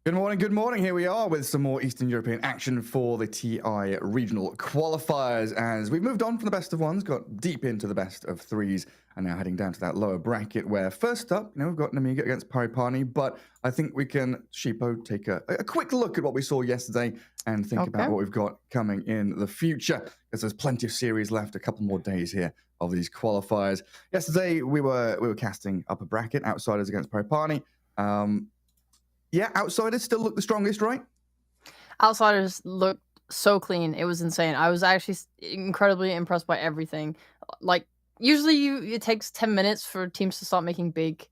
Good morning, good morning. Here we are with some more Eastern European action for the TI Regional Qualifiers as we've moved on from the best of ones, got deep into the best of threes, and now heading down to that lower bracket where first up, we've got Namiga against Paripani, but I think we can, Sheepo, take a quick look at what we saw yesterday and think about what we've got coming in the future, because there's plenty of series left, a couple more days here of these qualifiers. Yesterday, we were casting upper bracket, Outsiders against Paripani. Yeah, Outsiders still look the strongest, right? Outsiders looked so clean. It was insane. I was actually incredibly impressed by everything. Like, usually it takes 10 minutes for teams to start making big,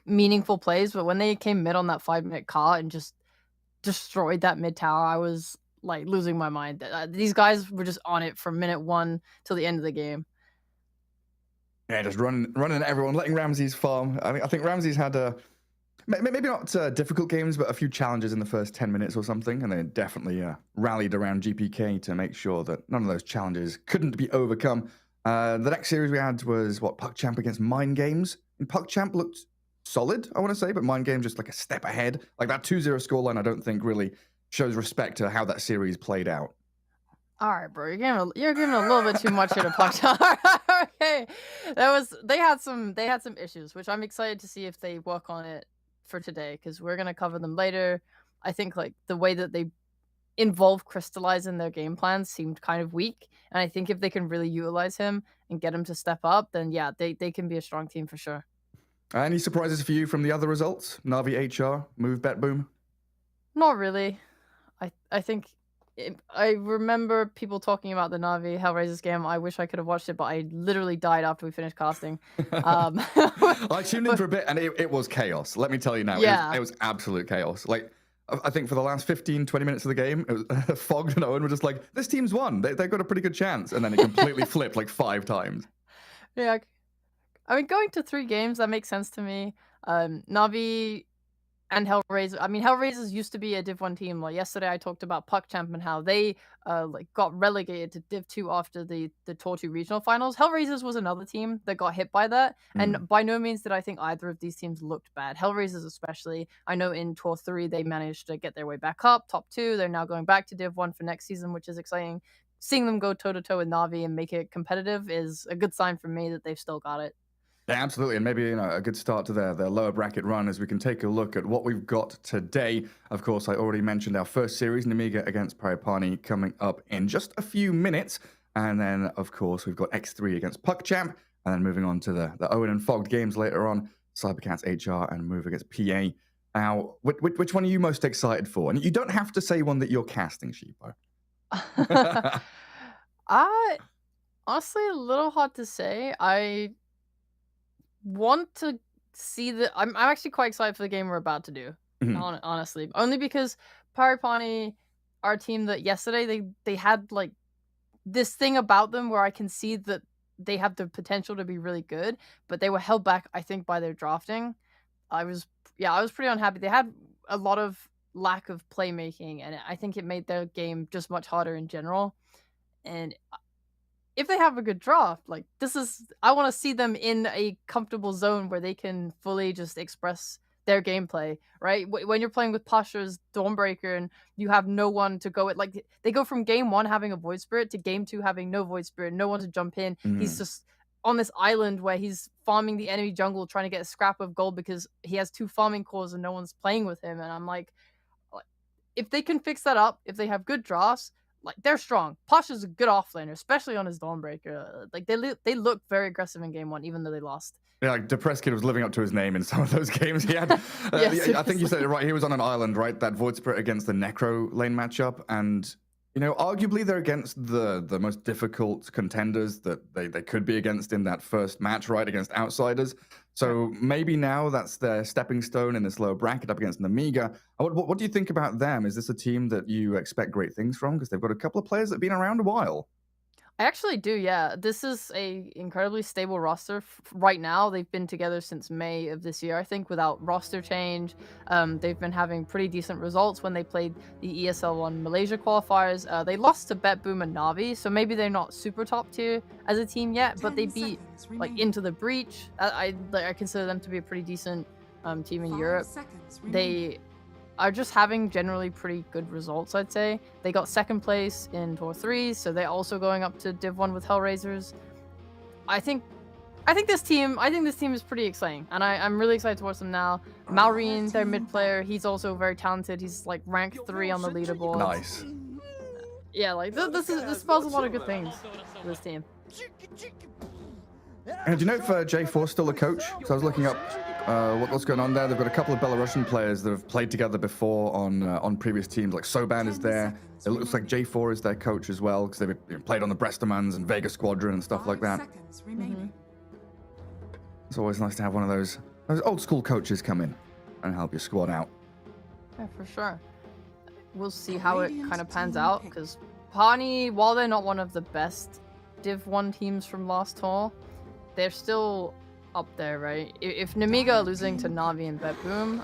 meaningful plays, but when they came mid on that 5-minute car and just destroyed that mid tower, I was, like, losing my mind. These guys were just on it from minute 1 till the end of the game. Yeah, just running at everyone, letting Ramses farm. I think Ramses had maybe not difficult games, but a few challenges in the first 10 minutes or something, and they definitely rallied around GPK to make sure that none of those challenges couldn't be overcome. The next series we had was, PuckChamp against Mind Games. And PuckChamp looked solid, I want to say, but Mind Games just like a step ahead. Like that 2-0 scoreline, I don't think really shows respect to how that series played out. All right, bro, you're giving a little bit too much here to PuckChamp. Okay, they had some issues, which I'm excited to see if they work on it for today because we're gonna cover them later. I think like the way that they involve Crystallize in their game plans seemed kind of weak, and I think if they can really utilize him and get him to step up, then yeah, they can be a strong team for sure. Any surprises for you from the other results? Navi HR, move bet boom. Not really. I think I remember people talking about the Navi Hellraisers game. I wish I could have watched it, but I literally died after we finished casting. I tuned in But for a bit and it was chaos. Let me tell you now, yeah, it was absolute chaos. Like, I think for the last 15, 20 minutes of the game, it was, Fogged and Owen were just like, this team's won. They've got a pretty good chance. And then it completely flipped like 5 times. yeah. I mean, going to 3 games, that makes sense to me. Navi and Hellraiser. I mean, Hellraisers used to be a Div 1 team. Like yesterday, I talked about PuckChamp and how they like got relegated to Div 2 after the Tour 2 regional finals. Hellraisers was another team that got hit by that, Mm. and by no means did I think either of these teams looked bad. Hellraisers especially. I know in Tour 3 they managed to get their way back up, top 2. They're now going back to Div 1 for next season, which is exciting. Seeing them go toe to toe with Navi and make it competitive is a good sign for me that they've still got it. Yeah, absolutely. And maybe, a good start to their lower bracket run as we can take a look at what we've got today. Of course, I already mentioned our first series, Namiga against Paripani, coming up in just a few minutes. And then, of course, we've got X3 against PuckChamp. And then moving on to the Owen and Fogged games later on, Cybercats HR and Move against PA. Now, which one are you most excited for? And you don't have to say one that you're casting, Sheepo. I honestly a little hard to say. I want to see the. I'm actually quite excited for the game we're about to do. Mhm. Honestly, only because Paripani, our team that yesterday they had like this thing about them where I can see that they have the potential to be really good, but they were held back, I think, by their drafting. I was I was pretty unhappy. They had a lot of lack of playmaking, and I think it made their game just much harder in general. And if they have a good draft, like this is I want to see them in a comfortable zone where they can fully just express their gameplay, right? When you're playing with Pasha's Dawnbreaker and you have no one to go at, like they go from game 1 having a Void Spirit to game 2 having no Void Spirit, no one to jump in. He's Mhm. just on this island where he's farming the enemy jungle trying to get a scrap of gold because he has 2 farming cores and no one's playing with him. And I'm like, if they can fix that up, if they have good drafts, like they're strong. Pasha's a good offlaner, especially on his Dawnbreaker. Like they look very aggressive in game 1, even though they lost. Yeah, like Depressed Kid was living up to his name in some of those games. He had, Yeah, I think you said seriously. it right. He was on an island, right? That Void Spirit against the Necro lane matchup, and arguably they're against the most difficult contenders that they could be against in that first match, right? Against outsiders. Yeah. So maybe now that's their stepping stone in this lower bracket up against Namiga. What do you think about them? Is this a team that you expect great things from? Because they've got a couple of players that have been around a while. I actually do, yeah. This is a incredibly stable roster right now. They've been together since May of this year, I think, without roster change. They've been having pretty decent results when they played the ESL1 Malaysia qualifiers. They lost to BetBoom and Navi, so maybe they're not super top tier as a team yet, but they beat like Into the Breach. I consider them to be a pretty decent team in Europe. They are just having generally pretty good results, I'd say. They got second place in Tour 3, so they're also going up to Div 1 with Hellraisers. I think this team is pretty exciting, and I'm really excited to watch them now. Maureen, their mid player, he's also very talented. He's like rank 3 on the leaderboard. Nice. Yeah, like this spells a lot of good things for this team. And do you know if J4's still a coach? So I was looking up what's going on there. They've got a couple of Belarusian players that have played together before on previous teams. Like Soban is there. It looks like J4 is their coach as well because they've played on the Brestamans and Vega Squadron and stuff like that. Mhm. It's always nice to have one of those old school coaches come in and help your squad out. Yeah, for sure. We'll see how it kind of pans out, because Pani, while they're not one of the best Div 1 teams from last tour, they're still up there, right? If Namiga are losing to Navi and BetBoom,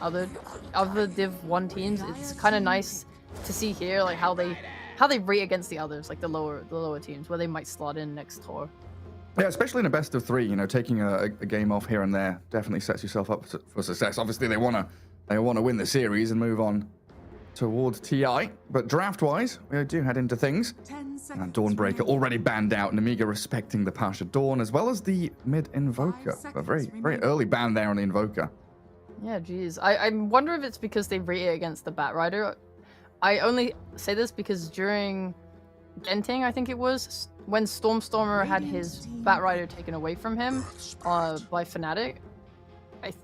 other Div 1 teams, it's kind of nice to see here like how they rate against the others, like the lower teams, where they might slot in next tour. Yeah, especially in a best of 3, taking a game off here and there definitely sets yourself up for success. Obviously, they want to win the series and move on towards TI, but draft-wise, we do head into things. 10 seconds. Dawnbreaker already banned out, Namiga respecting the Pasha Dawn, as well as the mid-Invoker. 5 A very, seconds very early ban there on the Invoker. Yeah, geez. I wonder if it's because they rate it against the Batrider. I only say this because during Genting, I think it was, when Stormstormer had his Batrider taken away from him by Fnatic,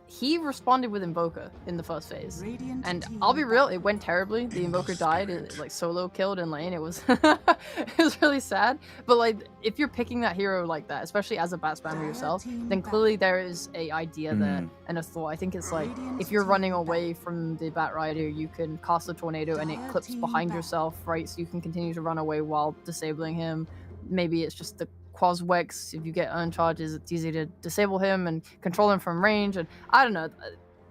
he responded with Invoker in the first phase. Radiant And team I'll be real, back. it went terribly. The Invoker died, it like solo killed in lane. It was it was really sad. But like, if you're picking that hero like that, especially as a bat spammer yourself, then clearly there is a idea there and a thought. I think it's like, if you're running away from the Batrider, you can cast a tornado and it clips behind yourself, right? So you can continue to run away while disabling him. Maybe it's just the Quaswex, if you get earn charges, it's easy to disable him and control him from range. And I don't know,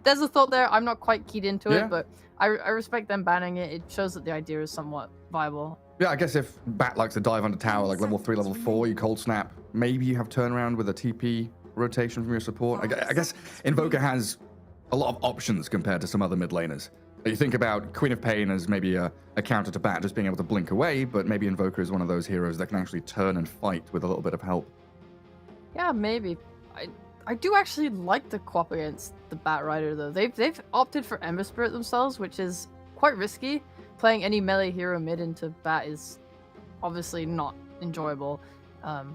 there's a thought there. I'm not quite keyed into it, but I respect them banning it. It shows that the idea is somewhat viable. Yeah, I guess if Bat likes to dive under tower, like level 3, level 4, you cold snap. Maybe you have turnaround with a TP rotation from your support. I guess Invoker has a lot of options compared to some other mid laners. You think about Queen of Pain as maybe a counter to Bat, just being able to blink away, but maybe Invoker is one of those heroes that can actually turn and fight with a little bit of help. Yeah, maybe. I do actually like the co-op against the Batrider though. They've opted for Ember Spirit themselves, which is quite risky. Playing any melee hero mid into Bat is obviously not enjoyable. Yeah,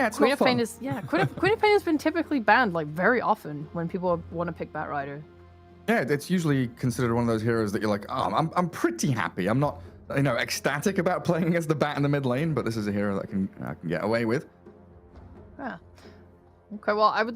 it's Queen not of fun. Pain is Queen of Pain has been typically banned like very often when people want to pick Batrider. Yeah, it's usually considered one of those heroes that you're like, oh, I'm pretty happy. I'm not, ecstatic about playing against the Bat in the mid lane, but this is a hero that I can get away with. Yeah. Okay, well,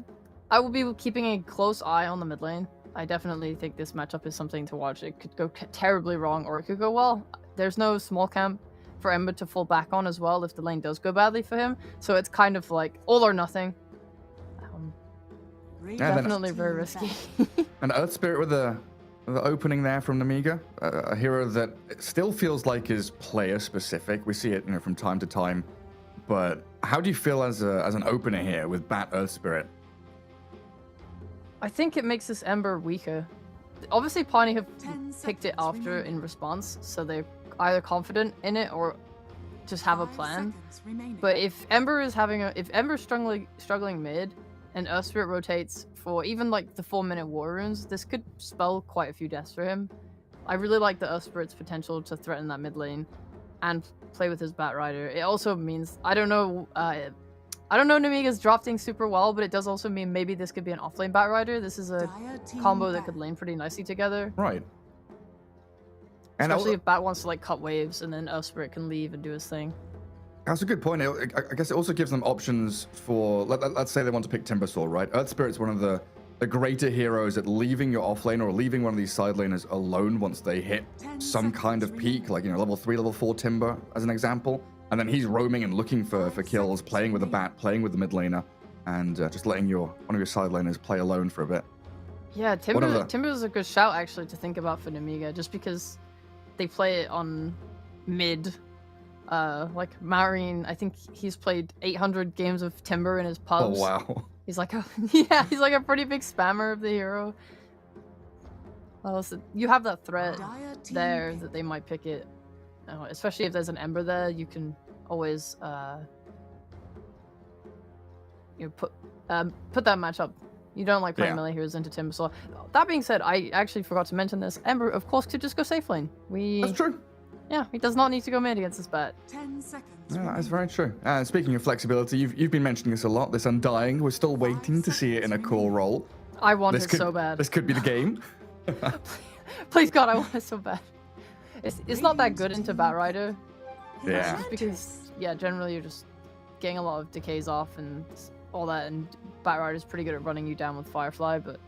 I will be keeping a close eye on the mid lane. I definitely think this matchup is something to watch. It could go terribly wrong, or it could go well. There's no small camp for Ember to fall back on as well if the lane does go badly for him. So it's kind of like all or nothing. Definitely very risky. An Earth Spirit with the opening there from Namiga, a hero that still feels like is player specific. We see it, from time to time. But how do you feel as an opener here with Bat Earth Spirit? I think it makes this Ember weaker. Obviously, Pawnee have picked it after in response, so they're either confident in it or just have a plan. But if Ember is struggling mid, and Earth Spirit rotates for even like the 4-minute war runes, this could spell quite a few deaths for him. I really like the Earth Spirit's potential to threaten that mid lane and play with his Batrider. It also means, I don't know Namiga's drafting super well, but it does also mean maybe this could be an offlane Batrider. This is a combo that could lane pretty nicely together. Right. And especially if Bat wants to like cut waves and then Earth Spirit can leave and do his thing. That's a good point. I guess it also gives them options for, let's say they want to pick Timbersaw, right? Earth Spirit's one of the greater heroes at leaving your offlane or leaving one of these side laners alone once they hit some kind of peak, like, level 3, level 4 Timber, as an example. And then he's roaming and looking for kills, playing with the Bat, playing with the mid laner, and just letting one of your side laners play alone for a bit. Yeah, Timber is a good shout, actually, to think about for Namiga, just because they play it on mid. Like Marine, I think he's played 800 games of Timber in his pubs. Oh wow! He's like a pretty big spammer of the hero. Well, so you have that threat there that they might pick it, especially if there's an Ember there. You can always put that matchup. You don't like playing melee heroes into Timber. So that being said, I actually forgot to mention this. Ember, of course, could just go safe lane. That's true. Yeah, he does not need to go mid against this Bat. 10 seconds. Yeah, that's very true. Speaking of flexibility, you've been mentioning this a lot. This Undying, we're still waiting to see it in a core role. I want it so bad. This could be the game. Please God, I want it so bad. It's not that good into Batrider. Yeah. Just because, generally you're just getting a lot of decays off and all that, and Batrider's pretty good at running you down with Firefly, but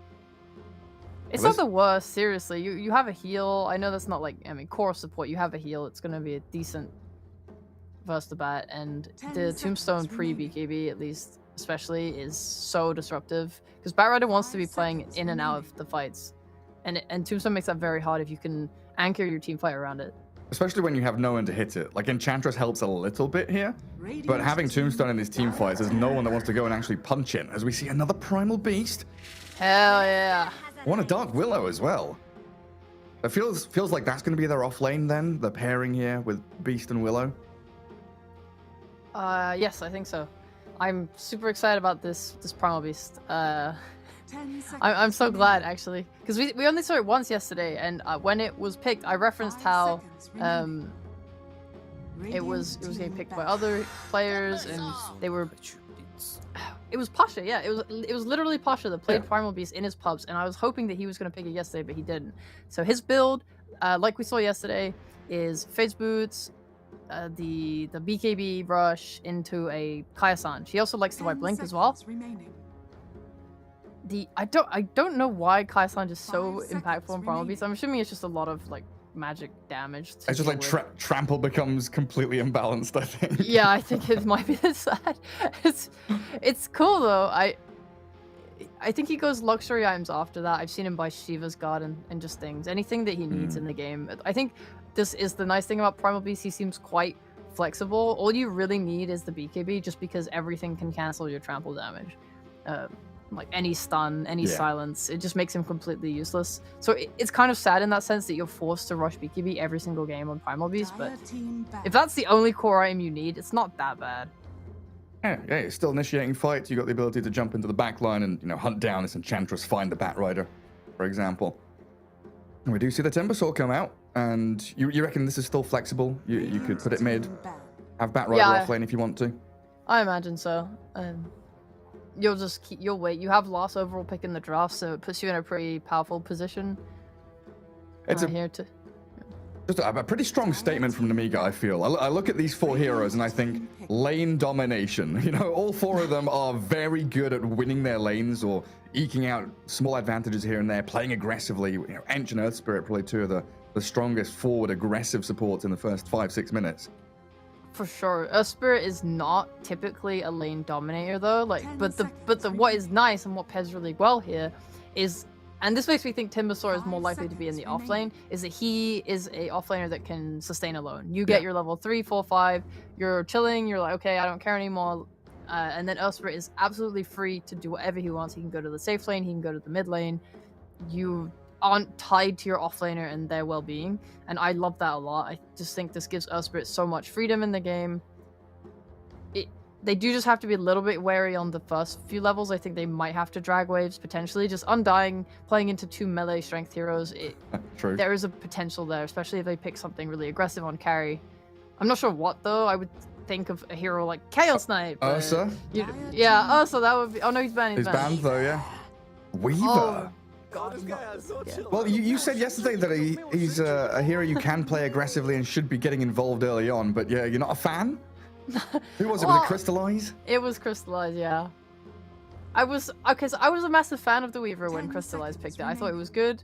it's not the worst, seriously. You have a heal. I know that's not core support. You have a heal. It's going to be a decent versus the Bat, and the Tombstone pre-BKB, at least, especially, is so disruptive. Because Batrider wants to be playing in and out of the fights, and Tombstone makes that very hard if you can anchor your team fight around it. Especially when you have no one to hit it. Like, Enchantress helps a little bit here, but having Tombstone in these team fights, there's no one that wants to go and actually punch in, as we see another Primal Beast. Hell yeah. Want a Dark Willow as well. It feels like that's going to be their off lane then, the pairing here with Beast and Willow. Yes, I think so. I'm super excited about this Primal Beast. I'm so glad actually, because we only saw it once yesterday, and when it was picked, I referenced how it was getting picked by other players, and they were. It was Pasha, yeah. It was literally Pasha that played Primal Beast in his pubs, and I was hoping that he was going to pick it yesterday, but he didn't. So his build, like we saw yesterday, is Phase Boots, the BKB rush into a Kaya-san. She also likes to buy Blink as well. I don't know why Kaya-san is so impactful in Primal Beast. I'm assuming it's just a lot of like magic damage. It's just like Trample becomes completely imbalanced, I think. Yeah, I think it might be sad. It's cool though. I think he goes luxury items after that. I've seen him buy Shiva's God and just things. Anything that he needs in the game. I think this is the nice thing about Primal Beast. He seems quite flexible. All you really need is the BKB, just because everything can cancel your trample damage. Like any stun, any silence, it just makes him completely useless. So it's kind of sad in that sense that you're forced to rush BKB every single game on Primal Beast, but if that's the only core item you need, it's not that bad. Yeah, it's still initiating fights. You got the ability to jump into the back line and, you know, hunt down this Enchantress, find the Bat Rider, for example. And we do see the Timbersaw come out, and you reckon this is still flexible? You could put it mid, have Bat Rider off lane if you want to. I imagine so. You'll wait. You have last overall pick in the draft, so it puts you in a pretty powerful position. It's just a pretty strong statement from Nemiga, I feel. I look at these four heroes and I think lane domination. You know, all four of them are very good at winning their lanes or eking out small advantages here and there, playing aggressively. You know, Ench and Earth Spirit, probably two of the strongest forward aggressive supports in the first 5-6 minutes. For sure. Earth Spirit is not typically a lane dominator though. But what is nice and what pairs really well here is, and this makes me think Timbersaw is more likely to be in the offlane, is that he is a offlaner that can sustain alone. You get your level 3, 4, 5, you're chilling, you're like, okay, I don't care anymore. And then Earth Spirit is absolutely free to do whatever he wants. He can go to the safe lane, he can go to the mid lane. You aren't tied to your offlaner and their well-being, and I love that a lot. I just think this gives Earth Spirit so much freedom in the game. They do just have to be a little bit wary on the first few levels. I think they might have to drag waves potentially. Just Undying, playing into 2 melee strength heroes, True. There is a potential there, especially if they pick something really aggressive on carry. I'm not sure what though. I would think of a hero like Chaos Knight. Ursa? Yeah, Ursa, that would be... Oh no, he's banned. He's banned though, yeah. Weaver. Oh. Well, you said yesterday that he's a hero you can play aggressively and should be getting involved early on, but yeah, you're not a fan? Who was it? Was it Crystallize? It was Crystallize, yeah. I was a massive fan of the Weaver when Crystallize picked it. I thought it was good.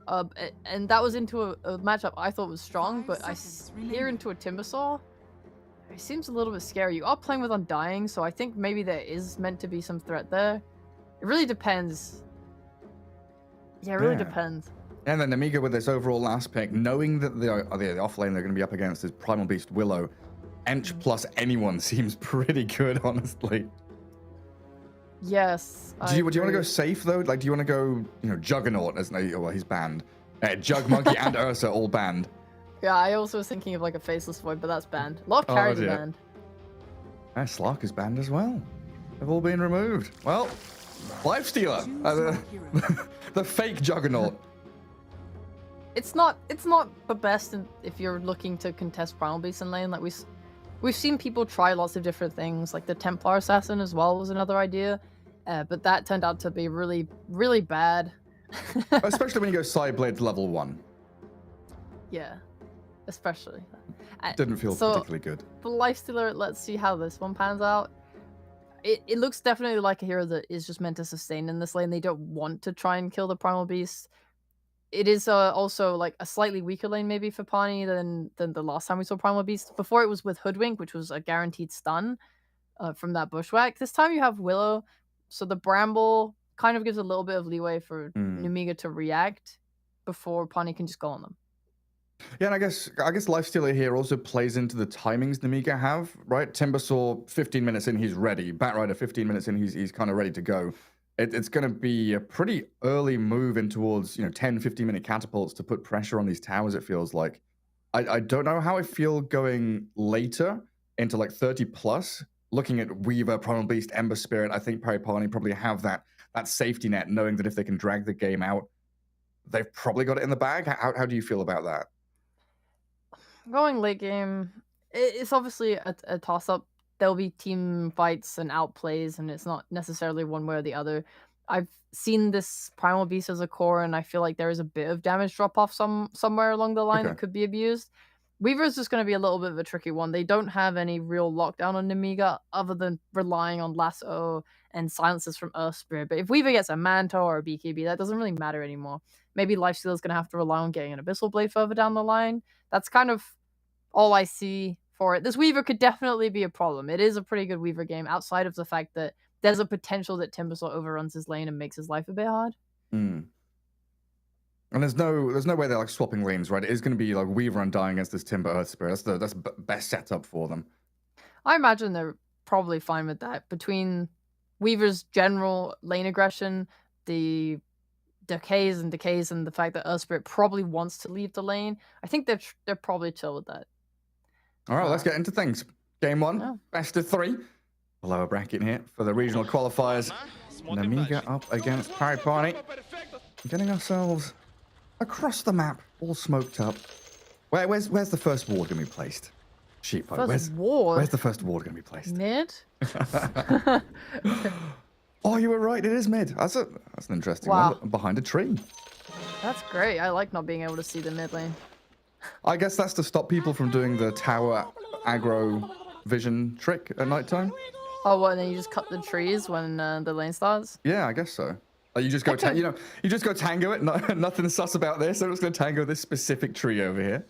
And that was into a matchup I thought was strong, but here into a Timbersaw, it seems a little bit scary. You are playing with Undying, so I think maybe there is meant to be some threat there. It really depends. Yeah, it really depends. And then Nemiga with this overall last pick, knowing that the offlane they're going to be up against is Primal Beast Willow, Ench plus anyone seems pretty good, honestly. Yes. Do you want to go safe though? Like, do you want to go, you know, Juggernaut as well? He's banned. Jug Monkey and Ursa all banned. Yeah, I also was thinking of like a Faceless Void, but that's banned. A lot of carries are banned. Slark is banned as well. They've all been removed. Well, Lifestealer, the fake Juggernaut. It's not the best if you're looking to contest Primal Beast in lane. Like we've seen people try lots of different things. Like the Templar Assassin as well was another idea, but that turned out to be really, really bad. Especially when you go Sideblade to level 1. Yeah, especially. Didn't feel particularly good. For Lifestealer, let's see how this one pans out. It looks definitely like a hero that is just meant to sustain in this lane. They don't want to try and kill the Primal Beast. It is also like a slightly weaker lane maybe for Pani than the last time we saw Primal Beast. Before it was with Hoodwink, which was a guaranteed stun from that Bushwhack. This time you have Willow, so the Bramble kind of gives a little bit of leeway for Nemiga to react before Pani can just go on them. Yeah, and I guess Lifestealer here also plays into the timings Nemiga have, right? Timbersaw, 15 minutes in, he's ready. Batrider, 15 minutes in, he's kind of ready to go. it's going to be a pretty early move in towards, 10, 15-minute catapults to put pressure on these towers, it feels like. I don't know how I feel going later into like 30 plus, looking at Weaver, Primal Beast, Ember Spirit. I think Paripani probably have that safety net, knowing that if they can drag the game out, they've probably got it in the bag. How do you feel about that? Going late game, it's obviously a toss-up. There'll be team fights and outplays, and it's not necessarily one way or the other. I've seen this Primal Beast as a core, and I feel like there is a bit of damage drop-off somewhere along the line Okay. that could be abused. Weaver is just going to be a little bit of a tricky one. They don't have any real lockdown on Nemiga other than relying on Lasso and silences from Earth Spirit. But if Weaver gets a Manto or a BKB, that doesn't really matter anymore. Maybe Lifesteal is going to have to rely on getting an Abyssal Blade further down the line. That's kind of all I see for it. This Weaver could definitely be a problem. It is a pretty good Weaver game outside of the fact that there's a potential that Timbersaw overruns his lane and makes his life a bit hard. Mm. And there's no way they're like swapping lanes, right? It is going to be like Weaver Undying against this Timber Earth Spirit. That's the best setup for them. I imagine they're probably fine with that. Between Weaver's general lane aggression, the decays and the fact that Earth Spirit probably wants to leave the lane, I think they're probably chill with that. All right, let's get into things. Game 1, best of 3. The lower bracket here for the regional qualifiers. Nemiga up against Paripani. Getting ourselves across the map, all smoked up. Where's the first ward going to be placed? Sheepo, where's the first ward going to be placed? Mid? Oh, you were right. It is mid. That's an interesting one. Behind a tree. That's great. I like not being able to see the mid lane. I guess that's to stop people from doing the tower aggro vision trick at nighttime. Oh, what? And then you just cut the trees when the lane starts? Yeah, I guess so. You just go, you just go tango it. Nothing sus about this. I'm just going to tango this specific tree over here.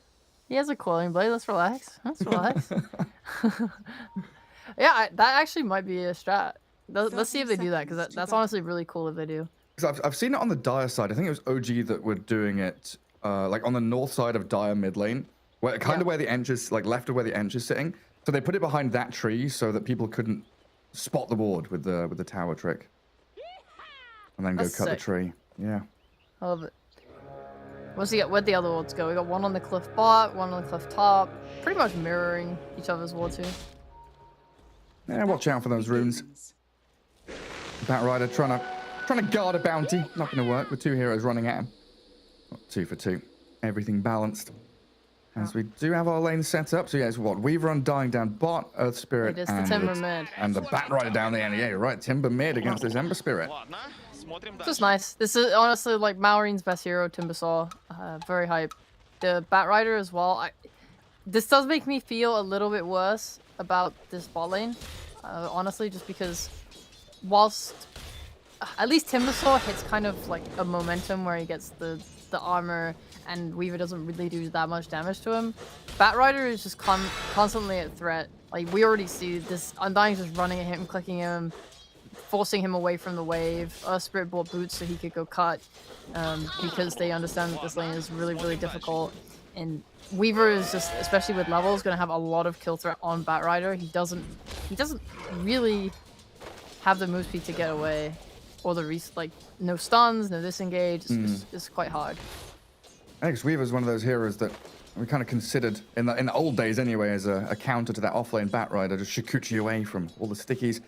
He has a coiling blade. Let's relax. Let's relax. Yeah, that actually might be a strat. Let's see if they do that, because that's honestly really cool if they do. Because I've seen it on the Dire side. I think it was OG that were doing it, like on the north side of Dire mid lane, where kind of where the Ench is, like left of where the Ench is sitting. So they put it behind that tree so that people couldn't spot the ward with the tower trick, and then go cut the tree. Yeah. I love it. Where'd the other wards go? We got one on the cliff bot, one on the cliff top, pretty much mirroring each other's wards here. Yeah, watch out for those runes. Bat Rider trying to guard a bounty. Not going to work with 2 heroes running at him. Not 2 for 2. Everything balanced. As we do have our lane set up. So yeah, it's what? Weaver Undying down bot, Earth Spirit, and the Timber mid. And the Bat Rider down the end. Yeah, you're right. Timber mid against this Ember Spirit. This is nice. This is honestly like Maureen's best hero, Timbersaw. Very hype. The Bat Rider as well. This does make me feel a little bit worse about this bot lane. Honestly, just because whilst at least Timbersaw hits kind of like a momentum where he gets the armor and Weaver doesn't really do that much damage to him, Bat Rider is just constantly a threat. Like, we already see this Undying's just running at him, clicking him, forcing him away from the wave. Spirit bought boots so he could go cut, because they understand that this lane is really, really difficult. And Weaver is just, especially with levels, going to have a lot of kill threat on Bat Rider. He doesn't really have the move speed to get away, or the like no stuns, no disengage. It's quite hard. I think Weaver is one of those heroes that we kind of considered in the old days anyway as a counter to that offlane Bat Rider, just Shikuchi away from all the stickies.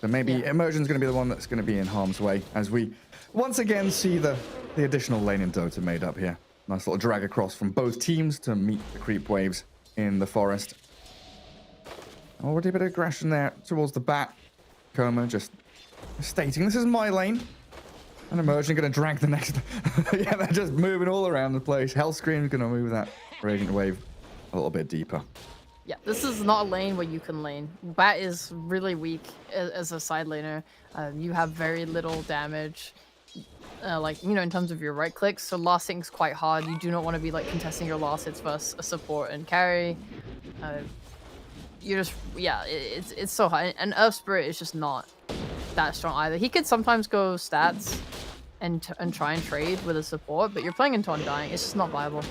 So maybe Immersion's going to be the one that's going to be in harm's way as we once again see the additional lane in Dota made up here. Nice little drag across from both teams to meet the creep waves in the forest. Already a bit of aggression there towards the Bat. Koma just stating, this is my lane. And Immersion going to drag the next... yeah, they're just moving all around the place. Hellscream's going to move that Radiant Wave a little bit deeper. Yeah, this is not a lane where you can lane. Bat is really weak as a side laner. You have very little damage, like, you know, in terms of your right clicks. So last hitting's quite hard. You do not want to be like contesting your last hits versus a support and carry. You're just, yeah, it's so high. And Earth Spirit is just not that strong either. He could sometimes go stats and try and trade with a support, but you're playing into Undying. It's just not viable.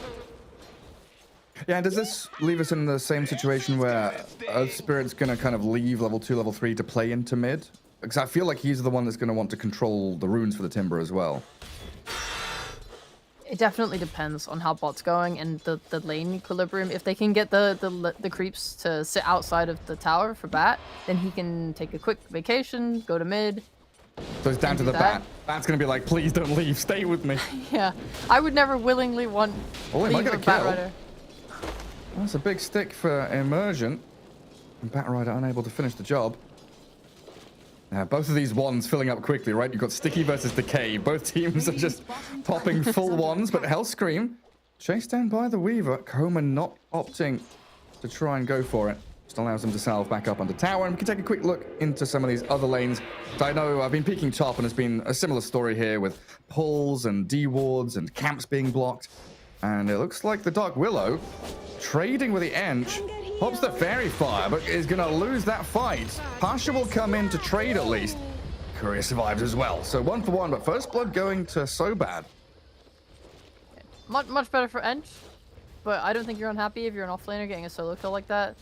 Yeah, and does this leave us in the same situation where Earth Spirit's going to kind of leave level 2, level 3 to play into mid? Because I feel like he's the one that's going to want to control the runes for the Timber as well. It definitely depends on how bot's going and the lane equilibrium. If they can get the creeps to sit outside of the tower for bat, then he can take a quick vacation, go to mid. So it's down to the bat. Bat's going to be like, please don't leave, stay with me. Yeah, I would never willingly want he might leave get a a bat kill. rider. That's a big stick for Immersion. And Bat Rider unable to finish the job. Both of these wands filling up quickly, right? You've got Sticky versus Decay. Both teams are just popping full wands, but Hell Scream chased down by the Weaver. Coma not opting to try and go for it. Just allows them to salve back up onto tower. And we can take a quick look into some of these other lanes. I know I've been peeking top, and it's been a similar story here with pulls and D-wards and camps being blocked. And it looks like the Dark Willow trading with the Ench. Pops the Fairy Fire, but is going to lose that fight. Pasha will come in to trade at least. Courier survives as well. So 1 for 1, but first blood going to So Bad. Much better for Ench, but I don't think you're unhappy if you're an offlaner getting a solo kill like that.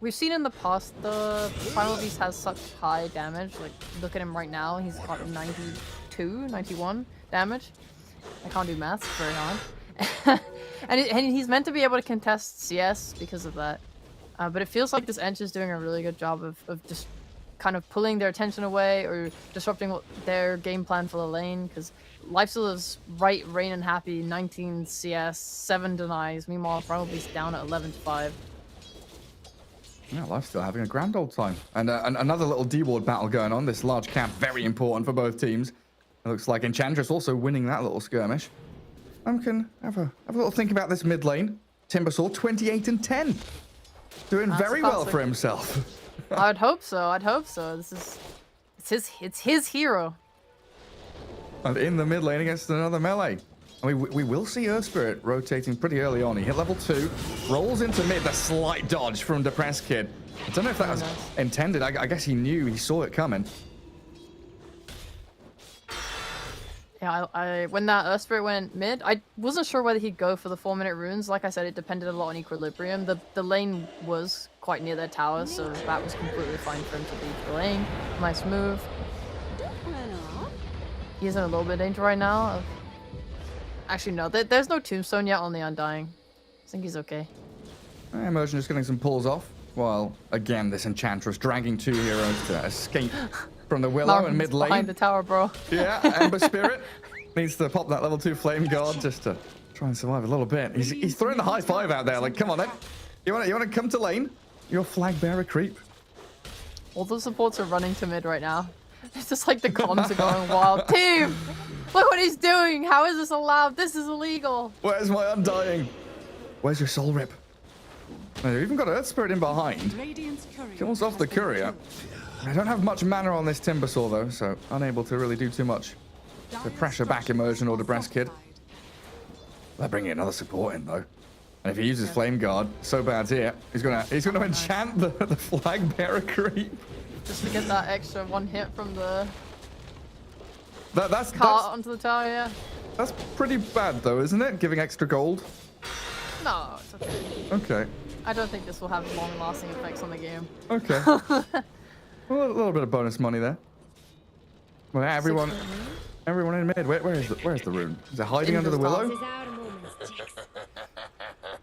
We've seen in the past the Primal Beast has such high damage. Like, look at him right now. He's got 92, 91 damage. I can't do maths very hard. and he's meant to be able to contest CS because of that. But it feels like this Ench is doing a really good job of just kind of pulling their attention away or disrupting their game plan for the lane. Because Lifesteal is right, Rain and Happy, 19 CS, 7 denies. Meanwhile, Primal Beast down at 11-5. Yeah, Lifesteal having a grand old time. And another little D-ward battle going on. This large camp, very important for both teams. It looks like Enchantress also winning that little skirmish. Can have a little think about this mid lane. Timbersaw 28 and 10. Doing That's very well for himself. I'd hope so. I'd hope so. It's his hero. And in the mid lane against another melee. I mean, we will see Earth Spirit rotating pretty early on. He hit level 2, rolls into mid, the slight dodge from Depressed Kid. I don't know if that was intended. I guess he knew, he saw it coming. Yeah, when that Earth Spirit went mid, I wasn't sure whether he'd go for the 4-minute runes. Like I said, it depended a lot on equilibrium. The lane was quite near their tower, so that was completely fine for him to leave the lane. Nice move. He's in a little bit of danger right now. Actually, no, there's no tombstone yet on the Undying. I think he's okay. Immersion just getting some pulls off, while, again, this Enchantress dragging 2 heroes to escape from the Willow and mid lane. Behind the tower, bro. Yeah, Ember Spirit needs to pop that level 2 Flame Guard just to try and survive a little bit. He's throwing the high five out there, like, come on then. You want to come to lane? Your flag bearer creep. All the supports are running to mid right now. It's just like the comms are going wild. Team! Look what he's doing! How is this allowed? This is illegal! Where's my Undying? Where's your Soul Rip? They've even got Earth Spirit in behind. Kills off the Courier. I don't have much mana on this Timbersaw though, so unable to really do too much to pressure back Immersion or Depressed Kid. They're bringing another support in though. And if he uses Flame Guard, So Bad's here. He's gonna enchant the flag bearer creep. Just to get that extra 1 hit from the that's cart onto the tower, yeah. That's pretty bad though, isn't it? Giving extra gold. No, it's okay. Okay. I don't think this will have long-lasting effects on the game. Okay. Well, a little bit of bonus money there. Well, everyone in mid. Where's the rune? Is it hiding under the willow?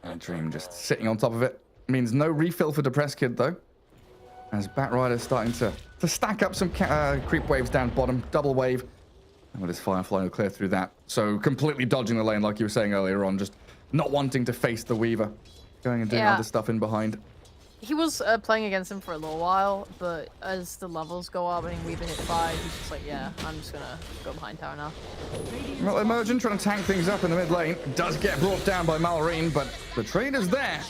And Dream just sitting on top of it. Means no refill for Depressed Kid though. As Bat Rider's starting to stack up some creep waves down bottom, double wave. And with his Firefly will clear through that. So completely dodging the lane like you were saying earlier on, just not wanting to face the Weaver. Going and doing other stuff in behind. He was playing against him for a little while, but as the levels go up and Weaver hit 5, he's just like, yeah, I'm just gonna go behind tower now. Well, Immersion trying to tank things up in the mid lane. Does get brought down by Malrine, but the trade is there.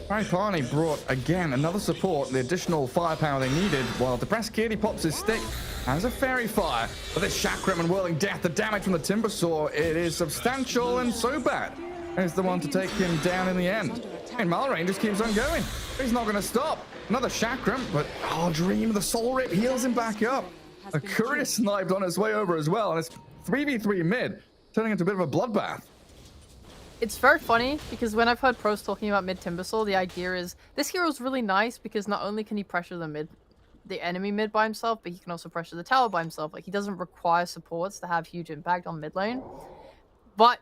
Paripani brought, again, another support, the additional firepower they needed, while Depressed Kid, he pops his stick, has a Fairy Fire. But this Chakram and Whirling Death, the damage from the Timbersaw, it is substantial and So Bad is the one to take him down in the end. And Malrine just keeps on going. He's not going to stop. Another Chakram, but Dream, the Soul Rip heals him back up. A Courier sniped on his way over as well, and it's 3v3 mid, turning into a bit of a bloodbath. It's very funny because when I've heard pros talking about mid Timbersaw, the idea is this hero's really nice because not only can he pressure the enemy mid by himself, but he can also pressure the tower by himself. Like he doesn't require supports to have huge impact on mid lane. But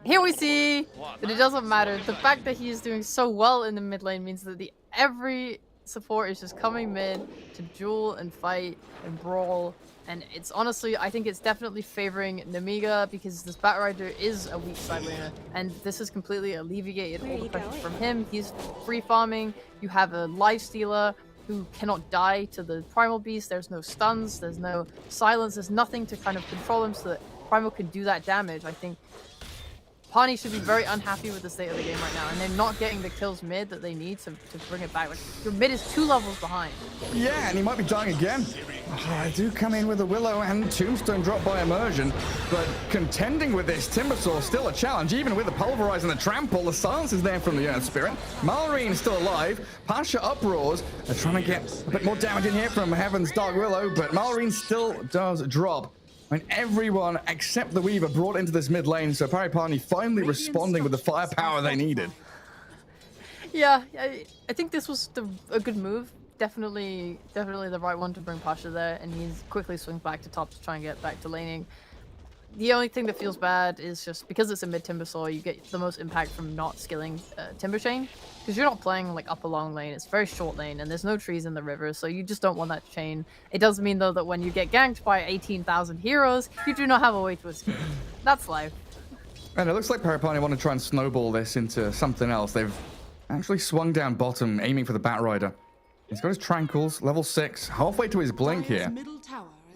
here we see that it doesn't matter. The fact that he is doing so well in the mid lane means that every support is just coming mid to duel and fight and brawl. And it's honestly, I think it's definitely favoring Namiga because this Batrider is a weak side laner. And this has completely alleviated all the pressure from him. He's free farming. You have a lifestealer who cannot die to the Primal Beast. There's no stuns. There's no silence. There's nothing to kind of control him so that Primal can do that damage. I think Pawnee should be very unhappy with the state of the game right now, and they're not getting the kills mid that they need to bring it back. Like, your mid is 2 levels behind. Yeah, and he might be dying again. Oh, I do come in with a Willow and Tombstone drop by Immersion, but contending with this Timbersaw still a challenge, even with the Pulverize and the Trample. The silence is there from the Earth Spirit. Malrine is still alive. Pasha uproars. They're trying to get a bit more damage in here from Heaven's Dark Willow, but Malrine still does drop. I mean, everyone except the Weaver brought into this mid lane, so Paripani finally responding with the firepower they needed. Yeah, I think this was a good move. Definitely the right one to bring Pasha there, and he's quickly swings back to top to try and get back to laning. The only thing that feels bad is just because it's a mid Timbersaw, you get the most impact from not skilling Timber Chain, because you're not playing like up a long lane. It's a very short lane, and there's no trees in the river, so you just don't want that chain. It does mean though that when you get ganked by 18,000 heroes, you do not have a way to escape. That's life. And it looks like Paripani want to try and snowball this into something else. They've actually swung down bottom, aiming for the Batrider. He's got his Tranquils, level 6, halfway to his Blink here.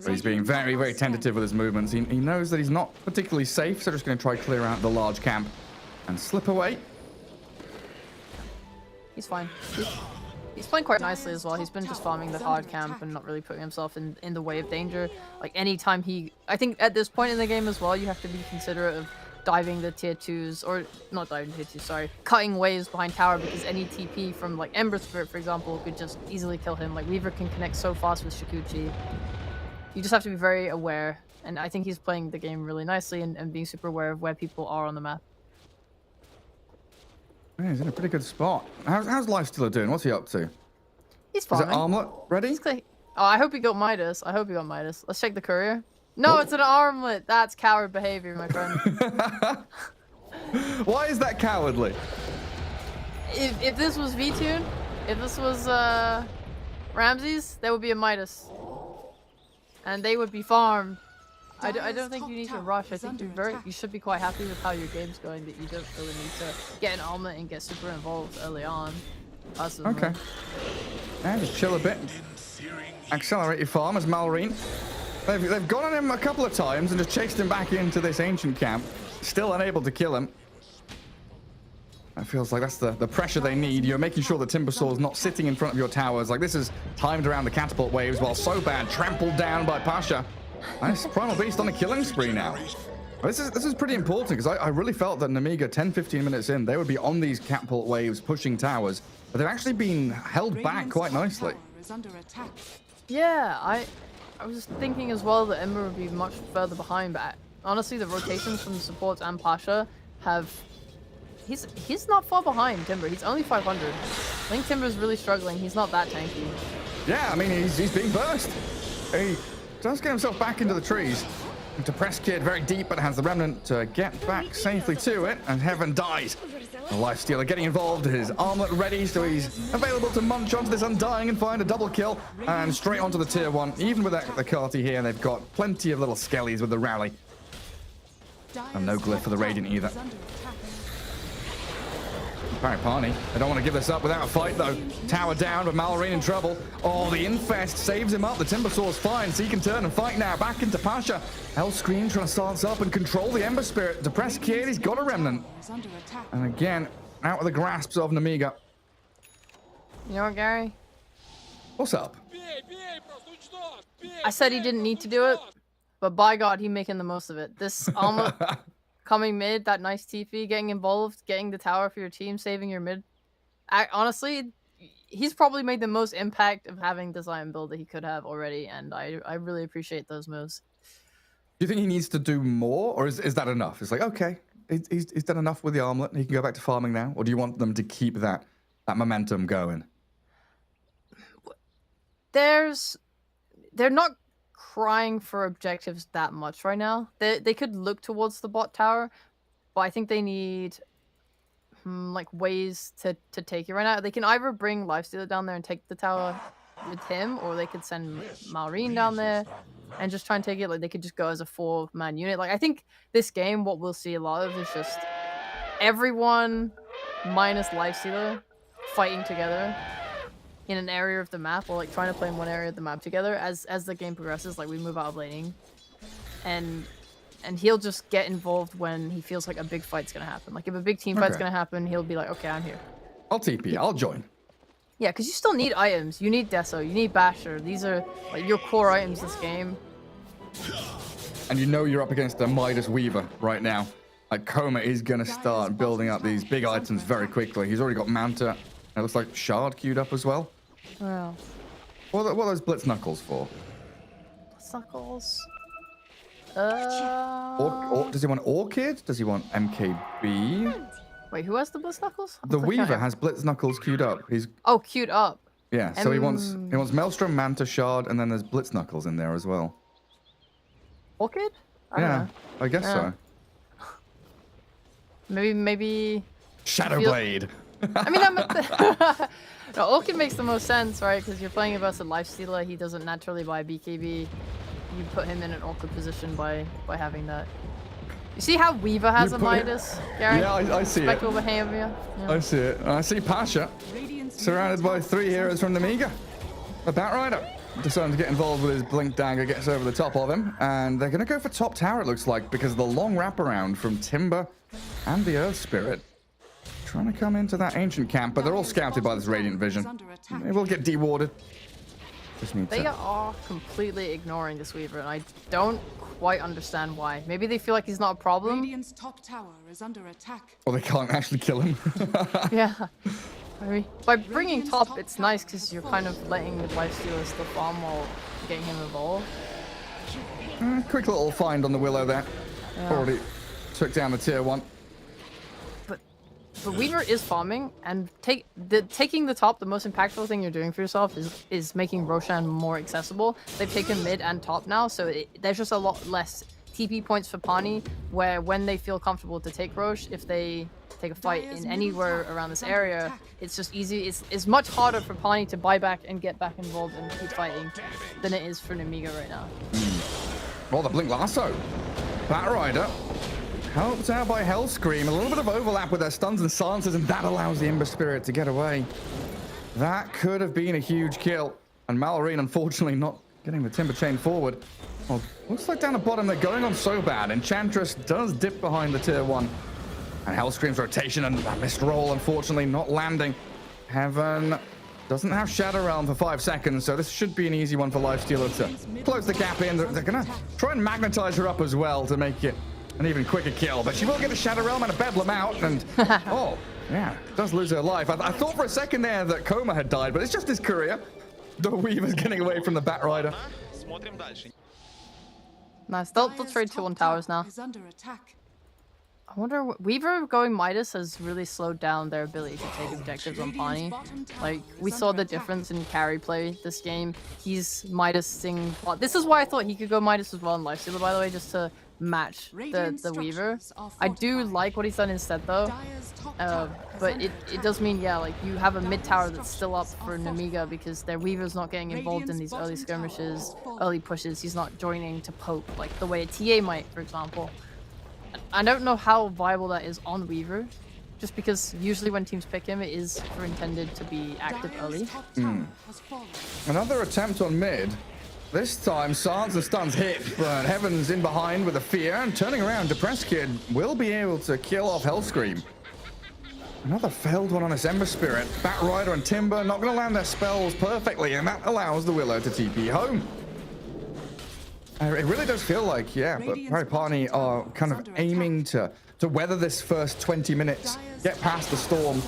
But he's being very, very tentative with his movements. He knows that he's not particularly safe, so just going to try clear out the large camp and slip away. He's fine. He's playing quite nicely as well. He's been just farming the hard camp and not really putting himself in the way of danger. Like anytime I think at this point in the game as well, you have to be considerate of diving the tier 2s, or not diving tier 2s, sorry, cutting waves behind tower, because any TP from like Ember Spirit, for example, could just easily kill him. Like Weaver can connect so fast with Shikuchi. You just have to be very aware, and I think he's playing the game really nicely and being super aware of where people are on the map. Yeah, he's in a pretty good spot. How's Lifestealer doing? What's he up to? He's farming. Is it Armlet ready? Oh, I hope he got Midas. I hope he got Midas. Let's check the courier. No, it's an armlet. That's coward behavior, my friend. Why is that cowardly? If this was V-Tune, if this was Ramses, there would be a Midas. And they would be farmed. I don't think you need to rush. I think you should be quite happy with how your game's going, that you don't really need to get an armlet and get super involved early on. Personally. Okay. And just chill a bit. Accelerate your farm as Malrine. They've gone on him a couple of times and just chased him back into this ancient camp. Still unable to kill him. That feels like that's the pressure they need. You're making sure the Timbersaw is not sitting in front of your towers. Like, this is timed around the catapult waves, while so bad trampled down by Pasha. Nice Primal Beast on a killing spree now. This is pretty important, because I really felt that Namiga, 10-15 minutes in, they would be on these catapult waves pushing towers, but they've actually been held back quite nicely. Yeah, I was thinking as well that Ember would be much further behind, but honestly the rotations from the supports and Pasha have... He's not far behind Timber. He's only 500. I think Timber's really struggling. He's not that tanky. Yeah, I mean, he's being burst. He does get himself back into the trees. Depressed Kid very deep, but has the Remnant to get back safely to it, and Heaven dies. The Lifestealer getting involved, his armlet ready, so he's available to munch onto this Undying and find a double kill, and straight onto the tier 1. Even with the Carty here, they've got plenty of little skellies with the rally. And no glyph for the Radiant either. Paripani, they don't want to give this up without a fight though. Tower down, but Malrine in trouble. Oh, the Infest saves him up. The Timbersaw's fine, so he can turn and fight now. Back into Pasha. Hellscream trying to silence up and control the Ember Spirit. Depressed Kid, he's got a Remnant. And again, out of the grasps of Namiga. You know what, Gary? What's up? I said he didn't need to do it, but by God, he's making the most of it. This armlet coming mid, that nice TP, getting involved, getting the tower for your team, saving your mid. Honestly, he's probably made the most impact of having this iron build that he could have already, and I really appreciate those moves. Do you think he needs to do more, or is that enough? It's like, okay, he's done enough with the armlet, and he can go back to farming now? Or do you want them to keep that momentum going? They're not crying for objectives that much right now. They could look towards the bot tower, but I think they need like ways to take it right now. They can either bring Lifestealer down there and take the tower with him, or they could send Malrine down there and just try and take it. Like they could just go as a 4-man unit. Like I think this game, what we'll see a lot of is just everyone minus Lifestealer fighting together in an area of the map, or like trying to play in one area of the map together as the game progresses. Like we move out of laning, and he'll just get involved when he feels like a big fight's gonna happen. Like if a big team fight's gonna happen, he'll be like, okay, I'm here. I'll TP. I'll join. Yeah, because you still need items. You need Deso, you need Basher. These are like your core items this game. And you know you're up against a Midas Weaver right now. Like Coma is gonna start building up these big items very quickly. He's already got Manta. It looks like Shard queued up as well. Wow. What are those Blitz Knuckles for? Blitz Knuckles? Does he want Orchid? Does he want MKB? Wait, who has the Blitz Knuckles? The Weaver has Blitz Knuckles queued up. He's queued up. Yeah, so he wants Maelstrom, Manta, Shard, and then there's Blitz Knuckles in there as well. Orchid? I don't know. I guess so. Maybe Shadowblade. I mean, no, Orchid makes the most sense, right? Because you're playing against a Lifestealer. He doesn't naturally buy BKB. You put him in an awkward position by having that. You see how Weaver has a Midas, Gary? Yeah, I see it. Behavior. Yeah. I see it. I see Pasha surrounded by 3 heroes from Nemiga. A Batrider deciding to get involved with his Blink Dagger, gets over the top of him, and they're going to go for top tower, it looks like, because of the long wraparound from Timber and the Earth Spirit. Trying to come into that ancient camp, but they're all scouted by this Radiant Vision. They will get dewarded. They are completely ignoring this Weaver, and I don't quite understand why. Maybe they feel like he's not a problem. Radiant's top tower is under attack. Or they can't actually kill him. Yeah. I mean, by bringing top, it's nice because you're kind of letting the Lifestealer still farm while getting him involved. Quick little find on the Willow there. Yeah. Already took down the tier 1. But Weaver is farming, and taking the top, the most impactful thing you're doing for yourself is making Roshan more accessible. They've taken mid and top now, so there's just a lot less TP points for Pani, where when they feel comfortable to take Rosh, if they take a fight in anywhere around this area, it's just easy. It's much harder for Pani to buy back and get back involved and keep fighting than it is for Nemiga right now. Well, the Blink Lasso. Batrider. Helped out by Hellscream. A little bit of overlap with their stuns and silences, and that allows the Ember Spirit to get away. That could have been a huge kill. And Malrine, unfortunately, not getting the Timber Chain forward. Well, looks like down the bottom, they're going on so bad. Enchantress does dip behind the tier 1. And Hellscream's rotation and that missed roll, unfortunately, not landing. Heaven doesn't have Shadow Realm for 5 seconds, so this should be an easy one for Lifestealer to close the gap in. They're going to try and magnetize her up as well to make it an even quicker kill, but she will get the Shadow Realm and a Bedlam out, and oh, yeah, does lose her life. I thought for a second there that Coma had died, but it's just his courier. The Weaver's getting away from the Batrider. Nice, they'll trade 2 on towers now. I wonder, Weaver going Midas has really slowed down their ability to take objectives on Pani. Like, we saw the difference in carry play this game. He's Midasing. This is why I thought he could go Midas as well in Lifestealer, by the way, just to match the Weaver. I do like what he's done instead though, but it does mean, yeah, like you have a mid tower that's still up for Nemiga because their Weaver's not getting involved in these early skirmishes, early pushes. He's not joining to poke like the way a TA might, for example. I don't know how viable that is on Weaver, just because usually when teams pick him, it is for intended to be active early. Another attempt on mid. This time, Silence and Stuns hit, but Heaven's in behind with a fear, and turning around, Depressed Kid will be able to kill off Hellscream. Another failed one on this Ember Spirit. Batrider and Timber not going to land their spells perfectly, and that allows the Willow to TP home. It really does feel like, yeah, but Paripani are kind of aiming to weather this first 20 minutes, get past the storm,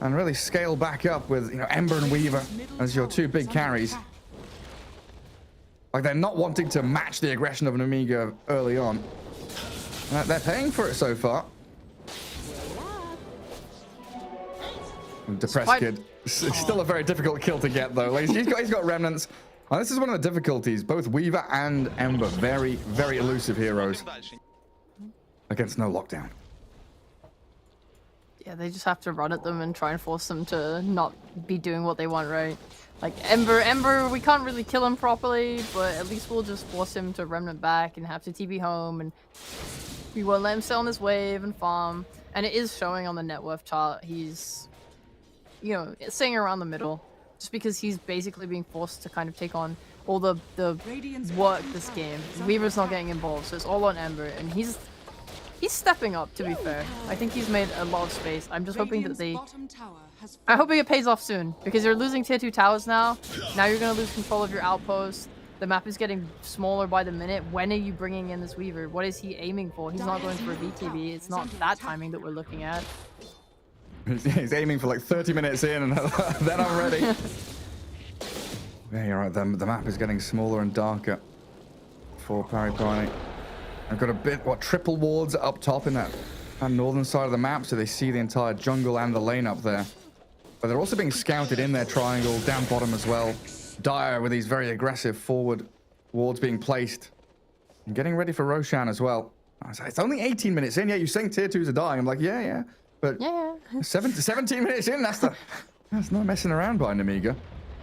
and really scale back up with, you know, Ember and Weaver as your 2 big carries. Like, they're not wanting to match the aggression of an Amiga early on. They're paying for it so far. Depressed Quite- kid. It's still a very difficult kill to get, though. Like, he's got remnants. Oh, this is one of the difficulties. Both Weaver and Ember, very, very elusive heroes against no lockdown. Yeah, they just have to run at them and try and force them to not be doing what they want, right? Like Ember, we can't really kill him properly, but at least we'll just force him to remnant back and have to TP home, and we won't let him sit on this wave and farm. And it is showing on the net worth chart. He's, you know, sitting around the middle, just because he's basically being forced to kind of take on all the work this game. Weaver's not getting involved, so it's all on Ember, and he's stepping up, to be fair. I think he's made a lot of space. I'm just hoping that I'm hoping it pays off soon, because you're losing tier 2 towers now. Now you're going to lose control of your outpost. The map is getting smaller by the minute. When are you bringing in this Weaver? What is he aiming for? He's not going for a BTB. It's not that timing that we're looking at. He's aiming for like 30 minutes in, and then I'm ready. Yeah, you're right. The map is getting smaller and darker for Paripani. I've got a bit, triple wards up top in that northern side of the map, so they see the entire jungle and the lane up there. But they're also being scouted in their triangle, down bottom as well. Dire with these very aggressive forward wards being placed. And getting ready for Roshan as well. It's only 18 minutes in. Yeah, you're saying tier 2s are dying. I'm like, yeah. But Yeah. 17 minutes in, that's not messing around by Nemiga. You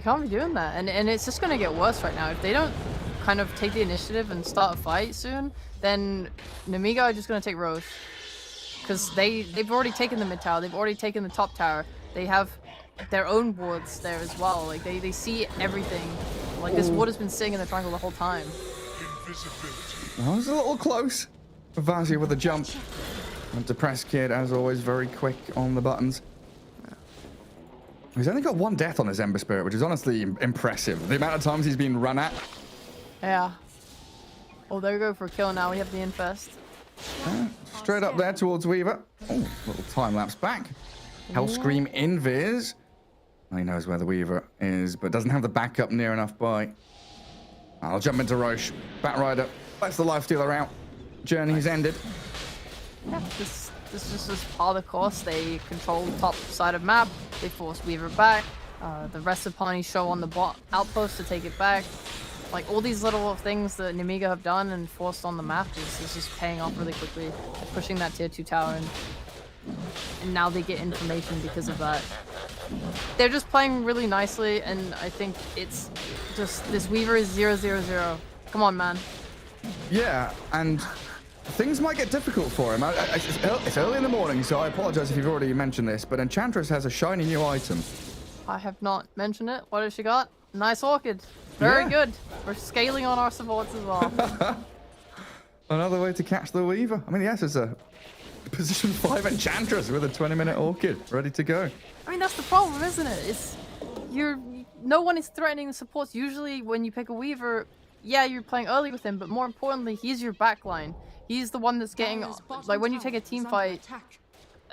can't be doing that, and it's just gonna get worse right now. If they don't kind of take the initiative and start a fight soon, then Nemiga are just gonna take Roche, because they've already taken the mid tower, they've already taken the top tower, they have their own wards there as well. Like they see everything. Like this ward has been sitting in the triangle the whole time. That was a little close. Vazia with a jump. And Depressed Kid, as always, very quick on the buttons. He's only got one death on his Ember Spirit, which is honestly impressive. The amount of times he's been run at. Yeah. Oh, there we go for a kill now. We have the infest. Straight up there towards Weaver. Oh, little time lapse back. Hellscream invis. He knows where the Weaver is, but doesn't have the backup near enough by. I'll jump into Roche. Batrider lets the Lifestealer out. Journey's ended. Yeah, this just is part of the course. They control the top side of map. They force Weaver back. The rest of Pawnee show on the bot outpost to take it back. Like all these little things that Nemiga have done and forced on the map is just paying off really quickly. Pushing that tier 2 tower and now they get information because of that. They're just playing really nicely, and I think it's just this Weaver is 0-0-0. Come on, man. Yeah, and things might get difficult for him. It's early in the morning, so I apologize if you've already mentioned this, but Enchantress has a shiny new item. I have not mentioned it. What has she got? Nice Orchid. Very good. We're scaling on our supports as well. Another way to catch the Weaver. I mean, yes, it's a position 5 Enchantress with a 20-minute Orchid ready to go. I mean, that's the problem, isn't it? It's no one is threatening the supports. Usually when you pick a Weaver, yeah, you're playing early with him, but more importantly, he's your backline. He's the one that's getting, like, when you take a team fight,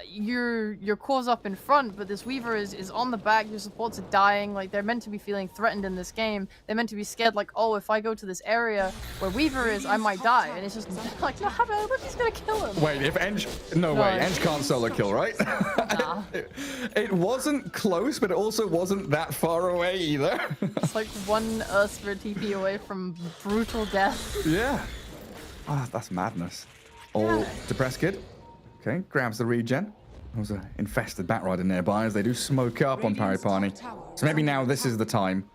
your core's up in front, but this Weaver is on the back. Your supports are dying. Like, they're meant to be feeling threatened in this game. They're meant to be scared, like, oh, if I go to this area where Weaver is, I might die. And it's just like, no, we're just gonna kill him. Wait, if Eng... No way, Eng can't solo kill, right? Nah. It wasn't close, but it also wasn't that far away either. It's like one Earth Spirit TP away from brutal death. Yeah. Ah, that's madness. All Depressed Kid. Okay, grabs the regen. There's an infested Batrider nearby as they do smoke up on Paripani. So maybe now this is the time.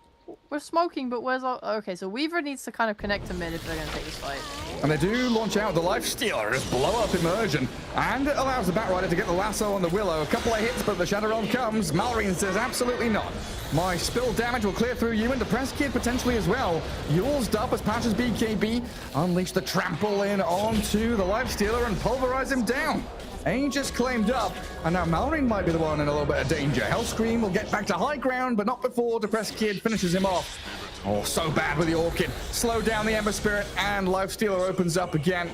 We're smoking, but where's our... Okay, so Weaver needs to kind of connect to mid if they're going to take this fight. And they do launch out the Lifestealer, just blow up Immersion. And it allows the Batrider to get the lasso on the Willow. A couple of hits, but the Shadow Realm comes. Malrine says absolutely not. My spill damage will clear through you, and Depressed Kid potentially as well. Yours up as Pasha's BKB unleash the trample in onto the Lifestealer and pulverize him down. Aegis claimed up, and now Malrine might be the one in a little bit of danger. Hellscream will get back to high ground, but not before Depressed Kid finishes him off. Oh, so bad with the Orchid. Slow down the Ember Spirit, and Lifestealer opens up again.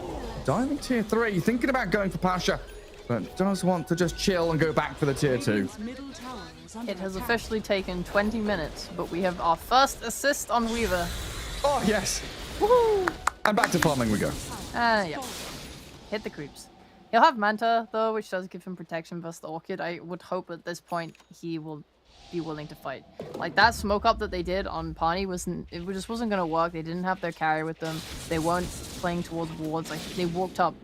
Diving tier 3, thinking about going for Pasha, but does want to just chill and go back for the tier 2. It has officially taken 20 minutes, but we have our first assist on Weaver. Oh, yes. Woohoo! And back to farming we go. Yeah. hit the creeps. He'll have Manta, though, which does give him protection versus the Orchid. I would hope at this point he will be willing to fight. Like, that smoke up that they did on Pani it just wasn't going to work. They didn't have their carry with them. They weren't playing towards wards. Like, they walked up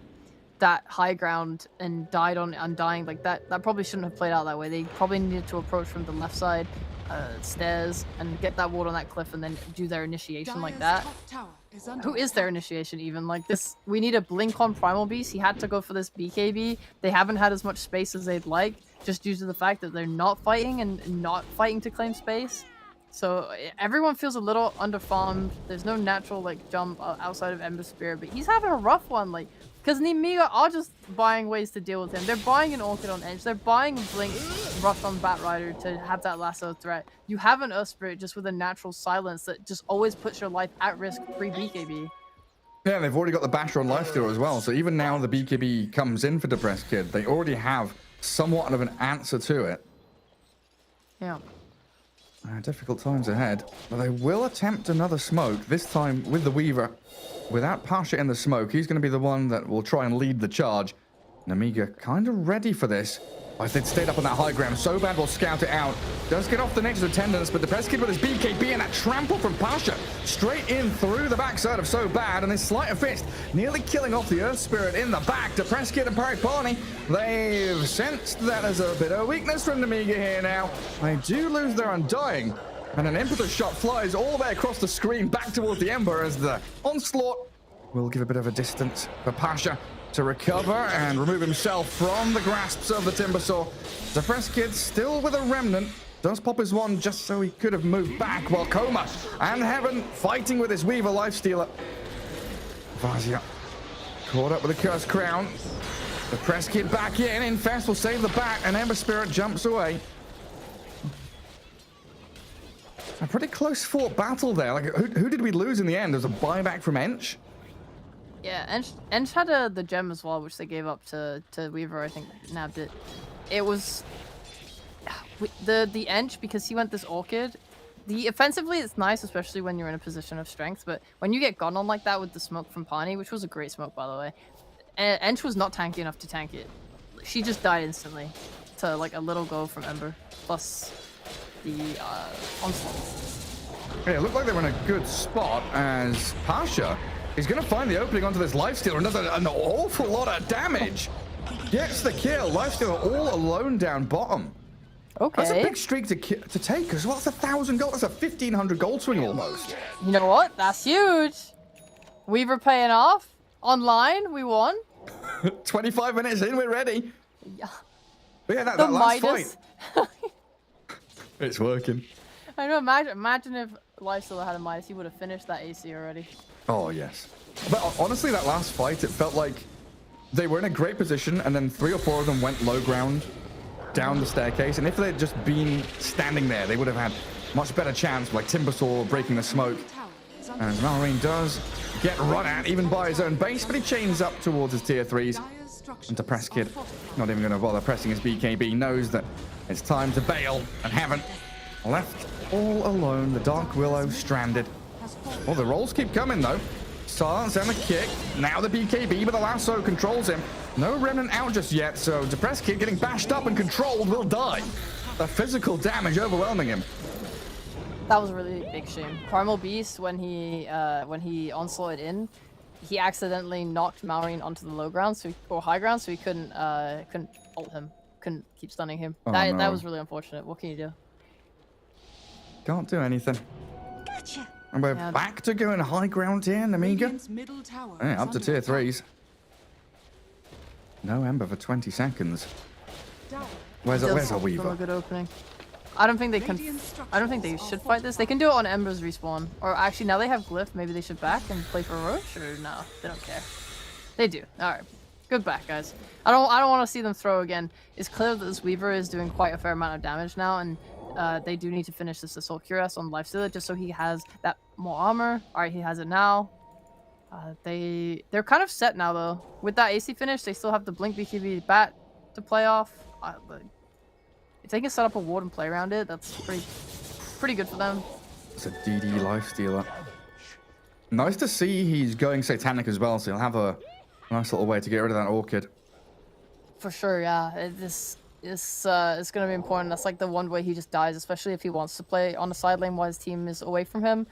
that high ground and died on Undying. Like, that probably shouldn't have played out that way. They probably needed to approach from the left side stairs and get that ward on that cliff and then do their initiation like that. Who is their initiation even? Like this, we need a blink on Primal Beast. He had to go for this BKB. They haven't had as much space as they'd like, just due to the fact that they're not fighting and not fighting to claim space. So everyone feels a little underfarmed. There's no natural like jump outside of Ember Spirit, but he's having a rough one. Like, because Nemiga are just buying ways to deal with him. They're buying an Orchid on Edge. They're buying Blink Rush on Batrider to have that lasso threat. You have an Earth Spirit just with a natural silence that just always puts your life at risk pre-BKB. Yeah, they've already got the Basher on Lifesteal as well. So even now the BKB comes in for Depressed Kid, they already have somewhat of an answer to it. Yeah. Difficult times ahead, but they will attempt another smoke, this time with the Weaver. Without Pasha in the smoke, he's going to be the one that will try and lead the charge. Nemiga kind of ready for this. If they'd stayed up on that high ground, so bad will scout it out. Does get off the Nature's Attendance, but the Depressed Kid with his BKB and that trample from Pasha straight in through the backside of So Bad, and his Sleight of Fist nearly killing off the Earth Spirit in the back. Depressed Kid and Paripani, they've sensed that there's a bit of weakness from Nemiga here now. They do lose their Undying, and an Impetus shot flies all the way across the screen back towards the Ember as the Onslaught will give a bit of a distance for Pasha to recover and remove himself from the grasps of the Timbersaw. Depressed Kid still with a remnant. Does pop his one just so he could have moved back, while Coma and Heaven fighting with his Weaver Lifestealer. Vazia caught up with the Cursed Crown. Depressed Kid back in. Infest will save the bat, and Ember Spirit jumps away. A pretty close fought battle there. Like, who did we lose in the end? There was a buyback from Ench. Yeah, Ench had the gem as well, which they gave up to Weaver. I think nabbed it. It was the Ench, because he went this Orchid. The offensively, it's nice, especially when you're in a position of strength. But when you get gone on like that with the smoke from Pani, which was a great smoke by the way, Ench was not tanky enough to tank it. She just died instantly to like a little go from Ember plus the Onslaught. Yeah, it looked like they were in a good spot as Pasha is going to find the opening onto this Lifestealer and does an awful lot of damage. Gets the kill. Lifestealer all alone down bottom. Okay. That's a big streak to take as well. That's 1,000 gold. That's a 1,500 gold swing almost. You know what? That's huge. Weaver paying off. Online, we won. 25 minutes in, we're ready. Yeah. But yeah, that last Midas. fight. It's working. I know, imagine if Lifestealer had a Midas, he would have finished that AC already. Oh, yes. But honestly, that last fight, it felt like they were in a great position, and then 3 or 4 of them went low ground down the staircase. And if they'd just been standing there, they would have had much better chance, like Timbersaw breaking the smoke. As Malrine does get run at, even by his own base, but he chains up towards his tier 3s. And Depressed Kid, not even going to bother pressing his BKB, knows that it's time to bail, and Heaven left all alone. The Dark Willow stranded. Well, the rolls keep coming though. Silence and the kick. Now the BKB, but the lasso controls him. No remnant out just yet, so Depressed Kid getting bashed up and controlled will die. The physical damage overwhelming him. That was a really big shame. Primal Beast, when he onslaughted in, he accidentally knocked Malrine onto the low ground, or high ground, so he couldn't ult him, couldn't keep stunning him. Oh, that no. was really unfortunate. What can you do? Can't do anything. Gotcha. And we're back to going high ground here, Nemiga. Middle tower Yeah, is up to under tier attack. 3s. No Ember for 20 seconds. Tower. Where's Still our from a Weaver? good opening. I don't think they can. I don't think they should fight this. They can do it on Ember's respawn, or actually now they have Glyph. Maybe they should back and play for Roach, or no? They don't care. They do. All right, good back, guys. I don't want to see them throw again. It's clear that this Weaver is doing quite a fair amount of damage now, and they do need to finish this Assault Cuirass on Lifestealer just so he has that more armor. All right, he has it now. They're kind of set now though. With that AC finish, they still have the Blink BKB bat to play off. If they can set up a ward and play around it, that's pretty good for them. It's a DD Lifestealer. Nice to see he's going Satanic as well, so he'll have a Nice little way to get rid of that orchid. For sure, yeah. This it's gonna be important. That's like the one way he just dies, especially if he wants to play on the side lane while his team is away from him.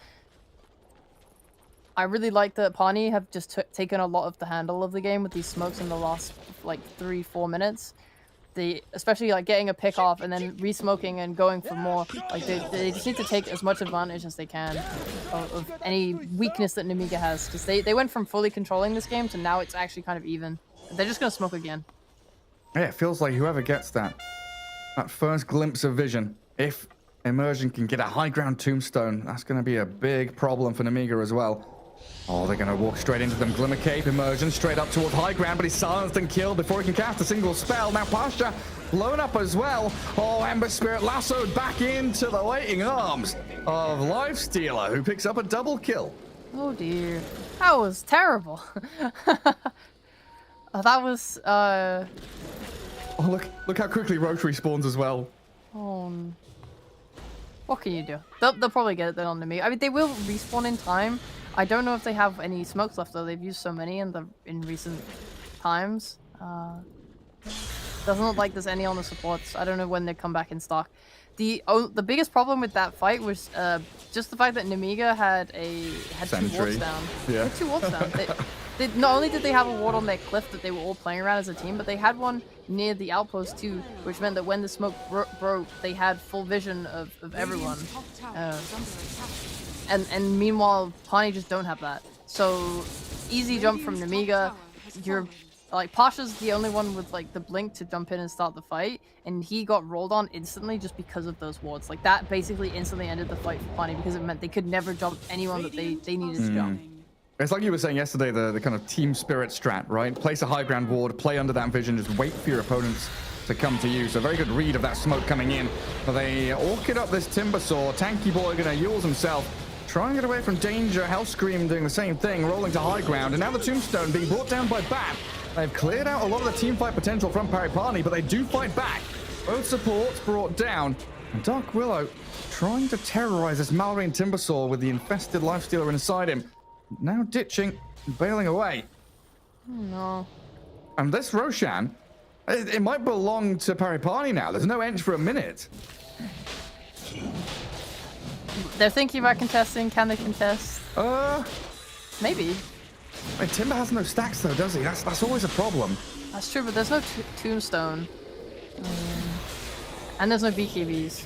I really like that Pawnee have just taken a lot of the handle of the game with these smokes in the last like 3-4 minutes. Especially like getting a pick off and then re-smoking and going for more. Like they just need to take as much advantage as they can of any weakness that Nemiga has, because they went from fully controlling this game to now it's actually kind of even. They're just gonna smoke again. Yeah, it feels like whoever gets that first glimpse of vision, if Immersion can get a high ground tombstone, that's going to be a big problem for Nemiga as well. Oh, they're going to walk straight into them. Glimmer Cape, Immersion, straight up towards high ground, but he's silenced and killed before he can cast a single spell. Now Pasha blown up as well. Oh, Ember Spirit lassoed back into the waiting arms of Lifestealer, who picks up a double kill. Oh dear. That was terrible. That was, Oh, look how quickly Roche respawns as well. What can you do? They'll probably get it then on Nemiga. I mean, they will respawn in time. I don't know if they have any smokes left though. They've used so many in recent times. Doesn't look like there's any on the supports. I don't know when they come back in stock. The biggest problem with that fight was just the fact that Nemiga had 2 wards down. Yeah. They had 2 wards down. They not only did they have a ward on their cliff that they were all playing around as a team, but they had one near the outpost too, which meant that when the smoke broke, they had full vision of everyone. And meanwhile, Pawnee just don't have that. So easy jump from Nemiga. You're like Pasha's the only one with like the blink to jump in and start the fight, and he got rolled on instantly just because of those wards. Like that basically instantly ended the fight for Pawnee because it meant they could never jump anyone that they needed to jump. It's like you were saying yesterday, the kind of team spirit strat, right? Place a high ground ward, play under that vision, just wait for your opponents to come to you. So very good read of that smoke coming in. But they orchid up this Timber Saw. Tanky Boy gonna Yules himself, try and get away from danger. Hellscream doing the same thing, rolling to high ground. And now the Tombstone being brought down by Bat. They've cleared out a lot of the team fight potential from Paripani, but they do fight back. Both supports brought down. And Dark Willow trying to terrorize this Mallory and Timbersaw with the infested Lifestealer inside him. Now ditching, bailing away. No. And this Roshan, it might belong to Paripani now. There's no edge for a minute. They're thinking about contesting. Can they contest? Maybe. I mean, Timber has no stacks though, does he? That's always a problem. That's true, but there's no tombstone. And there's no BKBs.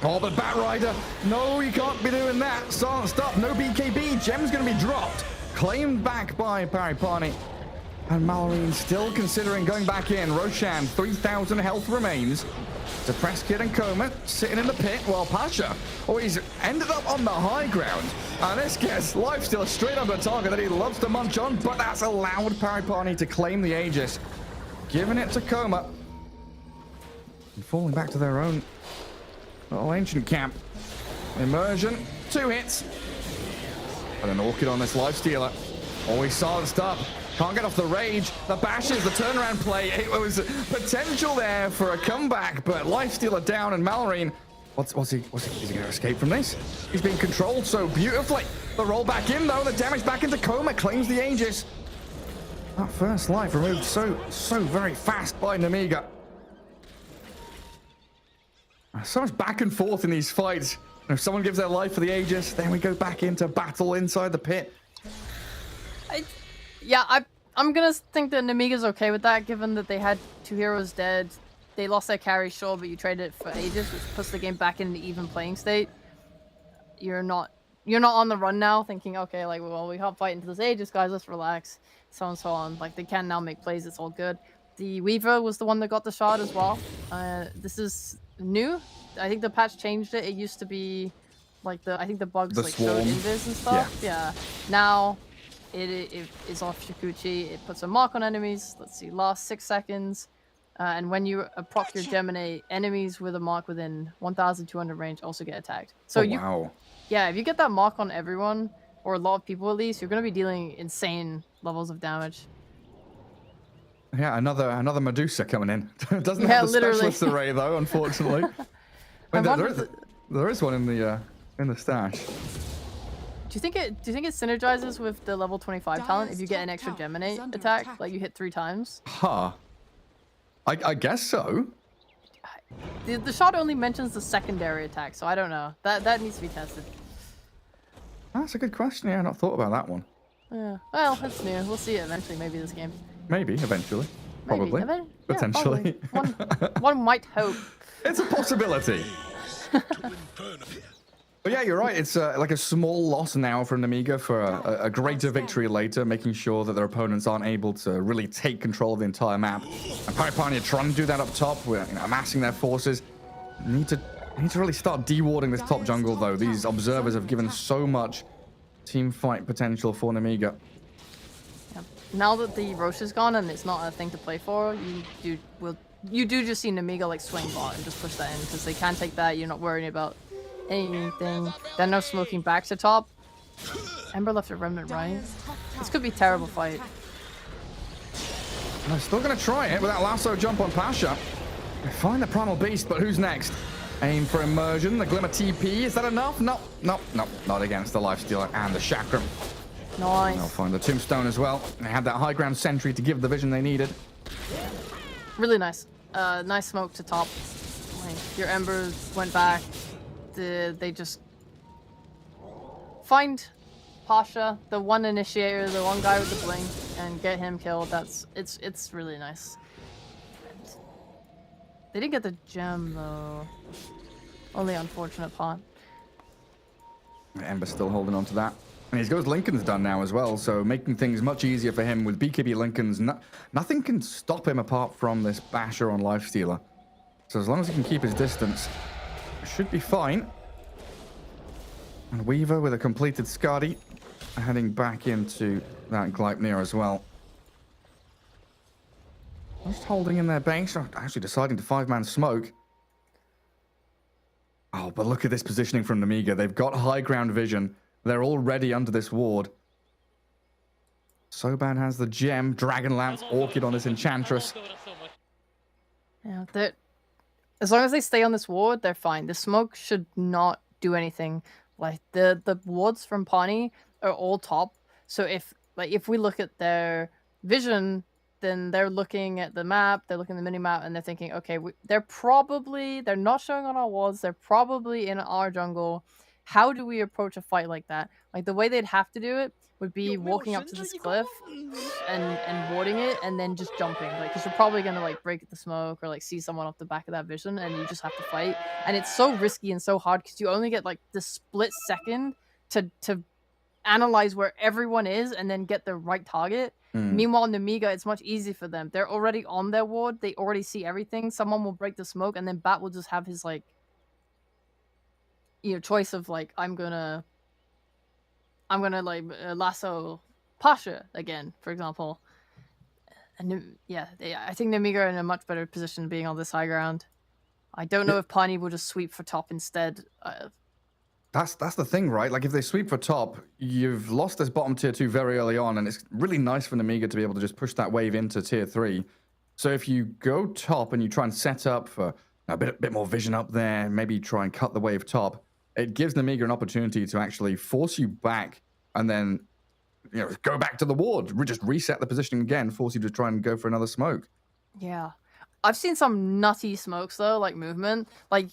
Oh, but Batrider, no, you can't be doing that. Stop, no BKB. Gem's going to be dropped. Claimed back by Paripani. And Mallory still considering going back in. Roshan, 3,000 health remains. Depressed Kid and Coma sitting in the pit while Pasha, he's ended up on the high ground. And this gets Lifestealer straight on the target that he loves to munch on, but that's allowed Paripani to claim the Aegis. Giving it to Coma. And falling back to their own little ancient camp. Immersion, 2 hits. And an Orchid on this Lifestealer. Always silenced up. Can't get off the rage. The bashes, the turnaround play. It was potential there for a comeback, but Lifestealer down and Malorine. Is he going to escape from this? He's being controlled so beautifully. The roll back in though, the damage back into Coma, claims the Aegis. That first life removed so very fast by Nemiga. So much back and forth in these fights. If someone gives their life for the Aegis, then we go back into battle inside the pit. I'm gonna think that Nemiga's okay with that, given that they had 2 heroes dead. They lost their carry, sure, but you traded it for Aegis, which puts the game back in the even playing state. You're not on the run now, thinking, okay, like, well, we can't fight into this Aegis, guys, let's relax, so on and so on. Like, they can now make plays, it's all good. The Weaver was the one that got the shard as well. This is new. I think the patch changed it. It used to be like I think the bugs like showed invis and stuff. Yeah. Now it is off Shikuchi. It puts a mark on enemies. Let's see, last 6 seconds. And when you proc your Gemini, enemies with a mark within 1,200 range also get attacked. So wow. Yeah, if you get that mark on everyone, or a lot of people at least, you're going to be dealing insane levels of damage. Yeah, another Medusa coming in. Doesn't have the specialist array though, unfortunately. I mean, there is one in the stash. Do you think it synergizes with the level 25 talent if you get an Dyer's extra top tower geminate is under attack, attack. like you hit 3 times? Huh. I guess so. The shot only mentions the secondary attack, so I don't know. That needs to be tested. That's a good question. Yeah, I've not thought about that one. Yeah. Well, it's new. We'll see it eventually. Maybe this game. Maybe, eventually. Probably. Maybe. Yeah, Potentially. probably. One might hope. It's a possibility. But yeah, you're right. It's like a small loss now from Nemiga for a greater victory later, making sure that their opponents aren't able to really take control of the entire map. And Pioneer trying to do that up top, with, amassing their forces. Need to really start dewarding this top jungle, though. These observers have given so much team fight potential for Nemiga. Yeah. Now that the Roche is gone and it's not a thing to play for, you do just see Nemiga like swing bot and just push that in because they can't take that. You're not worrying about anything. They're no smoking back to top. Ember left a remnant right. This could be a terrible fight. And they're still going to try it with that lasso jump on Pasha. They find the Primal Beast, but who's next? Aim for immersion. The Glimmer TP. Is that enough? No. Not against the Lifestealer and the Chakram. Nice. They'll find the Tombstone as well. They had that high ground sentry to give the vision they needed. Really nice. Nice smoke to top. Like, your embers went back. They just find Pasha, the one initiator, the one guy with the blink, and get him killed. It's really nice. They didn't get the gem though. Only unfortunate part. Ember's still holding on to that. And his Ghost Lincoln's done now as well, so making things much easier for him with BKB Lincoln's. Nothing can stop him apart from this Basher on Lifestealer. So as long as he can keep his distance, it should be fine. And Weaver with a completed Skadi, heading back into that Gleipnir as well. Just holding in their base, actually deciding to 5-man smoke. Oh, but look at this positioning from Nemiga. They've got high ground vision. They're already under this ward. Soban has the gem, Dragonlance, Orchid on this Enchantress. Yeah, as long as they stay on this ward, they're fine. The smoke should not do anything. Like the wards from Pawnee are all top. So if we look at their vision, then they're looking at the map, they're looking at the mini map, and they're thinking, okay, they're not showing on our wards. They're probably in our jungle. How do we approach a fight like that? Like the way they'd have to do it would be walking up to this cliff and warding it and then just jumping. Like, because you're probably gonna like break the smoke or like see someone off the back of that vision, and you just have to fight. And it's so risky and so hard because you only get like the split second to analyze where everyone is and then get the right target. Meanwhile, Nemiga, it's much easier for them. They're already on their ward. They already see everything. Someone will break the smoke, and then Bat will just have his like, choice of like, I'm gonna like lasso Pasha again, for example. And yeah, I think Nemiga are in a much better position being on this high ground. I don't know if Pawnee will just sweep for top instead. That's the thing, right? Like if they sweep for top, you've lost this bottom tier 2 very early on, and it's really nice for Nemiga to be able to just push that wave into tier 3. So if you go top and you try and set up for a bit more vision up there, maybe try and cut the wave top, it gives Nemiga an opportunity to actually force you back and then go back to the ward, just reset the positioning again, force you to try and go for another smoke. Yeah. I've seen some nutty smokes though, like movement. Like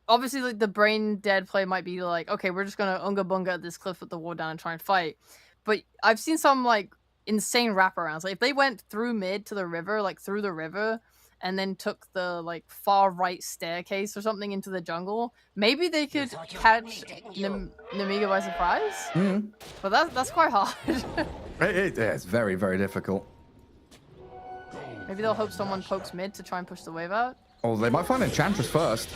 obviously like the brain dead play might be like, okay, we're just gonna unga bunga at this cliff with the ward down and try and fight. But I've seen some like insane wraparounds. Like if they went through mid to the river, like through the river, and then took the like far right staircase or something into the jungle, maybe they could catch Nemiga by surprise. But that's quite hard. It's very, very difficult. Maybe they'll hope someone pokes mid to try and push the wave out. Oh, they might find Enchantress first.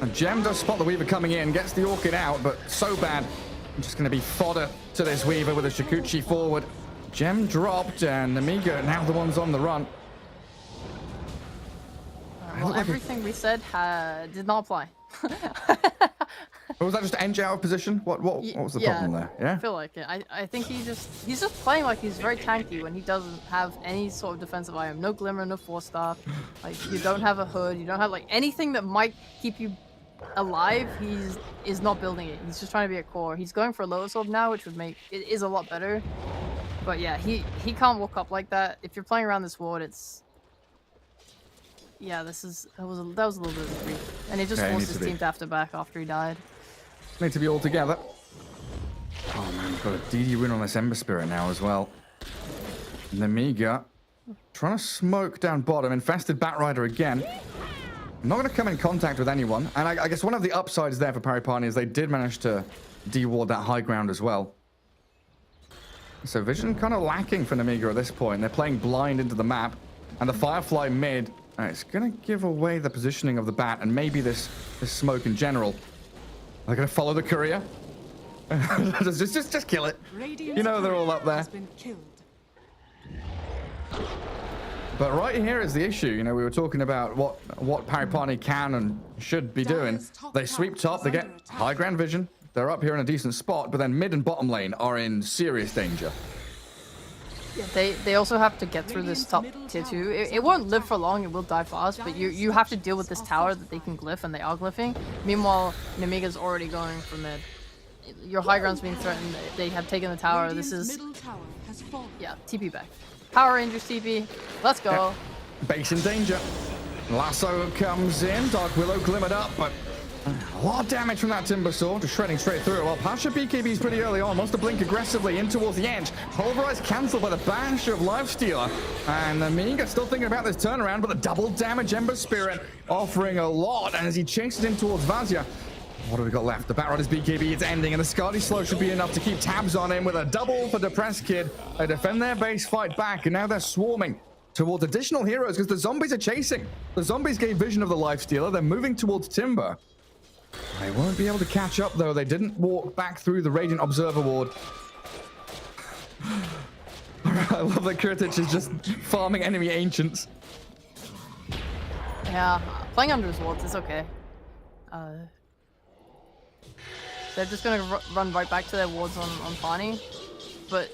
And Gem does spot the Weaver coming in, gets the Orchid out, but so bad. I'm just going to be fodder to this Weaver with a Shikuchi forward. Gem dropped, and Nemiga now the ones on the run. Well, everything we said did not apply. Was that just Eng out of position? What was the problem there? Yeah, I feel like it. I think he's just playing like he's very tanky when he doesn't have any sort of defensive item. No Glimmer, no Force Staff. Like you don't have a hood. You don't have like anything that might keep you alive, is not building it. He's just trying to be a core. He's going for Lotus Orb now, which would make it is a lot better. But yeah, he can't walk up like that. If you're playing around this ward, it's yeah, that was a little bit of a grief, and it just forced his team to have to back after he died. Need to be all together. Oh man, we've got a DD rune on this Ember Spirit now as well. Nemiga trying to smoke down bottom. Infested Batrider again. Not going to come in contact with anyone. And I guess one of the upsides there for Paripani is they did manage to de-ward that high ground as well. So vision kind of lacking for Nemiga at this point. They're playing blind into the map. And the Firefly mid, it's going to give away the positioning of the Bat and maybe this smoke in general. They're going to follow the courier. just kill it. You know they're all up there. But right here is the issue. You know, we were talking about what Paripani can and should be doing. They sweep top, they get high ground vision. They're up here in a decent spot, but then mid and bottom lane are in serious danger. Yeah, they also have to get through this top tier 2. It won't live for long, it will die fast, but you have to deal with this tower that they can glyph, and they are glyphing. Meanwhile, Nemiga's already going for mid. Your high ground's being threatened. They have taken the tower. This is yeah, TP back. Power Rangers TP. Let's go. Yeah. Base in danger. Lasso comes in. Dark Willow glimmered up, but a lot of damage from that Timber Sword, just shredding straight through. Well, Pasha BKB's pretty early on. Wants to blink aggressively in towards the edge. Pulverize cancelled by the bash of Lifestealer. And Amiga still thinking about this turnaround, but the double damage Ember Spirit offering a lot. And as he chases in towards Vazia, what have we got left? The Batrider's BKB is ending, and the Skadi Slow should be enough to keep tabs on him with a double for Depressed Kid. They defend their base, fight back, and now they're swarming towards additional heroes because the zombies are chasing. The zombies gave vision of the Lifestealer. They're moving towards Timber. They won't be able to catch up, though. They didn't walk back through the Radiant Observer Ward. I love that Kurtic is just farming enemy Ancients. Yeah, playing under his wards is okay. They're just going to run right back to their wards on Pani. But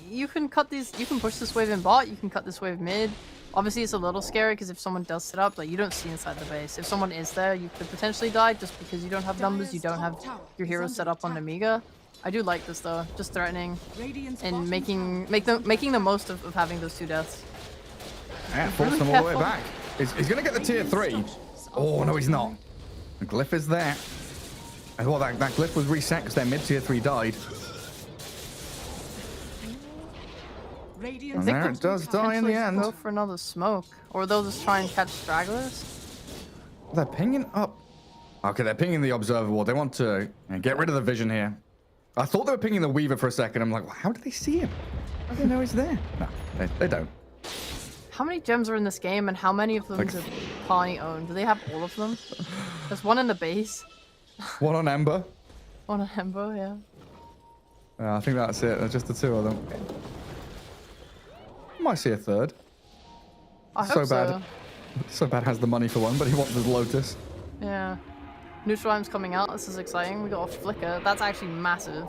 you can cut these, you can push this wave in bot, you can cut this wave mid. Obviously it's a little scary because if someone does sit up, like you don't see inside the base. If someone is there, you could potentially die just because you don't have numbers, you don't have your heroes set up on Amiga. I do like this though, just threatening and making the most of having those 2 deaths. Yeah, force them all the way back. He's going to get the tier 3. Oh, no, he's not. The glyph is there. Well, that glyph was reset because their mid-tier 3 died. And there it does die in the end. Go for another smoke. Or they'll just try and catch stragglers. They're pinging up. Okay, they're pinging the Observer Ward. They want to get rid of the vision here. I thought they were pinging the Weaver for a second. I'm like, well, how do they see him? How do they know he's there? No, they don't. How many gems are in this game and how many of them do Pani own? Do they have all of them? There's one in the base. One on Ember. One on Ember, yeah. I think that's it. There's just the 2 of them. Might see a third. I hope so. So bad has the money for one, but he wants the Lotus. Yeah. Neutral Item's coming out. This is exciting. We got a Flicker. That's actually massive.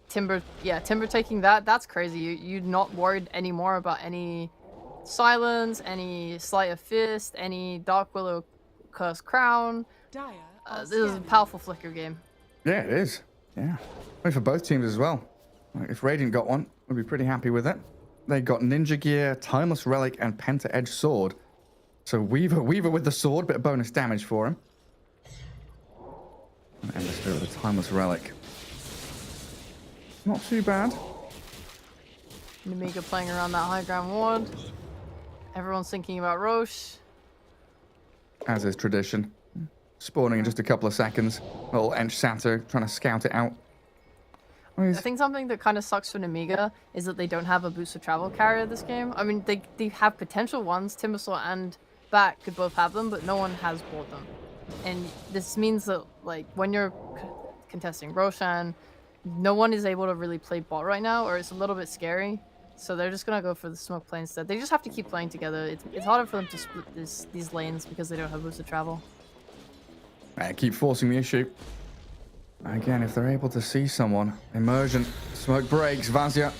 Timber taking that. That's crazy. You're not worried anymore about any Silence, any Sleight of Fist, any Dark Willow Curse Crown. This is a powerful Flicker game. Yeah, it is. Yeah. Wait for both teams as well. Like, if Radiant got one, we'd be pretty happy with it. They got Ninja Gear, Timeless Relic, and Penta Edge Sword. So Weaver with the sword, bit of bonus damage for him. And Ember Spirit with a Timeless Relic. Not too bad. Nemiga playing around that high ground ward. Everyone's thinking about Roche. As is tradition. Spawning in just a couple of seconds. Little Ench Sato trying to scout it out. I think something that kind of sucks for Nemiga is that they don't have a boost of travel carrier this game. I mean, they have potential ones. Timbersaw and Bat could both have them, but no one has bought them. And this means that, like, when you're contesting Roshan, no one is able to really play bot right now, or it's a little bit scary. So they're just gonna go for the smoke play instead. They just have to keep playing together. It's harder for them to split these lanes because they don't have boost of travel. Keep forcing the issue. Again, if they're able to see someone, immersion, smoke breaks. Vazia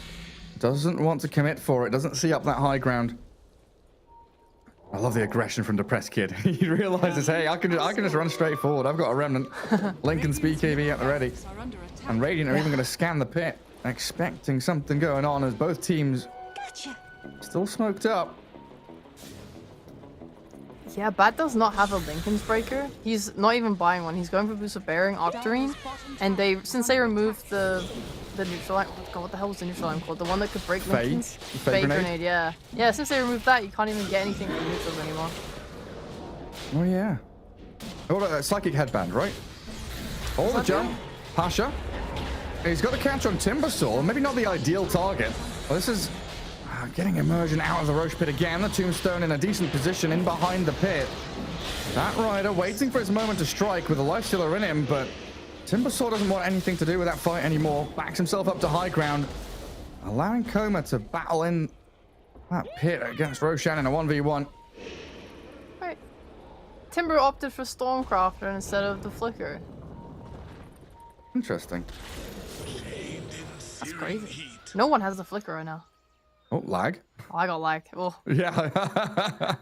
doesn't want to commit for it. Doesn't see up that high ground. I love the aggression from Depressed Kid. He realizes, hey, I can just run straight forward. I've got a remnant. Lincoln's BKB at the ready. Are under attack. And Radiant are even going to scan the pit, expecting something going on as both teams Gotcha. still smoked up. Yeah, Bat does not have a Lincoln's Breaker. He's not even buying one. He's going for Boost of Bearing, Octarine, and since they removed the neutral line, God, what the hell was the neutral line called? The one that could break Fade? Lincoln's? Fade grenade? Yeah. Yeah, since they removed that, you can't even get anything from neutrals anymore. Oh, yeah. Oh, Psychic Headband, right? Oh, the jump. Pasha. He's got a catch on Timbersaw. Maybe not the ideal target. Well, this is getting Immersion out of the Roche pit again. The Tombstone in a decent position in behind the pit. That rider waiting for his moment to strike with a Lifestealer in him, but Timbersaw doesn't want anything to do with that fight anymore. Backs himself up to high ground, allowing Coma to battle in that pit against Roshan in a 1v1. Right. Timber opted for Stormcrafter instead of the Flicker. Interesting. That's crazy. No one has the Flicker right now. Oh, lag. Oh, I got lag. Oh, Yeah.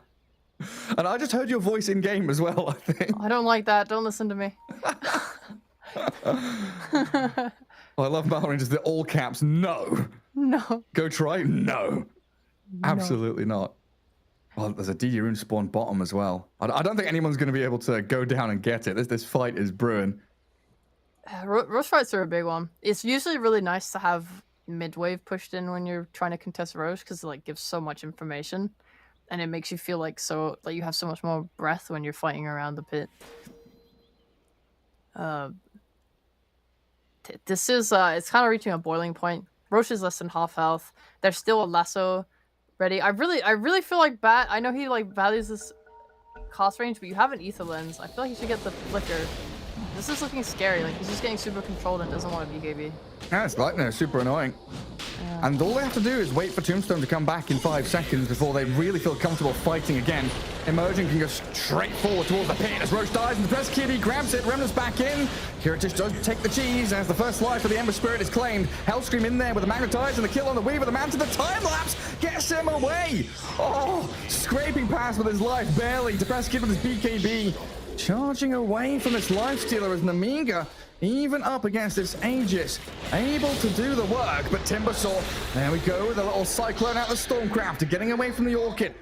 And I just heard your voice in game as well, I think. I don't like that. Don't listen to me. I love Mallory, just the all caps. No. No. Go try? No. Absolutely not. Well, there's a DD rune spawn bottom as well. I don't think anyone's going to be able to go down and get it. This fight is brewing. Rush fights are a big one. It's usually really nice to have mid-wave pushed in when you're trying to contest Roche because it like gives so much information and it makes you feel like you have so much more breath when you're fighting around the pit. This is it's kind of reaching a boiling point. Roche is less than half health. There's still a lasso ready. I really feel like Bat. I know he like values this cost range, but you have an ether lens. I feel like he should get the flicker. This is looking scary. Like he's just getting super controlled and doesn't want a BKB. Yeah, it's like super annoying. Yeah. And all they have to do is wait for Tombstone to come back in 5 seconds before they really feel comfortable fighting again. Immersion can go straight forward towards the pit as Roche dies and the Depressed Kid, he grabs it, Remnant's back in. Kiritich does take the cheese as the first life of the Ember Spirit is claimed. Hellscream in there with the Magnetize and the kill on the Weaver. The man to the time lapse gets him away. Oh, scraping past with his life, barely. Depressed Kid with his BKB. Charging away from this Lifestealer as Namiga, even up against this Aegis, able to do the work, but Timbersaw, there we go with a little Cyclone out the Stormcrafter, getting away from the Orchid.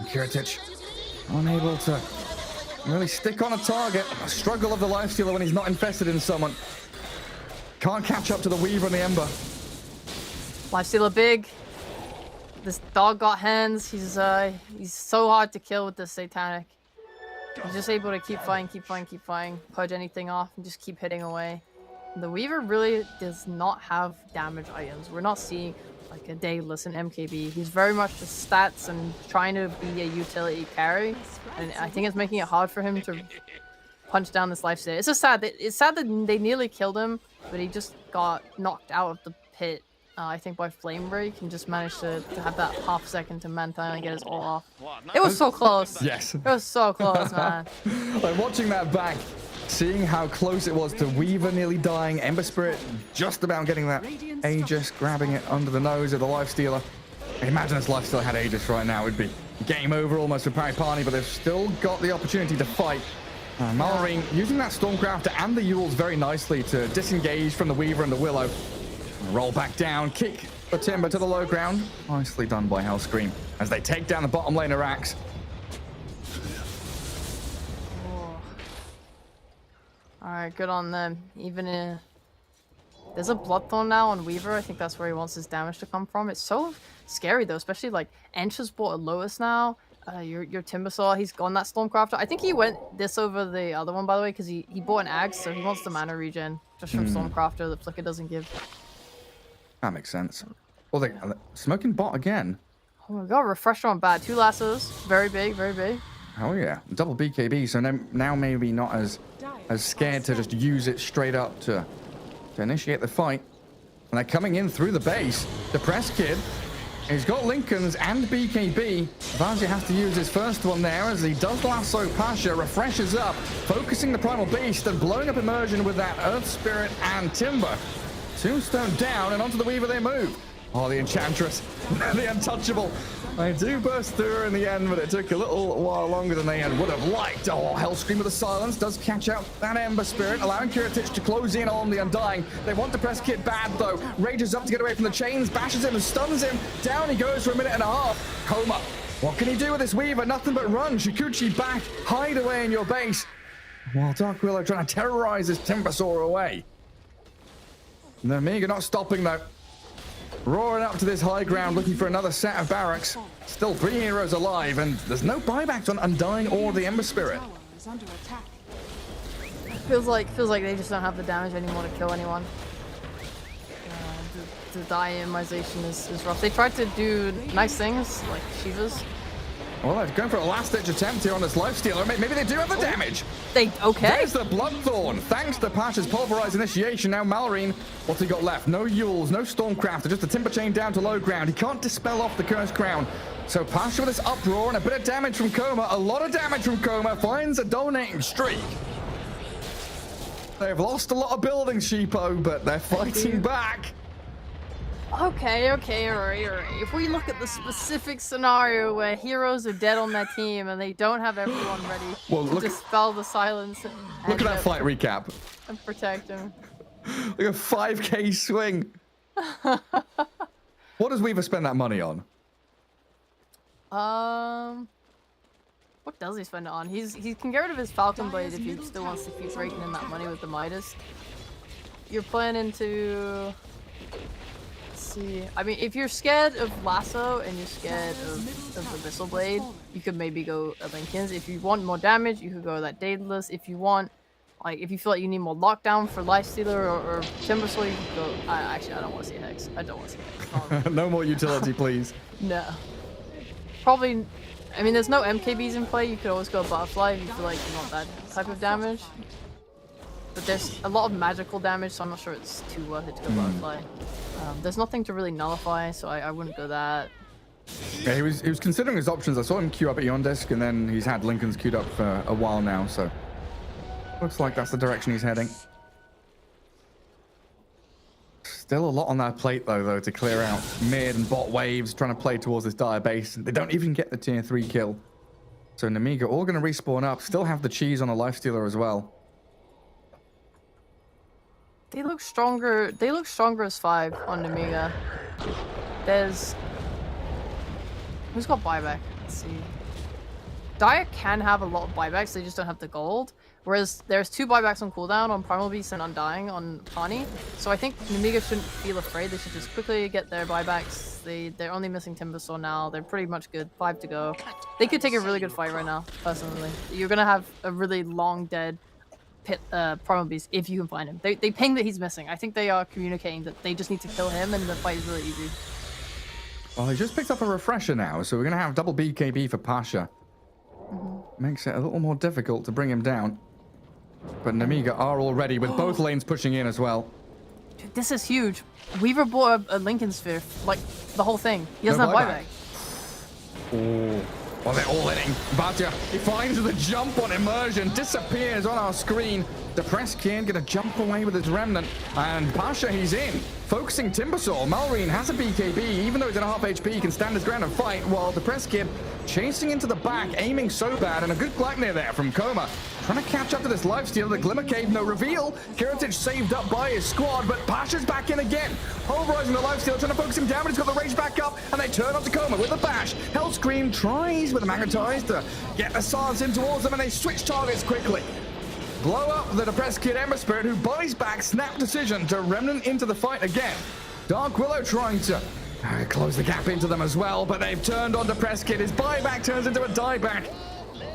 Kiritich, unable to really stick on a target. A struggle of the Lifestealer when he's not infested in someone. Can't catch up to the Weaver and the Ember. Lifestealer big. This dog got hands. He's so hard to kill with this Satanic. He's just able to keep fighting, pudge anything off, and just keep hitting away. The Weaver really does not have damage items. We're not seeing like a Daedalus and MKB. He's very much just stats and trying to be a utility carry, and I think it's making it hard for him to punch down this Lifestealer. It's just sad. It's sad that they nearly killed him, but he just got knocked out of the pit. I think by Flame Break and just managed to have that half second to Mantine and get his ult off. It was so close. Yes. It was so close, man. I'm watching that back, seeing how close it was to Weaver nearly dying, Ember Spirit just about getting that Aegis, grabbing it under the nose of the Lifestealer. Imagine this Lifestealer had Aegis right now, it'd be game over almost for Paripani, but they've still got the opportunity to fight. Mallory using that Stormcrafter and the Yules very nicely to disengage from the Weaver and the Willow. Roll back down, kick the Timber to the low ground. Nicely done by Hellscream as they take down the bottom lane of Rax. Alright, good on them. Even there's a Bloodthorn now on Weaver. I think that's where he wants his damage to come from. It's so scary though, especially like Encha's bought a Lotus now. Your Timbersaw, he's gone that Stormcrafter. I think he went this over the other one by the way, because he bought an Axe, so he wants the mana regen just from Stormcrafter that Flicker doesn't give. That makes sense. Well, they smoking bot again. Oh my god, Refresher on Bad. 2 lassos. Very big, very big. Oh yeah, double BKB. So now maybe not as scared to just use it straight up to initiate the fight. And they're coming in through the base. Depressed Kid. He's got Lincoln's and BKB. Vazia has to use his first one there as he does lasso Pasha, refreshes up, focusing the Primal Beast and blowing up Immersion with that Earth Spirit and Timber. Tombstone down and onto the Weaver they move. Oh, the Enchantress, the untouchable. They do burst through in the end, but it took a little while longer than they would have liked. Oh, Hellscream with the silence does catch out that Ember Spirit, allowing Kiritich to close in on the Undying. They want to press Kid bad, though. Rages up to get away from the chains, bashes him and stuns him. Down he goes for a minute and a half. Coma, what can he do with this Weaver? Nothing but run. Shikuchi back, hide away in your base. While Dark Willow trying to terrorize this Timbersaw away. Namiga not stopping, though. Roaring up to this high ground, looking for another set of barracks. Still 3 heroes alive, and there's no buybacks on Undying or the Ember Spirit. Tower is under attack. Feels like they just don't have the damage anymore to kill anyone. The diamization is rough. They tried to do nice things like Shivas. Well, they're going for a last-ditch attempt here on this Lifestealer. Maybe they do have the damage. Okay. There's the Bloodthorn. Thanks to Pasha's Pulverized Initiation. Now Malrine, what's he got left? No Yules, no Stormcrafter, just a Timber Chain down to low ground. He can't dispel off the Cursed Crown. So Pasha with this uproar and a bit of damage from Coma, a lot of damage from Coma, finds a dominating streak. They've lost a lot of buildings, Sheepo, but they're fighting back. Okay, alright. If we look at the specific scenario where heroes are dead on their team and they don't have everyone ready to dispel the silence Look at that fight recap. and protect him. Like a 5k swing. What does Weaver spend that money on? What does he spend it on? He can get rid of his Falcon Blade if he still wants to keep raking in that money with the Midas. You're planning to... see. I mean, if you're scared of Lasso and you're scared of the Abyssal Blade, you could maybe go a Lincoln's. If you want more damage, you could go that Daedalus. If you want, like, if you feel like you need more lockdown for Lifestealer or Timbersaw, you could go... actually, I don't want to see a Hex. I don't want to see a Hex. No more utility, please. No. Probably... I mean, there's no MKBs in play. You could always go Butterfly if you feel like you want that type of damage. But there's a lot of magical damage, so I'm not sure it's too worth it to go Butterfly. There's nothing to really nullify, so I wouldn't go that. Yeah, he was considering his options. I saw him queue up at Yondisk, and then he's had Lincoln's queued up for a while now, so looks like that's the direction he's heading. Still a lot on that plate, though, to clear out mid and bot waves, trying to play towards this dire base. They don't even get the tier 3 kill. So Namiga all going to respawn up, still have the cheese on a Lifestealer as well. They look stronger. They look stronger as 5 on Namiga. There's... who's got buyback? Let's see. Dire can have a lot of buybacks, they just don't have the gold. Whereas there's 2 buybacks on cooldown on Primal Beast and Undying on Pani. So I think Namiga shouldn't feel afraid. They should just quickly get their buybacks. They're only missing Timbersaw now. They're pretty much good. 5 to go. They could take a really good fight right now, personally. You're gonna have a really long dead Primal Beast if you can find him. They ping that he's missing. I think they are communicating that they just need to kill him and the fight is really easy. Well, he just picked up a refresher now, so we're going to have double BKB for Pasha. Makes it a little more difficult to bring him down. But Namiga are all ready with both lanes pushing in as well. Dude, this is huge. Weaver bought a Lincoln Sphere, like the whole thing. He doesn't have buyback. Oh. Well, they're all hitting. Batya, he finds the jump on Immersion, disappears on our screen. Depressed Kid gonna jump away with his Remnant. And Pasha, he's in. Focusing Timbersaw. Malrine has a BKB, even though he's at half HP, he can stand his ground and fight, while Depressed Kid chasing into the back, aiming so bad, and a good Gleipnir there from Coma. Trying to catch up to this Lifestealer, the Glimmer Cave, no reveal. Kiritich saved up by his squad, but Pasha's back in again. Pulverizing the Lifestealer, trying to focus him down, but he's got the rage back up, and they turn onto Coma with a bash. Hellscream tries with a Magnetize to get the silence in towards them, and they switch targets quickly. Blow up the Depressed Kid Ember Spirit, who buys back. Snap decision to Remnant into the fight again. Dark Willow trying to close the gap into them as well, but they've turned on Depressed Kid. His buyback turns into a dieback.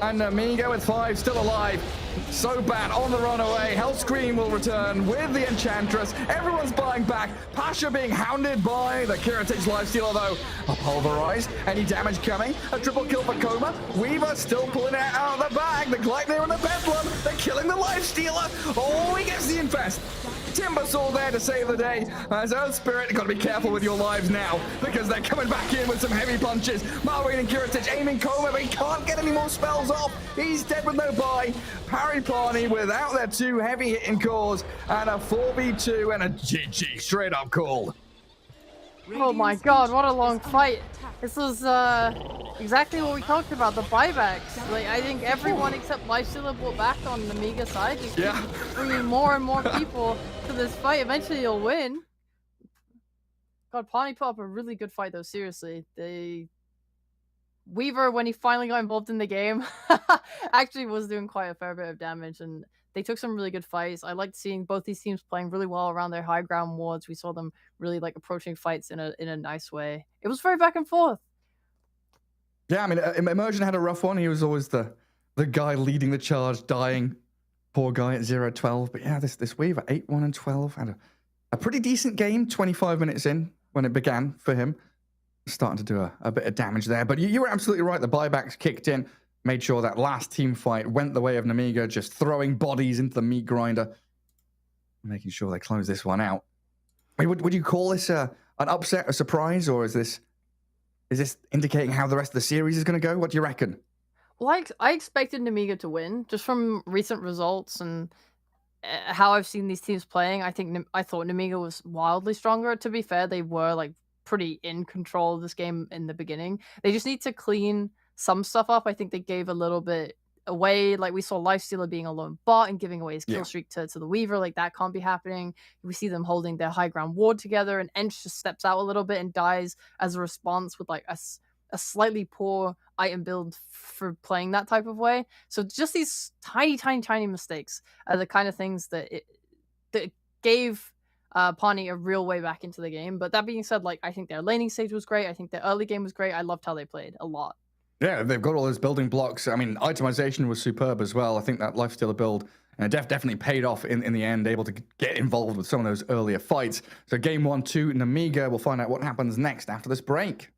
And Amigo with 5 still alive. So bad on the runaway. Hellscream will return with the Enchantress. Everyone's buying back. Pasha being hounded by the Kiritich Lifestealer, though. A Pulverized. Any damage coming? A triple kill for Coma. Weaver still pulling it out of the bag. The Gleipnir and the Bedlam. They're killing the Lifestealer. Oh, he gets the Infest. Timbersaw there to save the day. As Earth Spirit, gotta be careful with your lives now, because they're coming back in with some heavy punches. Malrine and Kiritich aiming Coma, but he can't get any more spells off. He's dead with no buy. Parry Pani without their 2 heavy hitting cores, and a 4v2 and a GG straight up call. Oh my god, what a long fight. This was exactly what we talked about, the buybacks. Like, I think everyone except Lifestealer brought back on the Amiga side, just keep bringing more and more people to this fight. Eventually you'll win. God, Pawnee put up a really good fight though, seriously. Weaver, when he finally got involved in the game, actually was doing quite a fair bit of damage, and they took some really good fights. I liked seeing both these teams playing really well around their high ground wards. We saw them really like approaching fights in a nice way. It was very back and forth. Yeah, I mean, Immersion had a rough one. He was always the guy leading the charge, dying. Poor guy at 0-12. But yeah, this Weaver, 8-1 and 12, had a pretty decent game, 25 minutes in when it began for him. Starting to do a bit of damage there. But you were absolutely right. The buybacks kicked in, made sure that last team fight went the way of Namiga, just throwing bodies into the meat grinder, making sure they close this one out. I mean, would you call this an upset, a surprise, or is this indicating how the rest of the series is going to go? What do you reckon? Well, I expected Namiga to win, just from recent results and how I've seen these teams playing. I thought Namiga was wildly stronger. To be fair, they were like pretty in control of this game in the beginning. They just need to clean some stuff up. I think they gave a little bit away. Like we saw Lifestealer being a lone bot and giving away his kill streak to the Weaver. Like that can't be happening. We see them holding their high ground ward together, and Ench just steps out a little bit and dies as a response with like a slightly poor item build for playing that type of way. So just these tiny mistakes are the kind of things that gave Pawnee a real way back into the game. But that being said, like I think their laning stage was great. I think their early game was great. I loved how they played a lot. Yeah, they've got all those building blocks. I mean, itemization was superb as well. I think that Lifestealer build definitely paid off in the end, able to get involved with some of those earlier fights. So game 1-2, Namiga. We'll find out what happens next after this break.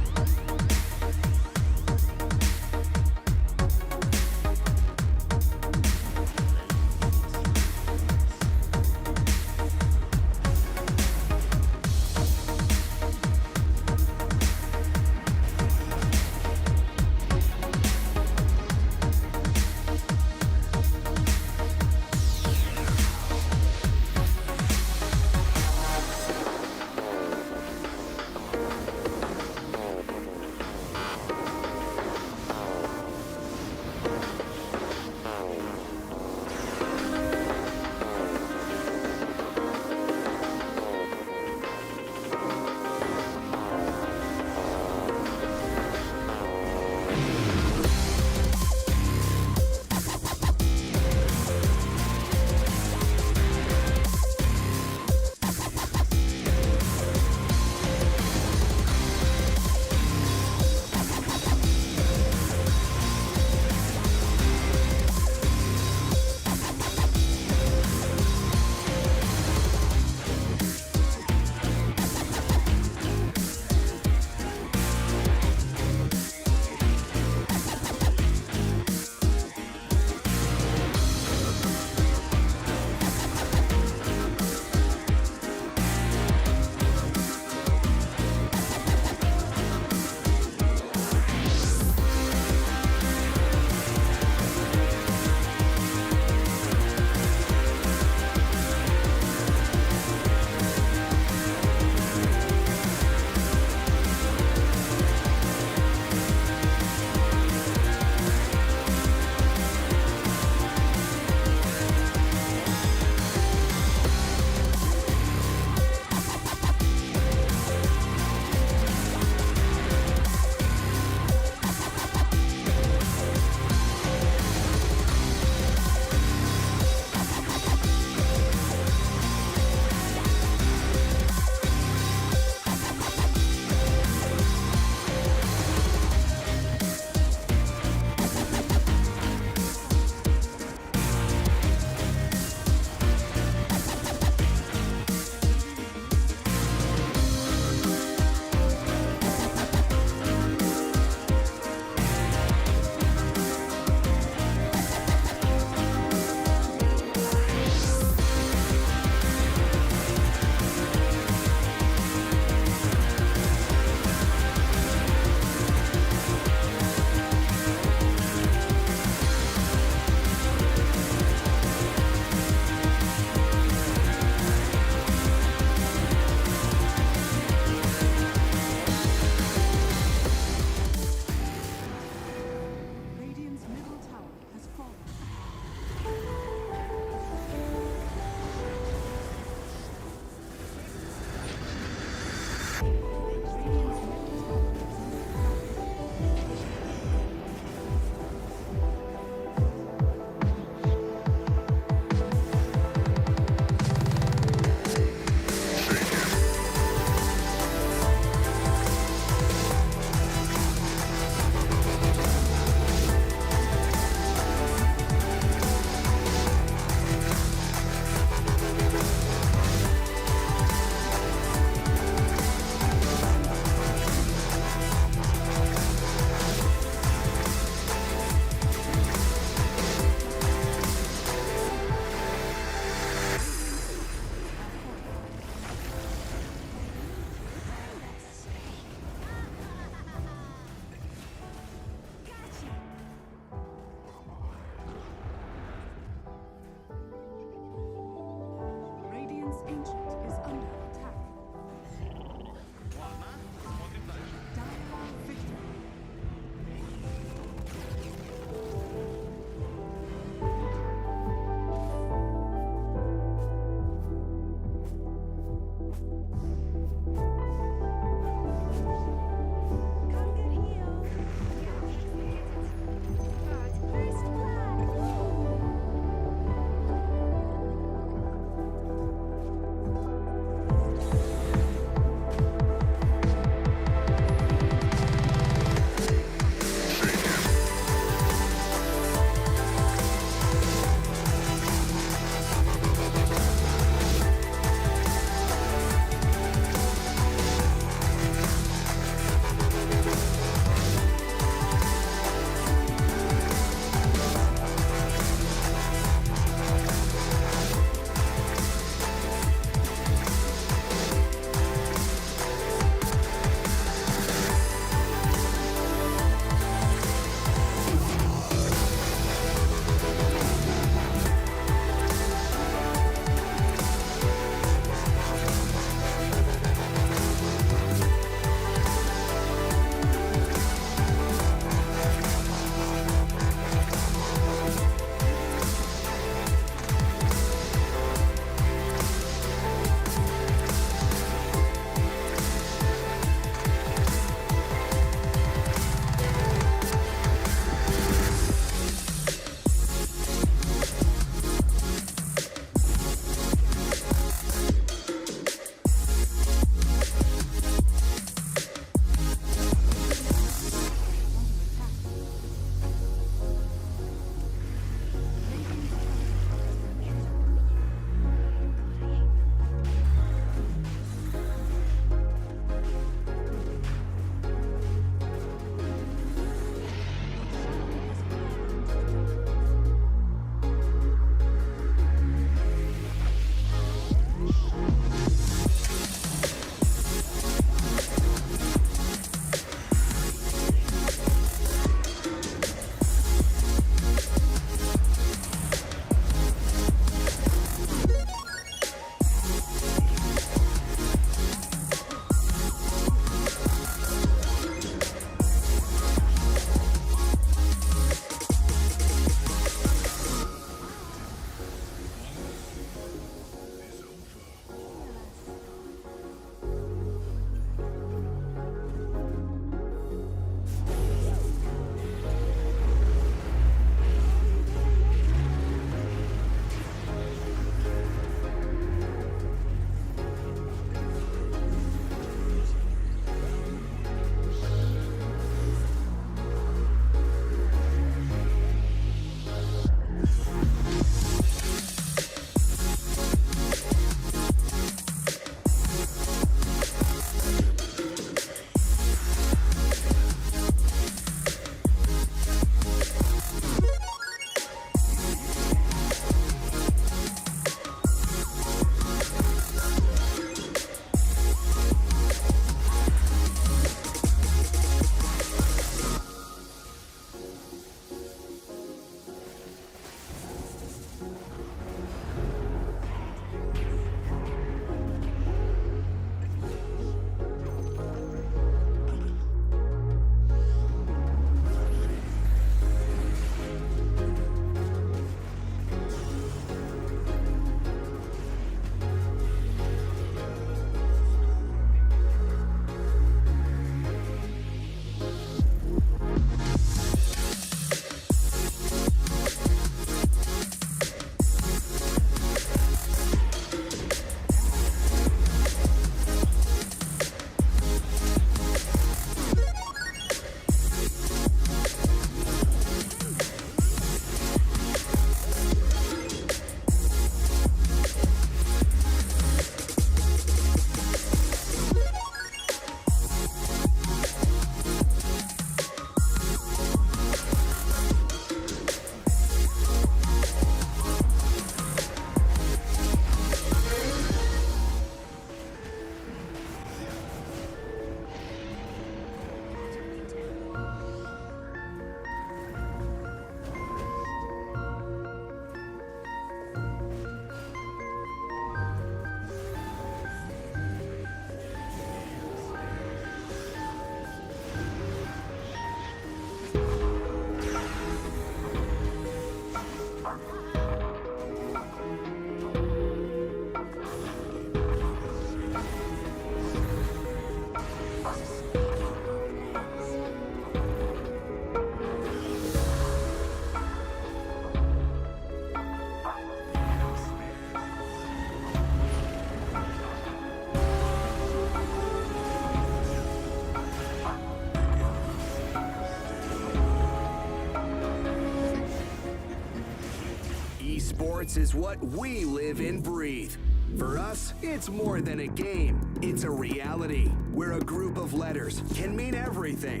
Esports is what we live and breathe. For us, it's more than a game. It's a reality where a group of letters can mean everything.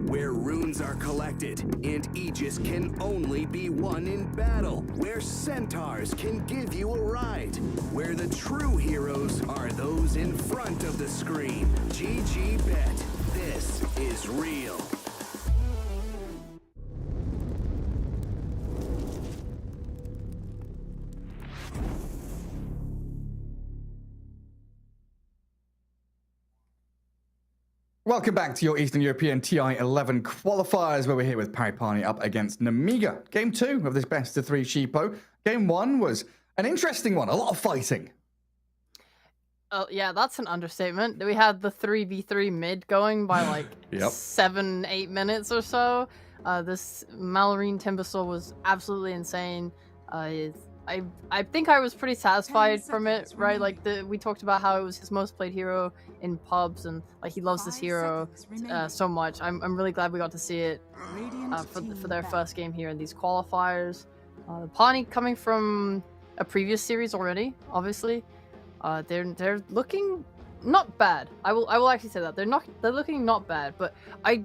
Where runes are collected and Aegis can only be won in battle. Where centaurs can give you a ride. Where the true heroes are those in front of the screen. GG Bet. This is real. Welcome back to your Eastern European TI 11 qualifiers, where we're here with Paripani up against Namiga. Game 2 of this best of 3 Sheepo. Game 1 was an interesting one, a lot of fighting. Oh, yeah, that's an understatement. We had the 3v3 mid going by like Yep. 7-8 minutes or so. This Malorine Timbersaw was absolutely insane. I think I was pretty satisfied from it, right? Like we talked about how it was his most played hero in pubs, and like he loves this hero so much. I'm really glad we got to see it for their first game here in these qualifiers. Pani coming from a previous series already, obviously. They're looking not bad. I will actually say that they're looking not bad, but I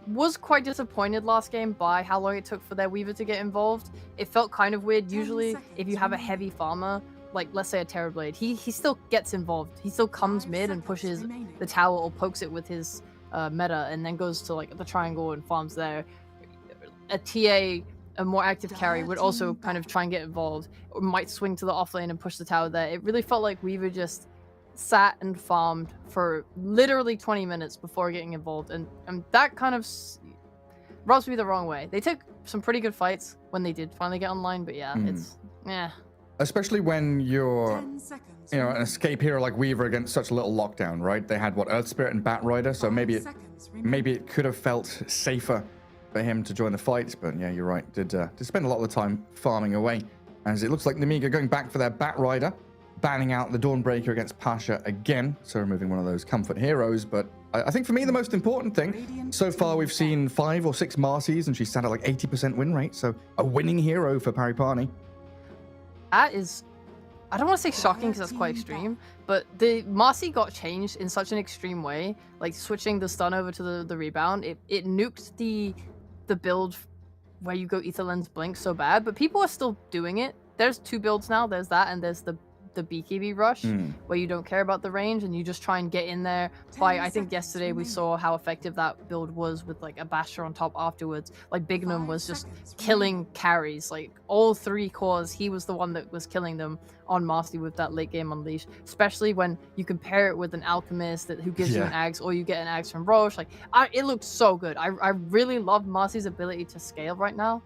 was quite disappointed last game by how long it took for their Weaver to get involved. It felt kind of weird. Usually, if you have a heavy farmer, like let's say a Terrorblade, he still gets involved. He still comes mid and pushes the tower or pokes it with his meta, and then goes to like the triangle and farms there. A TA, a more active carry, would also kind of try and get involved, or might swing to the off lane and push the tower there. It really felt like Weaver just sat and farmed for literally 20 minutes before getting involved, and that kind of rubs me the wrong way. They took some pretty good fights when they did finally get online, but yeah, it's Especially when you're an escape hero like Weaver against such a little lockdown, right? They had Earth Spirit and Bat Rider, so maybe it could have felt safer for him to join the fights, but yeah, you're right. Did spend a lot of the time farming away, as it looks like Namiga going back for their Bat Rider, banning out the Dawnbreaker against Pasha again, so removing one of those comfort heroes. But I think for me the most important thing, so far we've seen 5 or 6 Marcies, and she's sat at like 80% win rate, so a winning hero for Paripani. That is, I don't want to say shocking because that's quite extreme, but the Marcy got changed in such an extreme way, like switching the stun over to the rebound. It nuked the build where you go Ether Lens Blink so bad, but people are still doing it. There's 2 builds now. There's that, and there's the BKB rush, where you don't care about the range and you just try and get in there. I think yesterday we saw how effective that build was with like a Basher on top afterwards. Like Bignum was just killing carries, like all 3 cores. He was the one that was killing them on Marcy with that late game unleash, especially when you compare it with an Alchemist who gives you an Axe, or you get an Axe from Roche. Like it looked so good. I really love Marcy's ability to scale right now.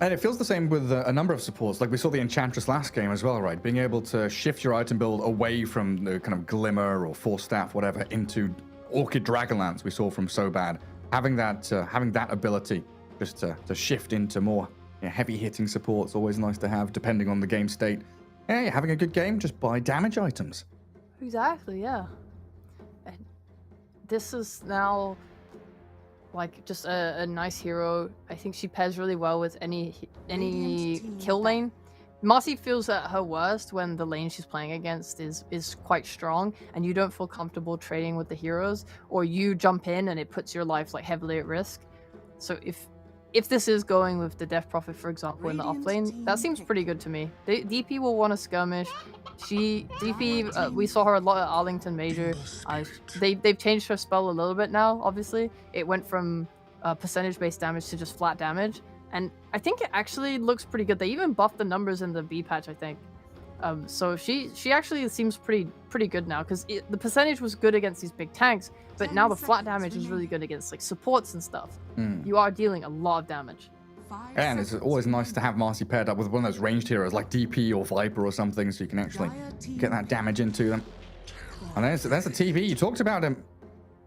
And it feels the same with a number of supports. Like we saw the Enchantress last game as well, right? Being able to shift your item build away from the kind of Glimmer or Force Staff, whatever, into Orchid Dragonlance we saw from So Bad. Having that ability just to shift into more heavy hitting supports, always nice to have, depending on the game state. Yeah, having a good game, just buy damage items. Exactly, yeah. And this is now like just a nice hero. I think she pairs really well with any kill lane. Marcy feels at her worst when the lane she's playing against is quite strong and you don't feel comfortable trading with the heroes, or you jump in and it puts your life like heavily at risk. So if this is going with the Death Prophet, for example, in the off lane, that seems pretty good to me. DP will want to skirmish. We saw her a lot at Arlington Major. They've changed her spell a little bit now, obviously. It went from percentage-based damage to just flat damage. And I think it actually looks pretty good. They even buffed the numbers in the B patch, I think. So she actually seems pretty good now, because the percentage was good against these big tanks, but now the flat damage is really good against like supports and stuff. You are dealing a lot of damage. And it's always nice to have Marcy paired up with one of those ranged heroes like DP or Viper or something, so you can actually get that damage into them. And there's the TV. You talked about him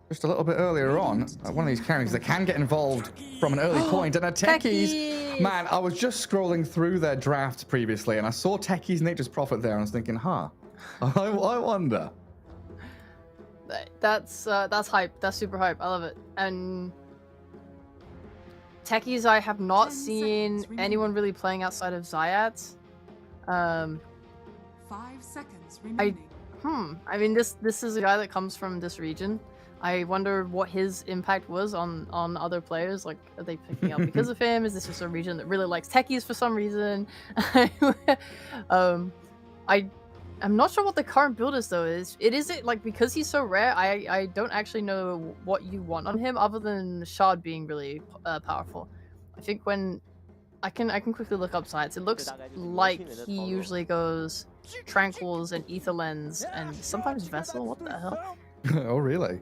just a little bit earlier on. One of these carries that can get involved from an early point. And a Techies, man, I was just scrolling through their drafts previously, and I saw Techies Nature's Prophet there, and I was thinking, I wonder. That's hype. That's super hype. I love it. And Techies, I have not 10 seen seconds anyone remaining. really playing outside of Zayats. 5 seconds remaining. I mean, this is a guy that comes from this region. I wonder what his impact was on other players. Like, are they picking up because of him? Is this just a region that really likes techies for some reason? I'm not sure what the current build is though. Is it like because he's so rare? I don't actually know what you want on him other than Shard being really powerful. I think when I can quickly look up sites. It looks like he usually goes Tranquils and Ether Lens and sometimes Vessel. What the hell? Oh, really?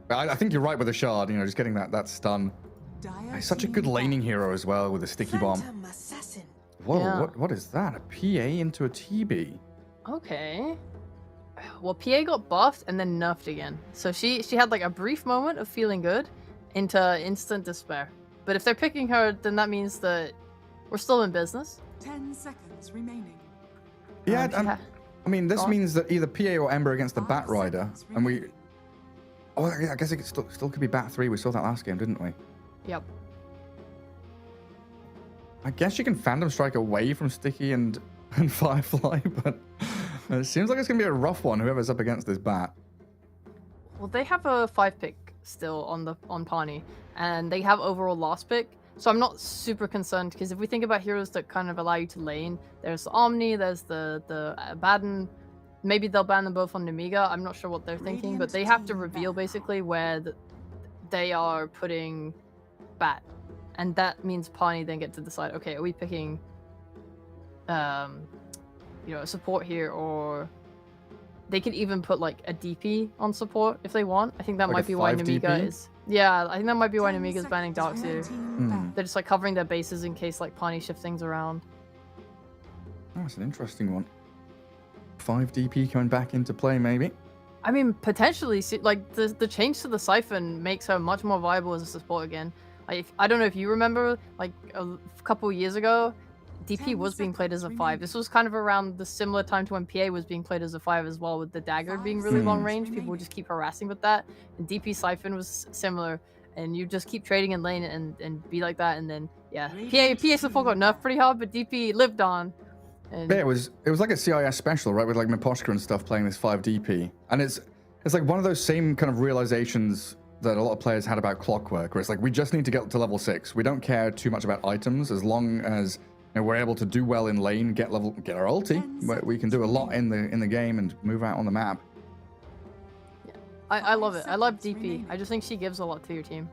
I think you're right with the Shard, you know, just getting that stun. Dire He's such a team good laning back. hero as well with a sticky bomb. Phantom assassin. Whoa, Yeah. what is that? A PA into a TB? Okay. Well, PA got buffed and then nerfed again. So she had like a brief moment of feeling good into instant despair. But if they're picking her, then that means that we're still in business. 10 seconds remaining. Yeah, She ha- I mean, this Go on. means that either PA or Ember against the 5 Bat Rider, seconds and we... remaining. Oh, I guess it still could be Bat 3. We saw that last game, didn't we? Yep. I guess you can Phantom Strike away from Sticky and Firefly, but it seems like it's going to be a rough one, whoever's up against this Bat. Well, they have a 5-pick still on Pawnee, and they have overall last pick. So I'm not super concerned because if we think about heroes that kind of allow you to lane, there's the Omni, there's the Abaddon. Maybe they'll ban them both on Nemiga. I'm not sure what they're thinking, but they have to reveal basically where they are putting Bat, and that means Pawnee then get to decide. Okay, are we picking, a support here, or they could even put like a DP on support if they want. I think that Like might a be why 5 Nemiga DP? is. Yeah, I think that might be why 10 Nemiga's banning Dark seconds. Seer. Red team back. They're just like covering their bases in case like Pawnee shift things around. Oh, that's an interesting one. 5 DP coming back into play, maybe. I mean, potentially, like the change to the Siphon makes her much more viable as a support again. I don't know if you remember, like a couple years ago, DP 10 was being played as a seconds 5. This was kind of around the similar time to when PA was being played as a 5 as well, with the dagger 5 being really long seconds range. People would remaining. just keep harassing with that. And DP Siphon was similar, and you just keep trading in lane and be like that, and then yeah, PA support got nerfed pretty hard, but DP lived on. And Yeah, it was like a CIS special, right, with like Miposhka and stuff playing this 5 DP, and it's like one of those same kind of realizations that a lot of players had about Clockwork, where it's like we just need to get to level 6. We don't care too much about items as long as we're able to do well in lane, get our ulti. We can do a lot in the game and move out on the map. I love it. I love seconds DP. remaining. I just think she gives a lot to your team.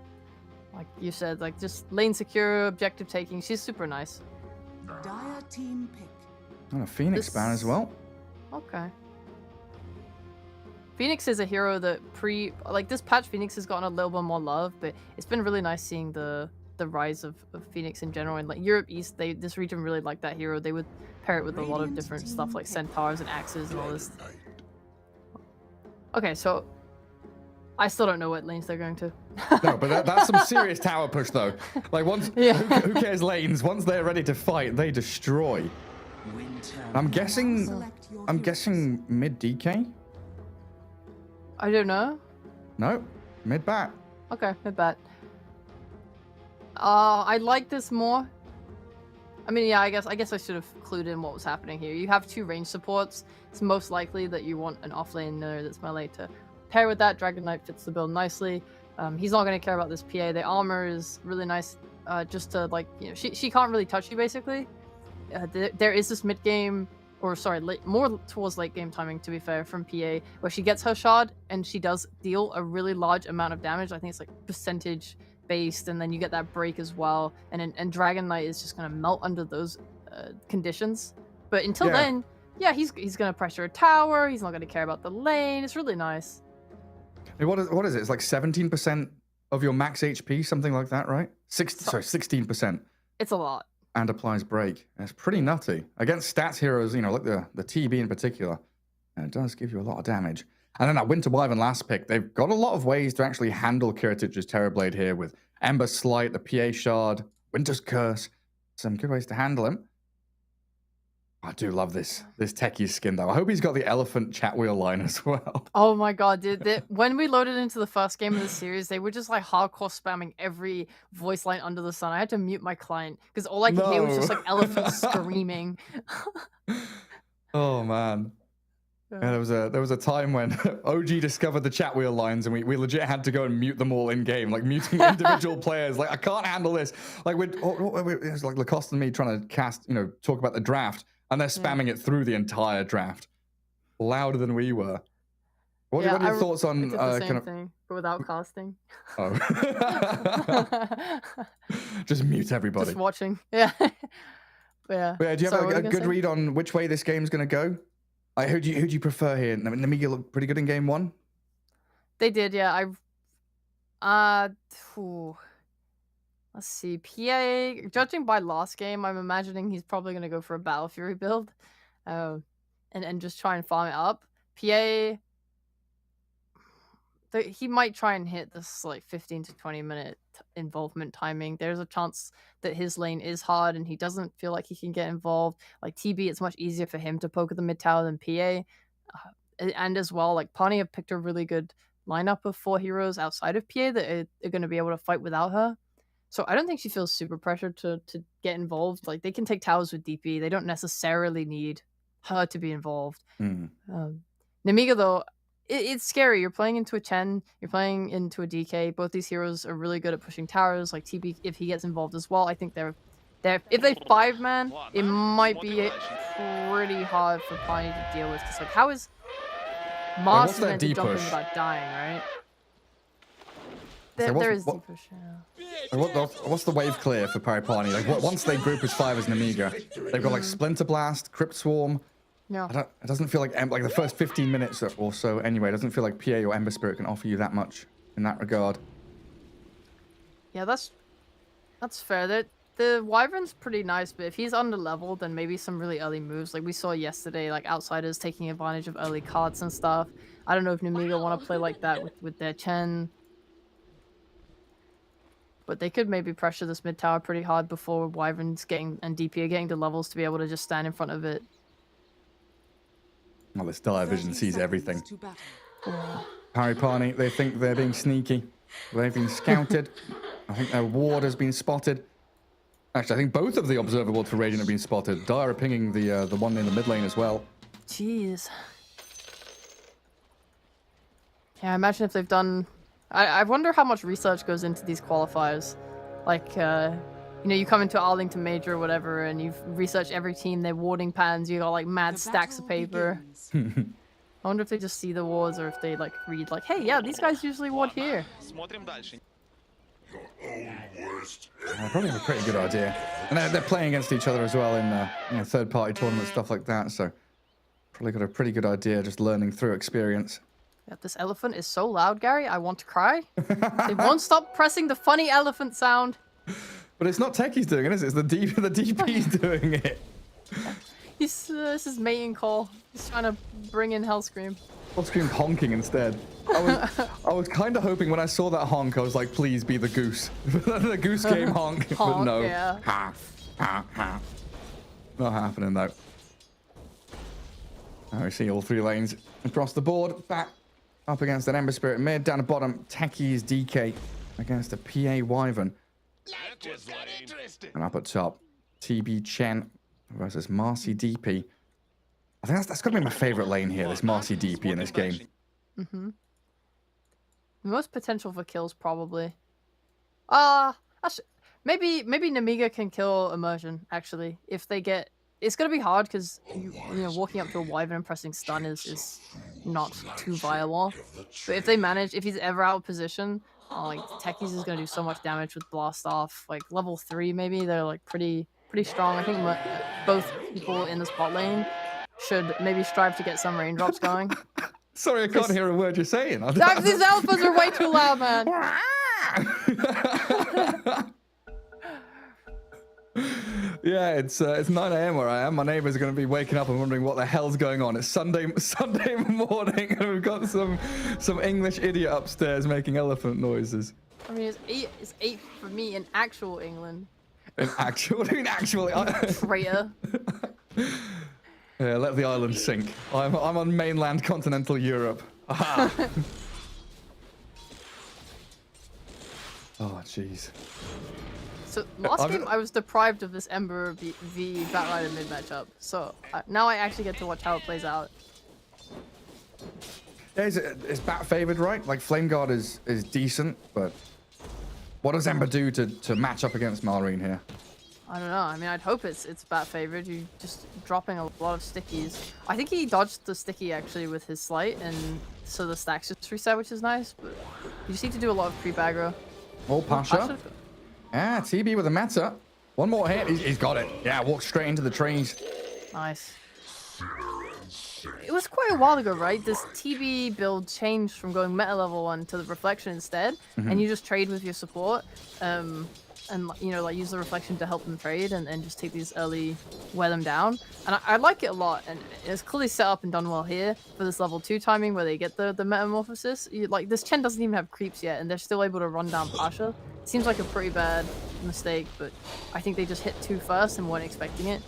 Like you said, like just lane secure, objective taking. She's super nice. Dire team pick. And a Phoenix ban as well. Okay. Phoenix is a hero that this patch Phoenix has gotten a little bit more love, but it's been really nice seeing the rise of Phoenix in general. And like Europe East, this region really liked that hero. They would pair it with a lot of Radiant different team stuff like pick. centaurs and axes and all this. Okay, so I still don't know what lanes they're going to. No, but that's some serious tower push though. Like once, Yeah. who cares lanes? Once they're ready to fight, they destroy. I'm guessing Select your I'm heroes. guessing mid DK. I don't know. No, mid bat. Okay, not bad. I like this more. I mean, yeah, I guess I should have clued in what was happening here. You have 2 range supports. It's most likely that you want an offlaner that's melee to pair with that. Dragon Knight fits the build nicely. He's not going to care about this PA. The armor is really nice, just to like, she can't really touch you basically. There is this mid game, or sorry, more towards late game timing to be fair, from PA, where she gets her shard and she does deal a really large amount of damage. I think it's like percentage based, and then you get that break as well. And Dragon Knight is just gonna melt under those conditions. But until Yeah. then, yeah, he's gonna pressure a tower. He's not gonna care about the lane. It's really nice. Hey, what is it? It's like 17% of your max HP, something like that, right? 16%. It's a lot. And applies break. That's pretty nutty. Against stats heroes, like the TB in particular, it does give you a lot of damage. And then that Winter Wyvern last pick, they've got a lot of ways to actually handle Kiritich's Terrorblade here with Ember Slight, the PA Shard, Winter's Curse. Some good ways to handle him. I do love this techie skin though. I hope he's got the elephant chat wheel line as well. Oh my god, dude. When we loaded into the first game of the series, they were just like hardcore spamming every voice line under the sun. I had to mute my client because all I could hear was just like elephants screaming. Oh man. Yeah, there was a time when OG discovered the chat wheel lines and we legit had to go and mute them all in game, like muting individual players. Like I can't handle this. Like it's like Lacoste and me trying to talk about the draft, and they're spamming it through the entire draft, louder than we were. What are your thoughts on I did the same thing, but without casting? Oh, just mute everybody. Just watching. Yeah. Yeah. But yeah. Do you have a good read on which way this game's gonna go? Who do you prefer here? Namiga looked pretty good in game 1. They did, yeah. Let's see. PA, judging by last game, I'm imagining he's probably gonna go for a Battle Fury build, and just try and farm it up. PA, he might try and hit this like 15 to 20 minute involvement timing. There's a chance that his lane is hard and he doesn't feel like he can get involved. Like TB, it's much easier for him to poke at the mid tower than PA. And as well, like Pani have picked a really good lineup of 4 heroes outside of PA that are going to be able to fight without her. So I don't think she feels super pressured to get involved. Like they can take towers with DP. They don't necessarily need her to be involved. Namiga though, it's scary. You're playing into a Chen, you're playing into a DK. Both these heroes are really good at pushing towers. Like TB, if he gets involved as well, I think they're if they 5-man, it might be pretty hard for Pani to deal with. Because like, how is Mars meant to jump in without dying, right? There is deep push. Yeah. What's the wave clear for Paripani? Like once they group as 5 as Namiga, they've got like Splinter Blast, Crypt Swarm. No. It doesn't feel like the first 15 minutes or so anyway. It doesn't feel like PA or Ember Spirit can offer you that much in that regard. Yeah, that's fair. The Wyvern's pretty nice, but if he's under leveled, then maybe some really early moves. Like we saw yesterday, like Outsiders taking advantage of early cards and stuff. I don't know if Namiga want to play like that with their Chen. But they could maybe pressure this mid tower pretty hard before Wyvern's and DP are getting to levels to be able to just stand in front of it. Well, this Dire Vision sees everything. Paripani, they think they're being sneaky. They've been scouted. I think their ward has been spotted. Actually, I think both of the observer wards for Radiant have been spotted. Dire are pinging the one in the mid lane as well. Jeez. Yeah, imagine if they've done... I wonder how much research goes into these qualifiers. Like, you come into Arlington Major or whatever, and you've researched every team, their warding patterns, you got like mad stacks of paper. I wonder if they just see the wards or if they like read like, hey, yeah, these guys usually ward here. I probably have a pretty good idea. And they're playing against each other as well in third-party tournaments, stuff like that. So probably got a pretty good idea just learning through experience. Yeah, this elephant is so loud, Gary. I want to cry. They won't stop pressing the funny elephant sound. But it's not Techie's doing it, is it? It's the DP's doing it. This is mating call. He's trying to bring in Hellscream. Hellscream honking instead. I was kind of hoping when I saw that honk, I was like, please be the goose. The goose game honk. But no. Yeah. Ha, ha, ha. Not happening though. Now we see all 3 lanes across the board. Back up against an Ember Spirit mid. Down the bottom, Techie's DK against a PA Wyvern. And up at top, TB Chen versus Marcy DP. I think that's got to be my favorite lane here, this Marcy DP in this game. The most potential for kills, probably. Maybe Namiga can kill Immersion, actually. If they get... It's going to be hard because, walking up to a Wyvern and pressing stun is not too viable. But if they manage... If he's ever out of position... like Techies is gonna do so much damage with blast off. Like level 3 maybe, they're like pretty strong. I think both people in the spot lane should maybe strive to get some raindrops going. Sorry, I can't hear a word you're saying. These alphas are way too loud, man. Yeah, it's 9 AM where I am. My neighbors are going to be waking up and wondering what the hell's going on. It's Sunday morning, and we've got some English idiot upstairs making elephant noises. I mean, it's 8 for me in actual England. In actual, what do you mean actually? Traitor. Yeah, let the island sink. I'm on mainland continental Europe. Aha. Oh, jeez. So last game I was deprived of this Ember v Batrider mid matchup. So now I actually get to watch how it plays out. Yeah, is Bat favored, right? Like Flame Guard is decent, but what does Ember do to match up against Malrine here? I don't know. I mean, I'd hope it's Bat favored. You just dropping a lot of stickies. I think he dodged the sticky actually with his slight, and so the stacks just reset, which is nice. But you just need to do a lot of creep aggro. Oh, Pasha. Ah, TB with a meta. One more hit. He's got it. Yeah, walked straight into the trees. Nice. It was quite a while ago, right? This TB build changed from going meta level 1 to the reflection instead, and you just trade with your support. And you know, like use the reflection to help them trade and just take these early, wear them down. And I like it a lot, and it's clearly set up and done well here for this level 2 timing where they get the metamorphosis. Like this Chen doesn't even have creeps yet, and they're still able to run down Pasha. Seems like a pretty bad mistake, but I think they just hit 2 first and weren't expecting it.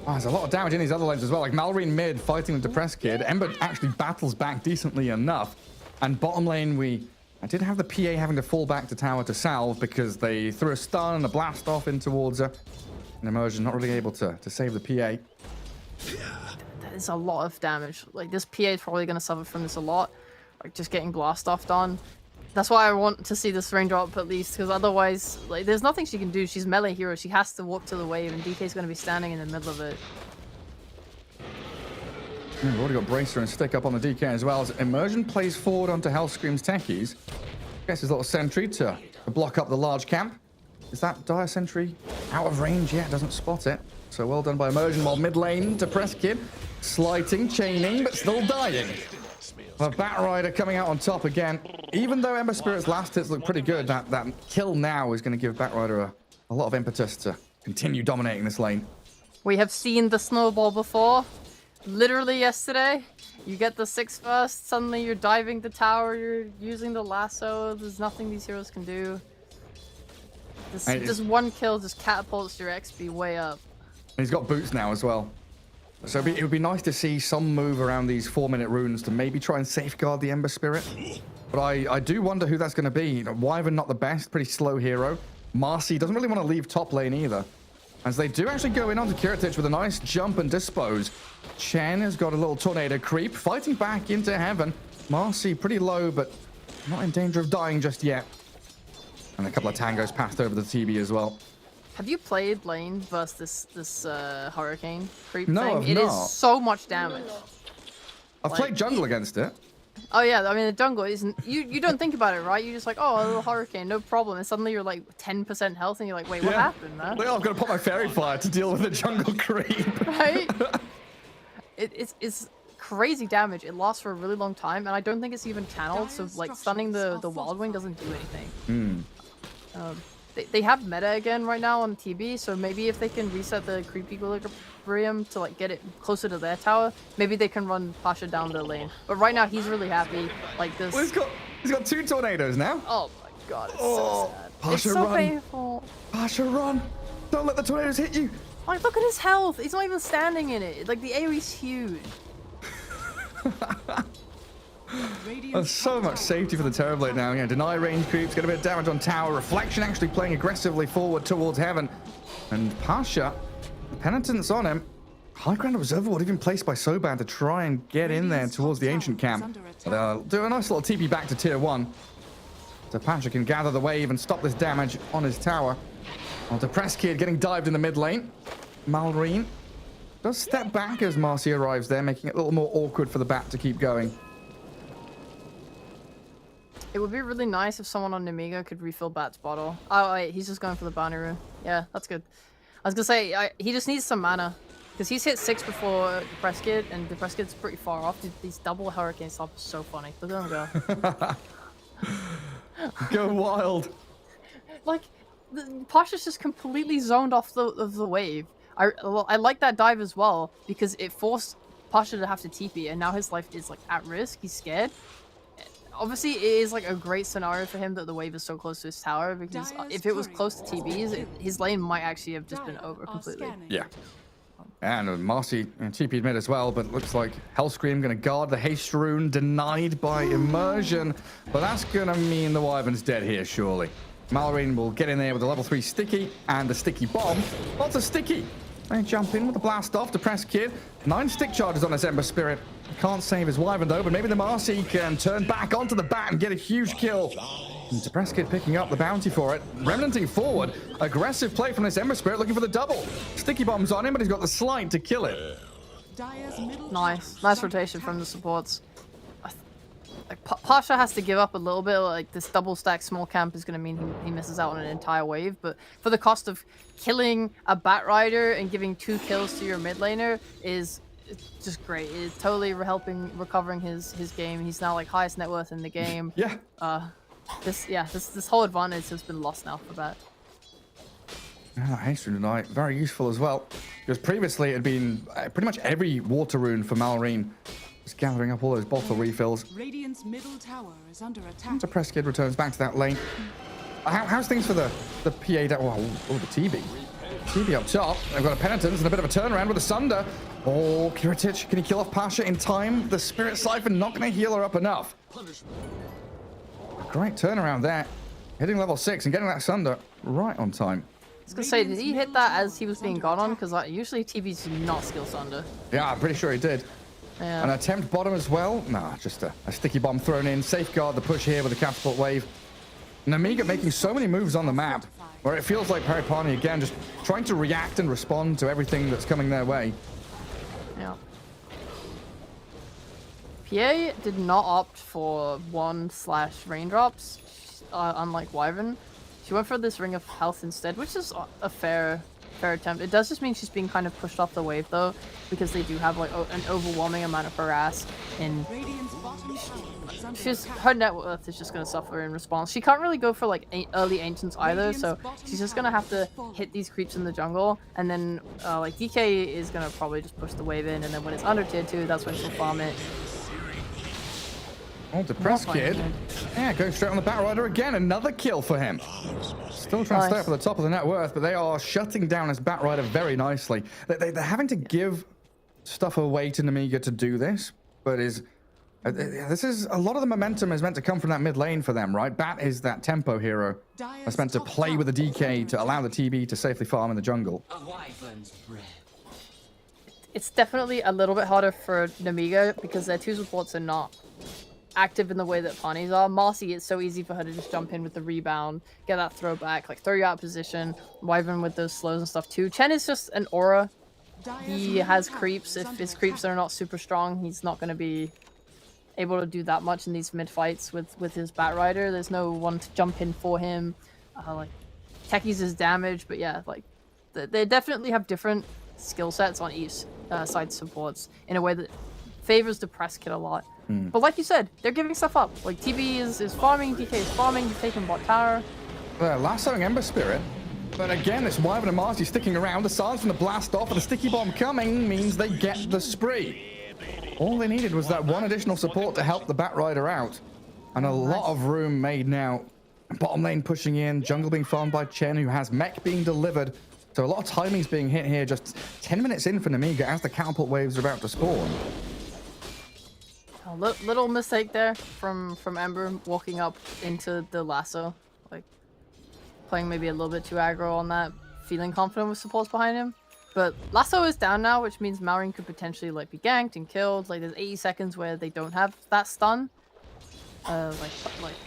Oh, there's a lot of damage in these other lanes as well. Like Malrine mid fighting the Depressed Kid. Ember actually battles back decently enough, and bottom lane I did have the PA having to fall back to tower to salve because they threw a stun and a blast off in towards her. And Immersion not really able to save the PA. That is a lot of damage. Like this PA is probably going to suffer from this a lot. Like just getting blast off done. That's why I want to see this raindrop at least, because otherwise, like, there's nothing she can do. She's melee hero. She has to walk to the wave, and DK's going to be standing in the middle of it. We've already got Bracer and Stick up on the DK as well as Immersion plays forward onto Hellscream's techies. Gets his little sentry to block up the large camp. Is that Dire Sentry out of range? Yeah, doesn't spot it. So well done by Immersion, while mid lane, Depressed Kid slighting, chaining, but still dying. A Batrider coming out on top again. Even though Ember Spirit's last hits look pretty good, that kill now is going to give Batrider a lot of impetus to continue dominating this lane. We have seen the snowball before. Literally yesterday. You get the 6 first, suddenly you're diving the tower, you're using the lasso. There's nothing these heroes can do. This one kill just catapults your XP way up. He's got boots now as well. So it would be nice to see some move around these 4-minute runes to maybe try and safeguard the Ember Spirit. But I do wonder who that's going to be. You know, Wyvern not the best, pretty slow hero. Marcy doesn't really want to leave top lane either. As they do actually go in onto Kiritich with a nice jump and dispose. Chen has got a little tornado creep, fighting back into heaven. Marcy pretty low, but not in danger of dying just yet. And a couple of tangos passed over the TB as well. Have you played lane versus this hurricane creep No, thing? I've It not. is so much damage. I've played jungle against it. Oh yeah, I mean the jungle isn't. You don't think about it, right? You're just like, oh, a little hurricane, no problem. And suddenly you're like 10% health, and you're like, wait, what happened, man? Like, oh, I've got to pop my fairy fire to deal with the jungle creep. Right? It's crazy damage. It lasts for a really long time, and I don't think it's even channeled. So like stunning the Wild Wing doesn't do anything. They have meta again right now on TB, so maybe if they can reset the creep equilibrium to like get it closer to their tower, maybe they can run Pasha down the lane. But right now he's really happy. Like this. Well, he's got 2 tornadoes now. Oh my god, it's so sad. Pasha, It's so run. painful. Pasha, run! Don't let the tornadoes hit you. Like look at his health. He's not even standing in it. Like the AoE's huge. There's so much safety for the Terrorblade now. Yeah, deny range creeps, get a bit of damage on tower. Reflection actually playing aggressively forward towards heaven. And Pasha, penitence on him. High ground observer even placed by Soban to try and get in there towards the ancient camp. But they'll do a nice little TP back to tier 1. So Pasha can gather the wave and stop this damage on his tower. While Depressed Kid getting dived in the mid lane. Malrine does step back as Marcy arrives there, making it a little more awkward for the bat to keep going. It would be really nice if someone on Nemiga could refill Bat's bottle. Oh wait, he's just going for the bounty rune. Yeah, that's good. I was gonna say, he just needs some mana. Because he's hit 6 before Depressed Kid, and Depressed Kid's pretty far off. These double hurricane stops are so funny. Look at him go. Go wild. Like, Pasha's just completely zoned off the wave. I like that dive as well, because it forced Pasha to have to TP, and now his life is like at risk. He's scared. Obviously, it is like a great scenario for him that the wave is so close to his tower, because if it was close to TBs, his lane might actually have just been over completely. Yeah. And Marcy TP'd mid as well, but looks like Hellscream going to guard the haste rune, denied by immersion. But that's going to mean the Wyvern's dead here, surely. Malorine will get in there with a level 3 sticky and the sticky bomb. Lots of sticky. They jump in with the blast off. Depressed Kid. 9 stick charges on his Ember Spirit. Can't save his Wyvern though, but maybe the Marcy can turn back onto the bat and get a huge kill. And Depressed Kid picking up the bounty for it. Remnanting forward. Aggressive play from this Ember Spirit, looking for the double. Sticky bombs on him, but he's got the slide to kill it. Nice rotation from the supports. Like, Pasha has to give up a little bit. Like, this double stack small camp is going to mean he misses out on an entire wave. But for the cost of killing a Bat Rider and giving 2 kills to your mid laner is just great. It's totally recovering his game. He's now like highest net worth in the game. Yeah. This whole advantage has been lost now for Bat. Haste rune tonight, very useful as well. Because previously it had been pretty much every water rune for Malorine. Just gathering up all those bottle refills. Radiant's middle tower is under attack. Depressed Kid returns back to that lane. How's things for the PA down? Oh, the TB. TB up top. They've got a Penitence and a bit of a turnaround with a Sunder. Oh, Kiritich, can he kill off Pasha in time? The Spirit Siphon not going to heal her up enough. Great turnaround there. Hitting level 6 and getting that Sunder right on time. I was going to say, did he hit that as he was being gone on? Because usually TBs do not skill Sunder. Yeah, I'm pretty sure he did. Yeah. An attempt bottom as well. Nah, just a sticky bomb thrown in. Safeguard the push here with a catapult wave. Namiga making so many moves on the map where it feels like Paripani again just trying to react and respond to everything that's coming their way. Yeah. PA did not opt for 1/raindrops, unlike Wyvern. She went for this Ring of Health instead, which is a fair attempt. It does just mean she's being kind of pushed off the wave though, because they do have like an overwhelming amount of harass, and her net worth is just going to suffer in response. She can't really go for like early Ancients either, so she's just going to have to hit these creeps in the jungle, and then like DK is going to probably just push the wave in, and then when it's under tier 2, that's when she'll farm it. Oh, Depressed Kid. Yeah, going straight on the Bat Rider again. Another kill for him. Still trying to stay up at the top of the net worth, but they are shutting down his Bat Rider very nicely. They're having to give stuff away to Namiga to do this, but this is a lot of the momentum is meant to come from that mid lane for them, right? Bat is that tempo hero that's meant to play with the DK to allow the TB to safely farm in the jungle. It's definitely a little bit harder for Namiga because their 2 supports are not active in the way that Pawnees are. Marcy, it's so easy for her to just jump in with the rebound, get that throwback, like throw you out of position. Wyvern with those slows and stuff too. Chen is just an aura. He has creeps. If his creeps are not super strong, he's not going to be able to do that much in these mid fights with his Bat Rider. There's no one to jump in for him. Like Techies is damage, but yeah, like they definitely have different skill sets on each side supports in a way that favors Depressed Kid a lot. But like you said, they're giving stuff up. Like TB is farming, DK is farming, he's taking bot tower. Lassoing Ember Spirit. But again, this Wyvern and Marcy sticking around. The silence from the blast off and the sticky bomb coming means they get the spree. All they needed was that one additional support to help the Bat Rider out. And a lot of room made now. Bottom lane pushing in, jungle being farmed by Chen, who has mech being delivered. So a lot of timing's being hit here, just 10 minutes in for Namiga as the catapult waves are about to spawn. A little mistake there from Ember walking up into the lasso, like playing maybe a little bit too aggro on that, feeling confident with supports behind him. But lasso is down now, which means Malorine could potentially like be ganked and killed. Like there's 80 seconds where they don't have that stun. Like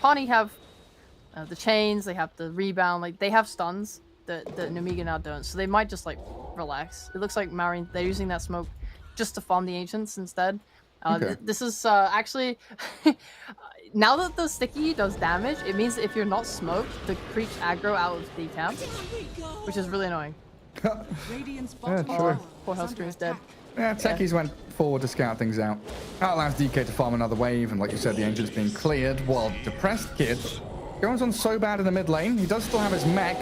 Pawnee have the chains, they have the rebound, like they have stuns that Namiga now don't. So they might just like relax. It looks like Malorine, they're using that smoke just to farm the Ancients instead. Okay. This is actually now that the sticky does damage, it means that if you're not smoked, the creeps aggro out of the camp, which is really annoying. Yeah, true. Poor Hellscream's dead. Yeah, Techies went forward to scout things out. That allows DK to farm another wave, and like you said, the Ancient's being cleared, while Depressed Kid goes on so bad in the mid lane. He does still have his mech,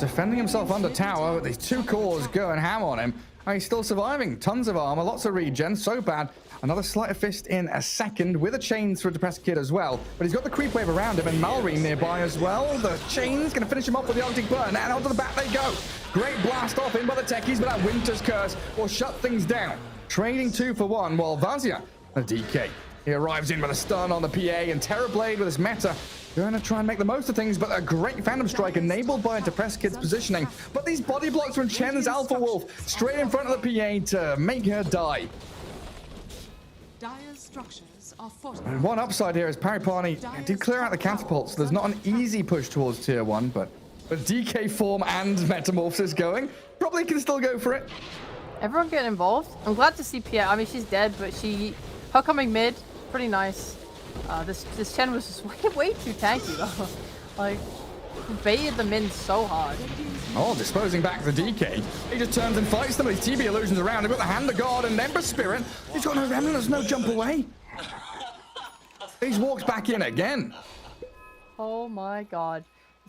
defending himself under tower, but these 2 cores going ham on him. And he's still surviving. Tons of armor, lots of regen, so bad. Another sleight of fist in a second with a chain through Depressed Kid as well. But he's got the creep wave around him and Malrine nearby as well. The chain's going to finish him off with the Arctic Burn. And onto the back they go. Great blast off in by the techies, but that Winter's Curse will shut things down. Trading 2 for 1 while Vazia, the DK, he arrives in with a stun on the PA and Terrorblade with his meta. Going to try and make the most of things, but a great Phantom Strike enabled by a Depressed Kid's positioning. But these body blocks from Chen's Alpha Wolf straight in front of the PA to make her die. Dire's structures are fortified. And one upside here is Paripani did clear out the catapults, so there's not an easy push towards tier 1, but with DK form and Metamorphosis going, probably can still go for it. Everyone getting involved. I'm glad to see Pierre. I mean, she's dead, but her coming mid, pretty nice. This Chen was just way too tanky though. Like, baited them in so hard. Oh, disposing back the DK. He just turns and fights them with his TB illusions around him. Got the Hand of God and Ember Spirit. He's got no remnant, there's no jump away. He's walked back in again. Oh my god.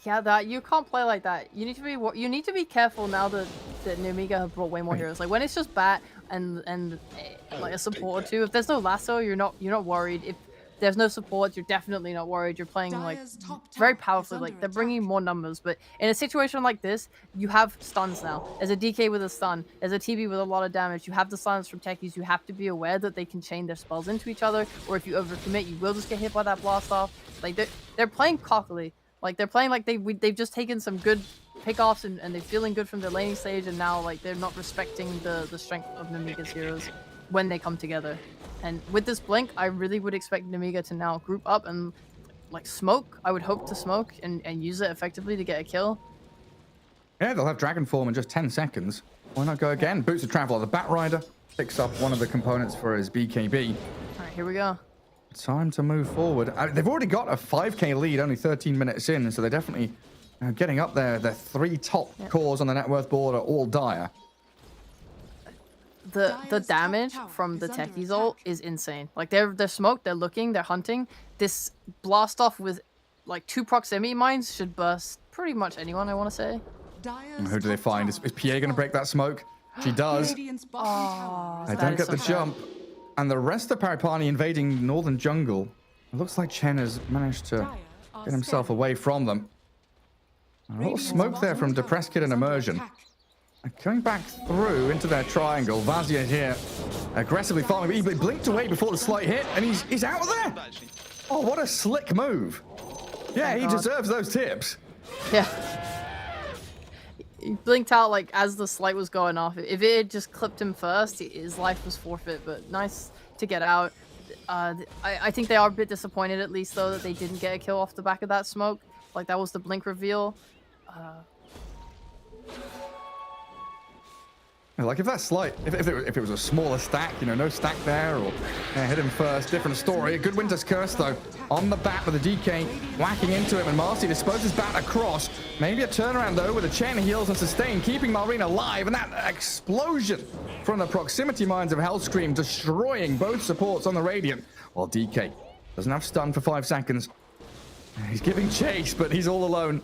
Yeah, that you can't play like that. You need to be careful now that Numiga have brought way more heroes. Like when it's just Bat and like a support or two. If there's no lasso, you're not worried. If there's no support, you're definitely not worried. You're playing like very powerfully. Like they're bringing more numbers. But in a situation like this, you have stuns now. As a DK with a stun, as a TB with a lot of damage, you have the stuns from techies. You have to be aware that they can chain their spells into each other, or if you overcommit, you will just get hit by that blast off. Like they're playing cockily. Like they're playing like they've just taken some good pickoffs and they're feeling good from their laning stage, and now like they're not respecting the strength of Namiga's heroes when they come together. And with this blink, I really would expect Namiga to now group up and like smoke. I would hope to smoke and use it effectively to get a kill. Yeah, they'll have Dragon Form in just 10 seconds. Why not go again? Boots of Traveler. The Bat Rider picks up one of the components for his BKB. All right, here we go. Time to move forward. They've already got a 5k lead, only 13 minutes in, so they're definitely getting up there. Their 3 top cores on the net worth board are all Dire. The damage from the techies ult is insane. Like they're smoked, they're looking, they're hunting. This blast off with like 2 proximity mines should burst pretty much anyone, I want to say. And who do they find? Is Pierre going to break that smoke? She does. Oh, They don't get the jump. And the rest of Paripani invading northern jungle. It looks like Chen has managed to get himself away from them. A little smoke there from Depressed Kid and Immersion. And coming back through into their triangle. Vazia here aggressively farming. He blinked away before the slight hit, and he's out of there. Oh, what a slick move. Yeah, he deserves those tips. Yeah. He blinked out like as the slight was going off. If it had just clipped him first, his life was forfeit, but nice to get out. I think they are a bit disappointed at least though that they didn't get a kill off the back of that smoke. Like that was the blink reveal. Like if that slight, if it was a smaller stack, you know, no stack there, or hit him first, different story. A good Winter's Curse though, on the bat with the DK, whacking into him, and Marcy disposes Bat across. Maybe a turnaround though with a chain of heals and sustain, keeping Malrine alive, and that explosion from the proximity mines of Hellscream, destroying both supports on the Radiant, while DK doesn't have stun for 5 seconds. He's giving chase, but he's all alone.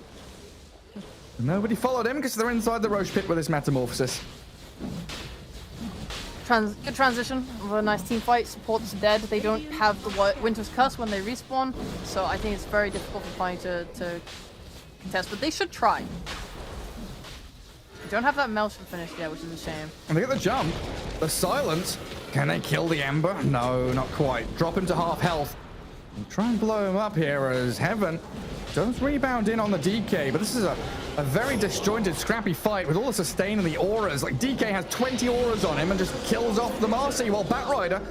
Nobody followed him because they're inside the Roche pit with his Metamorphosis. Good transition of a nice team fight. Support's dead. They don't have the Winter's Curse when they respawn, so I think it's very difficult for Pine to contest, but they should try. They don't have that Maelstrom finish yet, which is a shame. And they get the jump. The silence. Can they kill the Ember? No, not quite. Drop him to half health. And try and blow him up here as Heaven does rebound in on the DK, but this is a very disjointed, scrappy fight with all the sustain and the auras. Like DK has 20 auras on him and just kills off the Marcy, while Batrider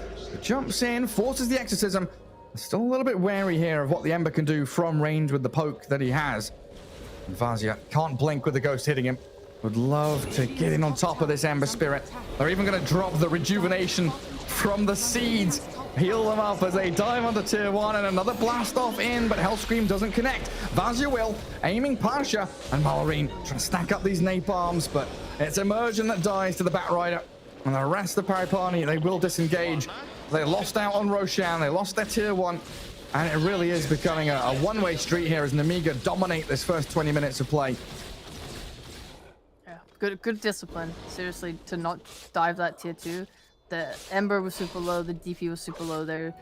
jumps in, forces the exorcism. Still a little bit wary here of what the Ember can do from range with the poke that he has. And Vazia can't blink with the ghost hitting him. Would love to get in on top of this Ember Spirit. They're even going to drop the rejuvenation from the seeds. Heal them up as they dive onto tier 1, and another blast off in, but Hellscream doesn't connect. Vazia will, aiming Pasha, and Malrine trying to stack up these napalms, but it's Immersion that dies to the Batrider. And the rest of Paripani, they will disengage. They lost out on Roshan, they lost their tier 1, and it really is becoming a one-way street here as Namiga dominate this first 20 minutes of play. Yeah, good discipline. Seriously, to not dive that tier 2. the Ember was super low, the DP was super low there.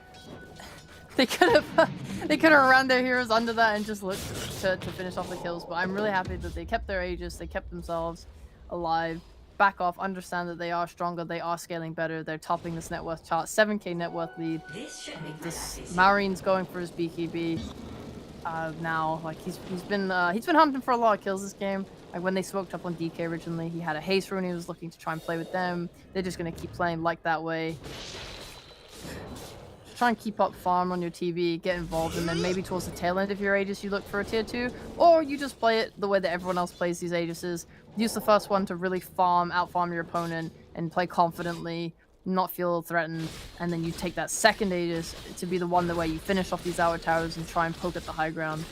They could have ran their heroes under that and just looked to finish off the kills, but I'm really happy that they kept their Aegis, they kept themselves alive. Back off, understand that they are stronger, they are scaling better, they're topping this net worth chart, 7k net worth lead. This Maureen's going for his BKB now. Like he's been hunting for a lot of kills this game. Like when they smoked up on DK originally, he had a haste rune, he was looking to try and play with them. They're just gonna keep playing like that way. Try and keep up farm on your TV, get involved, and then maybe towards the tail end of your Aegis you look for a tier 2, or you just play it the way that everyone else plays these Aegises. Use the first one to really out-farm your opponent and play confidently, not feel threatened, and then you take that second Aegis to be the one where you finish off these outer towers and try and poke at the high ground.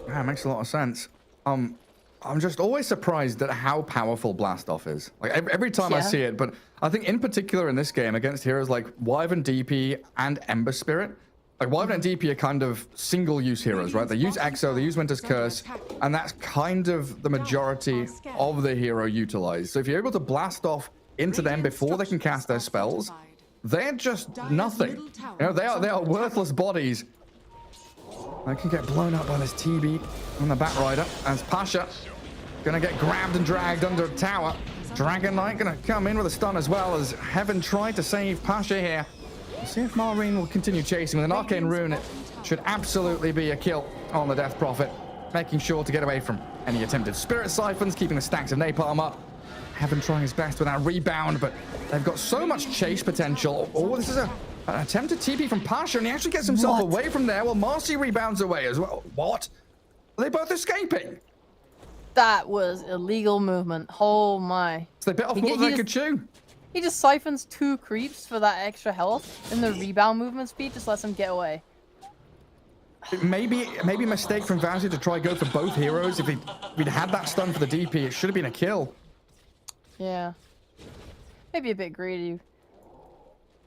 Yeah, makes a lot of sense. I'm just always surprised at how powerful Blastoff is. Like every time I see it, but I think in particular in this game against heroes like Wyvern DP and Ember Spirit. Like Wyvern and DP are kind of single-use heroes, right? They use Exo, they use Winter's Curse, and that's kind of the majority of the hero utilized. So if you're able to blast off into them before they can cast their spells, they're just nothing. You know, they are worthless bodies. They can get blown up by this TB on the Batrider as Pasha gonna get grabbed and dragged under a tower. Dragon Knight gonna come in with a stun as well as Heaven tried to save Pasha here. We'll see if Maureen will continue chasing with an Arcane Rune. It should absolutely be a kill on the Death Prophet, making sure to get away from any attempted Spirit Siphons, keeping the stacks of Napalm up. Heaven trying his best with that rebound, but they've got so much chase potential. Oh, this is an attempted TP from Pasha, and he actually gets himself away from there while Marcy rebounds away as well. What? Are they both escaping? That was illegal movement. Oh my. So they bit off more than they could chew. He just siphons 2 creeps for that extra health, and the rebound movement speed just lets him get away. Maybe a mistake from Vazia to try go for both heroes. If we'd had that stun for the DP, it should have been a kill. Yeah. Maybe a bit greedy.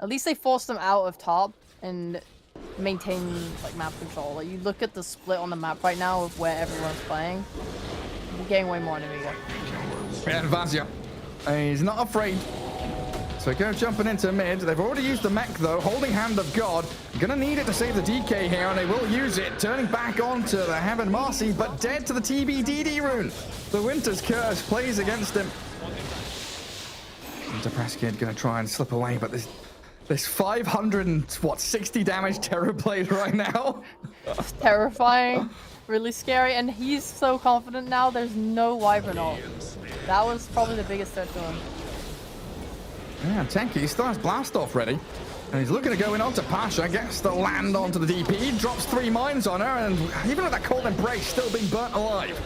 At least they forced them out of top and maintain like map control. Like you look at the split on the map right now of where everyone's playing. You're getting way more enemy. Yeah, Vazia. He's not afraid. So go jumping into mid. They've already used the mech though, holding Hand of God. Gonna need it to save the DK here, and they will use it. Turning back onto the Heaven Marcy, but dead to the TBDD rune. The Winter's Curse plays against him. Depressed Kid gonna try and slip away, but this 560 damage Terror Blade right now. Terrifying, really scary, and he's so confident now. There's no Wyvern ult. That was probably the biggest threat to him. Yeah, Tenki still has Blast Off ready. And he's looking to go in onto Pasha, gets to land onto the DP, drops 3 mines on her, and even with that cold embrace, still being burnt alive.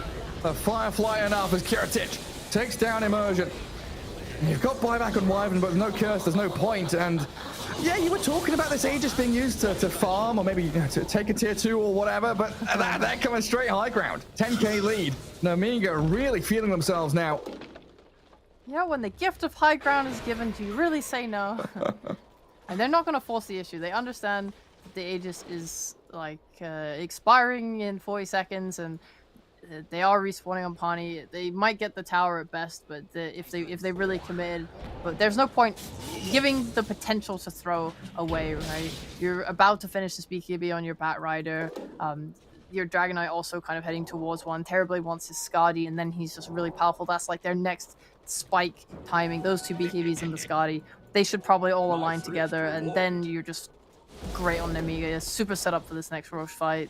The Firefly enough as Kiritich takes down Immersion. And you've got buyback on Wyvern, but there's no curse, there's no point. And yeah, you were talking about this Aegis being used to farm, or maybe to take a tier 2 or whatever, but they're coming straight high ground. 10k lead. Nomiga really feeling themselves now. You know, when the gift of high ground is given, do you really say no? And they're not going to force the issue. They understand that the Aegis is like expiring in 40 seconds, and they are respawning on Pawnee. They might get the tower at best, but if they really committed, but there's no point giving the potential to throw away, right? You're about to finish this BKB on your Batrider. Your Dragon Knight also kind of heading towards one. Terribly wants his Skadi, and then he's just really powerful. That's like their next spike timing. Those 2 BKBs and the Skadi, they should probably all align together, and then you're just great on Nemiga. Super set up for this next Roche fight.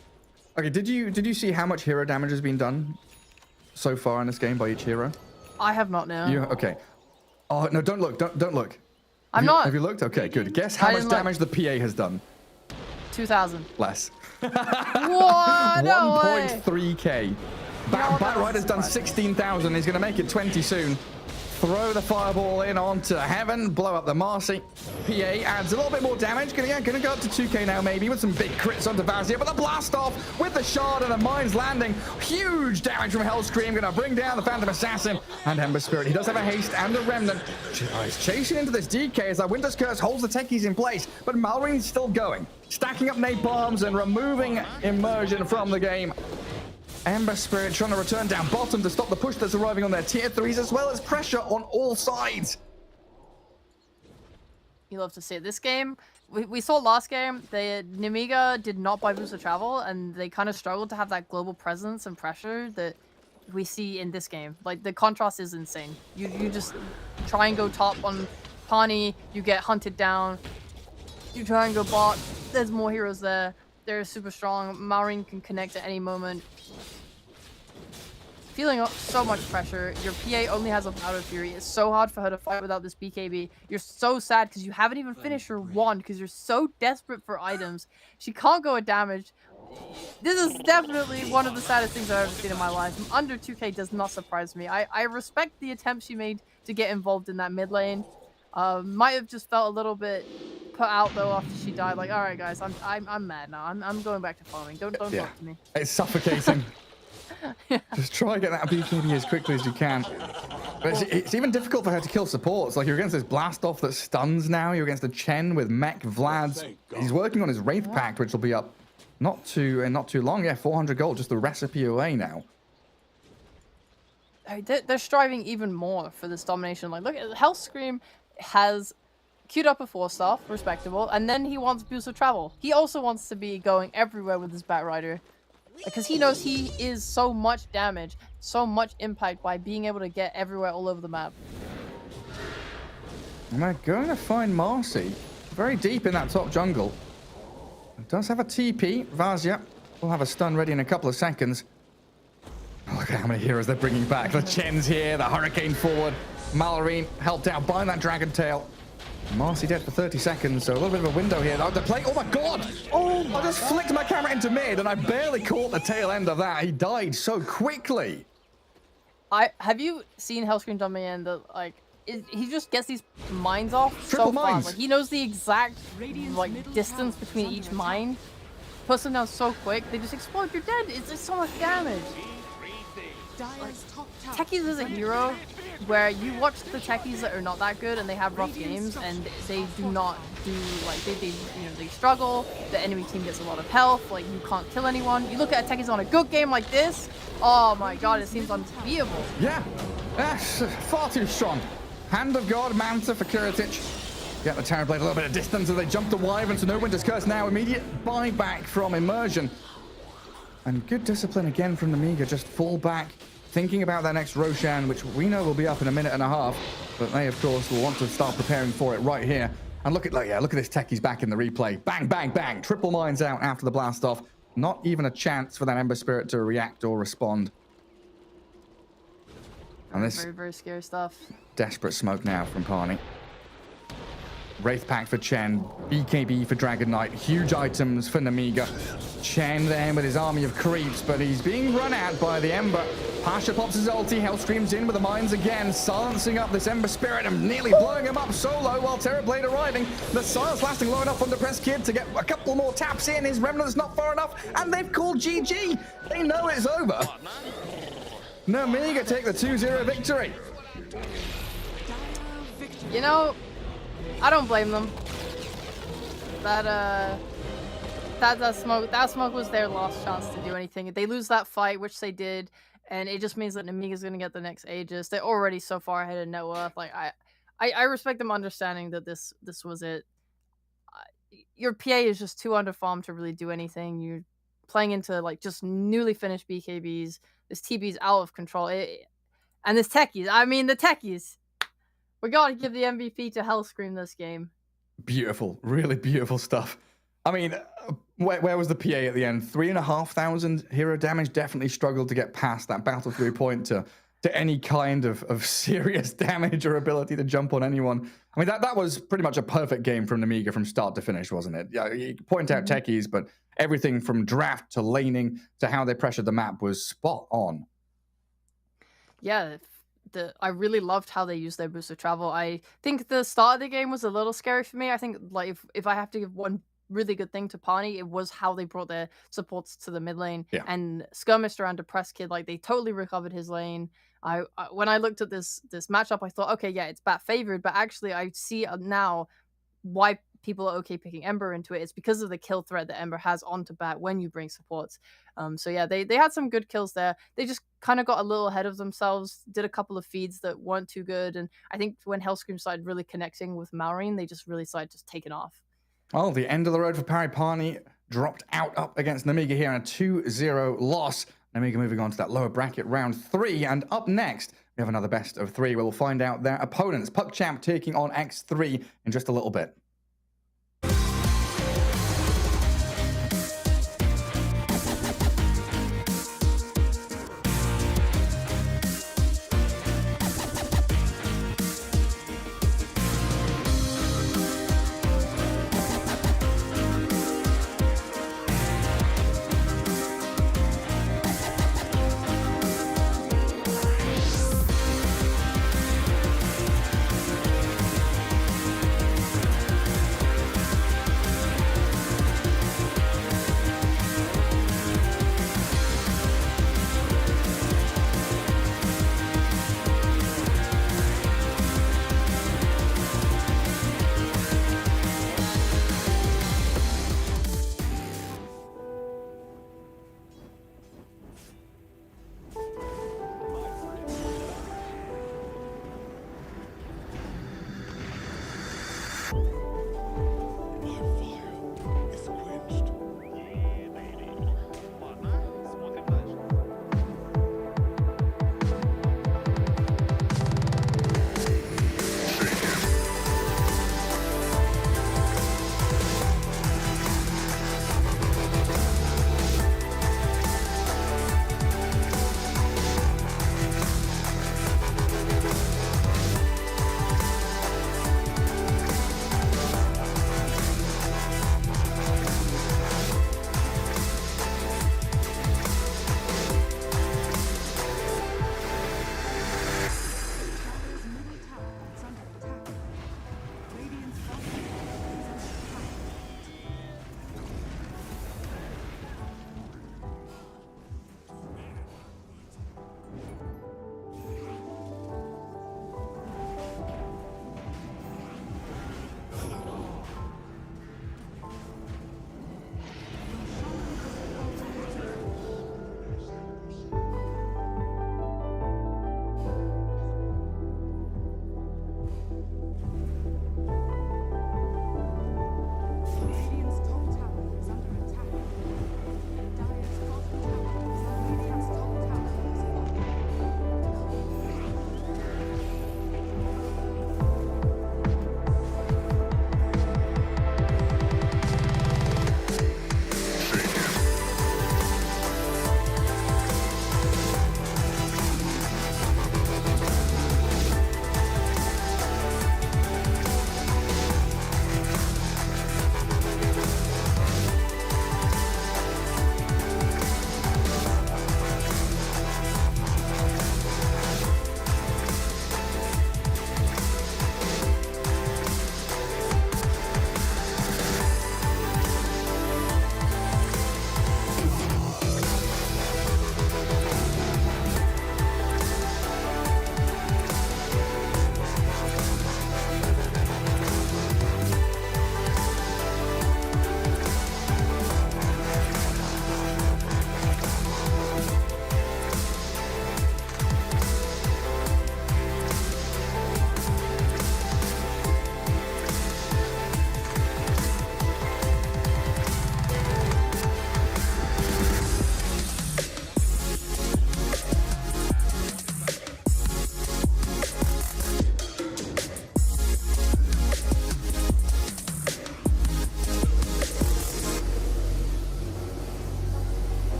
Okay, did you see how much hero damage has been done so far in this game by each hero? I have not now. Okay. Oh no! Don't look! Don't look. I'm not. Have you looked? Okay, good. Guess how much damage the PA has done. 2,000. Less. What? No way. 1.3k. Batrider's done 16,000. He's going to make it 20 soon. Throw the fireball in onto Heaven, blow up the Marcy. PA adds a little bit more damage. Gonna go up to 2k now, maybe, with some big crits onto Vazia. But the blast off with the shard and the mines landing. Huge damage from Hellscream. Gonna bring down the Phantom Assassin and Ember Spirit. He does have a haste and a remnant. He's chasing into this DK as that Winter's Curse holds the techies in place. But Malreen's still going, stacking up napalms and removing Immersion from the game. Ember Spirit trying to return down bottom to stop the push that's arriving on their tier 3s, as well as pressure on all sides. You love to see it. This game, we saw last game, Nemiga did not buy boost of travel, and they kind of struggled to have that global presence and pressure that we see in this game. Like, the contrast is insane. You just try and go top on Pani, you get hunted down. You try and go bot, there's more heroes there. They're super strong. Maureen can connect at any moment. Feeling so much pressure. Your PA only has a Powder Fury. It's so hard for her to fight without this BKB. You're so sad because you haven't even finished your wand because you're so desperate for items. She can't go at damage. This is definitely one of the saddest things I've ever seen in my life. Under 2k does not surprise me. I respect the attempt she made to get involved in that mid lane. Might have just felt a little bit put out though after she died. Like, all right, guys, I'm mad now. I'm going back to farming. Don't talk to me. It's suffocating. Just try and get that BKB as quickly as you can. But it's even difficult for her to kill supports. Like, you're against this blast off that stuns now. You're against a Chen with mech Vlad's. He's working on his Wraith Pact, which will be up not too long. Yeah, 400 gold, just the recipe away now. They're striving even more for this domination. Like, look at Hellscream has queued up a 4-star, respectable, and then he wants boost of travel. He also wants to be going everywhere with his Batrider. Because he knows he is so much damage, so much impact by being able to get everywhere all over the map. And they're going to find Marcy very deep in that top jungle. It does have a TP. Vazia will have a stun ready in a couple of seconds. Oh, look at how many heroes they're bringing back. The Chen's here, the Hurricane forward. Malorine helped out by that Dragon Tail. Marcy dead for 30 seconds, so a little bit of a window here. The play. Oh my god! Oh, I just flicked my camera into mid and I barely caught the tail end of that. He died so quickly. Have you seen Hellscream Domain? He just gets these mines off Triple so mines. fast. Like, he knows the exact distance between each mine. Puts them down so quick, they just explode. You're dead. It's just so much damage. Techies is a hero where you watch the techies that are not that good and they have rough games and they do not do they struggle. The enemy team gets a lot of health. Like, you can't kill anyone. You look at techies on a good game like this. Oh my god, it seems unbeatable. Yeah, that's far too strong. Hand of God, Manta for Kuritic. Get the Terrorblade a little bit of distance as they jump to Wyvern, so no Winter's Curse now. Immediate buyback from Immersion. And good discipline again from Nemiga. Just fall back, thinking about that next Roshan, which we know will be up in a minute and a half. But they, of course, will want to start preparing for it right here. And look at this Techie's back in the replay. Bang, bang, bang. Triple mines out after the blast off. Not even a chance for that Ember Spirit to react or respond. And this Very, very scary stuff. desperate smoke now from Pani. Wraith Pact for Chen, BKB for Dragon Knight, huge items for Nemiga. Chen then with his army of creeps, but he's being run at by the Ember. Pasha pops his ulti, Hellscream's in with the mines again, silencing up this Ember Spirit and nearly blowing him up solo while Terrorblade arriving. The silence lasting long enough on Depressed Kid to get a couple more taps in. His Remnant's not far enough, and they've called GG. They know it's over. Nemiga take the 2-0 victory. You know, I don't blame them. That smoke was their last chance to do anything. If they lose that fight, which they did, and it just means that Nemiga's gonna get the next Aegis. They're already so far ahead of net worth. Like, I respect them understanding that this was it. Your PA is just too underfarmed to really do anything. You're playing into like just newly finished BKBs. This TB's out of control. And this techies. I mean, the techies. We gotta give the MVP to Hellscream this game. Beautiful, really beautiful stuff. I mean, where was the PA at the end? 3,500 hero damage. Definitely struggled to get past that Battle Fury point to any kind of serious damage or ability to jump on anyone. I mean, that was pretty much a perfect game from Nemiga from start to finish, wasn't it? Yeah, you point out techies, but everything from draft to laning to how they pressured the map was spot on. Yeah, I really loved how they used their boost of travel. I think the start of the game was a little scary for me. I think like if I have to give one really good thing to Pani, it was how they brought their supports to the mid lane and skirmished around Depressed Kid. Like, they totally recovered his lane. I when I looked at this matchup, I thought, okay, yeah, it's bat favored, but actually I see now why people are okay picking Ember into it, it's because of the kill threat that Ember has onto bat when you bring supports. So yeah, they had some good kills there. They just kind of got a little ahead of themselves, did a couple of feeds that weren't too good, and I think when Hellscream started really connecting with Malrine, they just really started just taking off. Well, the end of the road for Paripani dropped out up against Namiga here in a 2-0 loss. Namiga moving on to that lower bracket round 3, and up next we have another best of 3 where we'll find out their opponents. PugChamp taking on X3 in just a little bit.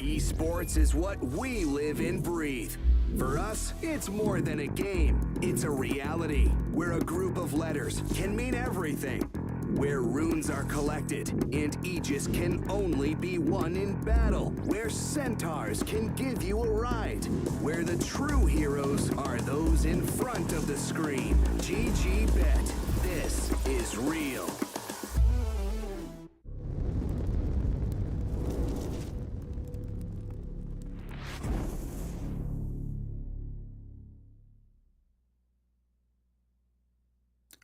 Esports is what we live and breathe. For us, it's more than a game. It's a reality where a group of letters can mean everything. Where runes are collected and Aegis can only be won in battle. Where centaurs can give you a ride. Where the true heroes are those in front of the screen. GG Bet. This is real.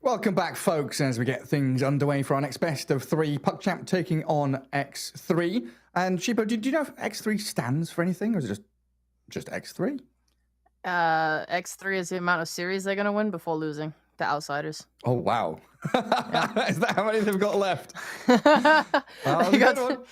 Welcome back, folks, as we get things underway for our next best of 3. PuckChamp taking on X3. And Sheepo, do you know if X3 stands for anything, or is it just X3? X3 is the amount of series they're gonna win before losing to outsiders. Oh, wow. Is that how many they've got left? They got,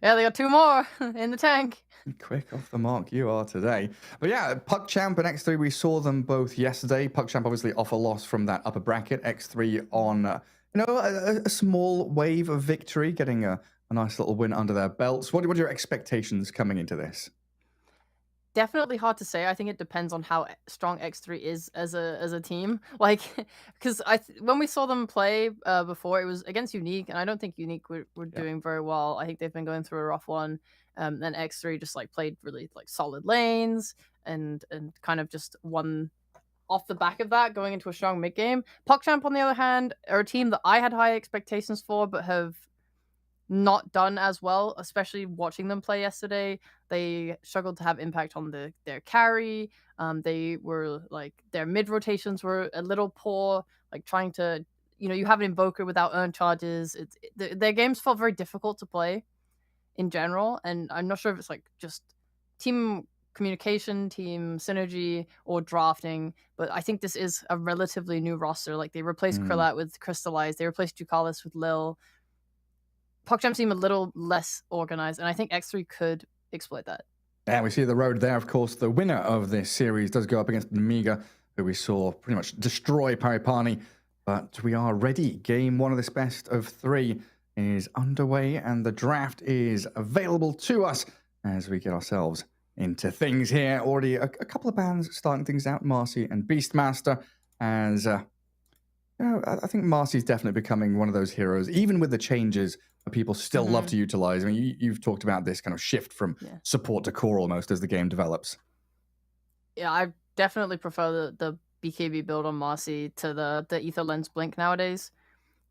yeah, they got 2 more in the tank. Quick off the mark you are today. But yeah, PuckChamp and X3, we saw them both yesterday. PuckChamp obviously off a loss from that upper bracket. X3 on, a small wave of victory, getting a nice little win under their belts. What are your expectations coming into this? Definitely hard to say. I think it depends on how strong X3 is as a team. Like, because when we saw them play before, it was against Unique, and I don't think Unique were doing very well. I think they've been going through a rough one. Then X3 just played really solid lanes and kind of just won off the back of that, going into a strong mid game. PuckChamp, on the other hand, are a team that I had high expectations for, but have not done as well, especially watching them play yesterday. They struggled to have impact on their carry. They were their mid rotations were a little poor, trying to, you have an invoker without earn charges. Their games felt very difficult to play in general, and I'm not sure if it's just team communication, team synergy, or drafting, but I think this is a relatively new roster. They replaced Krillat with Crystallize, they replaced Jucalis with Lil. PuckChamp seem a little less organized, and I think X3 could exploit that. Yeah, we see the road there. Of course, the winner of this series does go up against Namiga, who we saw pretty much destroy Paripani, but we are ready. Game 1 of this best of 3 is underway, and the draft is available to us as we get ourselves into things here. Already a couple of bands starting things out, Marcy and Beastmaster, as I think Marcy's definitely becoming one of those heroes, even with the changes that people still love to utilize. I mean, you've talked about this kind of shift from support to core almost as the game develops. Yeah, I definitely prefer the BKB build on Marcy to the Ether Lens Blink nowadays.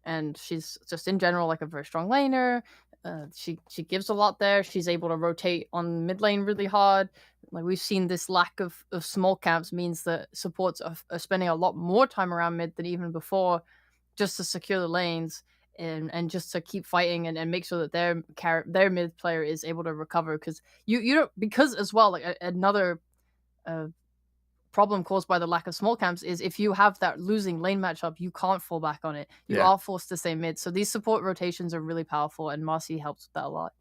And she's just in general a very strong laner. She gives a lot there. She's able to rotate on mid lane really hard. We've seen this lack of small camps means that supports are spending a lot more time around mid than even before, just to secure the lanes and just to keep fighting and make sure that their mid player is able to recover, because you don't, because as well another problem caused by the lack of small camps is if you have that losing lane matchup, you can't fall back on it. You are forced to stay mid. So these support rotations are really powerful, and Marcy helps with that a lot.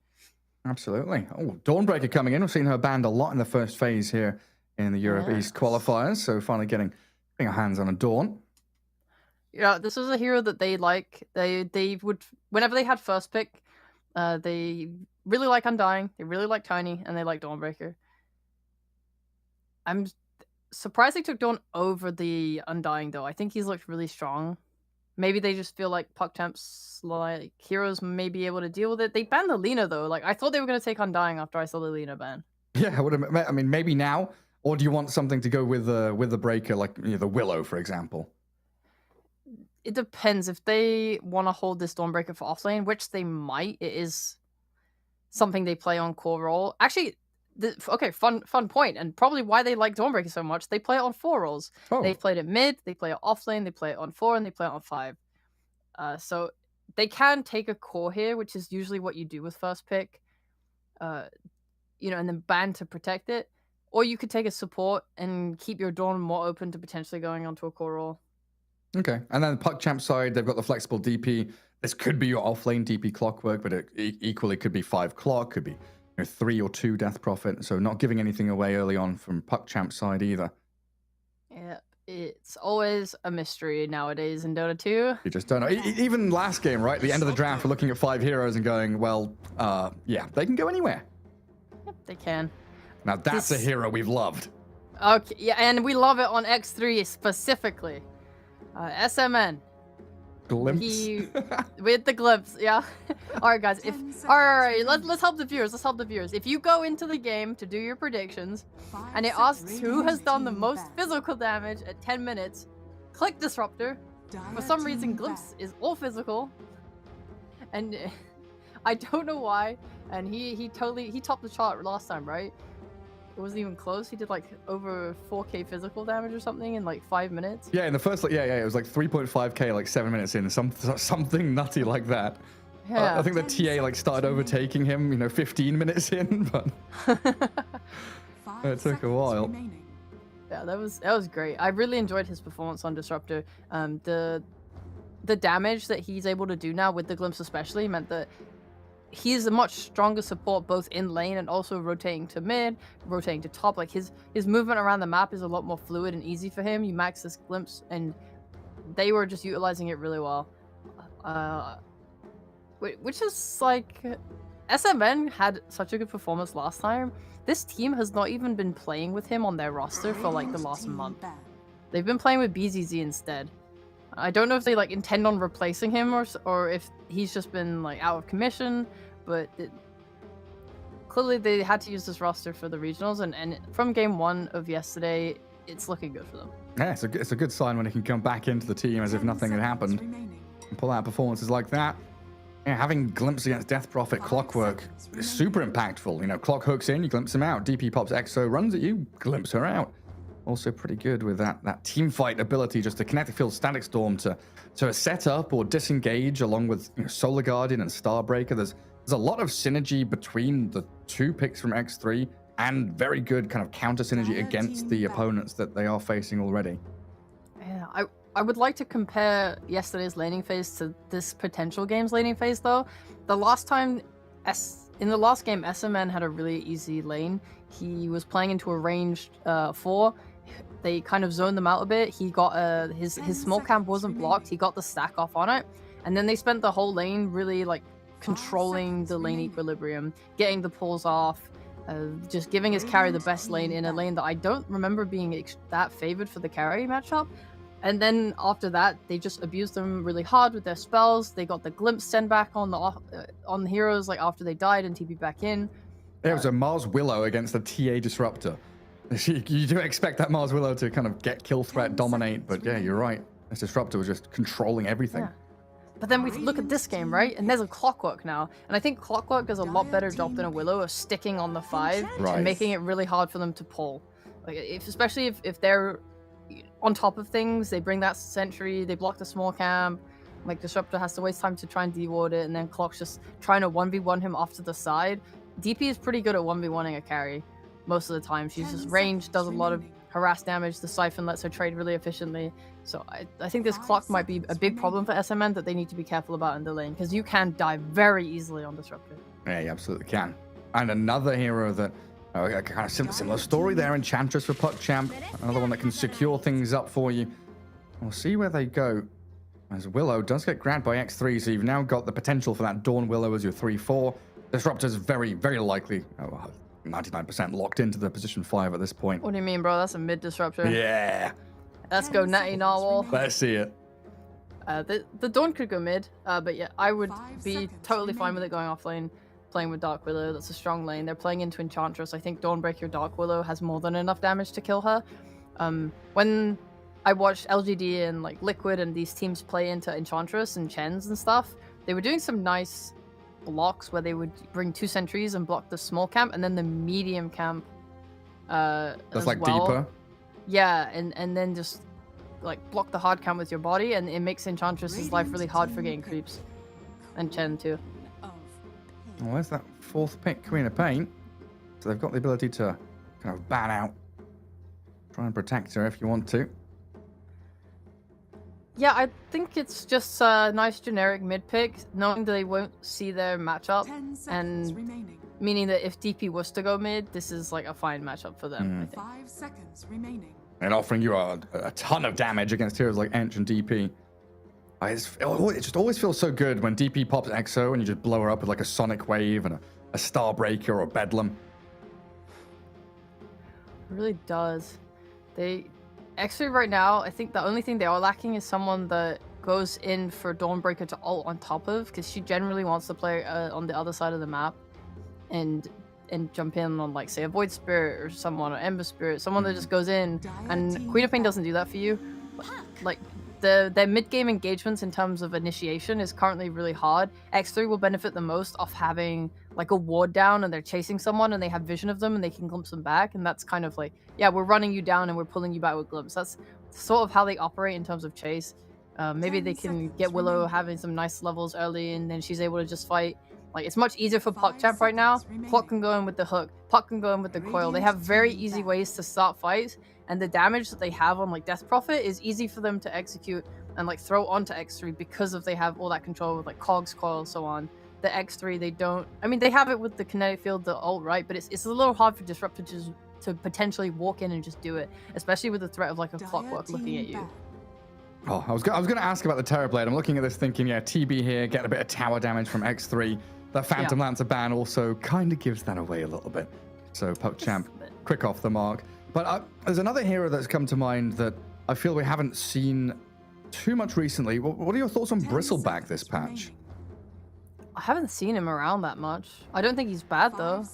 Absolutely. Oh, Dawnbreaker coming in. We've seen her banned a lot in the first phase here in the Europe East qualifiers. So finally getting our hands on a Dawn. Yeah, this was a hero that they like. They would, whenever they had first pick, they really like Undying, they really like Tiny, and they like Dawnbreaker. I'm surprised they took Dawn over the Undying, though. I think he's looked really strong. Maybe they just feel like PuckChamp's heroes may be able to deal with it. They banned the Lina, though. I thought they were going to take Undying after I saw the Lina ban. Yeah, I mean, maybe now, or do you want something to go with the breaker, the Willow, for example? It depends. If they want to hold this Dawnbreaker for offlane, which they might, it is something they play on core role. Actually, fun point, and probably why they like Dawnbreaker so much. They play it on 4 roles. They played it mid, they play it offlane, they play it on 4, and they play it on 5. So they can take a core here, which is usually what you do with first pick, and then ban to protect it. Or you could take a support and keep your Dawn more open to potentially going onto a core role. Okay, and then the PuckChamp side, they've got the flexible DP. This could be your offlane DP clockwork, but it equally could be 5 clock, could be 3 or 2 death profit. So not giving anything away early on from PuckChamp side either. Yeah, it's always a mystery nowadays in Dota 2. You just don't know. Even last game, right? The end of the draft, we're looking at 5 heroes and going, well, they can go anywhere. Yep, they can. Now that's a hero we've loved. Okay, yeah, and we love it on X3 specifically. SMN. Glimpse. He with the glimpse, yeah. All right, guys. If all right, let's help the viewers. Let's help the viewers. If you go into the game to do your predictions, and it asks who has done the most physical damage at 10 minutes, click Disruptor. For some reason, Glimpse is all physical, and I don't know why. And he topped the chart last time, right? It wasn't even close. He did like over 4k physical damage or something in like 5 minutes. Yeah, in the first, yeah, it was like 3.5k, like 7 minutes in, something nutty like that. Yeah. I think the TA like started overtaking him, 15 minutes in, but it took a while. Yeah, that was great. I really enjoyed his performance on Disruptor. The damage that he's able to do now with the Glimpse especially meant that he's a much stronger support both in lane and also rotating to mid, rotating to top. Like his movement around the map is a lot more fluid and easy for him. You max this Glimpse and they were just utilizing it really well. Which is like, SMN had such a good performance last time. This team has not even been playing with him on their roster for like the last month. They've been playing with BZZ instead. I don't know if they like intend on replacing him or if he's just been like out of commission, but clearly they had to use this roster for the regionals, and from game 1 of yesterday, it's looking good for them. Yeah, it's a good sign when he can come back into the team as if nothing had happened and pull out performances like that. Yeah, having Glimpse against Death Prophet Clockwork is super impactful. Clock hooks in, you glimpse him out. DP pops Exo, runs at you, glimpse her out. Also pretty good with that team fight ability, just to connect the field Static Storm to a setup or disengage along with Solar Guardian and Starbreaker. There's a lot of synergy between the two picks from X3 and very good kind of counter synergy against the opponents that they are facing already. Yeah, I would like to compare yesterday's laning phase to this potential game's laning phase though. The last time in the last game, SMN had a really easy lane. He was playing into a ranged 4. They kind of zoned them out a bit. He got his small camp wasn't blocked. He got the stack off on it, and then they spent the whole lane really like controlling the lane equilibrium, getting the pulls off, just giving his carry the best lane in a lane that I don't remember being that favored for the carry matchup. And then after that, they just abused them really hard with their spells. They got the Glimpse send back on the heroes like after they died and TP back in. It was a Mars Willow against a TA Disruptor. You do expect that Mars Willow to kind of get kill threat, dominate, but yeah, you're right. This Disruptor was just controlling everything. Yeah. But then we look at this game, right? And there's a Clockwork now. And I think Clockwork does a lot better job than a Willow of sticking on the 5 and making it really hard for them to pull. Like especially if they're on top of things, they bring that sentry, they block the small camp. Like Disruptor has to waste time to try and deward it, and then Clock's just trying to 1v1 him off to the side. DP is pretty good at 1v1ing a carry most of the time. She's just ranged, does a lot of harass damage. The Siphon lets her trade really efficiently. So I think this Clock might be a big problem for SMN that they need to be careful about in the lane, because you can die very easily on Disruptor. Yeah, you absolutely can. And another hero that, a kind of similar story there, Enchantress for PuckChamp. Another one that can secure things up for you. We'll see where they go. As Willow does get grabbed by X3, so you've now got the potential for that Dawn Willow as your 3-4. Disruptor's very, very likely 99% locked into the position 5 at this point. What do you mean, bro? That's a mid Disruptor. Yeah. Let's go Natty Narwhal. Let's see it. The Dawn could go mid, but yeah, I would be totally fine with it going off lane, playing with Dark Willow. That's a strong lane. They're playing into Enchantress. I think Dawnbreaker Dark Willow has more than enough damage to kill her. When I watched LGD and like Liquid and these teams play into Enchantress and Chens and stuff, they were doing some nice blocks where they would bring 2 sentries and block the small camp and then the medium camp. That's like deeper. Yeah, and then just like block the hard camp with your body, and it makes Enchantress's life really hard for getting creeps. And Chen too. Well, there's that 4th pick, Queen of Pain. So they've got the ability to kind of ban out. Try and protect her if you want to. Yeah, I think it's just a nice generic mid pick, knowing that they won't see their matchup, and meaning that if DP was to go mid, this is like a fine matchup for them. I think. 5 seconds remaining. And offering you a ton of damage against heroes like Ench and DP. It just always feels so good when DP pops Exo and you just blow her up with like a Sonic Wave and a Starbreaker or a Bedlam. It really does. Actually, right now, I think the only thing they are lacking is someone that goes in for Dawnbreaker to ult on top of, because she generally wants to play on the other side of the map, and jump in on, like, say, a Void Spirit or someone, or Ember Spirit, someone that just goes in, and Queen of Pain doesn't do that for you. Like, their mid-game engagements in terms of initiation is currently really hard. X3 will benefit the most off having, like, a ward down and they're chasing someone and they have vision of them and they can glimpse them back, and that's kind of like, yeah, we're running you down and we're pulling you back with glimpse. That's sort of how they operate in terms of chase. Maybe they can get Willow having some nice levels early and then she's able to just fight. Like, it's much easier for PuckChamp right now. Puck can go in with the hook, Puck can go in with the coil. They have very easy ways to start fights, and the damage that they have on, like, Death Prophet is easy for them to execute and, like, throw onto X3 because of they have all that control with, like, Cogs, coil, so on. The X3, they don't. I mean, they have it with the kinetic field, the ult, right? But it's a little hard for Disrupt to potentially walk in and just do it, especially with the threat of, like, a Clockwork looking at you. Oh, I was going to ask about the Terrorblade. I'm looking at this thinking, yeah, TB here, get a bit of tower damage from X3. The Phantom Lancer ban also kind of gives that away a little bit. So PuckChamp, quick off the mark. But there's another hero that's come to mind that I feel we haven't seen too much recently. What are your thoughts on Bristleback this patch? I haven't seen him around that much. I don't think he's bad, though.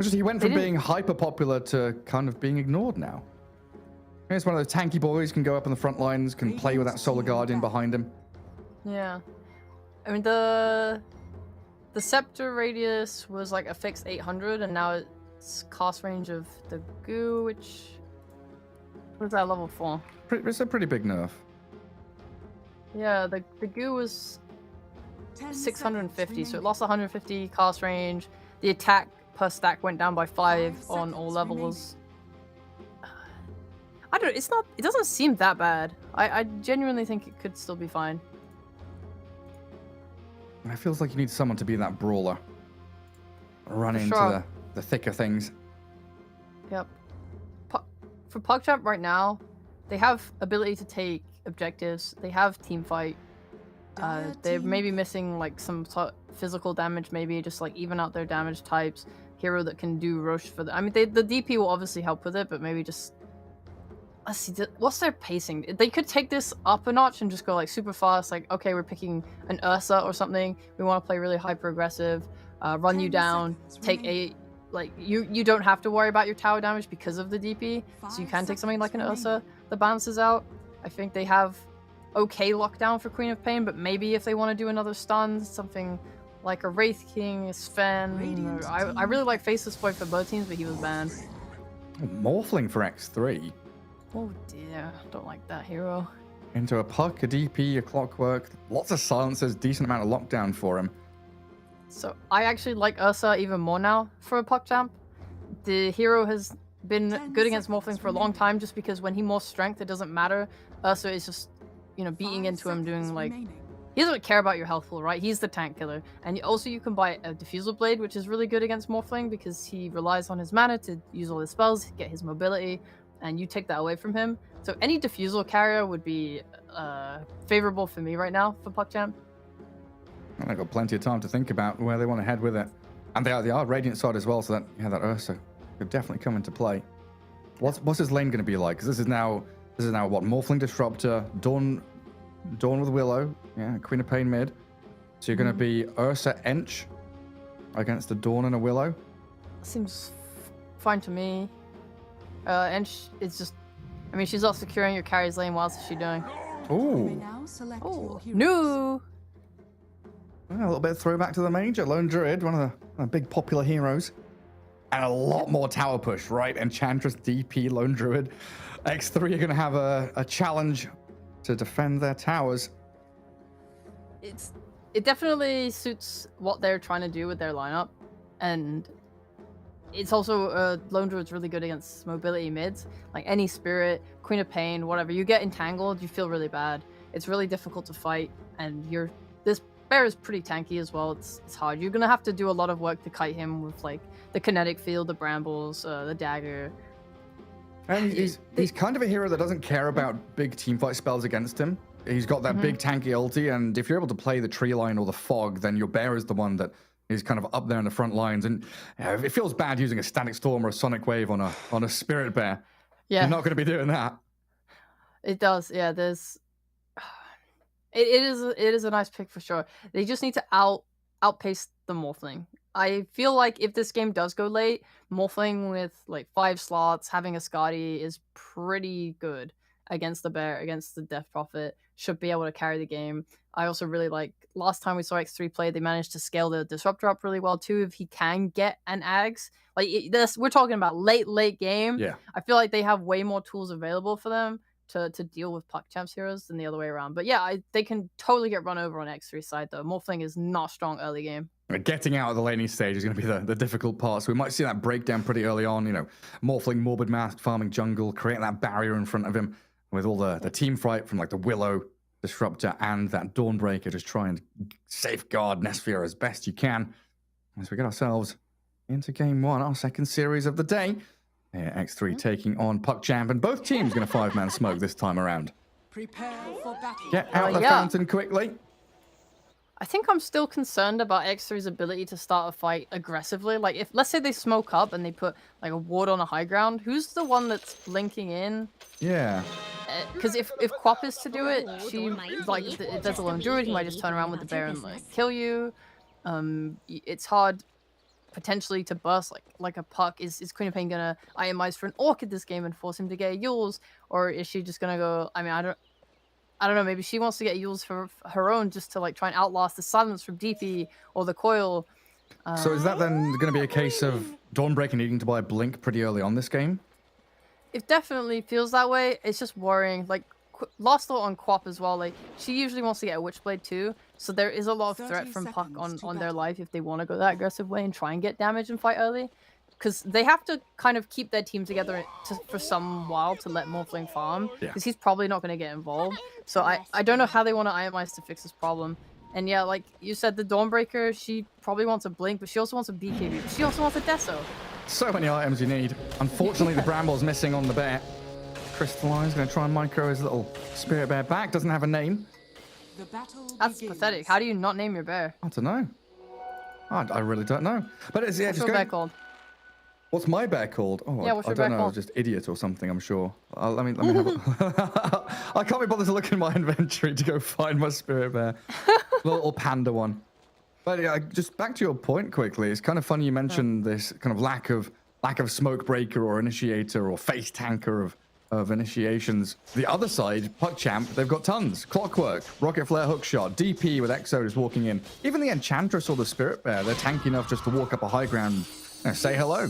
He went from being hyper popular to kind of being ignored now. He's one of those tanky boys, can go up on the front lines, can play with that Solar Guardian behind him. Yeah. I mean, the Scepter radius was like a fixed 800, and now it's cast range of the goo, which... What is that level for? It's a pretty big nerf. Yeah, the goo was 650, so it lost 150 cast range. The attack per stack went down by 5 on all levels. I don't. It doesn't seem that bad. I genuinely think it could still be fine. It feels like you need someone to be that brawler. Run into the thicker things. Yep. For PuckChamp right now, they have ability to take objectives. They have team fight. They're maybe missing, like, some physical damage, maybe just, like, even out their damage types. Hero that can do Roche for I mean, the DP will obviously help with it, but maybe just... Let's see, what's their pacing? They could take this up a notch and just go, like, super fast, like, okay, we're picking an Ursa or something. We want to play really hyper-aggressive, run you down, take a... Like, you don't have to worry about your tower damage because of the DP, so you can take something like an Ursa that balances out. I think they have okay lockdown for Queen of Pain, but maybe if they want to do another stun, something like a Wraith King, a Sven... I really like Faceless Boy for both teams, but he was banned. Morphling for X3. Oh dear, don't like that hero. Into a Puck, a DP, a Clockwork, lots of silencers, decent amount of lockdown for him. So I actually like Ursa even more now for a PuckChamp. The hero has been good against Morphling for a long time, just because when he morphs strength, it doesn't matter. Ursa is just, you know, beating into him, doing, like... He doesn't care about your health pool, right? He's the tank killer. And also you can buy a Diffusal Blade, which is really good against Morphling, because he relies on his mana to use all his spells, get his mobility, and you take that away from him. So any Diffusal carrier would be favorable for me right now for PuckChamp. And they've got plenty of time to think about where they want to head with it. And they are Radiant side as well, so that Ursa could definitely come into play. What's his lane going to be like? Because this is now what, Morphling Disruptor, Dawn with Willow, yeah, Queen of Pain mid. So you're going to be Ursa Ench against a Dawn and a Willow. Seems fine to me. Ench is just, I mean, she's not securing your carry's lane. What else is she doing? Ooh. Oh, no. A little bit of throwback to the Major. Lone Druid, one of the big popular heroes. And a lot more tower push, right? Enchantress, DP, Lone Druid. X3 are going to have a challenge to defend their towers. It definitely suits what they're trying to do with their lineup. And it's also, Lone Druid's really good against mobility mids. Like any Spirit, Queen of Pain, whatever. You get entangled, you feel really bad. It's really difficult to fight. And this bear is pretty tanky as well. It's hard. You're gonna have to do a lot of work to kite him with, like, the kinetic field, the brambles, the dagger. And he's kind of a hero that doesn't care about big teamfight spells against him. He's got that big tanky ulti, and if you're able to play the tree line or the fog, then your bear is the one that is kind of up there in the front lines. And it feels bad using a static storm or a sonic wave on a spirit bear. Yeah, You're not going to be doing that. it does. Yeah, there's. It is a nice pick for sure. They just need to outpace the Morphling. I feel like if this game does go late, Morphling with like 5 slots, having a Scotty is pretty good against the Bear, against the Death Prophet. Should be able to carry the game. I also really like last time we saw X3 play, they managed to scale the Disruptor up really well too. If he can get an Ags, like this, we're talking about late game. Yeah. I feel like they have way more tools available for them to deal with Puck Champs heroes than the other way around. But yeah, they can totally get run over on X3 side though. Morphling is not strong early game. Getting out of the laning stage is going to be the difficult part. So we might see that breakdown pretty early on. You know, Morphling, Morbid Mask, farming jungle, creating that barrier in front of him with all the team fight from like the Willow, Disruptor, and that Dawnbreaker. Just try and safeguard Nesphere as best you can as we get ourselves into game 1, our second series of the day. Yeah, X3 taking on PuckChamp, and both teams going to 5-man smoke this time around. Prepare for battle. Get out the yeah. fountain quickly. I think I'm still concerned about X3's ability to start a fight aggressively. Like, if let's say they smoke up and they put like a ward on a high ground, who's the one that's blinking in? Yeah. Because if Quap is to do it, she like if there's a lone druid, he might just turn around with the bear and like kill you. It's hard potentially to burst like a Puck. Is Queen of Pain gonna itemize for an Orchid this game and force him to get a Yules, or is she just gonna go? I mean, I don't know. Maybe she wants to get Yules for her own, just to like try and outlast the silence from DP or the coil. So is that then going to be a case of Dawnbreaker needing to buy a blink pretty early on this game? It definitely feels that way. It's just worrying. Like last thought on Quap as well. Like she usually wants to get a Witchblade too, so there is a lot of threat from Puck on their life if they want to go that aggressive way and try and get damage and fight early. Because they have to kind of keep their team together for some while to let Morphling farm. Because he's probably not going to get involved. So I don't know how they want to itemize to fix this problem. And yeah, like you said, the Dawnbreaker, she probably wants a Blink, but she also wants a BKB. But she also wants a Deso. So many items you need. Unfortunately, the Bramble's missing on the bear. Crystallize, going to try and micro his little Spirit Bear back. Doesn't have a name. The battle That's begins. pathetic. How do you not name your bear? I don't know. I really don't know. But it's What's your bear called? What's my bear called? Oh, Yeah, I what's your don't bear know. called? Just idiot or something, I'm sure. Let me have a... I can't be bothered to look in my inventory to go find my Spirit Bear. Little panda one. But yeah, just back to your point quickly. It's kind of funny you mentioned this kind of lack of smoke breaker or initiator or face tanker of initiations. The other side, PuckChamp, they've got tons. Clockwork, Rocket Flare Hookshot, DP with Exo just walking in. Even the Enchantress or the Spirit Bear, they're tanky enough just to walk up a high ground and say hello.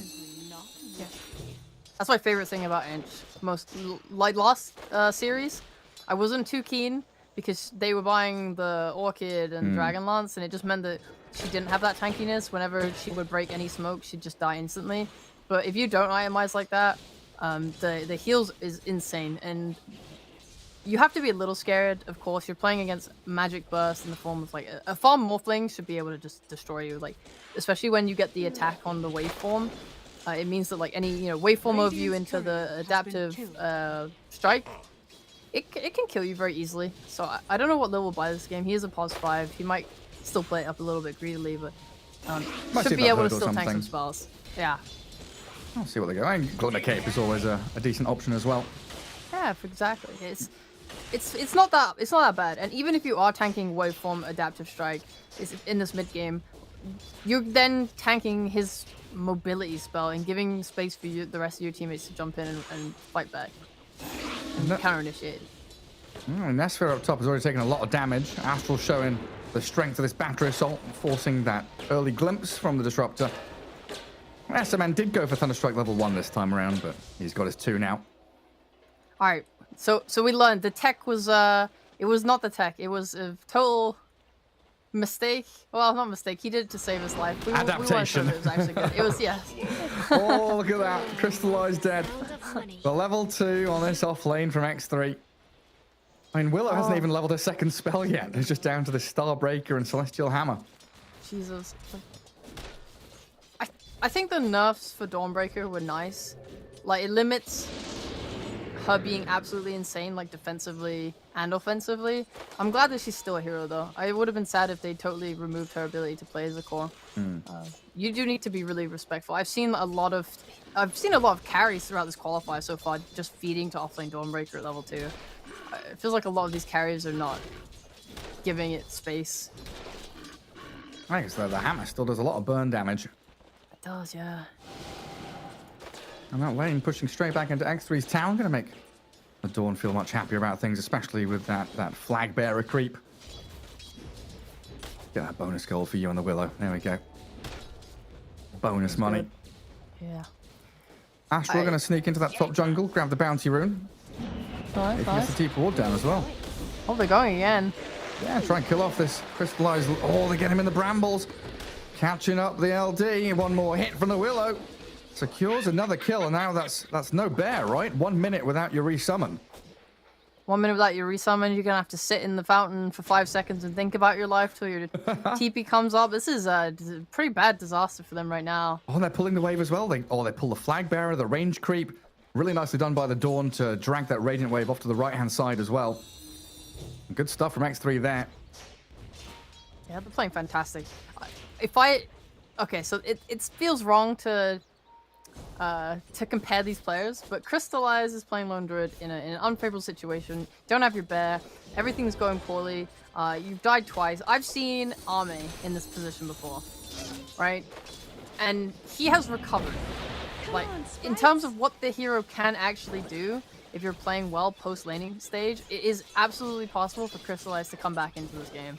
That's my favorite thing about Ench. Like last series, I wasn't too keen because they were buying the Orchid and Dragonlance, and it just meant that she didn't have that tankiness. Whenever she would break any smoke, she'd just die instantly. But if you don't itemize like that, the heals is insane, and you have to be a little scared. Of course, you're playing against Magic Burst in the form of like a farm Morphling should be able to just destroy you, like especially when you get the attack on the waveform. It means that like any waveform overview into the adaptive strike, it can kill you very easily. So I don't know what Lil will buy this game. He is a +5. He might still play it up a little bit greedily, but should be able to still tank some spells. Yeah. I'll see what they go. And Gluttony Cape is always a decent option as well. Yeah, exactly. It's not that bad. And even if you are tanking waveform adaptive strike in this mid game, you're then tanking his mobility spell and giving space for the rest of your teammates to jump in and fight back and counter initiate. Nesphere up top has already taken a lot of damage. Astral showing the strength of this battery assault, forcing that early glimpse from the Disruptor. SMN did go for Thunderstrike level 1 this time around, but he's got his 2 now. All right, so we learned the tech was it was not the tech. It was a total mistake. Well, not mistake. He did it to save his life. Adaptation. We weren't sure it was actually good. It was, yes. Oh, look at that. Crystallized dead. The level 2 on this off lane from X3. I mean, Willow hasn't even leveled her second spell yet. It's just down to the Starbreaker and Celestial Hammer. Jesus. I think the nerfs for Dawnbreaker were nice. Like, it limits... her being absolutely insane, like defensively and offensively. I'm glad that she's still a hero, though. I would have been sad if they totally removed her ability to play as a core. You do need to be really respectful. I've seen a lot of carries throughout this qualifier so far, just feeding to offlane Dawnbreaker at level 2. It feels like a lot of these carries are not giving it space. I guess the hammer still does a lot of burn damage. It does, yeah. And that lane pushing straight back into X3's town, going to make the Dawn feel much happier about things, especially with that flag bearer creep. Get that bonus gold for you on the Willow. There we go. Bonus money. Good. Yeah. Astral going to sneak into that top jungle, grab the bounty rune. Nice, He gets the deep ward down as well. Oh, they're going again. Yeah, try and kill off this crystallized. Oh, they get him in the brambles. Catching up the LD. One more hit from the Willow. Secures another kill, and now that's no bear, right? 1 minute without your resummon. 1 minute without your resummon, you're gonna have to sit in the fountain for 5 seconds and think about your life till your TP comes up. This is a pretty bad disaster for them right now. Oh, they're pulling the wave as well. They pull the flag bearer, the range creep. Really nicely done by the Dawn to drag that radiant wave off to the right-hand side as well. Good stuff from X3 there. Yeah, they're playing fantastic. Okay, so it feels wrong to compare these players, but Crystallize is playing Lone Druid in an unfavorable situation. Don't have your bear. Everything's going poorly. You've died twice. I've seen Ame in this position before, right? And he has recovered. Like, in terms of what the hero can actually do, if you're playing well post-laning stage, it is absolutely possible for Crystallize to come back into this game.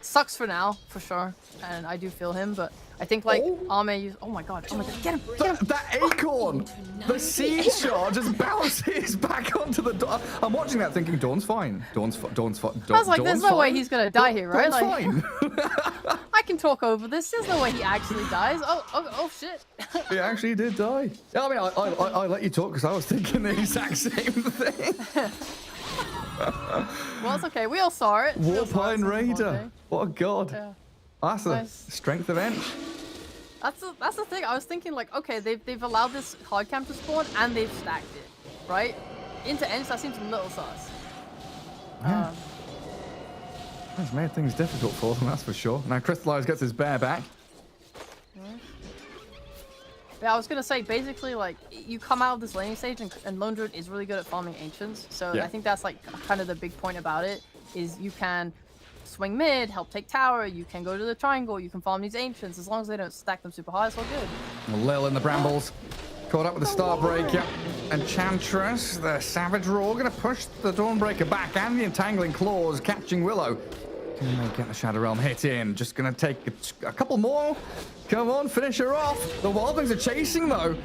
Sucks for now, for sure, and I do feel him, but I think, like, Ame... Oh my god, get him! That acorn! The seed shot just bounces back onto the Dawn. I'm watching that thinking, Dawn's fine. Dawn's fine. I was like, there's no way he's gonna die here, right? Dawn's Like, fine. I can talk over this. There's no way he actually dies. Oh shit. He actually did die. I mean, I let you talk because I was thinking the exact same thing. Well, it's okay. We all saw it. We all saw it Warpine since Raider. morning. What a god. Yeah. That's the Nice. strength of Ench. That's the thing. I was thinking, like, okay, they've allowed this hard camp to spawn and they've stacked it, right? Into Ents, that seems a little sus. Yeah. That's made things difficult for them, that's for sure. Now Crystallize gets his bear back. Yeah, I was gonna say, basically, like, you come out of this laning stage and Lone Druid is really good at farming Ancients, so Yeah. I think that's, like, kind of the big point about it, is you can swing mid, help take tower, you can go to the triangle, you can farm these Ancients, as long as they don't stack them super high, it's all good. Lil in the brambles. Caught up with the Starbreaker. Enchantress, the Savage Roar, gonna push the Dawnbreaker back and the Entangling Claws, catching Willow. Can they get the Shadow Realm hit in? Just gonna take a couple more. Come on, finish her off. The Wildlings are chasing though.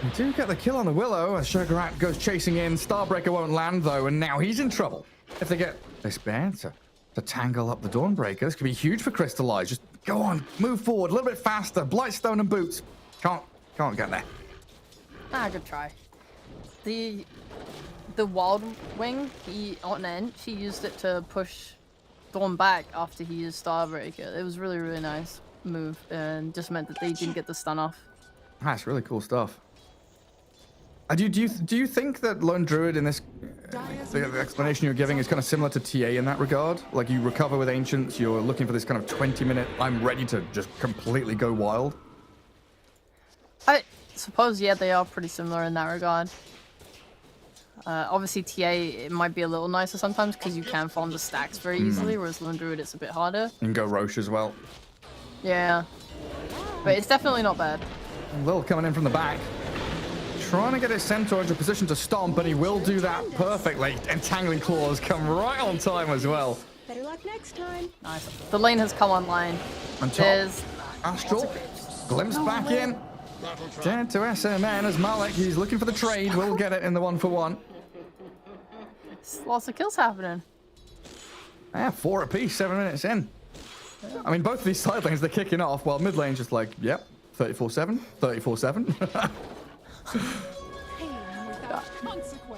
We do get the kill on the Willow as Sugarat goes chasing in. Starbreaker won't land though, and now he's in trouble. If they get this bear to tangle up the Dawnbreaker, this could be huge for Crystallize. Just go on, move forward a little bit faster. Blightstone and boots. Can't get there. Good try. The Wild Wing, on end, she used it to push Dawn back after he used Starbreaker. It was really, really nice move, and just meant that they didn't get the stun off. That's really cool stuff. Do you think that Lone Druid in this, the explanation you're giving is kind of similar to TA in that regard? Like you recover with Ancients, you're looking for this kind of 20-minute, I'm ready to just completely go wild? I suppose, yeah, they are pretty similar in that regard. Obviously, TA, it might be a little nicer sometimes because you can farm the stacks very easily, whereas Lone Druid, it's a bit harder. You can go Roche as well. Yeah. But it's definitely not bad. Lil coming in from the back. Trying to get his Centaur into a position to stomp, and he will do that perfectly. Entangling Claws come right on time as well. Better luck next time. Nice. The lane has come online. On top, There's Astral, glimpse back in. Dead to SMN as Malik, he's looking for the trade. We'll get it in the 1-for-1. lots of kills happening. Yeah, 4 apiece, 7 minutes in. I mean, both of these side lanes, they're kicking off, while mid lane's just like, yep, 34-7, 34-7.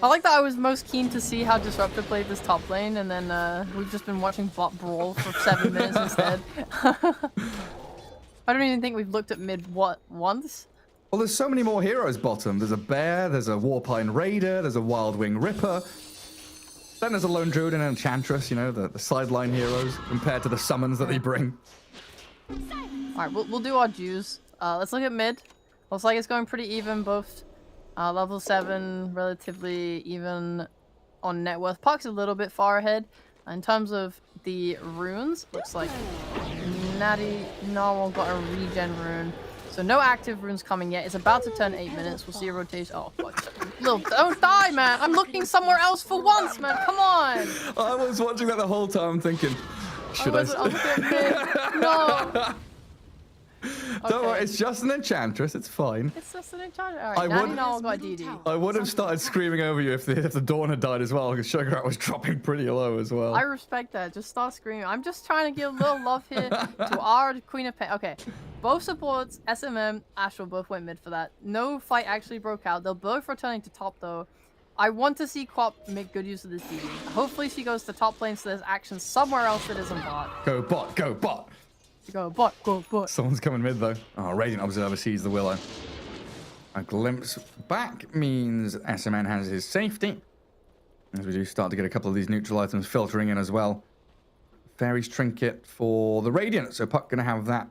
I like that I was most keen to see how Disruptor played this top lane, and then we've just been watching bot brawl for 7 minutes instead. I don't even think we've looked at mid once. Well, there's so many more heroes bottom. There's a Bear, there's a Warpine Raider, there's a Wild Wing Ripper. Then there's a Lone Druid and an Enchantress, you know, the sideline heroes compared to the summons that they bring. Alright, we'll do our dues. Let's look at mid. Looks like it's going pretty even, both level 7, relatively even on net worth. Puck's a little bit far ahead. In terms of the runes, looks like Natty Narwhal got a regen rune. So no active runes coming yet. It's about to turn 8 minutes. We'll see a rotation. Oh, fuck. Don't die, man. I'm looking somewhere else for once, man. Come on. I was watching that the whole time thinking, should I... I'm looking at mid. No. Don't worry, it's just an Enchantress. It's fine. It's just an Enchantress. Alright, Natty Narwhal got DD. I would have started screaming over you if the Dawn had died as well, because Sugar Rat was dropping pretty low as well. I respect that. Just start screaming. I'm just trying to give a little love here to our Queen of Pain. Okay, both supports, SMM, Astral both went mid for that. No fight actually broke out. They're both returning to top though. I want to see Quap make good use of this DD. Hopefully she goes to top lane so there's action somewhere else that isn't bot. Go bot, go bot. Go bot, go bot. Someone's coming mid though. Oh, Radiant Observer sees the Willow. A glimpse back means SMN has his safety. As we do start to get a couple of these neutral items filtering in as well. Fairy's Trinket for the Radiant, so Puck gonna have that.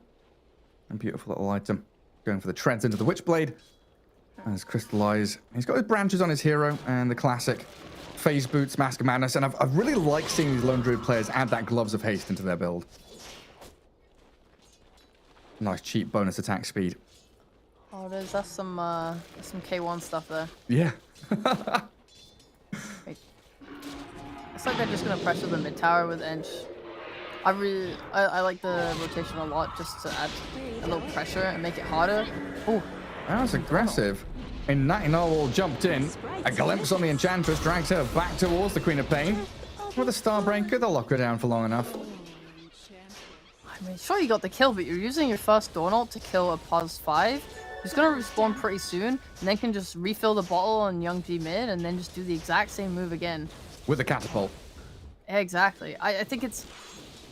A beautiful little item. Going for the treads into the Witchblade. As Crystallize. He's got his branches on his hero and the classic Phase Boots, Mask of Madness, and I've really liked seeing these Lone Druid players add that Gloves of Haste into their build. Nice cheap bonus attack speed. Oh, there's some K1 stuff there. Yeah. Wait. It's like they're just gonna pressure the mid tower with Ench. I like the rotation a lot just to add a little pressure and make it harder. Oh, That was aggressive. And Natty Narwhal jumped in. A glimpse on the Enchantress drags her back towards the Queen of Pain. With a Starbreaker, they'll lock her down for long enough. I mean, sure you got the kill, but you're using your first Dawn ult to kill a Pos 5. He's gonna respawn pretty soon, and then can just refill the bottle on Young G mid, and then just do the exact same move again. With a catapult. Yeah, exactly. I think it's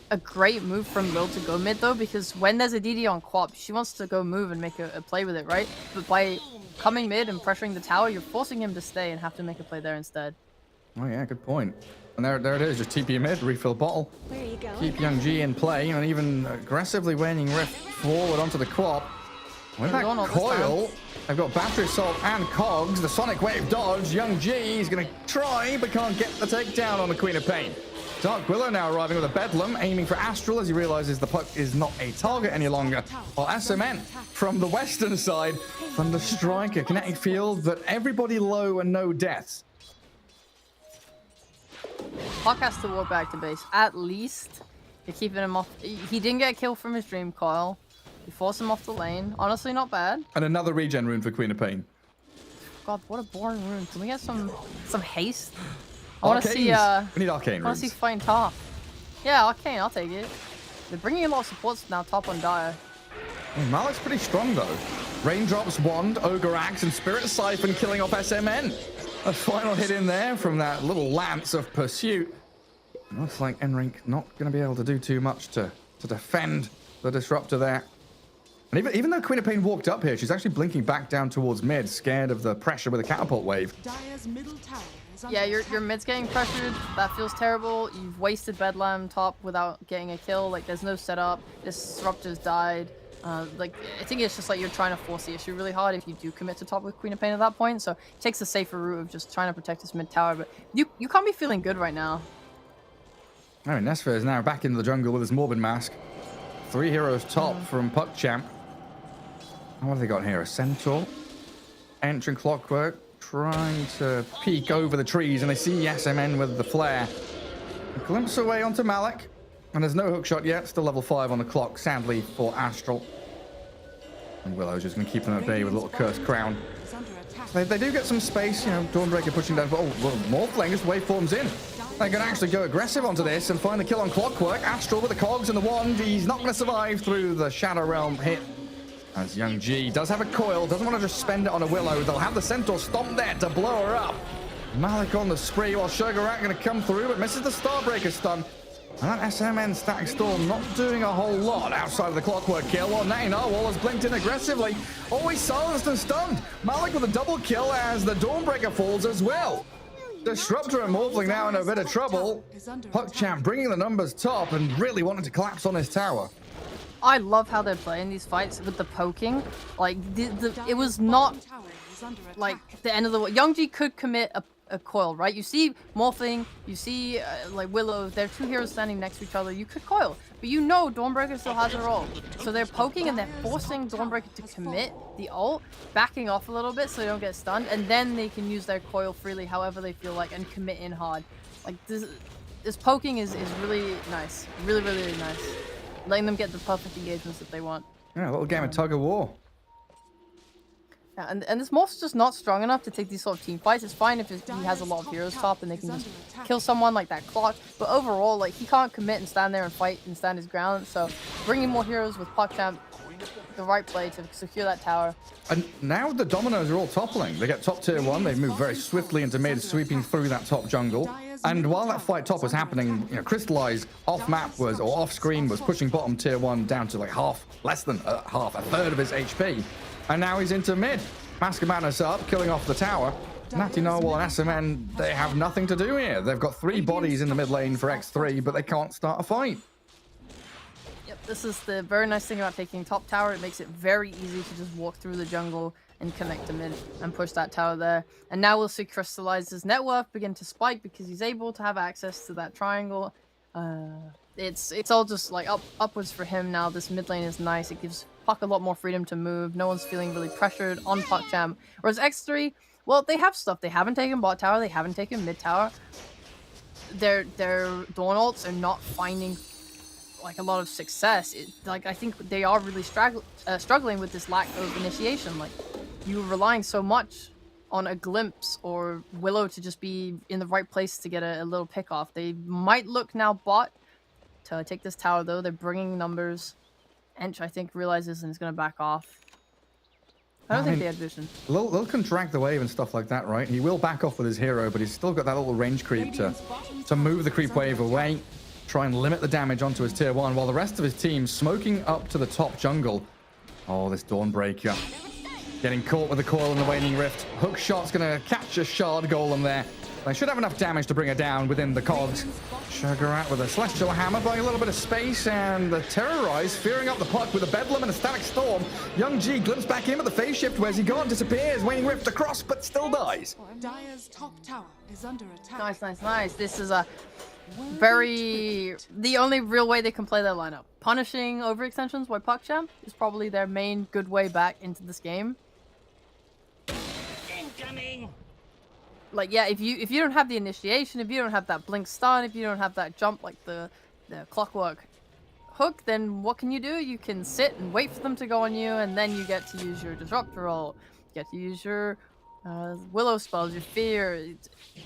a great move from Lil to go mid, though, because when there's a DD on Quap, she wants to go move and make a play with it, right? But by coming mid and pressuring the tower, you're forcing him to stay and have to make a play there instead. Oh yeah, good point. And there it is, just TP mid, refill bottle. Where are you going? Keep Young G in play, and even aggressively waning Rift forward onto the Quap. With that coil, they've got Battery Assault and Cogs. The Sonic Wave dodge. Young G is going to try, but can't get the takedown on the Queen of Pain. Dark Willow now arriving with a Bedlam, aiming for Astral as he realizes the puck is not a target any longer. While SMN from the western side, Thunder Striker, kinetic field, but everybody low and no deaths. Puck has to walk back to base. At least you're keeping him off. He didn't get a kill from his Dream Coil. You force him off the lane. Honestly, not bad. And another regen rune for Queen of Pain. God, what a boring rune. Can we get some haste? I want to see. We need arcane I want runes. to see fighting top. Yeah, arcane. I'll take it. They're bringing a lot of supports now. Top on Dire. Malik's pretty strong though. Raindrops, Wand, Ogre Axe, and Spirit Siphon killing off SMN. A final hit in there from that little lance of pursuit. Looks like Enrink not going to be able to do too much to defend the disruptor there. And even though Queen of Pain walked up here, she's actually blinking back down towards mid, scared of the pressure with a catapult wave. Dire's middle tower is under Yeah, your mid's getting pressured. That feels terrible. You've wasted Bedlam top without getting a kill. Like, there's no setup. This disruptor's died. Like, I think it's just like you're trying to force the issue really hard if you do commit to top with Queen of Pain at that point. So it takes the safer route of just trying to protect this mid tower. But you can't be feeling good right now. All right, Nesfer is now back into the jungle with his Morbid Mask. 3 heroes top from PuckChamp. What have they got here? A Centaur. Ancient Clockwork trying to peek over the trees, and they see SMN with the flare. A glimpse away onto Malik. And there's no hookshot yet. Still level 5 on the clock, sadly, for Astral. And Willow's just going to keep them at bay with a little Cursed Crown. is under attack. They do get some space, you know, Dawnbreaker pushing down. Oh, well, Morphling, just waveforms in. They're going to actually go aggressive onto this and find the kill on Clockwork. Astral with the cogs and the wand. He's not going to survive through the Shadow Realm hit. As Young G does have a coil, doesn't want to just spend it on a Willow. They'll have the Centaur stomp there to blow her up. Malik on the spree while Sugar Rat going to come through, but misses the Starbreaker stun. And that SMN Static Storm not doing a whole lot outside of the clockwork kill. Well, now Narwhal has blinked in aggressively. Always silenced and stunned. Malik with a double kill as the Dawnbreaker falls as well. Disruptor and Morphling now in a bit of trouble. PuckChamp bringing the numbers top and really wanting to collapse on his tower. I love how they're playing these fights with the poking. Like, it was not like the end of the world. Youngji could commit a coil, right? You see Morphling, you see like Willow, they're two heroes standing next to each other. You could coil, but you know Dawnbreaker still has a role. So they're poking and they're forcing Dawnbreaker to commit the ult, backing off a little bit so they don't get stunned, and then they can use their coil freely however they feel like and commit in hard. Like this poking is really nice. Really, really, really nice. Letting them get the perfect engagements that they want. Yeah, a little game of tug of war. Yeah, and this Morph's just not strong enough to take these sort of team fights. It's fine if he has a lot of heroes top and they can just kill someone like that clock. But overall, like, he can't commit and stand there and fight and stand his ground. So bringing more heroes with PuckChamp, the right play to secure that tower. And now the dominoes are all toppling. They get top tier 1. They move very swiftly into mid, sweeping through that top jungle. And while that fight top was happening, you know, Crystallize off map was, or off screen, was pushing bottom tier 1 down to like half, less than half, a third of his HP. And now he's into mid. Mask of Madness up, killing off the tower. Natty Narwhal and SMN, they have nothing to do here. They've got 3 bodies in the mid lane for X3, but they can't start a fight. Yep, this is the very nice thing about taking top tower. It makes it very easy to just walk through the jungle and connect to mid and push that tower there. And now we'll see Crystallize's net worth begin to spike because he's able to have access to that triangle. It's all just like upwards for him now. This mid lane is nice. It gives Puck a lot more freedom to move. No one's feeling really pressured on PuckChamp. Whereas X3, well, they have stuff. They haven't taken bot tower. They haven't taken mid tower. Their Dawn ults are not finding like a lot of success. Like, I think they are really struggling with this lack of initiation. Like, you're relying so much on a glimpse or Willow to just be in the right place to get a little pick off. They might look now bot to take this tower though. They're bringing numbers. Ench, I think, realizes and is going to back off. I don't think they had vision. They'll contract the wave and stuff like that, right? He will back off with his hero, but he's still got that little range creep to move the creep wave away, try and limit the damage onto his tier 1, while the rest of his team smoking up to the top jungle. Oh, this Dawnbreaker. Getting caught with the coil and the waning rift. Hook shot's going to catch a shard golem there. They should have enough damage to bring her down within the cogs. Sugar out with a celestial hammer, buying a little bit of space, and the Terrorize fearing up the puck with a bedlam and a static storm. Young G glimpses back in with the phase shift. Where's he gone? Disappears. Waning rift across, but still dies. Dire's top tower is under attack. Nice, nice, nice. This is a the only real way they can play their lineup. Punishing overextensions by PuckChamp is probably their main good way back into this game. Incoming. Like, yeah, if you don't have the initiation, if you don't have that blink stun, if you don't have that jump like the clockwork hook, then what can you do? You can sit and wait for them to go on you, and then you get to use your disruptor ult. You get to use your Willow spells, your fear.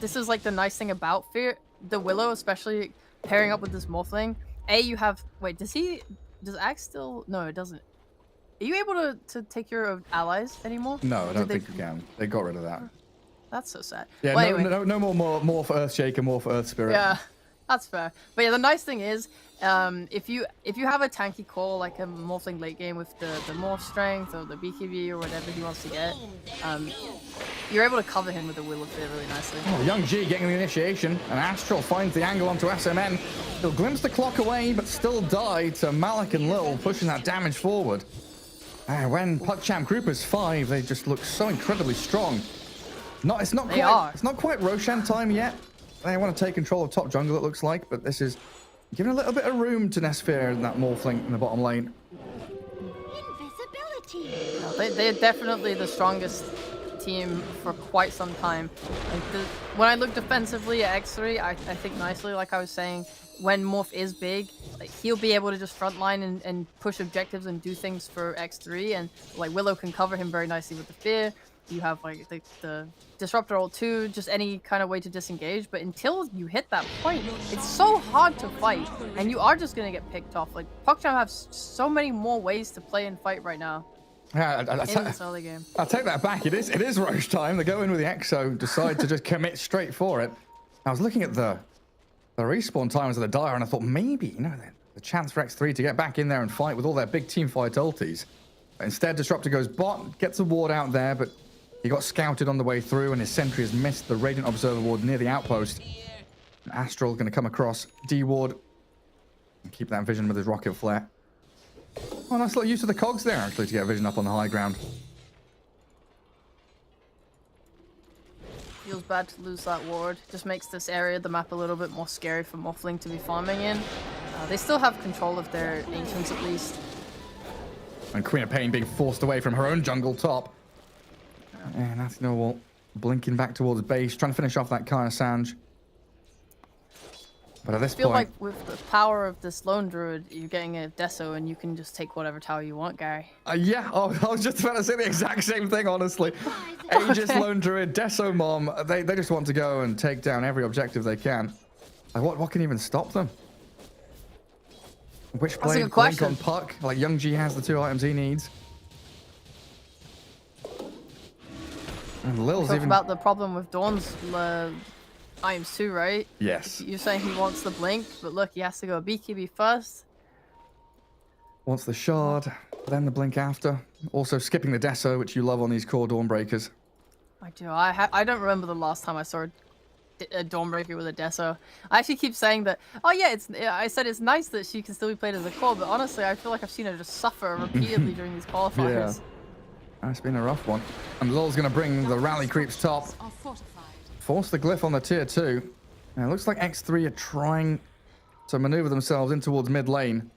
This is like the nice thing about fear. The Willow, especially pairing up with this Morphling. You have... Wait, does Axe still... No, it doesn't. Are you able to take your allies anymore? No, I don't think you can. They got rid of that. That's so sad. Yeah, well, no more for Earthshaker, more for Earth Spirit. Yeah, that's fair. But yeah, the nice thing is, if you have a tanky call like a Morphling late game with the Morph Strength or the BKB or whatever he wants to get, you're able to cover him with the Will of Fear really nicely. Oh, Young G getting the initiation, and Astral finds the angle onto SMN. He'll glimpse the clock away, but still die to Malik and Lil, pushing that damage forward. When PuckChamp group is 5, they just look so incredibly strong. It's not quite Roshan time yet. They want to take control of top jungle, it looks like, but this is giving a little bit of room to Nesphere and that Morphling in the bottom lane. Invisibility. No, they're definitely the strongest team for quite some time. Like when I look defensively at X3, I think nicely, like I was saying, when Morph is big, like, he'll be able to just frontline and push objectives and do things for X3, and like Willow can cover him very nicely with the fear. You have like the Disruptor ult too, just any kind of way to disengage, but until you hit that point, it's so hard to fight, and you are just gonna get picked off. Like, PuckChamp have so many more ways to play and fight right now. Yeah, in this early game. I'll take that back. It is Roche time. They go in with the Exo, decide to just commit straight for it. I was looking at the the respawn times of the dire, and I thought maybe, you know, the chance for X3 to get back in there and fight with all their big team fight ultis. But instead, Disruptor goes bot, gets a ward out there, but he got scouted on the way through, and his sentry has missed the Radiant Observer ward near the outpost. And Astral going to come across D ward and keep that vision with his rocket flare. Oh, nice little use of the cogs there, actually, to get vision up on the high ground. Feels bad to lose that ward. Just makes this area of the map a little bit more scary for Morphling to be farming in. They still have control of their ancients at least. And Queen of Pain being forced away from her own jungle top. And that's Norwal blinking back towards base, trying to finish off that Kaya Sanj. But at this I feel point, like with the power of this lone druid, you're getting a Deso and you can just take whatever tower you want, Gary. yeah, oh, I was just about to say the exact same thing, honestly. Aegis, Lone Druid, Deso Mom, they just want to go and take down every objective they can. Like, what can even stop them? Witchblade, Blink on Puck, like Young G has the 2 items he needs. And Lil's Talk even... about the problem with Dawn's items too, right? Yes. You're saying he wants the blink, but look, he has to go BKB first. Wants the shard, then the blink after. Also skipping the Deso, which you love on these core Dawnbreakers. I do. I don't remember the last time I saw a Dawnbreaker with a Deso. I actually keep saying that. Oh yeah, I said it's nice that she can still be played as a core, but honestly, I feel like I've seen her just suffer repeatedly during these qualifiers. Yeah. It's been a rough one. And Lil's going to bring the rally creeps top. Force the glyph on the tier 2. Now, it looks like X3 are trying to maneuver themselves in towards mid lane.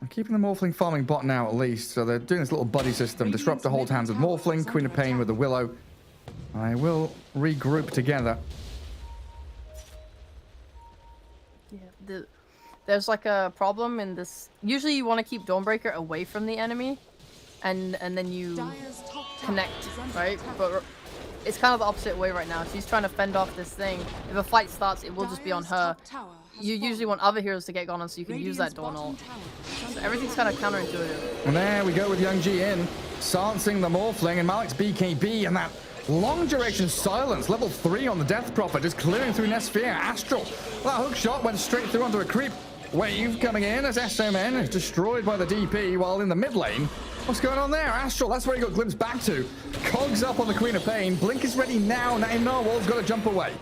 I'm keeping the Morphling farming bot now at least. So they're doing this little buddy system. Disruptor holds hands with Morphling, Queen of Pain with the Willow. I will regroup together. Yeah, there's like a problem in this. Usually you want to keep Dawnbreaker away from the enemy. And then you connect, right? But it's kind of the opposite way right now. She's trying to fend off this thing. If a fight starts, it will just be on her. You usually want other heroes to get gone on so you can use that Dawn ult. So everything's kind of counterintuitive. And there we go with Young G in. Silencing the Morphling and Malik's BKB and that long duration silence. Level 3 on the Death Prophet, just clearing through Nesphere. Astral. That hook shot went straight through onto a creep wave coming in as SMN is destroyed by the DP while in the mid lane. What's going on there? Astral, that's where he got glimpsed back to. Cogs up on the Queen of Pain. Blink is ready now. Narwhal's got to jump away.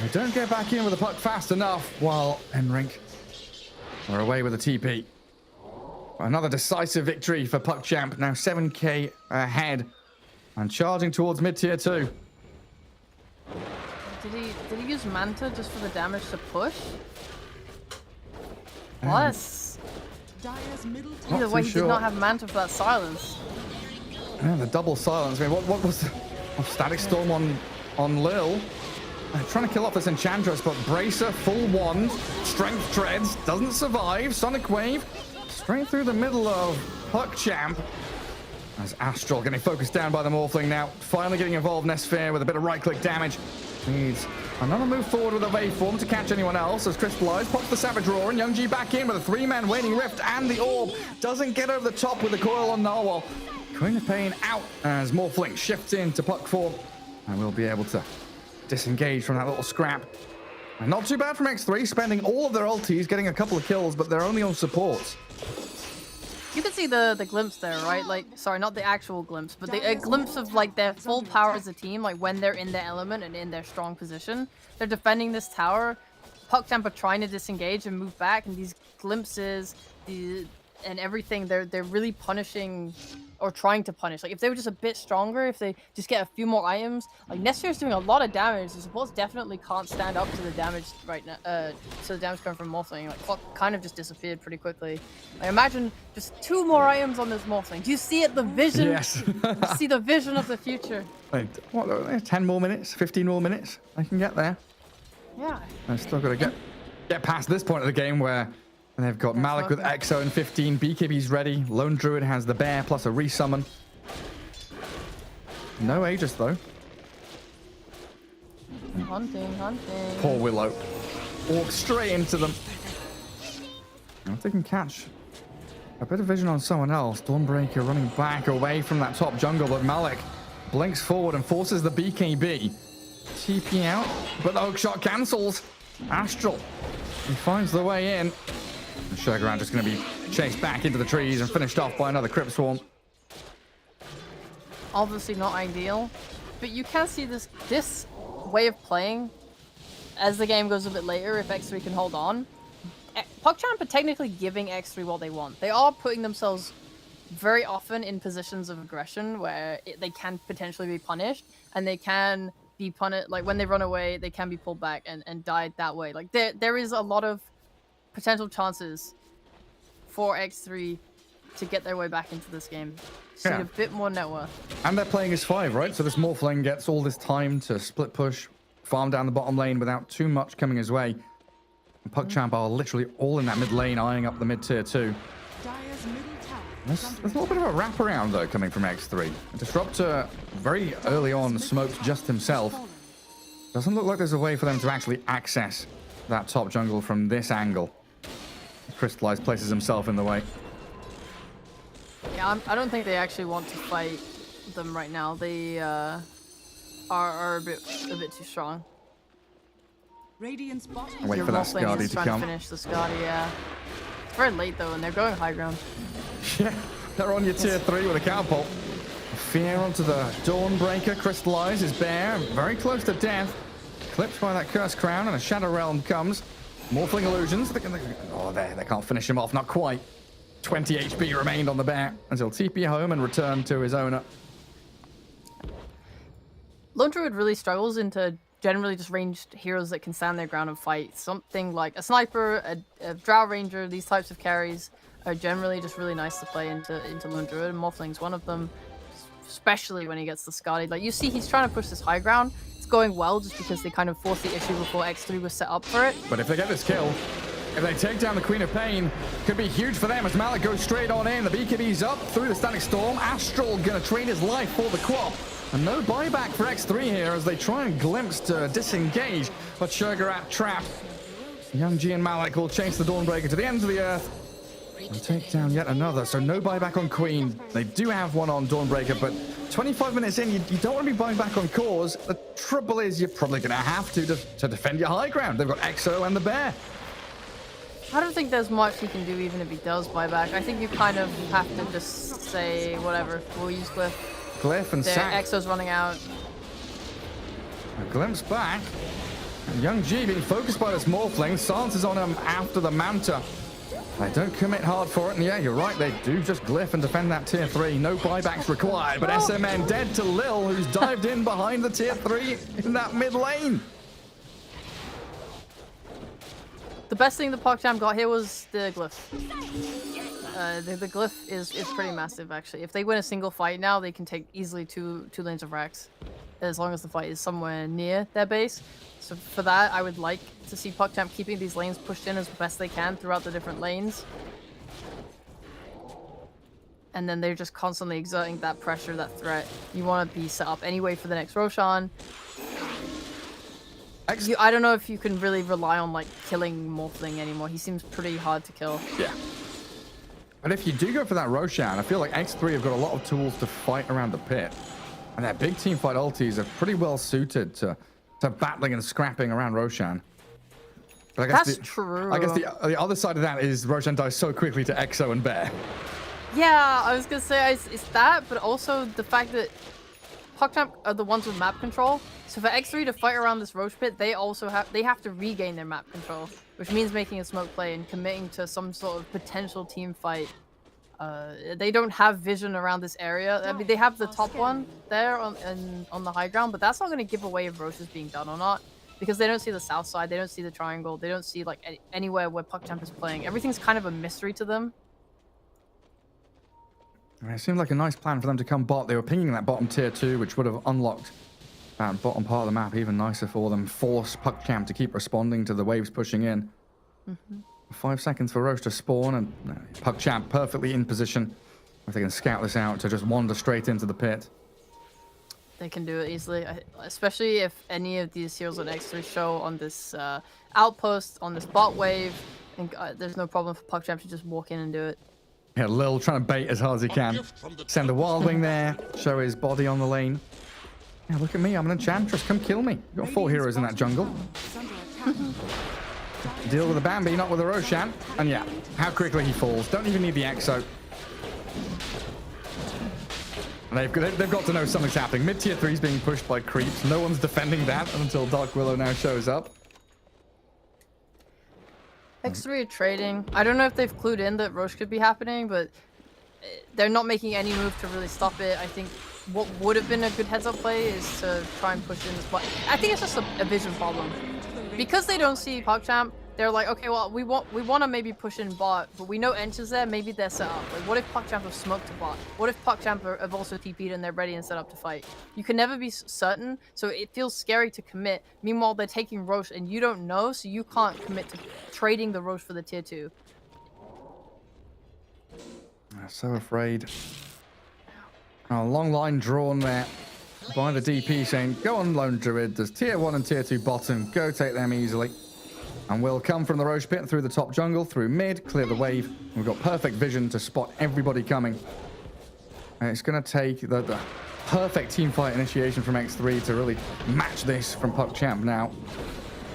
They don't get back in with the puck fast enough while Enrink are away with the TP. Another decisive victory for Puck Champ. Now 7k ahead and charging towards mid-tier 2. Did he use Manta just for the damage to push? Plus, either way, he did not have Manta for that silence. Yeah, the double silence. I mean, what was the Static Storm on Lil? Trying to kill off this Enchantress, but Bracer, full wand, Strength Treads, doesn't survive. Sonic Wave, straight through the middle of Puck Champ. As Astral getting focused down by the Morphling now. Finally getting involved, Nesphere, with a bit of right-click damage. Needs another move forward with a waveform to catch anyone else as Crystallize pops the Savage Roar and Young G back in with a 3-man Waning Rift and the Orb. Doesn't get over the top with the coil on Narwhal. Queen of Pain out as Morphling shifts into Puck form and we'll be able to disengage from that little scrap. And not too bad from X3, spending all of their ultis, getting a couple of kills, but they're only on supports. You can see the glimpse there, right? Like, sorry, not the actual glimpse, but a glimpse of like their full power as a team, like when they're in their element and in their strong position. They're defending this tower. PuckChamp are trying to disengage and move back, and these glimpses, and everything, they're really punishing or trying to punish. Like if they were just a bit stronger, if they just get a few more items, like Nesphere's doing a lot of damage. The supports definitely can't stand up to the damage right now. To the damage coming from Morphling. Like Clock kind of just disappeared pretty quickly. Like imagine just 2 more items on this Morphling. Do you see it? The vision. Yes. You see the vision of the future. Wait, what? 10 more minutes, 15 more minutes. I can get there. Yeah. I've still got to get past this point of the game where they've got Malik with Exo and 15. BKB's ready. Lone Druid has the bear plus a resummon. No Aegis though. Hunting. Poor Willow. Walk straight into them. Now if they can catch a bit of vision on someone else. Dawnbreaker running back away from that top jungle, but Malik blinks forward and forces the BKB. TP out, but the hook shot cancels. Astral, he finds the way in. And Sugar just going to be chased back into the trees and finished off by another Crypt Swarm. Obviously not ideal, but you can see this way of playing as the game goes a bit later if X3 can hold on. PogChamp are technically giving X3 what they want. They are putting themselves very often in positions of aggression where they can potentially be punished, and they can be punished, like when they run away, they can be pulled back and died that way. Like there is a lot of potential chances for X3 to get their way back into this game. See a bit more net worth. And they're playing as 5, right? So this Morphling gets all this time to split push, farm down the bottom lane without too much coming his way. And PogChamp are literally all in that mid lane, eyeing up the mid tier 2. There's a little bit of a wraparound, though, coming from X3. Disruptor very early on smoked just himself. Doesn't look like there's a way for them to actually access that top jungle from this angle. Crystallize places himself in the way. Yeah, I don't think they actually want to fight them right now. They are a bit too strong. Radiant's bottom. Wait for that Skadi to trying come. To finish the Skadi, yeah. It's very late though, and they're going high ground. Yeah, they're on your tier 3 with a catapult. Fear onto the Dawnbreaker. Crystallize is bare, very close to death. Clipped by that Cursed Crown, and a Shadow Realm comes. Morphling Illusions. Oh, they can't finish him off, not quite. 20 HP remained on the bear until TP home and returned to his owner. Lone Druid really struggles into generally just ranged heroes that can stand their ground and fight. Something like a sniper, a Drow Ranger, these types of carries are generally just really nice to play into Lone Druid, and Morphling's one of them, especially when he gets the Skadi. Like, you see he's trying to push this high ground. It's going well just because they kind of forced the issue before X3 was set up for it. But if they get this kill, if they take down the Queen of Pain, could be huge for them as Malik goes straight on in. The BKB's up through the Static Storm. Astral gonna trade his life for the Quap. And no buyback for X3 here as they try and glimpse to disengage. But Sugarat trapped. Young G and Malik will chase the Dawnbreaker to the ends of the earth and take down yet another. So no buyback on Queen. They do have one on Dawnbreaker, but 25 minutes in, you don't want to be buying back on Cause. The trouble is you're probably going to have to defend your high ground. They've got Exo and the Bear. I don't think there's much he can do even if he does buy back. I think you kind of have to just say, whatever, we'll use Glyph. Glyph and Sack. Exo's running out. A glimpse back. And Young G being focused by this Morphling. Silence is on him after the Manta. They don't commit hard for it, and yeah, you're right, they do just Glyph and defend that tier 3. No buybacks required, but SMN dead to Lil, who's dived in behind the tier 3 in that mid lane. The best thing the PogChamp got here was the Glyph. The Glyph is pretty massive, actually. If they win a single fight now, they can take easily two lanes of racks, as long as the fight is somewhere near their base. So for that, I would like to see PogChamp keeping these lanes pushed in as best they can throughout the different lanes. And then they're just constantly exerting that pressure, that threat. You want to be set up anyway for the next Roshan. I don't know if you can really rely on like killing Morphling anymore. He seems pretty hard to kill. Yeah. But if you do go for that Roshan, I feel like X3 have got a lot of tools to fight around the pit. And their big team fight ultis are pretty well suited to battling and scrapping around Roshan. But I guess That's true. I guess the other side of that is Roshan dies so quickly to Exo and Bear. Yeah, I was gonna say it's that, but also the fact that PogChamp are the ones with map control. So for X3 to fight around this Roche pit, they have to regain their map control, which means making a smoke play and committing to some sort of potential team fight. They don't have vision around this area. I mean, they have the top one there on the high ground, but that's not going to give away if Roche is being done or not, because they don't see the south side, they don't see the triangle, they don't see like anywhere where PogChamp is playing. Everything's kind of a mystery to them. It seemed like a nice plan for them to come bot. They were pinging that bottom tier 2, which would have unlocked that bottom part of the map even nicer for them. Force PogChamp to keep responding to the waves pushing in. 5 seconds for Roche to spawn, and PogChamp perfectly in position. If they can scout this out to just wander straight into the pit. They can do it easily, especially if any of these heroes on X3 show on this outpost, on this bot wave. And there's no problem for PogChamp to just walk in and do it. Yeah, Lil trying to bait as hard as he can. Send a Wild Wing there, show his body on the lane. Yeah, look at me. I'm an enchantress. Come kill me. You've got 4 heroes in that jungle. Deal with the Bambi, not with the Roshan. And yeah, how quickly he falls. Don't even need the Exo. And they've got to know something's happening. Mid-tier 3 is being pushed by creeps. No one's defending that until Dark Willow now shows up. X3 are trading. I don't know if they've clued in that Roche could be happening, but they're not making any move to really stop it. I think what would have been a good heads-up play is to try and push in this bot. I think it's just a vision problem. Because they don't see PogChamp, they're like, okay, well, we want to maybe push in bot, but we know Ench's there, maybe they're set up. Like, what if PogChamp have smoked to bot? What if PogChamp have also TP'd and they're ready and set up to fight? You can never be certain, so it feels scary to commit. Meanwhile, they're taking Roche and you don't know, so you can't commit to trading the Roche for the tier 2. I'm so afraid. A long line drawn there by the DP saying, go on Lone Druid, there's tier 1 and tier 2 bottom, go take them easily. And we'll come from the Roche pit through the top jungle, through mid, clear the wave. We've got perfect vision to spot everybody coming. And it's going to take the perfect team fight initiation from X3 to really match this from PogChamp now.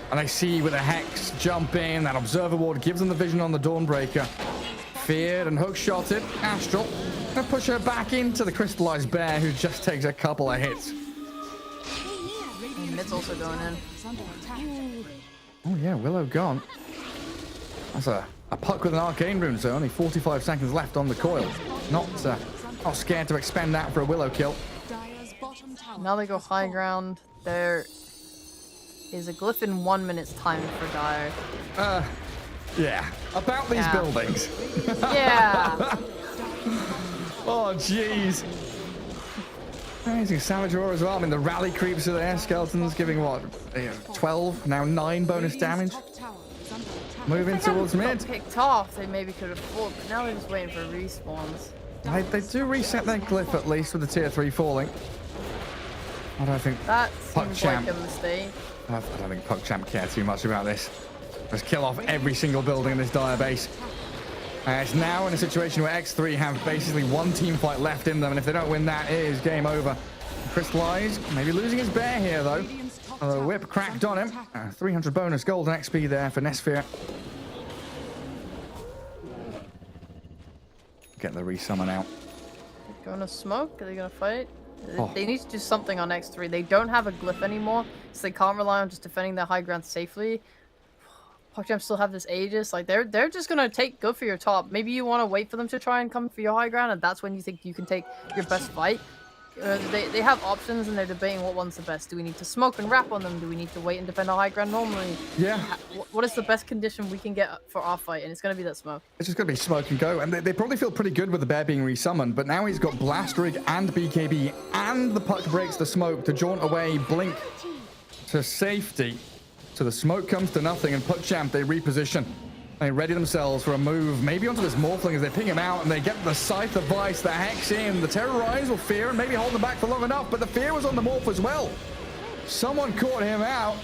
And they see with a Hex jump in, that Observer Ward gives them the vision on the Dawnbreaker. Feared and hook-shotted. Astral gonna push her back into the Crystallized Bear, who just takes a couple of hits. And mid's also going in. Oh yeah, Willow gone. That's a puck with an arcane rune, so only 45 seconds left on the coil. Not scared to expend that for a Willow kill. Now they go high ground. There is a glyph in 1 minute's time for Dire. Yeah. About these buildings. Yeah. Oh, jeez. Amazing Savage Roar as well. I mean, the rally creeps are there. Skeletons giving what? 12, now 9 bonus damage. Moving towards mid. Picked off, they maybe could have fought, but now they're just waiting for respawns. They do reset their glyph at least with the tier 3 falling. I don't think that seems like PogChamp. a mistake. I don't think PogChamp care too much about this. Let's kill off every single building in this Dire base. It's now in a situation where X3 have basically one team fight left in them, and if they don't win that, it is game over. Crystallize, maybe losing his bear here though. The whip cracked on him. 300 bonus golden XP there for Nesphere. Get the resummon out. Going to smoke? Are they going to fight? Oh. They need to do something on X3. They don't have a glyph anymore, so they can't rely on just defending their high ground safely. PogChamp still have this Aegis. Like, they're just going to go for your top. Maybe you want to wait for them to try and come for your high ground, and that's when you think you can take your best fight. They have options, and they're debating what one's the best. Do we need to smoke and wrap on them? Do we need to wait and defend our high ground normally? Yeah. What is the best condition we can get for our fight? And it's going to be that smoke. It's just going to be smoke and go. And they probably feel pretty good with the bear being resummoned, but now he's got Blast Rig and BKB, and the puck breaks the smoke to jaunt away Blink to safety. So the smoke comes to nothing, and PogChamp, they reposition. They ready themselves for a move, maybe onto this Morphling as they ping him out, and they get the Scythe of Vice, the Hex in. The Terrorize will Fear and maybe hold them back for long enough, but the Fear was on the Morph as well. Someone caught him out,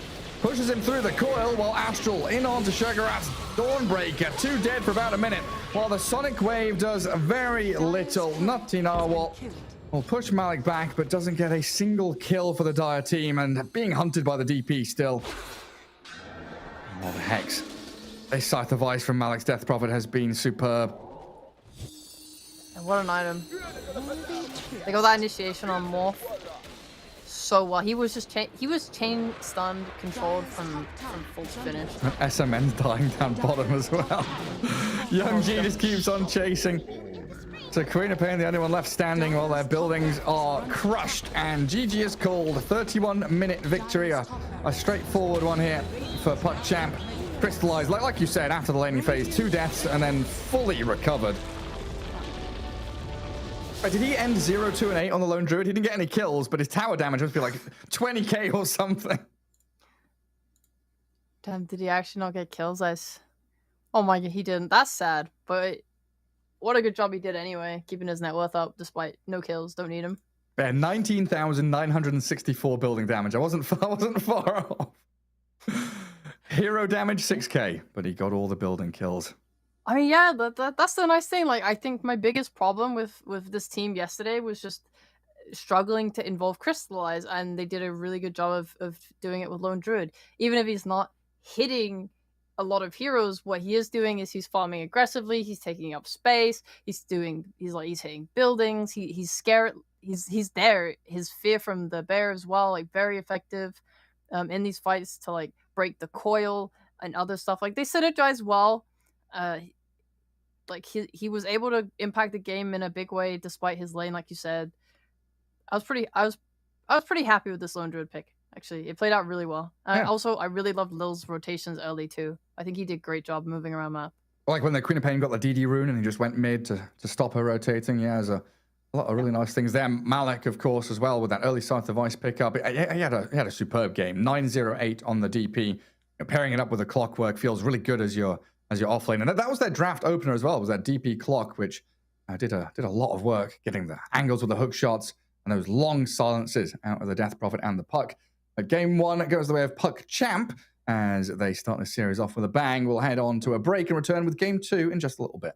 pushes him through the coil, while Astral in onto Sugarat's Dawnbreaker. 2 dead for about a minute, while the Sonic Wave does very little. Nutty Narwhal will push Malik back, but doesn't get a single kill for the Dire team, and being hunted by the DP still. Oh, the Hex. This Scythe of Ice from Malik's Death Prophet has been superb. And what an item. They got that initiation on Morph so well. He was just chain stunned, controlled from full to finish. SMN's dying down bottom as well. Young G just keeps on chasing. So Queen of Pain, the only one left standing while their buildings are crushed. And GG is called. 31-minute victory. A straightforward one here for PogChamp. Crystallized, like you said, after the laning phase, 2 deaths and then fully recovered. Did he end 0, 2, and 8 on the Lone Druid? He didn't get any kills, but his tower damage must be like 20k or something. Damn, did he actually not get kills? Oh my god, he didn't. That's sad, but what a good job he did anyway, keeping his net worth up despite no kills. Don't need him. Yeah, 19,964 building damage. I wasn't far off. Hero damage 6k, but he got all the building kills. I mean, yeah, that's the nice thing. Like, I think my biggest problem with this team yesterday was just struggling to involve Crystallize, and they did a really good job of doing it with Lone Druid. Even if he's not hitting a lot of heroes, what he is doing is he's farming aggressively, he's taking up space, he's hitting buildings, he's scared, he's there. His fear from the bear as well, like very effective in these fights to like break the coil and other stuff. Like they synergize well. Like he was able to impact the game in a big way despite his lane, like you said. I was pretty happy with this Lone Druid pick. Actually, it played out really well. Yeah. I really loved Lil's rotations early too. I think he did a great job moving around map. Like when the Queen of Pain got the DD rune and he just went mid to stop her rotating. Yeah, there's a lot of really nice things there. Malik, of course, as well with that early Scythe of Ice pickup. He had a superb game. 9-0-8 on the DP. Pairing it up with a Clockwork feels really good as your offlane. And that was their draft opener as well. Was that DP Clock, which did a lot of work getting the angles with the hook shots and those long silences out of the Death Prophet and the Puck. Game 1 goes the way of Puck Champ as they start the series off with a bang. We'll head on to a break and return with Game 2 in just a little bit.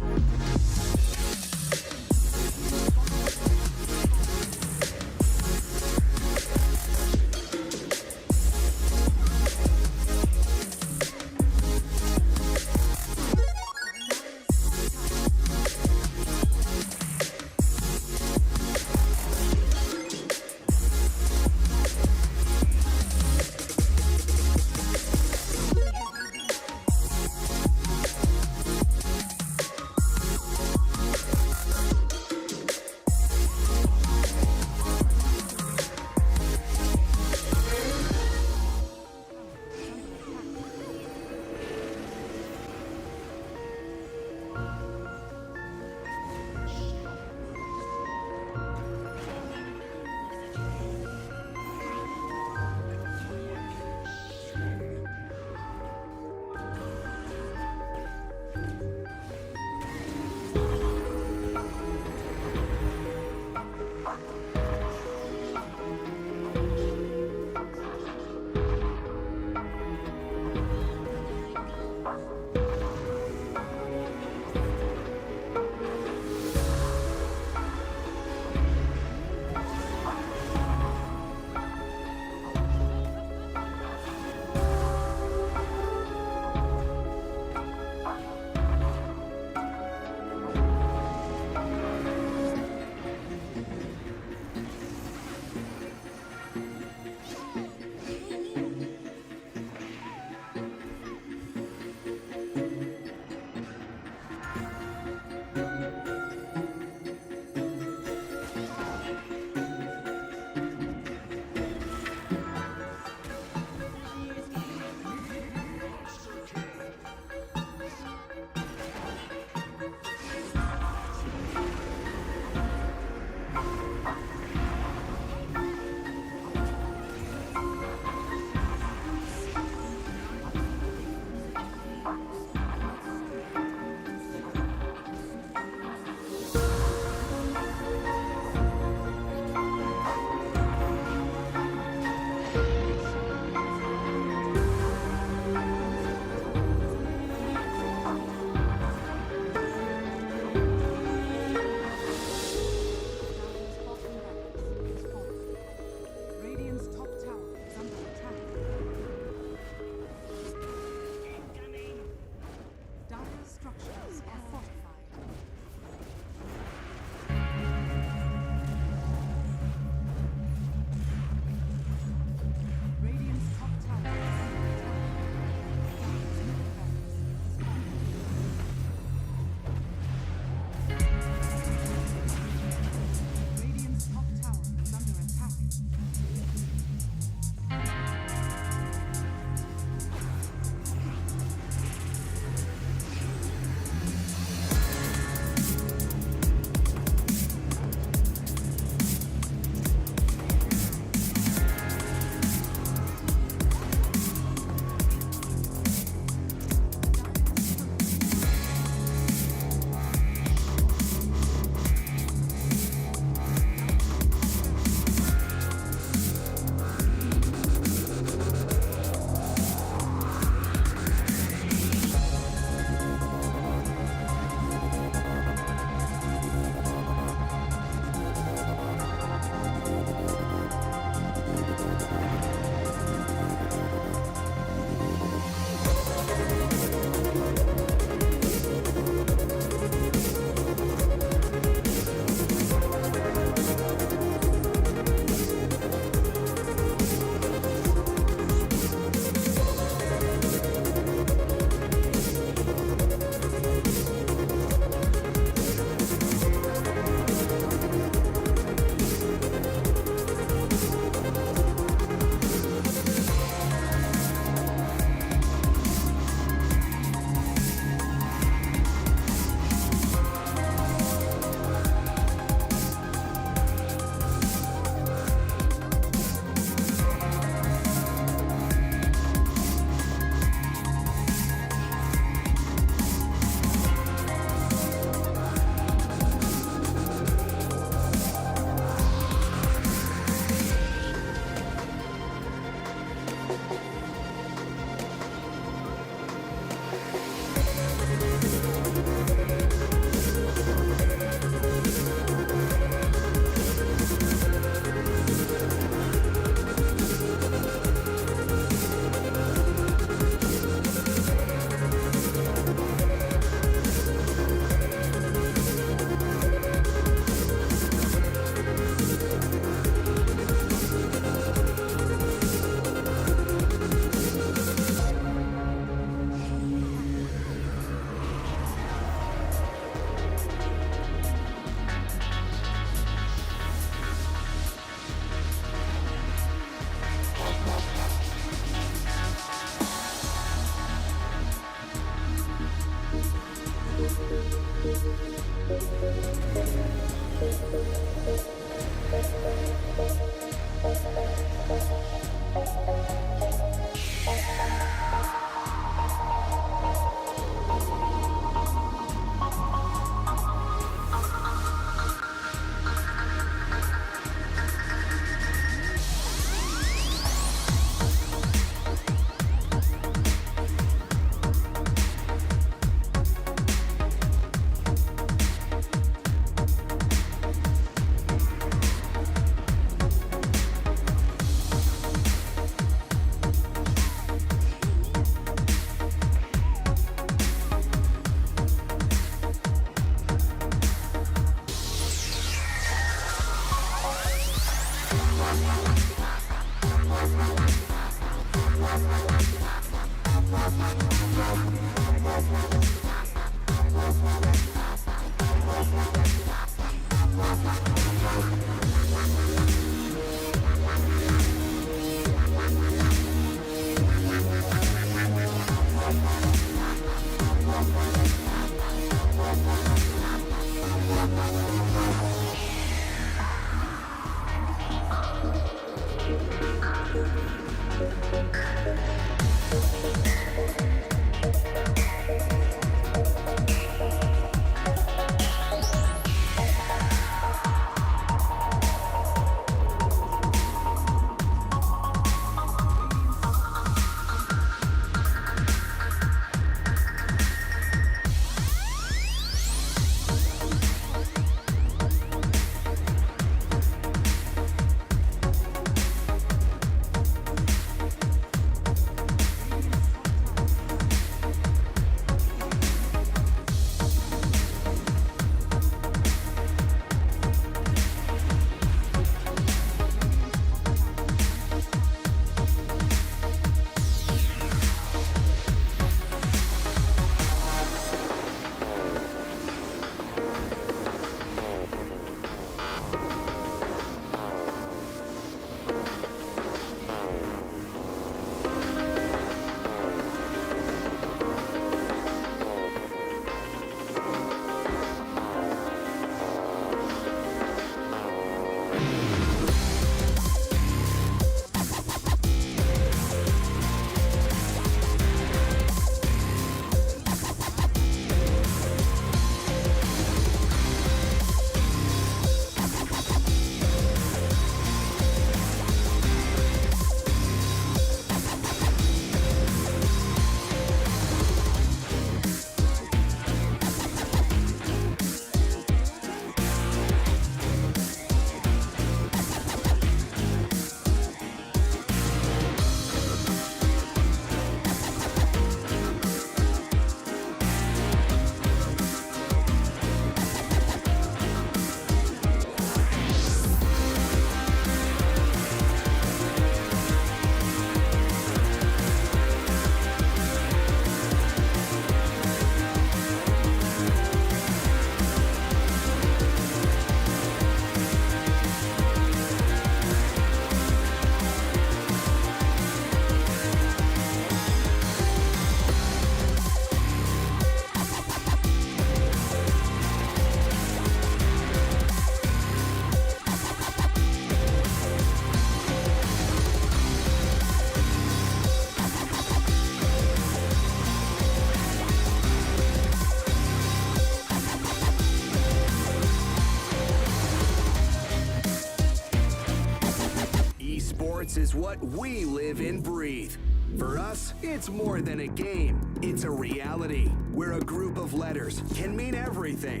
Sports is what we live and breathe. For us, it's more than a game. It's a reality where a group of letters can mean everything.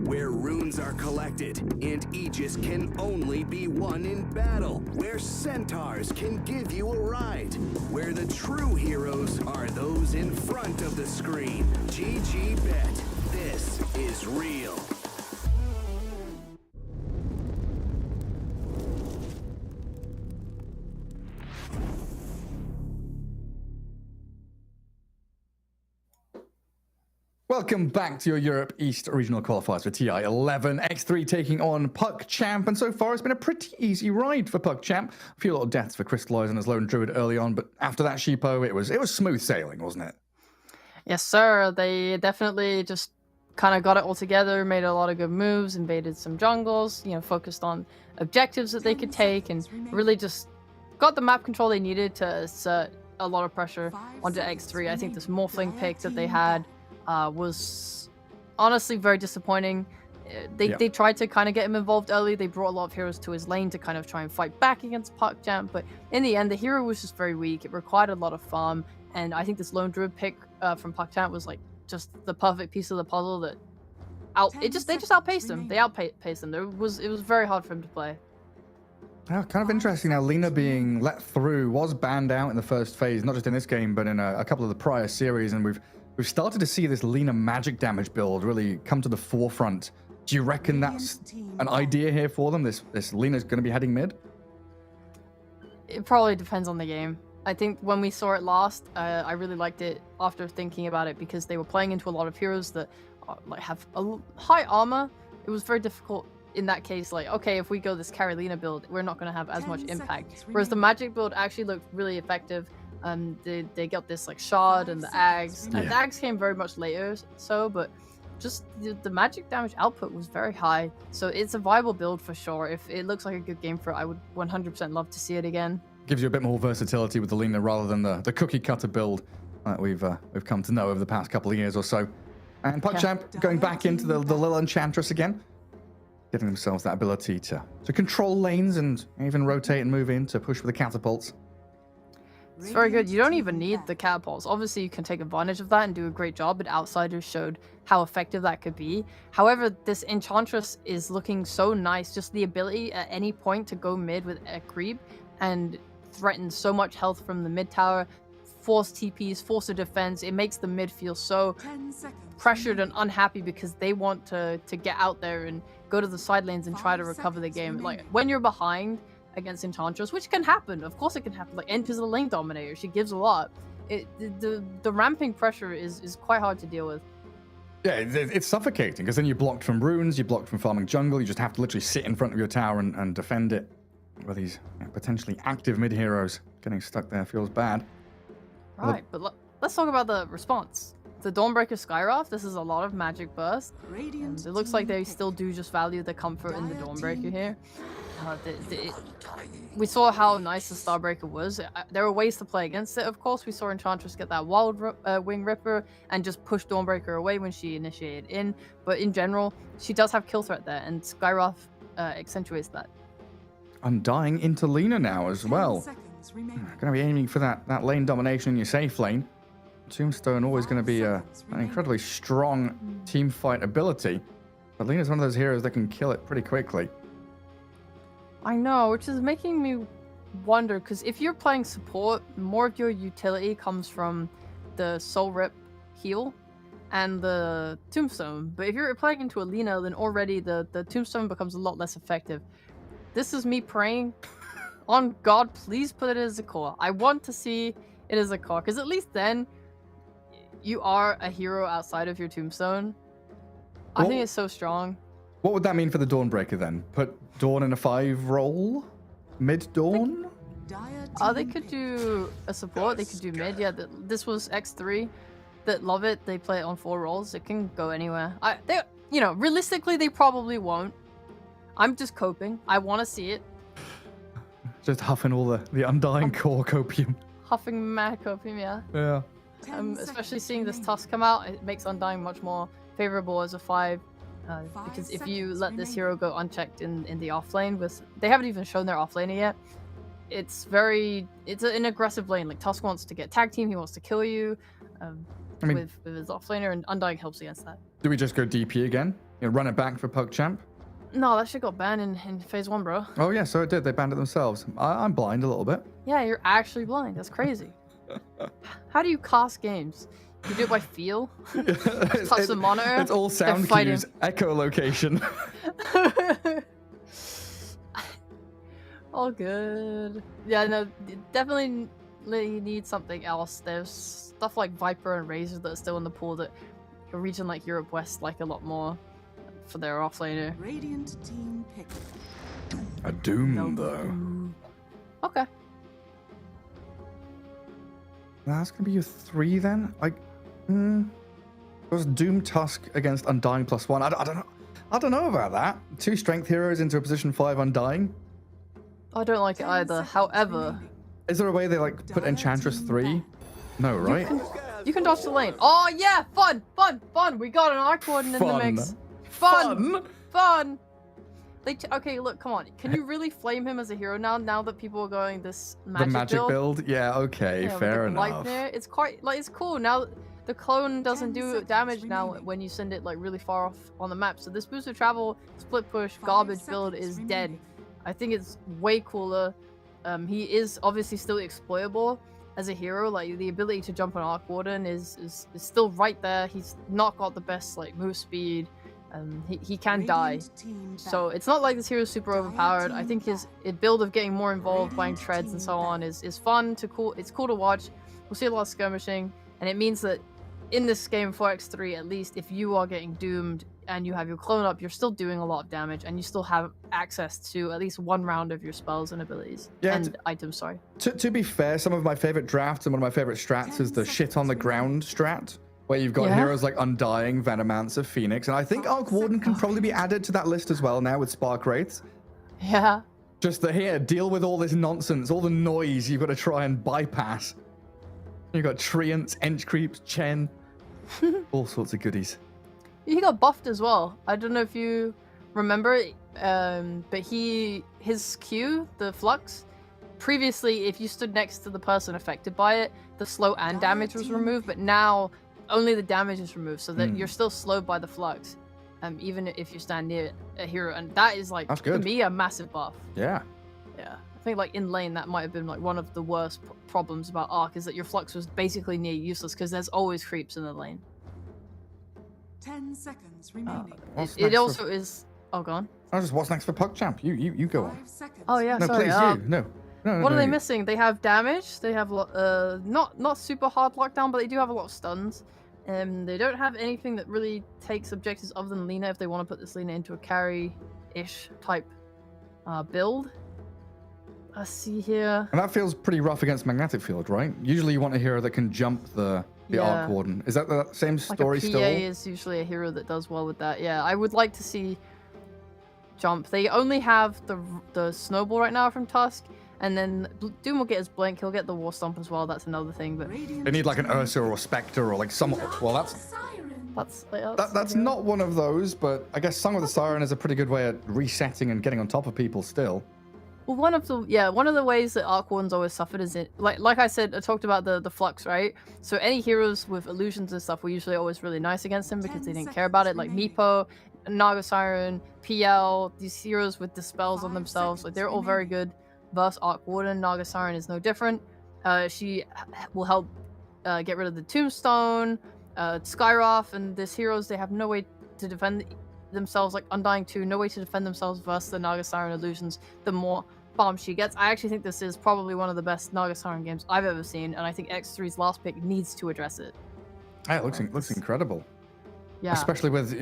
Where runes are collected and Aegis can only be won in battle. Where centaurs can give you a ride. Where the true heroes are those in front of the screen. GG Bet. This is real. Welcome back to your Europe East Regional Qualifiers for TI11. X3 taking on PuckChamp, and so far it's been a pretty easy ride for PuckChamp. A few little deaths for Crystallize and his Lone Druid early on, but after that, Sheepo, it was smooth sailing, wasn't it? Yes, sir. They definitely just kind of got it all together, made a lot of good moves, invaded some jungles, focused on objectives that they could take, and really just got the map control they needed to assert a lot of pressure onto X3. I think this Morphling pick that they had was honestly very disappointing. They tried to kind of get him involved early. They brought a lot of heroes to his lane to kind of try and fight back against PuckJamp, but in the end, the hero was just very weak. It required a lot of farm, and I think this Lone Druid pick from PuckJamp was like just the perfect piece of the puzzle that they just outpaced him. They outpaced him. It was very hard for him to play. Kind of interesting now. Lina being let through was banned out in the first phase, not just in this game, but in a couple of the prior series, and we've started to see this Lina magic damage build really come to the forefront. Do you reckon that's an idea here for them? This Lina's going to be heading mid? It probably depends on the game. I think when we saw it last, I really liked it after thinking about it because they were playing into a lot of heroes that have a high armor. It was very difficult in that case. Like, okay, if we go this Carolina build, we're not going to have as much impact. Whereas the magic build actually looked really effective. They got this like shard and the Ags. And the Ags came very much later, but just the magic damage output was very high. So it's a viable build for sure. If it looks like a good game for it, I would 100% love to see it again. Gives you a bit more versatility with the Lina rather than the cookie cutter build that we've come to know over the past couple of years or so. And PuckJamp going back into the little Enchantress again, giving themselves that ability to control lanes and even rotate and move in to push with the catapults. It's very good. You don't even need the catapults. Obviously, you can take advantage of that and do a great job, but Outsiders showed how effective that could be. However, this Enchantress is looking so nice. Just the ability at any point to go mid with a creep and threaten so much health from the mid tower, force TPs, force a defense. It makes the mid feel so pressured and unhappy because they want to get out there and go to the side lanes and try to recover the game. Like, when you're behind against Enchantress, which can happen, of course it can happen. Like, Ent is a lane dominator, she gives a lot. The ramping pressure is quite hard to deal with. Yeah, it's suffocating because then you're blocked from runes, you're blocked from farming jungle, you just have to literally sit in front of your tower and defend it. With these potentially active mid heroes getting stuck there feels bad. Right, but let's talk about the response. The Dawnbreaker Skyraft, this is a lot of magic burst. It looks like they still do just value the comfort in the Dawnbreaker here. We saw how nice the Starbreaker was. There were ways to play against it, of course. We saw Enchantress get that Wild Wing Ripper and just push Dawnbreaker away when she initiated in. But in general, she does have kill threat there, and Skyraft accentuates that. Undying into Lina now as well. Going to be aiming for that lane domination in your safe lane. Tombstone always going to be an incredibly strong team fight ability. But Lina's one of those heroes that can kill it pretty quickly. I know, which is making me wonder, because if you're playing support, more of your utility comes from the Soul Rip heal and the Tombstone. But if you're playing into a Lina, then already the Tombstone becomes a lot less effective. This is me praying on God, please put it as a core. I want to see it as a core, because at least then you are a hero outside of your Tombstone. I think it's so strong. What would that mean for the Dawnbreaker then? Put Dawn in a 5 role? Mid-Dawn? They could do a support, they could do mid. Yeah, this was X3 that love it. They play it on 4 roles. It can go anywhere. Realistically, they probably won't. I'm just coping. I want to see it. Just huffing all the Undying core copium. Huffing mad copium, yeah. Yeah. Especially seeing this Tusk come out, it makes Undying much more favorable as a 5. Because if you let this hero go unchecked in the offlane, they haven't even shown their offlaner yet. It's an aggressive lane. Like, Tusk wants to get tag team, he wants to kill you with his offlaner, and Undying helps against that. Do we just go DP again? Run it back for PuckJamp? No, that shit got banned in phase 1, bro. Oh yeah, so it did. They banned it themselves. I'm blind a little bit. Yeah, you're actually blind. That's crazy. How do you cast games? You do it by feel? Touch the monitor? It's all sound cues, echolocation. All good. Yeah, no, definitely need something else. There's stuff like Viper and Razor that are still in the pool that a region like Europe West like a lot more for their offlaner. Radiant team pick. A Doom, though. Okay. That's going to be your 3 then? Like, Would Was Doom Tusk against Undying +1? I don't know. I don't know about that. 2 strength heroes into a position 5 Undying. I don't like it 10 either. seconds However, remaining. Is there a way they like put Enchantress 3? No, right? you can dodge the lane. Oh yeah, fun. We got an Arc Warden in the mix. Fun. Okay, look, come on. Can you really flame him as a hero now that people are going this magic, The magic build? Yeah, okay, Yeah, fair with the enough. Lightner. It's quite like it's cool now. The clone doesn't 10 do seconds damage now remaining. when you send it like really far off on the map. So this boost of travel, split push, 5 garbage build seconds is remaining. dead. I think it's way cooler. He is obviously still exploitable as a hero. Like the ability to jump on Arc Warden is still right there. He's not got the best like move speed. He can die. Radiant team So back. it's not like this hero's super Dire overpowered. I team think his back. build of getting more involved, buying Radiant treads and team so on back. is fun to cool. It's cool to watch. We'll see a lot of skirmishing, and it means that in this game 4x3, at least if you are getting doomed and you have your clone up, you're still doing a lot of damage, and you still have access to at least one round of your spells and abilities and items. Sorry. To be fair, some of my favorite drafts and one of my favorite strats is the shit on the ground strat, where you've got Yeah. heroes like Undying, Venomancer, Phoenix, and I think Arc Warden can probably be added to that list as well now with Spark Wraiths. Yeah. Just here, deal with all this nonsense, all the noise you've got to try and bypass. You've got Treants, Ench Creeps, Chen, all sorts of goodies. He got buffed as well. I don't know if you remember, but his Q, the Flux, previously if you stood next to the person affected by it, the slow and damage was removed, but now only the damage is removed, so that you're still slowed by the Flux, even if you stand near a hero, and that is like That's to good. me a massive buff. Yeah. Yeah, I think like in lane that might have been like one of the worst problems about Arc is that your Flux was basically near useless because there's always creeps in the lane. 10 seconds remaining. What's It next also is. Oh, go on. I was just, what's next for PugChamp? You go on. 5 seconds. Oh yeah, No, sorry. please, you. No. What are they you. missing? They have damage. They have not super hard lockdown, but they do have a lot of stuns. They don't have anything that really takes objectives other than Lina if they want to put this Lina into a carry-ish type build. Let's see here. And that feels pretty rough against Magnetic Field, right? Usually you want a hero that can jump the Yeah. Arc Warden. Is that the same Like story a PA still? is usually a hero that does well with that. Yeah, I would like to see jump. They only have the Snowball right now from Tusk, and then Doom will get his Blink. He'll get the War Stomp as well. That's another thing, but Radiant They need like an team Ursa or a Spectre or like some. Well, that's not one of those, but I guess Song of the Siren is a pretty good way at resetting and getting on top of people still. Well, one of the ways that Arc Warden's always suffered is it like I said, I talked about the Flux, right? So any heroes with illusions and stuff were usually always really nice against him because 10 they didn't care about it, seconds like remaining. Meepo, Naga Siren, PL, these heroes with dispels on 5 themselves, like seconds they're all very remaining. good. Versus Arc Warden, Naga Siren is no different. She will help get rid of the Tombstone, Skyroth, and these heroes, they have no way to defend themselves, like Undying 2, no way to defend themselves versus the Naga Siren illusions. The more bomb she gets. I actually think this is probably one of the best Naga Siren games I've ever seen, and I think X3's last pick needs to address it. Yeah, it looks incredible. Yeah. Especially with,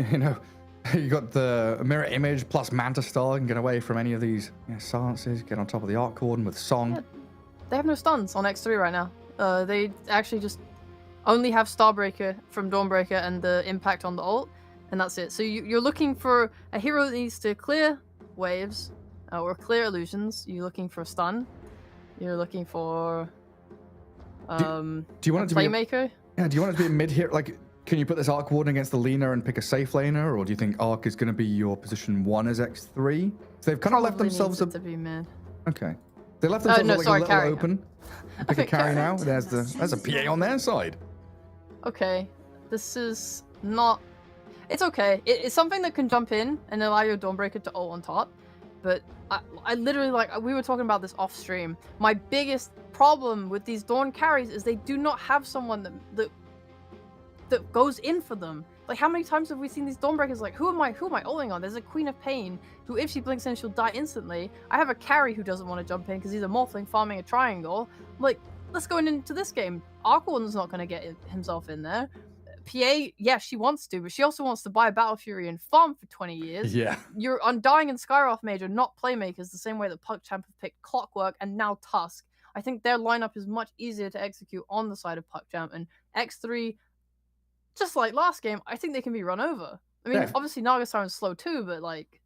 you got the mirror image plus Manta Star and get away from any of these silences, get on top of the Arc Warden with Song. Yeah. They have no stuns on X3 right now. They actually just only have Starbreaker from Dawnbreaker and the impact on the ult, and that's it. So you're looking for a hero that needs to clear waves, or clear illusions. You're looking for a stun. You're looking for Do you want a it to be playmaker. do you want it to be a mid here? Like, can you put this Arc Warden against the Lina and pick a safe laner, or do you think Arc is going to be your position 1 as X3? So they've kind of left Probably themselves needs it to be mid. Okay. They left themselves no, like sorry, a little carry. open. Pick a think carry carry. now. There's a PA on their side. Okay, this is not. It's okay. It's something that can jump in and allow your Dawnbreaker to ult on top. But I literally, like, we were talking about this off stream. My biggest problem with these Dawn carries is they do not have someone that goes in for them. Like, how many times have we seen these Dawnbreakers? Like, who am I ulting on? There's a Queen of Pain who, if she blinks in, she'll die instantly. I have a carry who doesn't want to jump in because he's a Morphling farming a triangle. Like, let's go into this game. Archwarden's not going to get himself in there. PA, yeah, she wants to, but she also wants to buy a Battle Fury and farm for 20 years. Yeah. Your Undying and Skyroth Mage are not playmakers the same way that PugChamp have picked Clockwork and now Tusk. I think their lineup is much easier to execute on the side of PugChamp, and X3 just like last game, I think they can be run over. I mean, Yeah. obviously Naga Siren's slow too, but like,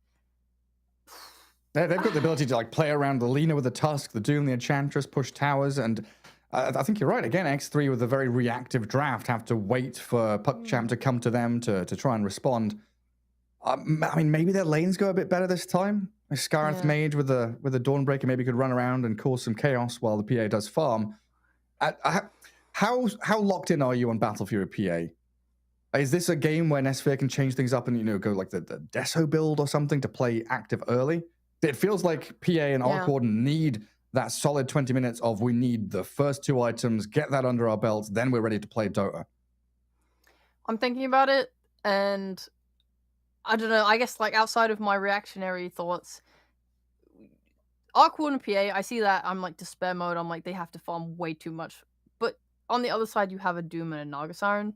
They've got the ability to like play around the Lina with the Tusk, the Doom, the Enchantress, push towers, and I think you're right. Again, X3 with a very reactive draft have to wait for PuckChamp to come to them to try and respond. I mean, maybe their lanes go a bit better this time. Scarith Yeah. Mage with the Dawnbreaker maybe could run around and cause some chaos while the PA does farm. How locked in are you on Battle Fury PA? Is this a game where Nesphere can change things up and go like the Deso build or something to play active early? It feels like PA and Arc Warden need that solid 20 minutes of we need the first 2 items, get that under our belts, then we're ready to play Dota. I'm thinking about it, and I don't know. I guess like outside of my reactionary thoughts, Arc Warden and PA, I see that. I'm like despair mode. I'm like they have to farm way too much. But on the other side, you have a Doom and a Naga Siren.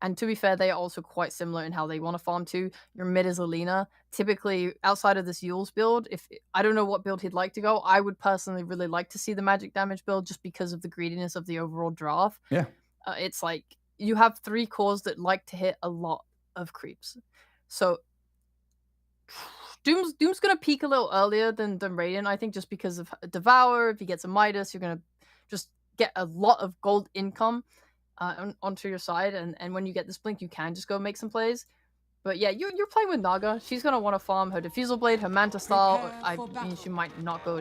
And to be fair, they are also quite similar in how they want to farm too. Your mid is Alina. Typically, outside of this Yule's build, if I don't know what build he'd like to go, I would personally really like to see the magic damage build just because of the greediness of the overall draft. Yeah. It's like you have 3 cores that like to hit a lot of creeps. So Doom's gonna peak a little earlier than Radiant, I think, just because of Devour. If he gets a Midas, you're gonna just get a lot of gold income onto your side, and when you get this blink, you can just go make some plays. But yeah, you're playing with Naga. She's gonna want to farm her Diffusal Blade, her Manta style. I mean, she might not go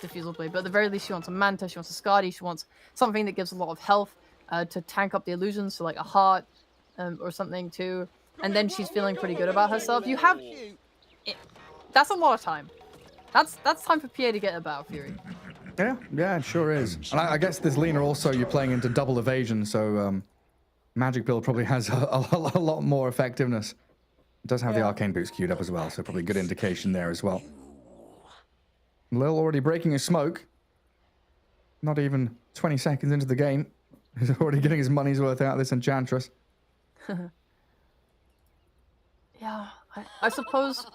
Diffusal Blade, but at the very least, she wants a Manta, she wants a Skadi, she wants something that gives a lot of health to tank up the illusions, so like a Heart or something too. And then she's feeling pretty good about herself. You have that's a lot of time. That's time for PA to get a Battle Fury. Yeah, it sure is. And I guess this Lina also, you're playing into double evasion, so Magic Build probably has a lot more effectiveness. It does have the Arcane Boost queued up as well, so probably good indication there as well. Lil already breaking his smoke. Not even 20 seconds into the game. He's already getting his money's worth out of this Enchantress. Yeah, I suppose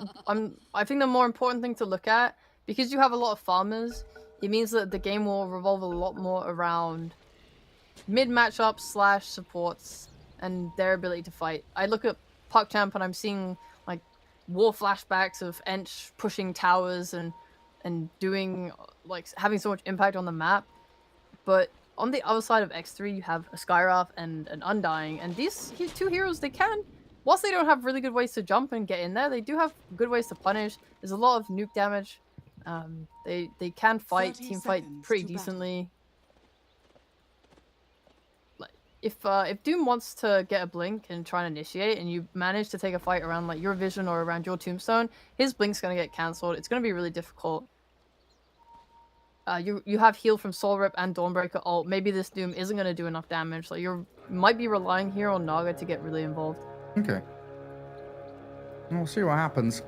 I think the more important thing to look at, because you have a lot of farmers, it means that the game will revolve a lot more around mid matchups / supports and their ability to fight. I look at PuckChamp and I'm seeing like war flashbacks of Ench pushing towers and doing like having so much impact on the map. But on the other side of X3, you have a Skywrath and an Undying, and these 2 heroes, they can, whilst they don't have really good ways to jump and get in there, they do have good ways to punish. There's a lot of nuke damage. They can fight, team fight pretty decently. Like if Doom wants to get a blink and try and initiate, and you manage to take a fight around like your vision or around your tombstone, his blink's gonna get cancelled. It's gonna be really difficult. You have heal from Soul Rip and Dawnbreaker ult. Maybe this Doom isn't gonna do enough damage. Like you might be relying here on Naga to get really involved. Okay. We'll see what happens.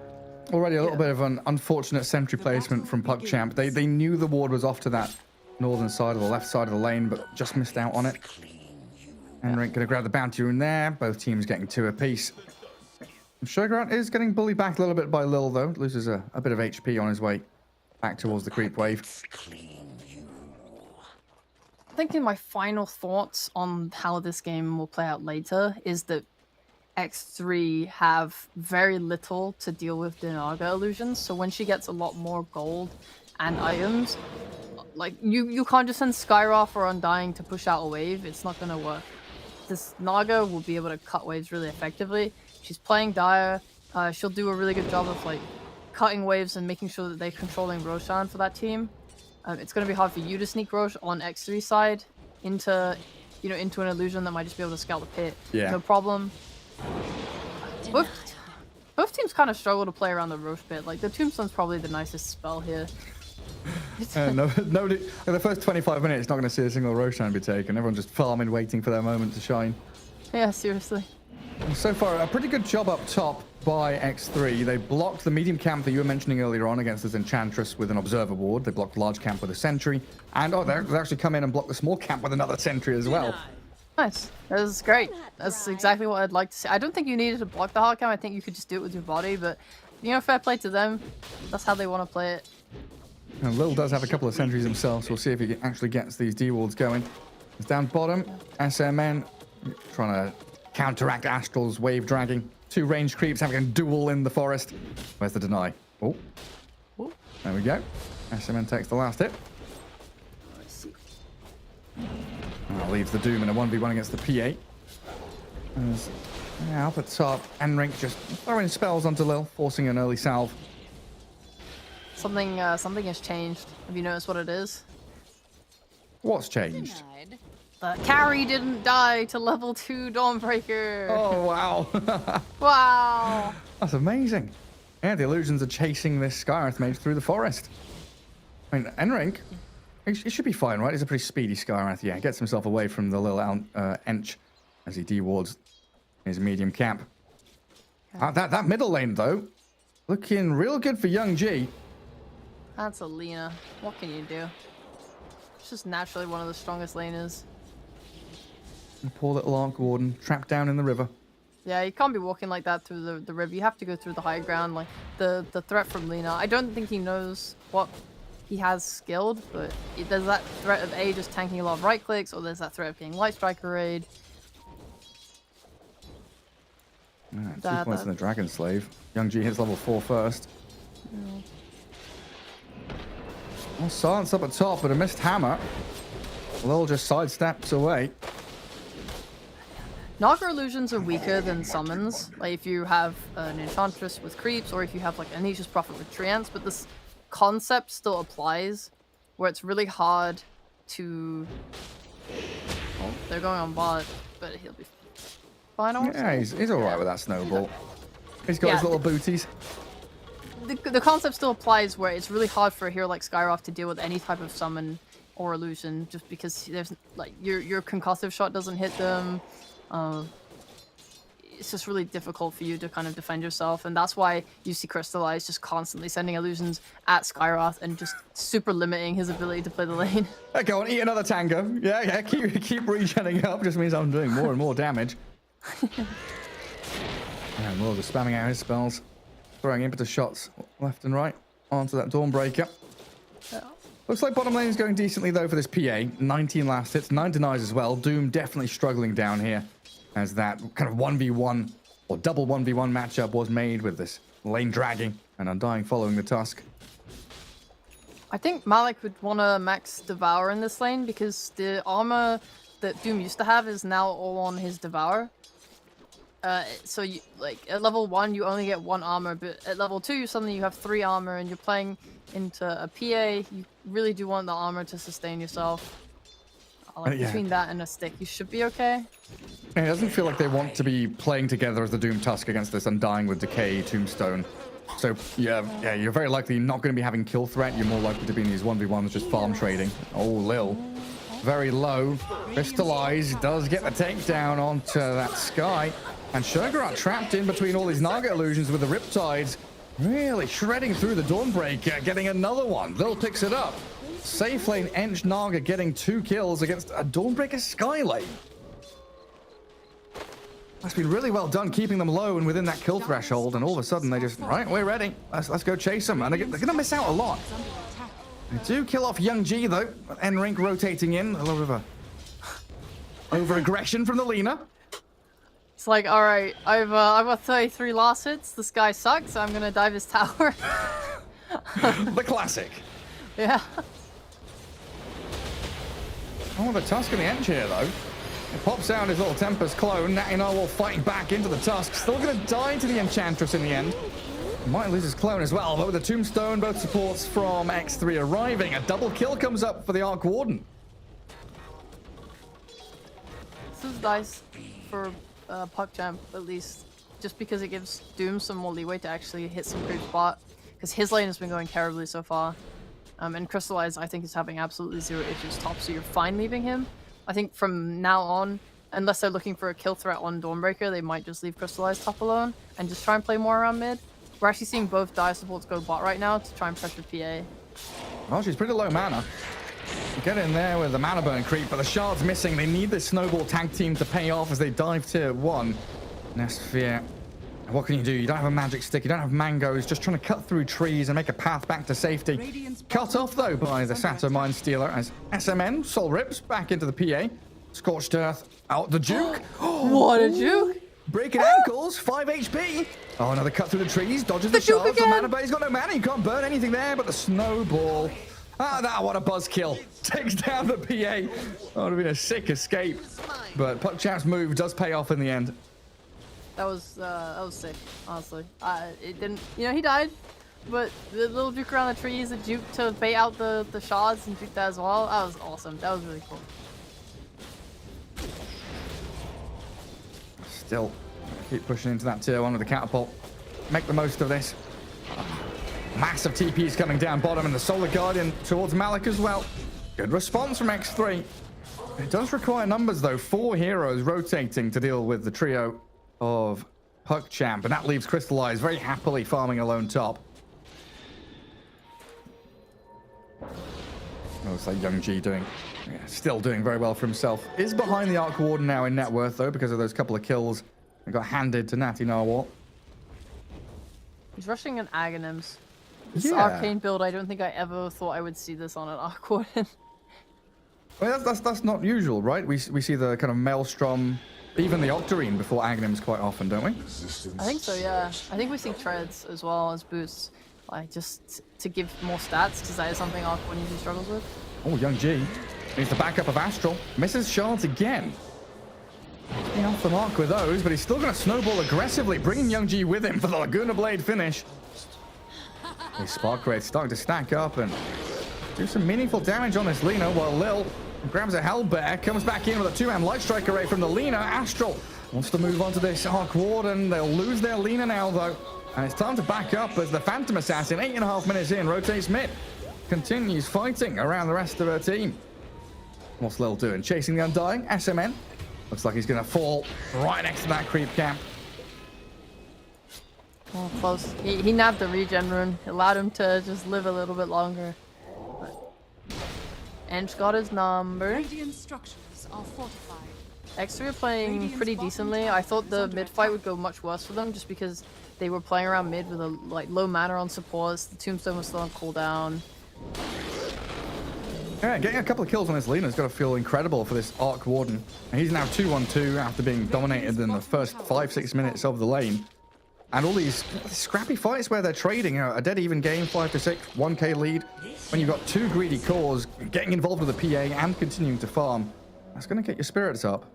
Already a little bit of an unfortunate sentry placement from PuckChamp. They knew the ward was off to that northern side or the left side of the lane, but just missed out on it. Enric gonna grab the bounty rune there. Both teams getting 2 apiece. Sugarant is getting bullied back a little bit by Lil though. Loses a bit of HP on his way back towards the creep wave. I think in my final thoughts on how this game will play out later is that X3 have very little to deal with the Naga illusions, so when she gets a lot more gold and items, like you can't just send Skywrath or Undying to push out a wave. It's not gonna work. This Naga will be able to cut waves really effectively. She's playing Dire. She'll do a really good job of like cutting waves and making sure that they're controlling Roshan for that team. It's gonna be hard for you to sneak Rosh on X3 side into an illusion that might just be able to scout the pit. Yeah. No problem. Both teams kind of struggle to play around the Rosh pit. Like the Tombstone's probably the nicest spell here. Nobody. In the first 25 minutes, not going to see a single Roshan be taken. Everyone's just farming, waiting for their moment to shine. Yeah, seriously. So far, a pretty good job up top by X3. They blocked the medium camp that you were mentioning earlier on against this Enchantress with an Observer Ward. They blocked large camp with a Sentry. And, they actually come in and block the small camp with another Sentry as well. Nice. That was great. That's exactly what I'd like to see. I don't think you needed to block the hard camp. I think you could just do it with your body, but, fair play to them. That's how they want to play it. And Lil does have a couple of sentries himself, so we'll see if he actually gets these D-wards going. He's down bottom. SMN trying to counteract Astral's wave dragging. 2 range creeps having a duel in the forest. Where's the deny? Oh. Ooh. There we go. SMN takes the last hit. I see. Leaves the Doom in a 1v1 against the PA. As, up at top, Enrink just throwing spells onto Lil, forcing an early salve. Something has changed. Have you noticed what it is? What's changed? The carry didn't die to level 2 Dawnbreaker. Oh, wow. Wow. That's amazing. Yeah, the illusions are chasing this Skywrath mage through the forest. I mean, Enrink, he should be fine, right? He's a pretty speedy Skywrath. Yeah, gets himself away from the little Ench as he dewards his medium cap. That middle lane, though, looking real good for Young G. That's a Lina. What can you do? It's just naturally one of the strongest laners. And poor little Arc Warden trapped down in the river. Yeah, you can't be walking like that through the river. You have to go through the high ground. Like the threat from Lina, I don't think he knows what he has skilled, but there's that threat of A, just tanking a lot of right clicks, or there's that threat of getting Light Striker raid. 2 points in the Dragon Slave. Young G hits level 4 first. Yeah. Well, silence up at top, but a missed hammer. Lil just sidesteps away. Naga illusions are weaker than summons. Like if you have an Enchantress with creeps, or if you have like a Niche's Prophet with treants, but this concept still applies, where it's really hard to. Oh, they're going on bot, but he'll be fine. Yeah, he's all right with that snowball. He's got his little booties. The concept still applies, where it's really hard for a hero like Skywrath to deal with any type of summon or illusion, just because there's like your concussive shot doesn't hit them. It's just really difficult for you to kind of defend yourself, and that's why you see Crystallize just constantly sending illusions at Skywrath and just super limiting his ability to play the lane. Hey, go on, eat another tango. Yeah, keep regenning up. Just means I'm doing more and more damage. And Lil just spamming out his spells, throwing impetus shots left and right onto that Dawnbreaker. Yeah. Looks like bottom lane is going decently though for this PA. 19 last hits, 9 denies as well. Doom definitely struggling down here, as that kind of 1v1 or double 1v1 matchup was made with this lane dragging and Undying following the Tusk. I think Malik would want to max Devour in this lane, because the armor that Doom used to have is now all on his Devour. So you, like at level 1 you only get 1 armor, but at level 2 suddenly you have 3 armor, and you're playing into a PA. You really do want the armor to sustain yourself. Like between that and a stick, you should be okay. It doesn't feel like they want to be playing together as the Doom Tusk against this Undying with Decay Tombstone. So yeah, you're very likely not going to be having kill threat. You're more likely to be in these 1v1s just farm trading. Oh, Lil. Very low. Crystallize does get the takedown onto that Sky. And Shogurat trapped in between all these Naga illusions with the Riptides. Really shredding through the Dawnbreaker, getting another one. Lil picks it up. Safe lane Ench Naga getting 2 kills against a Dawnbreaker Sky lane. That's been really well done, keeping them low and within that kill threshold. And all of a sudden they just, right, we're ready. Let's go chase them. And they're going to miss out a lot. They do kill off Young G though. Enrink rotating in. A little bit of a over-aggression from the Lina. It's like, all right, I've got 33 last hits. This guy sucks. So I'm gonna dive his tower. The classic. Yeah. Oh, the Tusk in the Ench here though. It pops out his little Tempest clone. Natty Narwhal fighting back into the Tusk. Still going to die to the Enchantress in the end. Might lose his clone as well, but with the Tombstone, both supports from X3 arriving. A double kill comes up for the Arc Warden. This is nice for PuckChamp, at least. Just because it gives Doom some more leeway to actually hit some creep spot. Because his lane has been going terribly so far. And Crystallize, I think, is having absolutely 0 issues top, so you're fine leaving him. I think from now on, unless they're looking for a kill threat on Dawnbreaker, they might just leave Crystallize top alone and just try and play more around mid. We're actually seeing both Dire supports go bot right now to try and pressure PA. Well, she's pretty low mana. Get in there with the mana burn creep, but the shard's missing. They need this snowball tag team to pay off as they dive tier 1. Nestsphere. What can you do? You don't have a magic stick, you don't have mangoes, just trying to cut through trees and make a path back to safety. Cut off though by the Sato Mind Stealer as SMN, Soul Rips back into the PA. Scorched Earth. Out the Duke. What a juke! Breaking ankles. 5 HP. Oh, another cut through the trees. Dodges the Duke shards. The again. mana, but he's got no mana. He can't burn anything there, but the snowball. What a buzzkill. Takes down the PA. That would have been a sick escape. But PuckChamp's move does pay off in the end. That was sick, honestly. It didn't, he died, but the little juke around the trees, the juke to bait out the shards and juke that as well. That was awesome. That was really cool. Still, keep pushing into that tier 1 with the catapult. Make the most of this. Massive TPs coming down bottom, and the Solar Guardian towards Malik as well. Good response from X3. It does require numbers, though. 4 heroes rotating to deal with the trio of PuckChamp, and that leaves Crystallize very happily farming alone top. Looks like Young G still doing very well for himself. Is behind the Arc Warden now in net worth, though, because of those couple of kills that got handed to Natty Narwhal. He's rushing an Aghanims. This Yeah. arcane build, I don't think I ever thought I would see this on an Arc Warden. Well, that's not usual, right? We see the kind of Maelstrom, even the Octarine before Aghanims quite often, don't we? I think so, yeah. I think we see treads as well as boosts, like just to give more stats, because that is something Arc Warden usually struggles with. Oh, Young G needs the backup of Astral. Misses shards again. Getting off the mark with those, but he's still going to snowball aggressively, bringing Young G with him for the Laguna Blade finish. His Spark Raid's starting to stack up and do some meaningful damage on this Lina, while Lil grabs a Hellbear, comes back in with a 2-man Light Strike array from the Lina. Astral wants to move on to this Arc Warden. They'll lose their Lina now, though. And it's time to back up as the Phantom Assassin, 8.5 minutes in, rotates mid. Continues fighting around the rest of her team. What's Lil doing? Chasing the Undying. SMN. Looks like he's going to fall right next to that creep camp. Oh, close. He nabbed the regen rune. It allowed him to just live a little bit longer. Ench got his number. Radiant structures are fortified. X3 are playing pretty decently. I thought the mid fight would go much worse for them just because they were playing around mid with a low mana on supports. The Tombstone was still on cooldown. Yeah, getting a couple of kills on this Lina's got to feel incredible for this Arc Warden. And he's now 2-1-2 after being dominated in the first 5-6 minutes of the lane. And all these scrappy fights where they're trading, a dead even game, 5-6, 1k lead. When you've got 2 greedy cores getting involved with the PA and continuing to farm, that's going to get your spirits up.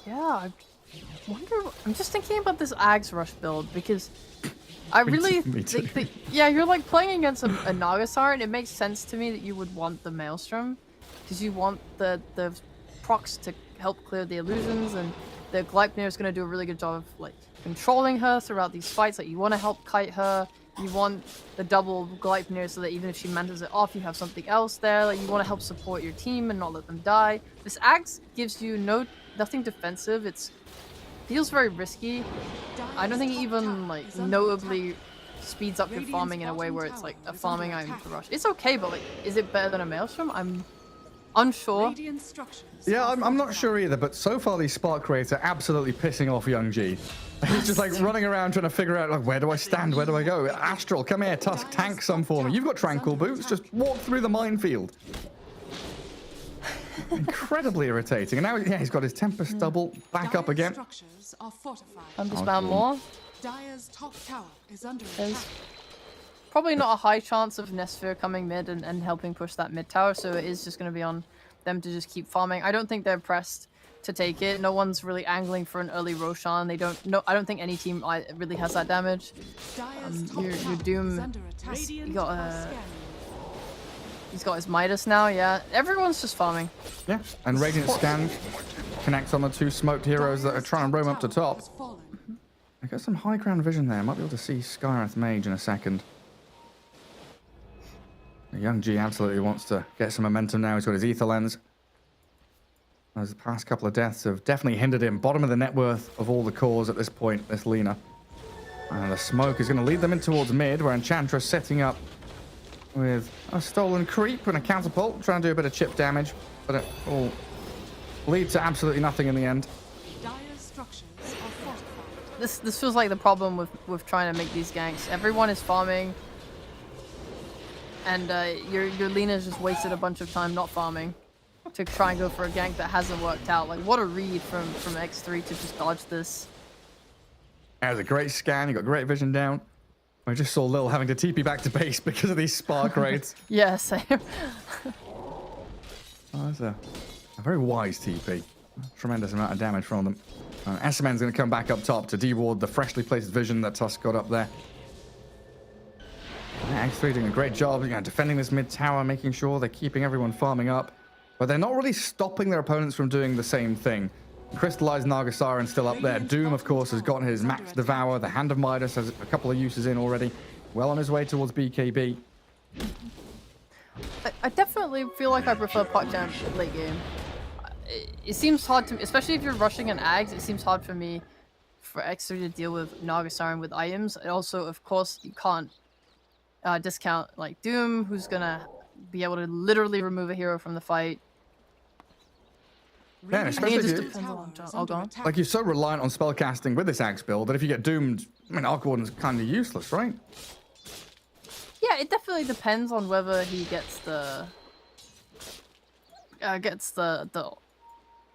Yeah, I wonder. I'm just thinking about this Ags Rush build because I really Me too. think that, yeah, you're like playing against a Nagasar, and it makes sense to me that you would want the Maelstrom because you want the procs to help clear the illusions, and the Gleipnir is going to do a really good job of like controlling her throughout these fights. Like you want to help kite her. You want the double Gleipnir so that even if she mentors it off, you have something else there. Like you want to help support your team and not let them die. This Axe gives you nothing defensive. It feels very risky. I don't think it even like notably speeds up your farming in a way where it's like a farming item to rush. It's okay, but like, is it better than a Maelstrom? I'm unsure. Radiant structures Yeah, are I'm not fortified. sure either, but so far these Spark Raids are absolutely pissing off Young G. He's just like running around trying to figure out like, where do I stand, where do I go? Astral, come here, Tusk, tank some for me. You've got Tranquil Boots, just walk through the minefield. Incredibly irritating. And now he's got his Tempest double back up Dire's again. structures are fortified. I'm just spam more. Dire's top tower is under There's attack. probably not a high chance of Nesphere coming mid and helping push that mid tower, so it is just going to be on them to just keep farming. I don't think they're pressed to take it. No one's really angling for an early Roshan. I don't think any team really has that damage. Dire's top your tower Doom, is under attack. he's got his Midas now, yeah. Everyone's just farming. Yeah, and Radiant Scan connects on the 2 smoked heroes that are trying to roam up to top. I got some high ground vision there. Might be able to see Skywrath Mage in a second. Young G absolutely wants to get some momentum now. He's got his Ether Lens. Those past couple of deaths have definitely hindered him. Bottom of the net worth of all the cores at this point, this Lina. And the smoke is going to lead them in towards mid, where Enchantress setting up with a stolen creep and a catapult, trying to do a bit of chip damage, but it will lead to absolutely nothing in the end. Dire's structures are fortified. This feels like the problem with trying to make these ganks. Everyone is farming. and your Lena's just wasted a bunch of time not farming to try and go for a gank that hasn't worked out. Like, what a read from X3 to just dodge this. That was a great scan. You got great vision down. I just saw Lil having to TP back to base because of these spark rates. Yeah, same. Oh, that's a very wise TP. Tremendous amount of damage from them. S-Man's going to come back up top to deward the freshly placed vision that Tusk got up there. Yeah, X3 doing a great job, defending this mid tower, making sure they're keeping everyone farming up. But they're not really stopping their opponents from doing the same thing. Crystallized Nagasaren's still up there. Doom, of course, has gotten his Max Devour. The Hand of Midas has a couple of uses in already. Well on his way towards BKB. I definitely feel like I prefer Pot Jam late game. It seems hard to me, especially if you're rushing an Ags, it seems hard for me for X3 to deal with Nagasaren with items. And also, of course, you can't discount like Doom, who's gonna be able to literally remove a hero from the fight. Yeah, especially it just if depends on like you're so reliant on spellcasting with this Axe build that if you get doomed, I mean, Arc Warden's kind of useless, right? Yeah, it definitely depends on whether he gets the I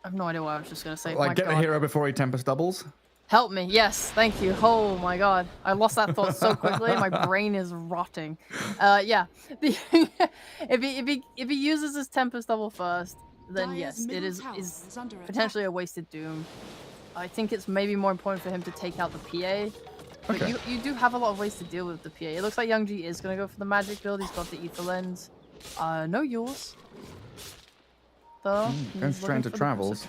have no idea what I was just gonna say. Like, get the hero before he Tempest doubles. Help me, yes, thank you. Oh my god, I lost that thought so quickly. My brain is rotting. Yeah, if he uses his Tempest double first, then yes, it is potentially a wasted Doom. I think it's maybe more important for him to take out the PA. But Okay. you do have a lot of ways to deal with the PA. It looks like Young G is gonna go for the magic build. He's got the Ether Lens. No yours. Though. Going straight into travels.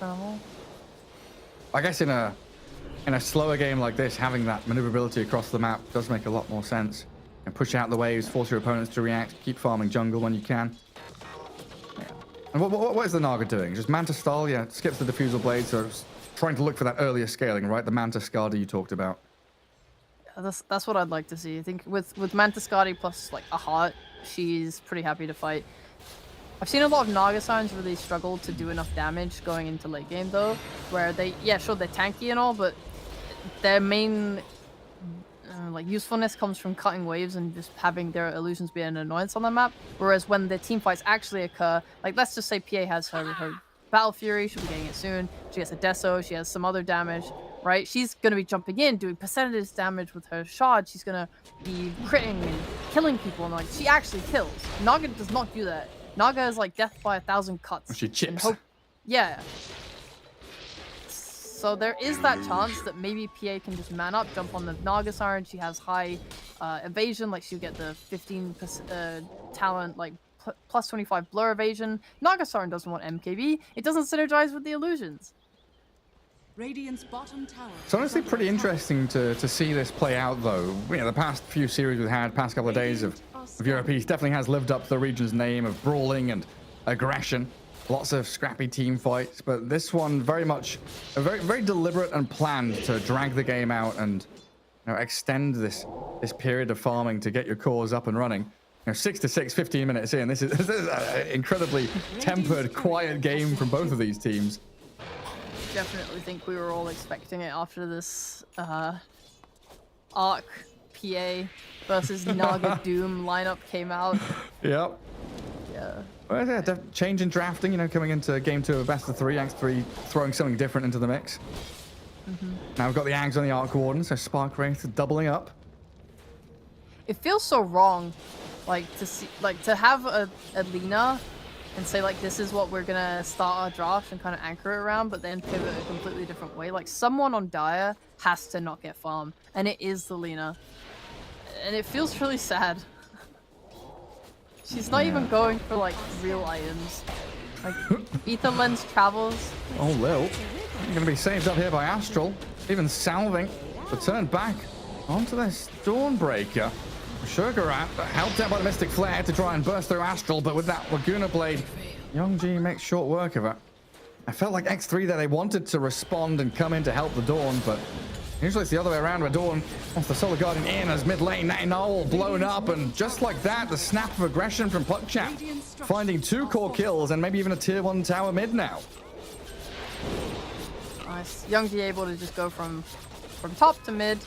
I guess in a slower game like this, having that maneuverability across the map does make a lot more sense. And push out the waves, force your opponents to react, keep farming jungle when you can. Yeah. And what is the Naga doing? Just Manta style, yeah, skips the Diffusal Blade, so it's trying to look for that earlier scaling, right? The Manta Skadi you talked about. That's what I'd like to see. I think with Manta Skadi plus like a heart, she's pretty happy to fight. I've seen a lot of Nagasarens really struggle to do enough damage going into late game though, where they're tanky and all, but their main like usefulness comes from cutting waves and just having their illusions be an annoyance on the map. Whereas when the team fights actually occur, like let's just say PA has her Battle Fury, she'll be getting it soon. She has a Deso, she has some other damage. Right, she's gonna be jumping in, doing percentage damage with her shard. She's gonna be critting and killing people, and like she actually kills. Naga does not do that. Naga is like death by 1,000 cuts. She chips. Yeah. So there is that chance that maybe PA can just man up, jump on the Nagasaren. She has high evasion, like she'll get the 15 talent, like plus 25 blur evasion. Nagasaren doesn't want MKB. It doesn't synergize with the illusions. Radiant's bottom tower. It's honestly pretty interesting to see this play out, though. The past few series we've had, past couple of days of Europe East definitely has lived up to the region's name of brawling and aggression. Lots of scrappy team fights, but this one very much very deliberate and planned to drag the game out and extend this period of farming to get your cores up and running. 6 to 6, 15 minutes in. This is an incredibly tempered, quiet game from both of these teams. Definitely think we were all expecting it after this Arc PA versus Naga Doom lineup came out. Yep. Yeah. Well, yeah, change in drafting, coming into game 2 of best of 3, Axe 3 throwing something different into the mix. Now we've got the Ags on the Arc Warden, so Spark Wraith doubling up. It feels so wrong, like to have a Lina and say like this is what we're gonna start our draft and kind of anchor it around, but then pivot a completely different way. Like someone on Dire has to not get farm, and it is the Lina, and it feels really sad. She's not even going for like real items. Like Ether Lens travels. Oh, Lil, you're gonna be saved up here by Astral, even salving to turn back onto this Dawnbreaker. Sugarat helped out by the Mystic Flare to try and burst through Astral, but with that Laguna Blade, Young G makes short work of it. I felt like X3 there, they wanted to respond and come in to help the Dawn, but usually it's the other way around where Dawn wants the Solar Guardian in as mid lane, all blown up, and just like that, the snap of aggression from Puckchamp, finding 2 core kills and maybe even a tier 1 tower mid now. Nice. Young G able to just go from top to mid.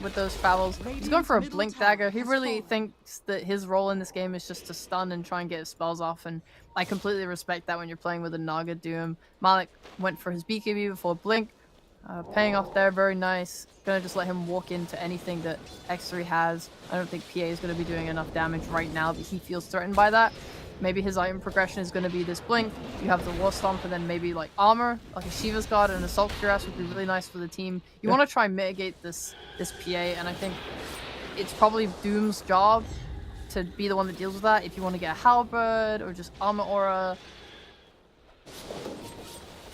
with those travels. He's going for a blink dagger. He really thinks that his role in this game is just to stun and try and get his spells off, and I completely respect that when you're playing with a Naga Doom. Malik went for his BKB before blink, paying off there, very nice. Gonna just let him walk into anything that X3 has. I don't think PA is gonna be doing enough damage right now, but he feels threatened by that. Maybe his item progression is going to be this blink. You have the War Stomp, and then maybe like armor, like a Shiva's Guard and an Assault Cuirass would be really nice for the team. You want to try and mitigate this PA, and I think it's probably Doom's job to be the one that deals with that. If you want to get a Halberd or just Armor Aura.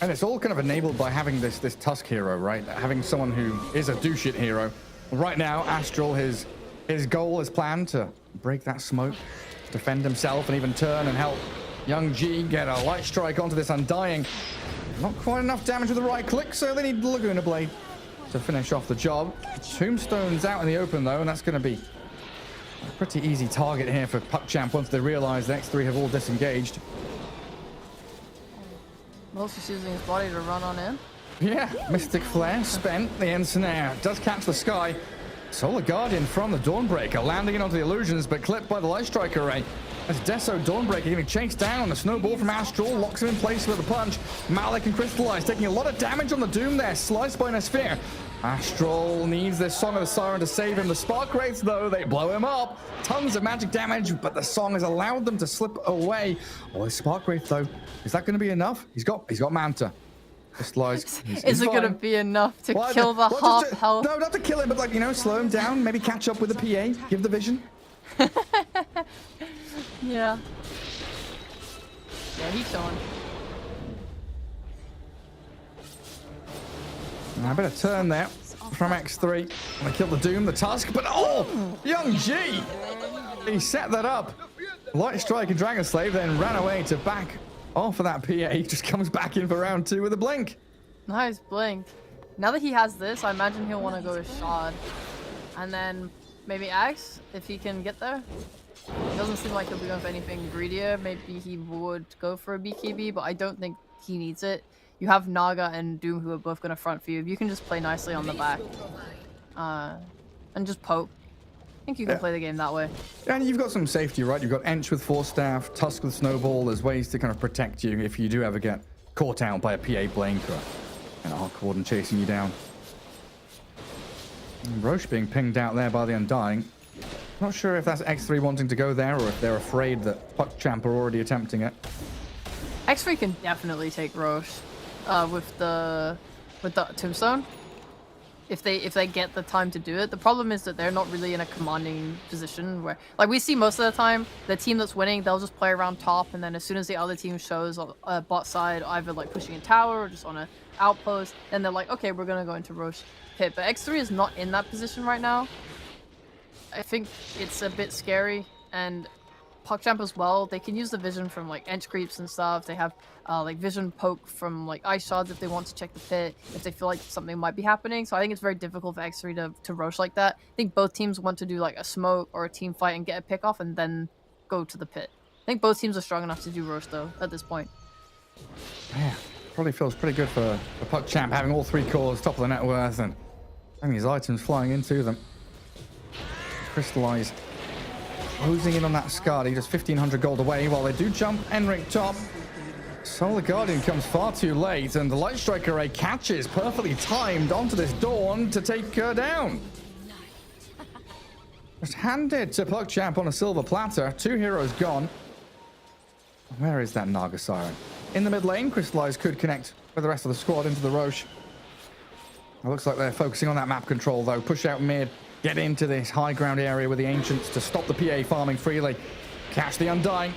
And it's all kind of enabled by having this Tusk hero, right? Having someone who is a do-shit hero. Right now, Astral, his goal is planned to break that smoke, defend himself, and even turn and help Young G get a light strike onto this Undying. Not quite enough damage with the right click, so they need the Laguna Blade to finish off the job. Tombstone's out in the open, though, and that's going to be a pretty easy target here for PuckChamp once they realize the X3 have all disengaged. Mostly using his body to run on in. Yeah, Mystic Flare spent. The Ensnare does catch the sky. Solar Guardian from the Dawnbreaker, landing in onto the illusions, but clipped by the Light Strike array. As Deso Dawnbreaker getting chased down, the snowball from Astral locks him in place with a punch. Malik and Crystallize taking a lot of damage on the Doom there, sliced by a sphere. Astral needs this Song of the Siren to save him. The Spark Wraiths, though, they blow him up. Tons of magic damage, but the song has allowed them to slip away. Oh, the Spark Wraith, though, is that going to be enough? He's got Manta. Crystallize. Is it going to be enough to kill the half health? No, not to kill him, but like, you know, slow him down, maybe catch up with the PA, give the vision. Yeah. Yeah, he's going. A bit of turn there from X3. They kill the Doom, the Tusk, but oh, Young G! He set that up. Light Strike and Dragon Slave then ran away to back off of that PA. He just comes back in for round 2 with a blink. Nice blink. Now that he has this, I imagine he'll want to go with Shard. And then maybe Axe, if he can get there. It doesn't seem like he'll be going for anything greedier. Maybe he would go for a BKB, but I don't think he needs it. You have Naga and Doom who are both going to front for you. You can just play nicely on the back. And just poke. I think you can play the game that way. And you've got some safety, right? You've got Ench with Force Staff, Tusk with Snowball. There's ways to kind of protect you if you do ever get caught out by a PA Blink or an Arc Warden chasing you down. And Roche being pinged out there by the Undying. Not sure if that's X3 wanting to go there or if they're afraid that PuckChamp are already attempting it. X3 can definitely take Roche with the Tombstone. If they get the time to do it. The problem is that they're not really in a commanding position where, like, we see most of the time the team that's winning, they'll just play around top, and then as soon as the other team shows on bot side either like pushing a tower or just on an outpost, then they're like, okay, we're gonna go into Roche pit. But X3 is not in that position right now. I think it's a bit scary, and PuckChamp as well, they can use the vision from like Ench creeps and stuff. They have like vision poke from like ice shards if they want to check the pit, if they feel like something might be happening. So I think it's very difficult for X3 to Roche like that. I think both teams want to do like a smoke or a team fight and get a pick off and then go to the pit. I think both teams are strong enough to do Roche though at this point. Yeah, probably feels pretty good for PuckChamp having all 3 cores, top of the net worth, and having his items flying into them. Crystallize closing in on that Skadi, just 1,500 gold away while they do jump Enric top. Solar Guardian comes far too late, and the Light Strike array catches perfectly timed onto this Dawn to take her down. Just handed to PuckChamp on a silver platter. 2 heroes gone. Where is that Naga Siren? In the mid lane, Crystallize could connect with the rest of the squad into the Roche. It looks like they're focusing on that map control, though. Push out mid. Get into this high ground area with the Ancients to stop the PA farming freely. Catch the Undying.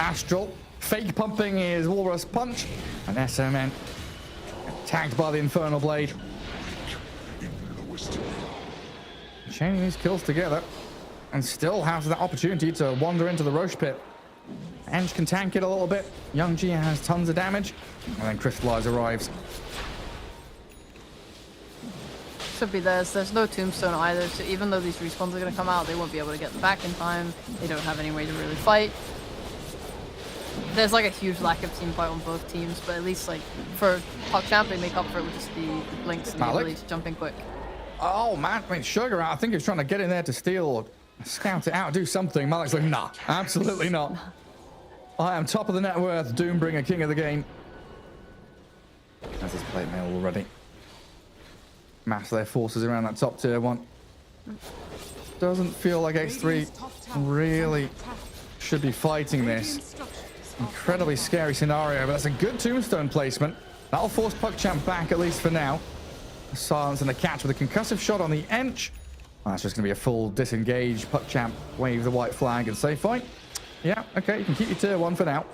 Astral fake pumping his Walrus Punch. And SMN tagged by the Infernal Blade. Chaining these kills together. And still has that opportunity to wander into the Roche pit. Ench can tank it a little bit. Young G has tons of damage. And then Crystallize arrives. Should be theirs. There's no Tombstone either, so even though these respawns are going to come out, they won't be able to get them back in time. They don't have any way to really fight. There's like a huge lack of team fight on both teams, but at least like for PuckChamp, they make up for it with just the blinks and the ability to jump in quick. Oh, man. I mean, Sugar, I think he's trying to get in there to steal or scout it out, do something. Malik's like, nah, absolutely not. I am top of the net worth, Doombringer, king of the game. Has his plate mail already. Mass their forces around that top tier one. Doesn't feel like X3 really should be fighting this. Incredibly scary scenario, but that's a good tombstone placement. That'll force PuckChamp back, at least for now. Silence and the catch with a concussive shot on the Ench. That's just going to be a full disengage. PuckChamp wave the white flag and say fight. Yeah, okay, you can keep your tier 1 for now.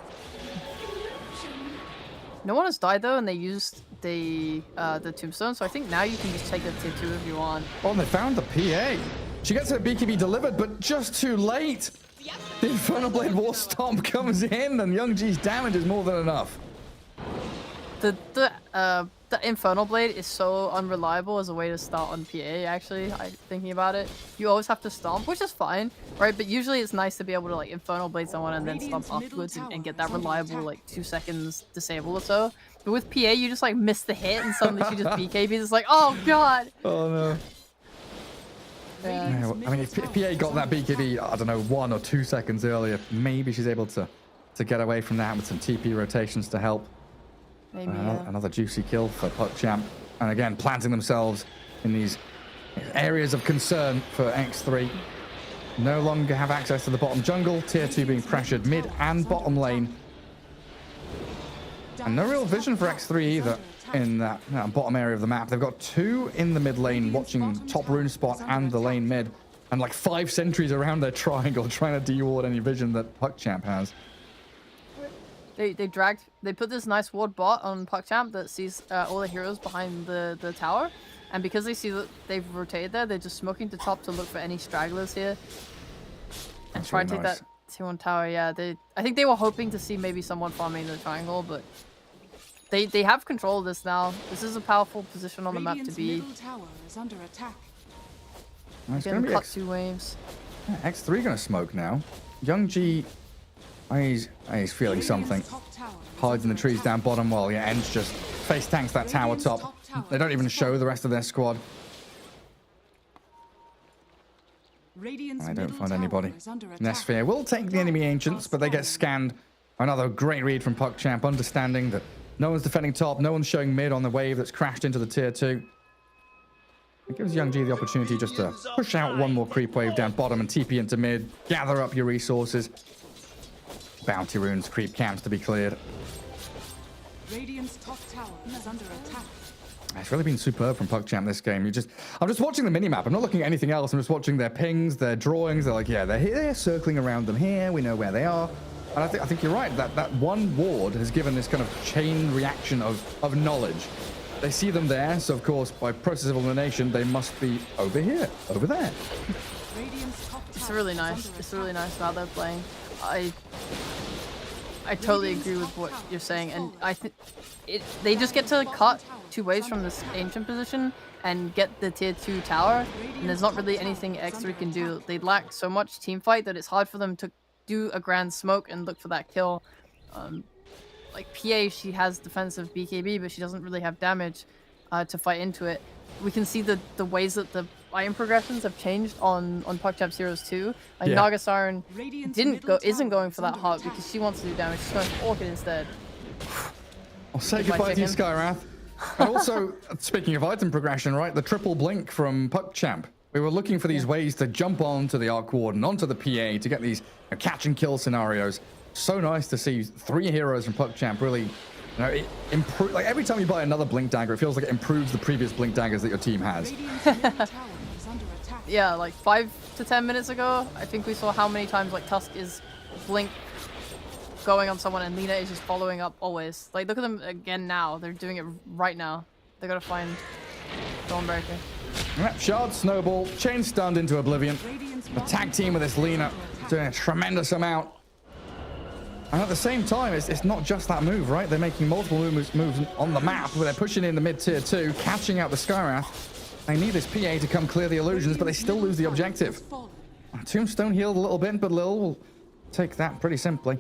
No one has died though, and they used the tombstone, so I think now you can just take a tier 2 if you want. Oh, and they found the PA. She gets her BKB delivered, but just too late. The Infernal Blade War Stomp comes in, and Young G's damage is more than enough. The Infernal Blade is so unreliable as a way to start on PA, actually, thinking about it. You always have to stomp, which is fine, right? But usually it's nice to be able to, like, Infernal Blade someone and then stomp afterwards and get that reliable, like, 2 seconds disable or so. But with PA, you just, like, miss the hit and suddenly she just BKBs. It's like, oh, God! Oh, no. Yeah. I mean, if PA got that BKB, I don't know, 1 or 2 seconds earlier, maybe she's able to get away from that with some TP rotations to help. Maybe, yeah. Another juicy kill for PuckChamp. And again, planting themselves in these areas of concern for X3. No longer have access to the bottom jungle. Tier 2 being pressured mid and bottom lane. And no real vision for X3 either in that bottom area of the map. They've got 2 in the mid lane watching top rune spot and the lane mid. And like 5 sentries around their triangle trying to de-ward any vision that PuckChamp has. They put this nice ward bot on PuckChamp that sees all the heroes behind the tower, and because they see that they've rotated there, they're just smoking to top to look for any stragglers here and try and take that tier 1 tower. Yeah, I think they were hoping to see maybe someone farming the triangle, but they have control of this now. This is a powerful position on the map to be. It's going to be cut 2 waves. Yeah, X3 going to smoke now. Young G. He's feeling something. Hides in the trees down bottom while Ends just face tanks that tower top. They don't even show the rest of their squad. I don't find anybody. Nesphere will take the enemy ancients, but they get scanned. Another great read from PuckChamp, understanding that no one's defending top, no one's showing mid on the wave that's crashed into the tier 2. It gives Young G the opportunity just to push out one more creep wave down bottom and TP into mid, gather up your resources. Bounty runes, creep camps to be cleared. Radiant's top tower is under attack. It's really been superb from PuckChamp this game. I'm just watching the minimap. I'm not looking at anything else. I'm just watching their pings, their drawings. They're like, yeah, they're here, circling around them here. We know where they are. And I think you're right. That one ward has given this kind of chain reaction of knowledge. They see them there, so of course, by process of elimination, they must be over here, over there. It's really nice. It's really nice how they're playing. I totally agree with what you're saying, and I think they just get to cut 2 waves from this ancient position and get the tier 2 tower, and there's not really anything X3 can do. They lack so much team fight that it's hard for them to do a grand smoke and look for that kill. Like PA, she has defensive BKB, but she doesn't really have damage to fight into it. We can see the ways that the item progressions have changed on PuckChamp's heroes too. Like Naga Siren isn't going for that heart because she wants to do damage. She's going for Orchid instead. I'll say goodbye to you, Skywrath. And also, speaking of item progression, right, the triple blink from PuckChamp. We were looking for these ways to jump onto the Arc Warden, onto the PA to get these catch and kill scenarios. So nice to see 3 heroes from PuckChamp really, it improve. Like every time you buy another Blink Dagger, it feels like it improves the previous Blink Daggers that your team has. Yeah, like 5 to 10 minutes ago, I think we saw how many times like Tusk is blink going on someone and Lina is just following up always. Like look at them again now. They're doing it right now. They gotta find Dawnbreaker. Shard, Snowball, chain stunned into oblivion. The tag team with this Lina doing a tremendous amount. And at the same time, it's not just that move, right? They're making multiple moves on the map where they're pushing in the mid tier 2, catching out the Skywrath. They need this PA to come clear the illusions, but they still lose the objective. Tombstone healed a little bit, but Lil will take that pretty simply.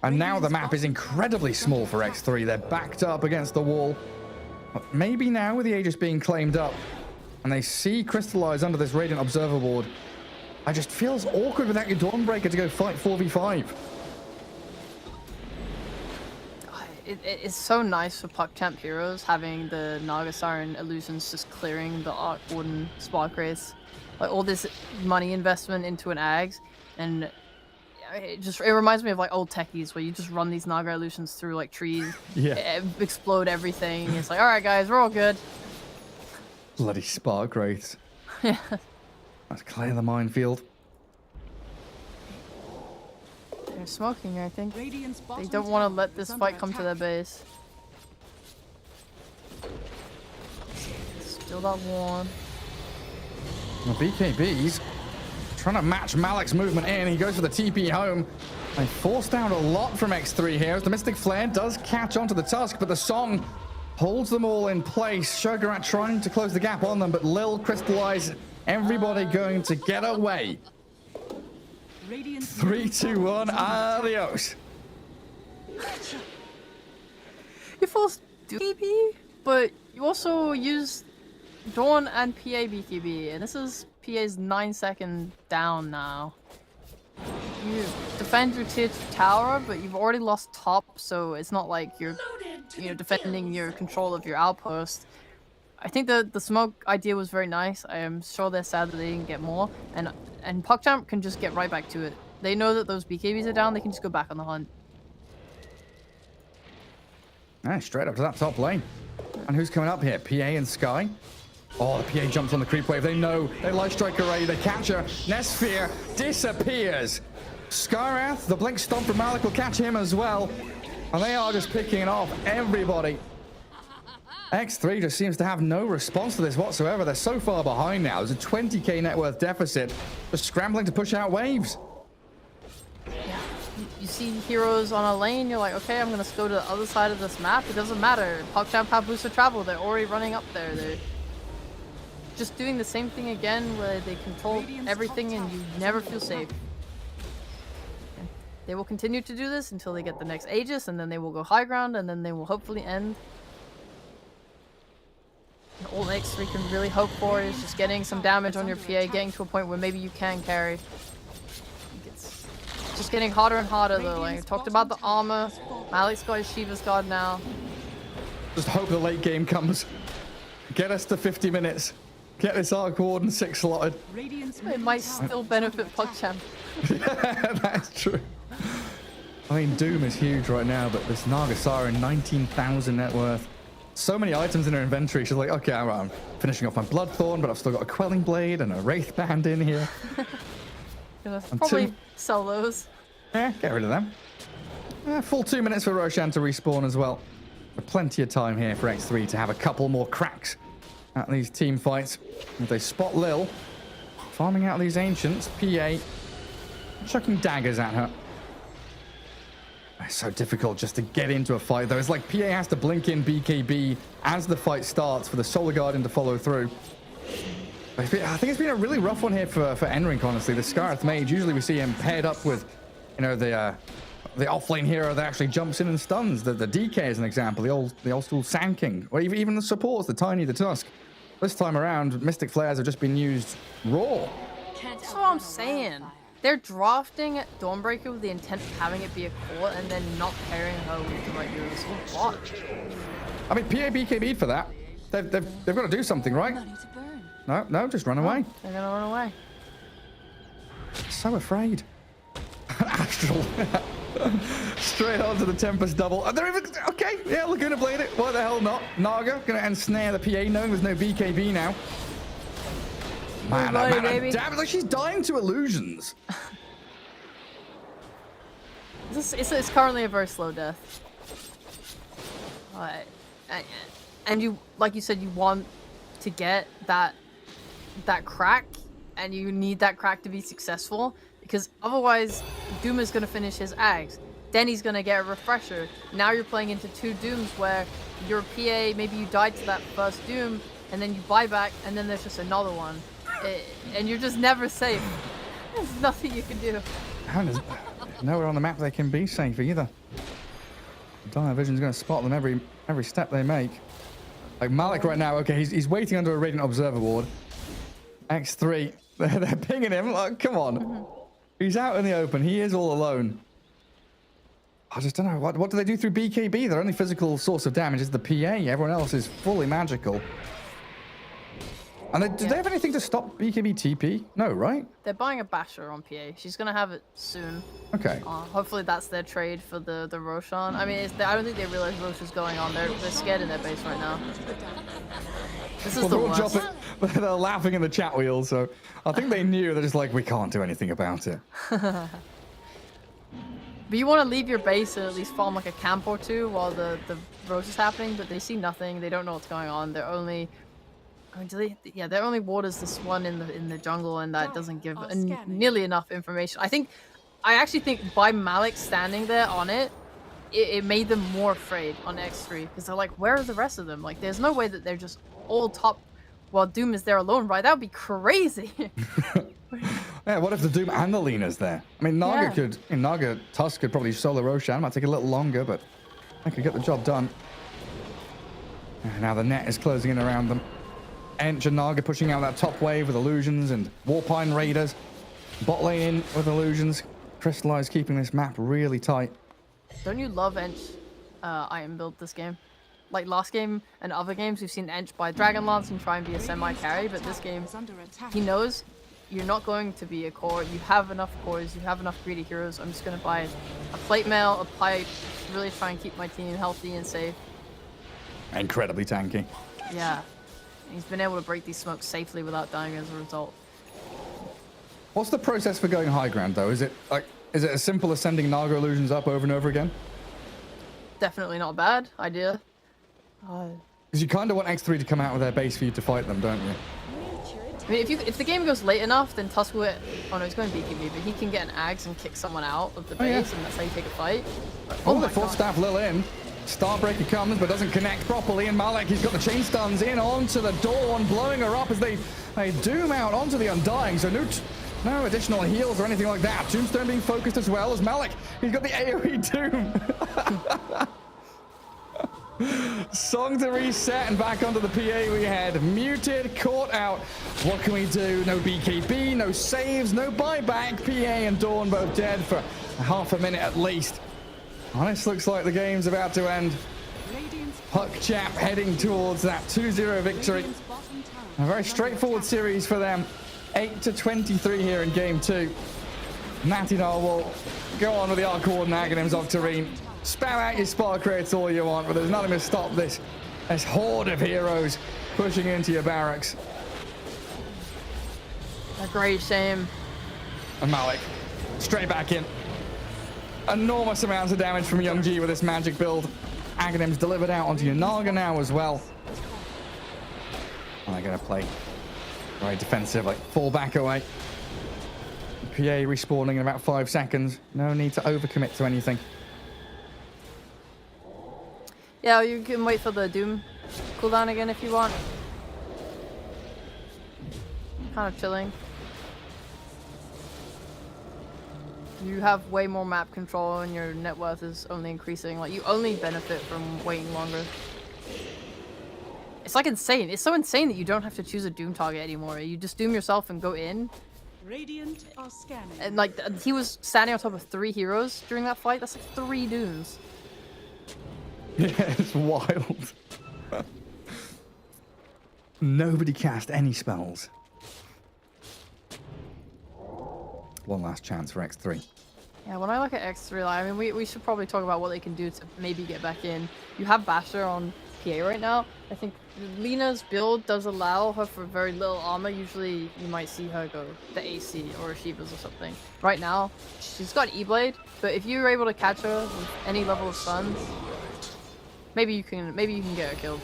And now the map is incredibly small for X3. They're backed up against the wall. But maybe now with the Aegis being claimed up and they see Crystallize under this Radiant Observer Ward. It just feels awkward without your Dawnbreaker to go fight 4v5. It's so nice for PuckChamp heroes having the Naga Siren illusions just clearing the Arc Warden Spark Wraiths. Like all this money investment into an Ags, and it reminds me of like old techies where you just run these Naga illusions through like trees, explode everything. It's like, all right, guys, we're all good. Bloody Spark Wraiths. Yeah. Let's clear the minefield. They're smoking, I think. Radiant's They bottom don't want to tower let is this under fight come to their attack. base. Still that one. Well, BKB's trying to match Malik's movement in. He goes for the TP home. They forced out a lot from X3 here as the Mystic Flare does catch onto the Tusk, but the Song holds them all in place. Shogarat trying to close the gap on them, but Lil Crystallize, everybody going to get away. 3, 2, 1, adios. You forced BKB, but you also used Dawn and PA BKB, and this is PA's 9-second down now. You defend your tier 2 tower, but you've already lost top, so it's not like you're defending your control of your outpost. I think the smoke idea was very nice. I am sure they're sad that they didn't get more, and PuckChamp can just get right back to it. They know that those BKBs are down, they can just go back on the hunt. Straight up to that top lane. And who's coming up here? PA and Sky. Oh, the PA jumps on the creep wave. They know. They life strike array. They catch her. Nesphere disappears. Skyrath, the blink stomp from Malik will catch him as well. And they are just picking off everybody. X3 just seems to have no response to this whatsoever. They're so far behind now. There's a 20k net worth deficit. Just scrambling to push out waves. Yeah. You see heroes on a lane, you're like, okay, I'm gonna go to the other side of this map. It doesn't matter. PuckChamp have booster travel. They're already running up there. They're just doing the same thing again where they control everything and you never feel safe. And they will continue to do this until they get the next Aegis, and then they will go high ground, and then they will hopefully end. And all X3 can really hope for is just getting some damage on your PA, getting to a point where maybe you can carry. It's just getting harder and harder though. Like I talked about the armor. Malik's got his Shiva's guard now. Just hope the late game comes. Get us to 50 minutes. Get this Arc Warden 6 slotted. It might still benefit PuckChamp. Yeah, that's true. I mean, Doom is huge right now, but this Naga Siren, 19,000 net worth. So many items in her inventory. She's like, okay, I'm finishing off my Bloodthorn, but I've still got a Quelling Blade and a Wraith Band in here. Gonna probably sell those. Yeah, get rid of them. Full 2 minutes for Roshan to respawn as well. Plenty of time here for X3 to have a couple more cracks at these team fights. If they spot Lil, farming out these Ancients, PA chucking daggers at her. It's so difficult just to get into a fight though. It's like PA has to blink in BKB as the fight starts for the Solar Guardian to follow through. I think it's been a really rough one here for Enrink, honestly. The Scarth Mage, usually we see him paired up with, you know, the offlane hero that actually jumps in and stuns. The DK is an example, the old school Sand King, or even the supports, the Tiny, the Tusk. This time around, Mystic Flares have just been used raw. That's what I'm saying. They're drafting Dawnbreaker with the intent of having it be a core and then not pairing her with the right heroes. What? I mean, PA BKB'd for that. They've got to do something, right? No, just run away. They're gonna run away. So afraid. Astral. Straight onto the Tempest double. Are they even... Okay, yeah, Laguna Blade it. Why the hell not? Naga gonna ensnare the PA, knowing there's no BKB now. Man, Buddy, baby. damn, like she's dying to illusions. It's currently a very slow death. And you, like you said, you want to get that crack, and you need that crack to be successful, because otherwise Doom is going to finish his Ags. Then he's going to get a refresher. Now you're playing into two Dooms where your PA, maybe you died to that first Doom, and then you buy back, and then there's just another one. And you're just never safe. There's nothing you can do. And there's nowhere on the map they can be safe either. Dire Vision's going to spot them every step they make. Like Malik right now, okay, he's waiting under a Radiant Observer ward. X3, they're pinging him. Like, come on. He's out in the open. He is all alone. I just don't know. What do they do through BKB? Their only physical source of damage is the PA. Everyone else is fully magical. And do they have anything to stop BKB TP? No, right? They're buying a Basher on PA. She's gonna have it soon. Okay. Hopefully that's their trade for the Roshan. I mean, I don't think they realize Roshan's going on. They're scared in their base right now. This is the worst. They're laughing in the chat wheel, so I think they knew. They're just like, we can't do anything about it. But you want to leave your base and at least farm like a camp or two while the roast is happening, but they see nothing. They don't know what's going on. They're only... I mean, their only ward is this one in the jungle, and that doesn't give nearly enough information. I actually think by Malik standing there on it, it made them more afraid on X3, because they're like, where are the rest of them? Like, there's no way that they're just all top while Doom is there alone, right? That would be crazy. Yeah, what if the Doom and the Lena's there? I mean, Naga Tusk could probably solo Roshan. Might take a little longer, but I could get the job done. And now the net is closing in around them. Ench and Naga pushing out that top wave with illusions and Warpine Raiders. Bot lane in with illusions. Crystallize keeping this map really tight. Don't you love Ench item build this game? Like last game and other games, we've seen Ench buy Dragonlance and try and be a semi-carry, but this game, he knows you're not going to be a core. You have enough cores, you have enough greedy heroes. I'm just going to buy a plate mail, a pipe, really try and keep my team healthy and safe. Incredibly tanky. Yeah. He's been able to break these smokes safely without dying as a result. What's the process for going high ground, though? Is it as simple as sending Naga illusions up over and over again? Definitely not a bad idea. Because you kind of want X3 to come out of their base for you to fight them, don't you? I mean, if the game goes late enough, then Tusk will... Oh no, he's going BKB, but he can get an Ags and kick someone out of the base, and that's how you take a fight. Oh, the full staff Lil in. Starbreaker comes, but doesn't connect properly, and Malik, he's got the chain stuns in onto the Dawn, blowing her up as they doom out onto the Undying, so no additional heals or anything like that. Tombstone being focused as well as Malik. He's got the AoE Doom. Song to reset and back onto the PA we had. Muted, caught out. What can we do? No BKB, no saves, no buyback. PA and Dawn both dead for half a minute at least. Well, this looks like the game's about to end. Puck Chap heading towards that 2-0 victory. A very straightforward series for them. 8-23 here in game 2. Natinar will go on with the Arc Warden Aghanims Octarine. Spam out your spark rates all you want, but there's nothing to stop this horde of heroes pushing into your barracks. A great shame. And Malik, straight back in. Enormous amounts of damage from Young G with this magic build. Aghanims delivered out onto your Naga now as well. And they're going to play very defensive, like fall back away. PA respawning in about 5 seconds. No need to overcommit to anything. Yeah, you can wait for the Doom cooldown again if you want. Kind of chilling. You have way more map control and your net worth is only increasing. Like, you only benefit from waiting longer. It's like insane. It's so insane that you don't have to choose a Doom target anymore. You just Doom yourself and go in. Radiant are scanning. And like, he was standing on top of 3 heroes during that fight. That's like 3 Dooms. Yeah, it's wild. Nobody cast any spells. One last chance for X3. Yeah, when I look at X3, like, I mean, we should probably talk about what they can do to maybe get back in. You have Basher on PA right now. I think Lena's build does allow her for very little armor. Usually you might see her go the AC or Shivas or something. Right now, she's got E-Blade, but if you're able to catch her with any level of stuns, maybe you can get her killed.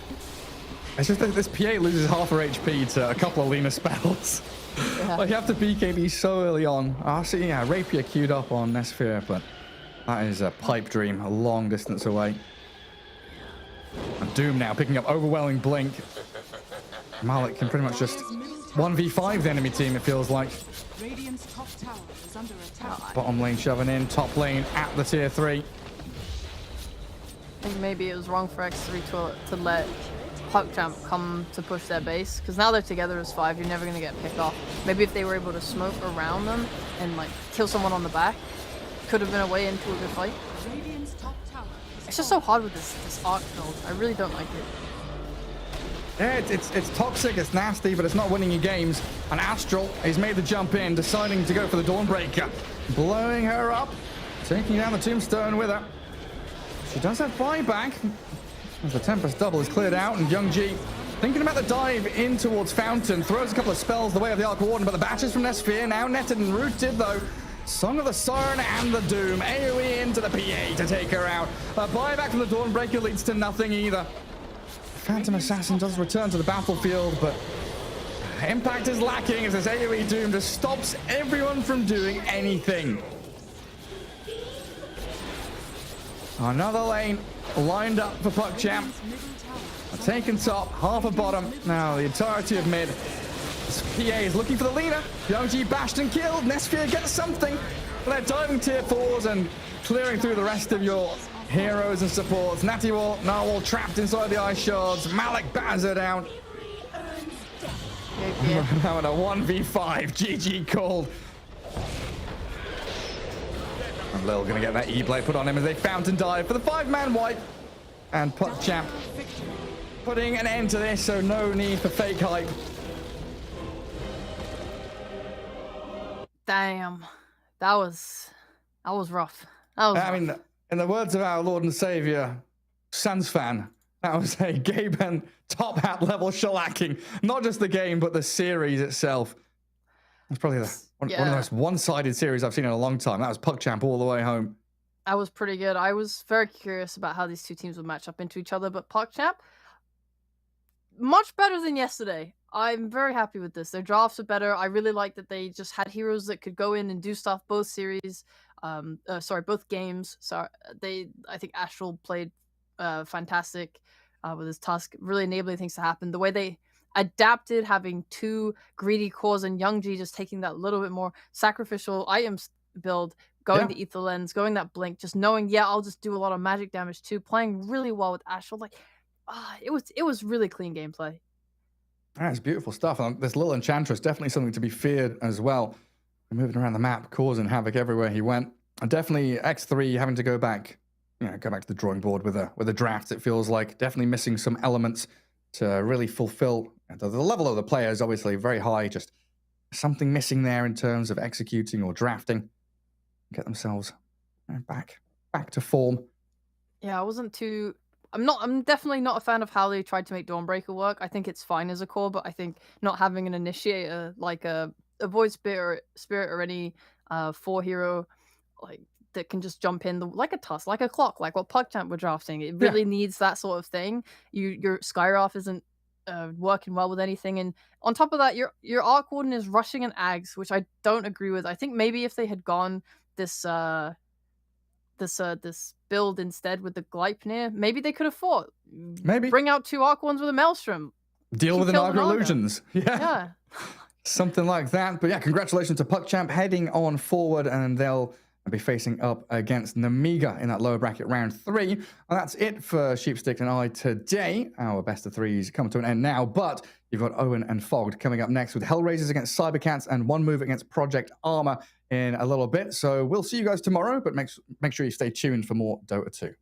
It's just that this PA loses half her HP to a couple of Lena spells. Yeah. Like, you have to BKB so early on. I see, yeah, Rapier queued up on Nesphere, but that is a pipe dream, a long distance away. And Doom now picking up overwhelming blink. Malik can pretty much just 1v5 the enemy team, it feels like. Radiant's top tower is under attack. Bottom lane shoving in, top lane at the tier 3. I think maybe it was wrong for X3 to let PogChamp come to push their base, because now they're together as 5, you're never going to get picked off. Maybe if they were able to smoke around them and like kill someone on the back, could have been a way into a good fight. Radiant's top tower is It's just so hard with this arc build. I really don't like it. Yeah, it's toxic, it's nasty, but it's not winning you games. And Astral, he's made the jump in, deciding to go for the Dawnbreaker. Blowing her up, taking down the Tombstone with her. She does have buyback, as the Tempest double is cleared out, and Young G thinking about the dive in towards Fountain, throws a couple of spells the way of the Arc Warden, but the batches from Nesphere now netted and rooted though. Song of the Siren and the Doom, AoE into the PA to take her out. A buyback from the Dawnbreaker leads to nothing either. Phantom Assassin does return to the battlefield, but impact is lacking as this AoE Doom just stops everyone from doing anything. Another lane lined up for PogChamp. Taken top, half a bottom. Now the entirety of mid. This PA is looking for the leader. Youngji bashed and killed. Nesphere gets something. But they're diving tier 4s and clearing through the rest of your heroes and supports. Natty Wall, Narwhal trapped inside the ice shards. Malik batters her down. Now in a 1v5. GG called. And Lil gonna get that E-Blade put on him as they fountain dive for the 5-man wipe. And PogChamp putting an end to this, so no need for fake hype. Damn, that was rough. That was I mean, in the words of our Lord and Savior, Sans fan, that was a Gaben top hat level shellacking. Not just the game, but the series itself. It's probably one of the most one-sided series I've seen in a long time. That was PogChamp all the way home. That was pretty good. I was very curious about how these two teams would match up into each other, but PogChamp, much better than yesterday. I'm very happy with this. Their drafts are better. I really like that they just had heroes that could go in and do stuff both series. Both games. I think Astral played fantastic with his Tusk, really enabling things to happen. The way they adapted having 2 greedy cores and Youngji just taking that little bit more sacrificial items build, going the Ether Lens, going that Blink, just knowing, I'll just do a lot of magic damage too, playing really well with Astral. Like, it was really clean gameplay. That's beautiful stuff. And this little Enchantress, definitely something to be feared as well. Moving around the map, causing havoc everywhere he went. And definitely X3 having to go back to the drawing board with a draft. It feels like definitely missing some elements to really fulfill. The level of the player is obviously very high, just something missing there in terms of executing or drafting. Get themselves back to form. Yeah, I'm definitely not a fan of how they tried to make Dawnbreaker work. I think it's fine as a core, but I think not having an initiator like a Void Spirit or any 4 hero like that can just jump in like a Tusk, like a Clock, like what PogChamp were drafting. It really needs that sort of thing. Your Skyroth isn't working well with anything, and on top of that, your Arc Warden is rushing an Ags, which I don't agree with. I think maybe if they had gone this build instead with the Gleipnir, maybe they could have fought. Maybe bring out 2 Arc Wardens with a Maelstrom. Deal with the Naga illusions. Yeah. Something like that. But congratulations to PogChamp heading on forward, and they'll be facing up against Namiga in that lower bracket round 3. And that's it for Sheepstick and I today. Our best of 3s come to an end now, but you've got Owen and Fogged coming up next with Hellraisers against Cybercats and One Move against Project Armor in a little bit. So we'll see you guys tomorrow, but make sure you stay tuned for more Dota 2.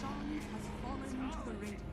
sun has fallen to the radiant.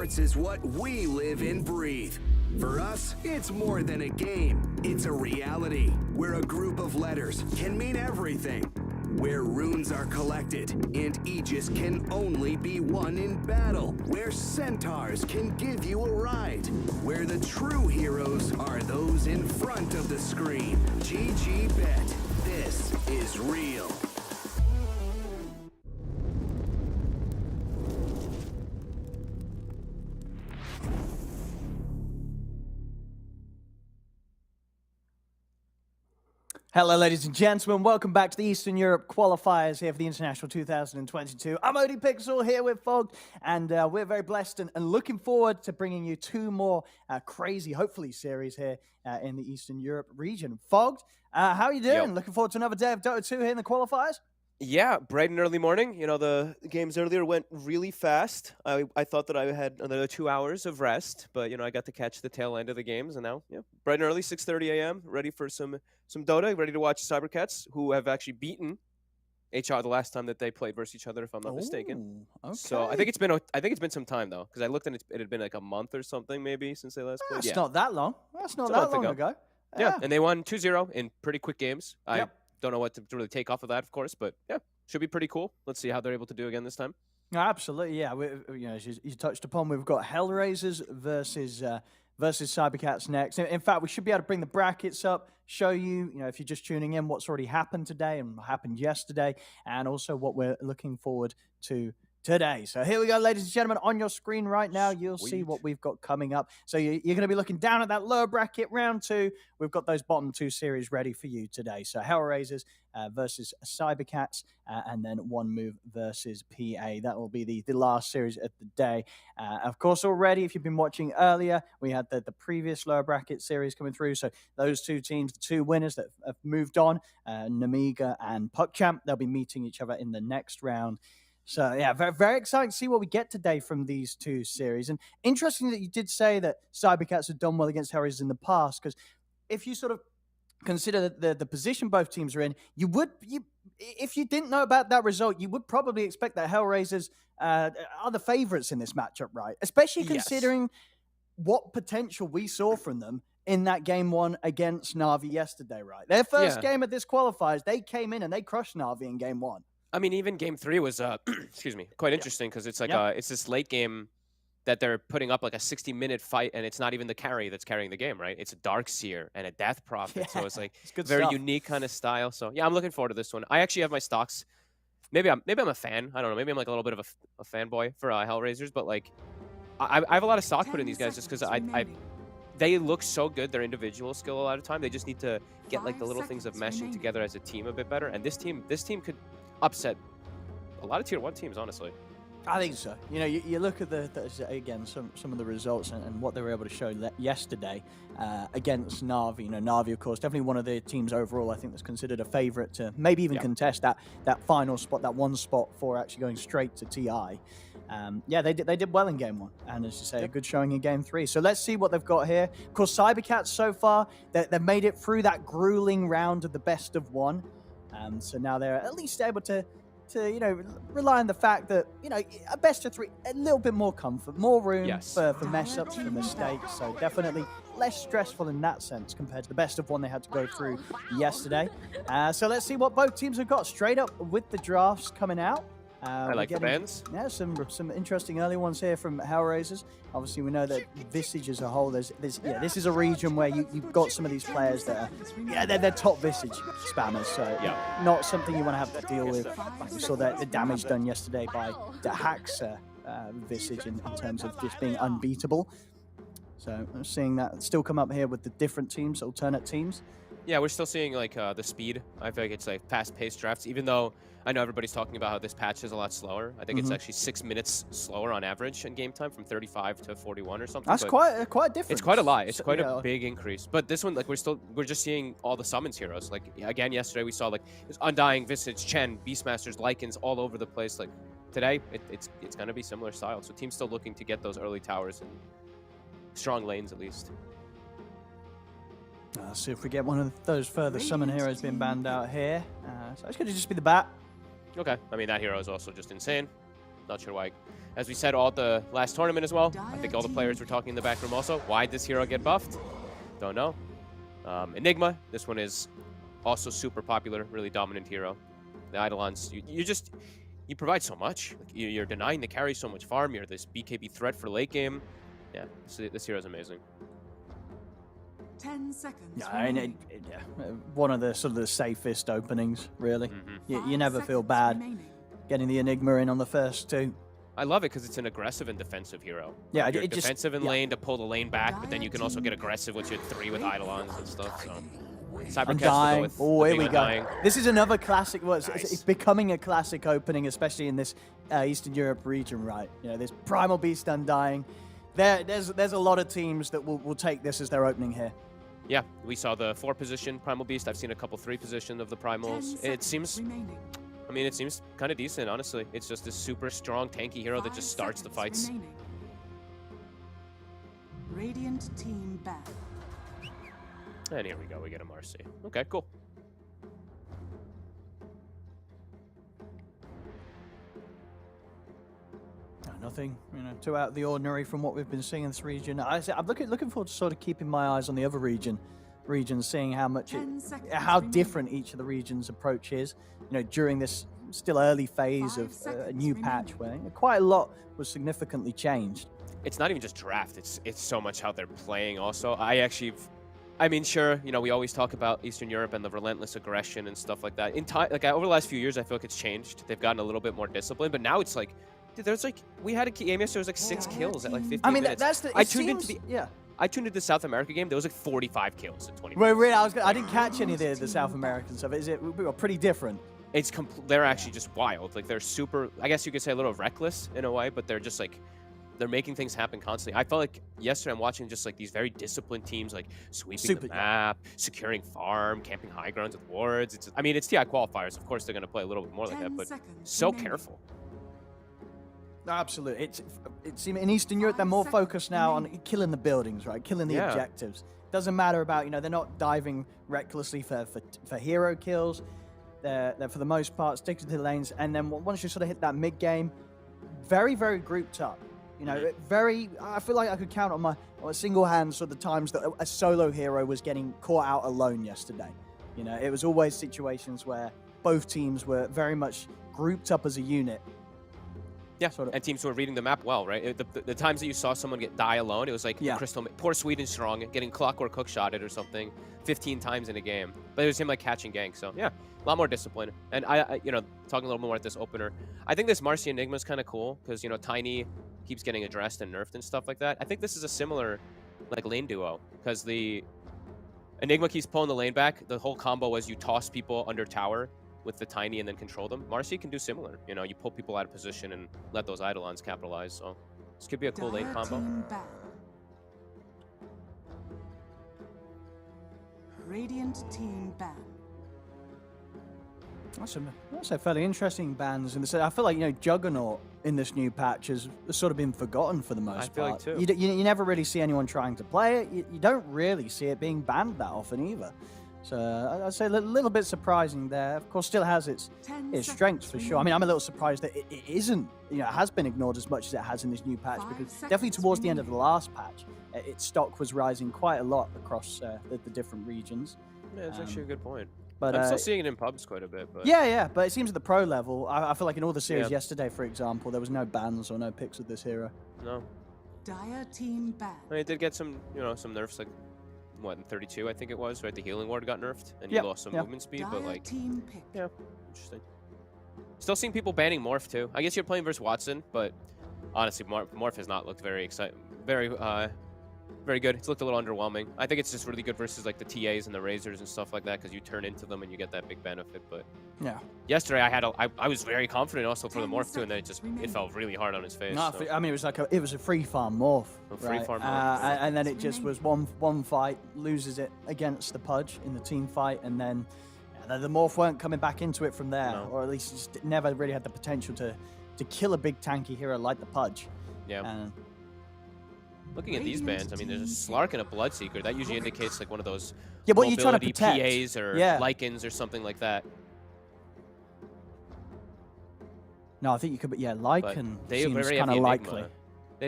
Esports is what we live and breathe. For us, it's more than a game. It's a reality where a group of letters can mean everything. Where runes are collected and Aegis can only be won in battle. Where centaurs can give you a ride. Where the true heroes are those in front of the screen. GG Bet. This is real. Hello, ladies and gentlemen. Welcome back to the Eastern Europe qualifiers here for the International 2022. I'm ODPixel here with Fogged, and we're very blessed and looking forward to bringing you two more crazy, hopefully, series here in the Eastern Europe region. Fogged, how are you doing? Yo. Looking forward to another day of Dota 2 here in the qualifiers? Yeah, bright and early morning. You know, the games earlier went really fast. I thought that I had another 2 hours of rest, but, you know, I got to catch the tail end of the games, and now, yeah, bright and early, 6:30 a.m., ready for some Dota, ready to watch Cybercats, who have actually beaten HR the last time that they played versus each other, if I'm not mistaken. Okay. So I think it's been some time, though, because I looked and it had been like a month or something, maybe, since they last played. That's Yeah. not that long. That's not It's a that month long ago. ago. Yeah, and they won 2-0 in pretty quick games. I Yep. don't know what to really take off of that, of course, but yeah, should be pretty cool. Let's see how they're able to do again this time. Absolutely, yeah. You know, as you touched upon, we've got Hellraisers versus Cybercats next. In fact, we should be able to bring the brackets up, show you, if you're just tuning in, what's already happened today and what happened yesterday, and also what we're looking forward to today. So here we go, ladies and gentlemen. On your screen right now, you'll see Sweet. what we've got coming up. So you're going to be looking down at that lower bracket, round 2. We've got those bottom 2 series ready for you today. So Hellraisers versus Cybercats, and then One Move versus PA. That will be the last series of the day. Of course, already, if you've been watching earlier, we had the previous lower bracket series coming through. So those two teams, the two winners that have moved on, Namiga and PuckChamp, they'll be meeting each other in the next round. So, yeah, very, very exciting to see what we get today from these two series. And interesting that you did say that Cybercats have done well against Hellraisers in the past, because if you sort of consider the position both teams are in, if you didn't know about that result, you would probably expect that Hellraisers are the favorites in this matchup, right? Especially considering what potential we saw from them in that game 1 against Na'Vi yesterday, right? Their first game at this qualifiers, they came in and they crushed Na'Vi in game 1. I mean, even game 3 was, excuse me, quite interesting because it's like it's this late game that they're putting up like a 60-minute fight, and it's not even the carry that's carrying the game, right? It's a Darkseer and a Death Prophet, so it's like very unique kind of style. So yeah, I'm looking forward to this one. I actually have my stocks. Maybe I'm a fan. I don't know. Maybe I'm like a little bit of a fanboy for Hellraisers, but like I have a lot of stock put in these guys just because they look so good. Their individual skill a lot of time. They just need to get like the little things of meshing together as a team a bit better. And this team could upset a lot of tier 1 teams, honestly. I think so. You look at again some of the results and what they were able to show yesterday against Na'Vi. Na'Vi, of course, definitely one of the teams overall I think that's considered a favorite to maybe even contest that final spot, that one spot for actually going straight to TI. They did well in game 1, and as you say, a good showing in game 3. So let's see what they've got here. Of course, Cybercats so far, they've made it through that grueling round of the best of 1. So now they're at least able to rely on the fact that, a best of 3, a little bit more comfort, more room for mess-ups, for mistakes. So definitely less stressful in that sense compared to the best of 1 they had to go through yesterday. So let's see what both teams have got straight up with the drafts coming out. I like the bands. Yeah, some interesting early ones here from Hellraisers. Obviously, we know that Visage as a whole, this is a region where you've got some of these players that are, they're top Visage spammers, so not something you want to have to deal with. Like we saw the damage done yesterday by the Hacks Visage in terms of just being unbeatable. So I'm seeing that still come up here with the different teams, alternate teams. Yeah, we're still seeing like the speed. I feel like it's like fast-paced drafts, even though I know everybody's talking about how this patch is a lot slower. I think it's actually 6 minutes slower on average in game time, from 35 to 41 or something. That's quite different. It's quite a lot. It's quite a big increase. But this one, like we're just seeing all the summons heroes. Like again, yesterday we saw like Undying, Visage, Chen, Beastmasters, Lycans all over the place. Like today, it's gonna be similar style. So teams still looking to get those early towers and strong lanes at least. Let's see if we get one of those further summon heroes being banned out here. So it's going to just be the bat. Okay. I mean, that hero is also just insane. Not sure why. As we said all the last tournament as well, I think all the players were talking in the back room also. Why did this hero get buffed? Don't know. Enigma, this one is also super popular, really dominant hero. The Eidolons, you provide so much. Like, you're denying the carry so much farm. You're this BKB threat for late game. Yeah, this hero is amazing. 10 seconds. Yeah, and one of the sort of the safest openings, really. You never feel bad getting the Enigma in on the first two. I love it because it's an aggressive and defensive hero. Yeah, You're it just defensive in lane to pull the lane back, but then you can also get aggressive with your 3 with Eidolons and stuff. So. I'm dying. Oh, here we go. Dying. This is another classic. Well, Nice. it's becoming a classic opening, especially in this Eastern Europe region, right? You know, this Primal Beast Undying. There's a lot of teams that will take this as their opening here. Yeah, we saw the 4 position Primal Beast. I've seen a couple 3 position of the Primals. It seems, I mean, it seems kind of decent, honestly. It's just this super strong tanky hero that just starts the fights. Remaining. Radiant team back. And here we go, we get a Marcy. Okay, cool. Nothing, too out of the ordinary from what we've been seeing in this region. I'm looking forward to sort of keeping my eyes on the other regions, seeing how different each of the regions' approach is. During this still early phase of a new patch, where quite a lot was significantly changed. It's not even just draft; it's so much how they're playing. Also, I mean, sure, we always talk about Eastern Europe and the relentless aggression and stuff like that. In time, like over the last few years, I feel like it's changed. They've gotten a little bit more disciplined, but now it's like. Dude, there's like we had a game yesterday. There was like 6 kills at like 15 I mean, minutes. that's the. I tuned into the South America game. There was like 45 kills in 20 minutes. Wait, really? I didn't catch any of the South American stuff. Is it pretty different? It's they're actually just wild. Like they're super. I guess you could say a little reckless in a way, but they're just like they're making things happen constantly. I felt like yesterday I'm watching just like these very disciplined teams like sweeping the map, securing farm, camping high grounds with wards. I mean, it's TI qualifiers. Of course, they're going to play a little bit more like that, but so careful. Absolutely. It's in Eastern Europe, they're more focused now on killing the buildings, right? Killing the objectives. Doesn't matter about, they're not diving recklessly for hero kills. They're for the most part sticking to the lanes. And then once you sort of hit that mid game, very, very grouped up. I feel like I could count on a single hand sort of the times that a solo hero was getting caught out alone yesterday. It was always situations where both teams were very much grouped up as a unit. Yeah, and teams who are reading the map well, right? The times that you saw someone die alone, it was like Crystal, poor Sweden Strong getting clockwork hook-shotted or something 15 times in a game. But it was him like catching gank, so yeah, a lot more discipline. And I talking a little more at this opener, I think this Marcy Enigma is kind of cool because Tiny keeps getting addressed and nerfed and stuff like that. I think this is a similar like lane duo because the Enigma keeps pulling the lane back. The whole combo was you toss people under tower with the Tiny and then control them. Marcy can do similar. You pull people out of position and let those Eidolons capitalize. So this could be a cool lane combo. Radiant team ban. That's a fairly interesting bans. I feel like Juggernaut in this new patch has sort of been forgotten for the most part. I feel like too. You never really see anyone trying to play it. You don't really see it being banned that often either. So I'd say a little bit surprising there. Of course, still has its strengths for sure. I mean, I'm a little surprised that it isn't, it has been ignored as much as it has in this new patch because definitely towards the end of the last patch, its stock was rising quite a lot across the different regions. Yeah, that's actually a good point. But I'm still seeing it in pubs quite a bit. But yeah, but it seems at the pro level, I feel like in all the series yesterday, for example, there was no bans or no picks of this hero. No. Dire team ban. I mean, it did get some, some nerfs like. What, in 32, I think it was, right? The healing ward got nerfed, and you lost some movement speed, but like, yeah, interesting. Still seeing people banning Morph too. I guess you're playing versus Watson, but honestly, Morph has not looked very exciting, very good. It's looked a little underwhelming. I think it's just really good versus like the TAs and the Razors and stuff like that because you turn into them and you get that big benefit. But yesterday I was very confident also for the Morph too, and then it fell really hard on his face. No, so. I mean it was a free farm Morph. Free farm Morph. And then it just was one fight, loses it against the Pudge in the team fight, and then the Morph weren't coming back into it from there, or at least just never really had the potential to kill a big tanky hero like the Pudge. Yeah. Looking at these bans, I mean, there's a Slark and a Bloodseeker. That usually indicates like one of those what you trying to protect? PAs or Lycans or something like that. No, I think you could, but yeah, But Lycan they seems already have kind the of Enigma. likely.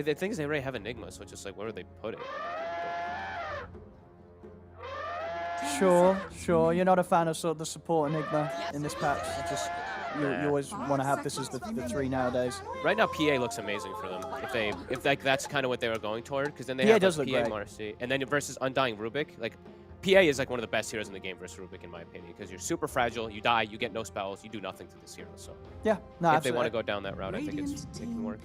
The thing is, they already have Enigma, so it's just like, where would they put it? Sure. You're not a fan of sort of the support Enigma in this patch. You just you always want to have this as the 3 nowadays. Right now, PA looks amazing for them. If like that's kind of what they were going toward, because then they PA have does like, look PA great. Marcy, and then versus Undying Rubik, like PA is like one of the best heroes in the game versus Rubik, in my opinion, because you're super fragile, you die, you get no spells, you do nothing to this hero. So Yeah, no, if absolutely. they want to go down that route, I think it can work.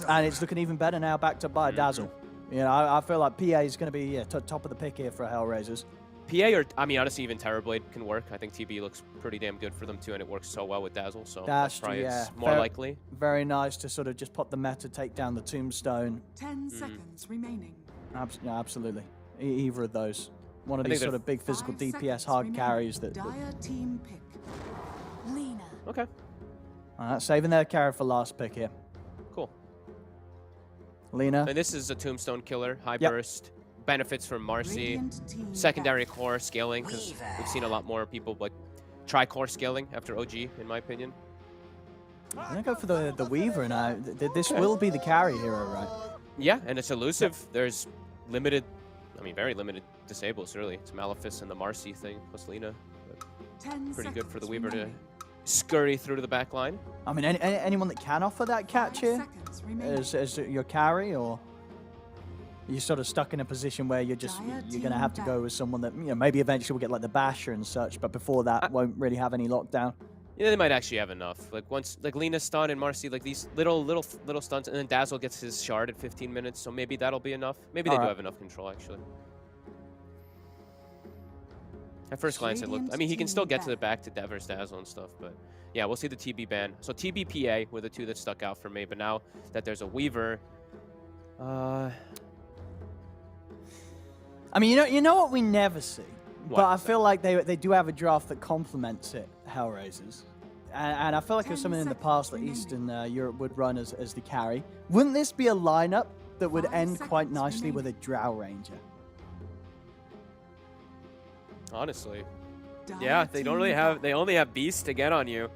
And it's looking even better now, backed up by a Dazzle. You know, I feel like PA is going to be top of the pick here for Hellraisers. PA or, I mean, honestly, even Terrorblade can work. I think TB looks pretty damn good for them too, and it works so well with Dazzle, so that's probably it's more likely. Very nice to sort of just pop the meta, take down the Tombstone. 10 seconds remaining. Yeah, absolutely. Either of those. One of I these think sort of big physical 5 DPS seconds hard remaining. carries that. Dire team pick. Lena. Okay, Saving their carry for last pick here. cool. Lena. And this is a Tombstone killer, high Yep. burst, benefits from Marcy, Radiant team secondary core scaling, because we've seen a lot more people like try core scaling after OG, in my opinion. I'm going to go for the Weaver now. This will be the carry hero, right? Yeah, and it's elusive. There's limited, I mean, very limited disables, really. It's Malefice and the Marcy thing, plus Lena. But 10 pretty good for the seconds Weaver to remaining. scurry through to the back line. I mean, anyone that can offer that catch 5 here seconds remaining. as your carry, or you're sort of stuck in a position where you're going to have to go with someone that, you know, maybe eventually will get like the Basher and such, but before that won't really have any lockdown. Yeah, they might actually have enough. Like once, like Lena's stun and Marcy, like these little stunts, and then Dazzle gets his shard at 15 minutes, so maybe that'll be enough. Maybe they do have enough control, actually. At first glance, it looked. I mean, he can still get to the back to Devers, Dazzle, and stuff, but yeah, we'll see the TB ban. So TB PA were the two that stuck out for me, but now that there's a Weaver, I mean, you know what we never see, What? but I feel like they do have a draft that complements it, Hellraisers. And I feel like it was 10 something in the seconds past that remaining. Eastern Europe would run as the carry. Wouldn't this be a lineup that would 5 end quite seconds nicely with a remaining. Drow Ranger? honestly, Dire yeah, they don't really team have. back. They only have Beast to get on you,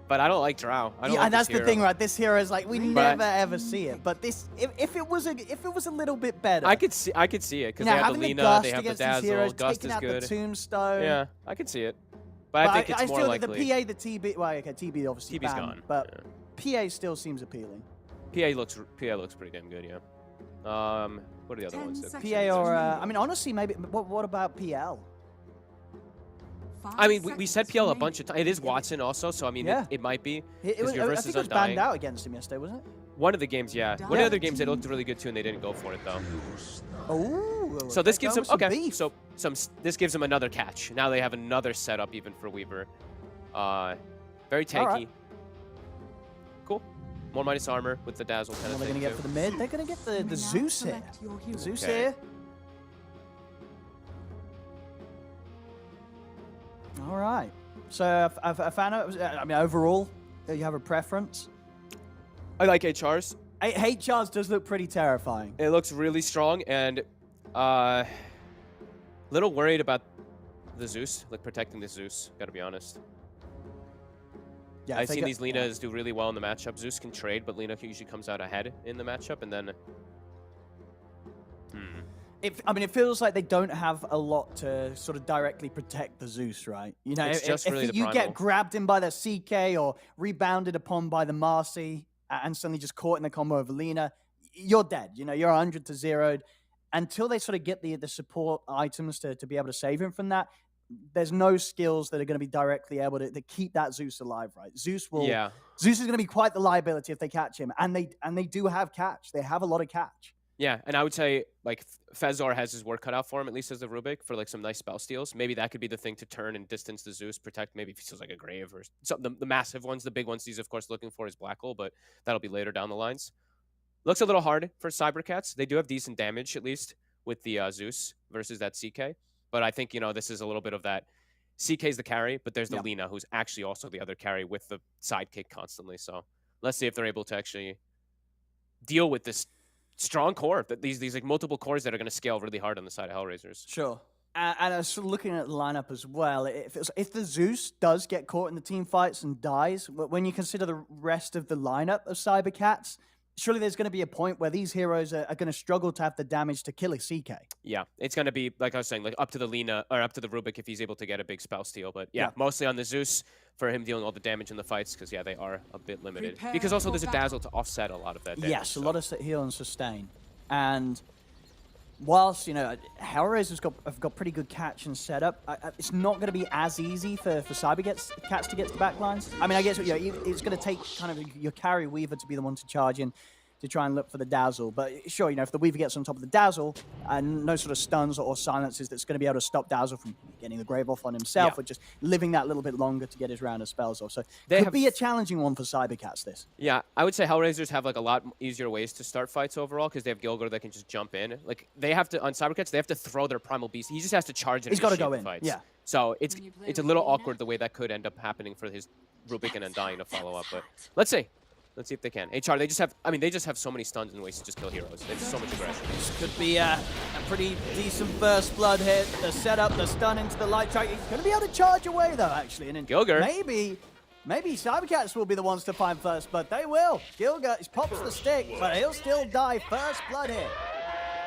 but I don't like Drow. I don't Yeah, like and that's this the thing, hero. right? This hero is like we But- never ever see it. But this, if it was a little bit better, I could see it because you they know, have the having the Lena, Gust they have the against these Dazzle. heroes, Gust taking is out good. the Tombstone. Yeah, I could see it, but I think it's more feel likely. like the PA, the TB. Well, okay, TB obviously TB's banned, gone. but PA still seems appealing. PA looks pretty damn good, yeah. What are the other 10 ones? That seconds. PA or I mean, honestly, maybe. What about PL? 5 I mean, we said seconds PL a remaining. bunch of times. It is Watson also, so I mean, Yeah. it might be. It 'cause was, your I versus think it was Undying. banned out against him yesterday, wasn't it? One of the games, yeah. One of the Dire other games, they team looked really good too, and they didn't go for it though. Oh, So this gives them okay. Beef. So this gives them another catch. Now they have another setup even for Weaver. Very tanky. right. Cool. More minus armor with the Dazzle kind What of are they thing going to get too. for the mid? They're going to get You may the now Zeus here. select your hero. Zeus Okay. here. All right. So a fan of, I mean, overall, you have a preference. I like HRs. HRs does look pretty terrifying. It looks really strong, and little worried about the Zeus, like protecting the Zeus. Gotta be honest. Yeah, I've seen these Lenas do really well in the matchup. Zeus can trade, but Lena usually comes out ahead in the matchup, and then. I mean, it feels like they don't have a lot to sort of directly protect the Zeus, right? You know, It's just really the you primal. get grabbed in by the CK or rebounded upon by the Marcy and suddenly just caught in the combo of Lena, you're dead. You know, you're 100 to 0'd. Until they sort of get the support items to be able to save him from that, there's no skills that are going to be directly able to keep that Zeus alive, right? Zeus is going to be quite the liability if they catch him, and they do have catch. They have a lot of catch. Yeah, and I would say like Fezor has his work cut out for him, at least as a Rubik, for like some nice spell steals. Maybe that could be the thing to turn and distance the Zeus, protect. Maybe if he feels like a grave or something. The massive ones, the big ones he's of course looking for is Black Hole, but that'll be later down the lines. Looks a little hard for Cybercats. They do have decent damage at least with the Zeus versus that CK, but I think this is a little bit of that. CK's the carry, but there's the Lena who's actually also the other carry with the sidekick constantly. So let's see if they're able to actually deal with this strong core, that these like multiple cores that are going to scale really hard on the side of Hellraisers. Sure. And I was sort of looking at the lineup as well. If the Zeus does get caught in the team fights and dies, when you consider the rest of the lineup of Cybercats, surely there's going to be a point where these heroes are going to struggle to have the damage to kill a CK. Yeah, it's going to be, like I was saying, like up to the Lina, or up to the Rubik if he's able to get a big spell steal. But yeah, mostly on the Zeus for him dealing all the damage in the fights, because yeah, they are a bit limited. Prepare because also there's a battle. Dazzle to offset a lot of that damage. Yes, a lot of heal and sustain. And whilst, you know, Hellraisers have got pretty good catch and setup, it's not going to be as easy for Cybercats to get to the backlines. I mean, I guess it's going to take kind of your carry Weaver to be the one to charge in to try and look for the Dazzle. But sure, you know, if the Weaver gets on top of the Dazzle, and no sort of stuns or silences that's going to be able to stop Dazzle from getting the Grave off on himself, or just living that little bit longer to get his round of spells off. So it could be a challenging one for Cybercats, this. Yeah, I would say Hellraisers have like a lot easier ways to start fights overall, because they have Gilgor that can just jump in. Like, they have to, on Cybercats, they have to throw their Primal Beast. He just has to charge it. He's got to go in, fights. yeah. So it's a little awkward the way that could end up happening for his Rubik and Undying to follow up. But let's see. Let's see if they can. HR, they just have so many stuns and ways to just kill heroes. They have so much aggression. This could be a pretty decent first blood hit. The setup, the stun into the light strike. He's going to be able to charge away, though, actually. And then Gilgor. Maybe Cybercats will be the ones to find first blood. They will. Gilgor pops the stick, but he'll still die. First blood hit.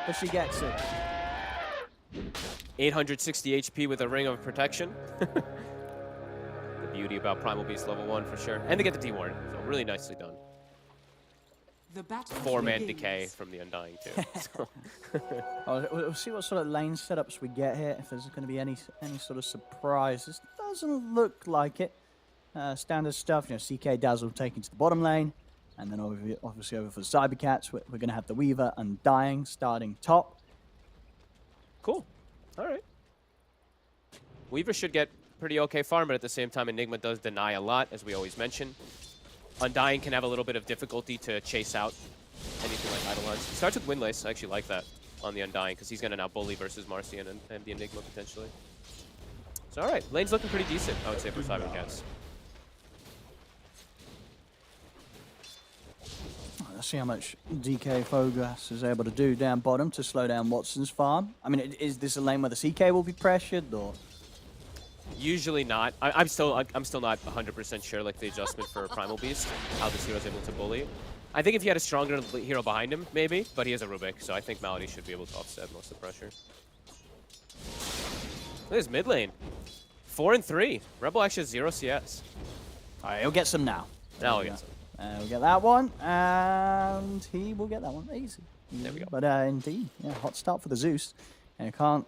But she gets it. 860 HP with a Ring of Protection. The beauty about Primal Beast level 1 for sure. And they get the D-Ward, so really nicely done. The battle 4-man begins. decay from the Undying too. So. We'll see what sort of lane setups we get here, if there's going to be any sort of surprises. Doesn't look like it. Standard stuff, you know, CK Dazzle taken to the bottom lane, and then obviously over for the Cybercats, we're going to have the Weaver Undying starting top. Cool. All right. Weaver should get pretty okay farm, but at the same time, Enigma does deny a lot, as we always mention. Undying can have a little bit of difficulty to chase out anything like Eidolons. He starts with Windlace. I actually like that on the Undying, because he's going to now bully versus Marcian and the Enigma potentially. So all right, lane's looking pretty decent, I would say, for Cybercats. Let's see how much DK Fogas is able to do down bottom to slow down Watson's farm. I mean, is this a lane where the CK will be pressured, or? Usually not. I'm still not 100% sure, like the adjustment for Primal Beast, how this hero's able to bully. I think if he had a stronger hero behind him, maybe, but he has a Rubik, so I think Malady should be able to offset most of the pressure. Look at this mid lane. 4 and 3. Rebel actually has 0 CS. All right, he'll get some now. Now he'll get some. We'll get that one, and he will get that one. Easy. There we go. But indeed, yeah, hot start for the Zeus. And you can't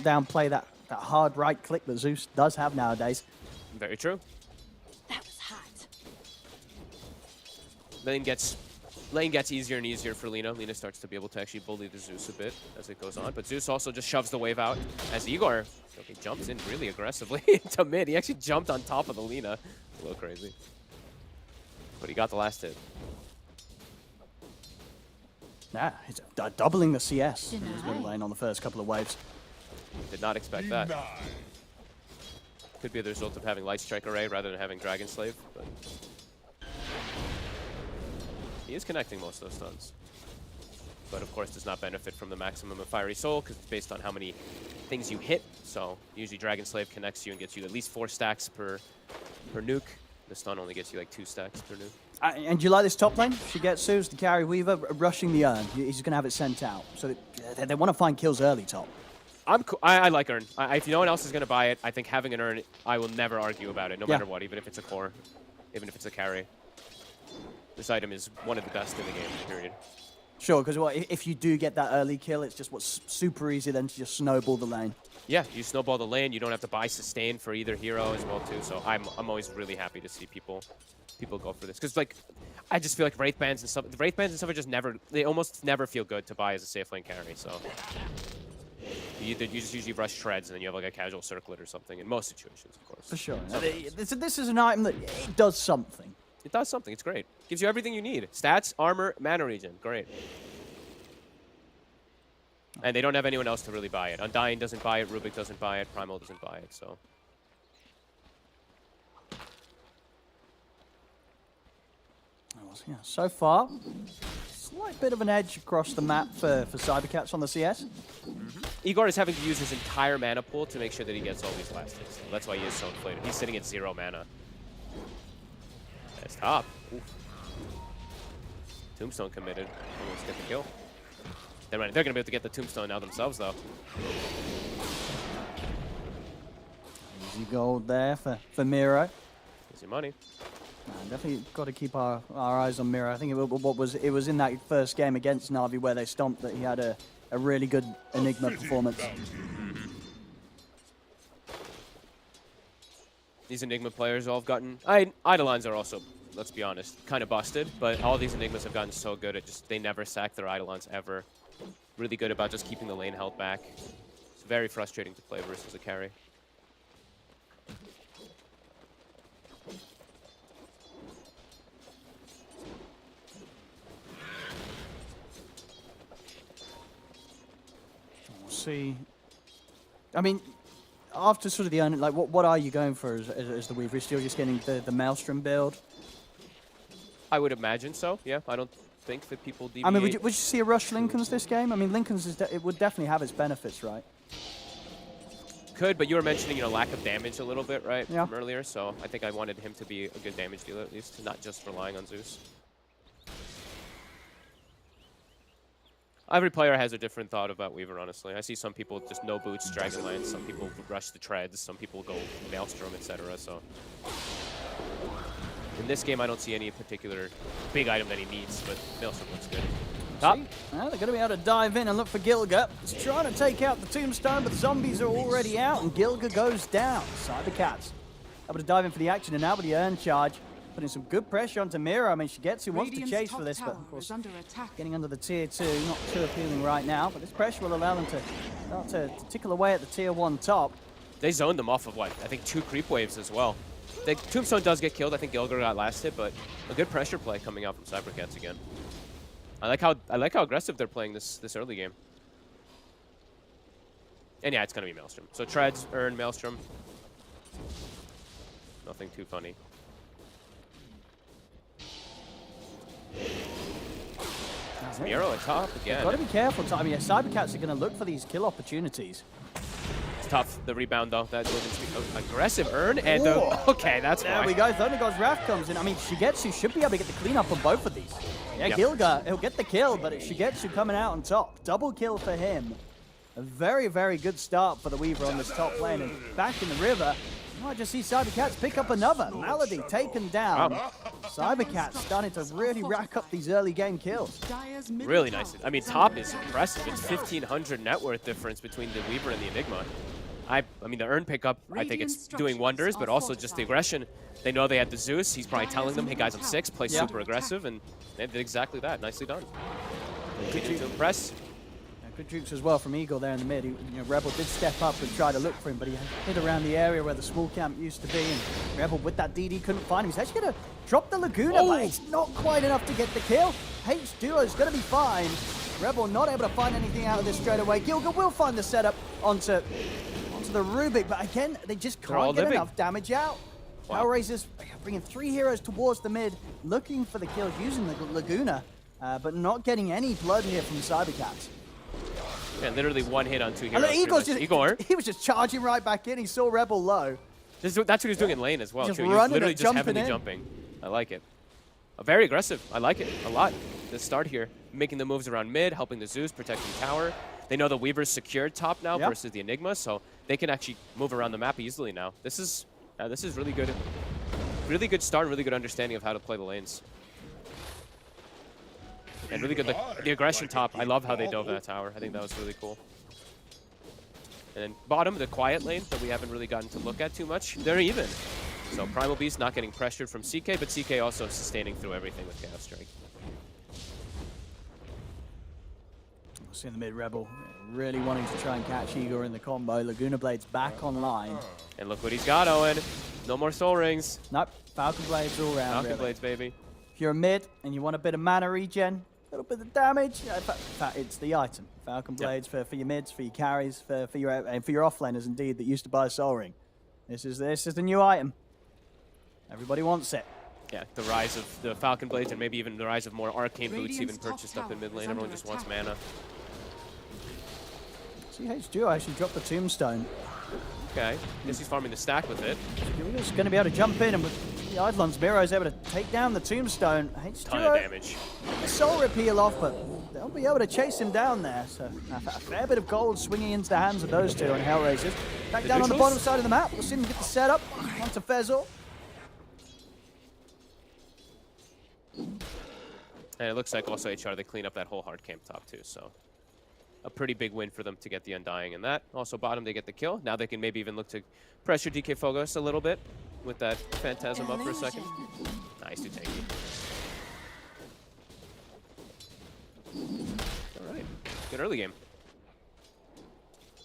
downplay that hard right click that Zeus does have nowadays. Very true. That was hot. Lane gets easier and easier for Lina. Lina starts to be able to actually bully the Zeus a bit as it goes on. But Zeus also just shoves the wave out as Igor jumps in really aggressively into mid. He actually jumped on top of the Lina. A little crazy. But he got the last hit. Yeah, he's doubling the CS in his mid lane on the first couple of waves. Did not expect that. Could be the result of having Light Strike Array rather than having Dragon Slave, but he is connecting most of those stuns. But of course does not benefit from the maximum of Fiery Soul, because it's based on how many things you hit. So usually Dragon Slave connects you and gets you at least 4 stacks per nuke. The stun only gets you like 2 stacks per nuke. And do you like this top lane? She gets Zeus to carry Weaver, rushing the urn. He's going to have it sent out. So they want to find kills early top. I like Urn. If no one else is going to buy it, I think having an Urn, I will never argue about it, no matter what, even if it's a core, even if it's a carry. This item is one of the best in the game, period. Sure, because if you do get that early kill, it's just what's super easy then to just snowball the lane. Yeah, you snowball the lane. You don't have to buy sustain for either hero as well too. So I'm always really happy to see people go for this, because like I just feel like Wraith Bands and stuff. The Wraith Bands and stuff are just they almost never feel good to buy as a safe lane carry. So you just usually rush shreds and then you have like a casual circlet or something in most situations, of course. For sure. This is an item that it does something. It does something. It's great. Gives you everything you need. Stats, armor, mana regen. Great. And they don't have anyone else to really buy it. Undying doesn't buy it. Rubik doesn't buy it. Primal doesn't buy it. So. Yeah, so far, slight bit of an edge across the map for Cybercats on the CS. Igor is having to use his entire mana pool to make sure that he gets all these last hits. That's why he is so inflated. He's sitting at 0 mana. That's top. Oof. Tombstone committed. Almost get the kill. They're going to be able to get the Tombstone now themselves, though. Easy gold there for Miro. Easy money. Definitely got to keep our eyes on Miro. I think it was in that first game against Na'Vi where they stomped that he had a really good Enigma performance. These Enigma players all have gotten... Eidolons are also, let's be honest, kind of busted, but all these Enigmas have gotten so good at just... They never sack their Eidolons ever. Really good about just keeping the lane held back. It's very frustrating to play versus a carry. See, I mean, after sort of the like, what are you going for as the Weaver? Still just getting the Maelstrom build? I would imagine so. Yeah, I don't think that people deviate. I mean, would you see a rush Lincoln's this game? I mean, Lincoln's it would definitely have its benefits, right? Could, but you were mentioning, you know, lack of damage a little bit, right? Yeah. From earlier, so I think I wanted him to be a good damage dealer at least, not just relying on Zeus. Every player has a different thought about Weaver, honestly. I see some people just no boots, Dragonlance. Some people rush the treads. Some people go Maelstrom, etc. So in this game, I don't see any particular big item that he needs, but Maelstrom looks good. Top. Well, they're going to be able to dive in and look for Gilga. He's trying to take out the Tombstone, but zombies are already out, and Gilga goes down. Cybercats able to dive in for the action, and now with the Urn charge, putting some good pressure onto Mira. I mean, Shigetsu wants to chase for this, but of course, getting under the tier 2, not too appealing right now. But this pressure will allow them to start to tickle away at the tier 1 top. They zoned them off of, what, I think 2 creep waves as well. The Tombstone does get killed. I think Gilgar got last hit, but a good pressure play coming out from Cybercats again. I like how aggressive they're playing this early game. And yeah, it's gonna be Maelstrom. So treads, Urn, Maelstrom. Nothing too funny. Miro at top again. Got to be careful. I mean, Cybercats are going to look for these kill opportunities. It's tough, the rebound though. That aggressive Urn and okay, that's there fine. we go. Thundergod's Wrath comes in. I mean, Shigetsu should be able to get the cleanup on both of these. Yeah, Yep. Gilga, he'll get the kill, but it's Shigetsu coming out on top. Double kill for him. A very, very good start for the Weaver on this top lane. And back in the river, you might just see Cybercats pick up another. Malady taken down. Wow. Cybercats starting to really rack up these early game kills. Really nice. I mean, top is impressive. It's 1,500 net worth difference between the Weaver and the Enigma. I mean, the Urn pickup, I think it's doing wonders, but also just the aggression. They know they had the Zeus. He's probably telling them, hey guys, I'm 6, play super aggressive, and they did exactly that. Nicely done. Continue to impress. Good jukes as well from Eagle there in the mid. Rebel did step up and try to look for him, but he hid around the area where the small camp used to be, and Rebel with that DD couldn't find him. He's actually going to drop the Laguna, but it's not quite enough to get the kill. H-Duo is going to be fine. Rebel not able to find anything out of this straight away. Gilga will find the setup onto the Rubik, but again, they just can't get enough damage out. Wow. Hellraisers bringing 3 heroes towards the mid, looking for the kills using the Laguna, but not getting any blood here from Cybercats. Yeah, literally 1 hit on 2 And heroes. Igor, he was just charging right back in. He saw Rebel low. That's what he's doing in lane as well, Just too. He's running literally it, just heavily jumping in. jumping. I like it. Very aggressive. I like it a lot. The start here, making the moves around mid, helping the Zeus, protecting tower. They know the Weaver's secured top now versus the Enigma, so they can actually move around the map easily now. This is really good. Really good start, really good understanding of how to play the lanes. And really good, the aggression top. I love how they dove that tower. I think that was really cool. And then bottom, the quiet lane that we haven't really gotten to look at too much. They're even. So Primal Beast not getting pressured from CK, but CK also sustaining through everything with Chaos Strike. See in the mid, Rebel really wanting to try and catch Igor in the combo. Laguna Blade's back online. And look what he's got, Owen. No more Soul Rings. Nope, Falcon Blades all round. Falcon really. Blades, baby. If you're a mid and you want a bit of mana regen, a little bit of damage, in fact, it's the item. Falcon Blades for your mids, for your carries, for your offlaners indeed that used to buy a Soul Ring. This is the new item. Everybody wants it. Yeah, the rise of the Falcon Blades and maybe even the rise of more arcane boots even purchased up in mid lane. Everyone just wants mana. CH2 actually dropped the tombstone. Okay, guess he's farming the stack with it. Julia's going to be able to jump in, and with the Eidolon's Miro is able to take down the tombstone. H2O, Ton of damage. the soul repeal off, but they'll be able to chase him down there. So a fair bit of gold swinging into the hands of those two on Hellraisers. Back down on the bottom side of the map. We'll see them get the setup onto Fezzle. And it looks like also HR, they clean up that whole hard camp top too, so a pretty big win for them to get the Undying in that. Also bottom, they get the kill. Now they can maybe even look to pressure DK Fogos a little bit with that Phantasm up for a second. Nice to tanky. All right, good early game.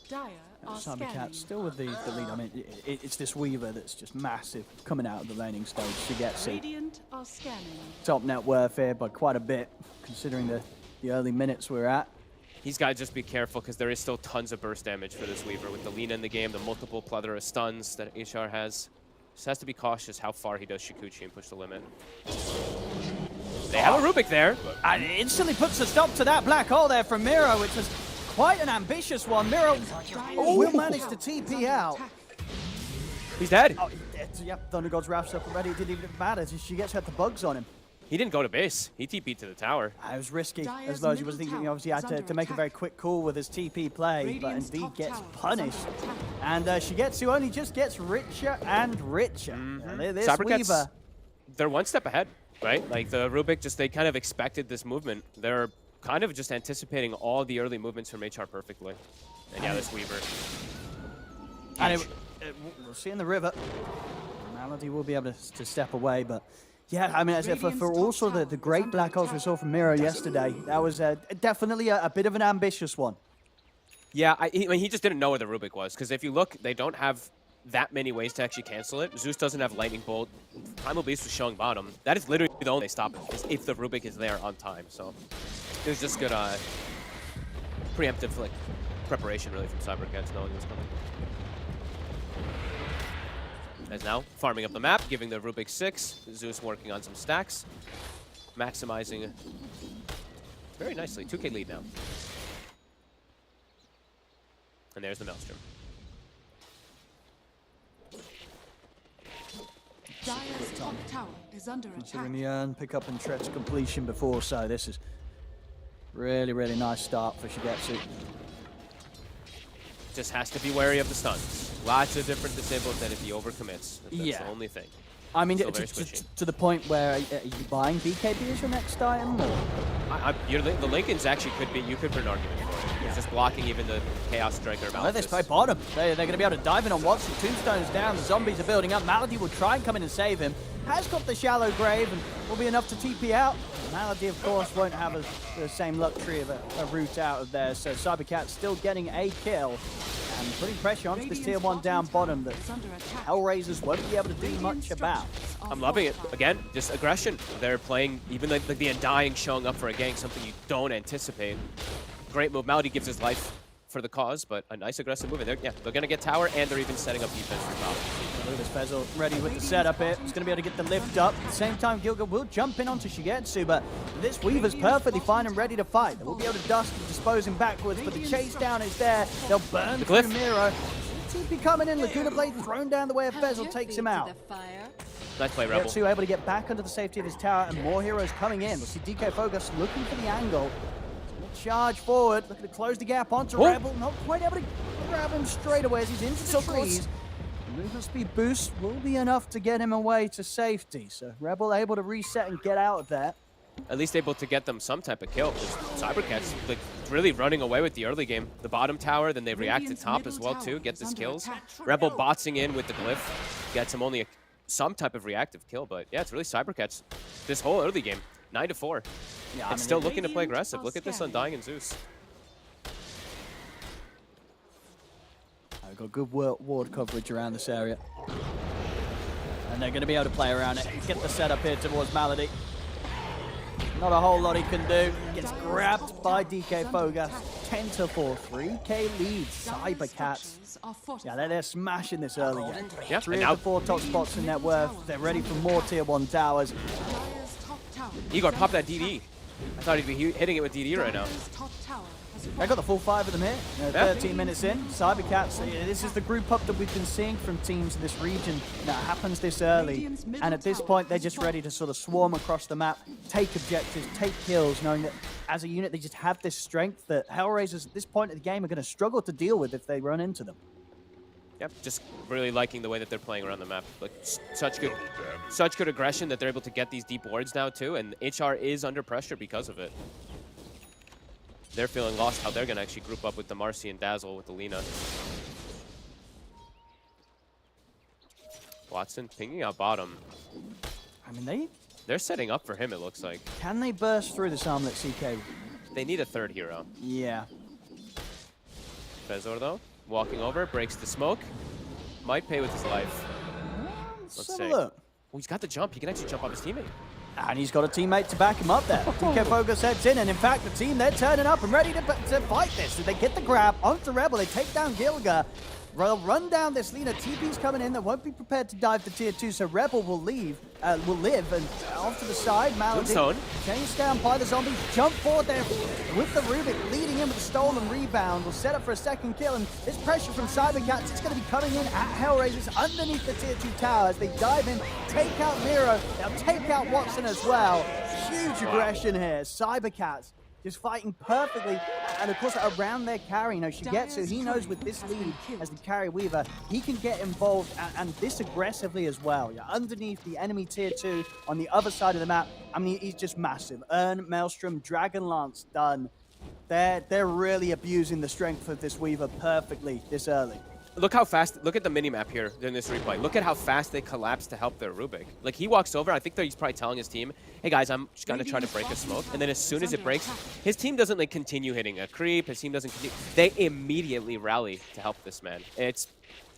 Dire are Cybercat scanning. still with the lead. I mean, it's this Weaver that's just massive coming out of the laning stage. She gets it. Radiant are scanning. Top net worth here by quite a bit, considering the early minutes we're at. He's got to just be careful because there is still tons of burst damage for this Weaver with the lean in the game, the multiple plethora of stuns that HR has. Just has to be cautious how far he does Shikuchi and push the limit. They have a Rubik there. And it instantly puts a stop to that black hole there from Miro, which was quite an ambitious one. Miro will manage to TP out. He's dead. Oh, yep, Thunder God's Wrath's up already. It didn't even matter. She gets hit the bugs on him. He didn't go to base. He TP'd to the tower. It was risky, Dire's as low as he was middle thinking. tower Obviously, had is to make a under very attack. quick call with his TP play, Radiant's but indeed top gets tower is punished. under attack. And Shigetsu only just gets richer and richer. This Cybercats, Weaver. they're one step ahead, right? Like the Rubik, just they kind of expected this movement. They're kind of just anticipating all the early movements from HR perfectly. And yeah, this Weaver. And we'll see in the river. Malady will be able to step away, but yeah, I mean, as for also the great black holes we saw from Miro yesterday, that was definitely a bit of an ambitious one. Yeah, I mean, he just didn't know where the Rubik was, because if you look, they don't have that many ways to actually cancel it. Zeus doesn't have Lightning Bolt. Primal Beast was showing bottom. That is literally the only way they stop it, is if the Rubik is there on time. So it was just good preemptive like preparation, really, from Cybercats knowing it was coming. As now, farming up the map, giving the Rubik 6. Zeus working on some stacks. Maximizing very nicely. 2K lead now. And there's the Maelstrom. Dire's top tower is under Considering attack. the urn, pick up and tread to completion before, so this is really, really nice start for Shigetsu. Just has to be wary of the stuns. Lots of different disables that if he overcommits, that's Yeah. the only thing. I mean, Still very squishy. to the point where are you buying BKB as your next item? Or? The Lincolns actually could be, you could put an argument for it. It's just blocking even the Chaos Striker Well, they Malphus. play bottom. They're going to be able to dive in on Watson. Tombstone's down. The zombies are building up. Malady will try and come in and save him. Has got the shallow grave and will be enough to TP out. Malady, of course, won't have the same luxury of a route out of there. So Cybercat still getting a kill and putting pressure onto this tier 1 down bottom that Hellraisers won't be able to do much about. I'm loving it. Again, just aggression. They're playing, even like the Undying showing up for a gank, something you don't anticipate. Great move. Malady gives his life for the cause, but a nice aggressive move. And they're going to get tower, and they're even setting up defense for Malady. Lucas Fezzle ready with the setup here. He's going to be able to get the lift up. At the same time, Gilga will jump in onto Shigetsu, but this Weaver's perfectly fine and ready to fight. They will be able to dust and dispose him backwards, but the chase down is there. They'll burn through glyph. Miro. TP coming in. Laguna Blade thrown down the way of Fezzle takes him out. Nice play, Rebel. Shigetsu able to get back under the safety of his tower, and more heroes coming in. We'll see DK Focus looking for the angle. Charge forward, looking to close the gap onto Rebel. Not quite able to grab him straight away as he's into the trees. Movement speed boost will be enough to get him away to safety. So Rebel able to reset and get out of there. At least able to get them some type of kill. Cybercats like really running away with the early game. The bottom tower, then they react to top as well too, get these kills. Rebel botsing in with the glyph, gets him only some type of reactive kill. But yeah, it's really Cybercats this whole early game, 9-4. Yeah, And still looking to play aggressive. Look at this Undying and Zeus. I've got good ward coverage around this area. And they're going to be able to play around it. Get the setup here towards Malady. Not a whole lot he can do. Gets grabbed by DK Fogas. 10-4, 3K lead. Cybercats. Yeah, they're smashing this early game. Yeah, 3 and of now the 4 top spots in net worth. They're ready for more tier 1 towers. Igor, pop that DD. I thought he'd be hitting it with DD right now. They got the full 5 of them here. Yeah. 13 minutes in. Cybercats, this is the group up that we've been seeing from teams in this region that happens this early. And at this point, they're just ready to sort of swarm across the map, take objectives, take kills, knowing that as a unit, they just have this strength that Hellraisers at this point of the game are going to struggle to deal with if they run into them. Yep, just really liking the way that they're playing around the map. Like such good aggression that they're able to get these deep wards now too, and HR is under pressure because of it. They're feeling lost how they're gonna actually group up with the Marcy and Dazzle with the Lina. Watson pinging out bottom. I mean, They're setting up for him, it looks like. can they burst through this armlet CK? They need a third hero. Yeah. Fezor though, walking over, breaks the smoke. Might pay with his life. Let's Let's have a see. look. Oh, he's got the jump. He can actually jump off his teammate. And he's got a teammate to back him up there. DK Focus heads in, and in fact, the team, they're turning up and ready to fight this. They get the grab onto Rebel. They take down Gilga. They'll run down this Lina. TP's coming in. They won't be prepared to dive to tier 2, so Rebel will live, and off to the side. Malady Tombstone. chased down by the zombie. Jump forward there with the Rubik, leading in with a stolen rebound. Will set up for a second kill, and this pressure from Cybercats is going to be coming in at Hellraisers underneath the tier 2 tower as they dive in, take out Miro. They'll take out Watson as well. Huge aggression here. Cybercats just fighting perfectly, and of course around their carry. You know, Shigetsu, he knows with this lead as the carry weaver, he can get involved and this aggressively as well. Yeah, underneath the enemy tier 2 on the other side of the map. I mean, he's just massive. Maelstrom, Dragonlance done. They're really abusing the strength of this weaver perfectly this early. Look how fast, look at the mini-map here in this replay. Look at how fast they collapse to help their Rubik. Like, he walks over, I think that he's probably telling his team, hey guys, I'm just gonna try to break a smoke. And then as soon as it breaks, his team doesn't like continue hitting a creep, his team doesn't continue. They immediately rally to help this man. It's,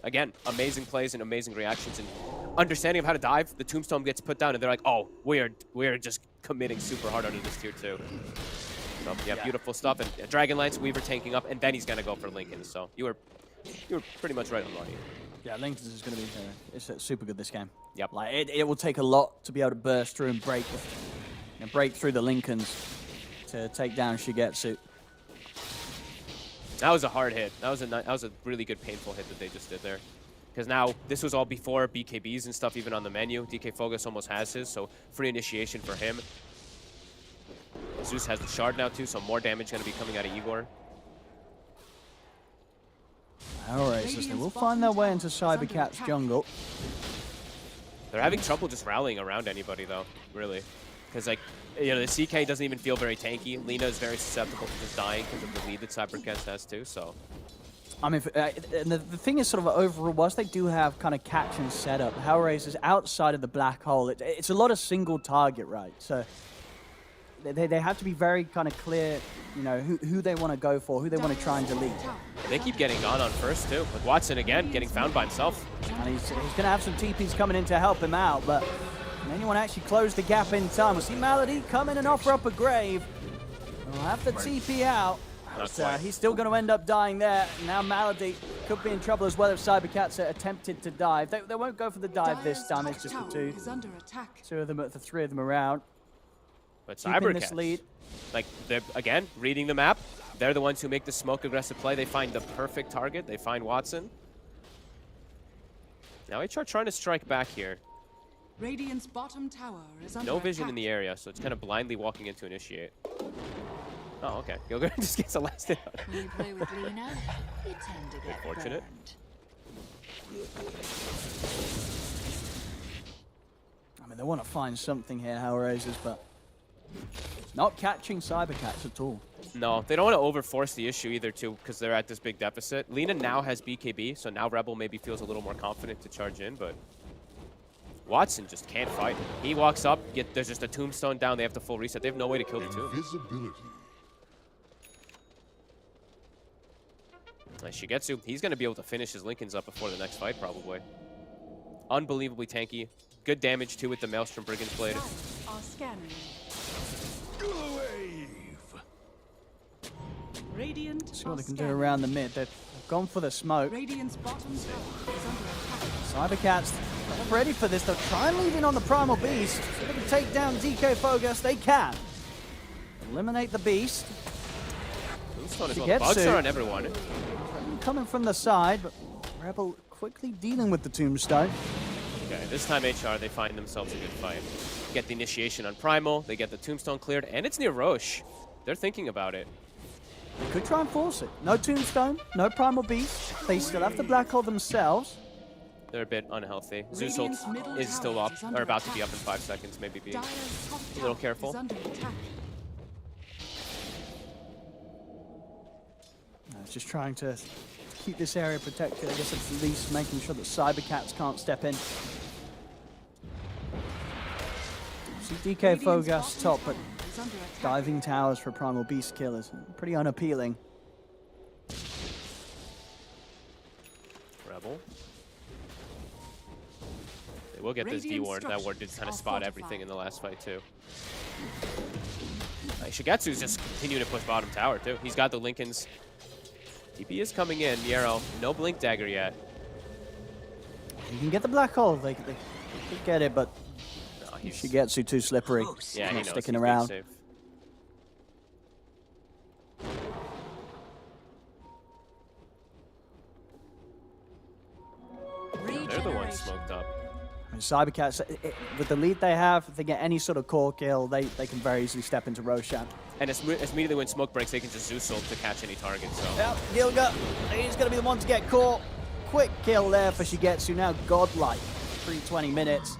again, amazing plays and amazing reactions and understanding of how to dive. The tombstone gets put down and they're like, oh, we are just committing super hard under this tier 2. So yeah, beautiful stuff. And Dragonlance, Weaver tanking up, and then he's gonna go for Lincoln. So you were pretty much right on money. Yeah, Lincoln's is going to be it's super good this game. Yep. Like it will take a lot to be able to burst through and break through the Lincolns to take down Shigetsu. That was a hard hit. That was a really good painful hit that they just did there. Because now this was all before BKBs and stuff even on the menu. DK Fogus almost has his, so free initiation for him. Zeus has the shard now too, so more damage going to be coming out of Igor. Hellraisers, they will find their way into Cybercat's jungle. They're having trouble just rallying around anybody though, really. Because like, you know, the CK doesn't even feel very tanky. Lina is very susceptible to just dying because of the lead that Cybercats has too, so. I mean, and the thing is sort of overall, whilst they do have kind of catch and setup, Hellraisers outside of the black hole, it's a lot of single target, right? So they have to be very kind of clear, you know, who they want to go for, who they want to try and delete. They keep getting gone on first too. With Watson again getting found by himself. And he's going to have some TPs coming in to help him out, but can anyone actually close the gap in time? We'll see Malady come in and offer up a grave. We'll have the TP out. He's still going to end up dying there. Now Malady could be in trouble as well if Cybercats attempted to dive. They won't go for the dive this time. It's just the three of them around. But Cybercats, lead. Like, they're, again, reading the map. They're the ones who make the smoke aggressive play. They find the perfect target. They find Watson. Now HR trying to strike back here. Radiant's bottom tower is under No vision attack. in the area, so it's kind of blindly walking in to initiate. Oh, okay. Gilgir just gets a last hit. When you play with Lina, you tend to get Fortunate. burned. I mean, they want to find something here, Hellraisers, but not catching Cybercats at all. No, they don't want to overforce the issue either, too, because they're at this big deficit. Lina now has BKB, so now Rebel maybe feels a little more confident to charge in, but Watson just can't fight. He walks up, there's just a tombstone down, they have to full reset. They have no way to kill the tomb. Invisibility. Nice Shigetsu, he's going to be able to finish his Lincolns up before the next fight, probably. Unbelievably tanky. Good damage, too, with the Maelstrom Brigand's Blade. Are scanning. Radiant See what are they can do scanning. around the mid. They've gone for the smoke. Radiant's bottom tower is under attack. Cybercats not ready for this. They'll try and leave in on the Primal Beast. So they can take down DK Fogus. They can. Eliminate the Beast. Tombstone as well. The bugs Shigetsu. are on everyone. Coming from the side, but Rebel quickly dealing with the Tombstone. Okay, this time HR, they find themselves a good fight. Get the initiation on Primal, they get the Tombstone cleared, and it's near Roche. They're thinking about it. They could try and force it. No Tombstone, no Primal Beast. They still have the Black Hole themselves. They're a bit unhealthy. Radiant's Zeusult middle is still tower up, is under or about to be attack. up in 5 seconds, maybe be. Dire's top A little tower careful. is under attack. Just trying to keep this area protected. I guess at least making sure that Cybercats can't step in. See DK Radiant's Fogas bottom top, but tower is under attack. diving towers for Primal Beast killers. Pretty unappealing. Rebel. They will get this Radiant D-ward. That ward did structures kind of are spot fortified. everything in the last fight, too. Shigetsu's just continuing to push bottom tower, too. He's got the Lincolns. TP is coming in. Yarrow, no Blink Dagger yet. You can get the Black Hole. They could get it, but No, he's, Shigetsu too slippery. yeah, he Not knows sticking he's being around. safe. They're the ones smoked up. I mean, Cybercats, with the lead they have, if they get any sort of core kill, they can very easily step into Roshan. And immediately when smoke breaks, they can just Zeusult to catch any target. So Yep, Gilga, he's going to be the one to get caught. Quick kill there for Shigetsu, now godlike. 3:20 minutes.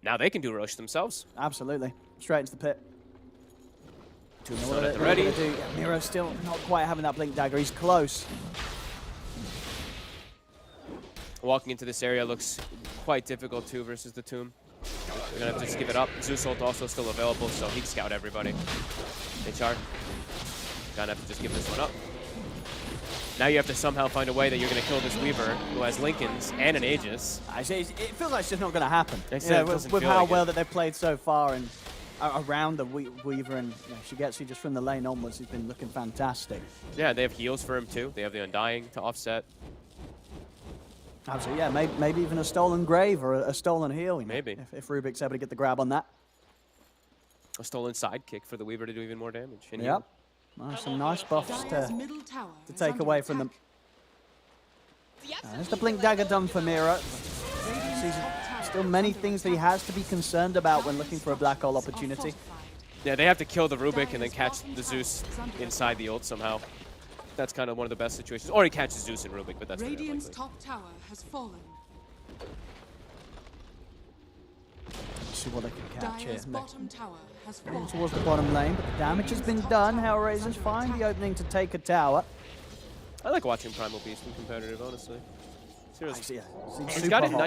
now they can do Roche themselves. Absolutely. Straight into the pit. Stun at the ready. Yeah, Miro still not quite having that Blink Dagger. He's close. Walking into this area looks quite difficult too versus the Tomb. They're gonna have to just give it up. Zeusult also still available, so he can scout everybody. HR. Gonna have to just give this one up. Now you have to somehow find a way that you're gonna kill this Weaver who has Lincolns and an Aegis. I say it feels like it's just not going to happen. They You said know, it doesn't with feel how like well it. that they've played so far and around the Weaver and Shigetsu just from the lane onwards, he's been looking fantastic. Yeah, they have heals for him too. They have the Undying to offset. Absolutely, yeah. Maybe even a stolen grave or a stolen heal. You know, Maybe. if Rubik's able to get the grab on that. A stolen sidekick for the Weaver to do even more damage. And Yep. Some nice buffs Dire's to middle tower is take under away from them. attack. There's the Blink Dagger done for Miro. Radiant's Sees top tower still is many under things that attack. he has to be concerned about when looking for a black hole Dire's opportunity. are fortified. Yeah, they have to kill the Rubik and then Dire's catch bottom the tower Zeus is under inside the ult somehow. That's kind of one of the best situations. Or he catches Zeus and Rubik, but that's very Radiant's unlikely. top tower has fallen. Let's see what they can catch here. Dire's bottom tower has fallen. Towards the bottom lane, but the damage has been done. Hellraisers find the opening to take a tower. I like watching Primal Beast in competitive, honestly. Seriously. He's He's got it super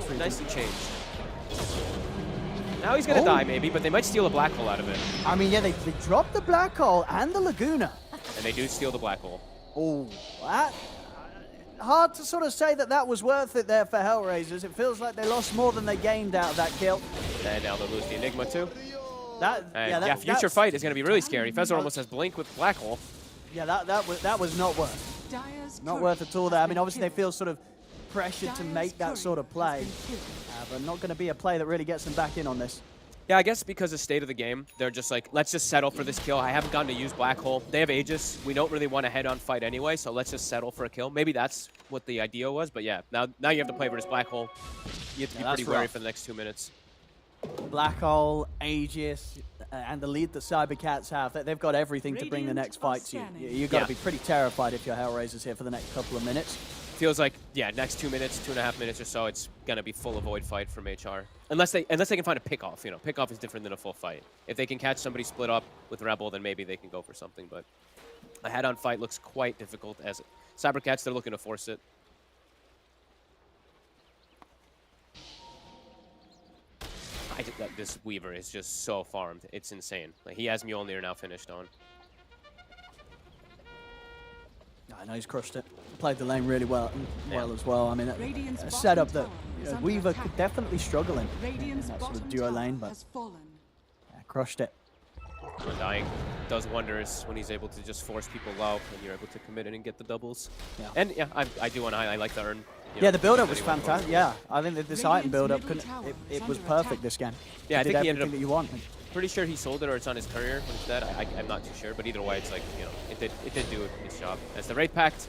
hot. nicely changed. Now he's gonna die maybe, but they might steal a black hole out of it. I mean, yeah, they dropped the black hole and the Laguna. And they do steal the black hole. Oh, that hard to sort of say that was worth it there for Hellraisers. It feels like they lost more than they gained out of that kill. And now they'll lose the Enigma too. Yeah, Future that's- fight is gonna be really scary. Fezzor almost has Blink with black hole. Yeah, that was not worth. Dire's Not turret worth at all. has There. I been mean, obviously they killed. feel sort of pressured to Dire's make that turret sort of has play, been killed. but not going to be a play that really gets them back in on this. Yeah, I guess because of state of the game, they're just like, let's just settle for this kill. I haven't gotten to use black hole. They have Aegis. We don't really want a head-on fight anyway, so let's just settle for a kill. Maybe that's what the idea was, but yeah, now you have to play for this black hole. You have to be Yeah, pretty that's wary rough. for the next 2 minutes. Black Hole, Aegis, and the lead that Cybercats have, they've got everything to bring the Radiant next are fight to you. scanning. You've got to Yeah. be pretty terrified if you're Hellraisers here for the next couple of minutes. Feels like, yeah, next 2 minutes, 2.5 minutes or so, it's gonna be full avoid fight from HR. Unless they can find a pick-off, you know. Pick-off is different than a full fight. If they can catch somebody split up with Rebel, then maybe they can go for something, but a head-on fight looks quite difficult as Cybercats, they're looking to force it. This Weaver is just so farmed. It's insane. Like, he has Mjolnir now finished on. I know he's crushed it. Played the lane really well as well. I mean, Radiant's a bottom setup that tower is under Weaver attack. could definitely struggle in Radiant's that sort bottom of duo tower lane, but has fallen. yeah, crushed it. Undying does wonders when he's able to just force people low, and you're able to commit in and get the doubles. Yeah. And yeah, I do want to highlight the earn. Yeah, the build-up was fantastic. Yeah, I think that this item build-up, it was perfect this game. Yeah, I think he ended up. That you want. Pretty sure he sold it or it's on his courier when it's dead. I'm not too sure, but either way, it's like, you know, it did do its job. As the Wraith Pact,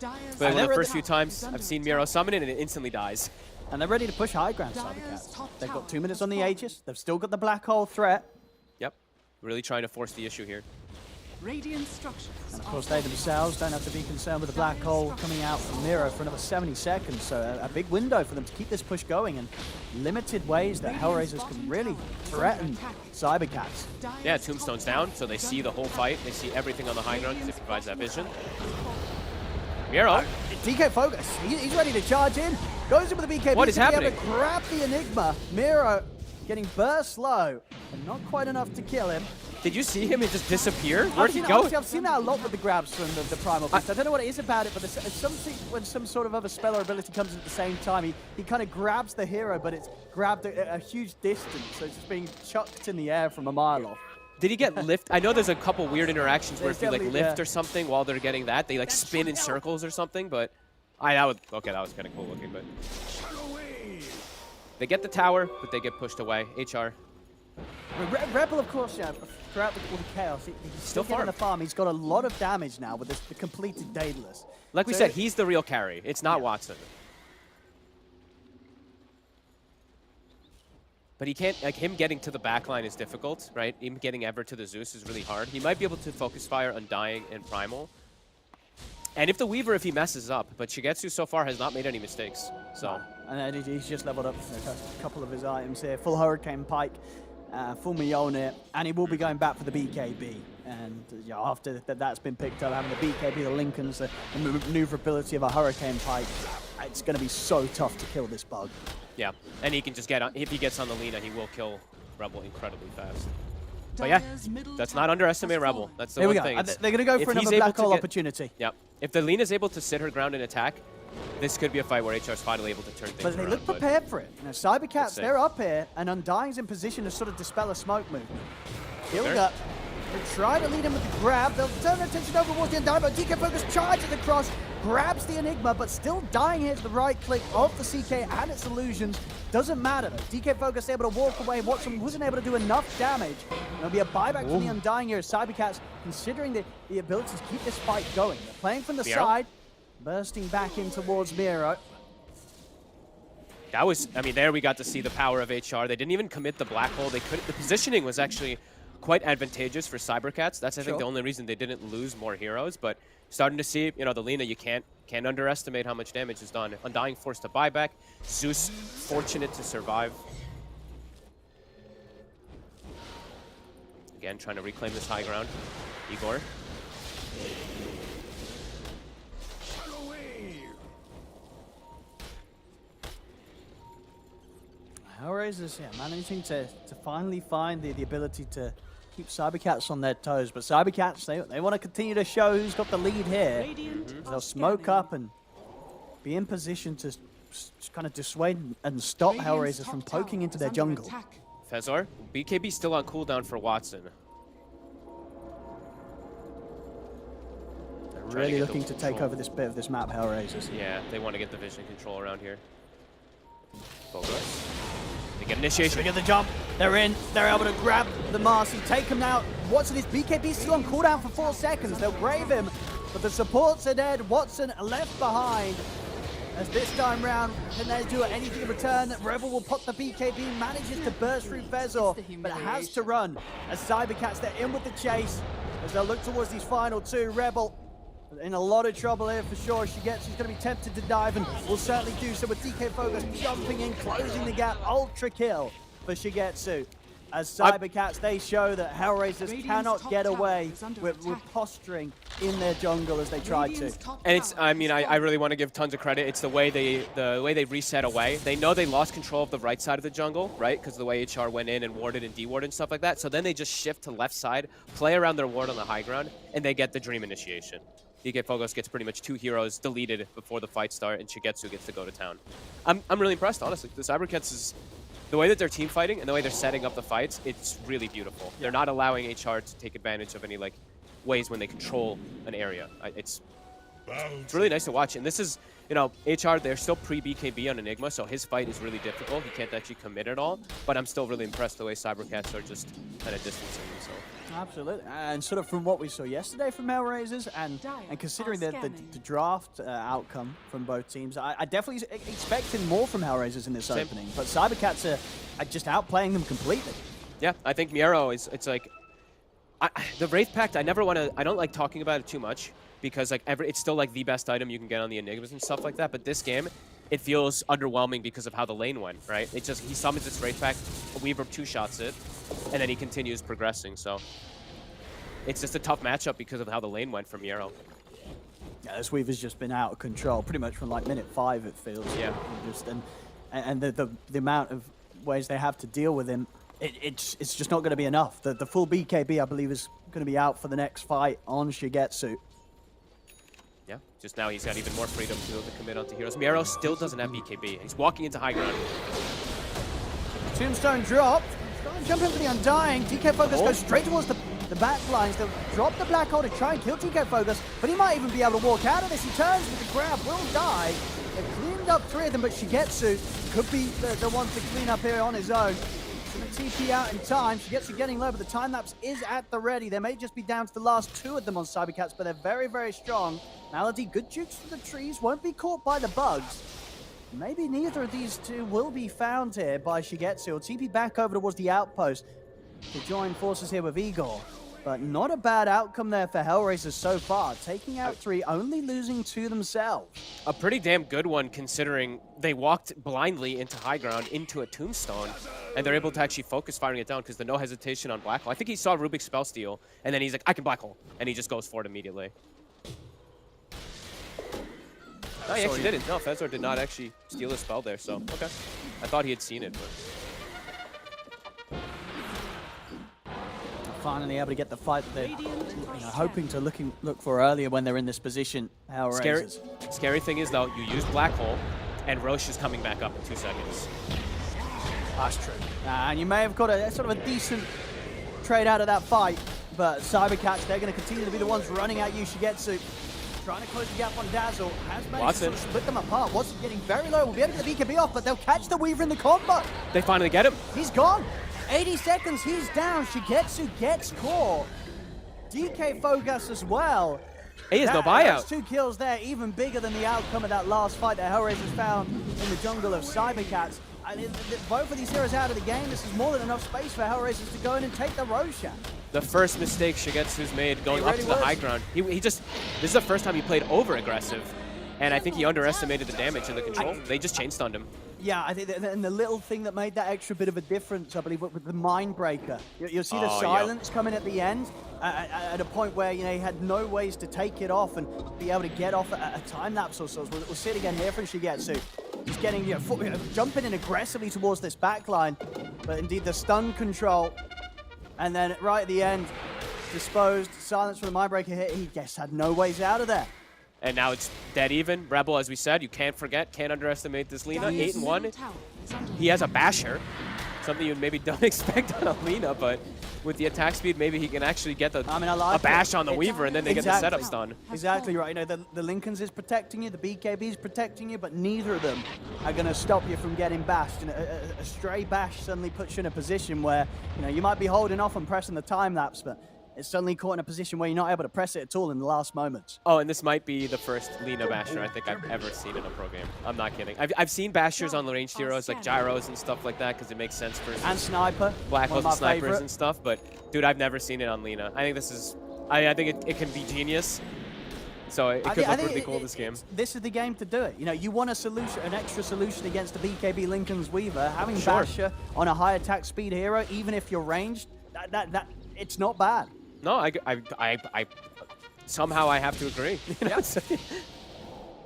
but the first few times I've seen Miro summon it and it instantly dies. And they're ready to push high ground, Cybercats. They've got 2 minutes on the Aegis. They've still got the black hole threat. Yep, really trying to force the issue here. Radiant structures. And of course, they themselves don't have to be concerned with the black hole coming out from Miro for another 70 seconds. So a big window for them to keep this push going, and limited ways that Hellraisers can really threaten Cybercats. Yeah, Tombstone's down, so they see the whole fight. They see everything on the high ground because it provides that vision. Miro. DK Focus, he's ready to charge in. Goes in with the BKB. What is happening? Able to grab the Enigma. Miro getting burst low, and not quite enough to kill him. Did you see him just disappear? Where'd he go? I've seen that a lot with the grabs from the Primal Beast. I don't know what it is about it, but there's something when some sort of other spell or ability comes at the same time, he kind of grabs the hero, but it's grabbed a huge distance, so it's just being chucked in the air from a mile off. Did he get lift? I know there's a couple weird interactions where if you like definitely, lift or something while they're getting that, they like spin in circles or something, but that was kind of cool looking, but they get the tower, but they get pushed away. HR. Rebel, of course, yeah, throughout all the chaos, he's still getting the farm. He's got a lot of damage now with the completed Daedalus. Like we said, he's the real carry. It's not Watson. But he can't, like, him getting to the backline is difficult, right? Him getting ever to the Zeus is really hard. He might be able to focus fire Undying and Primal. And if the Weaver, if he messes up, but Shigetsu so far has not made any mistakes, so. And he's just leveled up a couple of his items here. Full Hurricane Pike, full Mjolnir, and he will be going back for the BKB. And yeah, after that's been picked up, having the BKB, the Lincolns, the maneuverability of a Hurricane Pike, it's going to be so tough to kill this bug. Yeah, and he can just get on, if he gets on the Lina, he will kill Rebel incredibly fast. But yeah, let's not underestimate Rebel. That's the one thing. They're going to go for another black hole opportunity. Yep. If the Lina's able to sit her ground and attack, this could be a fight where HR's finally able to turn things around. But they look prepared for it. You know, Cybercats, they're up here, and Undying's in position to sort of dispel a smoke movement. Build up. They try to lead him with the grab. They'll turn their attention over towards the Undying, but DK Focus charges across, grabs the Enigma, but still Dying hits the right click of the CK and its illusions. Doesn't matter though. DK Focus able to walk away. Watson wasn't able to do enough damage. There'll be a buyback from the Undying here. Cybercats considering the ability to keep this fight going. They're playing from the side, bursting back in towards Miro. That was, I mean, there we got to see the power of HR. They didn't even commit the black hole. They couldn't. The positioning was actually quite advantageous for Cybercats. That's, I think, the only reason they didn't lose more heroes. But starting to see, you know, the Lina, you can't underestimate how much damage is done. Undying forced to buy back. Zeus fortunate to survive. Again, trying to reclaim this high ground. Igor. Hellraisers, yeah, managing to finally find the ability to keep Cybercats on their toes. But Cybercats, they want to continue to show who's got the lead here. They'll smoke up and be in position to kind of dissuade and stop Hellraisers from poking into their jungle. Fezor, BKB still on cooldown for Watson. They're really looking to take over this bit of this map, Hellraisers. Yeah, they want to get the vision control around here. Focus. They get initiation. They get the jump. They're in. They're able to grab the Marcy, take him out. Watson, his BKB still on cooldown for 4 seconds. They'll grave him, but the supports are dead. Watson left behind. As this time round, can they do anything in return? Rebel will pop the BKB, manages to burst through Fezor, but has to run. As Cybercats, they're in with the chase. As they'll look towards these final two. Rebel in a lot of trouble here for sure. She's going to be tempted to dive, and will certainly do so with DK Focus jumping in, closing the gap. Ultra kill for Shigetsu. As Cybercats, they show that Hellraisers cannot get away with posturing in their jungle as they try to. And it's, I mean, I really want to give tons of credit. It's the way they reset away. They know they lost control of the right side of the jungle, right? Because the way HR went in and warded and dewarded and stuff like that. So then they just shift to left side, play around their ward on the high ground, and they get the Dream Initiation. DK Focus gets pretty much 2 heroes deleted before the fight start, and Shigetsu gets to go to town. I'm really impressed, honestly. The Cybercats is the way that they're team fighting and the way they're setting up the fights, it's really beautiful. They're not allowing HR to take advantage of any like ways when they control an area. It's really nice to watch. And this is, you know, HR, they're still pre-BKB on Enigma, so his fight is really difficult. He can't actually commit at all. But I'm still really impressed the way Cybercats are just kind of distancing themselves. Absolutely. And sort of from what we saw yesterday from Hellraisers and considering the draft outcome from both teams, I definitely expected more from Hellraisers in this opening. But Cybercats are just outplaying them completely. Yeah, I think Miero is, it's like, the Wraith Pact, I don't like talking about it too much because like it's still like the best item you can get on the Enigmas and stuff like that. But this game, it feels underwhelming because of how the lane went, right? It just, he summons its Wraith Pact, Weaver two-shots it, and then he continues progressing. So it's just a tough matchup because of how the lane went for Miero. Yeah, this Weaver's just been out of control pretty much from like minute 5, it feels. Yeah. And the amount of ways they have to deal with him, it's just not going to be enough. The full BKB, I believe, is going to be out for the next fight on Shigetsu. Yeah, just now he's got even more freedom to be able to commit onto heroes. Miero still doesn't have BKB. He's walking into high ground. Tombstone dropped. Jump in for the Undying. TK Focus goes straight towards the back lines. They'll drop the Black Hole to try and kill TK Focus, but he might even be able to walk out of this. He turns with the grab, will die. They've cleaned up 3 of them, but Shigetsu could be the one to clean up here on his own. Going to TP out in time. Shigetsu getting low, but the time lapse is at the ready. They may just be down to the last 2 of them on Cybercats, but they're very, very strong. Malady, good jukes to the trees, won't be caught by the bugs. Maybe neither of these 2 will be found here by Shigetsu. Or TP back over towards the outpost to join forces here with Igor. But not a bad outcome there for Hellraisers so far. Taking out 3, only losing 2 themselves. A pretty damn good one considering they walked blindly into high ground, into a tombstone, and they're able to actually focus firing it down because the no hesitation on Black Hole. I think he saw Rubik's Spell Steal, and then he's like, I can Black Hole, and he just goes for it immediately. No, he actually didn't. No, Fezor did not actually steal his spell there, so, okay. I thought he had seen it, but... Finally able to get the fight that they're hoping to look for earlier when they're in this position. Scary thing is, though, you use Black Hole, and Roche is coming back up in 2 seconds. That's true. And you may have got a sort of a decent trade out of that fight, but Cybercats, they're going to continue to be the ones running at you. Shigetsu trying to close the gap on Dazzle. Has managed to sort of split them apart. Watson getting very low. Will be able to get the BKB off, but they'll catch the Weaver in the combo. They finally get him. He's gone. 80 seconds, he's down. Shigetsu gets caught. DK Focus as well. He has no buyout. 2 kills there, even bigger than the outcome of that last fight that Hellraisers found in the jungle of Cybercats. And both of these heroes out of the game. This is more than enough space for Hellraisers to go in and take the Roshan. The first mistake Shigetsu's made going up to the high ground. This is the first time he played over-aggressive. And I think he underestimated the damage and the control. They just chain stunned him. Yeah, I think and the little thing that made that extra bit of a difference, I believe, with the Mind Breaker. You'll see the silence coming at the end at a point where he had no ways to take it off and be able to get off a time lapse or so. We'll see it again here from Shigetsu. He's getting jumping in aggressively towards this backline, but indeed the stun control, and then right at the end, disposed. Silence for the Mind Breaker hit. He just had no ways out of there. And now it's dead even. Rebel, as we said, you can't forget, can't underestimate this Lina. 8-1. He has a basher, something you maybe don't expect on a Lina, but with the attack speed, maybe he can actually get a bash on the Weaver, and then they get the setup stun. Exactly right. The Lincolns is protecting you, the BKB is protecting you, but neither of them are going to stop you from getting bashed. And a stray bash suddenly puts you in a position where you might be holding off and pressing the time lapse, but it's suddenly caught in a position where you're not able to press it at all in the last moments. Oh, and this might be the first Lina basher I think I've ever seen in a pro game. I'm not kidding. I've seen bashers on the ranged heroes like gyros and stuff like that because it makes sense for and sniper, Black Holes and snipers and stuff. But dude, I've never seen it on Lina. I think this is. I think it can be genius. So it could look really cool this game. This is the game to do it. You want a solution, an extra solution against the BKB Lincoln's Weaver. Having basher on a high attack speed hero, even if you're ranged, that it's not bad. No, I somehow I have to agree.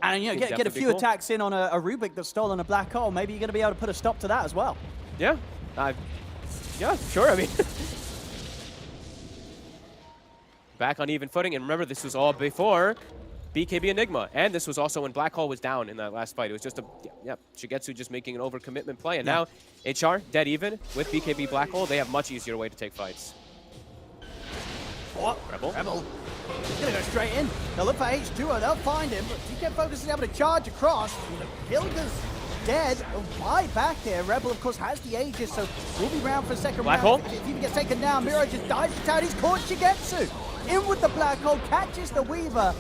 And get a few attacks in on a Rubik that's stolen a Black Hole. Maybe you're going to be able to put a stop to that as well. Yeah, yeah, sure. I mean, back on even footing. And remember, this was all before BKB Enigma. And this was also when Black Hole was down in that last fight. It was just a, Shigetsu just making an overcommitment play. And now HR, dead even with BKB Black Hole. They have much easier way to take fights. What? Rebel. He's gonna go straight in. They'll look for H2O, they'll find him, but DK Focus is able to charge across. Gilga's dead. Why back here? Rebel, of course, has the Aegis, so we'll be round for a second Black round. hole? If he gets taken down, Miro just dives down. He's caught Shigetsu. In with the Black Hole, catches the Weaver.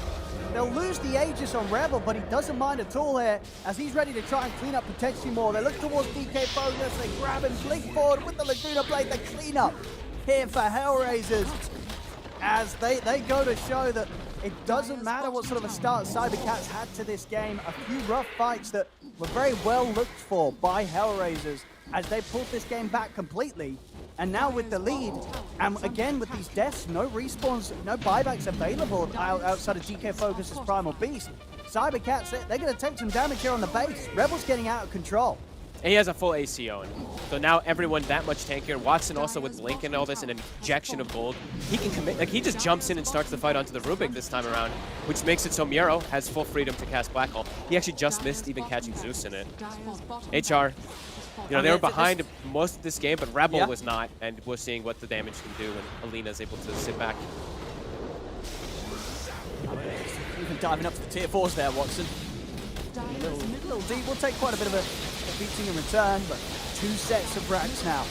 They'll lose the Aegis on Rebel, but he doesn't mind at all here as he's ready to try and clean up potentially more. They look towards DK Focus, they grab him, blink forward with the Laguna Blade, they clean up here for Hellraisers. As they go to show that it doesn't matter what sort of a start Cybercats had to this game. A few rough fights that were very well looked for by Hellraisers as they pulled this game back completely. And now with the lead, and again with these deaths, no respawns, no buybacks available outside of DK Focus's Primal Beast. Cybercats, they're going to take some damage here on the base. Rebel's getting out of control. And he has a full ACO. So now everyone that much tankier. Watson also with Blink and all this, and an injection of gold. He can commit, like he just jumps in and starts the fight onto the Rubik this time around, which makes it so Miro has full freedom to cast Black Hole. He actually just missed even catching Zeus in it. HR, you know, they were behind most of this game, but Rebel was not, and we're seeing what the damage can do, and Alina's able to sit back. Even diving up to the tier 4s there, Watson. Little deep, will take quite a bit of a beating in return, but 2 sets of racks now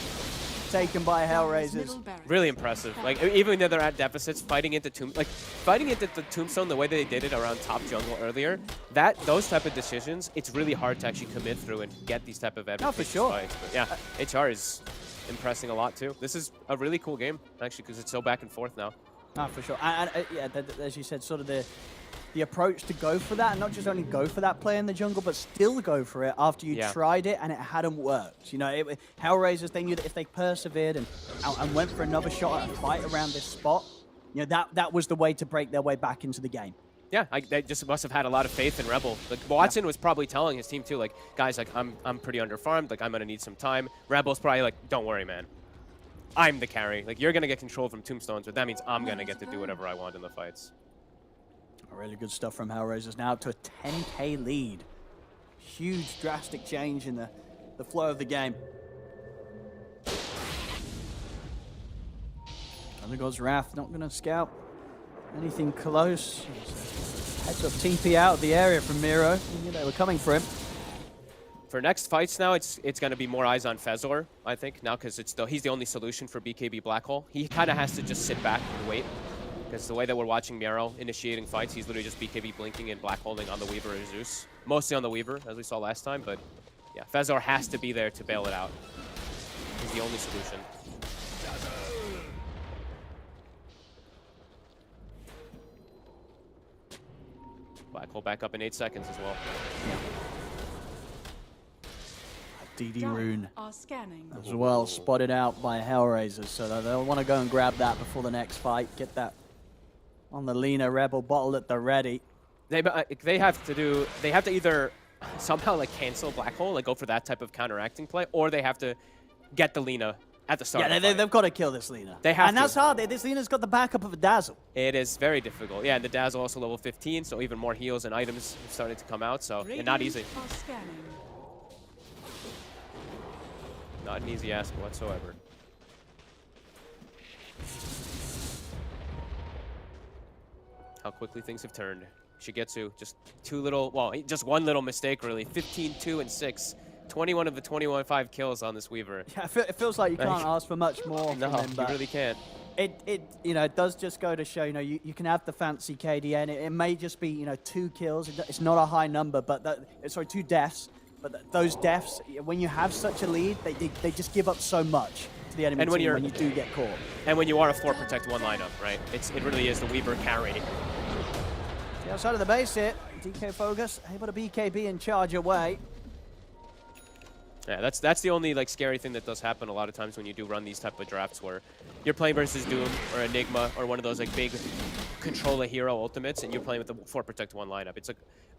taken by Hellraisers. Really impressive. Like even though they're at deficits, fighting into the Tombstone the way that they did it around top jungle earlier, those type of decisions, it's really hard to actually commit through and get these type of advantageous fights. But yeah, HR is impressing a lot too. This is a really cool game actually because it's so back and forth now. Ah, for sure. And yeah, as you said, sort of the approach to go for that, and not just only go for that play in the jungle, but still go for it after you tried it and it hadn't worked. You know, Hellraisers, they knew that if they persevered and went for another shot at a fight around this spot, you know, that was the way to break their way back into the game. Yeah, they just must have had a lot of faith in Rebel. Like Watson was probably telling his team too, like, guys, like I'm pretty underfarmed, like I'm gonna need some time. Rebel's probably like, don't worry, man. I'm the carry. Like you're gonna get control from Tombstones, but that means I'm gonna get to do whatever I want in the fights. Really good stuff from Hellraisers, now up to a 10k lead. Huge drastic change in the flow of the game. Undergod's Wrath not going to scout anything close. Heads up TP out of the area from Miro. You knew they were coming for him. For next fights now, it's going to be more eyes on Fezor, I think, now because he's the only solution for BKB Black Hole. He kind of has to just sit back and wait. Because the way that we're watching Miro initiating fights, he's literally just BKB blinking and black holding on the Weaver or Zeus. Mostly on the Weaver, as we saw last time, but yeah, Fezor has to be there to bail it out. He's the only solution. Black hole back up in 8 seconds as well. DD Rune are scanning. as well, spotted out by Hellraisers, so they'll want to go and grab that before the next fight, get that on the Lina Rebel bottle at the ready. They have to either somehow like cancel Black Hole, like go for that type of counteracting play, or they have to get the Lina at the start. Yeah, they've got to kill this Lina. They have and that's hard. This Lina's got the backup of a Dazzle. It is very difficult. Yeah, and the Dazzle also level 15, so even more heals and items starting to come out, so not easy. Not an easy ask whatsoever. How quickly things have turned. Shigetsu, just just one little mistake really. 15, 2, and 6. 21 of the 21-5 kills on this Weaver. Yeah, it feels like you can't ask for much more from him, you really can't. It does just go to show, you can have the fancy KDN. It may just be, 2 kills. It's not a high number, but 2 deaths. But those deaths, when you have such a lead, they just give up so much to the enemy team when you do get caught. And when you are a 4 protect 1 lineup, right? It really is the Weaver carry. The outside of the base here, DK Focus able to BKB and charge away. Yeah, that's the only scary thing that does happen a lot of times when you do run these type of drafts where you're playing versus Doom or Enigma or one of those big control a hero ultimates, and you're playing with the 4 protect 1 lineup. It's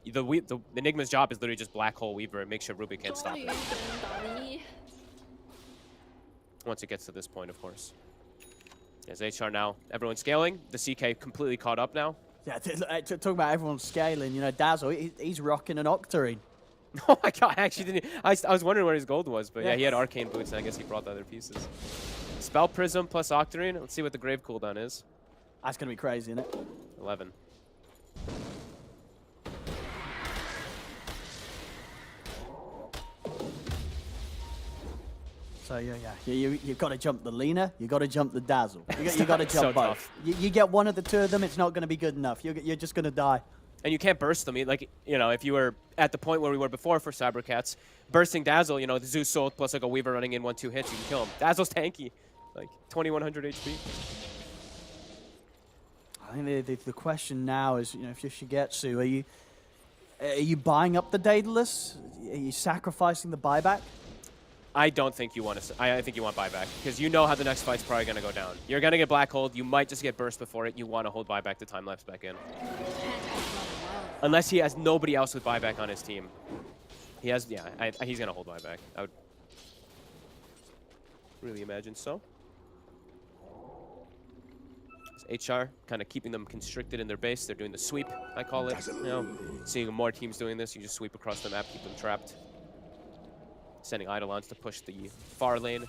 the Enigma's job is literally just black hole Weaver and make sure Ruby can't stop it. Once it gets to this point, of course. As HR now, everyone's scaling. The CK completely caught up now. Yeah, talking about everyone scaling, you know, Dazzle, he's rocking an Octarine. Oh my god, I actually didn't. I was wondering where his gold was, but yeah, he had arcane boots, and I guess he brought the other pieces. Spell Prism plus Octarine. Let's see what the Grave cooldown is. That's going to be crazy, isn't it? 11. So you've got to jump the Lina, you got to jump the Dazzle. You got to jump so both. tough. You get one of the two of them, it's not going to be good enough. You're just going to die. And you can't burst them. Like, you know, if you were at the point where we were before for Cybercats, bursting Dazzle, you know, the Zeus Soul plus like a Weaver running in 1-2 hits, you can kill him. Dazzle's tanky, like 2100 HP. I think the question now is, you know, if you're Shigetsu, are you buying up the Daedalus? Are you sacrificing the buyback? I don't think you want to. I think you want buyback because you know how the next fight's probably going to go down. You're going to get black hold. You might just get burst before it. You want to hold buyback to time lapse back in. Unless he has nobody else with buyback on his team. He has, yeah, he's going to hold buyback. I would really imagine so. HR kind of keeping them constricted in their base. They're doing the sweep, I call it. You know, seeing more teams doing this, you just sweep across the map, keep them trapped. Sending Eidolons to push the far lane.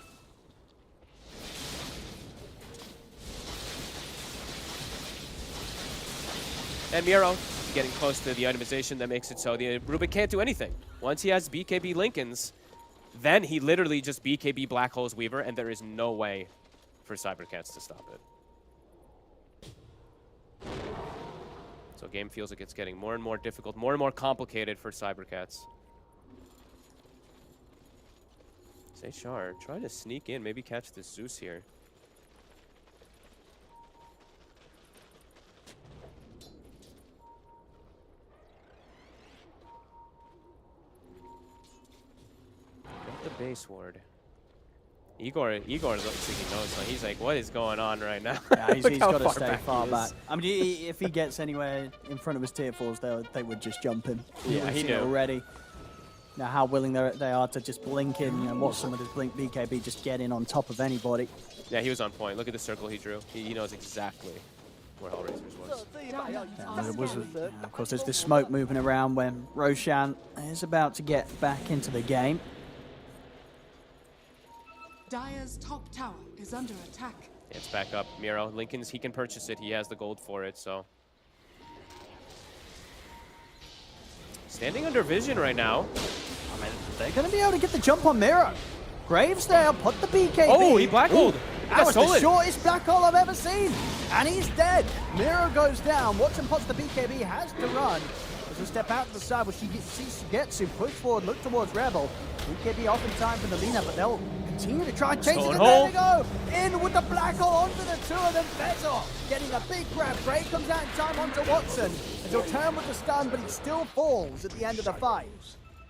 And Miro getting close to the itemization that makes it so the Rubik can't do anything. Once he has BKB Lincolns, then he literally just BKB Black Holes Weaver, and there is no way for Cybercats to stop it. So game feels like it's getting more and more difficult, more and more complicated for Cybercats. HR trying to sneak in, maybe catch this Zeus here. Got the base ward. Igor looks like he knows. So he's like, what is going on right now? Yeah, he's got to stay far back. I mean, if he gets anywhere in front of his tier 4s, they would just jump him. Yeah, he knew already. Now, how willing they are to just blink in, you know, watch some of this blink BKB just get in on top of anybody. Yeah, he was on point. Look at the circle he drew. He knows exactly where Hellraisers was. Of course, there's this smoke moving around when Roshan is about to get back into the game. Dire's top tower is under attack. It's back up. Miro, Lincoln's, he can purchase it. He has the gold for it, so. Standing under vision right now. I mean, they're going to be able to get the jump on Miro. Graves there, put the BKB. Oh, he black holed. That was the shortest black hole I've ever seen. And he's dead. Miro goes down. Watson puts the BKB, has to run. As we step out to the side where she sees Shigetsu, push forward, look towards Rebel. BKB off in time for the Lina, but they'll continue to try and chase it. And there they go. In with the black hole onto the two of them. Vezor getting a big grab. Gray comes out in time onto Watson. And he'll turn with the stun, but he still falls at the end of the fight.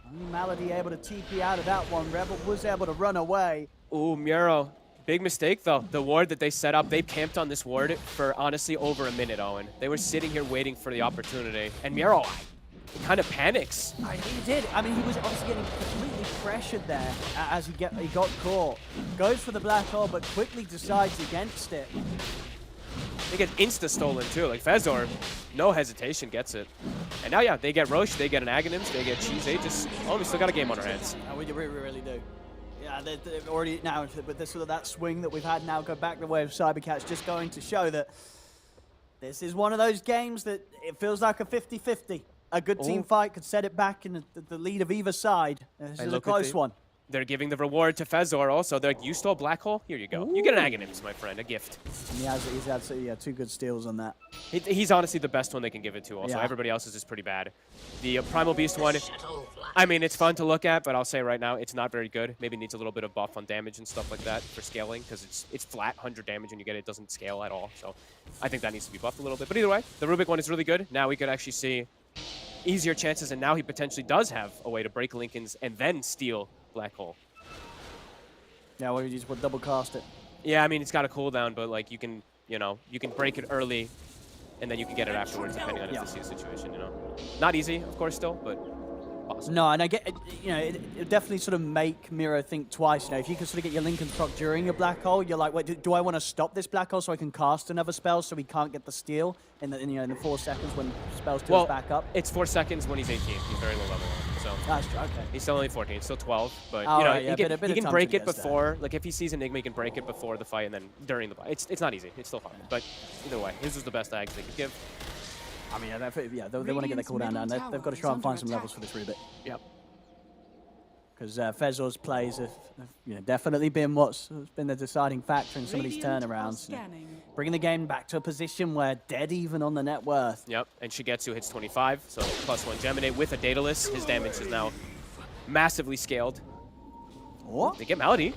Only Malady able to TP out of that one. Rebel was able to run away. Ooh, Muro. Big mistake, though. The ward that they set up, they camped on this ward for, honestly, over a minute, Owen. They were sitting here waiting for the opportunity. And Muro kind of panics. He did. I mean, he was obviously getting completely pressured there as he got caught. Goes for the black hole, but quickly decides against it. They get insta-stolen, too. Like, Vezor, no hesitation, gets it. And now, yeah, they get Roche, they get an Aghanims, they get Cheese. They just, oh, we still got a game on our hands. We really do. Yeah, they've already, now, with this sort of that swing that we've had now go back the way of Cybercats, just going to show that this is one of those games that it feels like a 50-50. A good team fight could set it back in the lead of either side. This is a close one. They're giving the reward to Vezor also. They're like, you stole Black Hole? Here you go. Ooh. You get an Aghanims, my friend, a gift. And he's had two good steals on that. He's honestly the best one they can give it to also. Yeah. Everybody else is just pretty bad. The Primal Beast one, I mean, it's fun to look at, but I'll say right now, it's not very good. Maybe needs a little bit of buff on damage and stuff like that for scaling, because it's flat 100 damage and you get it doesn't scale at all. So I think that needs to be buffed a little bit. But either way, the Rubik one is really good. Now we could actually see easier chances, and now he potentially does have a way to break Lincoln's and then steal Black Hole. Yeah, well, you just would double cast it. Yeah, I mean, it's got a cooldown, but like you can break it early, and then you can get it afterwards, depending on if this is the situation. Not easy, of course, still, but possible. No, and I get, you know, it definitely sort of make Miro think twice. You know, if you can sort of get your Lincoln proc during your black hole, you're like, wait, do I want to stop this black hole so I can cast another spell so we can't get the steal in the 4 seconds when spells tilts back up? It's 4 seconds when he's 18. He's very low level. So That's true. Okay. he's still only 14, still 12, but you know, Right, yeah, he bit of can time break to it get there. before. Like if he sees Enigma, he can break it before the fight and then during the fight. It's not easy. It's still hard, but either way, his was the best Ags they could give. I mean, they want to get their cooldown down. They've got to try and find some levels for this Rubik. Yep. Because Fezor's plays have definitely been what's been the deciding factor in some of these Radiant are turnarounds. You know, scanning. bringing the game back to a position where dead even on the net worth. Yep, and Shigetsu hits 25, so +1 Geminate with a Daedalus. His damage is now massively scaled. What? They get Malady.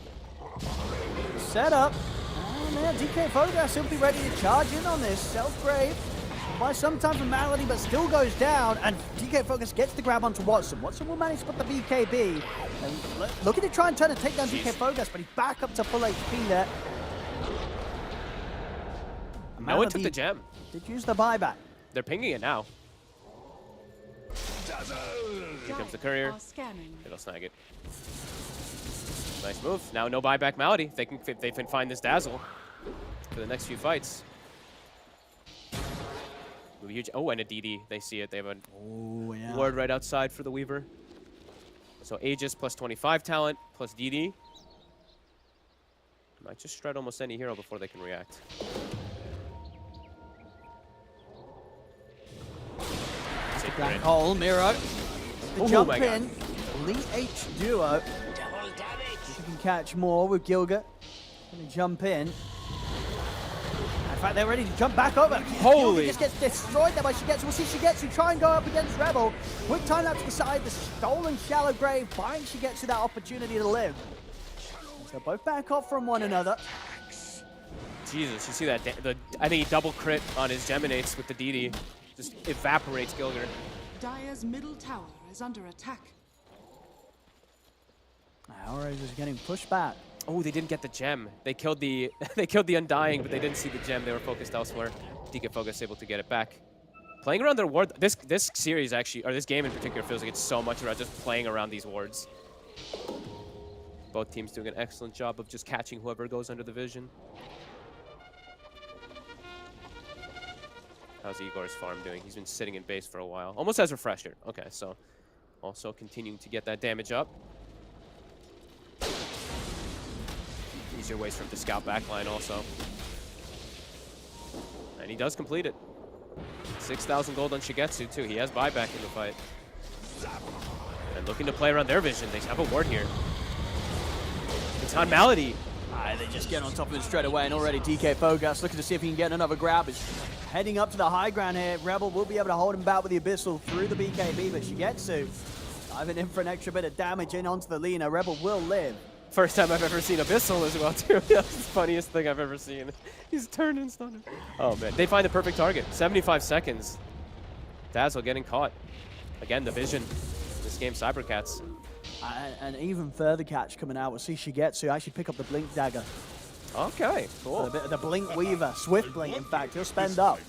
Set up. Oh man, DK Photograph simply ready to charge in on this. Self-grave by some time from Malady, but still goes down, and DK Focus gets the grab onto Watson. Watson will manage to put the BKB, and looking to try and turn and take down DK Focus, but he's back up to full HP there. No one took the gem. Did use the buyback. They're pinging it now. Here comes the courier. Are scanning. It'll snag it. Nice move. Now no buyback Malady. They can find this Dazzle for the next few fights. Huge. Oh, and a DD. They see it. They have a ward right outside for the Weaver. So Aegis plus 25 talent plus DD. Might just shred almost any hero before they can react. Black hole, Miro. The Oh jump my God. in. Elite H duo. If you can catch more with Gilga. Gonna jump in. In fact, they're ready to jump back over. Holy. Gilga just gets destroyed there by Shigetsu. We'll see Shigetsu try and go up against Rebel. Quick time lapse to the side. The stolen shallow grave buying Shigetsu that opportunity to live. So both back off from one another. Jesus, you see that? I think he double crit on his Geminates with the DD. Just evaporates Gilger. Dire's middle tower is under attack. Arrows is getting pushed back. Oh, they didn't get the gem. They killed the Undying, but they didn't see the gem. They were focused elsewhere. DK Focus able to get it back. Playing around their ward. This series actually, or this game in particular, feels like it's so much about just playing around these wards. Both teams doing an excellent job of just catching whoever goes under the vision. How's Igor's farm doing? He's been sitting in base for a while. Almost as refresher. Okay, so also continuing to get that damage up. Easier ways for him to scout backline also. And he does complete it. 6,000 gold on Shigetsu too. He has buyback in the fight. And looking to play around their vision. They have a ward here. It's on Malady. They just get on top of it straight away, and already DK Fogas looking to see if he can get another grab. Is heading up to the high ground here. Rebel will be able to hold him back with the Abyssal through the BKB, but Shigetsu diving in for an extra bit of damage in onto the Lina. Rebel will live. First time I've ever seen Abyssal as well too. That's the funniest thing I've ever seen. He's turned and stunned. Oh man, they find the perfect target. 75 seconds. Dazzle getting caught. Again, the vision. This game, Cybercats. And even further catch coming out. We'll see Shigetsu actually pick up the Blink Dagger. Okay, cool. A bit of the Blink Weaver. Swift Blink, in fact. He'll spend up.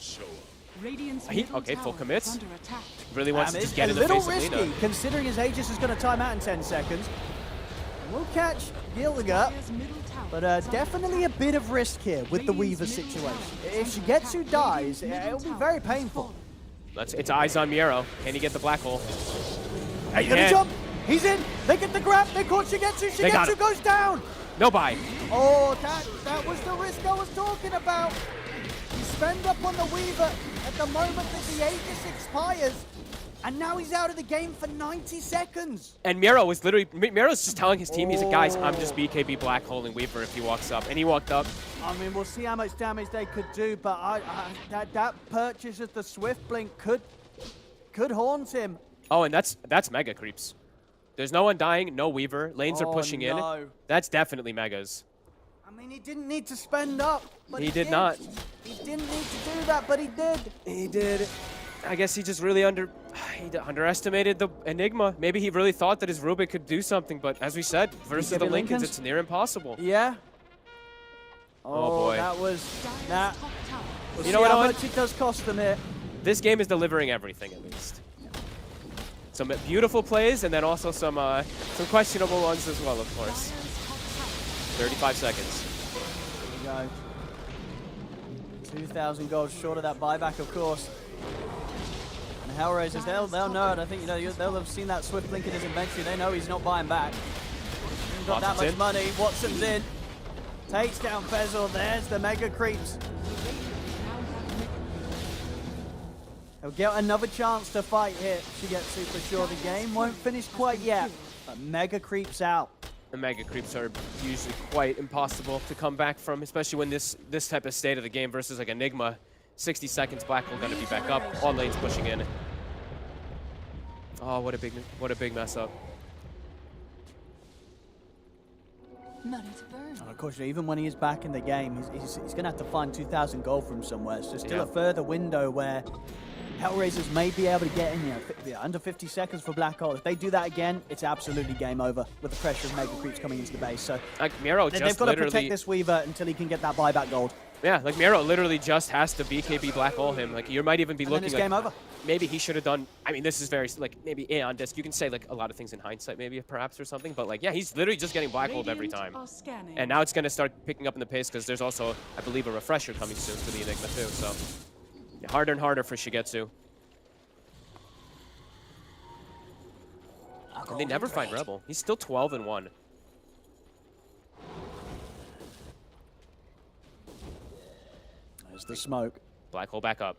Radiant's He- middle okay, full tower commits. is under attack. Really wants to It's just get a in the little face of risky, Lina. considering his Aegis is going to time out in 10 seconds. We'll catch Gilga, Dire's middle tower but is under definitely a bit of risk here with the Weaver situation. If Shigetsu dies, it'll be very painful. It's eyes on Miero. Can he get the black hole? He's going to can. jump. He's in. They get the grab. They caught Shigetsu. They got Shigetsu him. goes down. No buy. Oh, that was the risk I was talking about. You spend up on the Weaver at the moment that the Aegis expires, and now he's out of the game for 90 seconds. And Miero was literally, Miero's just telling his team, he's like, guys, I'm just BKB black holing Weaver if he walks up. And he walked up. I mean, we'll see how much damage they could do, but that purchase of the Swift Blink could haunt him. Oh, and that's mega creeps. There's no Undying, no Weaver. Lanes are pushing in. That's definitely megas. I mean, he didn't need to spend up, but He did not. He didn't need to do that, but he did. He did. I guess he just really underestimated the Enigma. Maybe he really thought that his Rubik could do something, but as we said, versus the Lincolns? Lincolns, it's near impossible. Yeah. Oh, boy. That was that. top tower. You know what, How Owen? much it does cost them here. This game is delivering everything, at least. Some beautiful plays, and then also some questionable ones as well, of course. 35 seconds. There we go. 2,000 gold short of that buyback, of course. And Hellraisers, they'll know it. I think they'll have seen that swift blink in his inventory. They know he's not buying back. He's got that much money. Watson's in. Takes down Fezzle. There's the mega creeps. He'll get another chance to fight here. Shigetsu for sure. The game won't finish quite yet, but mega creeps out. The mega creeps are usually quite impossible to come back from, especially when this type of state of the game versus like Enigma. 60 seconds, Black Hole gonna be back up. All lanes pushing in. Oh, what a big mess up. Money to burn. And of course, even when he is back in the game, he's going to have to find 2,000 gold from somewhere. So still a further window where Hellraisers may be able to get in under 50 seconds for Black Hole. If they do that again, it's absolutely game over with the pressure of mega creeps coming into the base. So like Miro they've got to protect this Weaver until he can get that buyback gold. Yeah, like Miro literally just has to BKB Black Hole him. Like you might even be looking like game over. Maybe he should have done. I mean, this is very like maybe Aeon Disc. You can say like a lot of things in hindsight, maybe perhaps or something. But like, yeah, he's literally just getting Black Holed every time. And now it's gonna start picking up in the pace because there's also, I believe, a refresher coming soon for the Enigma too. So yeah, harder and harder for Shigetsu. And they never find Rebel. He's still 12-1. There's the smoke. Black Hole back up.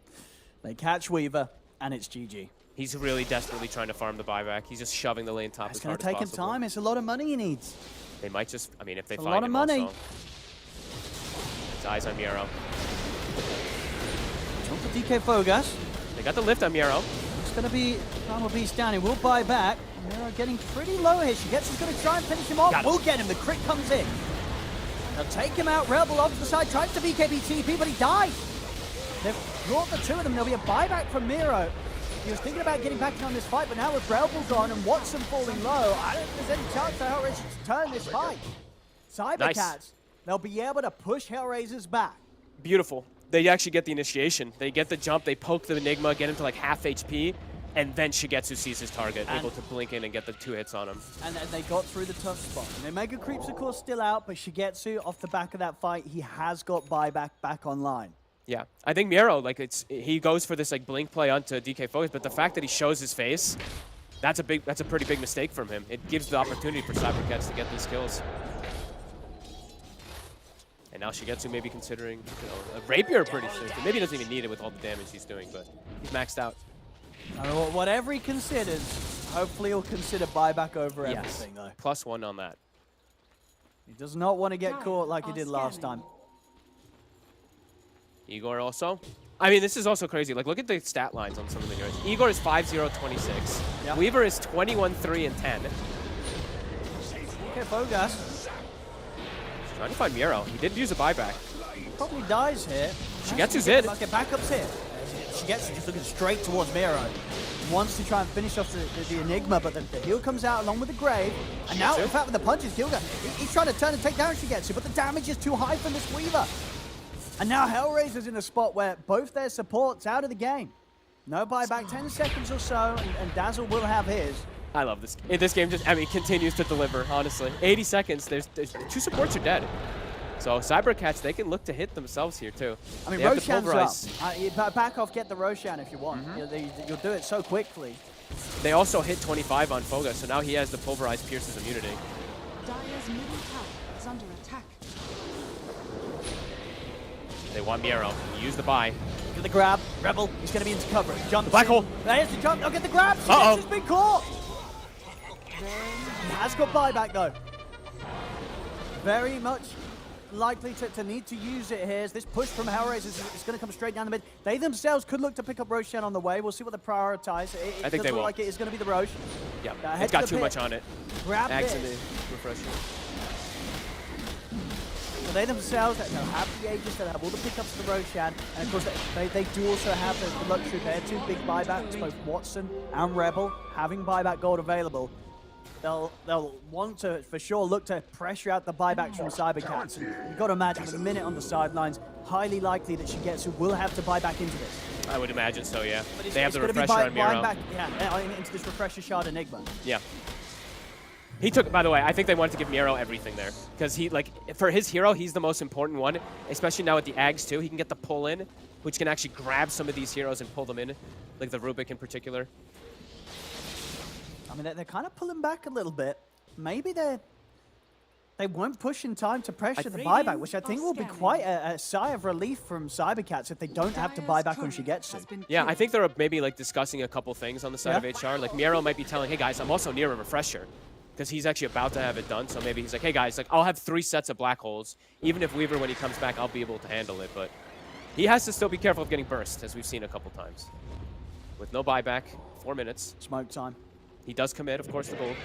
They catch Weaver, and it's GG. He's really desperately trying to farm the buyback. He's just shoving the lane top as hard as possible. It's going to take him time. It's a lot of money he needs. They might just, I mean, if they it's find a lot of money. Also. It's eyes on Miro. Jump for DK Fogas. They got the lift on Miro. It's going to be Primal Beast down. He will buy back. Miro getting pretty low here. Shigetsu's going to try and finish him off. We'll get him. The crit comes in. They'll take him out. Rebel off to the side. Tries to BKB TP, but he died. They've brought the two of them. There'll be a buyback from Miro. He was thinking about getting back in on this fight, but now with Rebel gone and Watson falling low, I don't think there's any chance for Hellraisers to turn this fight. Cybercats, they'll be able to push Hellraisers back. Beautiful. They actually get the initiation. They get the jump, they poke the Enigma, get him to like half HP, and then Shigetsu sees his target, able to blink in and get the 2 hits on him. And they got through the tough spot. And the Mega Creeps, of course, still out, but Shigetsu, off the back of that fight, he has got buyback back online. Yeah, I think Miro, like he goes for this like blink play onto DK Focus, but the fact that he shows his face, that's a pretty big mistake from him. It gives the opportunity for Cybercats to get these kills. And now Shigetsu may be considering, a Rapier pretty soon. Maybe he doesn't even need it with all the damage he's doing, but he's maxed out. Whatever he considers, hopefully he'll consider buyback over everything, though. +1 on that. He does not want to get caught like he did last time. Igor also. I mean, this is also crazy. Like, look at the stat lines on some of the heroes. Igor is 5-0-26. Yep. Weaver is 21-3-10. Okay, Fogas. Trying to find Miro. He did use a buyback. He probably dies here. Shigetsu's in. Okay, backup's here. Shigetsu just looking straight towards Miro. Wants to try and finish off the Enigma, but the heal comes out along with the Grave. And now, in fact, with the punches, he's trying to turn and take down Shigetsu, but the damage is too high from this Weaver. And now Hellraiser's in a spot where both their supports out of the game. No buyback, 10 seconds or so, and Dazzle will have his. I love this. This game just, I mean, continues to deliver, honestly. 80 seconds, there's 2 supports are dead. So Cybercats, they can look to hit themselves here, too. I mean, Roshan's up. Back off, get the Roshan if you want. You'll do it so quickly. They also hit 25 on Foga, so now he has the Pulverized Pierce's immunity. Dire's middle tower is under attack. They want Miro. Use the buy. Get the grab. Rebel, he's going to be into cover. Jump. Black Hole. There's the jump. They'll get the grab. He's been caught. He has got buyback, though. Very much likely to need to use it here. As this push from Hellraisers is going to come straight down the mid. They themselves could look to pick up Roshan on the way. We'll see what they prioritize. I think they will. Like it is going to be the Roche. Yeah, it's got too much on it. Grab it. Refresher. So they themselves they'll have the Aegis, they'll have all the pickups for Roshan, and of course they do also have the luxury. They have 2 big buybacks, both Watson and Rebel, having buyback gold available. They'll want to, for sure, look to pressure out the buybacks from Cybercats. You've got to imagine, with a minute on the sidelines, highly likely that Shigetsu will have to buy back into this. I would imagine so, yeah. But They have the gonna be refresher on buying Miro. back, into this refresher shard Enigma. Yeah. He took, by the way, I think they wanted to give Miro everything there. Because he, like, for his hero, he's the most important one. Especially now with the Ags, too. He can get the pull in, which can actually grab some of these heroes and pull them in. Like the Rubik in particular. I mean, they're kind of pulling back a little bit. Maybe they won't push in time to pressure the buyback, which I think will be quite a sigh of relief from Cybercats if they don't have to buy back on Shigetsu. Yeah, I think they're maybe like discussing a couple things on the side of HR. Like Miro might be telling, hey guys, I'm also near a refresher. Because he's actually about to have it done. So maybe he's like, hey guys, like I'll have 3 sets of black holes. Even if Weaver, when he comes back, I'll be able to handle it. But he has to still be careful of getting burst, as we've seen a couple times. With no buyback, 4 minutes. Smoke time. He does commit, of course, the gold.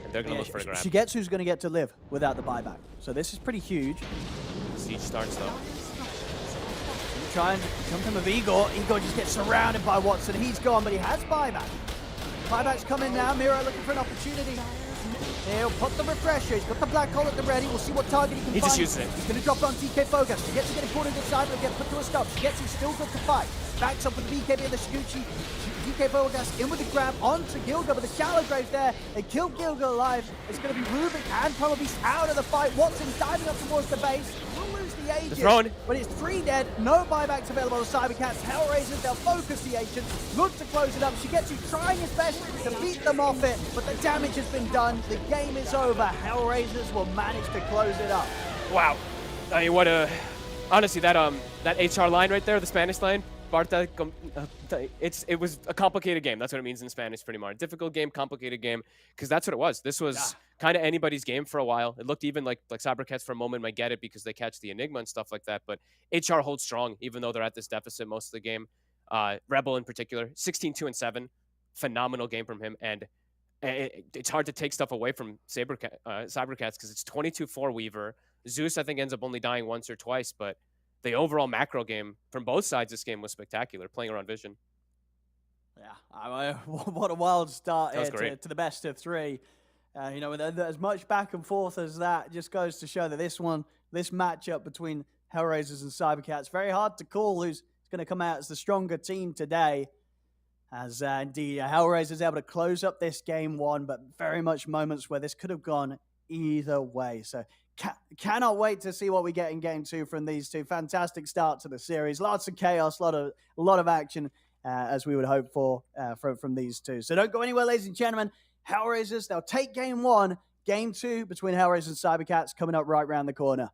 And they're going to look for a grab. Shigetsu's going to get to live without the buyback. So this is pretty huge. Siege starts, though. Try and jump him with Igor. Igor just gets surrounded by Watson. He's gone, but he has buyback. Buyback's coming now. Miro looking for an opportunity. He'll put the refresher. He's got the black hole at the ready. We'll see what target he can find. He just uses it. He's going to drop it on DK Focus. Shigetsu getting pulled into the side, but get put to a stop. Shigetsu's still good to fight. Backs up with the BKB and the Shiguchi. DK Focus in with the grab onto Gilga, but the shallow grave there. They killed Gilga alive. It's going to be Rubik and probably out of the fight. Watson's diving up towards the base. We'll lose the agent. But it's 3 dead. No buybacks available to Cybercats. Hellraisers, they'll focus the agent. Look to close it up. Shigetsu trying his best to beat them off it, but the damage has been done. The game is over. Hellraisers will manage to close it up. Wow. I mean, what a... Honestly, that HR line right there, the Spanish line, Barta, it was a complicated game. That's what it means in Spanish, pretty much. Difficult game, complicated game, because that's what it was. This was kind of anybody's game for a while. It looked even like Cybercats for a moment might get it because they catch the Enigma and stuff like that, but HR holds strong, even though they're at this deficit most of the game. Rebel in particular, 16-2-7, phenomenal game from him, and it's hard to take stuff away from Cybercats because it's 22-4 Weaver. Zeus, I think, ends up only dying once or twice, but the overall macro game from both sides this game was spectacular, playing around Vision. Yeah, what a wild start to the best of 3. You know, with as much back and forth as that, just goes to show that this matchup between Hellraisers and Cybercats, very hard to call who's going to come out as the stronger team today. As indeed, Hellraisers able to close up this game 1, but very much moments where this could have gone either way. So cannot wait to see what we get in game 2 from these two. Fantastic start to the series. Lots of chaos, a lot of action, as we would hope for from these two. So don't go anywhere, ladies and gentlemen. Hellraisers, they'll take game 1. Game 2 between Hellraisers and Cybercats coming up right around the corner.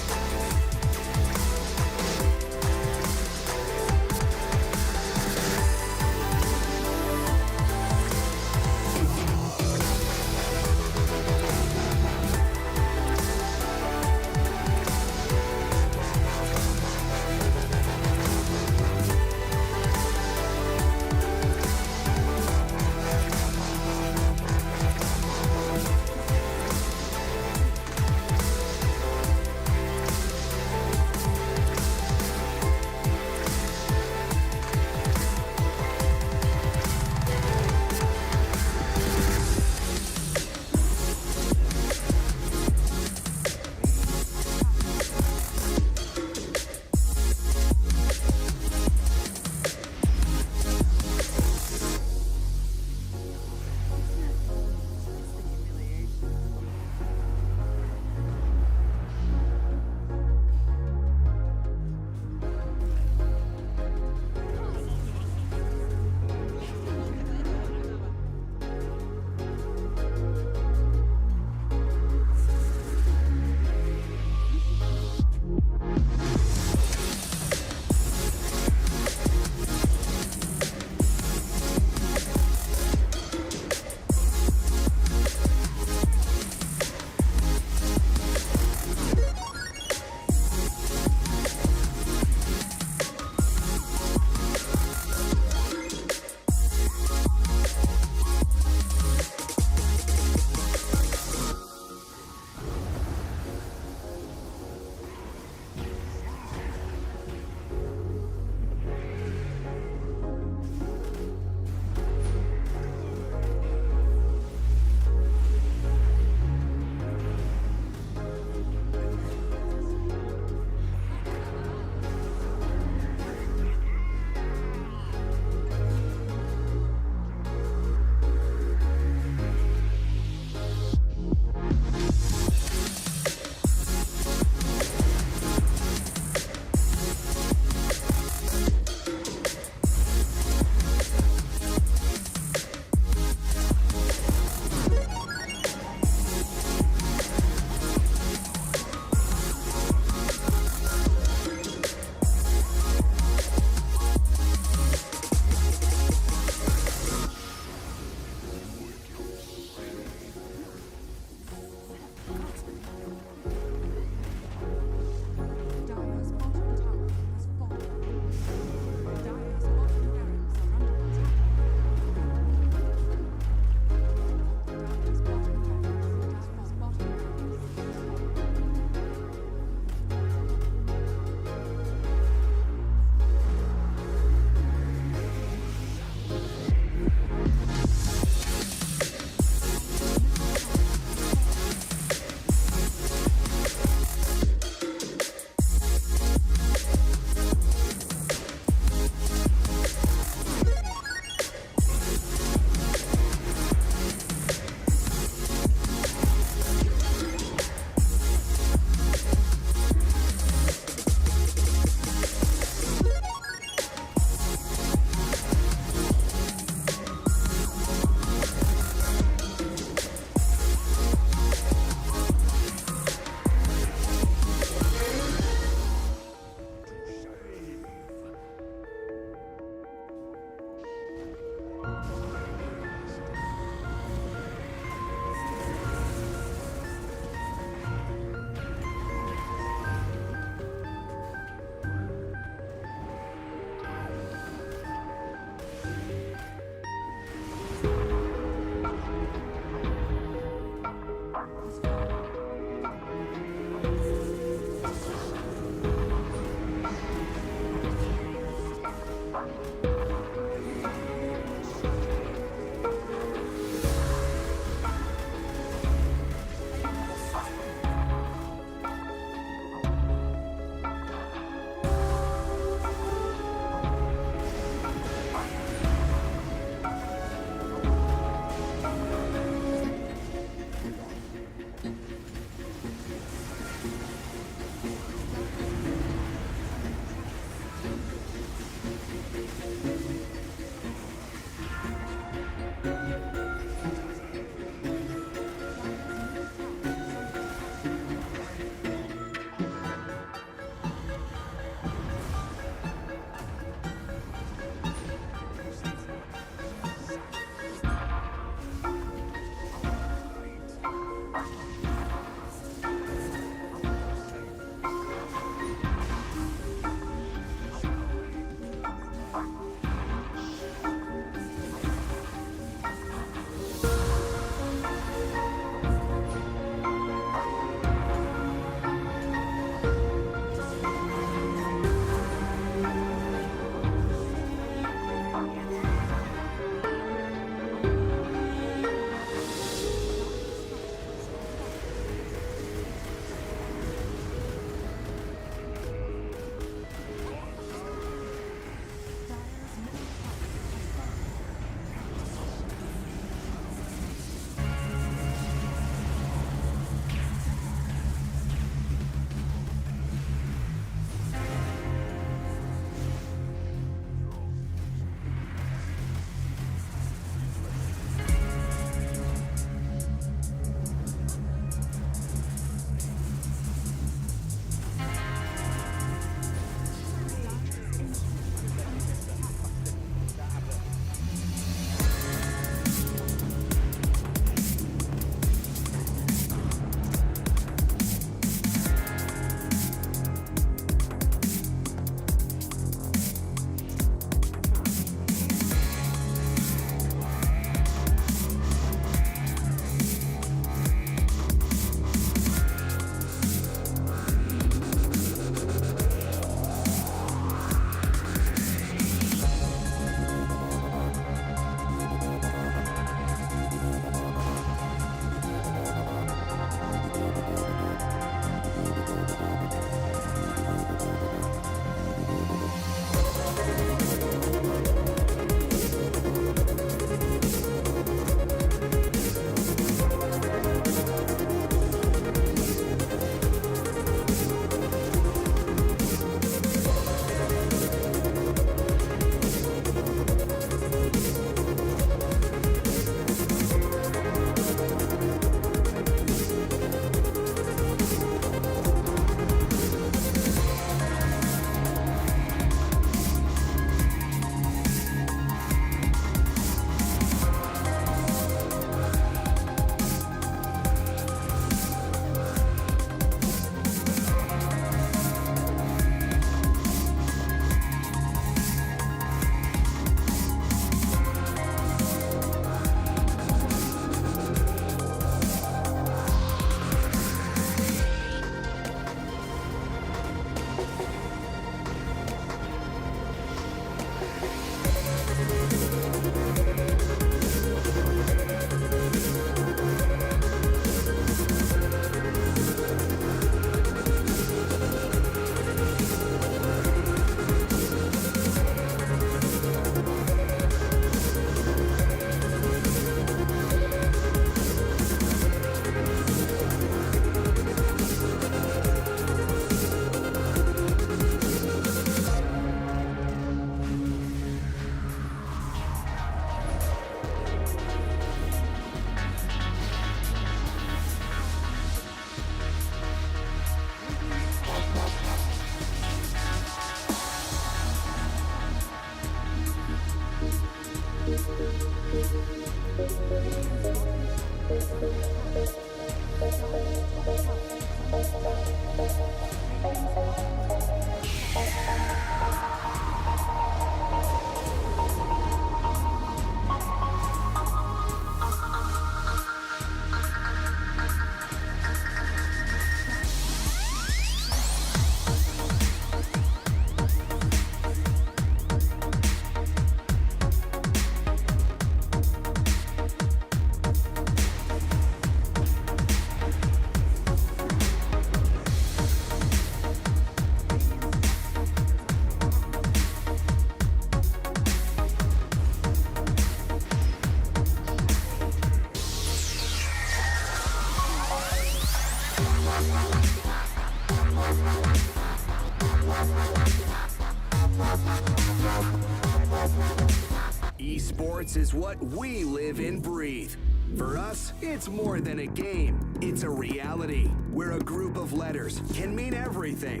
Esports is what we live and breathe. For us, it's more than a game. It's a reality where a group of letters can mean everything.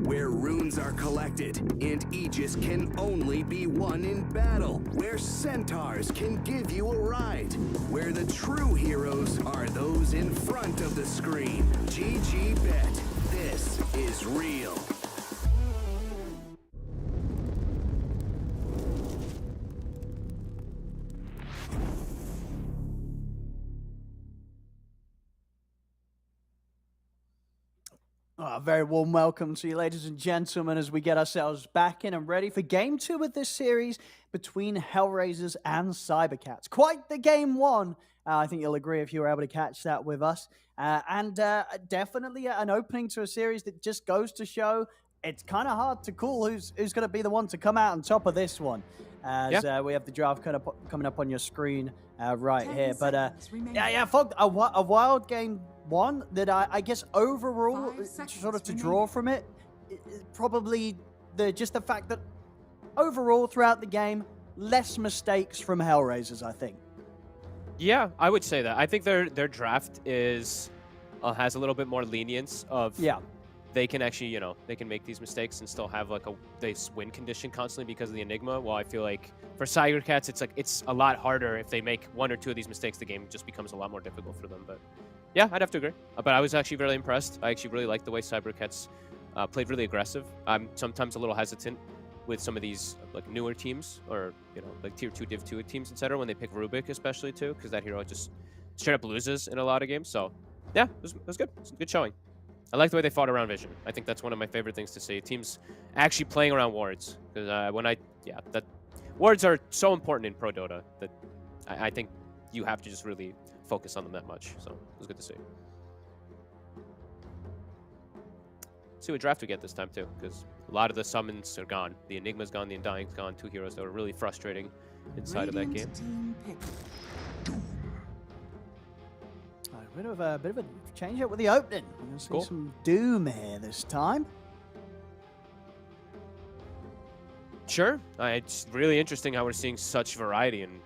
Where runes are collected and Aegis can only be won in battle. Where centaurs can give you a ride. Where the true heroes are those in front of the screen. GG Bet. This is real. A very warm welcome to you, ladies and gentlemen, as we get ourselves back in and ready for Game 2 of this series between Hellraisers and Cybercats. Quite the Game 1. I think you'll agree if you were able to catch that with us. And definitely an opening to a series that just goes to show it's kind of hard to call who's going to be the one to come out on top of this one. As we have the draft kind of coming up on your screen right here. But yeah, folk, a wild Game 1 that I guess overall, sort of to draw from it, probably just the fact that overall throughout the game, less mistakes from Hellraisers, I think. Yeah, I would say that. I think their draft is has a little bit more lenience of they can actually, they can make these mistakes and still have like they win condition constantly because of the Enigma. While I feel like for Cybercats, it's a lot harder. If they make one or two of these mistakes, the game just becomes a lot more difficult for them. But yeah, I'd have to agree. But I was actually really impressed. I actually really liked the way Cybercats played really aggressive. I'm sometimes a little hesitant with some of these like newer teams or like tier 2 div 2 teams, etc. when they pick Rubik especially too, because that hero just straight up loses in a lot of games. So yeah, it was good. It's a good showing. I like the way they fought around Vision. I think that's one of my favorite things to see. Teams actually playing around wards. Because that wards are so important in Pro Dota that I think you have to just really focus on them that much. So it was good to see. See what draft we get this time too, because a lot of the summons are gone. The Enigma's gone, the Undying's gone. Two heroes that were really frustrating inside of that game. A bit of a change up with the opening. We're going to see some Doom here this time. Sure. It's really interesting how we're seeing such variety in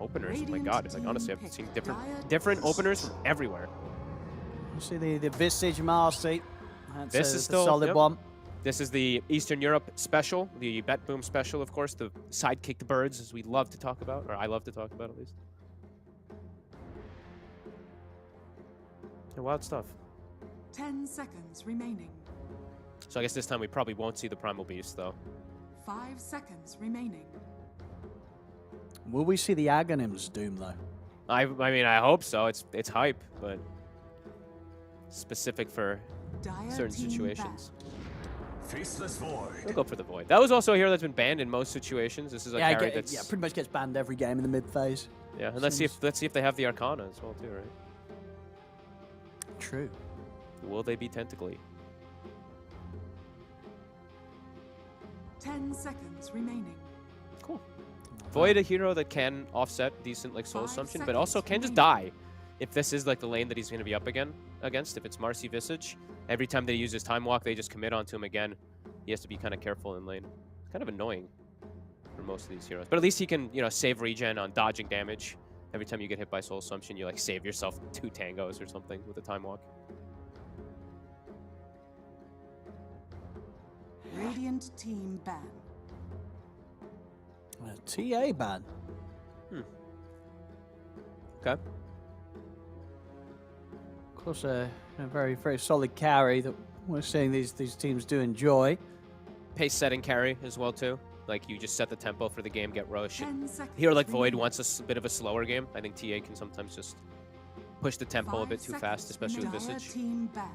openers. Oh my god. Like honestly, I've seen different openers from everywhere. You see the Visage Marcy. This is still the solid one. This is the Eastern Europe special, the Bet Boom special, of course, the sidekicked birds, as we love to talk about, or I love to talk about at least. Yeah, wild stuff. 10 seconds remaining. So I guess this time we probably won't see the Primal Beast, though. 5 seconds remaining. Will we see the Aghanims Doom, though? I mean, I hope so. It's hype, but specific for certain situations. Faceless Void. We'll go for the Void. That was also a hero that's been banned in most situations. This is a carry that's pretty much gets banned every game in the mid phase. Yeah, and let's see if they have the Arcana as well too, right? True. Will they be tentacly? 10 seconds remaining. Cool. Void, a hero that can offset decent like soul assumption, but also can just die. If this is like the lane that he's going to be up against, if it's Marcy Visage, every time they use his Time Walk, they just commit onto him again. He has to be kind of careful in lane. It's kind of annoying for most of these heroes, but at least he can, save regen on dodging damage. Every time you get hit by soul assumption, you like save yourself 2 tangos or something with a Time Walk. Radiant team ban. A TA ban. Okay. Of course, a very, very solid carry that we're seeing these teams do enjoy. Pace setting carry as well too. Like you just set the tempo for the game, get rush. 10 And seconds here, like Void remaining. wants a bit of a slower game. I think TA can sometimes just push the tempo a 5 bit too fast, seconds especially with remaining. Visage. Dire team ban.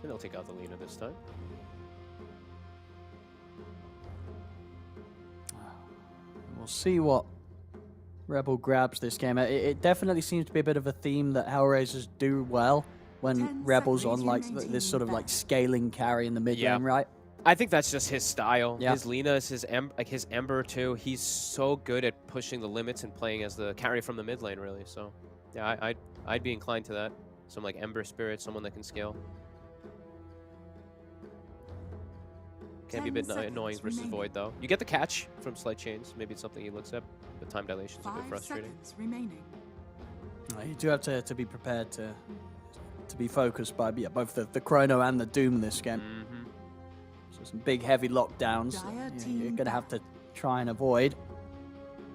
And they'll take out the Lina this time. We'll see what Rebel grabs this game. It definitely seems to be a bit of a theme that Hellraisers do well when 10 Rebels seconds on like remaining. this sort of like scaling carry in the mid Yeah. lane, right? I think that's just his style. Yeah. His Lina is his his Ember too. He's so good at pushing the limits and playing as the carry from the mid lane, really. So, yeah, I'd be inclined to that. Some like Ember Spirit, someone that can scale. Can be a 10 bit seconds annoying versus remaining. Void though. You get the catch from slight chains. Maybe it's something he looks at. But time dilation's a bit 5 frustrating. seconds remaining. You do have to be prepared to be focused by both the Chrono and the Doom this game. Mm-hmm. So some big heavy lockdowns that, Dire you're team going to have to try and avoid.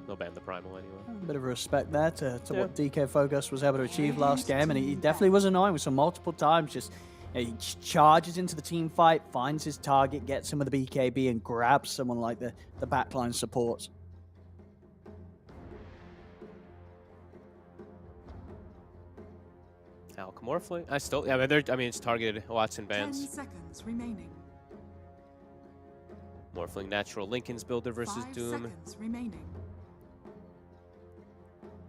They'll ban the Primal anyway. A bit of respect there to Yeah. what DK Focus was able to achieve last Team game, and he team definitely was annoying with some multiple times. Just he charges into the team fight, finds his target, gets him with the BKB, and grabs someone like the backline supports. Alchemorphling? I mean, it's targeted Watson 10 bans. seconds remaining. Morphling natural Lincoln's builder versus 5 Doom. seconds remaining.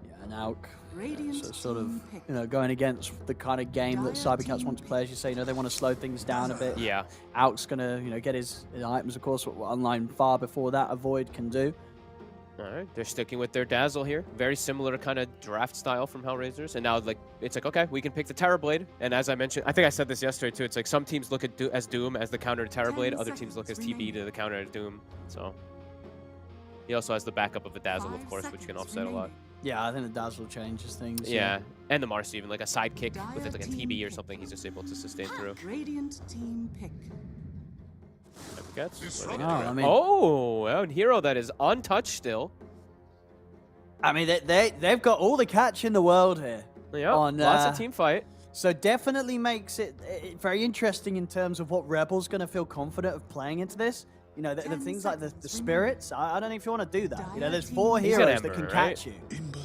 Yeah, and Alk, Radiant so sort of team pick. going against the kind of game that Dire Cybercats team want to play. As you say, they want to slow things down a bit. Yeah. Alk's gonna get his items, of course, online far before that a Void can do. All right, they're sticking with their Dazzle here. Very similar kind of draft style from Hellraisers. And now, like, it's like, okay, we can pick the Terrorblade. And as I mentioned, I think I said this yesterday, too. It's like some teams look at as Doom as the counter to Terrorblade. 10 Other teams look as seconds TB to the counter to Doom. So he also has the backup of a Dazzle, of 5 course, which can seconds offset a lot. remaining. Yeah, I think the Dazzle changes things. Yeah, and the Mars even, like a sidekick with Dire like a team TB or pick. something, he's just able to sustain through. Radiant team pick. Oh, and Hero that is untouched still. I mean, they've got all the catch in the world here. Yeah, on, lots of team fight. So definitely makes it very interesting in terms of what Rebel's going to feel confident of playing into this. The 10 things like the seconds spirits, I don't know if you want to do that. Dire There's team 4 He's got heroes that Ember, can right? catch you.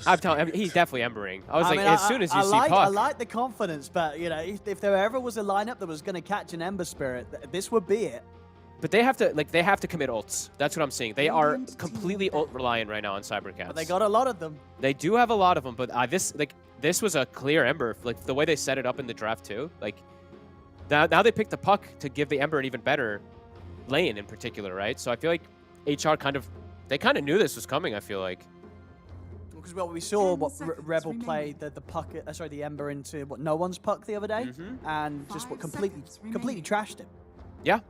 I'm telling he's definitely embering. I was I like, mean, as soon as you see I Puck. like the confidence, but if there ever was a lineup that was going to catch an Ember Spirit, this would be it. But they have to commit ults. That's what I'm saying. They are Radiant team completely back. ult reliant right now on Cybercats. But they got a lot of them. They do have a lot of them, but this was a clear Ember. Like the way they set it up in the draft too. Like now they picked the Puck to give the Ember an even better lane in particular, right? So I feel like HR kind of knew this was coming. I feel like. Because we saw 10 what seconds Rebel remaining. play the Puck, the Ember into no one's Puck the other day, and just 5 completely seconds trashed him. Yeah.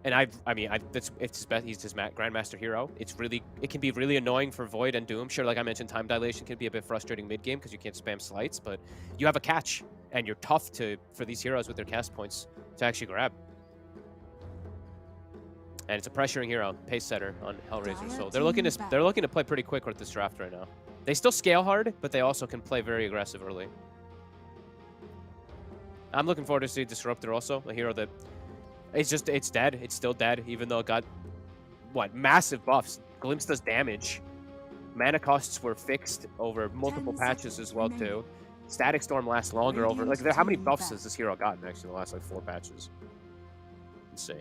And he's his Grandmaster hero. It can be really annoying for Void and Doom. Sure, like I mentioned, time dilation can be a bit frustrating mid game because you can't spam slights, but you have a catch and you're tough for these heroes with their cast points to actually grab. And it's a pressuring hero, pace setter on Hellraiser. So they're looking to play pretty quick with this draft right now. They still scale hard, but they also can play very aggressive early. I'm looking forward to see Disruptor also, a hero that it's dead. It's still dead, even though it got massive buffs. Glimpse does damage. Mana costs were fixed over multiple 10 patches as well seconds too. Static Storm lasts longer over how many team buffs back. has this hero gotten actually in the last 4 patches? Let's see.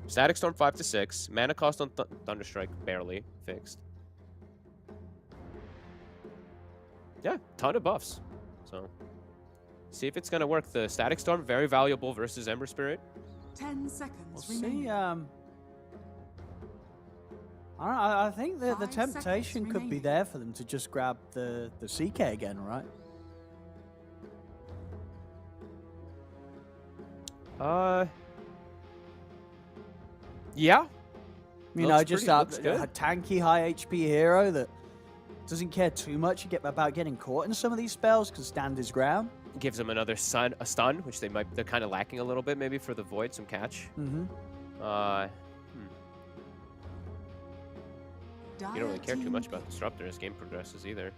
Static Storm 5 to 6. Mana cost on Thunderstrike barely fixed. Yeah, ton of buffs. So see if it's gonna work. The Static Storm very valuable versus Ember Spirit. 10 seconds We'll remaining. see. I think the 5 temptation seconds could be remaining. there for them to just grab the CK again, right? Yeah. Looks Just pretty- looks a good. tanky high HP hero that doesn't care too much about getting caught in some of these spells, can stand his ground. Gives them another a stun, which they're kind of lacking a little bit maybe for the Void, some catch. Mm-hmm. You don't really care too much about Disruptor as game progresses either.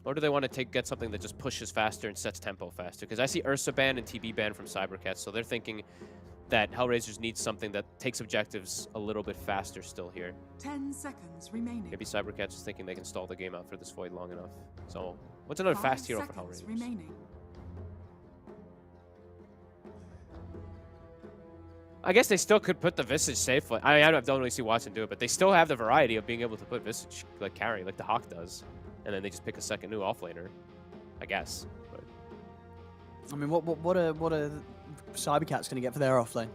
Or do they want to get something that just pushes faster and sets tempo faster? Because I see Ursa ban and TB ban from Cybercats, so they're thinking that Hellraisers need something that takes objectives a little bit faster still here. 10 seconds remaining. Maybe Cybercats is thinking they can stall the game out for this Void long enough. So, what's another 5 fast hero for seconds Hellraisers? remaining. I guess they still could put the Visage safely. I don't really see Watson do it, but they still have the variety of being able to put Visage like carry, like the Hawk does. And then they just pick a second new offlaner, I guess. But I mean, what are Cybercats going to get for their offlane?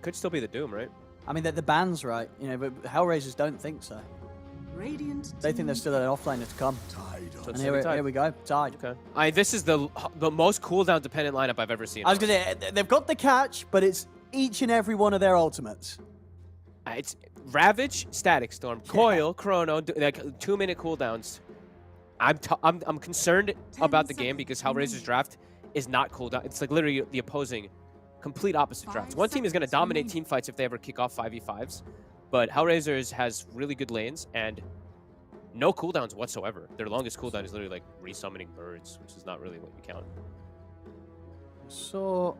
could still be the Doom, right? I mean, the band's right, you know, but Hellraisers don't think so. Radiant They think there's still an offlaner to come. So And it's here we go, tied. Okay. This is the most cooldown dependent lineup I've ever seen. I was going to say, they've got the catch, but it's each and every one of their ultimates. It's Ravage, Static Storm, Coil, Chrono, like 2-minute cooldowns. I'm concerned about the game because Hellraiser's draft is not cooldown. It's like literally the opposing, complete opposite drafts. One team is going to dominate team fights if they ever kick off 5v5s, but Hellraisers has really good lanes and no cooldowns whatsoever. Their longest cooldown is literally like resummoning birds, which is not really what you count. So,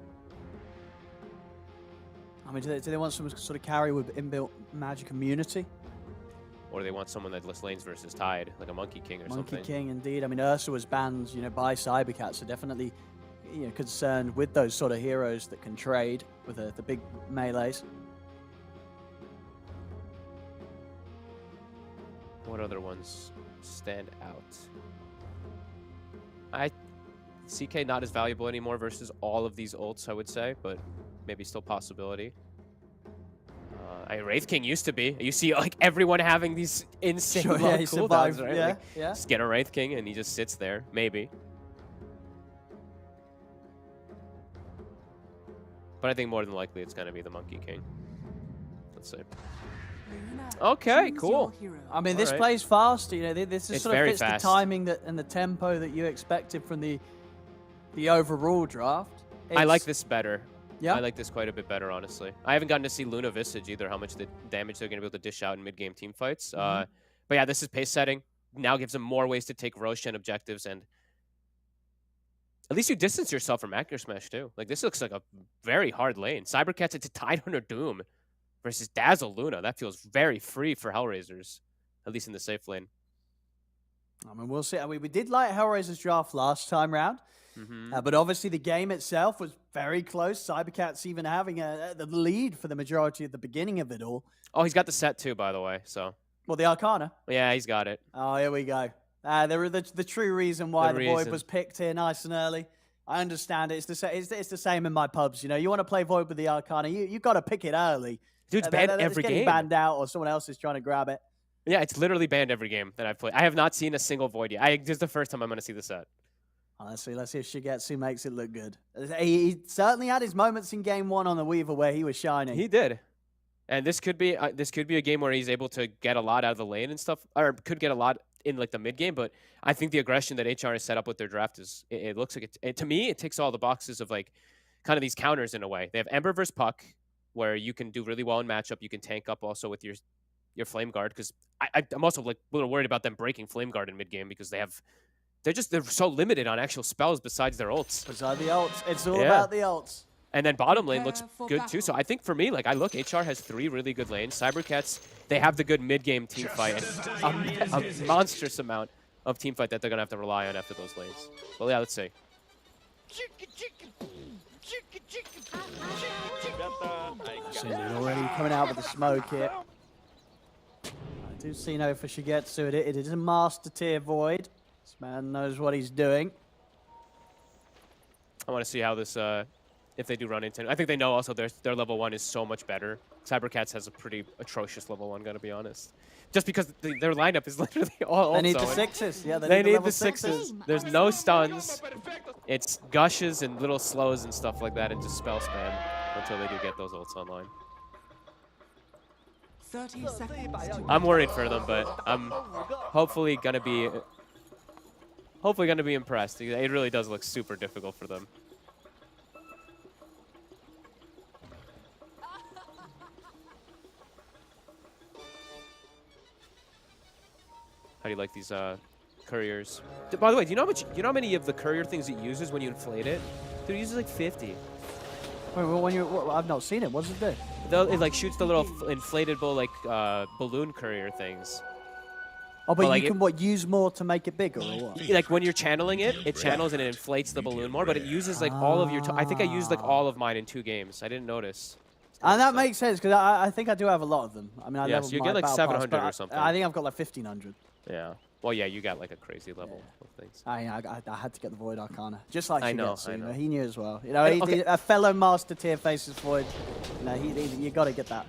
I mean, do they want some sort of carry with inbuilt magic immunity? Or they want someone that lists lanes versus Tide, like a Monkey King or something. Monkey King, indeed. I mean, Ursa was banned, you know, by Cybercats, so definitely, you know, concerned with those sort of heroes that can trade with the big melees. What other ones stand out? CK not as valuable anymore versus all of these ults, I would say, but maybe still possibility. Wraith King used to be. You see like everyone having these insane long cooldowns, right? Yeah, Like, yeah. just get a Wraith King and he just sits there, maybe. But I think more than likely it's gonna be the Monkey King. Let's see. Okay, cool. I mean, this Alright. plays fast. You know, this is It's sort of very fits fast. the timing and the tempo that you expected from the overall draft. I like It's- this better. Yeah. I like this quite a bit better, honestly. I haven't gotten to see Luna Visage either, how much the damage they're going to be able to dish out in mid-game team fights. But yeah, this is pace setting. Now gives them more ways to take Roshan objectives, and at least you distance yourself from Accurate Smash, too. Like, this looks like a very hard lane. Cybercats, it's a Tidehunter Doom versus Dazzle Luna. That feels very free for Hellraisers, at least in the safe lane. I mean, we'll see. I mean, we did like Hellraiser's draft last time round. But obviously the game itself was very close. Cybercats even having the lead for the majority of the beginning of it all. Oh, he's got the set, too, by the way, so. Well, the Arcana. Yeah, he's got it. Oh, here we go. The true reason why the Void reason. was picked here nice and early. I understand it. It's the same in my pubs. You know, you want to play Void with the Arcana, you got to pick it early. Dude's banned It's every getting game. banned out or someone else is trying to grab it. Yeah, it's literally banned every game that I've played. I have not seen a single Void yet. This is the first time I'm going to see the set. Honestly, let's see if Shigetsu makes it look good. He certainly had his moments in Game 1 on the Weaver where he was shining. He did. And this could be a game where he's able to get a lot out of the lane and stuff, or could get a lot in like the mid game. But I think the aggression that HR has set up with their draft is it looks like to me it ticks all the boxes of like kind of these counters in a way. They have Ember versus Puck, where you can do really well in matchup. You can tank up also with your Flame Guard, because I'm also like a little worried about them breaking Flame Guard in mid game because they're so limited on actual spells besides their ults. Besides the ults, it's all Yeah. about the ults. And then bottom lane looks Prepare for good too. So I think for me, like I look, HR has 3 really good lanes. Cybercats, they have the good mid-game team fight and a monstrous amount of team fight that they're gonna have to rely on after those lanes. Well, yeah, let's see. Already coming out with the smoke here. I do see no for Shigetsu. It is a master tier Void. This man knows what he's doing. I want to see how this, if they do run into. I think they know also their level 1 is so much better. Cybercats has a pretty atrocious level 1, gotta be honest. Just because their lineup is literally all They need the ult zone. 6s. Yeah, They need level the 6s. There's no stuns. It's gushes and little slows and stuff like that, and just spell spam until they do get those ults online. 30 seconds to I'm worried for them, but I'm hopefully gonna be impressed. It really does look super difficult for them. How do you like these couriers? By the way, do you know how many of the courier things it uses when you inflate it? Dude, it uses like 50. Wait, I've not seen it. What does it do? It like shoots the little inflatable like balloon courier things. Oh, but like you can use more to make it bigger, or what? Like when you're channeling it, it channels and it inflates the balloon more, but it uses like all of your. I think I used like all of mine in 2 games. I didn't notice. And that makes sense because I think I do have a lot of them. I mean, I leveled so you my get like battle 700 pass, or but something. I think I've got like 1500. Yeah. Well, yeah, you got like a crazy level of things. I had to get the Void Arcana, just like I know, Shigetsu. I You know. know, he knew as well. You know, a fellow master tier faces Void. You know, you got to get that.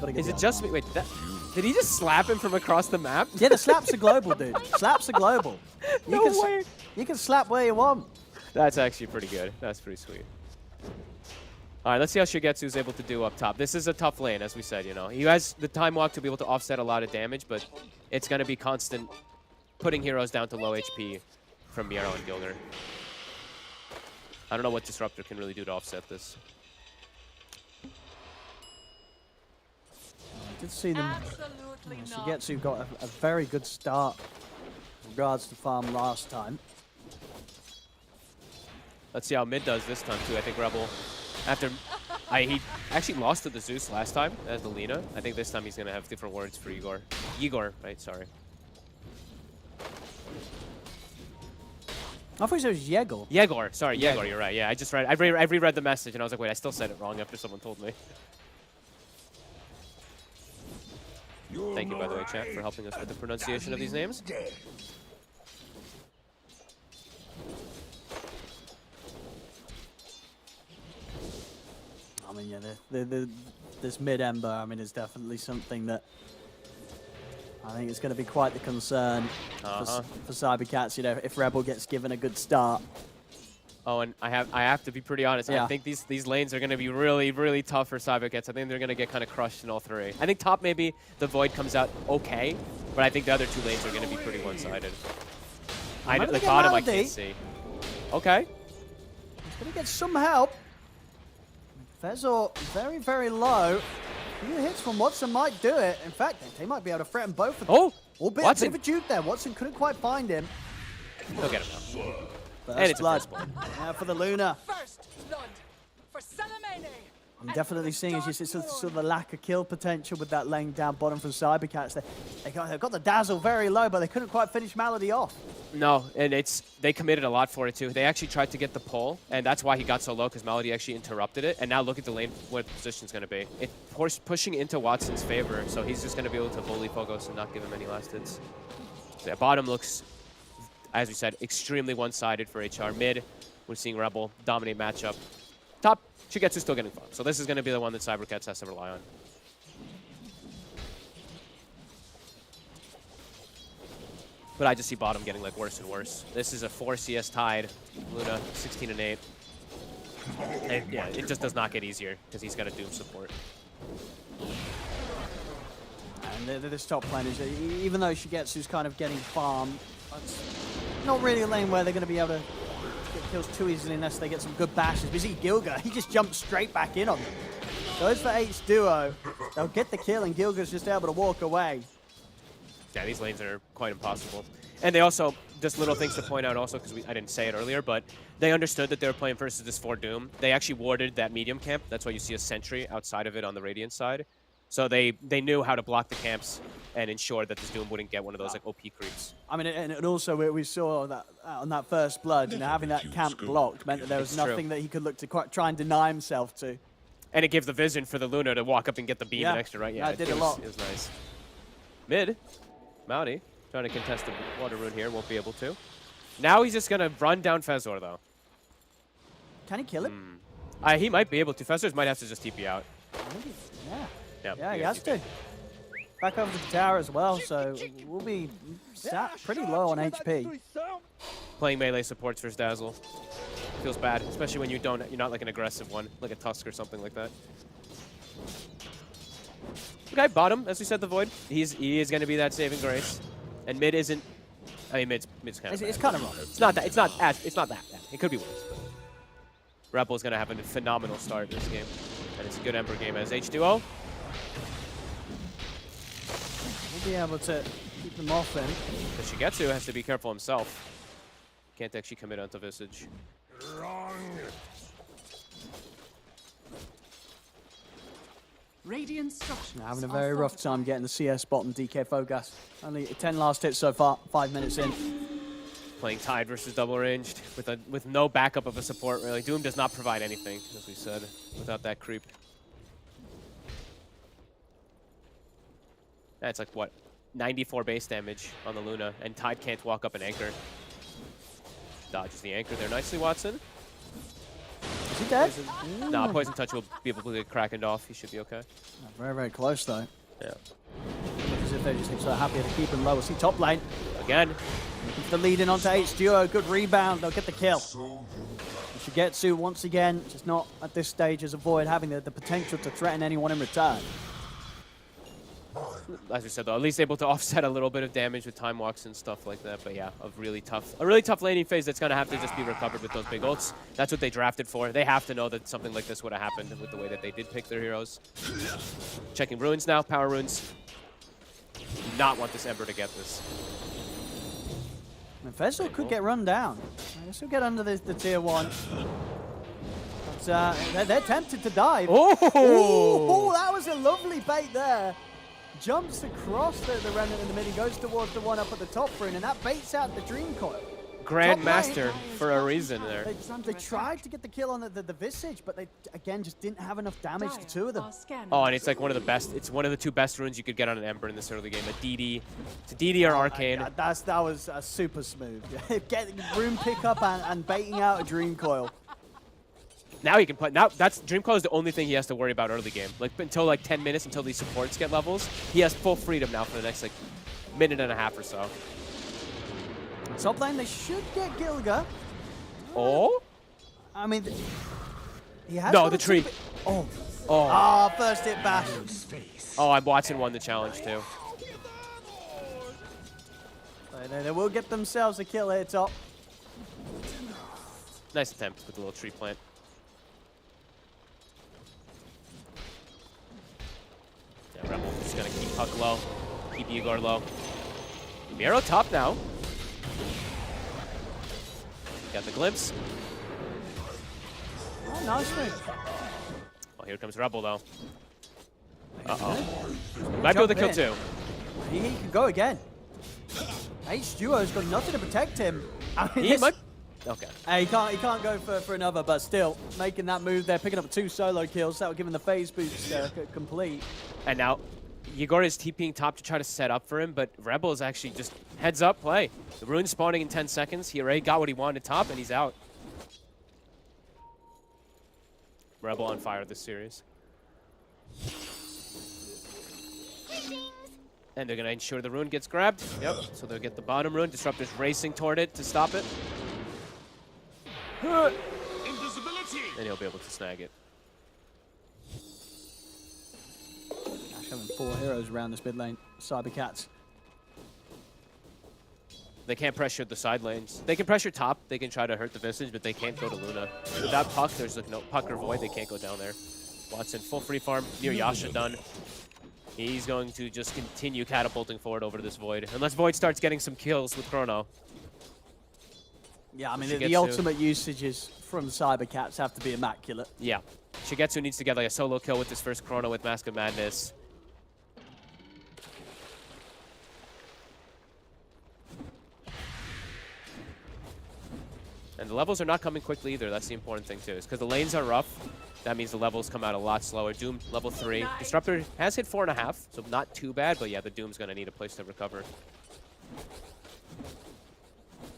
Gotta get Is the it just me? Arcana. Wait, did he just slap him from across the map? Yeah, the slaps are global, dude. Slaps are global. No way. You can slap where you want. That's actually pretty good. That's pretty sweet. All right, let's see how Shigetsu's able to do up top. This is a tough lane, as we said, you know. He has the time walk to be able to offset a lot of damage, but it's going to be constant putting heroes down to low HP from Miero and Gilger. I don't know what Disruptor can really do to offset this. I did see them. Shigetsu got a very good start in regards to farm last time. Let's see how mid does this time, too. I think Rebel, after he actually lost to the Zeus last time as the Lina. I think this time he's going to have different words for Igor. Igor, right? Sorry. I thought it was Yegor. Yegor. Sorry, Yegor. You're right. Yeah, I reread the message, and I was like, wait, I still said it wrong after someone told me. Thank you, by the way, chat, for helping us with the pronunciation of these names. I mean, yeah, this mid-ember, I mean, is definitely something that I think is going to be quite the concern for Cybercats. You know, if Rebel gets given a good start. Oh, and I have to be pretty honest. Yeah. I think these lanes are going to be really, really tough for Cybercats. I think they're going to get kind of crushed in all 3. I think top maybe the Void comes out okay, but I think the other 2 lanes are going to be pretty one-sided. The bottom I can't see. Okay. He's going to get some help. Fezor very, very low. A few hits from Watson might do it. In fact, they might be able to threaten both of them. Oh! A bit of a juke there. Watson couldn't quite find him. He'll get him now. First it's a blood. first blood. Yeah, for the Luna. First blood for Salamene. I'm definitely seeing it's just sort of the lack of kill potential with that laying down bottom from Cybercats. They've got the dazzle very low, but they couldn't quite finish Malady off. No, and they committed a lot for it too. They actually tried to get the pull, and that's why he got so low, because Malady actually interrupted it. And now look at the lane, what position's going to be. It's pushing into Watson's favor, so he's just going to be able to bully Fogos and not give him any last hits. So yeah, bottom looks, as we said, extremely one-sided for HR. Mid, we're seeing Rebel dominate matchup. Top, Shigetsu's still getting fun. So this is going to be the one that Cybercats has to rely on. But I just see bottom getting like worse and worse. This is a 4 CS tied. Luna 16 and 8. And yeah, it just does not get easier because he's got a Doom support. And this top lane is, even though Shigetsu's kind of getting farmed, it's not really a lane where they're going to be able to get kills too easily unless they get some good bashes. But you see Gilga, he just jumps straight back in on them. Goes for H duo. They'll get the kill and Gilga's just able to walk away. Yeah, these lanes are quite impossible. And they also, just little things to point out also, because I didn't say it earlier, but they understood that they were playing versus this 4 Doom. They actually warded that medium camp. That's why you see a sentry outside of it on the Radiant side. So they knew how to block the camps and ensure that this Doom wouldn't get one of those like OP creeps. I mean, and also we saw that on that first blood, you know, having that camp blocked meant that there was nothing that he could look to try and deny himself to. And it gave the vision for the Luna to walk up and get the beam and extra, right? Yeah, it did a lot. It was nice. Mid, Mouty trying to contest the water rune here, won't be able to. Now he's just going to run down Fezor, though. Can he kill him? He might be able to. Fezor might have to just TP out. Yeah, he has to. Back over to the tower as well, so we'll be sat pretty low on HP. Playing melee supports versus Dazzle. Feels bad, especially when you're not like an aggressive one, like a Tusk or something like that. Okay, bottom, as we said, the Void. He is going to be that saving grace, and mid isn't. I mean, mid's kind of. It's kind of rough. It's not that. It's not that bad. It could be worse. But Rebel's going to have a phenomenal start in this game, and it's a good Ember game as H2O. We'll be able to keep them off him. But Shigetsu has to be careful himself. Can't actually commit onto Visage. Radiant structures Having a are very rough time getting the CS spot on DK Fogas. Only 10 last hits so far, 5 minutes in. Playing Tide versus double ranged with no backup of a support, really. Doom does not provide anything, as we said, without that creep. That's like, what, 94 base damage on the Luna, and Tide can't walk up an anchor. Dodges the anchor there nicely, Watson. Is he dead? Nah, Poison Touch will be able to get Krakened off. He should be okay. Very, very close, though. Yeah. Looks as if they're just so happy to keep him low. We'll see top lane. Again. Keeps the lead in onto H2O. Good rebound. They'll get the kill. Shigetsu, once again, just not at this stage as a Void having the potential to threaten anyone in return. As we said, though, at least able to offset a little bit of damage with time walks and stuff like that. But yeah, a really tough laning phase that's going to have to just be recovered with those big ults. That's what they drafted for. They have to know that something like this would have happened with the way that they did pick their heroes. Checking runes now, power runes. Do not want this Ember to get this. And Fezzel could get run down. This will get under the tier 1. But they're tempted to dive. Oh! Ooh, that was a lovely bait there. Jumps across the remnant in the mid. He goes towards the one up at the top rune, and that baits out the Dream Coil. Grandmaster for a reason there. They tried to get the kill on the Visage, but they, again, just didn't have enough damage, the two of them. Oh, and it's like one of the best. It's one of the 2 best runes you could get on an Ember in this early game. A DD. It's a DD or Arcane. That was super smooth. Getting rune pickup and baiting out a Dream Coil. Now he can play. Now that's Dream Coil is the only thing he has to worry about early game. Like until like 10 minutes until these supports get levels, he has full freedom now for the next like minute and a half or so. Top lane, they should get Gilga. Oh? I mean, he has no, the tree. Oh. Oh. Ah, first hit bash. Oh, and Watson won the challenge too. They will get themselves a kill here, top. Nice attempt with the little tree plant. Yeah, Rebel just gonna keep Puck low, keep Igor low. Miro top now. Got the glimpse. Oh, nice move. Oh, here comes Rebel though. Uh-oh. Might be able to kill too. He can go again. H2O's got nothing to protect him. I mean, He might. Okay. He can't go for another, but still making that move there, picking up 2 solo kills. That will give him the phase boost complete. And now Igor is TPing top to try to set up for him, but Rebel is actually just heads up play. The rune spawning in 10 seconds. He already got what he wanted top, and he's out. Rebel on fire this series. And they're going to ensure the rune gets grabbed. Yep, so they'll get the bottom rune. Disruptor's racing toward it to stop it. Invisibility. And he'll be able to snag it. Ash having 4 heroes around this mid lane. Cybercats. They can't pressure the side lanes. They can pressure top. They can try to hurt the Visage, but they can't go to Luna. Without Puck, there's like no Puck or Void. They can't go down there. Watson, full free farm. Near Yasha done. He's going to just continue catapulting forward over this Void. Unless Void starts getting some kills with Chrono. Yeah, I mean, the ultimate usages from Cybercats have to be immaculate. Yeah. Shigetsu needs to get like a solo kill with his first Chrono with Mask of Madness. And the levels are not coming quickly either. That's the important thing too. Is because the lanes are rough. That means the levels come out a lot slower. Doom, level 3. Disruptor has hit 4.5, so not too bad. But yeah, the Doom's going to need a place to recover.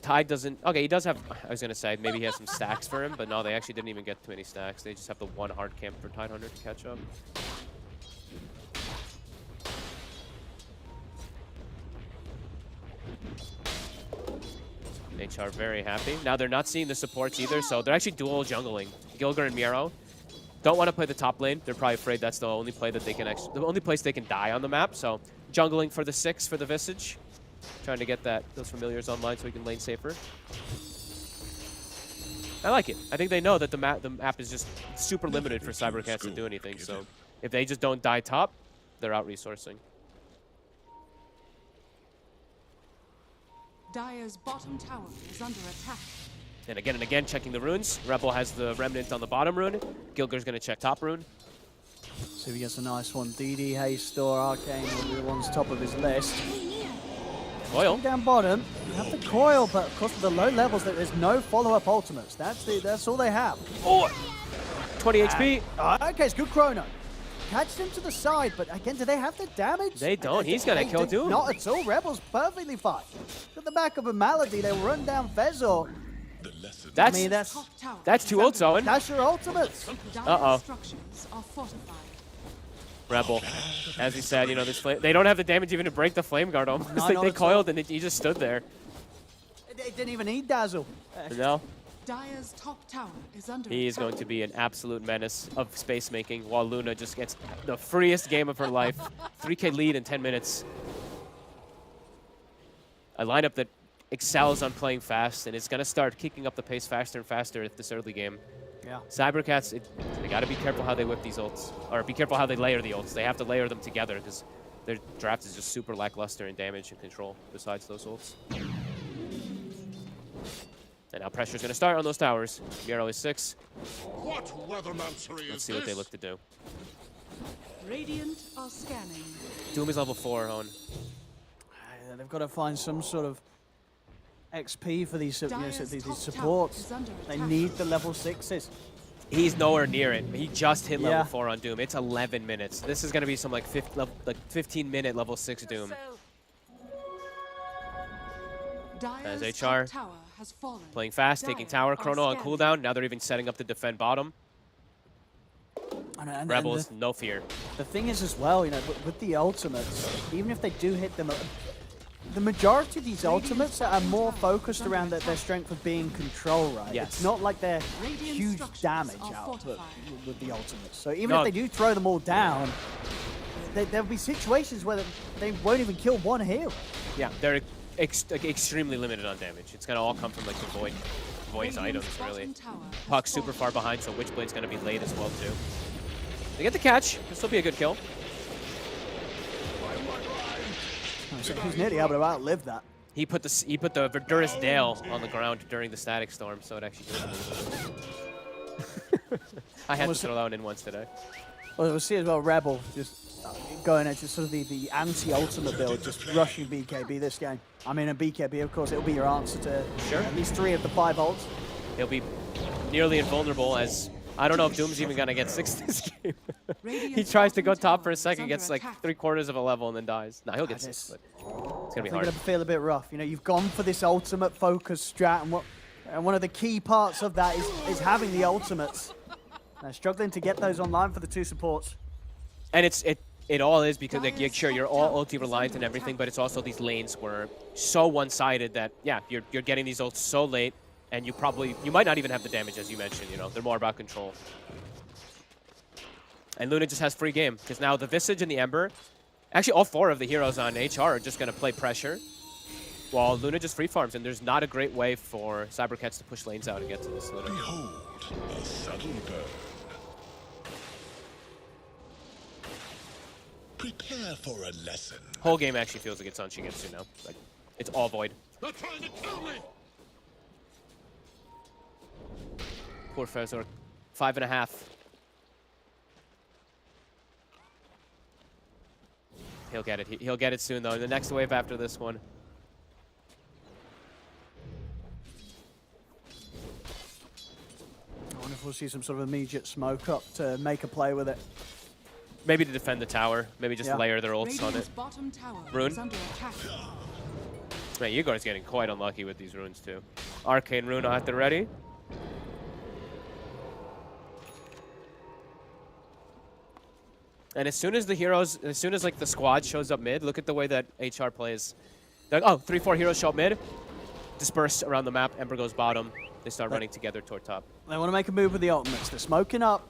Tide doesn't... Okay, he does have... I was going to say, maybe he has some stacks for him. But no, they actually didn't even get too many stacks. They just have the 1 hard camp for Tidehunter to catch up. HR very happy. Now they're not seeing the supports either, so they're actually dual jungling. Gilgar and Miro don't want to play the top lane. They're probably afraid that's the only play that they can actually, the only place they can die on the map. So jungling for the 6 for the Visage, trying to get those familiars online so we can lane safer. I like it. I think they know that the map is just super limited for Cybercats to do anything. So if they just don't die top, they're out resourcing. Dire's bottom tower is under attack. And again, checking the runes. Rebel has the Remnant on the bottom rune. Gilger's going to check top rune. See if he gets a nice one. DD, Haste, or Arcane will be the ones top of his list. Coil. Down bottom, you have the coil, but of course with the low levels, there's no follow-up ultimates. That's all they have. Oh! 20 HP. Okay, it's good chrono. Catches him to the side, but again, do they have the damage? They don't. He's going to kill Doom. Not at all. Rebel's perfectly fine. At the back of a Malady, they run down Fezor. That's, I mean, that's 2 ults, Owen. That's your ultimates. Uh-oh. Structures are fortified. Rebel, as he said, you know, this flame, they don't have the damage even to break the flame guard almost. No, They coiled and he just stood there. It didn't even need Dazzle. No. Dire's top tower is under He is attack. going to be an absolute menace of space making while Luna just gets the freest game of her life. 3K lead in 10 minutes. A lineup that excels on playing fast and is going to start kicking up the pace faster and faster at this early game. Yeah. Cybercats, they got to be careful how they whip these ults, or be careful how they layer the ults. They have to layer them together because their draft is just super lackluster in damage and control besides those ults. And now pressure's going to start on those towers. Yarrow is 6. What weathermancery Let's see what they look to do. Radiant are scanning. Doom is level 4, Owen. They've got to find some sort of XP for these, Dire's these top supports. tower is under They attack. need the level 6s. He's nowhere near it. He just hit level Yeah. 4 on Doom. It's 11 minutes. This is going to be some like 15-minute level 6 Doom. Dire's As top HR tower has fallen. playing fast, taking tower, Chrono on cooldown. Now they're even setting up to defend bottom. And Rebels, no fear. the thing is as well, you know, with the ultimates, even if they do hit them, the majority of these ultimates are more focused around their strength of being control, right? Yes. It's not like they're Radiant huge structures damage are output fortified. with the ultimates. So even No. if they do throw them all down, there'll be situations where they won't even kill one hero. Yeah, they're extremely limited on damage. It's going to all come from like the Void's items, really. Puck's super far behind, so Witchblade's going to be late as well, too. They get the catch. This will be a good kill. So he's nearly able to outlive that. He put the Verdurous Dale on the ground during the static storm, so it actually did. I had to throw that one in once today. Well, we'll see as well, Rebel just going at just sort of the anti-ultimate build, just rushing BKB this game. I mean, a BKB, of course, it'll be your answer to at least 3 of the 5 ults. He'll be nearly invulnerable as... I don't know if Doom's even going to get 6 this game. He tries to go top for a second, gets like 3/4 of a level, and then dies. No, he'll get 6, but it's going to be hard. It's going to feel a bit rough. You know, you've gone for this ultimate focus strat, and one of the key parts of that is having the ultimates. They're struggling to get those online for the 2 supports. And it all is because, like, sure, you're all ulti reliant and everything, but it's also these lanes were so one-sided that, yeah, you're getting these ults so late, and you might not even have the damage, as you mentioned, you know. They're more about control. And Luna just has free game, because now the Visage and the Ember, actually all 4 of the heroes on HR are just going to play pressure, while Luna just free farms, and there's not a great way for Cybercats to push lanes out and get to this Luna. Behold, a sudden burn. Prepare for a lesson. Whole game actually feels like it's on Shigetsu now. Like, it's all Void. They're trying to kill me. Poor Fezor. 5.5. He'll get it. He'll get it soon, though. The next wave after this one. I wonder if we'll see some sort of immediate smoke up to make a play with it. Maybe to defend the tower. Maybe just layer their ults on it. Radiant's bottom tower Rune? is under attack. Man, Igor's getting quite unlucky with these runes, too. Arcane Rune at the ready. And as soon as like the squad shows up mid, look at the way that HR plays. They're like, oh, 3-4 heroes show up mid, disperse around the map, Ember goes bottom. They start running together toward top. They want to make a move with the ultimates. They're smoking up.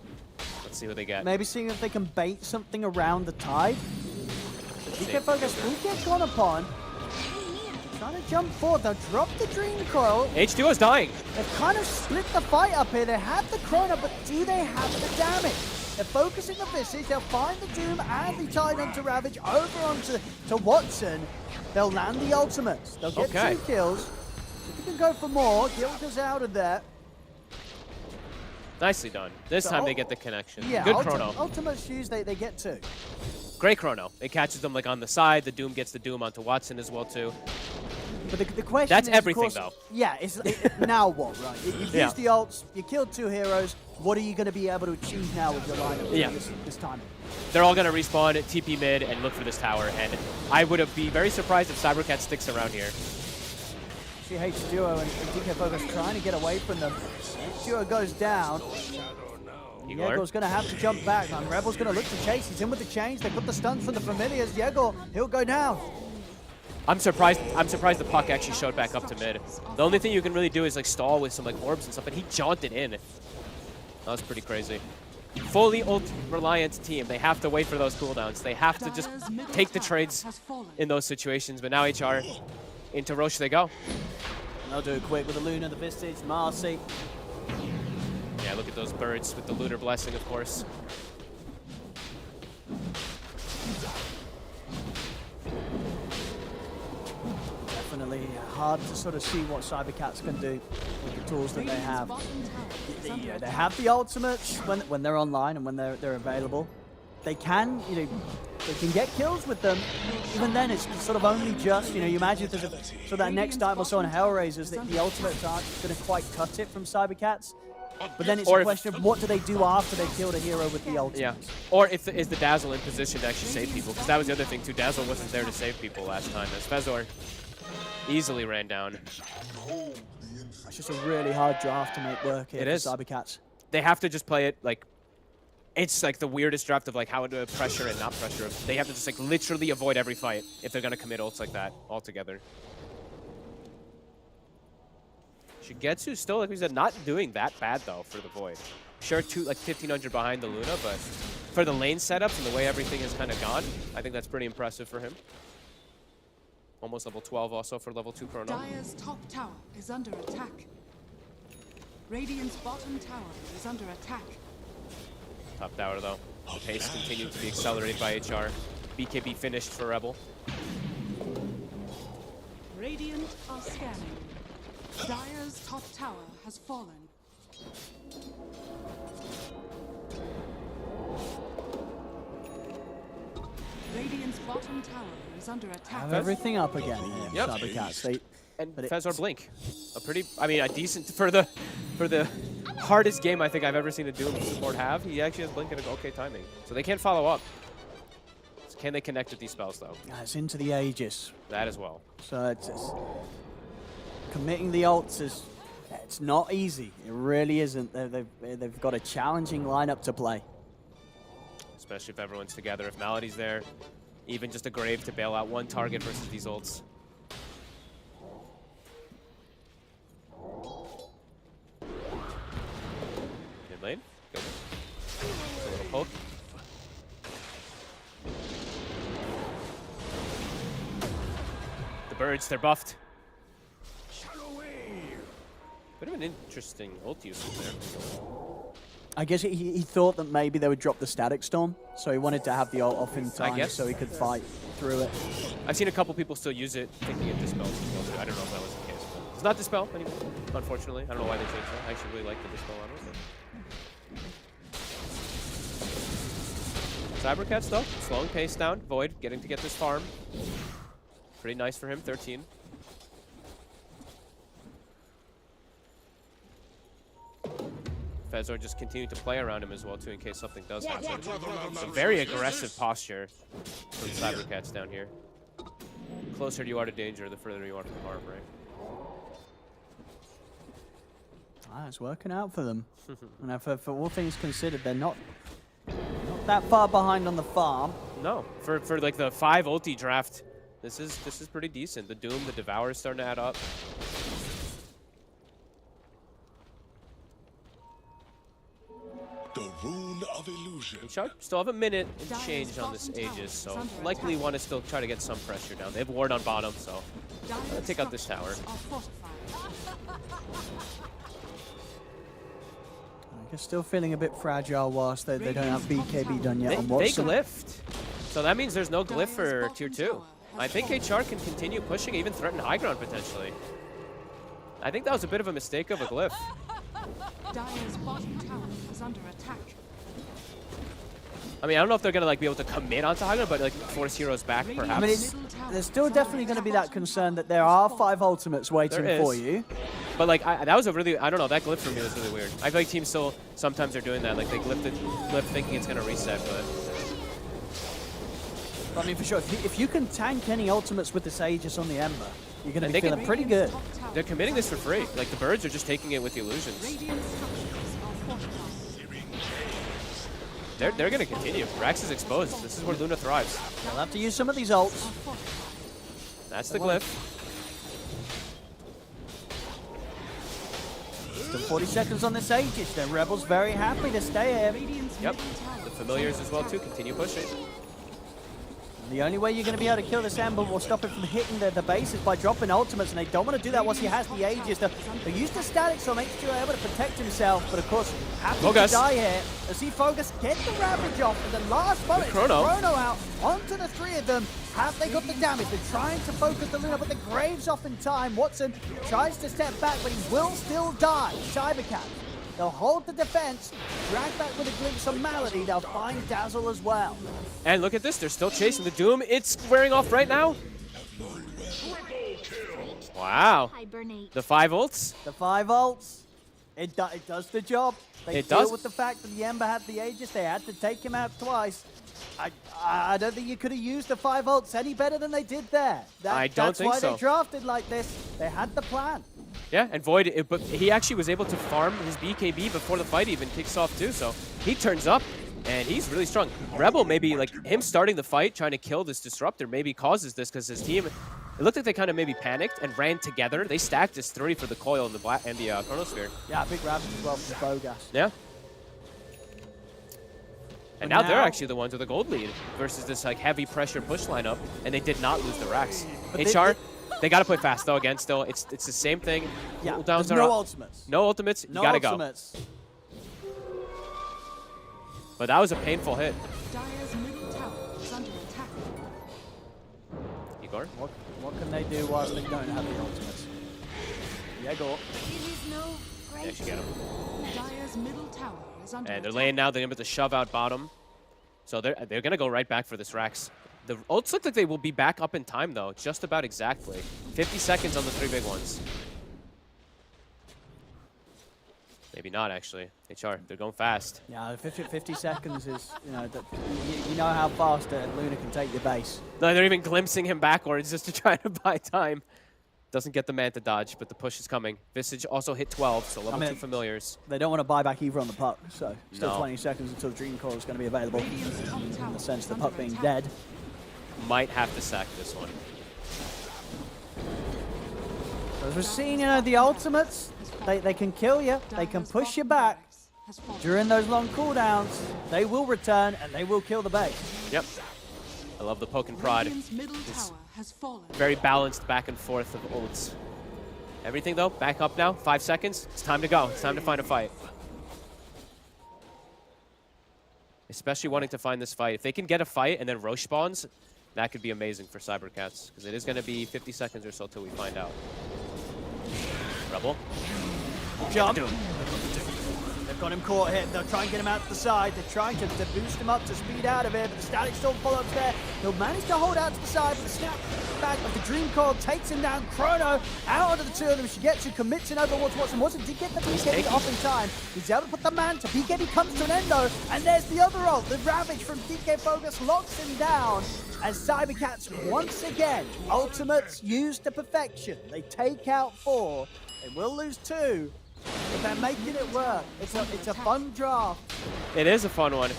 Let's see what they get. Maybe seeing if they can bait something around the tide. DK Focus will get gone upon. Trying to jump forward. They'll drop the Dream Coil. H2O is dying. They've kind of split the fight up here. They have the Chrono, but do they have the damage? They're focusing the Visage. They'll find the Doom and the Titan to Ravage over onto Watson. They'll land the ultimates. They'll get 2 kills. If you can go for more, Gilga's out of there. Nicely done. This So time they get the connection. Yeah, Good chrono. Ultimates used, they get 2. Great chrono. It catches them like on the side. The Doom gets the Doom onto Watson as well too. But the question That's is, everything, of course, though. Yeah, now what, right? You've used the ults, you killed 2 heroes. What are you going to be able to achieve now with your lineup this time? They're all going to respawn, TP mid, and look for this tower. And I would be very surprised if Cybercat sticks around here. She hates Duo and DK Focus trying to get away from them. Duo goes down. Yego's going to have to jump back. And Rebel's going to look to chase. He's in with the chains. They put the stuns from the familiars. Yegor, he'll go down. I'm surprised the puck actually showed back up to mid. The only thing you can really do is like stall with some like orbs and stuff, but he jaunted in. That was pretty crazy. Fully ult reliant team. They have to wait for those cooldowns. They have to just take the trades in those situations. But now HR into Roche they go. They'll do it quick with the Luna, the Visage, Marcy. Yeah, look at those birds with the lunar blessing, of course. Definitely hard to sort of see what Cybercats can do with the tools that they have. They have the ultimates when they're online and when they're available. They can, they can get kills with them. Even then, it's sort of only just, you imagine if there's so that next time or so on Hellraisers, the ultimates aren't going to quite cut it from Cybercats. But then it's a question of what do they do after they've killed a hero with the ultimate? Yeah. Or is the Dazzle in position to actually save people? Because that was the other thing too. Dazzle wasn't there to save people last time. As Fezor easily ran down. It's just a really hard draft to make work here for Cybercats. They have to just play it like it's like the weirdest draft of like how to pressure and not pressure. They have to just like literally avoid every fight if they're gonna commit ults like that altogether. Shigetsu still, like we said, not doing that bad though for the Void. Sure, like 1500 behind the Luna, but for the lane setups and the way everything has kind of gone, I think that's pretty impressive for him. Almost level 12 also for level 2 Chrono. Dire's top tower is under attack. Radiant's bottom tower is under attack. Top tower though. The pace continued to be accelerated by HR. BKB finished for Rebel. Radiant are scanning. Dire's top tower has fallen. Radiant's bottom tower is under attack. Have everything up again here, Yep. Cybercats. And Fezor Blink. A decent, for the hardest game I think I've ever seen a Doom support have, he actually has Blink at okay timing. So they can't follow up. So can they connect with these spells though? It's into the Aegis. That as well. So it's committing the ults is it's not easy. It really isn't. They've got a challenging lineup to play. Especially if everyone's together. If Malady's there, even just a Grave to bail out one target versus these ults. Mid lane. Good. Just a little poke. The birds, they're buffed. Bit of an interesting ult usage there. I guess he thought that maybe they would drop the Static Storm, so he wanted to have the ult off in time so he could fight through it. I've seen a couple people still use it thinking it dispels as well, too. I don't know if that was the case, but it's not dispel anymore, unfortunately. I don't know why they changed that. I actually really like the dispel on it. Cybercats though, slowing pace down. Void getting to get this farm. Pretty nice for him, 13. Fezor just continued to play around him as well too in case something does happen. It's a very aggressive posture from Cybercats down here. The closer you are to danger, the further you are from harm, right? It's working out for them. And for all things considered, they're not that far behind on the farm. No, for like the 5 ulti draft, this is pretty decent. The Doom, the Devour is starting to add up. The rune of illusion. Still have a minute and change on this Aegis, so likely want to still try to get some pressure down. They have ward on bottom, so take out this tower. They're still feeling a bit fragile whilst they don't have BKB done yet on They Watson. glyphed. So that means there's no glyph for tier 2. I think HR can continue pushing, even threaten high ground potentially. I think that was a bit of a mistake of a glyph. Dire's bottom tower is under attack. I mean, I don't know if they're gonna like be able to commit onto high ground, but like force heroes back perhaps. I mean, there's still definitely going to be that concern that there are 5 ultimates waiting There for is. you. But like that was a really, I don't know, that glyph for me was really weird. I feel like teams still sometimes are doing that, like they glyph thinking it's gonna reset, but I mean, for sure, if you can tank any ultimates with this Aegis on the Ember, you're going to And be they can- feeling pretty good. they're committing this for free. Like the birds are just taking it with the illusions. Radiant structures are fortified. They're gonna continue. Rax is exposed. This is where Luna thrives. They'll have to use some of these ults. That's the glyph. Still 40 seconds on this Aegis. The Rebels very happy to stay here. Radiant's Yep. middle tower The familiars as well too. Continue pushing. The only way you're going to be able to kill this Ember or stop it from hitting the base is by dropping ultimates, and they don't want to do that once he has the Aegis. They're used to static, so makes sure they're able to protect himself, but of course, happy to Focus. die here. As he focus, get the Ravage off, and the last moment, Chrono. out onto the 3 of them. Have they got the damage? They're trying to focus the Luna, but the Graves off in time. Watson tries to step back, but he will still die. Cybercat. They'll hold the defense, drag back with a glimpse of Malady. They'll find Dazzle as well. And look at this. They're still chasing the Doom. It's wearing off right now. Wow. Hibernate. The 5 ults. The 5 ults, it does the job. They It deal does. with the fact that the Ember had the Aegis. They had to take him out twice. I don't think you could have used the 5 ults any better than they did there. I don't think That's why so. they drafted like this. They had the plan. Yeah, and Void, but he actually was able to farm his BKB before the fight even kicks off too, so he turns up, and he's really strong. Rebel, maybe, like, him starting the fight, trying to kill this Disruptor, maybe causes this, because his team, it looked like they kind of maybe panicked and ran together. They stacked his 3 for the Coil and the Chronosphere. Yeah, big Ravage as well from Bogas. Yeah. And But now they're now- actually the ones with a gold lead versus this, like, heavy pressure push lineup, and they did not lose the Rax. But HR, they got to play fast, though, again, still. It's the same thing. Yeah, Cooldowns there's are no up. ultimates. No ultimates, you No gotta go. ultimates. But that was a painful hit. Dire's middle tower is under attack. Igor? What can they do whilst they don't have the ultimates? Yeah, go. It is no They great. actually get him. Dire's middle tower is under And they're attack. laying now. They're able to shove out bottom. So they're going to go right back for this Rax. The ults look like they will be back up in time, though. Just about exactly. 50 seconds on the 3 big ones. Maybe not, actually. HR, they're going fast. Yeah, 50 seconds is, you know how fast Luna can take your base. No, they're even glimpsing him backwards just to try to buy time. Doesn't get the man to dodge, but the push is coming. Visage also hit 12, so level 2 familiars. They don't want to buy back either on the puck, so still No. 20 seconds until Dream Core is going to be available. Radiant's top tower In the sense is the under puck being attack. dead. Might have to sack this one. As we've seen, the ultimates, they can kill you, they can Dire's push you bottom back. barracks has fallen. During those long cooldowns, they will return and they will kill the base. Yep. I love the poke and prod. Radiant's middle It's tower has fallen. very balanced back and forth of ults. Everything, though, back up now. 5 seconds. It's time to go. It's time to find a fight. Especially wanting to find this fight. If they can get a fight and then Roche spawns, that could be amazing for Cybercats. Because it is going to be 50 seconds or so till we find out. Rebel. Jump. They've got him caught here. They'll try and get him out to the side. They're trying to boost him up to speed out of it, but the static storm follow-ups there. He'll manage to hold out to the side, but the snap back of the Dream Coil takes him down. Chrono out of the 2 of them. Shigetsu commits in over towards Watson. Watson did get the BKB off in time. He's able to put the man to BKB comes to an end though, and there's the other ult. The Ravage from DK Focus locks him down as Cybercats once again, ultimates used to perfection. They take out 4. They will lose 2. But they're making it work. It's a fun draft. It is a fun one.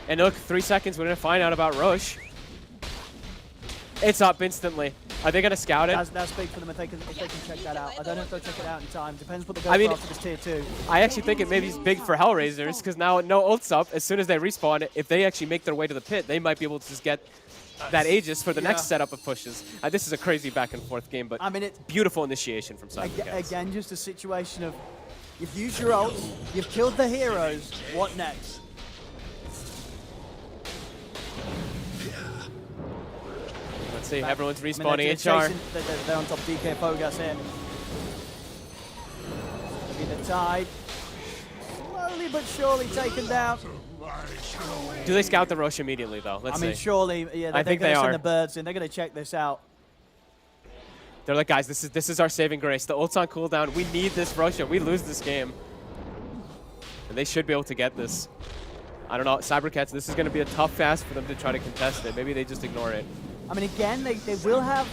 And look, 3 seconds, we're going to find out about Roche. It's up instantly. Are they going to scout it? That's big for them if they can check that out. I don't know if they'll check it out in time. Depends what they go I mean, for after this tier 2. I actually think it maybe is big for Hellraisers, because now no ults up. As soon as they respawn, if they actually make their way to the pit, they might be able to just get that Aegis for the next setup of pushes. This is a crazy back and forth game, but I mean, beautiful initiation from Cybercats. again, just a situation of You've used your ults. You've killed the heroes. What next? Let's see. Everyone's I mean, respawning. they're HR. They're on top. DK Fogas here. Be the tide. Slowly but surely taken down. Do they scout the Roche immediately, though? Let's I mean, see. surely, yeah. I think they're they gonna send are. the birds in. They're going to check this out. They're like, guys, this is our saving grace. The ult's on cooldown. We need this Roche. We lose this game. And they should be able to get this. I don't know. Cybercats, this is going to be a tough fast for them to try to contest it. Maybe they just ignore it. I mean, again, they will have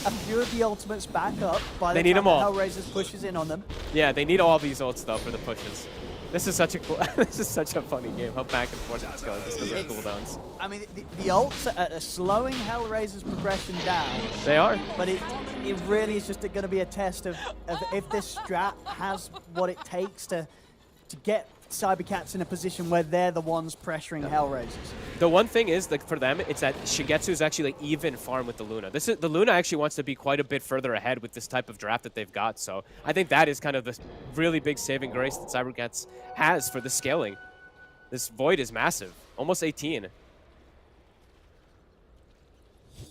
a few of the ultimates back up by the They need time them all. Hellraisers pushes in on them. Yeah, they need all these ults, though, for the pushes. This is such a cool, this is such a funny game. How back and forth it's going just because of cooldowns. I mean, the ults are slowing Hellraiser's progression down. They are. But it really is just going to be a test of if this strat has what it takes to get Cybercats in a position where they're the ones pressuring Hellraisers. The one thing is, like, for them, it's that Shigetsu is actually like even farm with the Luna. The Luna actually wants to be quite a bit further ahead with this type of draft that they've got. So I think that is kind of the really big saving grace that Cybercats has for the scaling. This Void is massive, almost 18.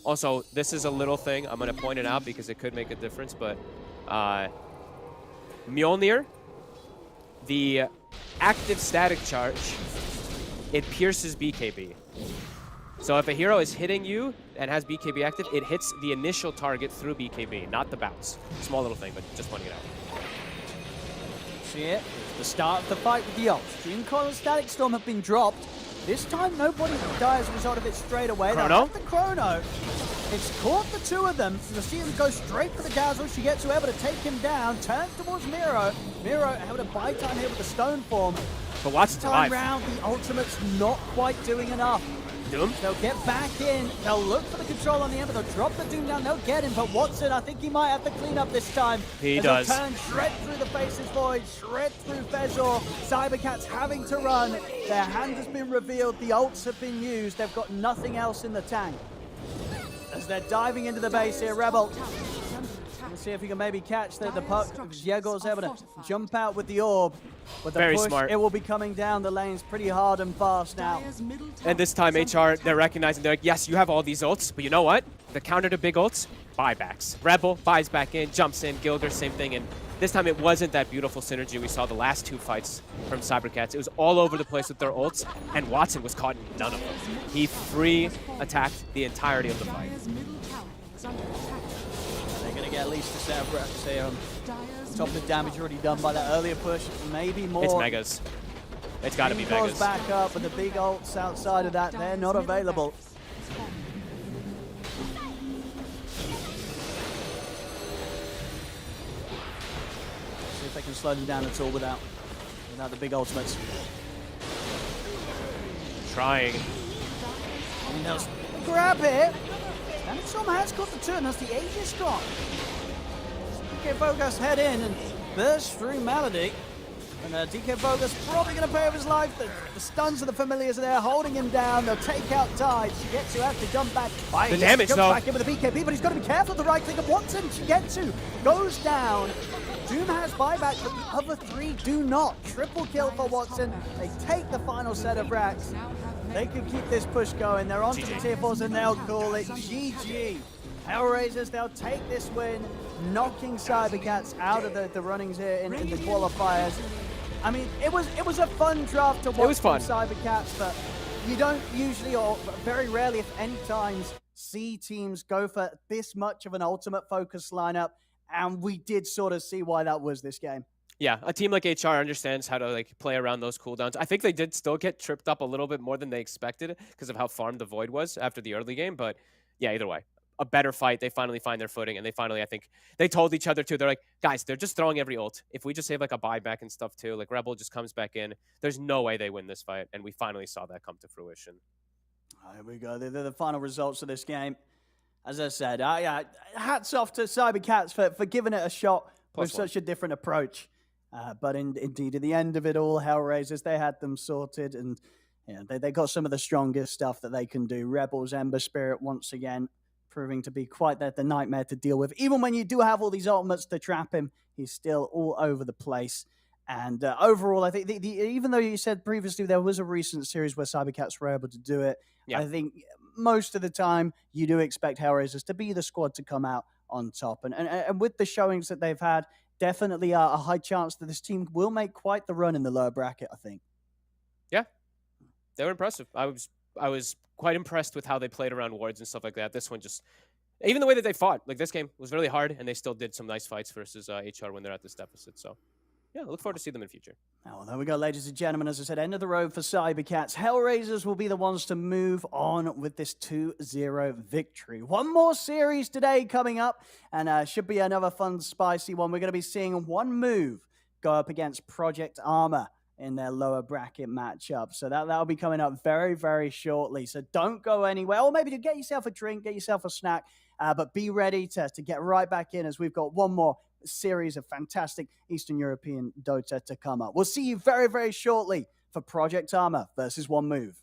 Also, this is a little thing. I'm going to point it out because it could make a difference, but Mjolnir, the active static charge, it pierces BKB. So if a hero is hitting you and has BKB active, it hits the initial target through BKB, not the bounce. Small little thing, but just pointing it out. See it? It's the start of the fight with the ults. Dream Coil and Static Storm have been dropped. This time, nobody dies as a result of it straight away. Chrono? The Chrono. It's caught the two of them. You'll see him go straight for the Dazzle. She gets able to take him down. Turns towards Miro. Miro able to buy time here with the Stone Form. But watch This it time survive. round, the ultimate's not quite doing enough. Doom? They'll get back in. They'll look for the control on the end, but they'll drop the Doom down. They'll get him. But Watson, I think he might have to clean up this time. He As does. He'll turn, shred through the Faces Void, shred through Fezor. Cybercats having to run. Their hand has been revealed. The ults have been used. They've got nothing else in the tank. As they're diving into the base here, Rebel. Let's see if he can maybe catch the puck. Yegor's able to jump out with the orb. But the Very push, smart. it will be coming down the lanes pretty hard and fast now. And this time, HR, they're recognizing, they're like, yes, you have all these ults, but you know what? The counter to big ults, buybacks. Rebel buys back in, jumps in, Gilder, same thing. And this time, it wasn't that beautiful synergy we saw the last two fights from Cybercats. It was all over the place with their ults, and Watson was caught in none of them. He free attacked the entirety of the fight. They're going to get at least a set of reps here on top of the damage already done by that earlier push. Maybe more. It's Megas. It's got to be Goes Megas. back up, but the big ults outside of that, they're not available. See if they can slow them down at all without the big ultimates. Trying. And they'll grab it. And Storm has got the turn. That's the Aegis drop. DK Bogus head in and burst through Malady. And DK Bogus probably going to pay with his life. The stuns of the familiars are there holding him down. They'll take out Tide. Shigetsu has to jump back. The damage, jumps though. back in with the BKB, but he's got to be careful of the right click of Watson. Shigetsu goes down. Doom has buyback, but the other three do not. Triple kill for Watson. They take the final set of racks. They could keep this push going. They're on to the tier 4s and they'll call it GG. Hellraisers, they'll take this win, knocking Cybercats out of the runnings here in the qualifiers. I mean, it was a fun draft to watch was fun. from Cybercats, but you don't usually, or very rarely, if any times, see teams go for this much of an ultimate focus lineup, and we did sort of see why that was this game. Yeah, a team like HR understands how to like play around those cooldowns. I think they did still get tripped up a little bit more than they expected because of how farmed the Void was after the early game. But yeah, either way, a better fight. They finally find their footing, and they finally, I think, they told each other too. They're like, guys, they're just throwing every ult. If we just save like a buyback and stuff too, like Rebel just comes back in, there's no way they win this fight. And we finally saw that come to fruition. Here we go. They're the final results of this game. As I said, hats off to Cybercats for giving it a shot with such a different approach. But indeed, at the end of it all, Hellraisers, they had them sorted, and they got some of the strongest stuff that they can do. Rebels, Ember Spirit, once again, proving to be quite the nightmare to deal with. Even when you do have all these ultimates to trap him, he's still all over the place. And overall, I think even though you said previously there was a recent series where Cybercats were able to do it, I think most of the time you do expect Hellraisers to be the squad to come out on top. And with the showings that they've had, definitely a high chance that this team will make quite the run in the lower bracket, I think. Yeah, they were impressive. I was quite impressed with how they played around wards and stuff like that. This one just, even the way that they fought, like this game was really hard, and they still did some nice fights versus HR when they're at this deficit. So yeah, I look forward to see them in the future. Oh, well, there we go, ladies and gentlemen. As I said, end of the road for Cybercats. Hellraisers will be the ones to move on with this 2-0 victory. One more series today coming up, and should be another fun, spicy one. We're going to be seeing one move go up against Project Armor in their lower bracket matchup. So that'll be coming up very, very shortly. So don't go anywhere. Or maybe to get yourself a drink, get yourself a snack, but be ready to get right back in as we've got one more series of fantastic Eastern European Dota to come up. We'll see you very, very shortly for Project Armor versus One Move.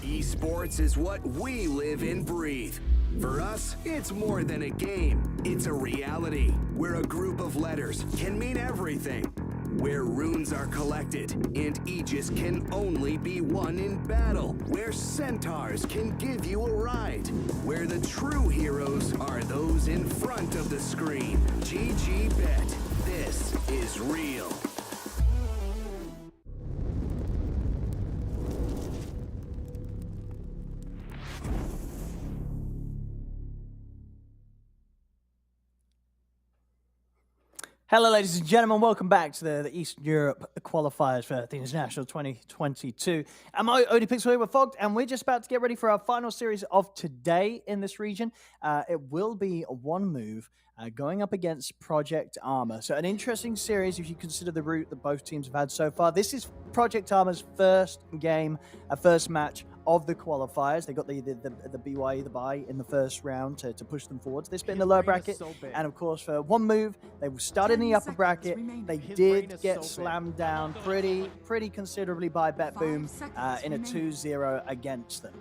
Esports is what we live and breathe. For us, it's more than a game. It's a reality where a group of letters can mean everything. Where runes are collected and Aegis can only be won in battle. Where centaurs can give you a ride. Where the true heroes are those in front of the screen. GG Bet. This is real. Hello, ladies and gentlemen. Welcome back to the Eastern Europe qualifiers for the International 2022. I'm Odie Pixel here with Fogged, and we're just about to get ready for our final series of today in this region. It will be one move going up against Project Armor. So an interesting series if you consider the route that both teams have had so far. This is Project Armor's first game, first match of the qualifiers. They got the BYE, the bye, in the first round to push them forwards. This bit in the lower bracket. And of course, for one move, they will start in the upper bracket. They did get slammed down pretty considerably by BetBoom in a 2-0 against them.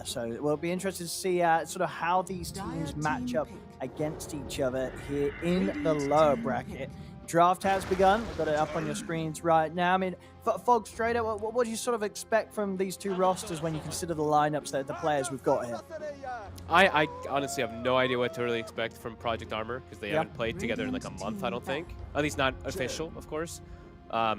So it will be interesting to see sort of how these teams match up against each other here in the lower bracket. Draft has begun. We've got it up on your screens right now. I mean, Fog, straight up, what do you sort of expect from these two rosters when you consider the lineups that the players we've got here? I honestly have no idea what to really expect from Project Armor because they haven't played together in like a month, I don't think. At least not official, of course. Yeah,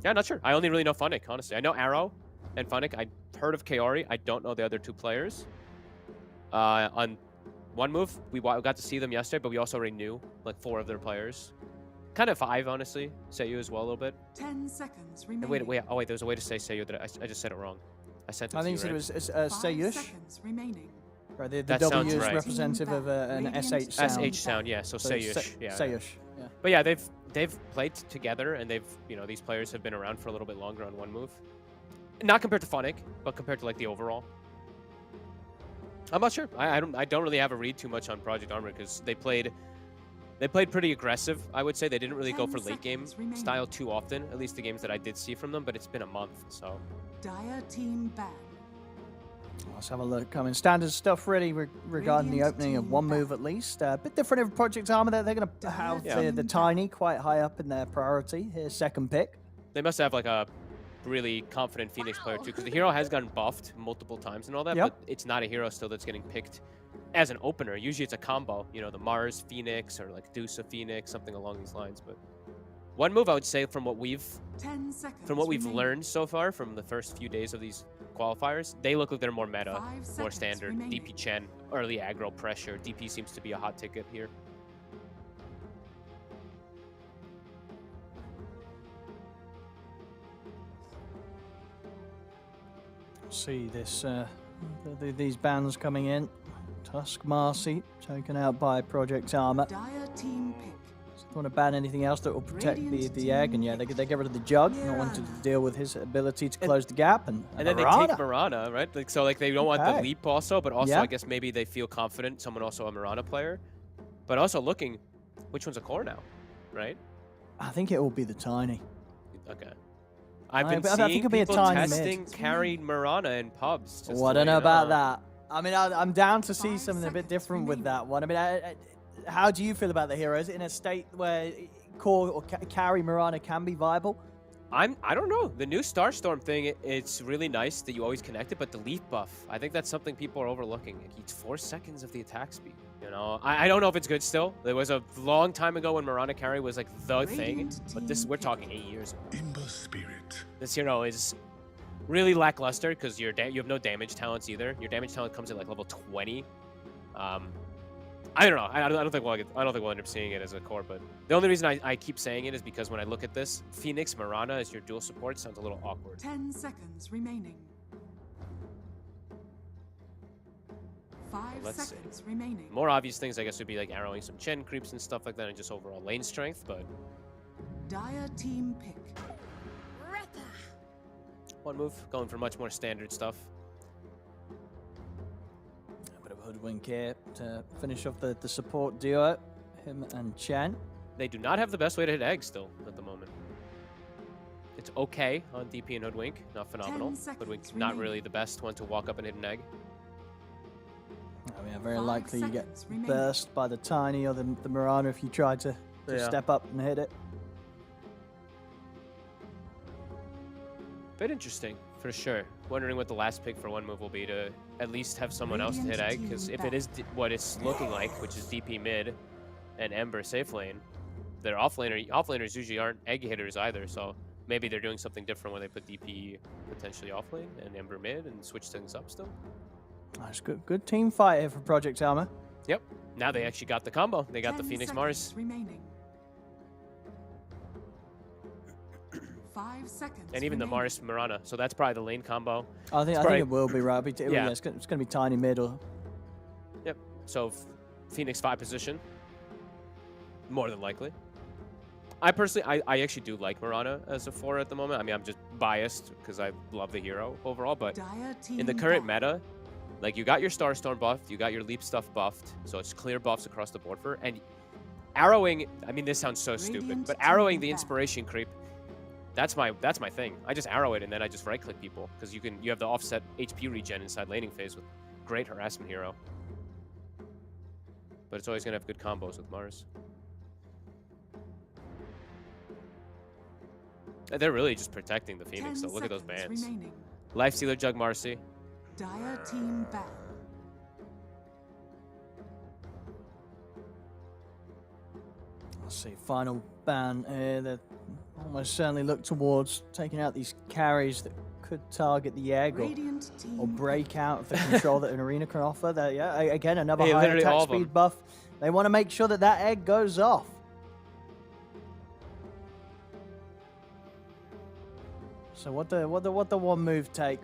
not sure. I only really know Funnick, honestly. I know Arrow and Funnick. I heard of Kaori. I don't know the other two players. On one move, we got to see them yesterday, but we also already knew like 4 of their players. Kind of 5, honestly. Seiyu as well a little bit. 10 seconds remaining. Wait. Oh, wait. There's a way to say Seiyu that I just said it wrong. I sent it I to think you, it was Seiyush. Remaining. Right, the That W sounds is right. representative of an SH sound. SH sound, yeah. So Seiyush. Yeah. Seiyush, yeah. But yeah, they've played together, and these players have been around for a little bit longer on one move. Not compared to Funnick, but compared to like the overall. I'm not sure. I don't really have a read too much on Project Armor because they played pretty aggressive. I would say they didn't really go for late game style too often. At least the games that I did see from them. But it's been a month, so. Dire team ban. Let's have a look. I mean, standard stuff ready regarding the opening of one move at least. A bit different of Project Armor. They're going to have the Tiny quite high up in their priority. Here's second pick. They must have like a really confident Phoenix player too, because the hero has gotten buffed multiple times and all that, but it's not a hero still that's getting picked as an opener. Usually it's a combo, you know, the Mars Phoenix or like Dusa Phoenix, something along these lines. But one move I would say from what we've learned so far from the first few days of these qualifiers, they look like they're more meta, more standard. DP Chen, early aggro pressure. DP seems to be a hot ticket here. See this these bans coming in. Tusk Marcy taken out by Project Armor. Dire team pick. Don't want to ban anything else that will protect the egg, and yeah, they get rid of the jug. Not wanting to deal with his ability to close the gap, and then they take Mirana, right? Like, so like they don't want the leap also, but also I guess maybe they feel confident. Someone also a Mirana player, but also looking, which one's a core now, right? I think it will be the Tiny. Okay. I've been I think seeing it'll be a people tiny testing mid. carried Mirana in pubs. Well, I don't know about that. I mean, I'm down to see something a bit different with that one. I mean, how do you feel about the hero? Is it in a state where core or carry Mirana can be viable? I don't know. The new Starstorm thing, it's really nice that you always connect it, but the leaf buff, I think that's something people are overlooking. It eats 4 seconds of the attack speed. You know, I don't know if it's good still. There was a long time ago when Mirana carry was like the thing, but this we're talking 8 years ago. Ember Spirit. This hero is really lackluster because you have no damage talents either. Your damage talent comes at like level 20. I don't know. I don't think we'll end up seeing it as a core, but the only reason I keep saying it is because when I look at this, Phoenix Mirana as your dual support sounds a little awkward. 10 seconds remaining. 5 seconds remaining. More obvious things, I guess, would be like arrowing some Chen creeps and stuff like that, and just overall lane strength. But Dire team pick. one move, going for much more standard stuff. A bit of hoodwink here to finish off the support duo, him and Chen. They do not have the best way to hit egg still at the moment. It's okay on DP and Hoodwink, not phenomenal. Hoodwink, not really the best one to walk up and hit an egg. I mean, very likely you get burst by the Tiny or the Mirana if you try to step up and hit it. Bit interesting, for sure. Wondering what the last pick for one move will be to at least have someone else to hit egg, because if it is what it's looking like, which is DP mid and Ember safe lane, their offlaners usually aren't egg hitters either, so maybe they're doing something different when they put DP potentially off lane and Ember mid and switch things up still. Nice, good team fight here for Project Armor. Yep. Now they actually got the combo. They got the Phoenix Mars. Remaining. 5 seconds. And even the Mars Mirana. So that's probably the lane combo. I think it will be right. Yeah. It's going to be Tiny middle. Yep. So Phoenix 5 position. More than likely. I personally, I actually do like Mirana as a 4 at the moment. I mean, I'm just biased because I love the hero overall. But in the current meta, like, you got your Starstorm buffed, you got your Leap stuff buffed, so it's clear buffs across the board for. And arrowing, I mean, this sounds so stupid, but arrowing the inspiration creep, that's my thing. I just arrow it and then I just right-click people because you have the offset HP regen inside laning phase with great harassment hero. But it's always gonna have good combos with Mars. They're really just protecting the Phoenix, so look at those bans. Remaining. Lifestealer Jug Marcy. Dire team ban. Let's see, final ban here. They almost certainly look towards taking out these carries that could target the egg or break out of the control that an arena can offer. Yeah, again, another high attack speed buff. They want to make sure that that egg goes off. So what the one move take?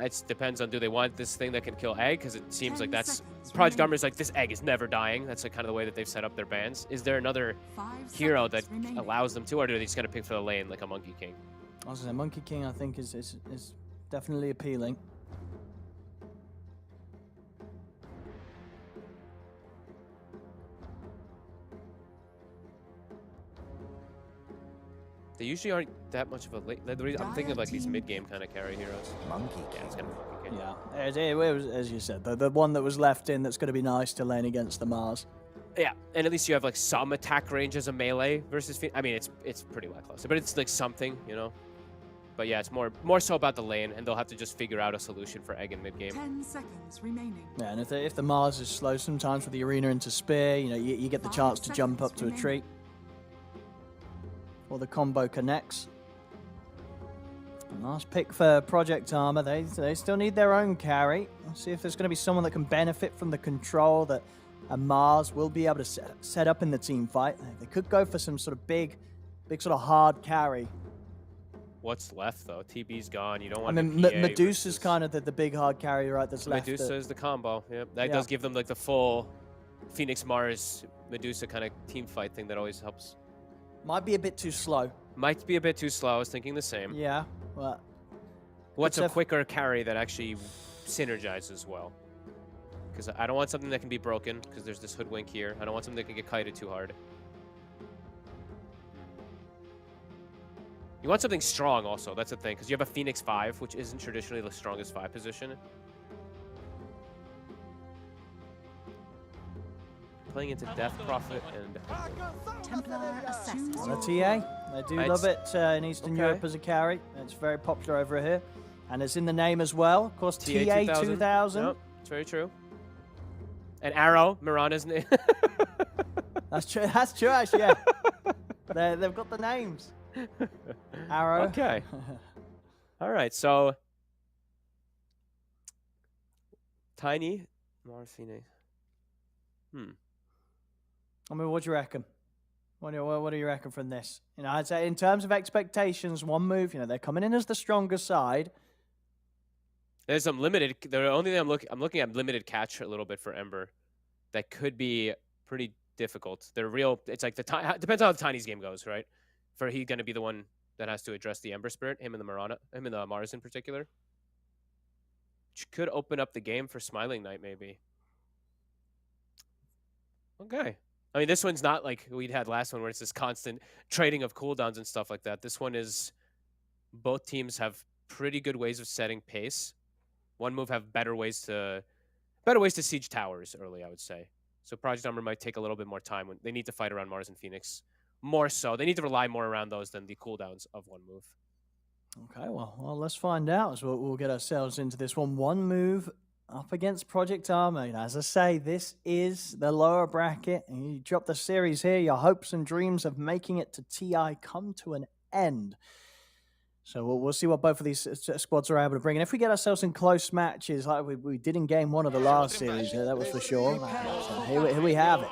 It depends on, do they want this thing that can kill egg? Because it seems like that's Project Armor is like, this egg is never dying. That's like kind of the way that they've set up their bans. Is there another hero that allows them to, or are they just gonna pick for the lane like a Monkey King? I was gonna say Monkey King, I think is definitely appealing. They usually aren't that much of a late. I'm thinking of like these mid-game kind of carry heroes. Monkey King. Yeah, it's gonna be Monkey King. Yeah, it was, as you said, the one that was left in that's going to be nice to lane against the Mars. Yeah, and at least you have like some attack range as a melee versus. I mean, it's pretty lackluster, but it's like something, you know. But yeah, it's more so about the lane, and they'll have to just figure out a solution for egg in mid-game. 10 seconds remaining. Yeah, and if the Mars is slow sometimes with the arena into spear, you know, you get the chance to jump up to a tree. Or the combo connects. And last pick for Project Armor. They still need their own carry. Let's see if there's going to be someone that can benefit from the control that a Mars will be able to set up in the team fight. They could go for some sort of big sort of hard carry. what's left though. TB's gone. You don't I want. mean, Medusa's kind of the big hard carry, right? That's left. Medusa is the combo. Yeah, that does give them like the full Phoenix Mars Medusa kind of team fight thing that always helps. Might be a bit too slow. Might be a bit too slow. I was thinking the same. Yeah. Well, what's a quicker carry that actually synergizes well? Because I don't want something that can be broken, because there's this hoodwink here. I don't want something that can get kited too hard. You want something strong also, that's the thing, because you have a Phoenix 5, which isn't traditionally the strongest 5 position. Playing into Death Prophet and Templar Assassin. the TA. They do love it in Eastern Europe as a carry. It's very popular over here. And it's in the name as well. Of course, TA 2000. Yep, it's very true. And Arrow, Mirana's name. That's true. That's true, actually, yeah. They've got the names. Arrow. Okay. All right, so Tiny, Mars Phoenix. I mean, what do you reckon? What do you reckon from this? You know, I'd say in terms of expectations, one move. You know, they're coming in as the stronger side. There's some limited. The only thing I'm looking at limited catch a little bit for Ember. That could be pretty difficult. They're real. It's like depends on how the Tiny's game goes, right? For he going to be the one that has to address the Ember Spirit, him and the Mars in particular. Which could open up the game for Smiling Knight, maybe. Okay. I mean, this one's not like we'd had last one where it's this constant trading of cooldowns and stuff like that. This one is both teams have pretty good ways of setting pace. One move have better ways to siege towers early, I would say. So Project Umber might take a little bit more time when they need to fight around Mars and Phoenix. More so. They need to rely more around those than the cooldowns of one move. Okay, well, let's find out as we'll get ourselves into this one. One move up against Project Armor. You know, as I say, this is the lower bracket. And you drop the series here, your hopes and dreams of making it to TI come to an end. So we'll see what both of these squads are able to bring. And if we get ourselves in close matches like we did in game one of the last series, that was for sure. So here we have it.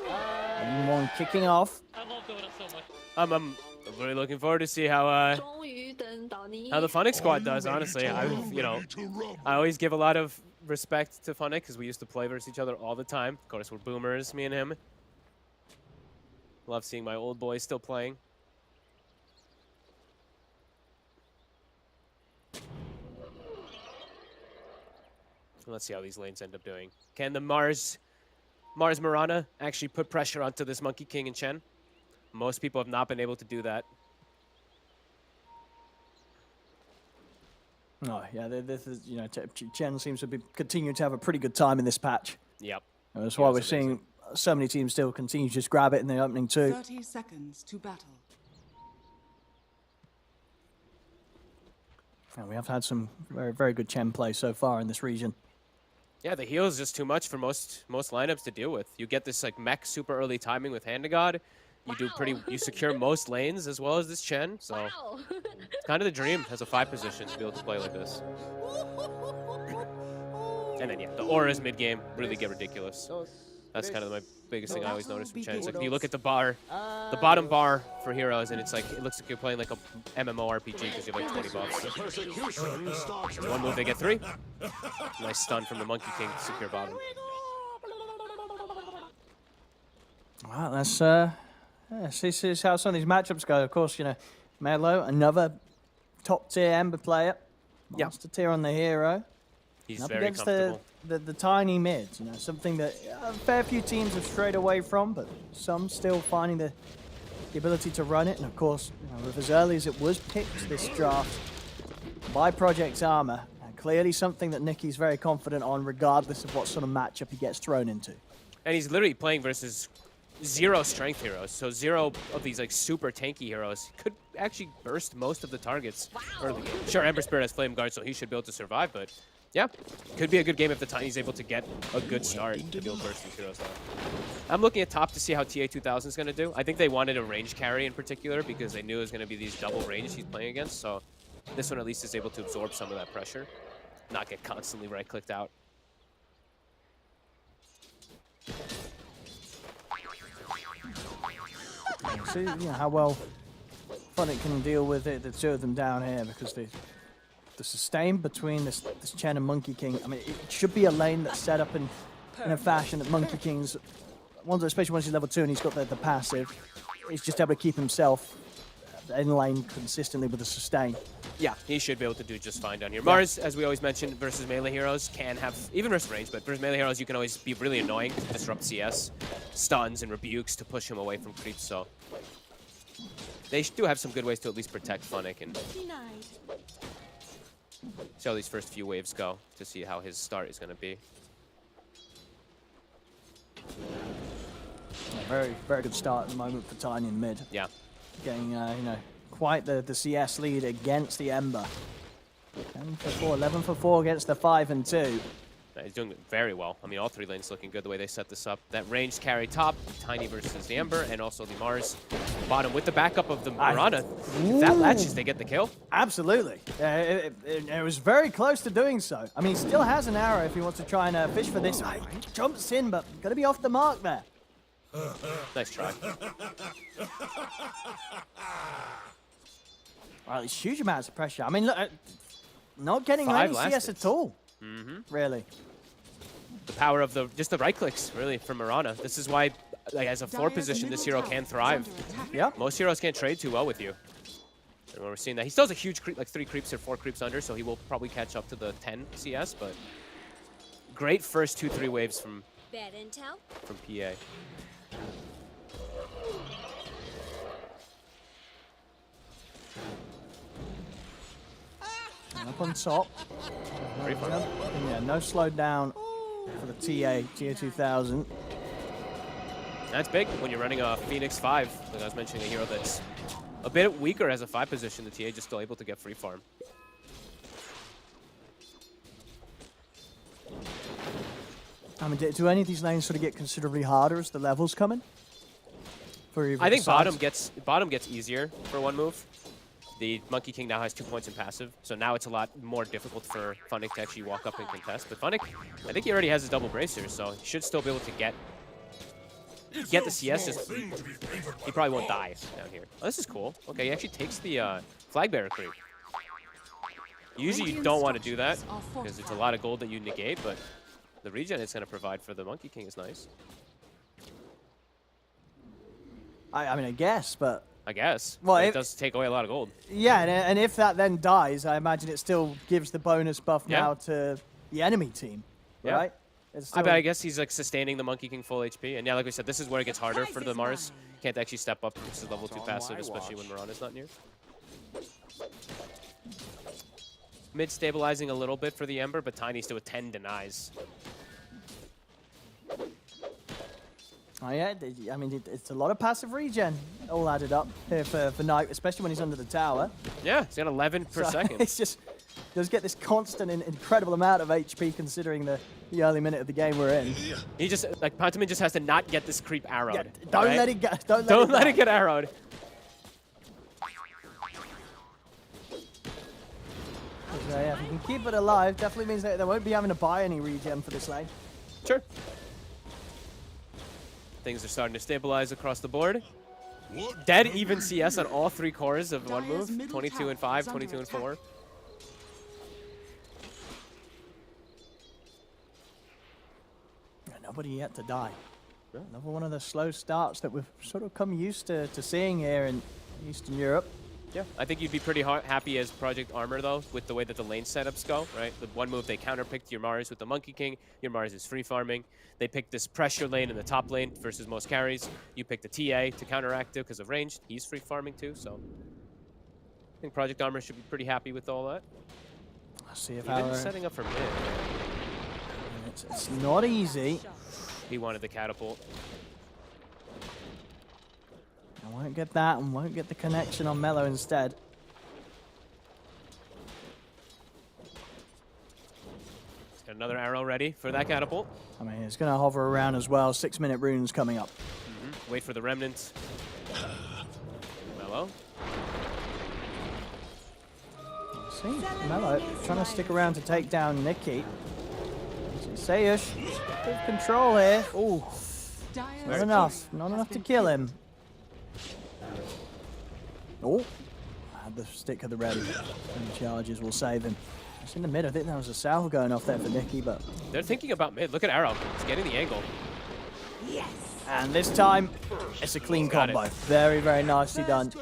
And one kicking off. I'm really looking forward to see how the Funnick squad does. Honestly, I always give a lot of respect to Funnick because we used to play versus each other all the time. Of course, we're boomers, me and him. Love seeing my old boys still playing. Let's see how these lanes end up doing. Can the Mars Mirana actually put pressure onto this Monkey King and Chen? Most people have not been able to do that. Oh yeah, this is Chen seems to continue to have a pretty good time in this patch. Yep. And that's why we're seeing so many teams still continue to just grab it in the opening two. 30 seconds to battle. And we have had some very, very good Chen play so far in this region. Yeah, the heal is just too much for most lineups to deal with. You get this like mech super early timing with Hand of God. You secure most lanes as well as this Chen. So it's kind of the dream as a 5 position to be able to play like this. And then yeah, the auras mid game really get ridiculous. That's kind of my biggest thing I always notice from Chen. It's like if you look at the bottom bar for heroes, and it's like it looks like you're playing like a MMORPG because you have like 20 buffs. One move they get 3. Nice stun from the Monkey King to secure bottom. Wow, that's see how some of these matchups go. Of course, Melo, another top tier Ember player, master tier on the hero. He's up very against comfortable. the tiny mids, something that a fair few teams have strayed away from, but some still finding the ability to run it. And of course, with as early as it was picked this draft by Project Armor, clearly something that Nicky's very confident on, regardless of what sort of matchup he gets thrown into. And he's literally playing versus 0 strength heroes, so 0 of these like super tanky heroes could actually burst most of the targets early game. Sure, Ember Spirit has Flame Guard, so he should be able to survive, but yeah, could be a good game if the Tiny's able to get a good start to be able to burst these heroes out. I'm looking at top to see how TA 2000 is going to do. I think they wanted a range carry in particular because they knew it was going to be these double range he's playing against, so this one at least is able to absorb some of that pressure, not get constantly right-clicked out. See how well Funnick can deal with it, the two of them down here, because the sustain between this Chen and Monkey King, I mean, it should be a lane that's set up in a fashion that Monkey King's, especially once he's level 2 and he's got the passive, he's just able to keep himself in lane consistently with the sustain. Yeah, he should be able to do just fine down here. Mars, as we always mentioned, versus melee heroes can have, even versus range, but versus melee heroes, you can always be really annoying to disrupt CS, stuns and rebukes to push him away from creeps, so they do have some good ways to at least protect Funnick and see how these first few waves go to see how his start is going to be. Very, very good start at the moment for Tiny in mid. Yeah. Getting, quite the CS lead against the Ember. 10 for 4, 11 for 4 against the 5 and 2. He's doing very well. I mean, all three lanes looking good the way they set this up. That ranged carry top, Tiny versus the Ember, and also the Mars bottom with the backup of the Mirana. If that latches, they get the kill. Absolutely. It was very close to doing so. I mean, he still has an arrow if he wants to try and fish for this. He jumps in, but got to be off the mark there. Nice try. Well, it's huge amounts of pressure. I mean, look, not getting any CS at all. Really. The power of just the right clicks, really, from Mirana. This is why, like, as a 4 position, this hero can thrive. Yeah. Most heroes can't trade too well with you. And we're seeing that. He still has a huge creep, like 3 creeps or 4 creeps under, so he will probably catch up to the 10 CS, but great first 2-3 waves from PA. Up on top. Very fun. Yeah, no slowdown for the TA 2000. That's big when you're running a Phoenix 5. Like I was mentioning, a hero that's a bit weaker as a 5 position. The TA just still able to get free farm. I mean, do any of these lanes sort of get considerably harder as the levels come in? I think bottom gets easier for one move. The Monkey King now has 2 points in passive, so now it's a lot more difficult for Funnick to actually walk up and contest. But Funnick, I think he already has his double bracer, so he should still be able to get the CS. Just, he probably won't die down here. Oh, this is cool. Okay, he actually takes the flag bearer creep. Usually you don't want to do that because it's a lot of gold that you negate, but the regen it's going to provide for the Monkey King is nice. I mean, I guess, but... I guess. Well, it does take away a lot of gold. Yeah, and if that then dies, I imagine it still gives the bonus buff now to the enemy team, right? I bet. I guess he's like sustaining the Monkey King full HP, and yeah, like we said, this is where it gets harder for the Mars. Can't actually step up because it's level 2 passive, especially when Mirana's not near. Mid stabilizing a little bit for the Ember, but Tiny's to a 10 denies. Oh yeah, I mean, it's a lot of passive regen all added up here for Knight, especially when he's under the tower. Yeah, he's got 11 per second. It's just, does get this constant and incredible amount of HP considering the early minute of the game we're in. He just, like, Pantomin just has to not get this creep arrowed. Yeah, don't let it get, don't let it get arrowed. So yeah, if you can keep it alive, definitely means that they won't be having to buy any regen for this lane. Sure. Things are starting to stabilize across the board. Dead even CS on all 3 cores of one move. 22 and 5, 22 and 4. Nobody yet to die. Another one of the slow starts that we've sort of come used to seeing here in Eastern Europe. Yeah, I think you'd be pretty happy as Project Armor, though, with the way that the lane setups go, right? The one move they counterpicked your Mars with the Monkey King. Your Mars is free farming. They picked this pressure lane in the top lane versus most carries. You picked the TA to counteract it because of range. He's free farming too, so I think Project Armor should be pretty happy with all that. Let's see if Even setting up for mid. It's not easy. He wanted the catapult. I won't get that and won't get the connection on Mellow instead. He's got another arrow ready for that catapult. I mean, it's going to hover around as well. 6-minute runes coming up. Wait for the remnants. Mellow. See, Mellow trying to stick around to take down Nikki. Sayush, good control here. Ooh, not enough. Not enough to kill him. Oh, had the stick at the ready. And the charges will save him. It's in the mid. I think that was a salve going off there for Nicky, but... They're thinking about mid. Look at Arrow. He's getting the angle. And this time, it's a clean Got combo. it. Very, very nicely done.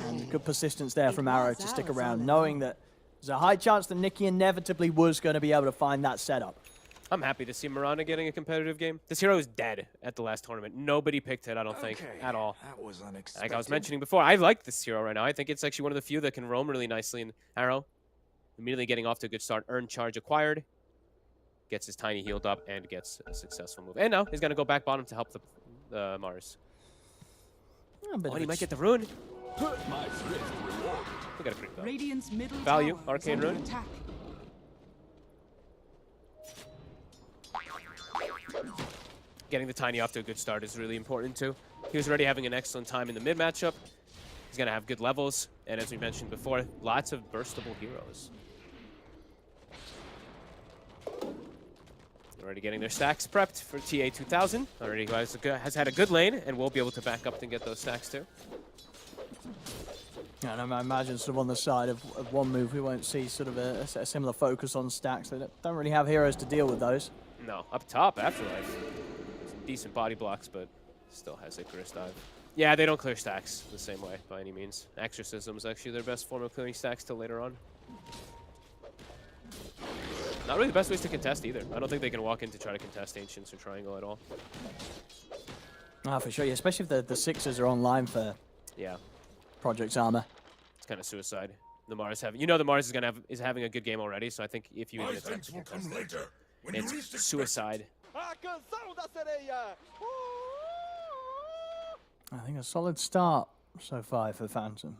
And good persistence there from Arrow to stick around, knowing that there's a high chance that Nicky inevitably was going to be able to find that setup. I'm happy to see Miranda getting a competitive game. This hero is dead at the last tournament. Nobody picked it, I don't think, at all. That was unexpected. Like I was mentioning before, I like this hero right now. I think it's actually one of the few that can roam really nicely in Arrow. Immediately getting off to a good start. Earn charge acquired. Gets his tiny healed up and gets a successful move. And now he's going to go back bottom to help the Mars. Oh, and he might get the rune. We got a pretty good Radiant's middle value. tower is Arcane under rune. attack. Getting the tiny off to a good start is really important too. He was already having an excellent time in the mid matchup. He's going to have good levels. And as we mentioned before, lots of burstable heroes. Already getting their stacks prepped for TA 2000. Already has had a good lane and will be able to back up and get those stacks too. And I imagine sort of on the side of one move, we won't see sort of a similar focus on stacks. They don't really have heroes to deal with those. No, up top, Afterlife. Some decent body blocks, but still has Icarus dive. Yeah, they don't clear stacks the same way by any means. Exorcism is actually their best form of clearing stacks till later on. Not really the best ways to contest either. I don't think they can walk in to try to contest Ancients or Triangle at all. Ah, for sure. Yeah, especially if the Sixers are online for Project Armor. It's kind of suicide. The Mars the Mars is having a good game already, so I think if you even attempt to contest it, it's suicide. I think a solid start so far for Phantom,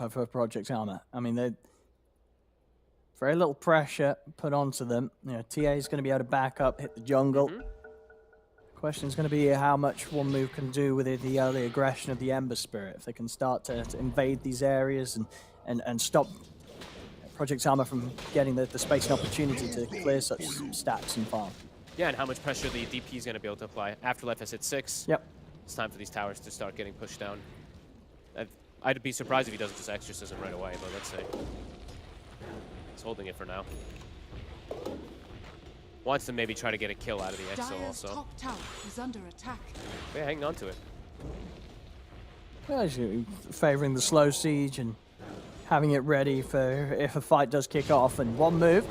for Project Armor. I mean, they very little pressure put onto them. You know, TA is going to be able to back up, hit the jungle. Question is going to be how much one move can do with the early aggression of the Ember Spirit. If they can start to invade these areas and stop Project Armor from getting the space and opportunity to clear such stacks and farm. Yeah, and how much pressure the DP is going to be able to apply. Afterlife has hit 6. Yep. It's time for these towers to start getting pushed down. I'd be surprised if he doesn't just Exorcism right away, but let's see. He's holding it for now. Wants to maybe try to get a kill out of the Exo Dire's also. top tower is under attack. Yeah, hanging on to it. Well, favoring the slow siege and having it ready for if a fight does kick off. And one move,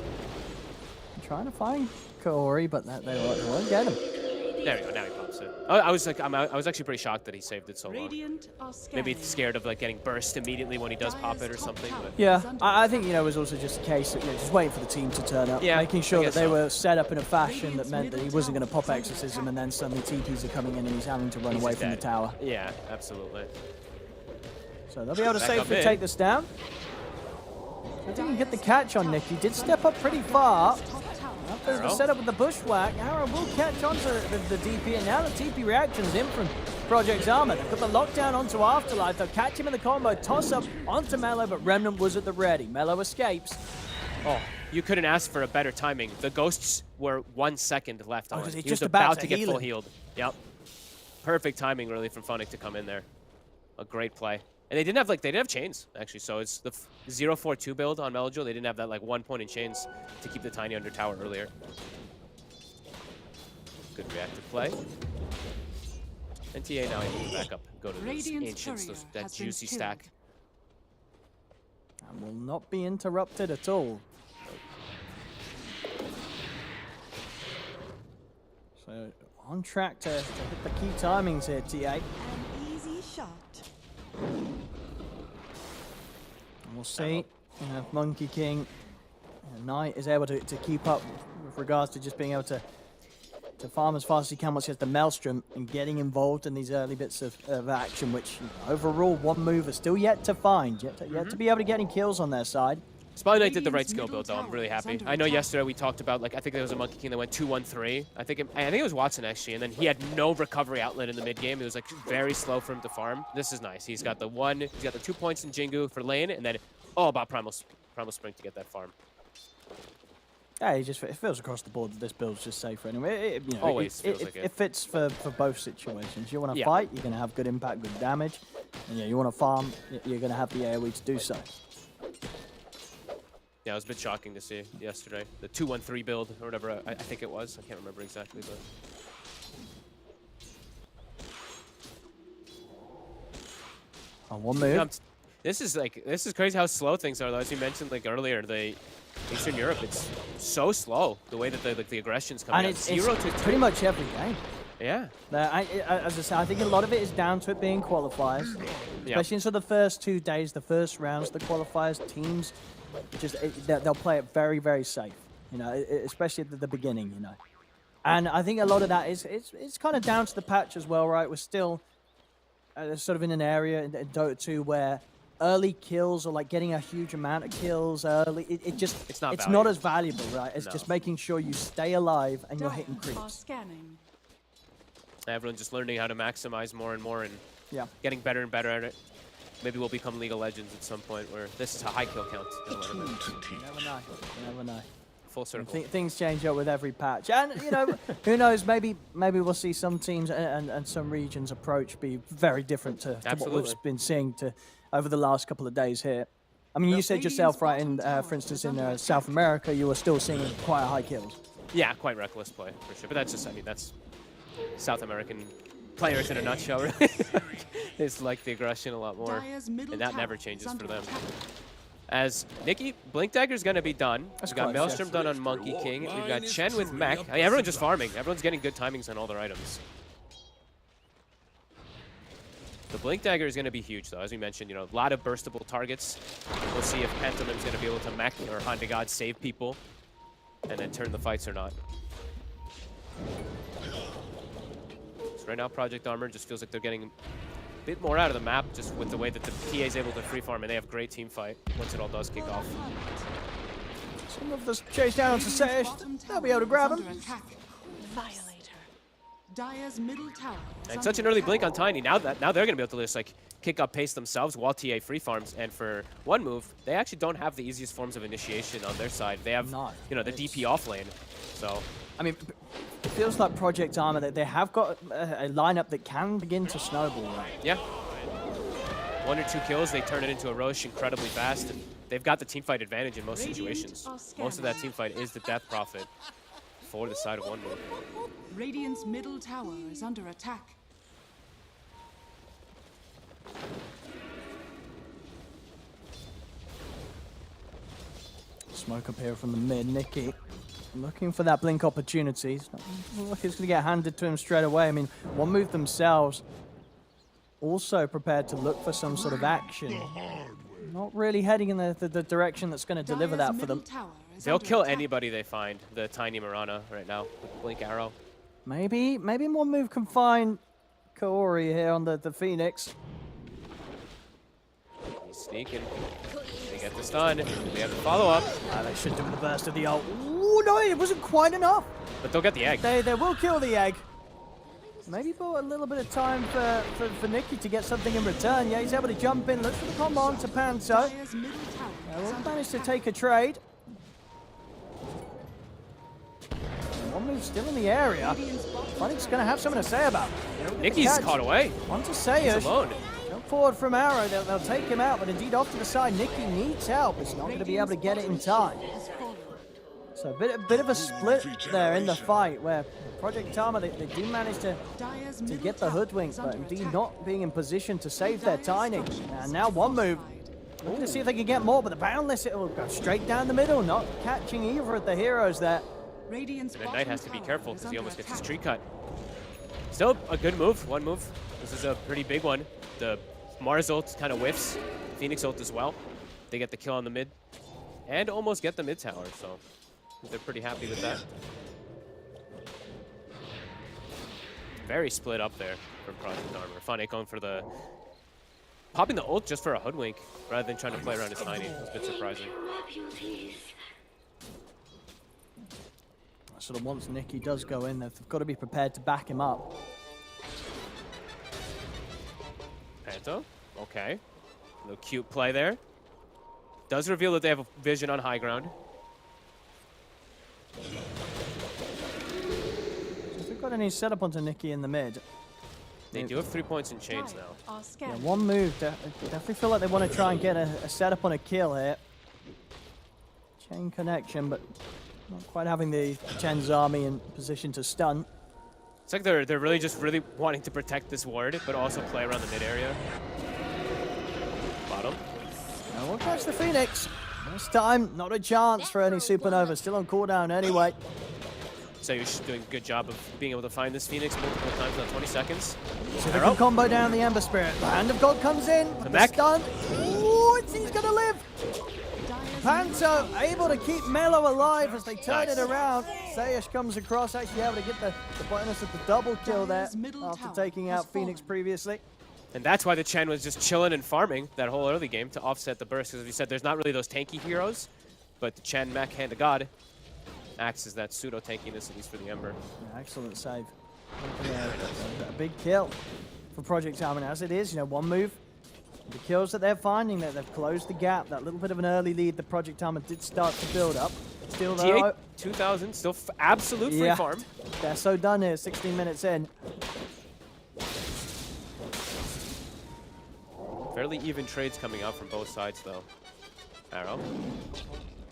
trying to find Kaori, but they won't get him. There we go. Now he pops it. I was actually pretty shocked that he saved it so long. Radiant are Maybe scanning. scared of like getting burst immediately when he does pop it or something. But Yeah, I think it was also just a case of just waiting for the team to turn up, Yeah, making I sure that guess they so. were set up in a fashion that meant that he wasn't going to pop Exorcism, and then suddenly TPs are coming in and he's having to run He's away just from the dead. tower. Yeah, absolutely. So they'll be able to Back up safely mid. take this down. They didn't get the catch on Nick. He did step up pretty far. Top tower. After the Arrow. setup with the bushwhack, Arrow will catch onto the DP, and now the TP reaction's in from Project Armor. They've got the lockdown onto Afterlife. They'll catch him in the combo, toss up onto Mello, but Remnant was at the ready. Mello escapes. Oh, you couldn't ask for a better timing. The ghosts were 1 second left on. he's He just was about to to get heal full him. healed. Yep. Perfect timing, really, from Funnick to come in there. A great play. And they didn't have chains actually. So it's the 0-4-2 build on Melojo. They didn't have that like 1 point in chains to keep the tiny under tower earlier. Good reactive play. And TA now able to back up, go to those Radiant's ancients, courier that has been juicy killed. stack. And will not be interrupted at all. So on track to hit the key timings here, TA. An easy shot. And we'll see if Monkey King Knight is able to keep up with regards to just being able to farm as fast as he can once he has the Maelstrom and getting involved in these early bits of action, which overall one move is still yet to find, yet to be able to get any kills on their side. Spotlight Knight did the right Radiant's skill middle build though. I'm tower really is happy. under I know attack. yesterday we talked about like I think there was a Monkey King that went 2-1-3. I think it was Watson actually, and then he had no recovery outlet in the mid game. It was like very slow for him to farm. This is nice. He's got the 2 points in Jingu for lane, and then all about Primal Spring to get that farm. Yeah, it feels across the board that this build's just safer anyway. Always feels like it. It fits for both situations. You want to Yeah. fight, you're going to have good impact, good damage. And yeah, you want to farm, you're going to have the AoE to do so. Yeah, it was a bit shocking to see yesterday. The 2-1-3 build, or whatever I think it was. I can't remember exactly, but... On one move. This is crazy how slow things are, though. As you mentioned like earlier, Eastern Europe, it's so slow, the way that the aggression's coming And out. it's pretty much every game. Yeah. As I say, I think a lot of it is down to it being qualifiers. Especially in sort of the first 2 days, the first rounds, the qualifiers, teams, they'll play it very, very safe, you know, especially at the beginning, you know. And I think a lot of that is, it's kind of down to the patch as well, right? We're still sort of in an area in Dota 2 where early kills or like getting a huge amount of kills early, it's not as valuable, right? It's just making sure you stay alive and you're hitting creeps. Everyone's just learning how to maximize more and more and getting better and better at it. Maybe we'll become League of Legends at some point where this is a high kill count. You never know. You never know. Full circle. Things change up with every patch. And, you know, who knows, maybe we'll see some teams and some regions' approach be very different to what we've been seeing over the last couple of days here. I mean, you said yourself, right, for instance, in South America, you were still seeing quite high kills. Yeah, quite reckless play, for sure. But that's just, I mean, that's South American players in a nutshell, really. It's like the aggression a lot more, and that never changes for them. As Nikki, Blink Dagger's going to be done. We've got Maelstrom done on Monkey King. We've got Chen with Mech. I mean, everyone's just farming. Everyone's getting good timings on all their items. The Blink Dagger is going to be huge, though. As we mentioned, you know, a lot of burstable targets. We'll see if Pantomim's going to be able to mech or Hand of God save people and then turn the fights or not. So right now, Project Armor just feels like they're getting a bit more out of the map just with the way that the PA is able to free farm, and they have great team fight once it all does kick off. Some of this chase down onto Sesh. They'll be able to grab him. Dire's middle tower. And such an early blink on Tiny. Now they're going to be able to just like kick up pace themselves while TA free farms. And for one move, they actually don't have the easiest forms of initiation on their side. They have, you know, the DP off lane. So I mean, it feels like Project Armor that they have got a lineup that can begin to snowball. Right? Yeah. 1 or 2 kills, they turn it into a Roche incredibly fast. And they've got the teamfight advantage in most situations. Most of that teamfight is the Death Prophet for the side of one move. Radiant's middle tower is under attack. Smoke up here from the mid. Nikki looking for that blink opportunity. Look, it's going to get handed to him straight away. I mean, one move themselves. Also prepared to look for some sort of action. Not really heading in the direction that's going to deliver that for them. They'll kill anybody they find, the Tiny Mirana right now with the Blink Arrow. Maybe one move can find Kaori here on the Phoenix. He's sneaking. They get the stun. They have the follow-up. They should do the burst of the ult. Ooh, no, it wasn't quite enough. But they'll get the egg. They will kill the egg. Maybe bought a little bit of time for Nikki to get something in return. Yeah, he's able to jump in, look for the combo onto Panto. We'll manage to take a trade. One move still in the area. Phoenix going to have something to say about it. Nikki's caught away. Onto Sayers. He's alone. Jump forward from Arrow. They'll take him out, but indeed off to the side. Nikki needs help. He's not going to be able to get it in time. So a bit of a split there in the fight where Project Armor, they do manage to get the hoodwink, but indeed not being in position to save their Tiny. And now one move. Looking to see if they can get more, but the Boundless, it will go straight down the middle, not catching either of the heroes there. And then Knight has to be careful because he almost gets his tree cut. Still a good move, one move. This is a pretty big one. The Mars ult kind of whiffs. Phoenix ult as well. They get the kill on the mid and almost get the mid tower, so I think they're pretty happy with that. Very split up there from Project Armor. Fane going for the... popping the ult just for a hoodwink rather than trying to play around his Tiny. It's a bit surprising. Sort of once Nikki does go in, they've got to be prepared to back him up. Panto, okay. A little cute play there. Does reveal that they have a vision on high ground. If they've got any setup onto Nikki in the mid, They do have 3 points in chains now. Are Yeah, scanning. one move. Definitely feel like they want to try and get a setup on a kill here. Chain connection, but not quite having the Chen's army in position to stun. It's like they're really just wanting to protect this ward, but also play around the mid area. Bottom. Now we'll catch the Phoenix. This time, not a chance for any Supernova. Still on cooldown anyway. So you're doing a good job of being able to find this Phoenix multiple times in 20 seconds. So they can combo down the Ember Spirit. The Hand of God comes in. Come The back. stun. Ooh, he's gonna live. Panto able to keep Melo alive as they turn it Nice. around. Sayash comes across, actually able to get the bonus of the double kill there after taking out Phoenix previously. And that's why the Chen was just chilling and farming that whole early game to offset the burst. Because as we said, there's not really those tanky heroes, but the Chen Mech Hand of God acts as that pseudo tankiness, at least for the Ember. Yeah, excellent save. A big kill for Project Armin as it is. You know, one move. The kills that they're finding, that they've closed the gap. That little bit of an early lead that Project Armin did start to build up. Still though, TA 2000, still absolute free farm. They're so done here, 16 minutes in. Fairly even trades coming out from both sides, though. Arrow.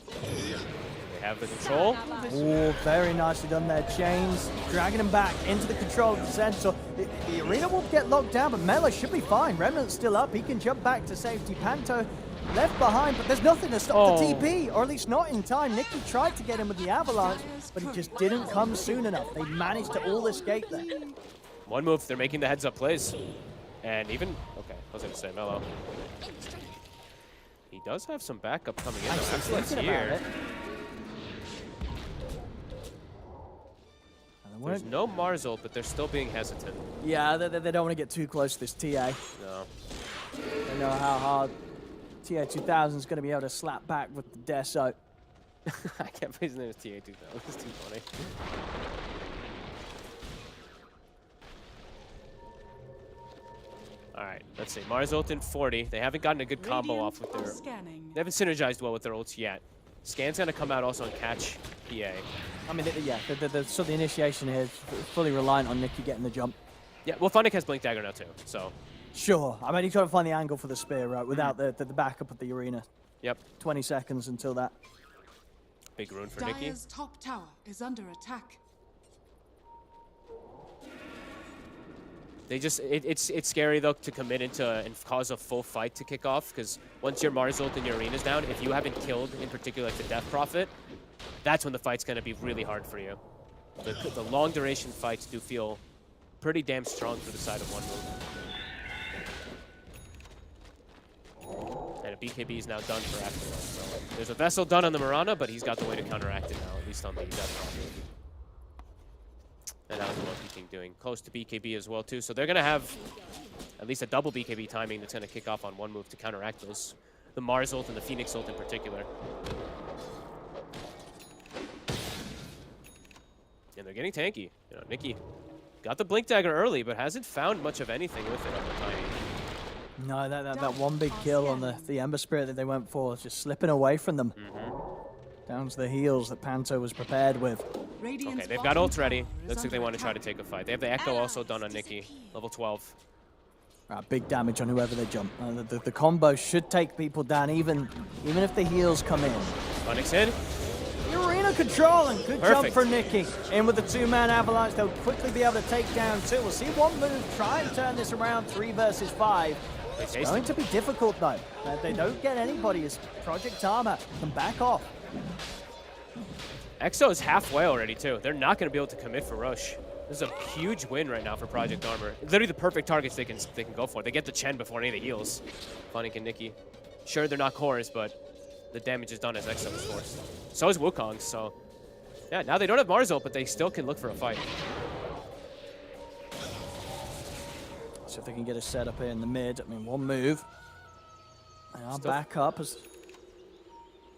They have the control. Oh, very nicely done there. Chains, dragging him back into the control of the center. The arena will get locked down, but Melo should be fine. Remnant's still up. He can jump back to safety. Panto left behind, but there's nothing to stop the TP, or at least not in time. Nicky tried to get him with the avalanche, but he just didn't come soon enough. They managed to all escape there. One move, they're making the heads-up plays. And even, okay, I was going to say Melo. He does have some backup coming in. Excellent here. There's no Mars ult, but they're still being hesitant. Yeah, they don't want to get too close to this TA. No. They know how hard TA 2000 is going to be able to slap back with the Deso. I can't believe his name is TA 2000. It's too funny. All right, let's see. Mars ult in 40. They haven't gotten a good combo off with their... They haven't synergized well with their ults yet. Scan's going to come out also and catch PA. I mean, yeah, so the initiation here is fully reliant on Nicky getting the jump. Yeah, well, Funnick has Blink Dagger now too, so... Sure. I mean, he's got to find the angle for the spear, right, without the backup of the arena. Yep. 20 seconds until that. Big rune for Nicky. Dire's top tower is under attack. They just, it's scary though to commit into and cause a full fight to kick off, because once your Mars ult and your arena's down, if you haven't killed, in particular like the Death Prophet, that's when the fight's going to be really hard for you. The long duration fights do feel pretty damn strong for the side of one move. And a BKB is now done for Afterlife. So there's a Vessel done on the Mirana, but he's got the way to counteract it now, at least on the Death Prophet. And that was the Monkey King doing close to BKB as well too. So they're gonna have at least a double BKB timing that's gonna kick off on one move to counteract those. The Mars ult and the Phoenix ult in particular. And they're getting tanky. You know, Nicky got the Blink Dagger early, but hasn't found much of anything with it on the Tiny. No, that one big kill on the Ember Spirit that they went for is just slipping away from them. Down to the heals that Panto was prepared with. Okay, they've got ults ready. Looks like they want to try to take a fight. They have the Echo also done on Nicky, level 12. Big damage on whoever they jump. The combo should take people down, even if the heals come in. Funnick's in. The arena control and good jump Perfect. for Nicky. In with the two-man avalanche, they'll quickly be able to take down two. We'll see one move try and turn this around 3 versus 5. It's going to be difficult though. They don't get anybody as Project Armor can back off. EXO is halfway already, too. They're not going to be able to commit for Rush. This is a huge win right now for Project Armor. Literally the perfect targets they can go for. They get the Chen before any of the heals. Funnick and Nicky. Sure, they're not cores, but the damage is done as EXO is forced. So is Wukong, so... Yeah, now they don't have Mars ult, but they still can look for a fight. So if they can get a setup here in the mid, I mean, one move. They are back up as...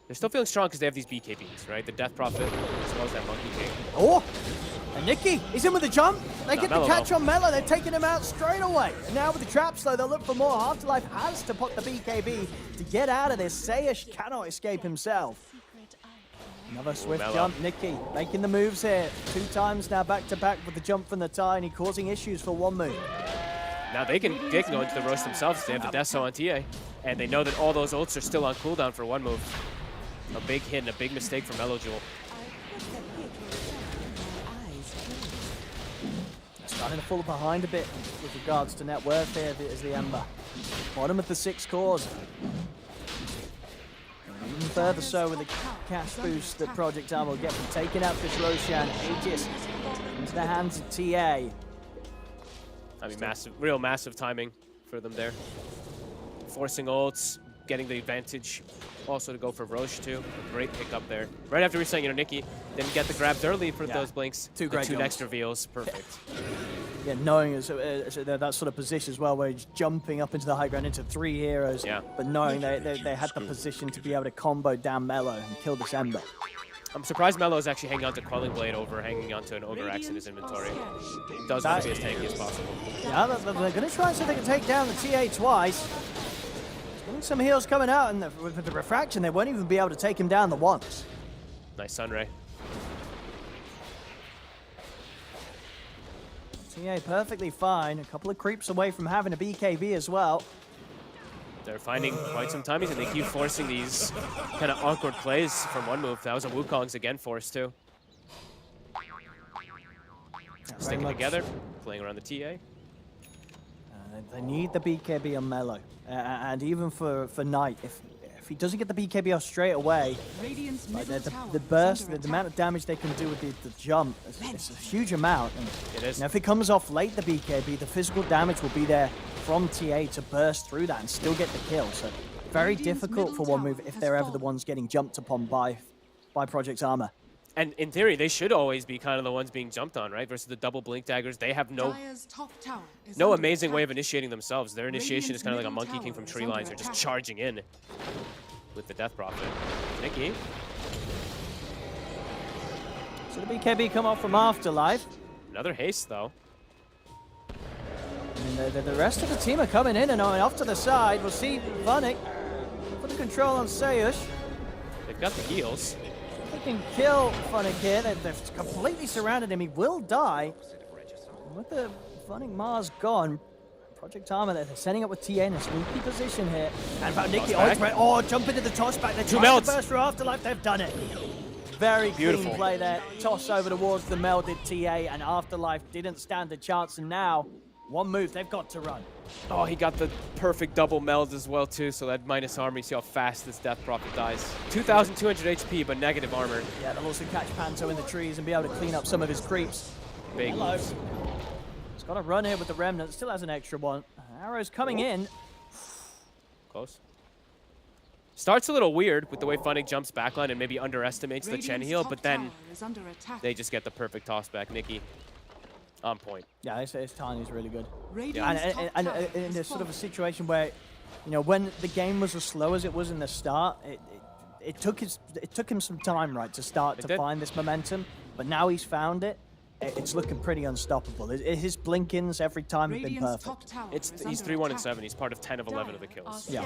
They're still feeling strong because they have these BKBs, right? The Death Prophet, as well as that Monkey King. Oh! And Nicky, he's in with the jump. They get the Melo, catch though. on Melo. They're taking him out straight away. And now with the traps, though, they'll look for more. Afterlife has to put the BKB to get out of this. Sayash cannot escape himself. Another swift Melo. jump. Nicky making the moves here. 2 times now back-to-back with the jump from the Tiny, causing issues for one move. Now they can go into the roast themselves. They have the Deso on TA, and they know that all those ults are still on cooldown for one move. A big hit and a big mistake from Mellow Jewel. Starting to fall behind a bit with regards to net worth here as the Ember. Bottom of the 6 cores. Even further so with the cash boost that Project Armor will get from taking out this Roshan. Aegis into the hands of TA. I mean, real massive timing for them there. Forcing ults, getting the advantage. Also to go for Roche too. Great pick up there. Right after resetting, you know, Nikki didn't get the grabs early for those blinks. Two great two jumps. next reveals. Perfect. Yeah, knowing that sort of position as well, where he's jumping up into the high ground into 3 heroes, but knowing they had the position to be able to combo down Mellow and kill this Ember. I'm surprised Mellow is actually hanging on to Quelling Blade over hanging on to an Ogre Axe in his inventory. He does want to be as tanky as possible. Yeah, they're going to try and see if they can take down the TA twice. Getting some heals coming out, and with the refraction, they won't even be able to take him down the once. Nice Sunray. TA perfectly fine. A couple of creeps away from having a BKB as well. They're finding quite some timings, and they keep forcing these kind of awkward plays from one move. That was a Wukong's again forced too. Sticking together, playing around the TA. They need the BKB on Mellow. And even for Knight, if he doesn't get the BKB off straight away, like the burst, the amount of damage they can do with the jump, it's a huge amount. And, it is. if it comes off late, the BKB, the physical damage will be there from TA to burst through that and still get the kill. So very difficult for one move if they're ever the ones getting jumped upon by Project Armor. And in theory, they should always be kind of the ones being jumped on, right? Versus the double blink daggers, they have no amazing way of initiating themselves. Their initiation is kind of like a Monkey King from tree lines. They're just charging in with the Death Prophet. Nikki. So the BKB come off from Afterlife. Another haste, though. And the rest of the team are coming in and off to the side. We'll see Vunic put the control on Sayush. They've got the heals. They can kill Vunic here. They've completely surrounded him. He will die. And with the Vunic Mars gone, Project Armor, they're setting up with TA in a sneaky position here. And about Nikki, jump into the toss back. They're trying to burst through Afterlife. They've done it. Very clean play there. Toss over towards the melded TA, and Afterlife didn't stand a chance. And now, one move, they've got to run. Oh, he got the perfect double meld as well, too, so that minus armor, you see how fast this Death Prophet dies. 2,200 HP, but negative armor. Yeah, they'll also catch Panto in the trees and be able to clean up some of his creeps. Big moves. He's got to run here with the Remnant. Still has an extra one. Arrows coming in. Close. Starts a little weird with the way Funnig jumps backline and maybe underestimates the Chen heal, but then they just get the perfect toss back. Nikki, on point. Yeah, his timing is really good. Yeah, and in this sort of a situation where, you know, when the game was as slow as it was in the start, it took him some time, right, to start to find this momentum. But now he's found it. It's looking pretty unstoppable. His blinkins every time have been perfect. He's 3-1 and 7. He's part of 10 of 11 of the kills. Yeah.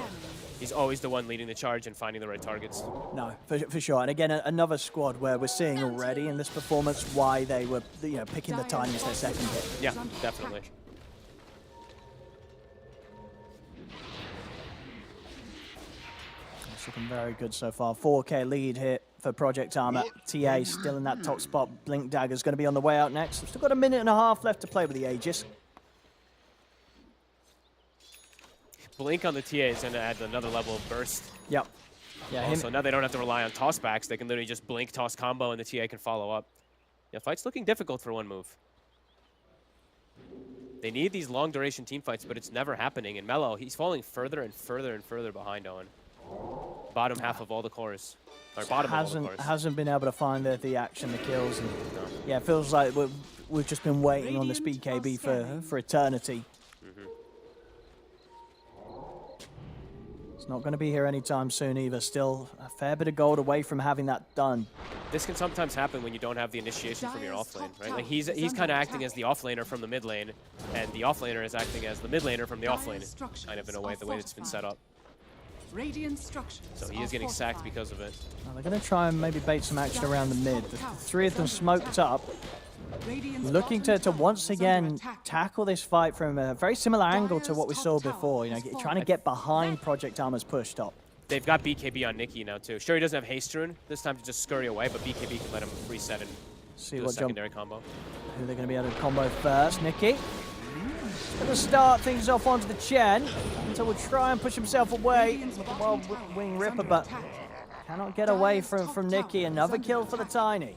He's always the one leading the charge and finding the right targets. No, for sure. And again, another squad where we're seeing already in this performance why they were, you know, picking the Tiny as their second hit. Yeah, definitely. It's looking very good so far. 4K lead here for Project Armor. TA still in that top spot. Blink Dagger's going to be on the way out next. We've still got a minute and a half left to play with the Aegis. Blink on the TA is going to add another level of burst. Yep. Yeah. Also, now they don't have to rely on tossbacks. They can literally just blink, toss combo, and the TA can follow up. Yeah, fight's looking difficult for one move. They need these long duration team fights, but it's never happening. And Mello, he's falling further and further and further behind Owen. Bottom half of all the cores. Or bottom of all the cores. Hasn't been able to find the action, the kills. And yeah, it feels like we've just been waiting on this BKB for eternity. It's not going to be here anytime soon either. Still a fair bit of gold away from having that done. This can sometimes happen when you don't have the initiation from your offlane, right? Like he's kind of acting as the offlaner from the mid lane, and the offlaner is acting as the mid laner from the offlane, kind of in a way, the way it's been set up. Radiant structures. So he is getting sacked because of it. Well, they're going to try and maybe bait some action around the mid. The three of them smoked up, looking to once again tackle this fight from a very similar angle to what we saw before. You know, trying to get behind Project Armor's push top. They've got BKB on Nikki now too. Sure, he doesn't have haste rune this time to just scurry away, but BKB can let him reset and do a secondary combo. Who they're going to be able to combo first? Nikki. Going to start things off onto the Chen. Until will try and push himself away with a wild wing ripper, but cannot get away from Nikki. Another kill for the Tiny.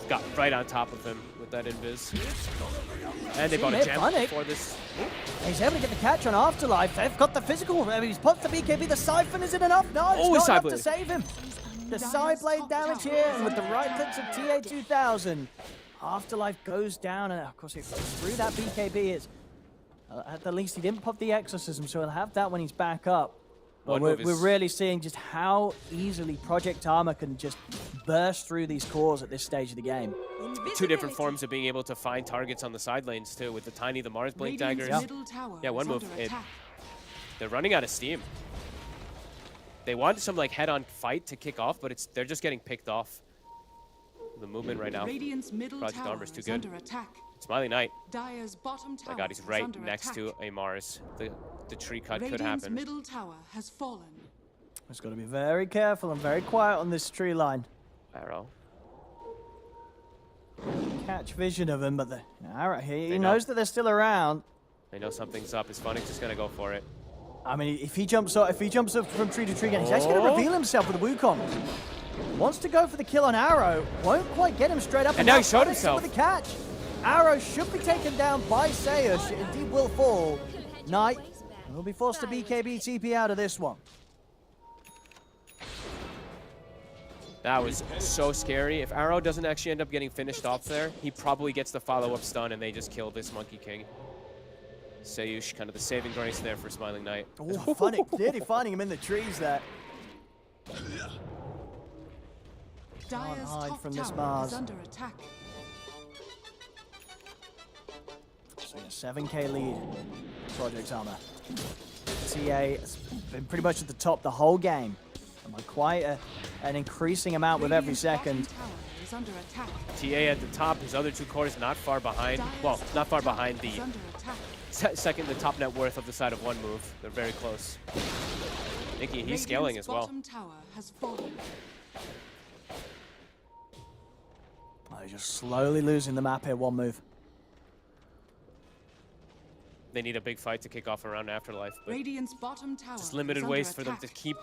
Got right on top of him with that invis. And they bought a gem for this. He's able to get the catch on Afterlife. They've got the physical. I mean, he's popped the BKB. The Siphon, is it enough? No, it's not enough to save him. The side blade damage here, and with the right clicks of TA2000, Afterlife goes down, and of course, through that BKB, it's at the least he didn't pop the exorcism, so he'll have that when he's back up. But we're really seeing just how easily Project Armor can just burst through these cores at this stage of the game. Two different forms of being able to find targets on the side lanes too, with the Tiny, the Mars Blink daggers. Yeah, one move. They're running out of steam. They want some like head-on fight to kick off, but they're just getting picked off. The movement right now, Project Armor's too good. Smiling Knight. My God, he's right next to a Mars. The tree cut could happen. Middle tower has fallen. Just got to be very careful and very quiet on this tree line. Arrow. Catch vision of him, but the Arrow, he knows that they're still around. They know something's up. His Funny's just gonna go for it. I mean, if he jumps up from tree to tree again, he's actually going to reveal himself with the Wukong. Wants to go for the kill on Arrow. Won't quite get him straight up. And now he showed himself. With a catch. Arrow should be taken down by Sayush. Indeed will fall. Knight will be forced to BKB TP out of this one. That was so scary. If Arrow doesn't actually end up getting finished off there, he probably gets the follow-up stun and they just kill this Monkey King. Sayush, kind of the saving grace there for Smiling Knight. Oh, funny. Clearly finding him in the trees there. Can't hide from this Mars. Under attack. So a 7k lead, Project Armor. TA has been pretty much at the top the whole game. And by quite an increasing amount with every second. TA at the top, his other two cores not far behind. Well, not far behind the second, the top net worth of the side of one move. They're very close. Nikki, he's scaling as well. They're just slowly losing the map here, one move. They need a big fight to kick off around Afterlife, but bottom tower just limited ways for them to keep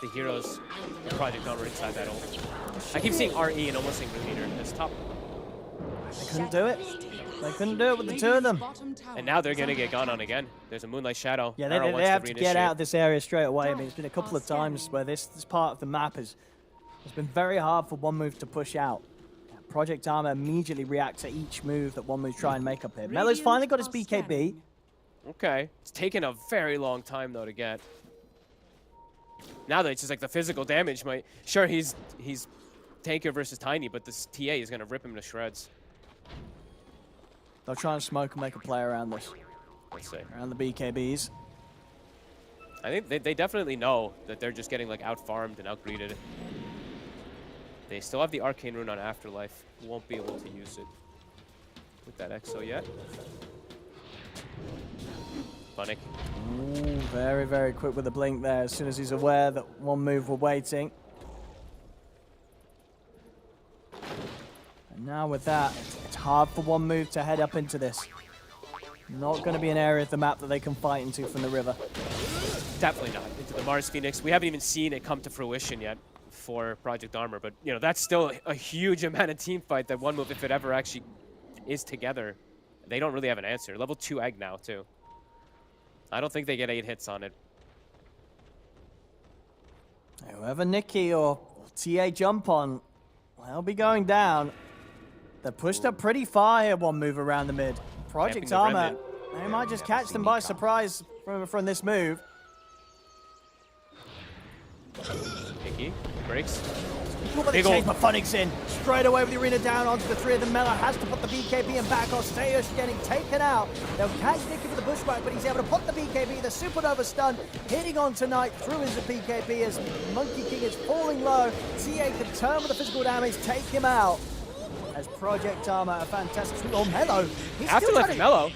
the heroes in Project Armor inside that ult. I keep seeing RE and almost saying Root Eater. That's top. They couldn't do it. They couldn't do it with the two of them. And now they're going to get gone on again. There's a Moonlight Shadow. Yeah, they have to get out of this area straight away. I mean, it's been a couple of times where this part of the map has been very hard for one move to push out. Project Armor immediately reacts to each move that one move try and make up here. Melo's finally got his BKB. Okay. It's taken a very long time, though, to get. Now that it's just like the physical damage might... Sure, he's tanker versus Tiny, but this TA is going to rip him to shreds. They'll try and smoke and make a play around this. Let's see. Around the BKBs. I think they definitely know that they're just getting like out-farmed and out-greeted. They still have the Arcane Rune on Afterlife. Won't be able to use it with that Exo yet. Bunnick. Ooh, very, very quick with the blink there as soon as he's aware that one move we're waiting. And now with that, it's hard for one move to head up into this. Not going to be an area of the map that they can fight into from the river. Definitely not. Into the Mars Phoenix. We haven't even seen it come to fruition yet for Project Armor, but you know, that's still a huge amount of team fight that one move, if it ever actually is together, they don't really have an answer. Level 2 Egg now, too. I don't think they get 8 hits on it. Whoever Nikki or TA jump on, they'll be going down. They're pushed up pretty far here, one move around the mid. Project Armor, they might just catch them by surprise from this move. Nikki breaks. Look at the change, but Funnick's in. Straight away with the arena down onto the three of them. Mello has to put the BKB in back. Osteius getting taken out. They'll catch Nicky with the bushwhack, but he's able to put the BKB, the supernova stun, hitting on tonight through his BKB as Monkey King is falling low. TA can turn with the physical damage, take him out. As Project Armor, a fantastic sweep. Oh, Mello.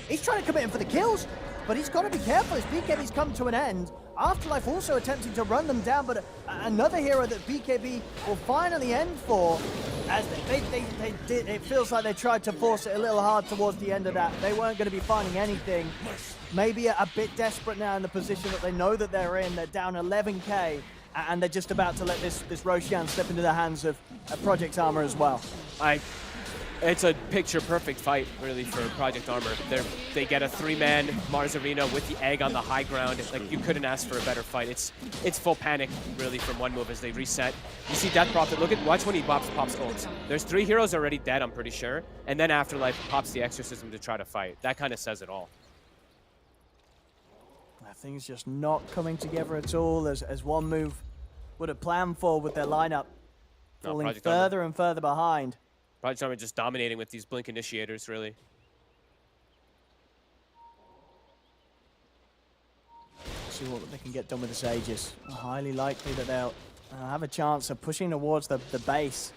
He's trying to commit him for the kills, but he's got to be careful. His BKB's come to an end. Afterlife also attempting to run them down, but another hero that BKB will finally end for. As they did, it feels like they tried to force it a little hard towards the end of that. They weren't going to be finding anything. Maybe a bit desperate now in the position that they know that they're in. They're down 11k, and they're just about to let this Roshan slip into the hands of Project Armor as well. It's a picture-perfect fight, really, for Project Armor. They get a 3-man Mars Arena with the egg on the high ground. Like, you couldn't ask for a better fight. It's full panic, really, from one move as they reset. You see Death Prophet. Watch when he pops ults. There's 3 heroes already dead, I'm pretty sure. And then Afterlife pops the Exorcism to try to fight. That kind of says it all. Things just not coming together at all as one move would have planned for with their lineup. Falling further and further behind. Project Armor just dominating with these blink initiators, really. See what they can get done with this Aegis. Highly likely that they'll have a chance of pushing towards the base.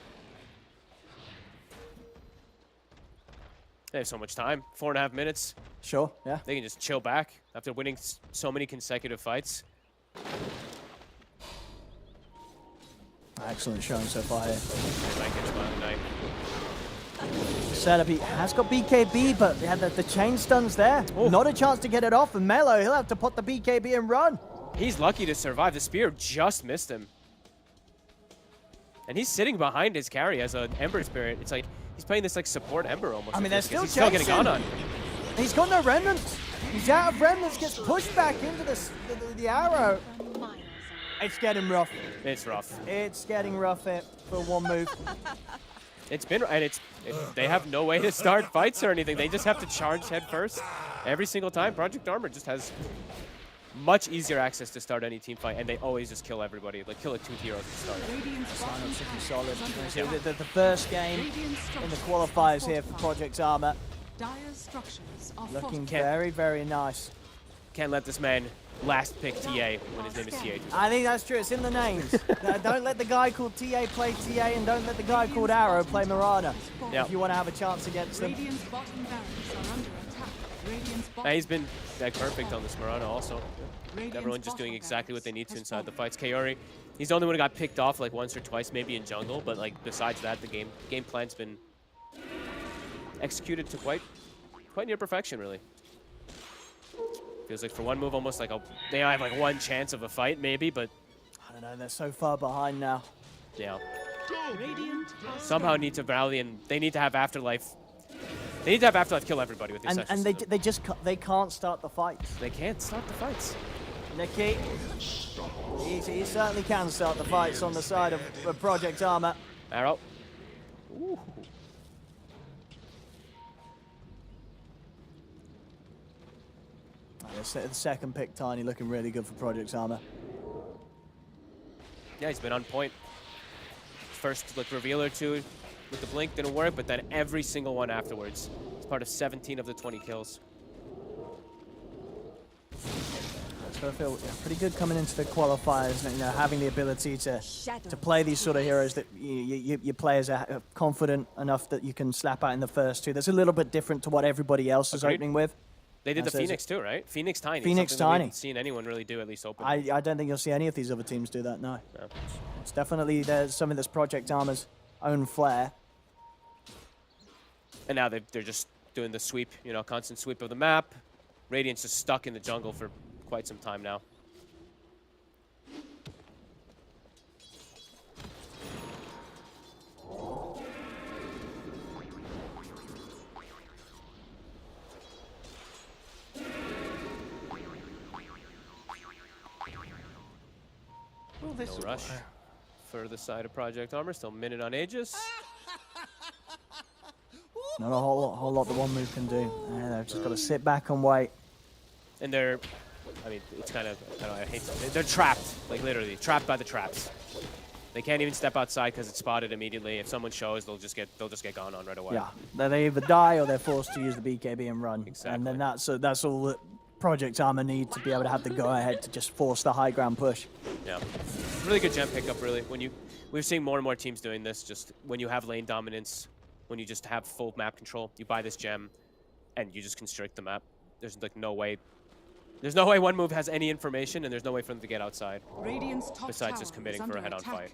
They have so much time. 4.5 minutes. Sure, yeah. They can just chill back after winning so many consecutive fights. Excellent showing so far here. Might get you on tonight. Setup, he has got BKB, but they had the chain stuns there. Ooh. Not a chance to get it off, and Mello, he'll have to put the BKB and run. He's lucky to survive. The spear just missed him. And he's sitting behind his carry as an Ember Spirit. It's like, he's playing this like support Ember almost. I mean, he's still getting on. He's got no remnants. He's out of remnants, gets pushed back into the arrow. It's getting rough. It's rough. It's getting rough here for one move. They have no way to start fights or anything. They just have to charge head first every single time. Project Armor just has much easier access to start any team fight, and they always just kill everybody. Like, kill like 2 heroes to start. Solid. The first game in the qualifiers here for Project Armor. Looking very, very nice. Can't let this man last pick TA when his name is TA. I think that's true. It's in the names. Don't let the guy called TA play TA, and don't let the guy called Arrow play Mirana. Yep. If you want to have a chance against them. He's been like perfect on this Mirana also. Everyone just doing exactly what they need to inside the fights. Kaori, he's the only one who got picked off like once or twice, maybe in jungle, but like besides that, the game plan's been executed to quite near perfection, really. Feels like for one move, almost like they have like one chance of a fight, maybe, but I don't know. They're so far behind now. Yeah. Somehow need to rally, and they need to have Afterlife. They need to have Afterlife kill everybody with these. And they can't start the fights. They can't start the fights. Nicky, he certainly can start the fights on the side of Project Armor. Arrow. Ooh. The second pick, Tiny, looking really good for Project Armor. Yeah, he's been on point. First, like, reveal or two with the blink didn't work, but then every single one afterwards. It's part of 17 of the 20 kills. So I feel pretty good coming into the qualifiers, you know, having the ability to play these sort of heroes that your players are confident enough that you can slap out in the first 2. That's a little bit different to what everybody else is opening with. They did the Phoenix too, right? Phoenix Tiny. Phoenix Tiny. We haven't seen anyone really do, at least open. I don't think you'll see any of these other teams do that, no. It's definitely something that's Project Armor's own flair. And now they're just doing the sweep, you know, constant sweep of the map. Radiant's just stuck in the jungle for quite some time now. No rush for the side of Project Armor. Still a minute on Aegis. Not a whole lot the one move can do. They've just got to sit back and wait. And they're, I mean, it's kind of, I hate to say, they're trapped, like literally, trapped by the traps. They can't even step outside because it's spotted immediately. If someone shows, they'll just get gone on right away. Yeah, they either die or they're forced to use the BKB and run. Exactly. And then that's all that Project Armor need to be able to have the go-ahead to just force the high ground push. Yeah, really good gem pickup. Really, we're seeing more and more teams doing this. Just when you have lane dominance, when you just have full map control, you buy this gem, and you just constrict the map. There's like no way. There's no way one move has any information, and there's no way for them to get outside. Radiant's top Besides tower just committing is for a under head-on attack. fight.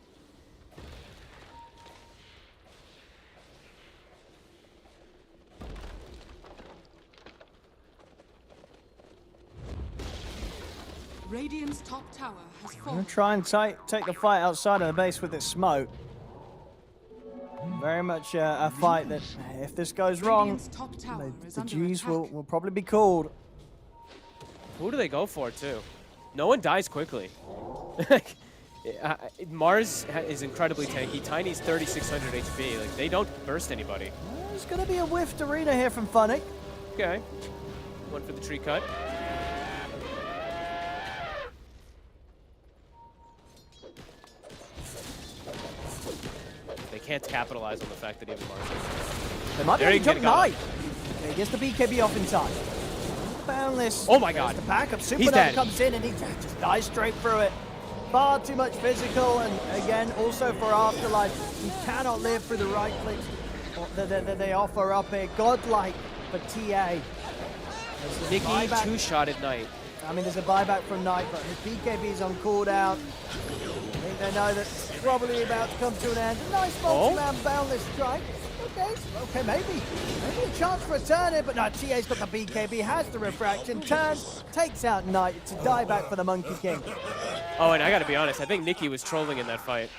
Radiant's top tower has I'm fallen. going to try and take the fight outside of the base with this smoke. Very much a fight that, if this goes wrong, Radiant's top tower is the under G's attack. will probably be called. Who do they go for, too? No one dies quickly. Mars is incredibly tanky. Tiny's 3,600 HP. Like, they don't burst anybody. There's going to be a whiffed arena here from Funnick. Okay. One for the tree cut. They can't capitalize on the fact that he has Mars. They might be There able you to jump can get knight. He gets the BKB off in time. Boundless. Oh my god. The backup. He's Supernova dead. comes in and he just dies straight through it. Far too much physical, and again, also for Afterlife, he cannot live through the right clicks that they offer up here. Godlike for TA. Nikki two-shot at night. I mean, there's a buyback from Knight, but his BKB is on cooldown. I think they know that it's probably about to come to an end. Nice multi-man boundless strike. Okay, maybe a chance for a turn here, but no, TA's got the BKB, has the refraction, turns, takes out Knight to die back for the Monkey King. Oh, and I gotta be honest, I think Nikki was trolling in that fight.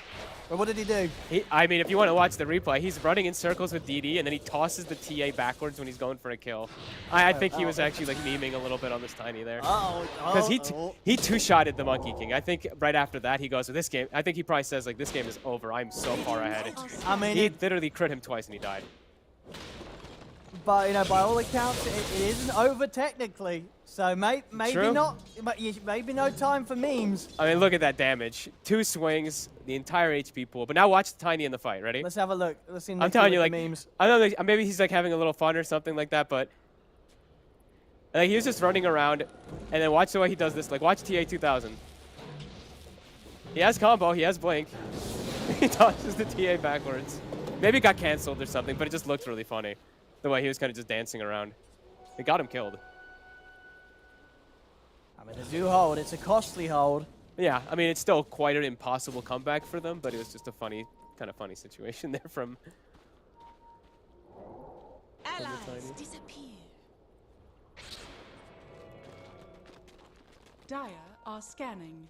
But what did he do? I mean, if you want to watch the replay, he's running in circles with DD, and then he tosses the TA backwards when he's going for a kill. I think he was actually like memeing a little bit on this Tiny there. Because he two-shotted the Monkey King. I think right after that, he goes, this game, I think he probably says, like, this game is over. I'm so far ahead. I mean, he literally crit him twice, and he died. But, you know, by all accounts, it isn't over technically. So maybe True. not, but maybe no time for memes. I mean, look at that damage. 2 swings, the entire HP pool. But now watch Tiny in the fight. Ready? Let's have a look. Let's see. I'm telling you, like, memes. I don't know, maybe he's like having a little fun or something like that, but like he was just running around, and then watch the way he does this. Like, watch TA 2000. He has combo, he has blink. He tosses the TA backwards. Maybe it got canceled or something, but it just looked really funny. The way he was kind of just dancing around. It got him killed. I mean, they do hold. It's a costly hold. Yeah, I mean, it's still quite an impossible comeback for them, but it was just a funny, kind of funny situation there from... Allies disappear. Dire are scanning.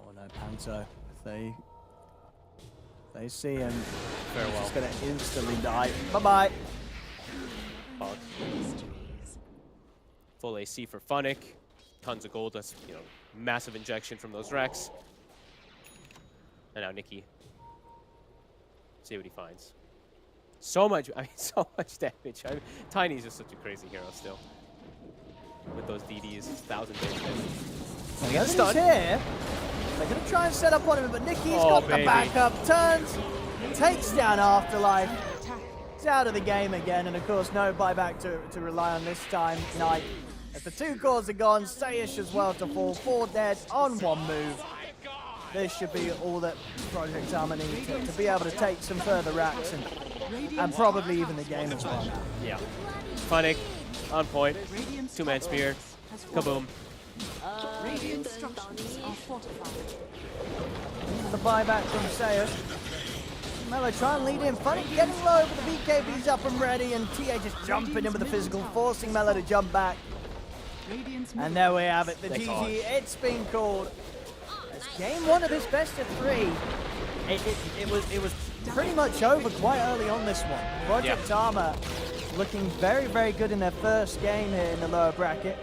Oh no, Panto. If they see him, Farewell. he's just gonna instantly die. Bye-bye. Fuck. Full AC for Funnick. Tons of gold. That's, you know, massive injection from those Rex. And now Nikki. See what he finds. So much, I mean, so much damage. I mean, Tiny's just such a crazy hero still. With those DDs, 1,000 damage. He's Stun. here. They're gonna try and set up on him, but Nikki's got baby. the backup. Turns, takes down Afterlife. He's out of the game again, and of course, no buyback to rely on this time. Knight. As the 2 cores are gone, Sayish as well to fall. 4 dead on 1 move. This should be all that Project Armor needs to be able to take some further racks and probably even the game as well. Yeah. Funnick, on point. 2-man spear. Kaboom. Radiant structures are fortified. The buyback from Sayish. Melo try and lead in. Funny getting low, but the BKB's up and ready, and TA just jumping in with the physical, forcing Melo to jump back. And there we have it, the GG, it's been called. It's game 1 of this best of 3. It was pretty much over quite early on this one. Project Armor looking very, very good in their first game here in the lower bracket.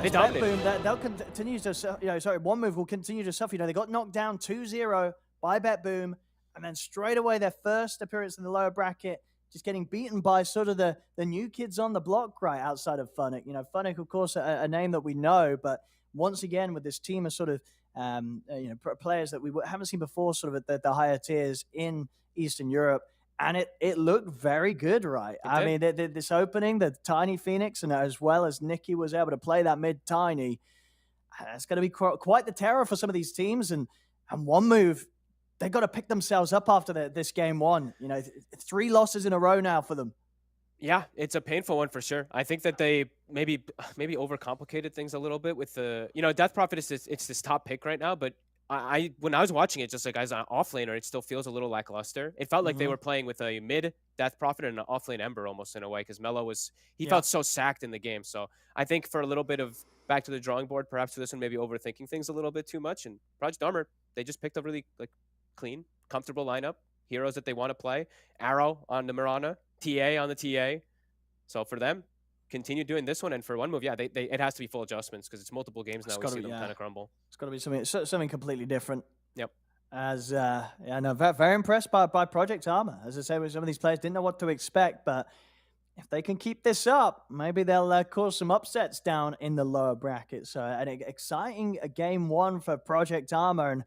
They dominated. Boom, they'll continue to, you know, sorry, 1 move will continue to suffer. You know, they got knocked down 2-0 by Bet Boom, and then straight away their first appearance in the lower bracket, just getting beaten by sort of the new kids on the block right outside of Funnick. You know, Funnick, of course, a name that we know, but once again with this team of sort of players that we haven't seen before, sort of at the higher tiers in Eastern Europe. And it looked very good, right? I mean, this opening, the Tiny Phoenix, and as well as Nikki was able to play that mid-Tiny, it's going to be quite the terror for some of these teams. And one move, they've got to pick themselves up after this game one. 3 losses in a row now for them. Yeah, it's a painful one for sure. I think that they maybe overcomplicated things a little bit with the, Death Prophet it's this top pick right now, but when I was watching it, just like as an offlaner, it still feels a little lackluster. It felt like they were playing with a mid Death Prophet and an offlane Ember almost in a way, because Mello felt so sacked in the game. So I think for a little bit of back to the drawing board, perhaps for this one, maybe overthinking things a little bit too much. And Project Armor, they just picked a really clean, comfortable lineup, heroes that they want to play. Arrow on the Mirana, TA on the TA. So for them, continue doing this one, and for one move, it has to be full adjustments because it's multiple games now. We see them kind of crumble. It's got to be something completely different. Yep. Very impressed by Project Armor. As I say, some of these players didn't know what to expect, but if they can keep this up, maybe they'll cause some upsets down in the lower brackets. So an exciting game one for Project Armor, and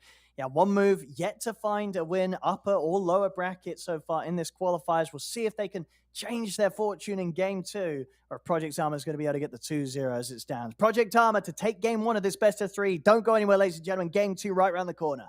one move yet to find a win, upper or lower bracket so far in this qualifiers. We'll see if they can change their fortune in game 2, or Project Armor is going to be able to get the 2-0 as it stands. Project Armor to take game 1 of this best of 3. Don't go anywhere, ladies and gentlemen. Game 2 right around the corner.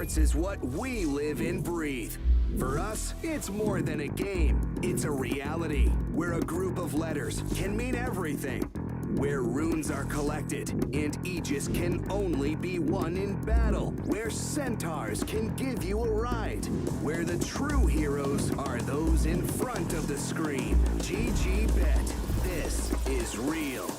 Sports is what we live and breathe. For us, it's more than a game. It's a reality where a group of letters can mean everything. Where runes are collected and Aegis can only be won in battle. Where centaurs can give you a ride. Where the true heroes are those in front of the screen. GG Bet. This is real.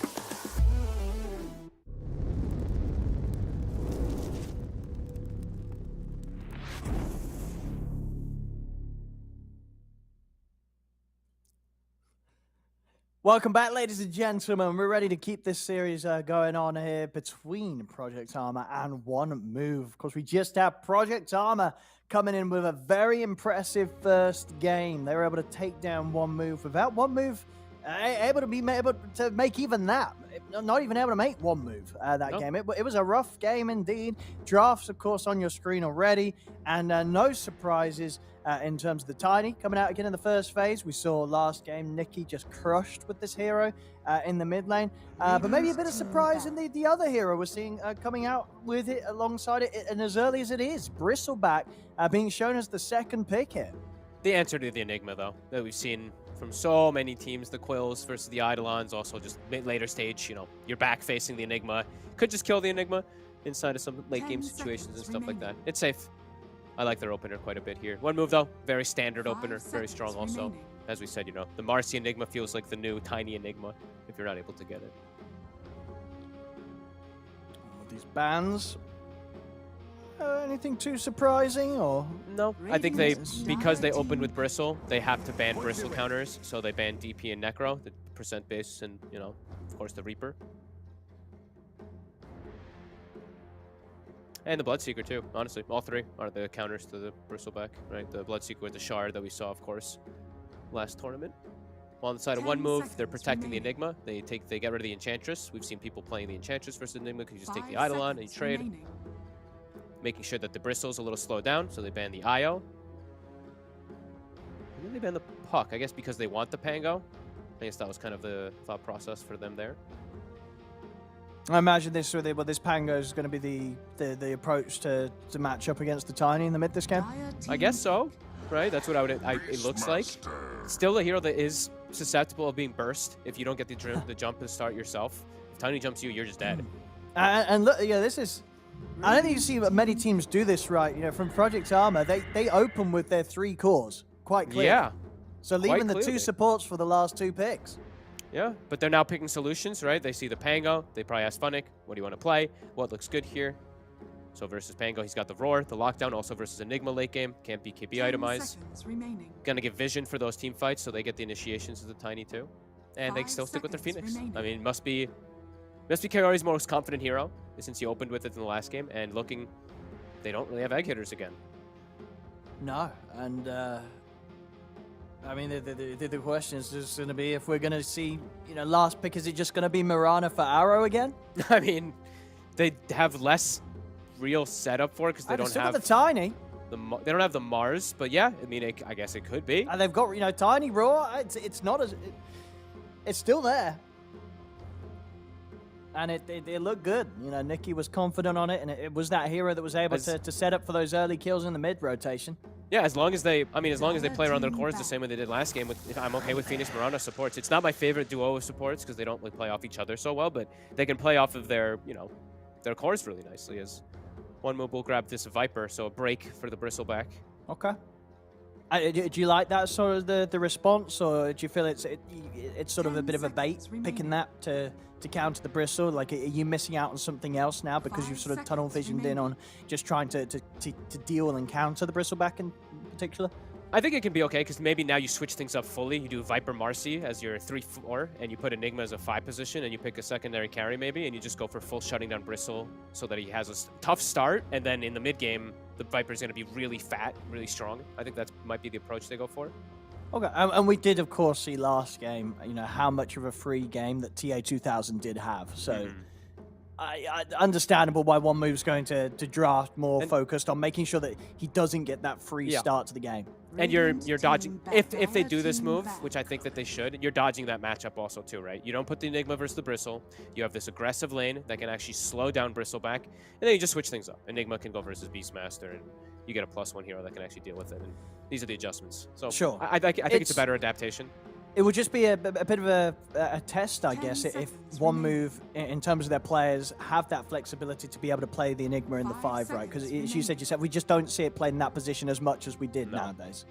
Welcome back, ladies and gentlemen. We're ready to keep this series going on here between Project Armor and One Move. Of course, we just have Project Armor coming in with a very impressive first game. They were able to take down One Move without One Move able to make even that. Not even able to make One Move that game. It was a rough game indeed. Drafts, of course, on your screen already, and no surprises. in terms of the Tiny coming out again in the first phase. We saw last game Nikki just crushed with this hero in the mid lane. But maybe a bit of surprise in the other hero we're seeing coming out with it alongside it, and as early as it is, Bristleback being shown as the second pick here. The answer to the Enigma, though, that we've seen from so many teams, the Quills versus the Eidolons, also just later stage, you know, you're back facing the Enigma. Could just kill the Enigma inside of some late game situations and stuff like that. It's safe. I like their opener quite a bit here. One move, though, very standard opener, very strong also. As we said, you know, the Marcy Enigma feels like the new Tiny Enigma if you're not able to get it. These bans. Anything too surprising, or no? I think because they opened with Bristle, they have to ban Bristle counters, so they ban DP and Necro, the percent base, and you know, of course, the Reaper. And the Bloodseeker too, honestly. All three are the counters to the Bristleback, right? The Bloodseeker with the Shard that we saw, of course, last tournament. While on the side of one move, they're protecting the Enigma. They get rid of the Enchantress. We've seen people playing the Enchantress versus Enigma because you just take the Eidolon and you trade. Making sure that the Bristle's a little slowed down, so they ban the IO. And then they ban the Puck, I guess because they want the Pango. I guess that was kind of the thought process for them there. I imagine this Pango is going to be the approach to match up against the Tiny in the mid this game. I guess so, right? That's what it looks like. Still a hero that is susceptible of being burst if you don't get the jump and start yourself. If Tiny jumps you, you're just dead. And look, yeah, this is. I don't think you see many teams do this right. You know, from Project Armor, they open with their 3 cores quite clearly. Yeah. So leaving the 2 supports for the last 2 picks. Yeah, but they're now picking solutions, right? They see the Pango. They probably ask Funnick, what do you want to play? What looks good here? So versus Pango, he's got the Roar, the Lockdown, also versus Enigma late game. Can't be KB itemized. Gonna give vision for those team fights, so they get the initiations of the Tiny too. And they still stick with their Phoenix. I mean, must be Kagari's most confident hero, since he opened with it in the last game, and looking, they don't really have egg hitters again. No, and I mean, the question is just going to be if we're going to see, you know, last pick, is it just going to be Mirana for Arrow again? I mean, they have less real setup for it because they don't have the Tiny. They don't have the Mars, but yeah, I mean, I guess it could be. And they've got, you know, Tiny Raw. It's not as, it's still there. And it looked good. You know, Nikki was confident on it, and it was that hero that was able to set up for those early kills in the mid rotation. Yeah, as long as they play around their cores the same way they did last game. I'm okay with Phoenix Mirana supports. It's not my favorite duo of supports because they don't play off each other so well, but they can play off of their, you know, their cores really nicely. As one move will grab this Viper, so a break for the Bristleback. Okay. Do you like that sort of the response, or do you feel it's sort of a bit of a bait picking that to counter the Bristle? Like, are you missing out on something else now because you've sort of tunnel visioned in on just trying to deal and counter the Bristleback in particular? I think it can be okay because maybe now you switch things up fully. You do Viper Marcy as your 3/4, and you put Enigma as a 5 position, and you pick a secondary carry maybe, and you just go for full shutting down Bristle so that he has a tough start, and then in the mid game the Viper's going to be really fat, really strong. I think that might be the approach they go for. Okay, and we did, of course, see last game, you know, how much of a free game that TA 2000 did have. So, understandable why one move's going to draft more focused on making sure that he doesn't get that free start to the game. And you're dodging, if they do this move, which I think that they should, you're dodging that matchup also too, right? You don't put the Enigma versus the Bristle. You have this aggressive lane that can actually slow down Bristleback, and then you just switch things up. Enigma can go versus Beastmaster, and you get a +1 hero that can actually deal with it. And these are the adjustments. So sure, I think it's a better adaptation. It would just be a bit of a test, I guess, if one move, in terms of their players, have that flexibility to be able to play the Enigma in the 5, right? Because as you said yourself, we just don't see it played in that position as much as we did nowadays.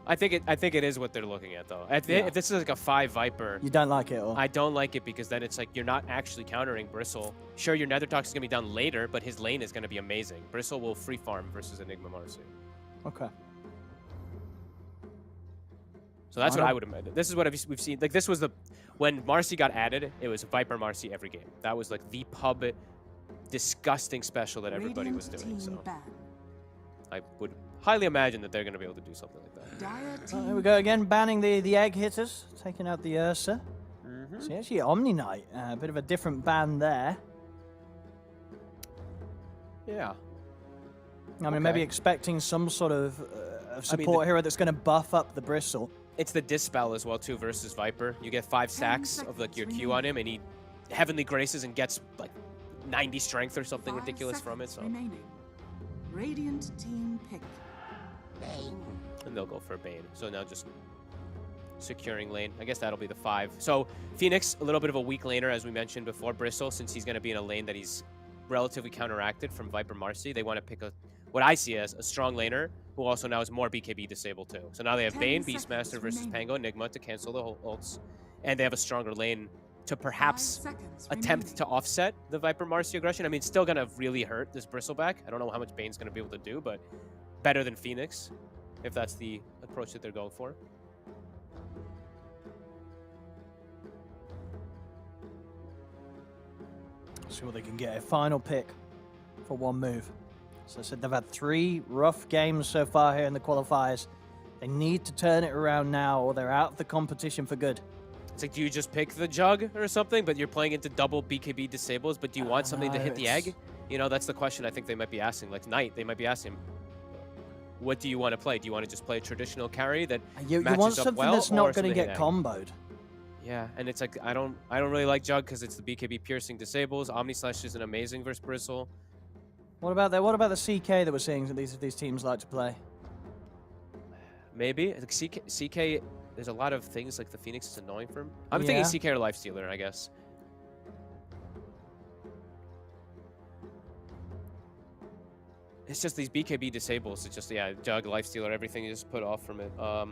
I think it is what they're looking at, though. If this is like a 5 Viper... You don't like it, or? I don't like it because then it's like you're not actually countering Bristle. Sure, your Nethertox is going to be down later, but his lane is going to be amazing. Bristle will free farm versus Enigma Marcy. Okay. So that's what I would imagine. This is what we've seen. Like, this was when Marcy got added, it was Viper Marcy every game. That was like the pub disgusting special that everybody was doing. So I would highly imagine that they're going to be able to do something like that. There we go again, banning the egg hitters, taking out the Ursa. So actually, Omni Knight, a bit of a different ban there. Yeah. I mean, maybe expecting some sort of support hero that's going to buff up the Bristle. It's the Dispel as well, too, versus Viper. You get 5 stacks of like your Q on him, and he Heavenly Graces and gets like 90 strength or something ridiculous from it. So. Remaining. Radiant team pick. And they'll go for Bane. So now just securing lane. I guess that'll be the 5. So Phoenix, a little bit of a weak laner, as we mentioned before. Bristle, since he's going to be in a lane that he's relatively counteracted from Viper Marcy, they want to pick what I see as a strong laner who also now is more BKB disabled too. So now they have Bane, Beastmaster versus Pango, Enigma to cancel the whole ults. And they have a stronger lane to perhaps attempt to offset the Viper Marcy aggression. I mean, it's still going to really hurt this Bristleback. I don't know how much Bane's going to be able to do, but better than Phoenix, if that's the approach that they're going for. See what they can get. A final pick for one move. So I said they've had 3 rough games so far here in the qualifiers. They need to turn it around now or they're out of the competition for good. It's like, do you just pick the Jug or something, but you're playing into double BKB disables, but do you want something to hit the egg? You know, that's the question I think they might be asking. Like Knight, they might be asking, what do you want to play? Do you want to just play a traditional carry that you matches want up something well, that's not going to get egg? comboed. Yeah, and it's like, I don't really like Jug because it's the BKB piercing disables. Omni Slash isn't amazing versus Bristle. What about the CK that we're seeing that these teams like to play? Maybe. Like CK, there's a lot of things like the Phoenix is annoying for him. I'm thinking CK or Lifestealer, I guess. It's just these BKB disables. It's just, yeah, Jug, Lifestealer, everything you just put off from it. I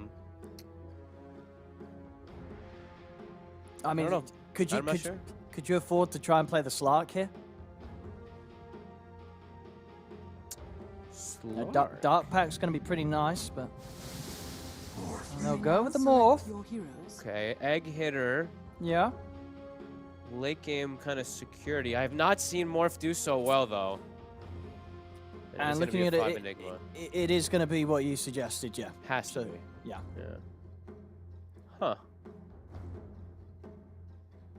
mean, I don't know. could you afford to try and play the Slark here? Dark Pack's going to be pretty nice, but they'll go with the Morph. Okay, Egg Hitter. Yeah. Late game kind of security. I have not seen Morph do so well, though. And looking at it, it is going to be what you suggested, yeah. Has to be. Yeah. Huh.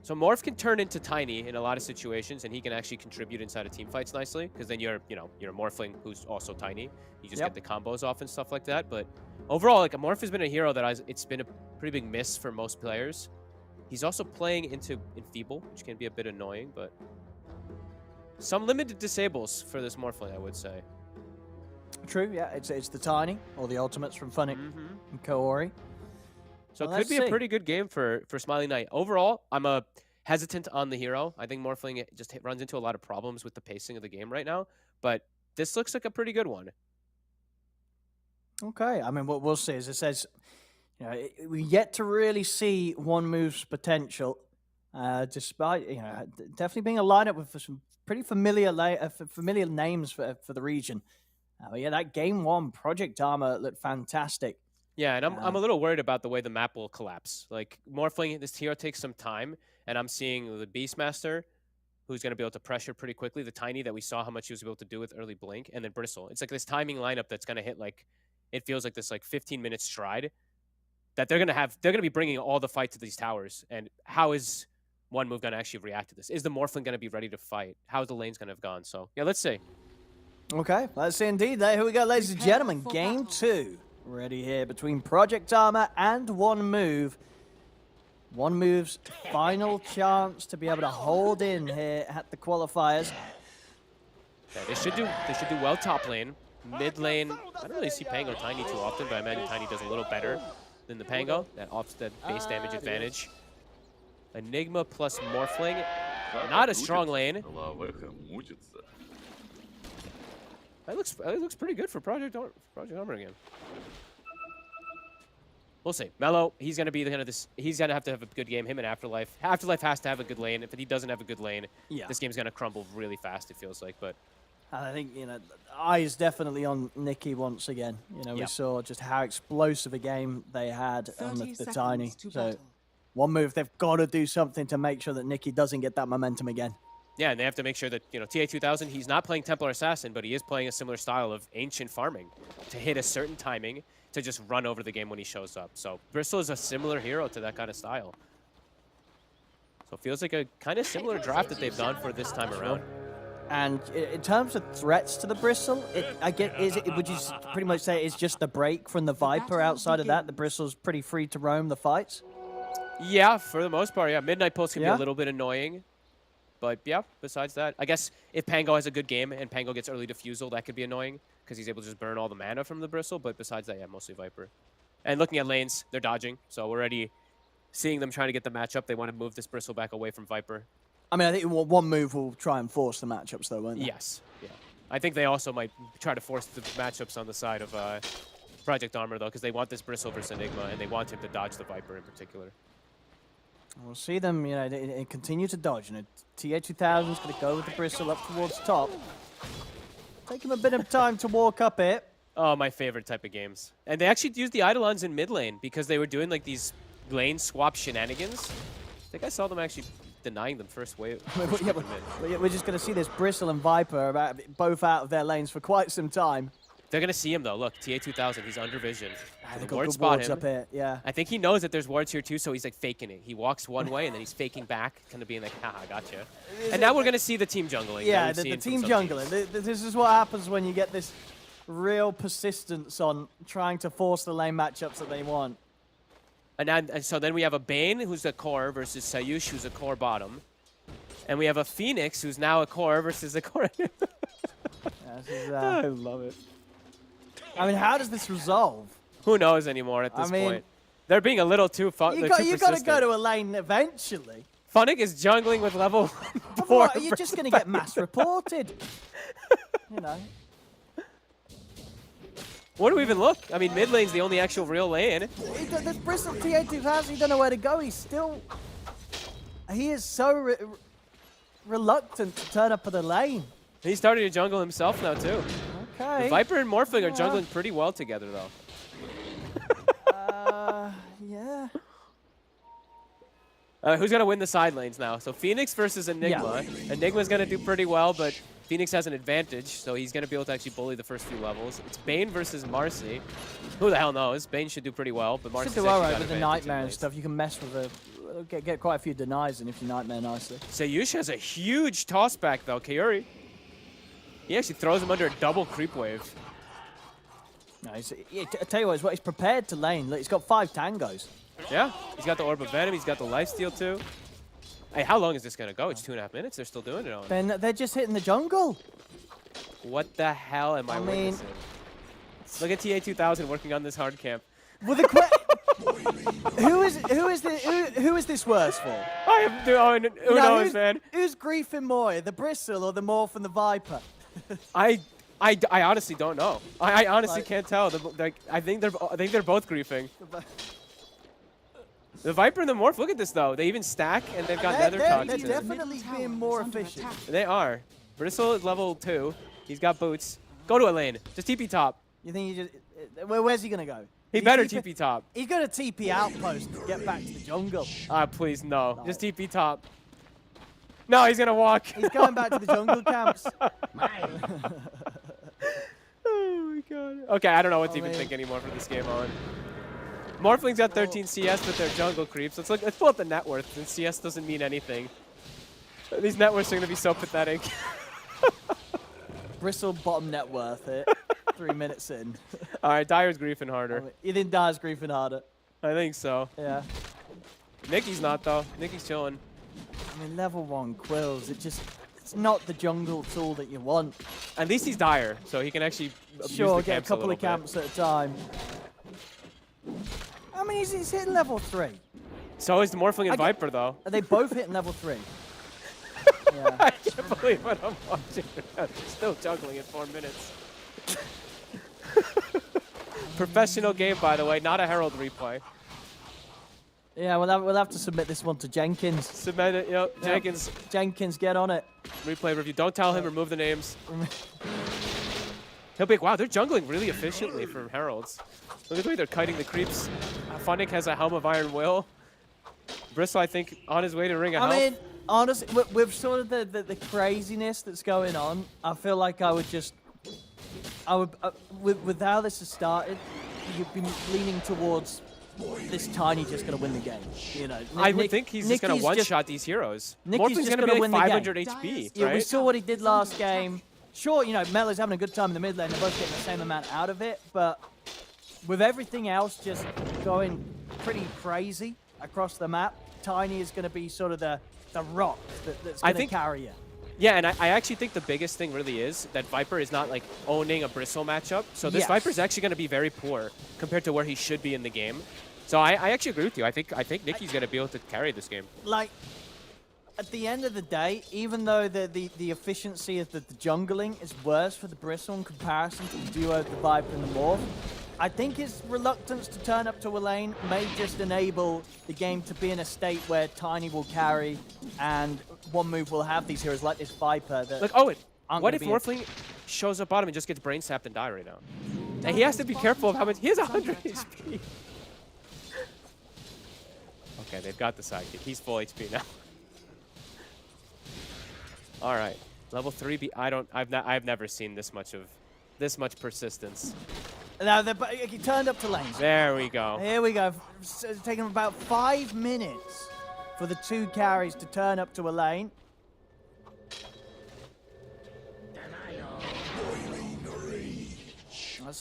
So Morph can turn into Tiny in a lot of situations, and he can actually contribute inside of team fights nicely, because then you're a Morphling who's also Tiny. You just get the combos off and stuff like that. But overall, like, Morph has been a hero that it's been a pretty big miss for most players. He's also playing into Enfeeble, which can be a bit annoying, but some limited disables for this Morphling, I would say. True, yeah. It's the Tiny, or the ultimates from Funnick and Kaori. So it could be a pretty good game for Smiley Knight. Overall, I'm hesitant on the hero. I think Morphling just runs into a lot of problems with the pacing of the game right now. But this looks like a pretty good one. Okay, I mean, what we'll see is it says, we yet to really see one move's potential, despite definitely being a lineup with some pretty familiar names for the region. But yeah, that game 1 Project Armor looked fantastic. Yeah, and I'm a little worried about the way the map will collapse. Like, Morphling, this hero takes some time, and I'm seeing the Beastmaster, who's going to be able to pressure pretty quickly, the Tiny that we saw how much he was able to do with early Blink, and then Bristle. It's like this timing lineup that's going to hit, like, it feels like this, like, 15-minute stride that they're going to be bringing all the fight to these towers. And how is one move going to actually react to this? Is the Morphling going to be ready to fight? How is the lanes going to have gone? So, yeah, let's see. Okay, let's see indeed. Here we go, ladies and gentlemen. Game 2. Ready here between Project Armor and One Move. One Move's final chance to be able to hold in here at the qualifiers. Yeah, they should do well top lane. Mid lane, I don't really see Pango Tiny too often, but I imagine Tiny does a little better than the Pango. That offset base damage advantage. Enigma plus Morphling. Not a strong lane. That looks pretty good for Project Armor again. We'll see. Mello, he's gonna be he's gonna have to have a good game. Him and Afterlife. Afterlife has to have a good lane. If he doesn't have a good lane, this game's gonna crumble really fast. It feels like, but I think eyes definitely on Nikki once again. We saw just how explosive a game they had on the Tiny. So One Move, they've got to do something to make sure that Nikki doesn't get that momentum again. Yeah, and they have to make sure that, TA2000, he's not playing Templar Assassin, but he is playing a similar style of ancient farming to hit a certain timing to just run over the game when he shows up. So Bristle is a similar hero to that kind of style. So it feels like a kind of similar draft that they've done for this time around. And in terms of threats to the Bristle, would you pretty much say it's just the break from the Viper? Outside of that, the Bristle's pretty free to roam the fights? Yeah, for the most part, yeah. Midnight Pulse can be Yeah? a little bit annoying. But yeah, besides that, I guess if Pango has a good game and Pango gets early defusal, that could be annoying because he's able to just burn all the mana from the Bristle. But besides that, yeah, mostly Viper. And looking at lanes, they're dodging. So we're already seeing them trying to get the matchup. They want to move this Bristle back away from Viper. I mean, I think one move will try and force the matchups, though, won't they? Yes, yeah. I think they also might try to force the matchups on the side of Project Armor, though, because they want this Bristle versus Enigma, and they want him to dodge the Viper in particular. We'll see them, they continue to dodge. TA2000 is going to go with the Bristle up towards top. Take him a bit of time to walk up it. Oh, my favorite type of games. And they actually used the Eidolons in mid lane because they were doing like these lane swap shenanigans. I think I saw them actually denying them first wave. We're just going to see this Bristle and Viper both out of their lanes for quite some time. They're going to see him, though. Look, TA2000, he's under vision. They've The got ward good spot wards him. up here, yeah. I think he knows that there's wards here, too, so he's, like, faking it. He walks one way, and then he's faking back, kind of being like, haha, gotcha. And now we're going to see the team jungling. Yeah, the team jungling. This is what happens when you get this real persistence on trying to force the lane matchups that they want. And so then we have a Bane, who's a core, versus Sayush, who's a core bottom. And we have a Phoenix, who's now a core, versus a core. I love it. I mean, how does this resolve? Who knows anymore at this point? They're being a little too You got to go to a lane eventually. Funnick is jungling with level 4. You're just going to get mass reported. Where do we even look? I mean, mid lane's the only actual real lane. This Bristle TA2000, he don't know where to go. He is so reluctant to turn up at the lane. He's starting to jungle himself now, too. Okay. The Viper and Morphling are jungling pretty well together, though. Yeah. Who's going to win the side lanes now? So Phoenix versus Enigma. Yeah. Enigma's going to do pretty well, but Phoenix has an advantage, so he's going to be able to actually bully the first few levels. It's Bane versus Marcy. Who the hell knows? Bane should do pretty well, but Marcy's should do all right with the Nightmare and stuff. You can mess with get quite a few denies in if you Nightmare nicely. Sayush has a huge toss back, though. Kaori. He actually throws him under a double creep wave. No, I tell you what, he's prepared to lane. Look, he's got 5 tangos. Yeah, he's got the Orb of Venom. He's got the lifesteal, too. Hey, how long is this going to go? It's 2.5 minutes. They're still doing it on. Then they're just hitting the jungle. What the hell am I witnessing? Look at TA2000 working on this hard camp. Well, who is this worse for? Who knows, man? Who's griefing more, the Bristle or the Morph and the Viper? I honestly don't know. I honestly can't tell. I think they're both griefing. The Viper and the Morph, look at this though. They even stack and they've got nether talk. They're definitely being more efficient. They are. Bristle is level 2. He's got boots. Go to a lane. Just TP top. You think he just... Where's he going to go? He better TP top. He's going to TP outpost to get back to the jungle. Please, no. Just TP top. No, he's going to walk. He's going back to the jungle camps. Oh my god. Okay, I don't know what to even think anymore for this game on. Morphling's got 13 CS, but they're jungle creeps. Let's pull up the net worth, and CS doesn't mean anything. These net worths are going to be so pathetic. Bristle bottom net worth it. 3 minutes in. All right, Dyer's griefing harder. You think Dyer's griefing harder? I think so. Yeah. Nicky's not, though. Nicky's chilling. I mean, level 1 Quills, it's not the jungle tool that you want. At least he's Dyer, so he can actually get a couple of camps at a time. I mean, he's hitting level 3. So is the Morphling and Viper, though. Are they both hitting level 3? Yeah. I can't believe what I'm watching. Still juggling in 4 minutes. Professional game, by the way, not a Herald replay. Yeah, we'll have to submit this one to Jenkins. Submit it, yep. Jenkins. Jenkins, get on it. Replay review. Don't tell him, remove the names. He'll be like, wow, they're jungling really efficiently for Heralds. Look at the way they're kiting the creeps. Funnick has a Helm of Iron Will. Bristle, I think, on his way to Ring of Health. I mean, honestly, with sort of the craziness that's going on, I feel like with how this has started, you've been leaning towards this Tiny just going to win the game. You know, I would think he's just going to one-shot these heroes. Nicky's Morphling's just going to be gonna like win the 500 game. HP, Yeah, right? we saw what he did last game. Sure, you know, Melo's having a good time in the mid lane. They're both getting the same amount out of it, but with everything else just going pretty crazy across the map, Tiny is going to be sort of the rock that's going to carry you. Yeah, and I actually think the biggest thing really is that Viper is not like owning a Bristle matchup. So this Viper is actually going to be very poor compared to where he should be in the game. So I actually agree with you. I think Nicky's going to be able to carry this game. Like, at the end of the day, even though the efficiency of the jungling is worse for the Bristle in comparison to the duo of the Viper and the Morph, I think his reluctance to turn up to a lane may just enable the game to be in a state where Tiny will carry and one move will have these heroes like this Viper. That like, Owen, what if Morphling shows up bottom and just gets brain sapped and die right now? And he has to be careful of how much. He has 100 HP. Okay, they've got the sidekick. He's full HP now. All right, level 3B. I've never seen this much persistence. Now he turned up to lanes. There we go. Here we go. It's taken about 5 minutes for the 2 carries to turn up to a lane.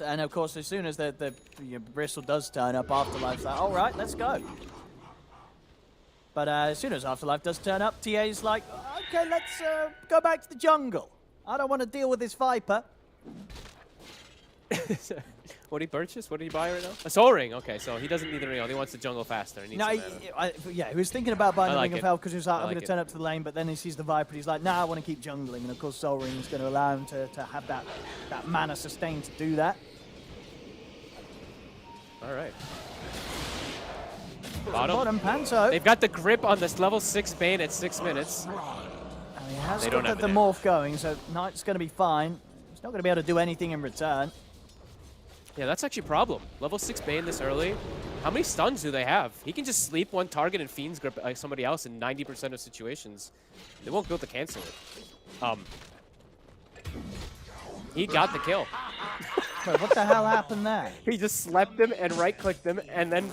And of course, as soon as the Bristle does turn up, Afterlife's like, all right, let's go. But as soon as Afterlife does turn up, TA's like, okay, let's go back to the jungle. I don't want to deal with this Viper. What did he purchase? What did he buy right now? A Soul Ring. Okay, so he doesn't need the ring. He wants the jungle faster. He needs he was thinking about buying the Ring of Hell because he was like, I'm going to it. turn up to the lane, but then he sees the Viper. He's like, nah, I want to keep jungling. And of course, Soul Ring is going to allow him to have that mana sustain to do that. All right. Bottom Panto. They've got the grip on this level 6 Bane at 6 minutes. And he has got the morph going, so Knight's going to be fine. He's not going to be able to do anything in return. Yeah, that's actually a problem. Level 6 Bane this early. How many stuns do they have? He can just sleep one target and Fiend's grip like somebody else in 90% of situations. They won't be able to cancel it. He got the kill. Wait, what the hell happened there? He just slept him and right-clicked him and then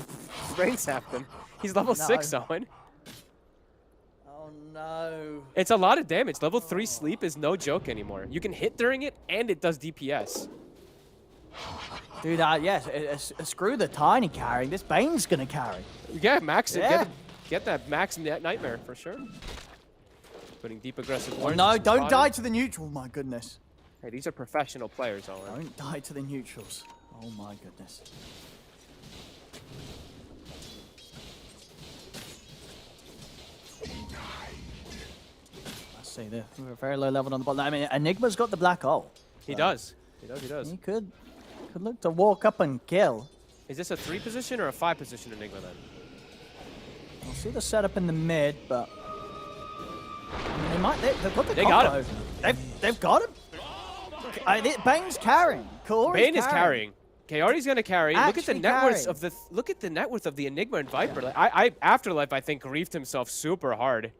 brain sapped him. He's level 6, Owen. Oh, no. It's a lot of damage. Level 3 sleep is no joke anymore. You can hit during it, and it does DPS. Dude, yes, screw the Tiny carry. This Bane's going to carry. Yeah, max it. Get that max nightmare for sure. Putting deep aggressive wards. No, don't die to the neutral, my goodness. Hey, these are professional players, Owen. Don't die to the neutrals. Oh my goodness. Let's see, we're very low level on the bottom. I mean, Enigma's got the black hole. He does. He does. He could look to walk up and kill. Is this a 3 position or a 5 position Enigma then? I'll see the setup in the mid, but I mean, they've got the They combo. got him. They've got him. Bane's carrying. Bane is carrying. Kaori's gonna carry. Look at the net worth carrying. of the net worth of the Enigma and Viper. Like, Afterlife, I think, griefed himself super hard,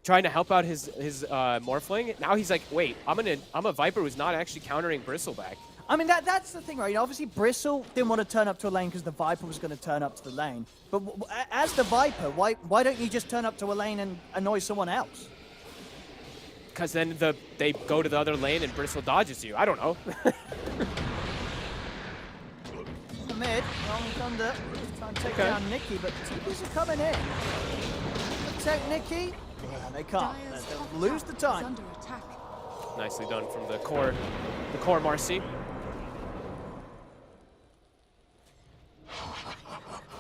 trying to help out his Morphling. Now he's like, wait, I'm a Viper who's not actually countering Bristleback. I mean, that's the thing, right? You know, obviously, Bristle didn't want to turn up to a lane because the Viper was going to turn up to the lane. But as the Viper, why don't you just turn up to a lane and annoy someone else? Because then they go to the other lane and Bristle dodges you. I don't know. The mid, Long Thunder, trying to take down Nicky, but TPs are coming in. Protect Nicky. Yeah, they can't. They'll lose the time. Under attack. Nicely done from the core Marcy.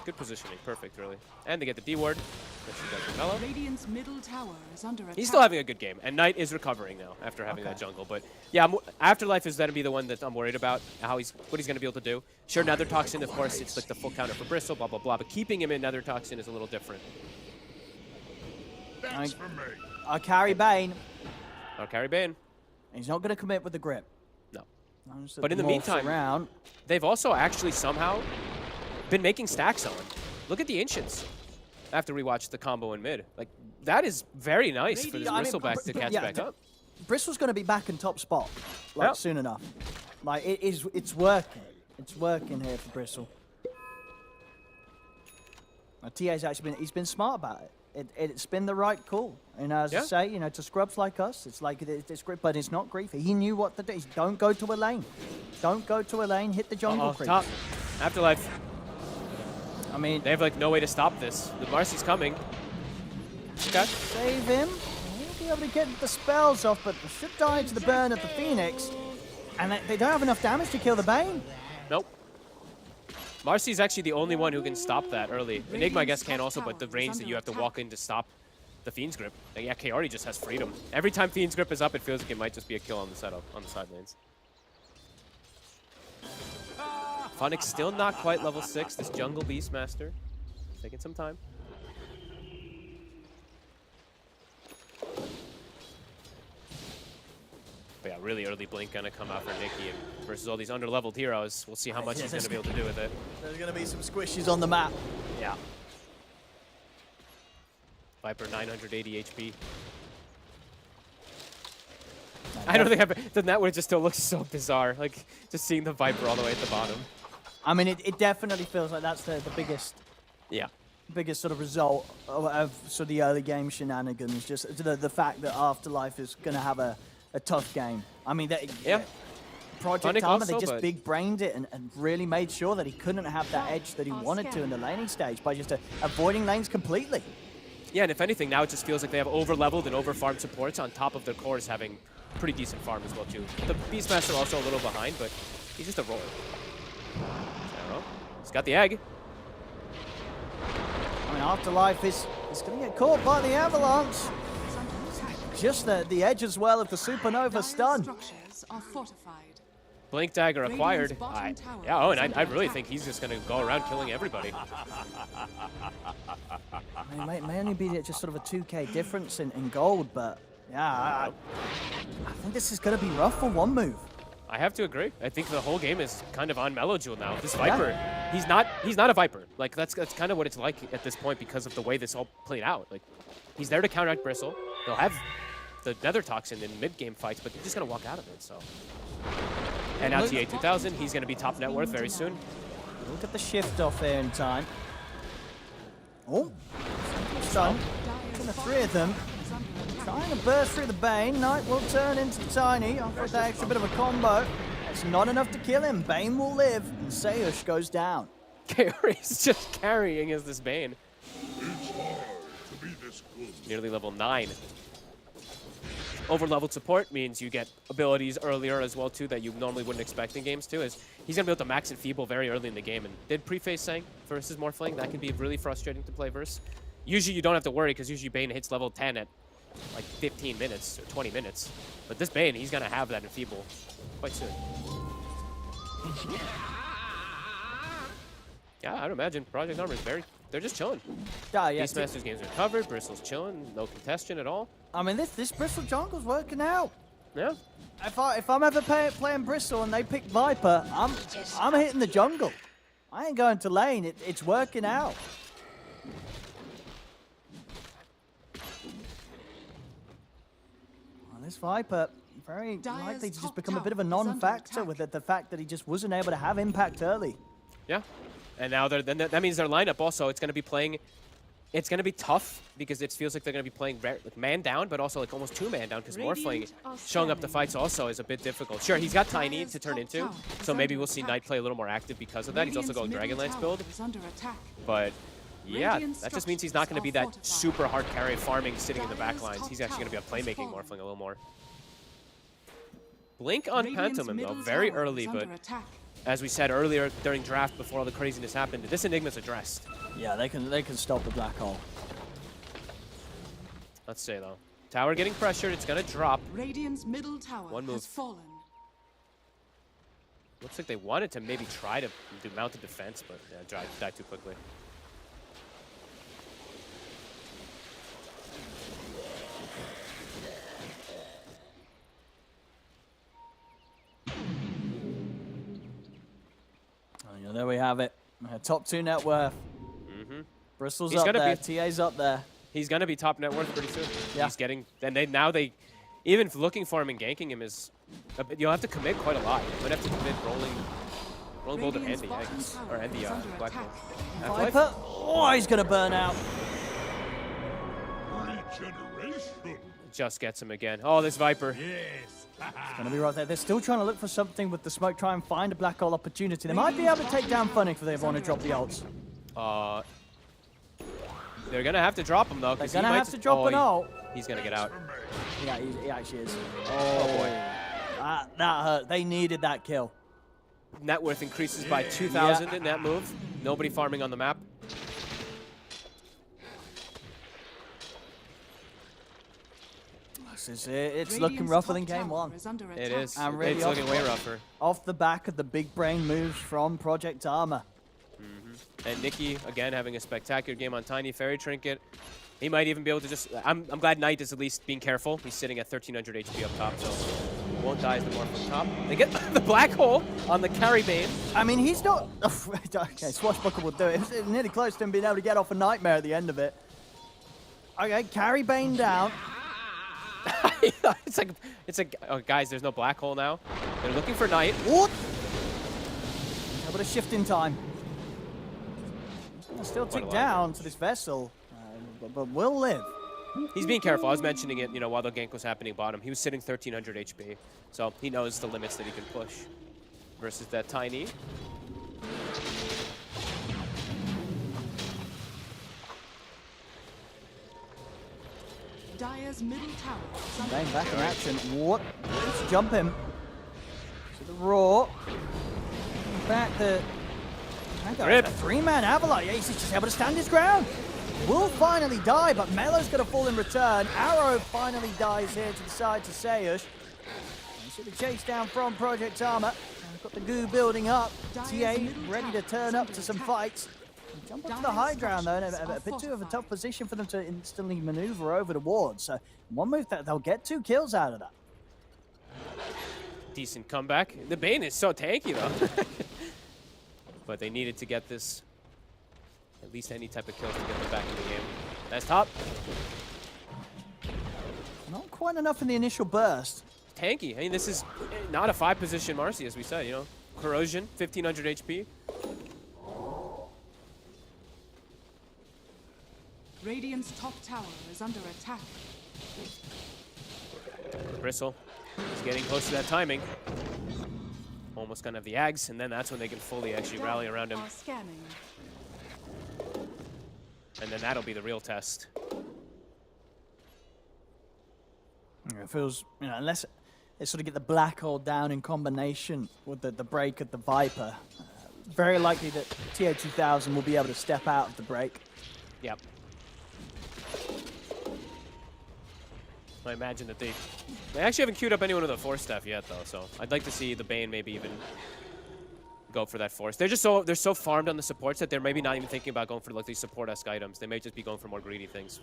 Good positioning, perfect, really. And they get the D ward. Radiant's middle tower is under attack. He's still having a good game, and Knight is recovering now after having that jungle. But yeah, Afterlife is going to be the one that I'm worried about, what he's going to be able to do. Sure, Nether Toxin, of course, it's like the full counter for Bristle, blah, blah, blah. But keeping him in Nether Toxin is a little different. I carry Bane. I'll carry Bane. He's not going to commit with the grip. No. But in the meantime, they've also actually somehow been making stacks on him. Look at the Ancients after we watched the combo in mid. Like, that is very nice for this Bristleback to catch back up. Bristle's going to be back in top spot soon enough. Like, it's working. It's working here for Bristle. TA's actually he's been smart about it. It's been the right call. And as I Yeah. say, to scrubs like us, it's like it's great, but it's not grief. He knew what to do. Don't go to a lane. Don't go to a lane. Hit the jungle creep. Top. Afterlife. I mean, They have like no way to stop this. The Marcy's coming. Okay. save him. He'll be able to get the spells off, but should die to the burn of the Phoenix. And they don't have enough damage to kill the Bane. Nope. Marcy's actually the only one who can stop that early. Enigma, I guess, can also, but the range that you have to walk in to stop the Fiend's Grip. Like, yeah, Kaori just has freedom. Every time Fiend's Grip is up, it feels like it might just be a kill on the setup, on the side lanes. Funix still not quite level 6. This Jungle Beastmaster taking some time. But yeah, really early blink gonna come out for Nikki, and versus all these underleveled heroes, we'll see how much he's gonna be able to do with it. There's going to be some squishes on the map. Yeah. Viper 980 HP. I don't think the network just still looks so bizarre. Like just seeing the Viper all the way at the bottom. I mean, it definitely feels like that's the biggest Yeah. sort of result of sort of the early game shenanigans. Just the fact that Afterlife is going to have a tough game. I mean, Yeah. Project Funix Armor, they also, just but- big-brained it and really made sure that he couldn't have that edge that he wanted to in the laning stage by just avoiding lanes completely. Yeah, and if anything, now it just feels like they have over-leveled and over-farmed supports on top of their cores having pretty decent farm as well, too. The Beastmaster also a little behind, but he's just a roller. So, he's got the egg. I mean, Afterlife is going to get caught by the Avalanche. Just the edge as well of the Supernova stun. Structures are fortified. Blink Dagger acquired. Radiant's bottom tower Yeah, oh, and is I under really attack. think he's just going to go around killing everybody. I mean, it may only be just sort of a 2k difference in gold, but yeah, I think this is going to be rough for one move. I have to agree. I think the whole game is kind of on Mellow now. This Viper, he's not a Viper. Like that's kind of what it's like at this point because of the way this all played out. Like he's there to counteract Bristle. They'll have the Nether Toxin in mid-game fights, but they're just gonna walk out of it. So, and now TA 2000, he's gonna be top net worth very soon. Look at the shift off there in time. Oh, stun. To the three of them. Trying to burst through the Bane. Knight will turn into Tiny. After that extra bit of a combo. It's not enough to kill him. Bane will live, and Sayush goes down. Kaori's just carrying as this Bane. It's hard to be this good. Nearly level 9. Over-leveled support means you get abilities earlier as well too that you normally wouldn't expect in games too. Is he's gonna be able to max Enfeeble very early in the game, and did preface saying versus Morphling that can be really frustrating to play versus. Usually you don't have to worry because usually Bane hits level 10 at like 15 minutes or 20 minutes, but this Bane he's gonna have that Enfeeble quite soon. Yeah, I'd imagine Project Armor is they're just chilling. Yeah, yeah. Beastmaster's games are covered, Bristle's chilling, no contestion at all. I mean, this Bristle jungle's working out. Yeah. If I'm ever playing Bristle and they pick Viper, I'm hitting the jungle. I ain't going to lane. It's working out. Well, this Viper very likely to just become a bit of a non-factor with the fact that he just wasn't able to have impact early. Yeah. And now that means their lineup also, it's going to be playing, it's going to be tough because it feels like they're going to be playing like man down, but also like almost 2 man down because Morphling showing up the fights also is a bit difficult. Sure, he's got Tiny to turn into, so maybe we'll see Knight play a little more active because of that. He's also going Dragonlance build, but yeah, that just means he's not going to be that super hard carry farming sitting in the back lines. He's actually going to be a playmaking Morphling a little more. Blink on Pantomime though, very early, but as we said earlier during draft before all the craziness happened, this Enigma's addressed. Yeah, they can stop the black hole. Let's say though. Tower getting pressured, it's gonna drop. Radiant's middle tower One move. has fallen. Looks like they wanted to maybe try to do mounted defense, but yeah, died too quickly. There we have it. Top 2 net worth. Bristle's up there. TA's up there. He's gonna be top net worth pretty soon. Yeah. He's getting, and they even looking for him and ganking him is, you'll have to commit quite a lot. You might have to commit rolling Rolling Boulder and Radiant's the bottom eggs, tower and the is under Black attack. Hole. Viper. Oh, he's going to burn out. Regeneration. Just gets him again. Oh, this Viper. Yes. Going to be right there. They're still trying to look for something with the smoke, try and find a black hole opportunity. They might be able to take down Funnick if they want to drop the ults. They're going to have to drop him, though. They're going to have to drop an ult. He's going to get out. Yeah, he actually is. Oh, boy. That hurt. They needed that kill. Net worth increases by 2,000 in that move. Nobody farming on the map. It's looking rougher than game one. It is. And really It's looking way rougher. Off the back of the big brain moves from Project Armor. And Nikki, again, having a spectacular game on Tiny Fairy Trinket. He might even be able to just... I'm glad Knight is at least being careful. He's sitting at 1,300 HP up top, so won't die as the more from top. They get the black hole on the carry Bane. I mean, he's not... Okay, Swashbuckle will do it. It was nearly close to him being able to get off a Nightmare at the end of it. Okay, carry Bane down. it's like, oh, guys, there's no black hole now. They're looking for Knight. What? How about a shift in time? He's still tick down to this vessel, but will live. He's being careful. I was mentioning it, while the gank was happening bottom. He was sitting 1,300 HP, so he knows the limits that he can push. Versus that Tiny. Dire's middle tower is under Bane back in action. What? Let's jump him. To the raw. Back the... Rip. A three-man Avalanche. Yeah, he's just able to stand his ground. Will finally die, but Melo's going to fall in return. Arrow finally dies here to the side to Sayush. You see the chase down from Project Armor. Got the goo building up. TA ready to turn up to some fights. Jump onto the high ground though, and a bit too of a tough position for them to instantly maneuver over the ward. So one move that they'll get 2 kills out of that. Decent comeback. The Bane is so tanky though. But they needed to get this, at least any type of kills to get them back in the game. Nice top. Not quite enough in the initial burst. Tanky. I mean, this is not a 5-position Marcy, as we said, Corrosion, 1,500 HP. Radiant's top tower is under attack. Bristle is getting close to that timing. Almost gonna have the Ags, and then that's when they can fully actually rally around him. Scanning. And then that'll be the real test. It feels, unless they sort of get the black hole down in combination with the break of the Viper, very likely that TA2000 will be able to step out of the break. Yep. I imagine that they actually haven't queued up anyone with a force staff yet, though. So I'd like to see the Bane maybe even go for that force. They're so farmed on the supports that they're maybe not even thinking about going for like these support-esque items. They may just be going for more greedy things.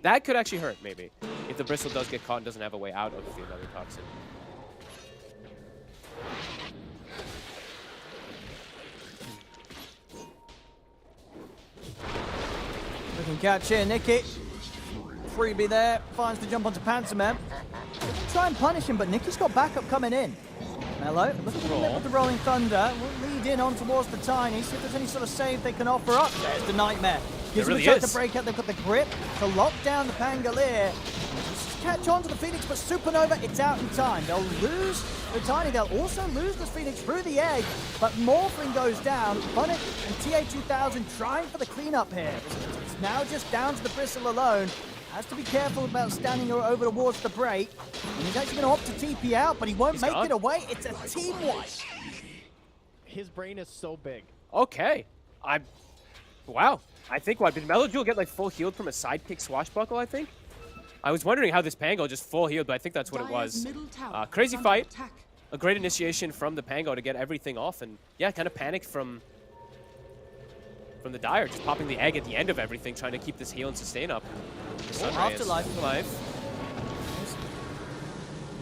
That could actually hurt maybe if the Bristle does get caught and doesn't have a way out of the another toxin. Looking catch here, Nikki. Freebie there, finds the jump onto Panzerman. Try and punish him, but Nikki's got backup coming in. Melo, looking to with the Rolling Thunder. Will lead in on towards the Tiny, see if there's any sort of save they can offer up. There's the Nightmare. Gives them a chance to break out. They've got the grip to lock down the Pangolier. Just catch on to the Phoenix, but Supernova, it's out in time. They'll lose the Tiny. They'll also lose the Phoenix through the egg, but Morphling goes down. Funnick and TA2000 trying for the cleanup here. It's now just down to the Bristle alone. Has to be careful about standing over towards the break. And he's actually going to opt to TP out, but he won't make it away. It's a team wipe. His brain is so big. Okay. Wow. I think what, did Melojule get like full healed from a sidekick swashbuckle, I think? I was wondering how this Pango just full healed, but I think that's what it was. Crazy fight. A great initiation from the Pango to get everything off, and yeah, kind of panicked from the Dire, just popping the egg at the end of everything, trying to keep this heal and sustain up. Afterlife.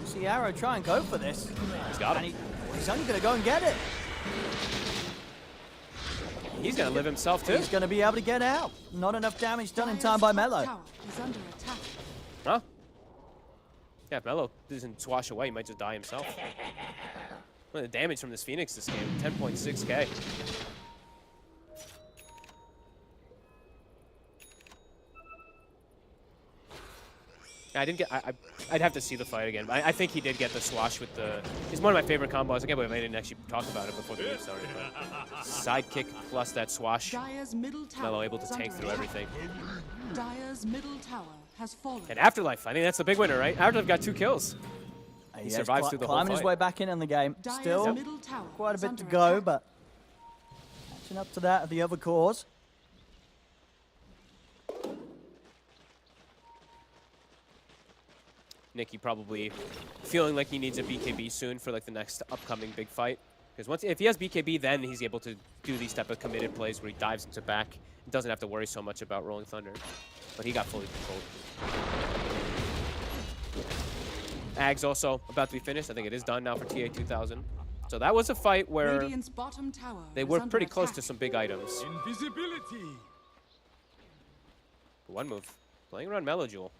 See Arrow try and go for this. He's got him. He's only going to go and get it. He's going to live himself too. He's going to be able to get out. Not enough damage done in time by Melo. Huh? Yeah, if Melo doesn't swash away, he might just die himself. Look at the damage from this Phoenix this game, 10.6k. I didn't get. I'd have to see the fight again. I think he did get the swash with the. It's one of my favorite combos. I can't believe I didn't actually talk about it before the game started. But side kick plus that swash. Dyer's middle tower Melo able to is tank under through attack. everything. Dyer's middle tower has fallen. And Afterlife, I think that's the big winner, right? Afterlife got 2 kills. He Yes, survives through the whole climbing his fight. way back in the game. Dyer's Still middle tower quite a is bit under to go, attack. but catching up to that of the other cores. Nicky probably feeling like he needs a BKB soon for like the next upcoming big fight. Because if he has BKB, then he's able to do these type of committed plays where he dives into back. He doesn't have to worry so much about Rolling Thunder. But he got fully controlled. Ags also about to be finished. I think it is done now for TA 2000. So that was a fight where Radiant's bottom tower they is were under pretty close attack. to some big items. Invisibility. One move, playing around Melojewel,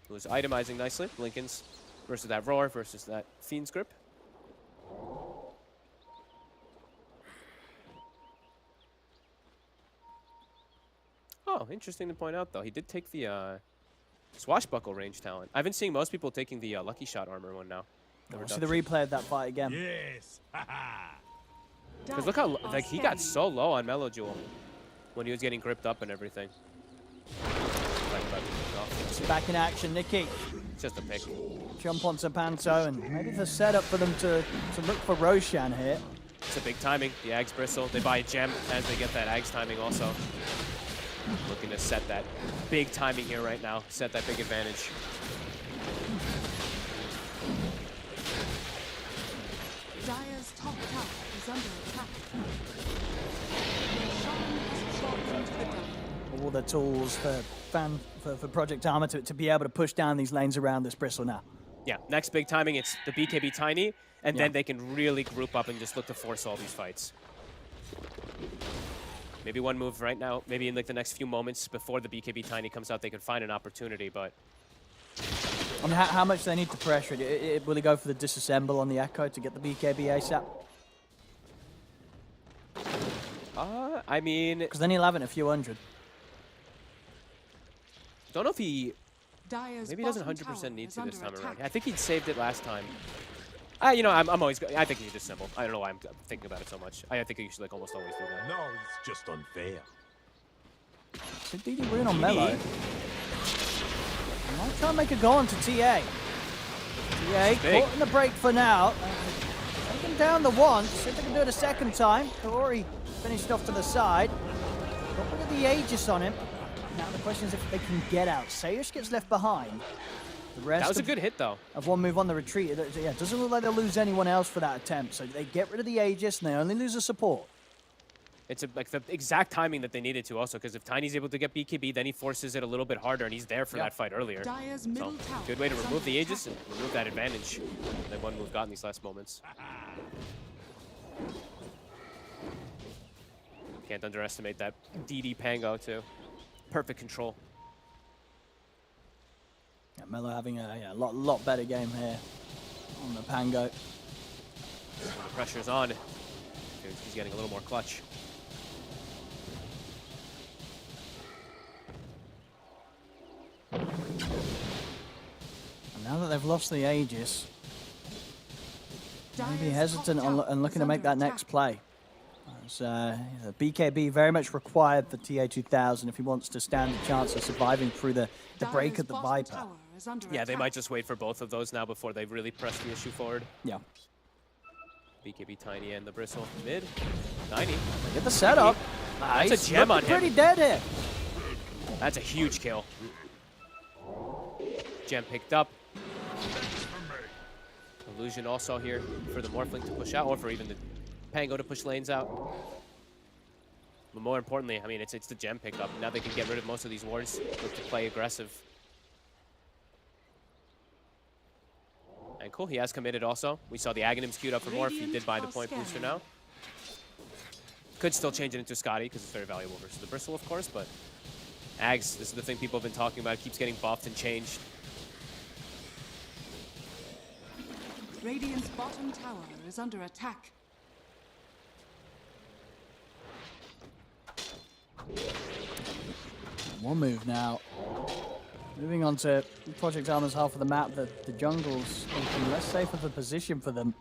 who was itemizing nicely. Lincoln's versus that Roar versus that Fiend's Grip. Oh, interesting to point out, though. He did take the Swashbuckle range talent. I've been seeing most people taking the Lucky Shot armor one now. We'll see the replay of that fight again. Yes. Haha. Because look how like he got so low on Melojewel when he was getting gripped up and everything. See back in action, Nicky. It's just a pick. Jump onto Panto, and maybe the setup for them to look for Roshan here. It's a big timing. The Ags bristle. They buy a gem as they get that Ags timing also. Looking to set that big timing here right now. Set that big advantage. Dyer's top tower is under attack. Shaman has dropped into the dam. All the tools for Project Armor to be able to push down these lanes around this bristle now. Yeah, next big timing, it's the BKB Tiny, and Yeah. then they can really group up and just look to force all these fights. Maybe one move right now, maybe in like the next few moments before the BKB Tiny comes out, they could find an opportunity, but I mean, how much do they need to pressure it? Will he go for the disassemble on the Echo to get the BKB ASAP? I mean, Because then he'll have it in a few hundred. don't know if he Dyer's maybe he doesn't bottom 100% tower need is to this under time around. attack. I think he'd saved it last time. You know, I'm always. I think he should disassemble. I don't know why I'm thinking about it so much. I think he should like almost always do that. No, it's just unfair. So DD win on Melo. I might try and make a go onto TA. TA big. caught in the break for now. Taking down the one. See if they can do it a second time. Kaori finished off to the side. Got rid of the Aegis on him. Now the question is if they can get out. Sayush gets left behind. The rest That was a of- good hit though. of one move on the retreat. Yeah, doesn't look like they'll lose anyone else for that attempt. So they get rid of the Aegis and they only lose the support. It's like the exact timing that they needed to also, because if Tiny's able to get BKB, then he forces it a little bit harder, and he's there for that fight earlier. Dyer's So, middle tower good way to is remove the under Aegis and remove that advantage that one move got in these last moments. Can't underestimate that DD Pango too. Perfect control. Yeah, Melo having a lot better game here on the Pango. When the pressure's on, he's getting a little more clutch. And now that they've lost the Aegis, maybe Dyer's hesitant top tower on looking is to make under that next attack. play. As, the BKB very much required for TA 2000 if he wants to stand a chance of surviving through the break Dyer's of the bottom Viper. tower is under Yeah, they attack. might just wait for both of those now before they really press the issue forward. Yeah. BKB Tiny and the Bristle mid. Tiny. Get the setup. That's a Nice. gem on Looking him. pretty dead here. That's a huge kill. Gem picked up. Illusion also here for the Morphling to push out, or for even the Pango to push lanes out. But more importantly, I mean, it's the gem pickup. Now they can get rid of most of these wards, look to play aggressive. And cool, he has committed also. We saw the Aghanims queued up for more if he did buy the point booster now. Could still change it into Scotty because it's very valuable versus the Bristle, of course, but Ags, this is the thing people have been talking about, keeps getting buffed and changed. Radiant's bottom tower is under attack. One move now. Moving on to Project Armor's half of the map, the jungle's looking less safe of a position for them.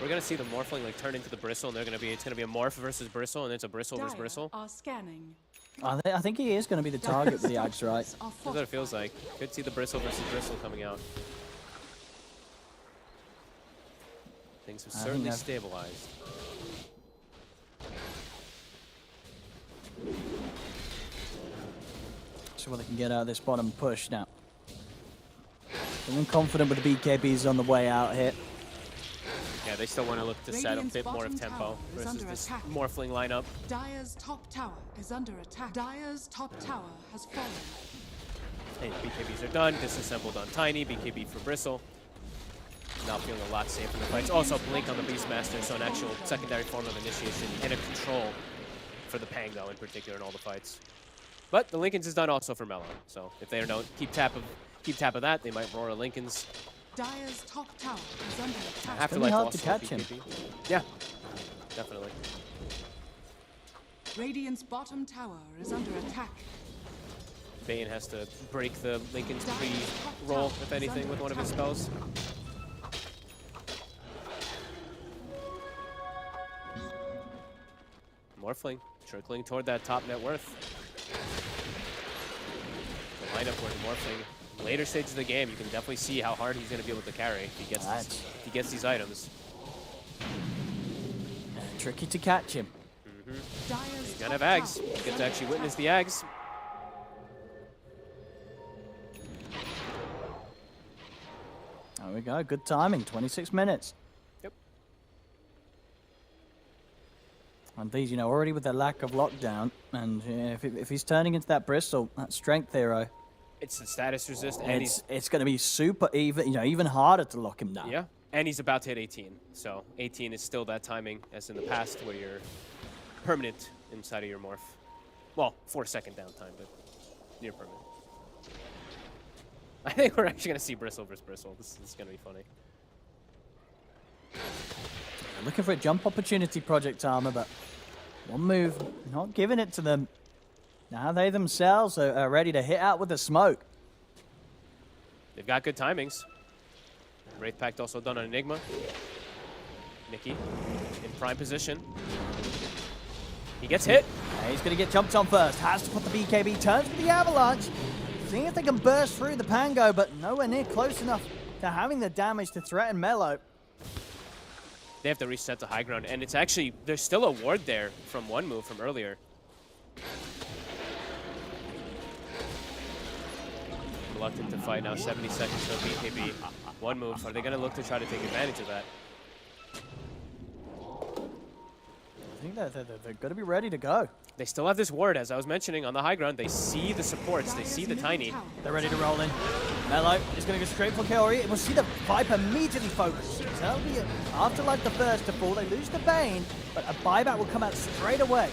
We're gonna see the Morphling like turn into the Bristle, and it's gonna be a Morph versus Bristle, and it's a Bristle versus Dire Bristle. are scanning. I think he is going to be the target for the Axe, right? Are That's what it feels like. Could see the Bristle versus Bristle coming out. Things have certainly stabilized. So what they can get out of this bottom push now. Feeling confident with the BKBs on the way out here. Yeah, they still want to look to set a bit more of tempo versus this Morphling lineup. Dire's top tower is under attack. Dire's top tower has fallen. Hey, BKBs are done. Disassembled on Tiny. BKB for Bristle. Now feeling a lot safer in the fights. Also, Blink on the Beastmaster, so an actual secondary form of initiation and a control for the Pango in particular in all the fights. But the Linken's is done also for Mellow, so if they don't keep tap of that, they might roar a Linken's. Dire's top tower is under attack. Afterlife hard also to catch him. BKB. Yeah, definitely. Radiant's bottom tower is under attack. Bane has to break the Linken's pre-roll, if anything, with one of his spells. Morphling trickling toward that top net worth. The lineup where Morphling, later stages of the game, you can definitely see how hard he's going to be able to carry if he gets these items. Tricky to catch him. He's gonna have Ags. He gets to actually witness the Ags. There we go. Good timing. 26 minutes. Yep. And these, you know, already with their lack of lockdown, and if he's turning into that Bristle, that strength hero, It's the status resist, and it's going to be super even harder to lock him down. yeah, and he's about to hit 18. So 18 is still that timing as in the past where you're permanent inside of your morph. Well, 4-second downtime, but near permanent. I think we're actually gonna see Bristle versus Bristle. This is gonna be funny. Looking for a jump opportunity, Project Armor, but one move, not giving it to them. Now they themselves are ready to hit out with the smoke. They've got good timings. Wraith Pact also done on Enigma. Nikki in prime position. He gets hit. Yeah, he's going to get jumped on first. Has to put the BKB, turns for the Avalanche. Seeing if they can burst through the Pango, but nowhere near close enough to having the damage to threaten Mellow. They have to reset to high ground, and it's actually, there's still a ward there from one move from earlier. Reluctant to fight now, 70 seconds to BKB. One move. Are they going to look to try to take advantage of that? I think they're going to be ready to go. They still have this ward, as I was mentioning, on the high ground. They see the supports. They see the Tiny. They're ready to roll in. Mellow is going to go straight for Kaori. We'll see the Viper immediately focus. So that'll be Afterlife the first to fall. They lose the Bane, but a buyback will come out straight away.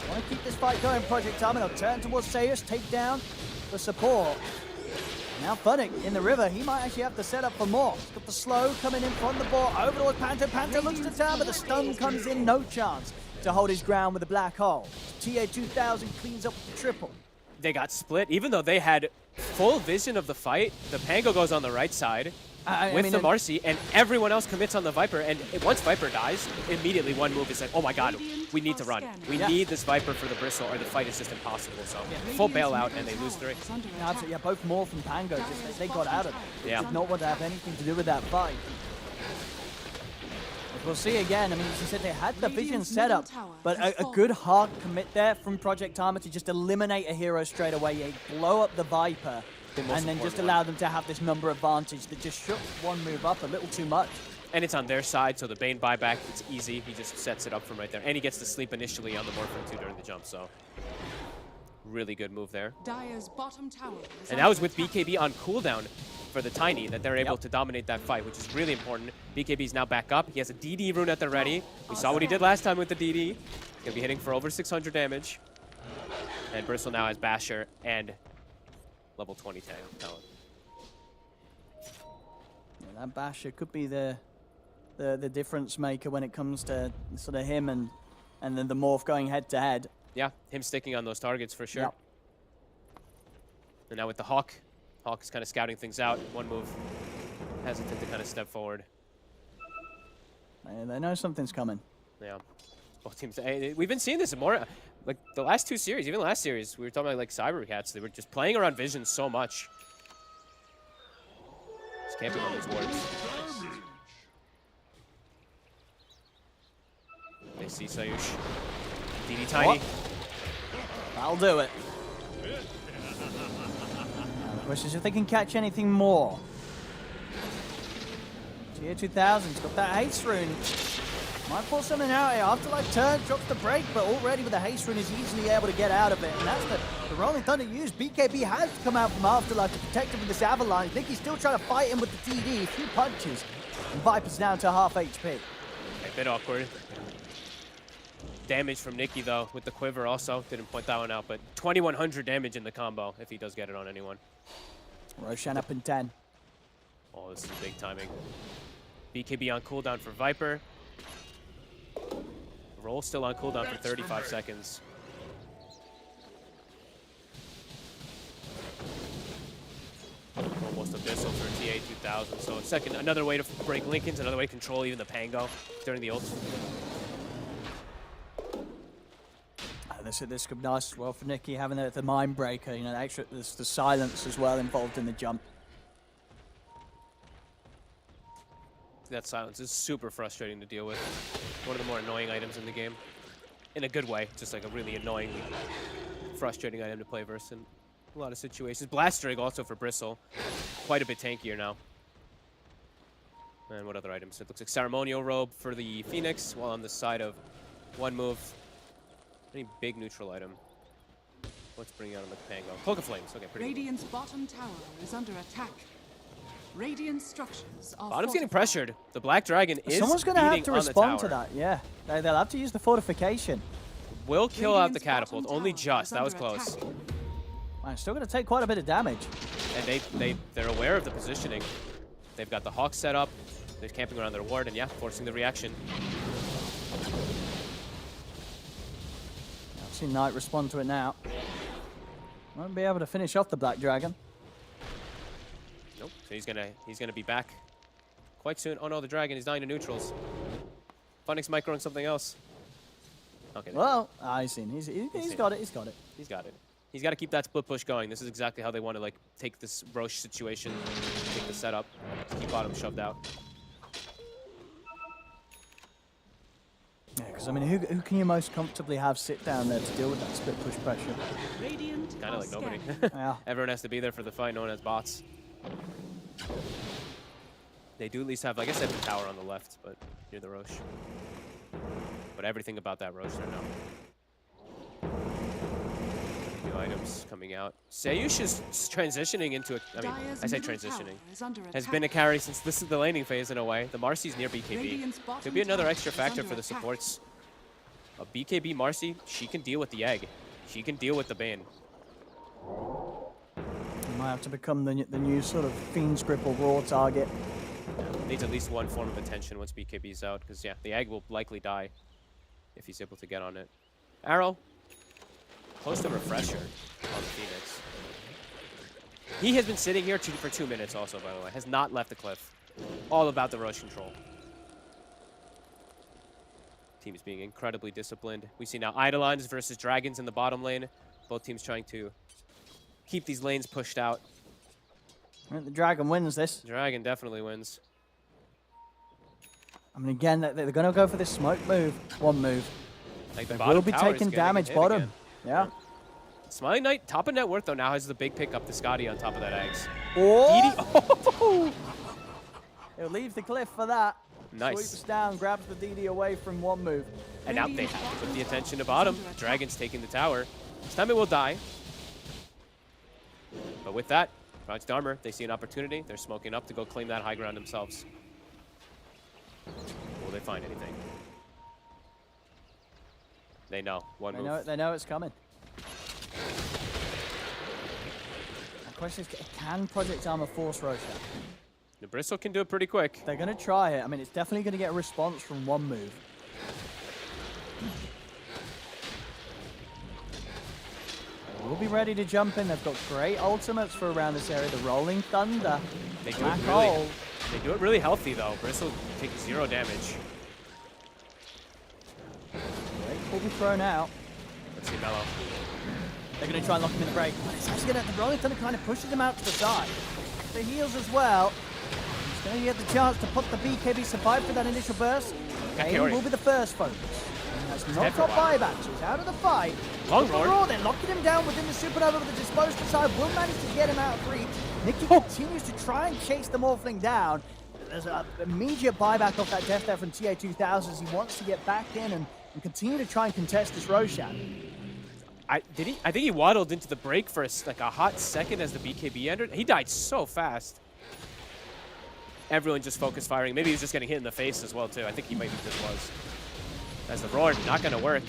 Want to keep this fight going, Project Armor. They'll turn towards Sayus, take down the support. Now Funnick in the river. He might actually have to set up for more. He's got the slow coming in front of the ball. Over towards Panther. Panther looks to town, but the stun comes in. No chance to hold his ground with the black hole. TA2000 cleans up with the triple. They got split. Even though they had full vision of the fight, the Pango goes on the right side with the Marcy, and everyone else commits on the Viper. And once Viper dies, immediately one move is like, oh my god, we need to run. We need this Viper for the Bristle, or the fight is just impossible. So full bailout, and they lose 3. Absolutely, yeah, both Morph and Pango, just, they got out of it. Yeah. Did not want to have anything to do with that fight. As we'll see again, I mean, as you said, they had the vision set up, but a good hard commit there from Project Armor to just eliminate a hero straight away. Yeah, blow up the Viper, and then just allow them to have this number advantage that just shook one move up a little too much. And it's on their side, so the Bane buyback, it's easy. He just sets it up from right there. And he gets to sleep initially on the Morphin too during the jump, so really good move there. Dire's bottom tower is And that was under with attack. BKB on cooldown for the Tiny, that they're able to dominate that fight, which is really important. BKB's now back up. He has a DD rune at the ready. We saw what he did last time with the DD. He's gonna be hitting for over 600 damage. And Bristle now has Basher and level 20 talent. That Basher could be the difference maker when it comes to sort of him and then the Morph going head to head. Yeah, him sticking on those targets for sure. Yep. And now with the Hawk, Hawk is kind of scouting things out. One move, hesitant to kind of step forward. They know something's coming. Yeah, both teams. We've been seeing this more, like the last 2 series, even last series. We were talking about like Cybercats. They were just playing around vision so much. Just camping on these wards. They see Sayush. DD Tiny. That'll do it. The question is if they can catch anything more. Tier 2000's got that haste rune. Might pull something out here. Afterlife turns, drops the break, but already with the haste rune is easily able to get out of it. And that's the Rolling Thunder used. BKB has to come out from Afterlife to protect him from this avalanche. Nicky's still trying to fight him with the TD. A few punches. And Viper's down to half HP. A bit awkward. Damage from Nikki, though, with the quiver also. Didn't point that one out, but 2,100 damage in the combo if he does get it on anyone. Roshan up in 10. Oh, this is big timing. BKB on cooldown for Viper. Roll still on cooldown for 35 seconds. Almost abyssal for TA 2000. So another way to break Lincolns, another way to control even the Pango during the ult. This could be nice as well for Nikki having the mind breaker. You know, there's the silence as well involved in the jump. That silence is super frustrating to deal with. One of the more annoying items in the game. In a good way, just like a really annoying, frustrating item to play versus in a lot of situations. Blast Drag also for Bristle. Quite a bit tankier now. And what other items? It looks like Ceremonial Robe for the Phoenix, while on the side of one move. Any big neutral item? Let's bring out on the Pango. Cloak of Flames. Okay, pretty good. Radiant's bottom tower is under attack. Radiant structures are Bottom's getting fortified. pressured. The Black Dragon is Someone's going to have beating to on the respond to tower. that, yeah. They'll have to use the fortification. Will kill out the Radiant's catapult. bottom Only tower just. is That was under close. attack. Man, still going to take quite a bit of damage. And they're aware of the positioning. They've got the Hawk set up. They're camping around their ward and yeah, forcing the reaction. I've seen Knight respond to it now. Won't be able to finish off the Black Dragon. Nope. So he's gonna be back quite soon. Oh no, the dragon is dying to neutrals. Funix microing something else. Okay. Well, I've seen. He's got it. He's got it. He's got it. He's got to keep that split push going. This is exactly how they want to like take this Roche situation, take the setup, keep bottom shoved out. Yeah, because I mean, who can you most comfortably have sit down there to deal with that split push pressure? Radiant Kind of are like nobody. scanning. Yeah. Everyone has to be there for the fight, known as bots. They do at least have, like I said, the tower on the left, but near the Roche. But everything about that Roche there now. New items coming out. Sayush is transitioning into a, I mean, Dire's I say middle transitioning. tower is under Has attack. been a carry since this is the laning phase in a way. The Marcy's near BKB. Radiant's bottom Could be another tower extra is factor under for the attack. supports. A BKB Marcy, she can deal with the egg. She can deal with the Bane. Might have to become the new sort of Fiend's Grip or Raw target. Needs at least one form of attention once BKB's out, because yeah, the egg will likely die if he's able to get on it. Arrow, close to refresher on the Phoenix. He has been sitting here for 2 minutes also, by the way. Has not left the cliff. All about the Roche control. Team is being incredibly disciplined. We see now Eidolons versus Dragons in the bottom lane. Both teams trying to keep these lanes pushed out. I think the Dragon wins this. Dragon definitely wins. I mean, again, they're going to go for this smoke move. One move. Like the They bottom will be tower is taking getting damage hit bottom. again. Yeah. Smiling Knight, top of net worth though, now has the big pickup to Scotty on top of that Eggs. Oh! He'll leave the cliff for that. Nice. Sweeps down, grabs the DD away from one move. And now they have to put the attention to bottom. Dragon's taking the tower. This time it will die. But with that, Project Armor, they see an opportunity. They're smoking up to go claim that high ground themselves. Will they find anything? They know. One move. They know it's coming. The question is, can Project Armor force Roshan? The Bristle can do it pretty quick. They're going to try it. I mean, it's definitely going to get a response from one move. We'll be ready to jump in. They've got great ultimates for around this area. The Rolling Thunder. They do, Black it really, Hole. they do it really healthy, though. Bristle takes 0 damage. Great will be thrown out. Let's see Mellow. They're going to try and lock him in the break. But it's actually going to, the Rolling Thunder kind of pushes him out to the side. The heals as well. He's going to get the chance to put the BKB survive for that initial burst. Kane will be the first focus. And has not got buyback. He's out of the fight. Long roar. They're locking him down within the Supernova, but the disposable side will manage to get him out of reach. Nicky continues to try and chase the Morphling down. There's an immediate buyback off that death there from TA2000 as he wants to get back in and continue to try and contest this Roshan. I think he waddled into the break for like a hot second as the BKB entered. He died so fast. Everyone just focused firing. Maybe he was just getting hit in the face as well, too. I think he maybe just was. As the roar, not going to work.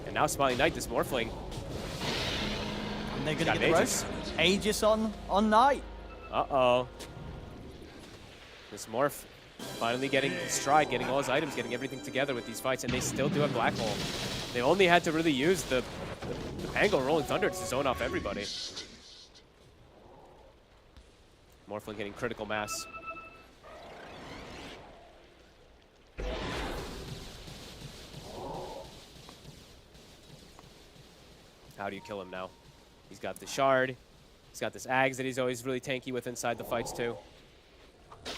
And now Smiling Knight, this Morphling. And they're going to get the Aegis. Aegis on Knight. Uh-oh. This Morph finally getting stride, getting all his items, getting everything together with these fights, and they still do have Black Hole. They only had to really use the Pango Rolling Thunder to zone off everybody. Morphling getting critical mass. How do you kill him now? He's got the shard. He's got this Ags that he's always really tanky with inside the fights too.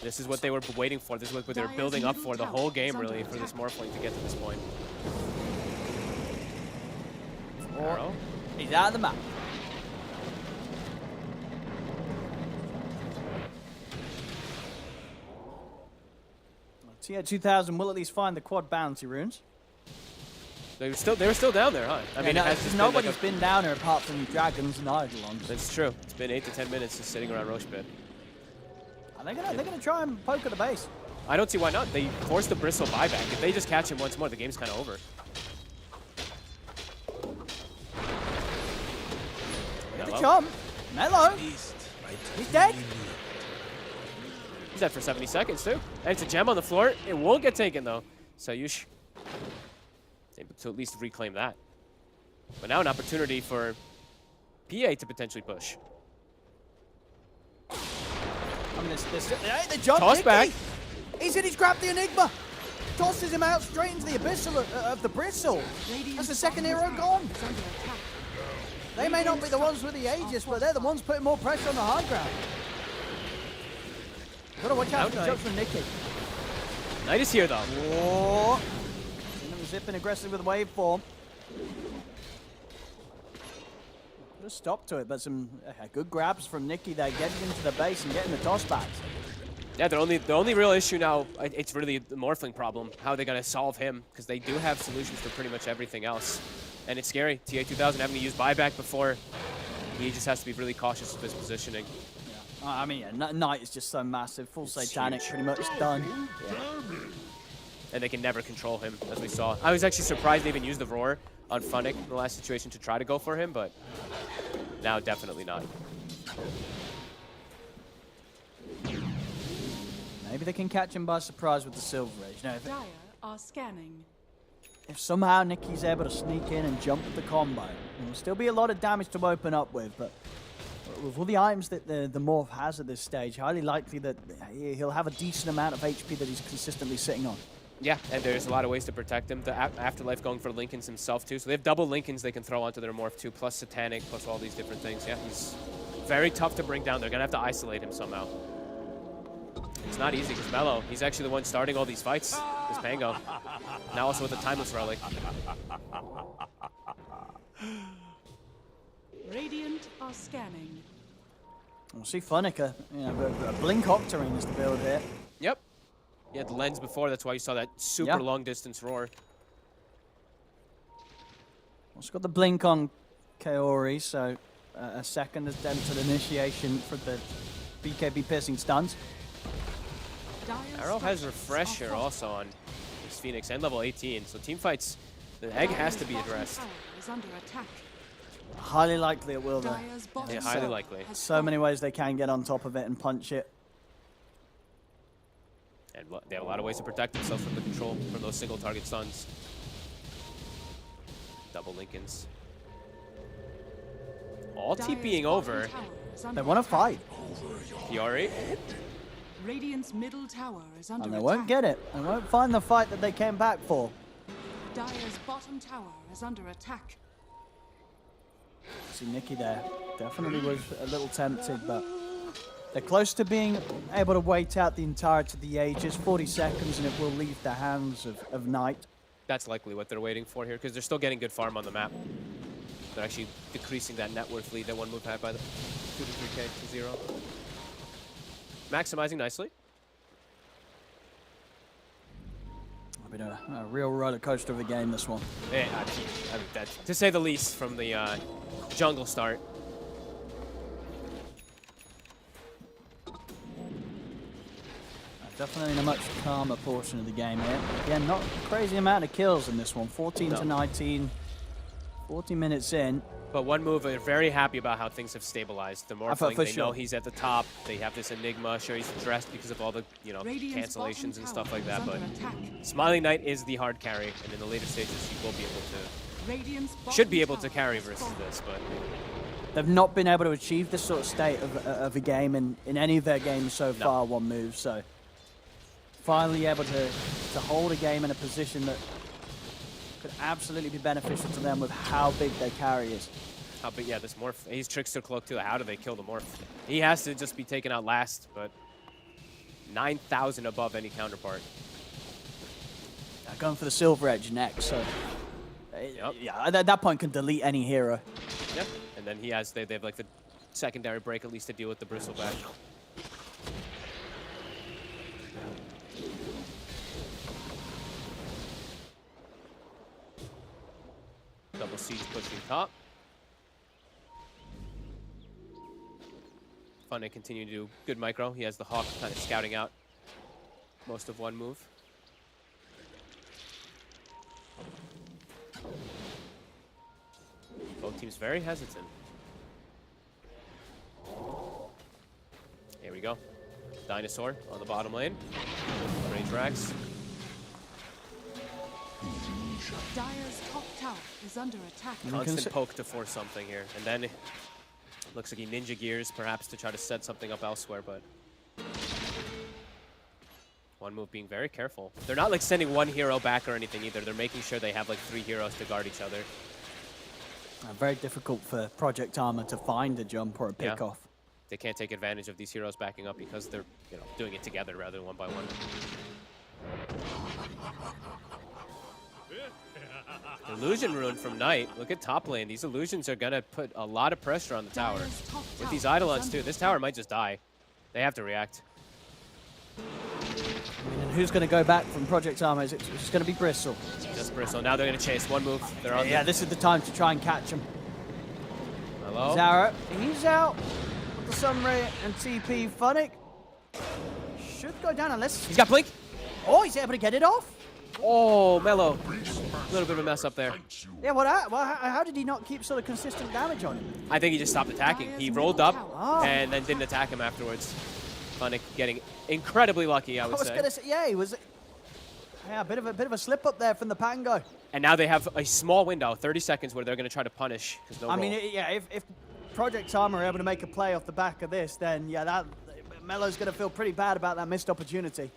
This is what they were waiting for. This is what they were building up for the whole game, really, for this Morphling to get to this point. Arrow. He's out of the map. TA2000 will at least find the quad bounty runes. They were still down there, huh? I mean, nobody's been down there apart from Dragons and Eidolons. That's true. It's been 8 to 10 minutes just sitting around Roche Pit. And they're gonna try and poke at the base. I don't see why not. They forced the Bristle buyback. If they just catch him once more, the game's kind of over. Get the jump. Mellow. He's dead. He's dead for 70 seconds, too. And it's a gem on the floor. It won't get taken, though. Sayush able to at least reclaim that. But now an opportunity for PA to potentially push. I mean, the jump. Toss back. He's grabbed the Enigma. Tosses him out straight into the abyssal of the Bristle. That's the second hero gone. They may not be the ones with the Aegis, but they're the ones putting more pressure on the high ground. Gotta watch out for the jumps from Nicky. Knight is here, though. Whoa. Zipping aggressive with waveform. Put a stop to it, but some good grabs from Nicky there, getting into the base and getting the toss backs. Yeah, the only real issue now, it's really the Morphling problem. How are they going to solve him? Because they do have solutions for pretty much everything else. And it's scary. TA2000 having to use buyback before. He just has to be really cautious of his positioning. Yeah. I mean, yeah, Knight is just so massive. Full Satanic, pretty much done. Yeah. And they can never control him, as we saw. I was actually surprised they even used the Roar on Funnick in the last situation to try to go for him, but now definitely not. Maybe they can catch him by surprise with the Silver Age. You know, Dire are scanning. If somehow Nicky's able to sneak in and jump with the combo, there'll still be a lot of damage to open up with, but with all the items that the Morph has at this stage, highly likely that he'll have a decent amount of HP that he's consistently sitting on. Yeah, and there's a lot of ways to protect him. The Afterlife going for Lincolns himself, too. So they have double Lincolns they can throw onto their Morph, too, plus Satanic, plus all these different things. Yeah, he's very tough to bring down. They're going to have to isolate him somehow. It's not easy because Mellow, he's actually the one starting all these fights, this Pango. Now also with the Timeless Relic. Radiant are scanning. We'll see Funnick, a Blink Octarine is the build here. Yep. He had the lens before, that's why you saw that super long distance roar. Also got the Blink on Kaori, so a second attempted initiation for the BKB piercing stuns. Arrow has Refresher also on his Phoenix and level 18, so team fights, the egg has to be addressed. Highly likely it will, though. Yeah, highly likely. So many ways they can get on top of it and punch it. And they have a lot of ways to protect themselves from the control, from those single target stuns. Double Lincolns. All TPing over. They want to fight. Fiori. Radiant's middle tower is under And they attack. won't get it. They won't find the fight that they came back for. Dire's bottom tower is under attack. See Nikki there. Definitely was a little tempted, but they're close to being able to wait out the entirety of the ages. 40 seconds and it will leave the hands of Knight. That's likely what they're waiting for here, because they're still getting good farm on the map. They're actually decreasing that net worth lead that one move had by the 2 to 3K to 0. Maximizing nicely. It's been a real roller coaster of a game, this one. Yeah, I mean, that, to say the least, from the jungle start. Definitely in a much calmer portion of the game here. Again, not a crazy amount of kills in this one. 14 to 19, 40 minutes in. But one move, they're very happy about how things have stabilized. The more they know he's at the top. They have this Enigma. Sure, he's dressed because of all the cancellations and stuff like that. But Smiling Knight is the hard carry, and in the later stages, he will be able to, should be able to carry versus this. But they've not been able to achieve this sort of state of a game in any of their games so far. One move, so finally able to hold a game in a position that could absolutely be beneficial to them with how big their carry is. How big, yeah, this Morph. He's Trickster Cloak too. How do they kill the Morph? He has to just be taken out last, but 9,000 above any counterpart. Going for the Silver Edge next, so yeah, at that point can delete any hero. Yep, and then he has, they have like the secondary break at least to deal with the Bristleback. Double Siege pushing top. Fun to continue to do good micro. He has the Hawk kind of scouting out most of one move. Both teams very hesitant. Here we go. Dinosaur on the bottom lane. Range racks. Dire's top tower is under attack. Constant poke to force something here. And then it looks like he ninja gears perhaps to try to set something up elsewhere, but one move being very careful. They're not like sending one hero back or anything either. They're making sure they have like 3 heroes to guard each other. Very difficult for Project Armor to find a jump or a pick off. They can't take advantage of these heroes backing up because they're doing it together rather than one by one. Illusion Rune from Knight. Look at top lane. These illusions are going to put a lot of pressure on the tower. With these Eidolons too, this tower might just die. They have to react. And who's going to go back from Project Armor? It's going to be Bristle. Just Bristle. Now they're going to chase. One move. They're on. Yeah, this is the time to try and catch him. Hello? Zara, he's out. With the Sunray and TP. Funnick should go down unless... He's got Blink. Oh, he's able to get it off. Oh, Mello. A little bit of a mess up there. Yeah, how did he not keep sort of consistent damage on him? I think he just stopped attacking. He rolled up and then didn't attack him afterwards. Funnick getting incredibly lucky, I would say. Gonna say, yeah, he was. Yeah, a bit of a slip up there from the Pango. And now they have a small window, 30 seconds, where they're going to try to punish. No I mean, yeah, if Project Armor are able to make a play off the back of this, then yeah, that Mello's going to feel pretty bad about that missed opportunity.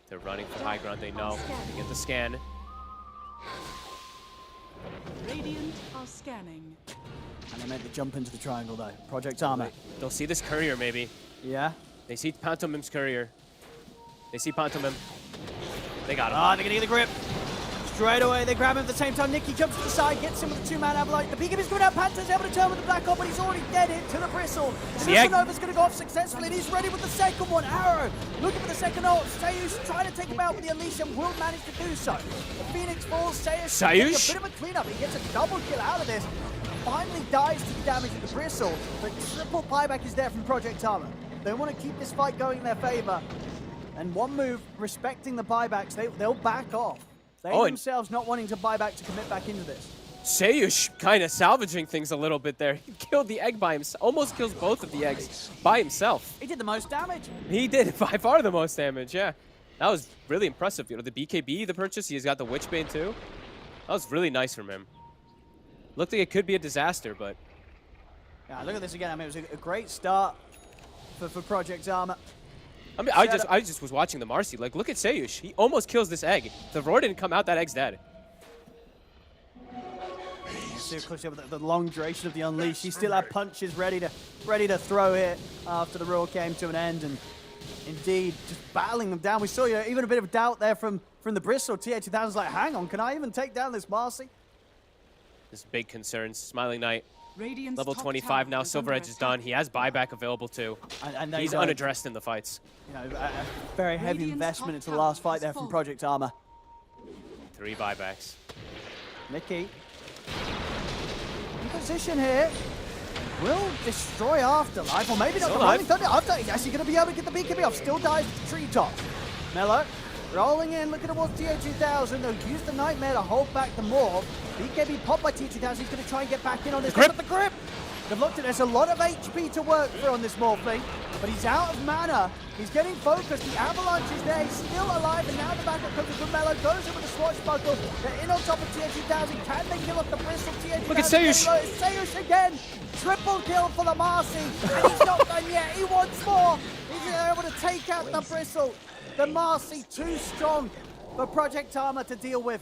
They're running for high ground. They know. They get the scan. Radiant are scanning. And they make the jump into the triangle, though. Project Armor. They'll see this courier, maybe. Yeah. They see Pantomim's courier. They see Pantomim. They got him. Ah, they're going to get the grip. Straight away, they grab him at the same time. Nikki jumps to the side, gets him with the 2-man avalanche. The beacon is coming out. Panther's able to turn with the Black Hole, but he's already dead hit to the Bristle. Supernova's going to go off successfully, and he's ready with the second one. Arrow looking for the second ult. Sayush trying to take him out with the Unleash and will manage to do so. The Phoenix falls. Sayush a bit of a cleanup. He gets a double kill out of this. Finally dies to the damage of the Bristle, but triple buyback is there from Project Armor. They want to keep this fight going in their favor. And one move, respecting the buybacks, they'll back off. They themselves not wanting to buy back to commit back into this. Sayush kind of salvaging things a little bit there. He killed the egg by himself. Almost kills both of the eggs by himself. He did the most damage. He did by far the most damage, yeah. That was really impressive. You know, the BKB, the purchase, he's got the Witchbane too. That was really nice from him. Looked like it could be a disaster, but... Yeah, look at this again. I mean, it was a great start for Project Armor. I mean, I just was watching the Marcy. Like, look at Sayush. He almost kills this egg. If the roar didn't come out, that egg's dead. See the long duration of the unleash. He still had punches ready to throw here after the roar came to an end, and indeed just battling them down. We saw even a bit of doubt there from the Bristle. TA2000's like, hang on, can I even take down this Marcy? There's big concerns. Smiling Knight, Radiant's level top 25 tower now. is Silver under Edge is attack. done. He has buyback available too. And He's unaddressed in the fights. You know, a very heavy Radiant's investment top into the tower last fight has there from fallen. Project Armor. 3 buybacks. Mickey in position here. Will destroy Afterlife, or maybe not Still the Rolling alive. Thunder. Afterlife, is he going to be able to get the BKB off? Still dives to the treetop. Mello rolling in, looking towards TA2000. They'll use the Nightmare to hold back the morph. BKB popped by TA2000. He's going to try and get back in on this. Grip. Look at the grip. They've looked at there's a lot of HP to work through on this morphling, but he's out of mana. He's getting focused. The avalanche is there. He's still alive, and now the backup comes from Mello. Goes in with the swashbuckle. They're in on top of TA2000. Can they kill off the Bristle? TA2000. Look at Sayush. Sayush again. Triple kill for the Marcy, and he's not done yet. He wants more. He's able to take out the Bristle. The Marcy too strong for Project Armor to deal with.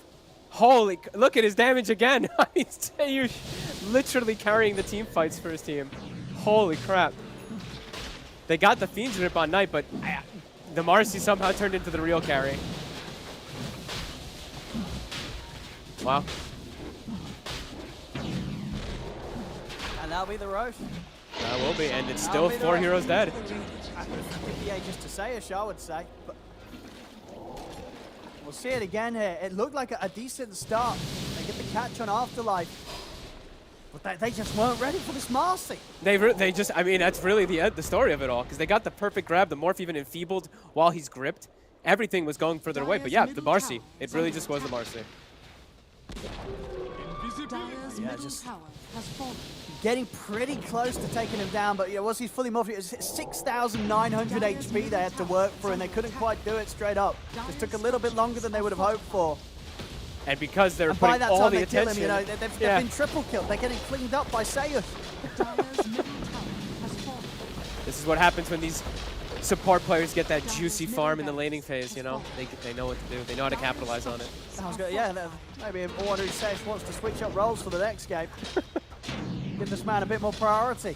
Holy, look at his damage again. He's literally carrying the team fights for his team. Holy crap. They got the Fiend's Rip on Knight, but the Marcy somehow turned into the real carry. Wow. And that'll be the Roche. That will be, and it's still 4 heroes dead. Yeah, just to say I would say. But we'll see it again here. It looked like a decent start. They get the catch on Afterlife. But they just weren't ready for this Marcy. They just, I mean, that's really the story of it all, because they got the perfect grab. The Morph even enfeebled while he's gripped. Everything was going further away, but yeah, the Marcy. It really just was the Marcy. Dyer's middle tower has fallen. Getting pretty close to taking him down, but yeah, once he's fully morphed, it was 6,900 HP they had to work for, and they couldn't quite do it straight up. Just took a little bit longer than they would have hoped for. And because they're And by putting that all time the they kill him, attention, you know, they've been triple killed. They're getting cleaned up by Sayush. Dyer's middle tower has fallen. this is what happens when these support players get that juicy farm in the laning phase, you know? They know what to do. They know how to capitalize on it. Sounds good. Yeah, maybe one who says wants to switch up roles for the next game. Give this man a bit more priority.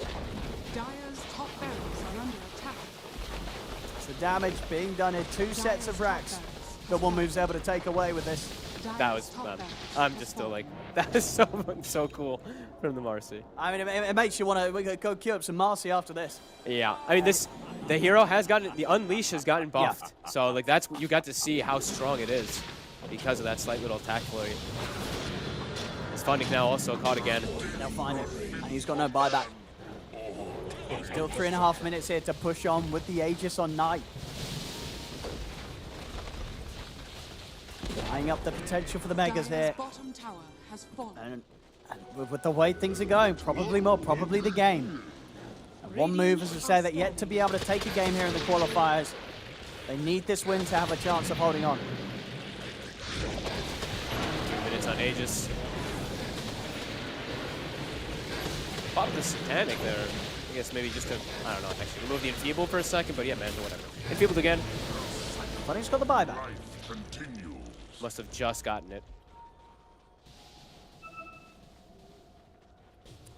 Dyer's top barracks are under attack. It's the damage being done in 2 sets of racks that one move's able to take away with this. That was, I'm just still like, that is so cool from the Marcy. I mean, it makes you want to go queue up some Marcy after this. Yeah, I mean, the hero has gotten, the Unleash has gotten buffed. So, like, that's, you got to see how strong it is because of that slight little attack flurry. His Fundic now also caught again. They'll find it, and he's got no buyback. Still 3.5 minutes here to push on with the Aegis on Knight. Eyeing up the potential for the Megas here. Dyer's bottom tower has fallen. And with the way things are going, probably the game. And one move, as I say, that yet to be able to take a game here in the qualifiers. They need this win to have a chance of holding on. 2 minutes on Aegis. Pop the Satanic there. I guess maybe just to, I don't know, actually remove the Enfeeble for a second, but yeah, man, whatever. Enfeebled again. Funny's got the buyback. Must have just gotten it.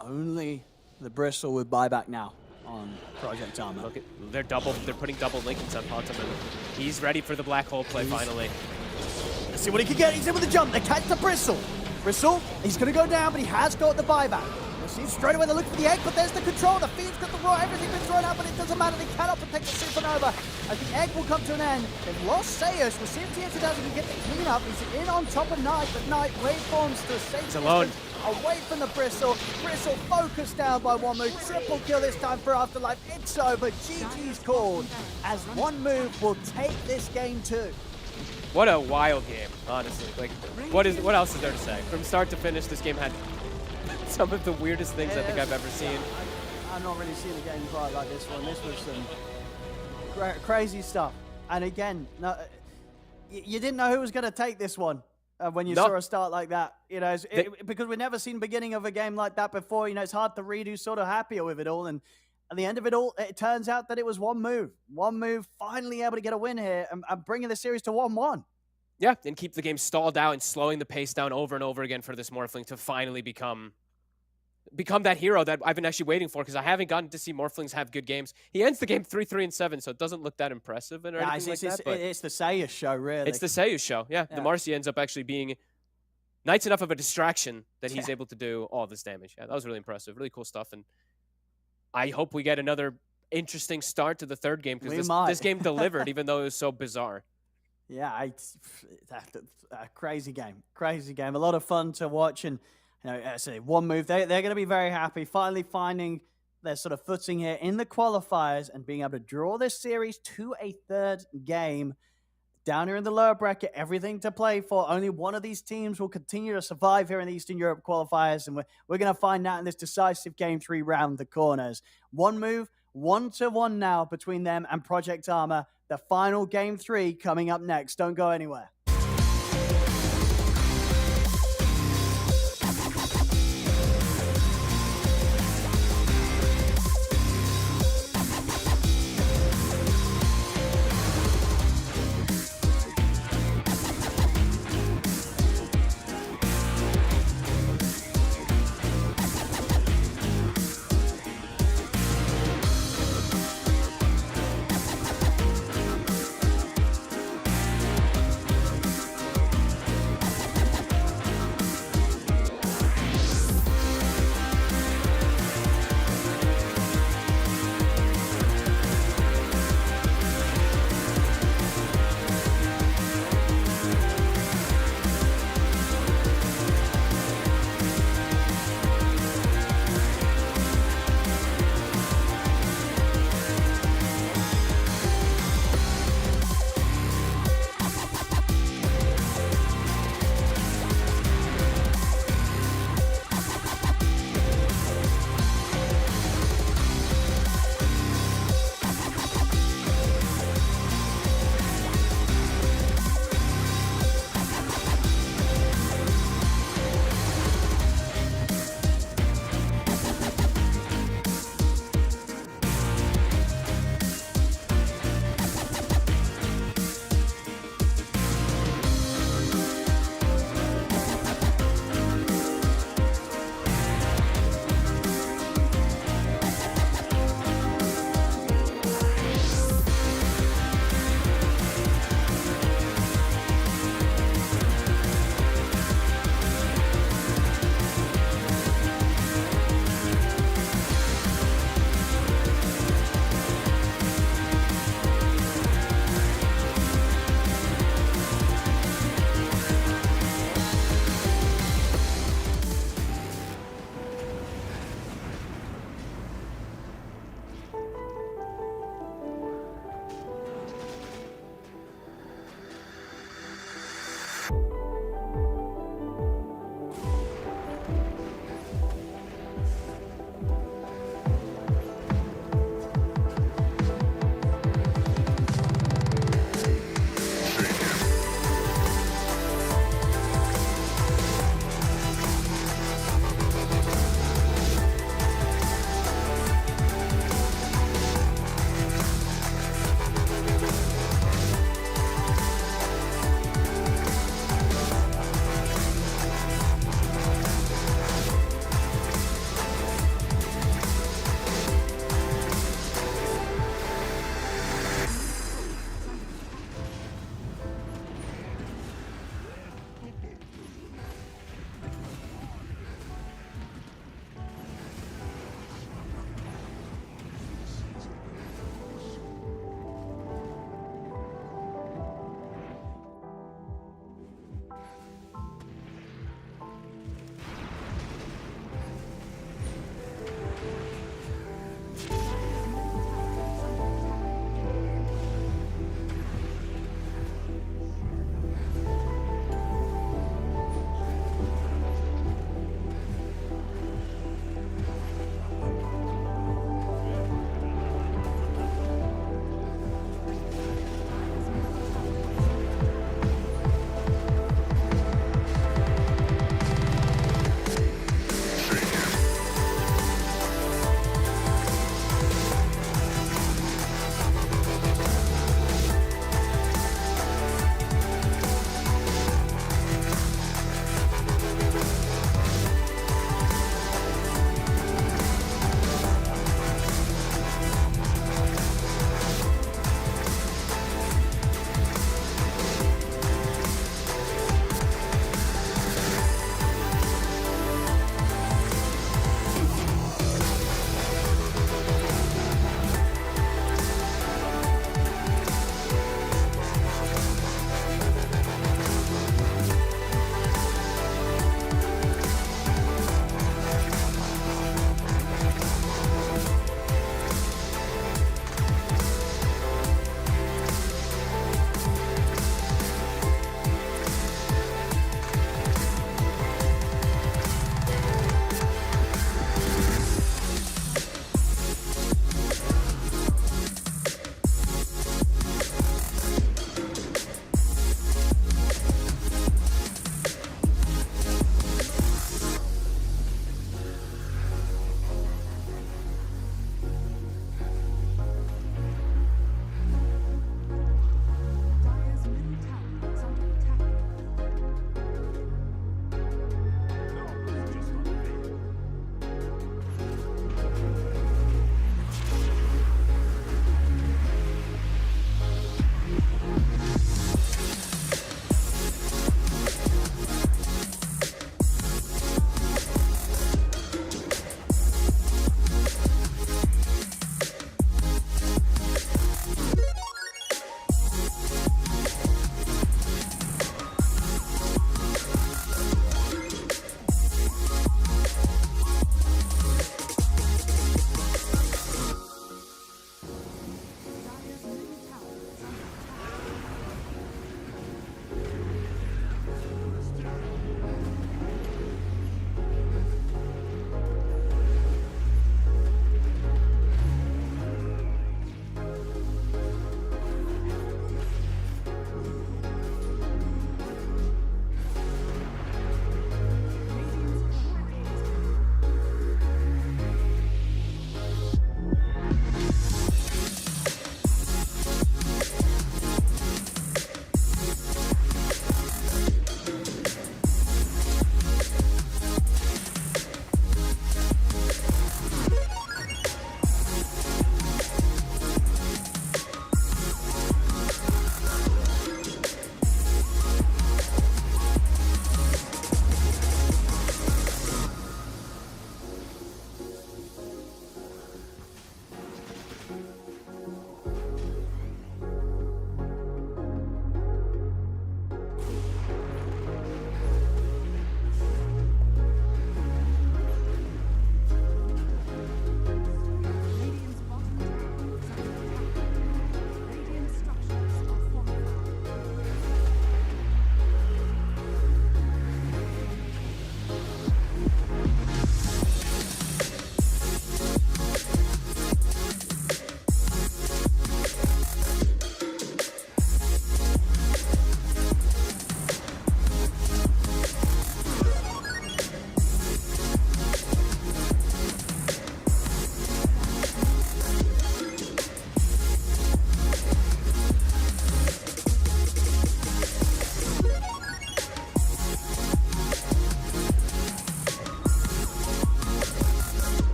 Only the Bristle with buyback now on Project Armor. Look at, they're putting double Lincolns on Pontaman. He's ready for the black hole play finally. Let's see what he can get. He's in with the jump. They catch the Bristle. Bristle, he's going to go down, but he has got the buyback. We'll see straight away they look for the egg, but there's the control. The Fiend's got the raw. Everything's been thrown out, but it doesn't matter. They cannot protect the Supernova as the egg will come to an end. They've lost Sayush. We'll see if TA2000 can get the cleanup. He's in on top of Knight, but Knight waveforms to a safe distance alone. away from the Bristle. Bristle focused down by one move. Triple kill this time for Afterlife. It's over. GG's called as one move will take this game too. What a wild game, honestly. Like, what else is there to say? From start to finish, this game had some of the weirdest things I think I've ever seen. I've not really seen a game quite like this one. This was some crazy stuff. And again, you didn't know who was going to take this one when you No. saw a start like that. You know, because we've never seen the beginning of a game like that before. You know, it's hard to read who's sort of happier with it all. And at the end of it all, it turns out that it was one move, finally able to get a win here and bringing the series to 1-1. Yeah, and keep the game stalled out and slowing the pace down over and over again for this Morphling to finally become that hero that I've been actually waiting for, because I haven't gotten to see Morphlings have good games. He ends the game 3-3-7, so it doesn't look that impressive or anything like that. But it's the Seiya show, really. it's the Seiyu show. Yeah, the Marcy ends up actually being nice enough of a distraction that he's able to do all this damage. Yeah, that was really impressive. Really cool stuff. And I hope we get another interesting start to the third game, because this game delivered, even though it was so bizarre. Yeah, a crazy game. A lot of fun to watch. And, you know, I say one move, they're going to be very happy, finally finding their sort of footing here in the qualifiers and being able to draw this series to a third game. Down here in the lower bracket, everything to play for. Only one of these teams will continue to survive here in the Eastern Europe qualifiers, and we're going to find out in this decisive Game 3 round the corners. One move, 1-1 now between them and Project Armor. The final Game 3 coming up next. Don't go anywhere.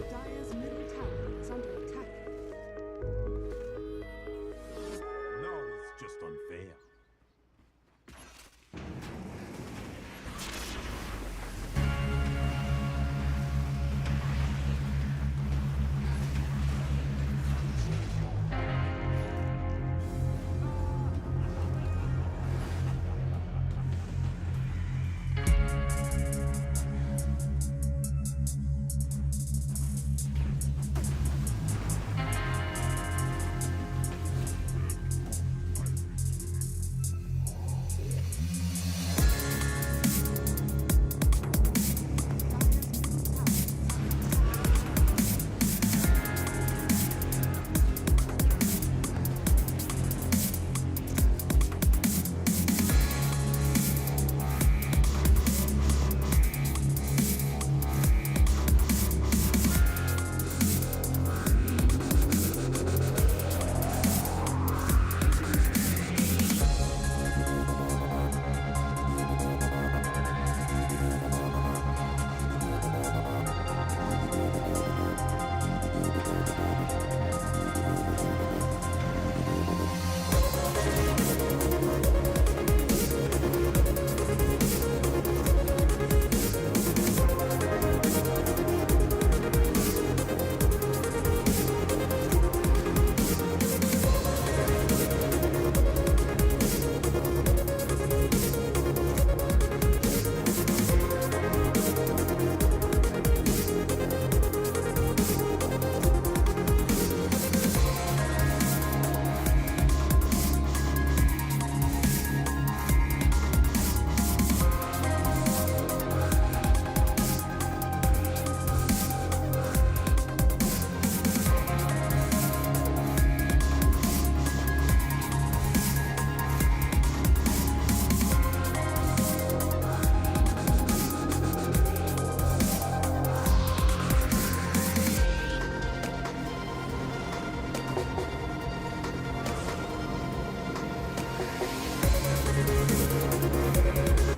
Dire's middle tower is under attack. Now it's just unfair.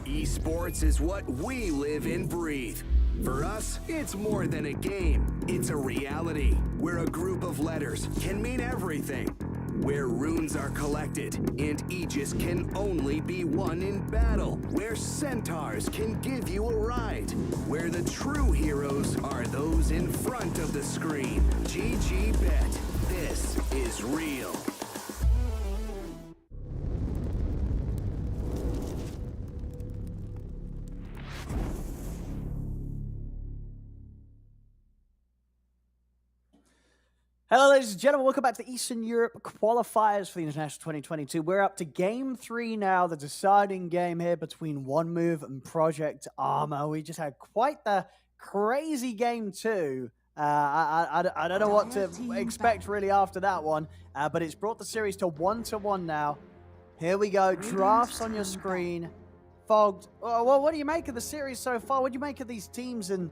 Esports is what we live and breathe. For us, it's more than a game. It's a reality where a group of letters can mean everything. Where runes are collected and Aegis can only be won in battle. Where centaurs can give you a ride. Where the true heroes are those in front of the screen. GG Bet. This is real. Hello, ladies and gentlemen. Welcome back to the Eastern Europe qualifiers for the International 2022. We're up to Game 3 now, the deciding game here between One Move and Project Armor. We just had quite the crazy Game 2. I don't know what to expect really after that one, but it's brought the series to 1-1 now. Here we go. Drafts on your screen. Fogged. Well, what do you make of the series so far? What do you make of these teams, and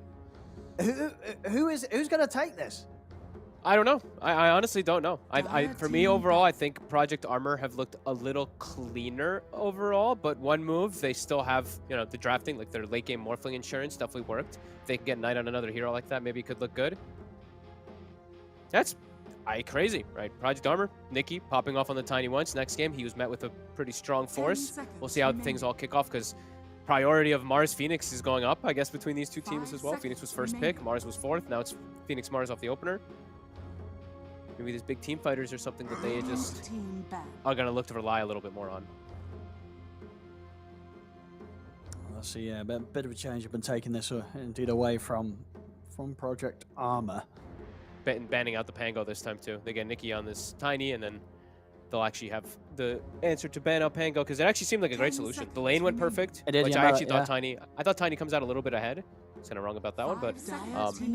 who's going to take this? I don't know. I honestly don't know. For me overall, I think Project Armor have looked a little cleaner overall, but One Move, they still have, you know, the drafting, like their late game Morphling insurance definitely worked. If they can get Knight on another hero like that, maybe it could look good. That's crazy, right? Project Armor, Nikki popping off on the tiny once. Next game, he was met with a pretty strong force. We'll see how things all kick off, because priority of Mars Phoenix is going up, I guess, between these two teams as well. Phoenix was first pick, Mars was fourth. Now it's Phoenix Mars off the opener. Maybe these big team fighters are something that they just are going to look to rely a little bit more on. Let's see, yeah, a bit of a change. I've been taking this indeed away from Project Armor. Banning out the Pango this time too. They get Nikki on this Tiny, and then they'll actually have the answer to ban out Pango, because it actually seemed like a great solution. The lane went perfect, It did, which yeah, I actually yeah. thought Tiny. I thought Tiny comes out a little bit ahead. I was kind of wrong about that one, but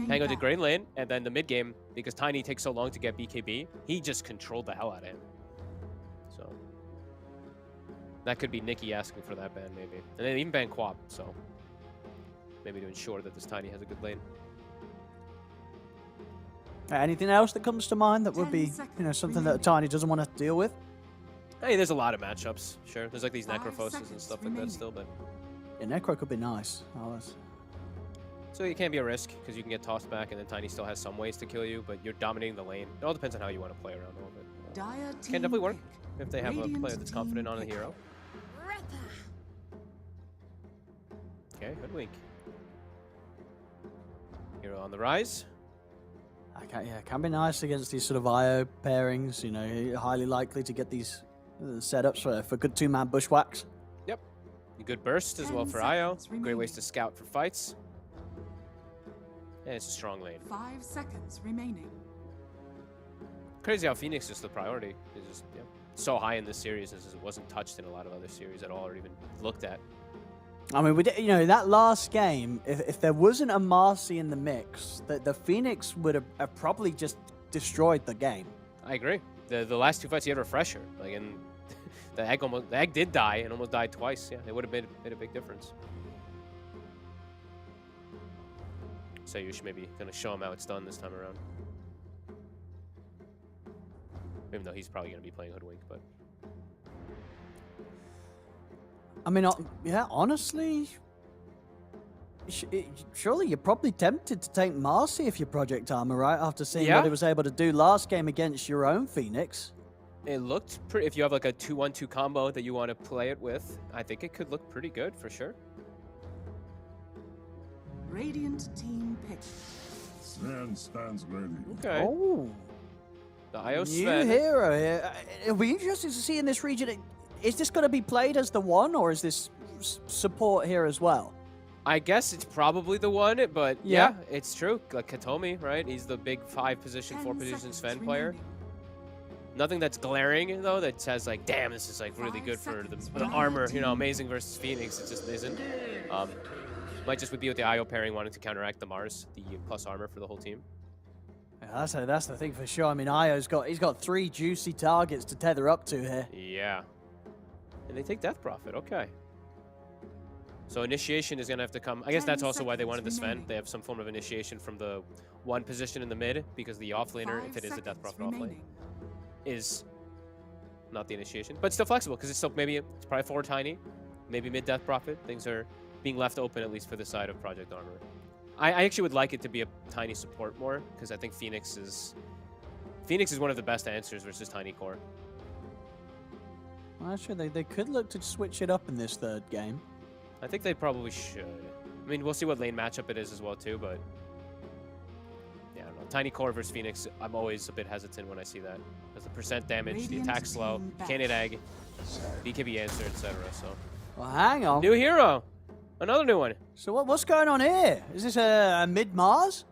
Pango did great in lane, and then the mid game, because Tiny takes so long to get BKB, he just controlled the hell out of him. So that could be Nikki asking for that ban maybe, and then even ban Quap. So maybe to ensure that this Tiny has a good lane. Anything else that comes to mind that would be, something that Tiny doesn't want to deal with? Hey, there's a lot of matchups. Sure, there's like these Necrophoses and stuff like that still, but Yeah, Necro could be nice. so it can be a risk because you can get tossed back, and then Tiny still has some ways to kill you, but you're dominating the lane. It all depends on how you want to play around a little bit. Can definitely work if they have a player that's confident on a hero. Okay, Hoodwink. Hero on the rise. It can be nice against these sort of IO pairings. You're highly likely to get these setups for good two-man bushwhacks. Yep. A good burst as well for IO. Great ways to scout for fights. And it's a strong lane. 5 seconds remaining. Crazy how Phoenix is the priority. It's just so high in this series as it wasn't touched in a lot of other series at all or even looked at. I mean, that last game, if there wasn't a Marcy in the mix, the Phoenix would have probably just destroyed the game. I agree. The last two fights he had Refresher. And the egg did die and almost died twice. Yeah, it would have made a big difference. Sayush maybe gonna show him how it's done this time around. Even though he's probably gonna be playing Hoodwink, but I mean, honestly, surely you're probably tempted to take Marcy if you're Project Armor, right? After seeing what he was able to do last game against your own Phoenix. it looked pretty. If you have like a 2-1-2 combo that you want to play it with, I think it could look pretty good for sure. Radiant team pick. Sven stands ready. Okay. Oh, The IO new Sven. hero here. It'll be interesting to see in this region. Is this going to be played as the one, or is this support here as well? I guess it's probably the one, but yeah, it's true. Like Katomi, right? He's the big 5 position, 4 position Sven player. Nothing that's glaring though that says like, damn, this is like really good for the armor. Amazing versus Phoenix. It just isn't. Might just would be with the IO pairing wanting to counteract the Mars, the plus armor for the whole team. Yeah, that's the thing for sure. I mean, Io's got 3 juicy targets to tether up to here. Yeah. And they take Death Prophet. Okay. So initiation is going to have to come. I guess that's also why they wanted the Sven. They have some form of initiation from the 1 position in the mid, because the offlaner, if it is a Death Prophet offlane, is not the initiation. But still flexible, because it's still it's probably 4 Tiny, maybe mid Death Prophet. Things are being left open, at least for the side of Project Armor. I actually would like it to be a Tiny support more, because I think Phoenix is one of the best answers versus Tiny Core. Well, actually, they could look to switch it up in this 3rd game. I think they probably should. I mean, we'll see what lane matchup it is as well, too, but yeah, I don't know. Tiny Core versus Phoenix, I'm always a bit hesitant when I see that. Because the percent damage, the attack slow, can't hit egg, BKB answer, etc. So, Well, hang on. new hero! Another new one. So what's going on here? Is this a mid-Mars?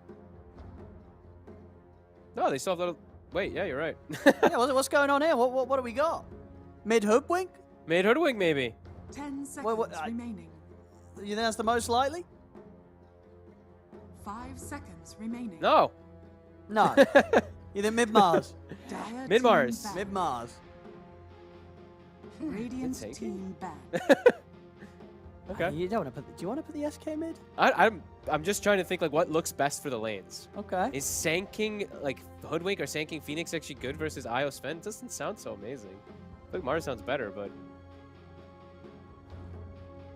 No, they still have little... Wait, yeah, you're right. Yeah, what's going on here? What do we got? Mid-Hoodwink? Mid Hoodwink, maybe. 10 seconds remaining. You think that's the most likely? 5 seconds remaining. No. No. You think mid-Mars? Mid-Mars. Mid-Mars. Radiant team ban. Okay. You don't want to put. Do you want to put the SK mid? I'm just trying to think like what looks best for the lanes. Okay. Is sanking like Hoodwink or sanking Phoenix actually good versus Io Sven? Doesn't sound so amazing. I think Mars sounds better, but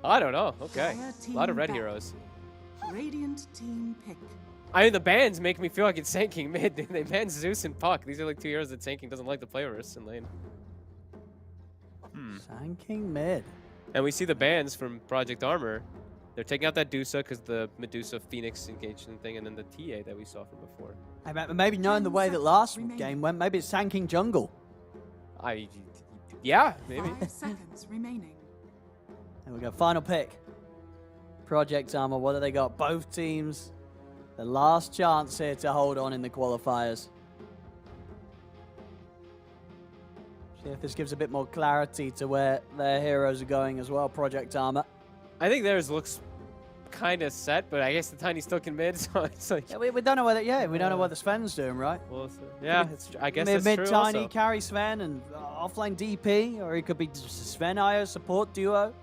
I don't know. Okay. A lot of red heroes. Radiant team pick. I mean, the bans make me feel like it's sanking mid. They banned Zeus and Puck. These are like 2 heroes that sanking doesn't like to play versus in lane. Sanking mid. And we see the bans from Project Armor. They're taking out that Dusa because the Medusa Phoenix engagement thing, and then the TA that we saw from before. Maybe knowing the way that last game went, maybe it's sanking jungle. Yeah, maybe. 5 seconds remaining. There we go. Final pick. Project Armor, what do they got? Both teams, the last chance here to hold on in the qualifiers. See if this gives a bit more clarity to where their heroes are going as well, Project Armor. I think theirs looks kind of set, but I guess the Tiny still can mid, so it's like... Yeah, we don't know what we don't know what the Sven's doing, right? Well, yeah, I guess that's true Mid-Tiny also. carry Sven and offline DP, or he could be Sven IO support duo.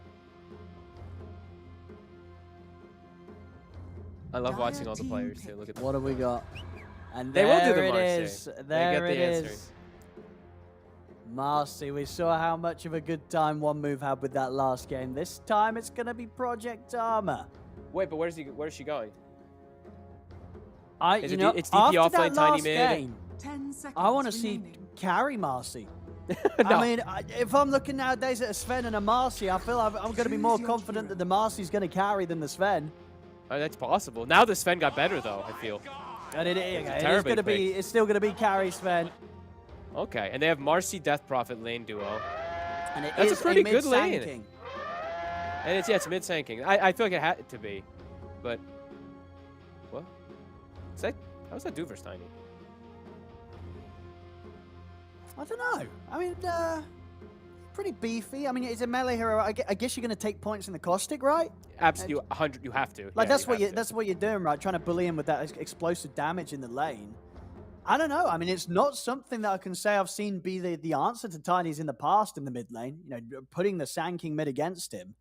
I love watching all the players too. Look at them. What have we got? And They will do the there it Marcy. is. They There get it the answer. is. Marcy, we saw how much of a good time One Move had with that last game. This time it's going to be Project Armor. Wait, but where's she going? It's DP after offlane, that Tiny last mid? game, 10 seconds I want to see remaining. carry Marcy. No. I mean, if I'm looking nowadays at a Sven and a Marcy, I feel I'm going to be more confident that the Marcy's going to carry than the Sven. Oh, that's possible. Now the Sven got better though, I feel. And it is Terribly going to be. It's still going to be carry Sven. Okay, and they have Marcy Death Prophet lane duo. And it That's a is pretty good lane. mid-sanking. And it's mid-sanking. I feel like it had to be. But what? How's that do versus Tiny? I don't know. I mean, pretty beefy. I mean, it's a melee hero. I guess you're going to take points in the caustic, right? Absolutely, 100. You have to. Like Yeah, that's what you're doing, right? Trying to bully him with that explosive damage in the lane. I don't know. I mean, it's not something that I can say I've seen be the answer to Tiny's in the past in the mid lane. You know, putting the Sand King mid against him.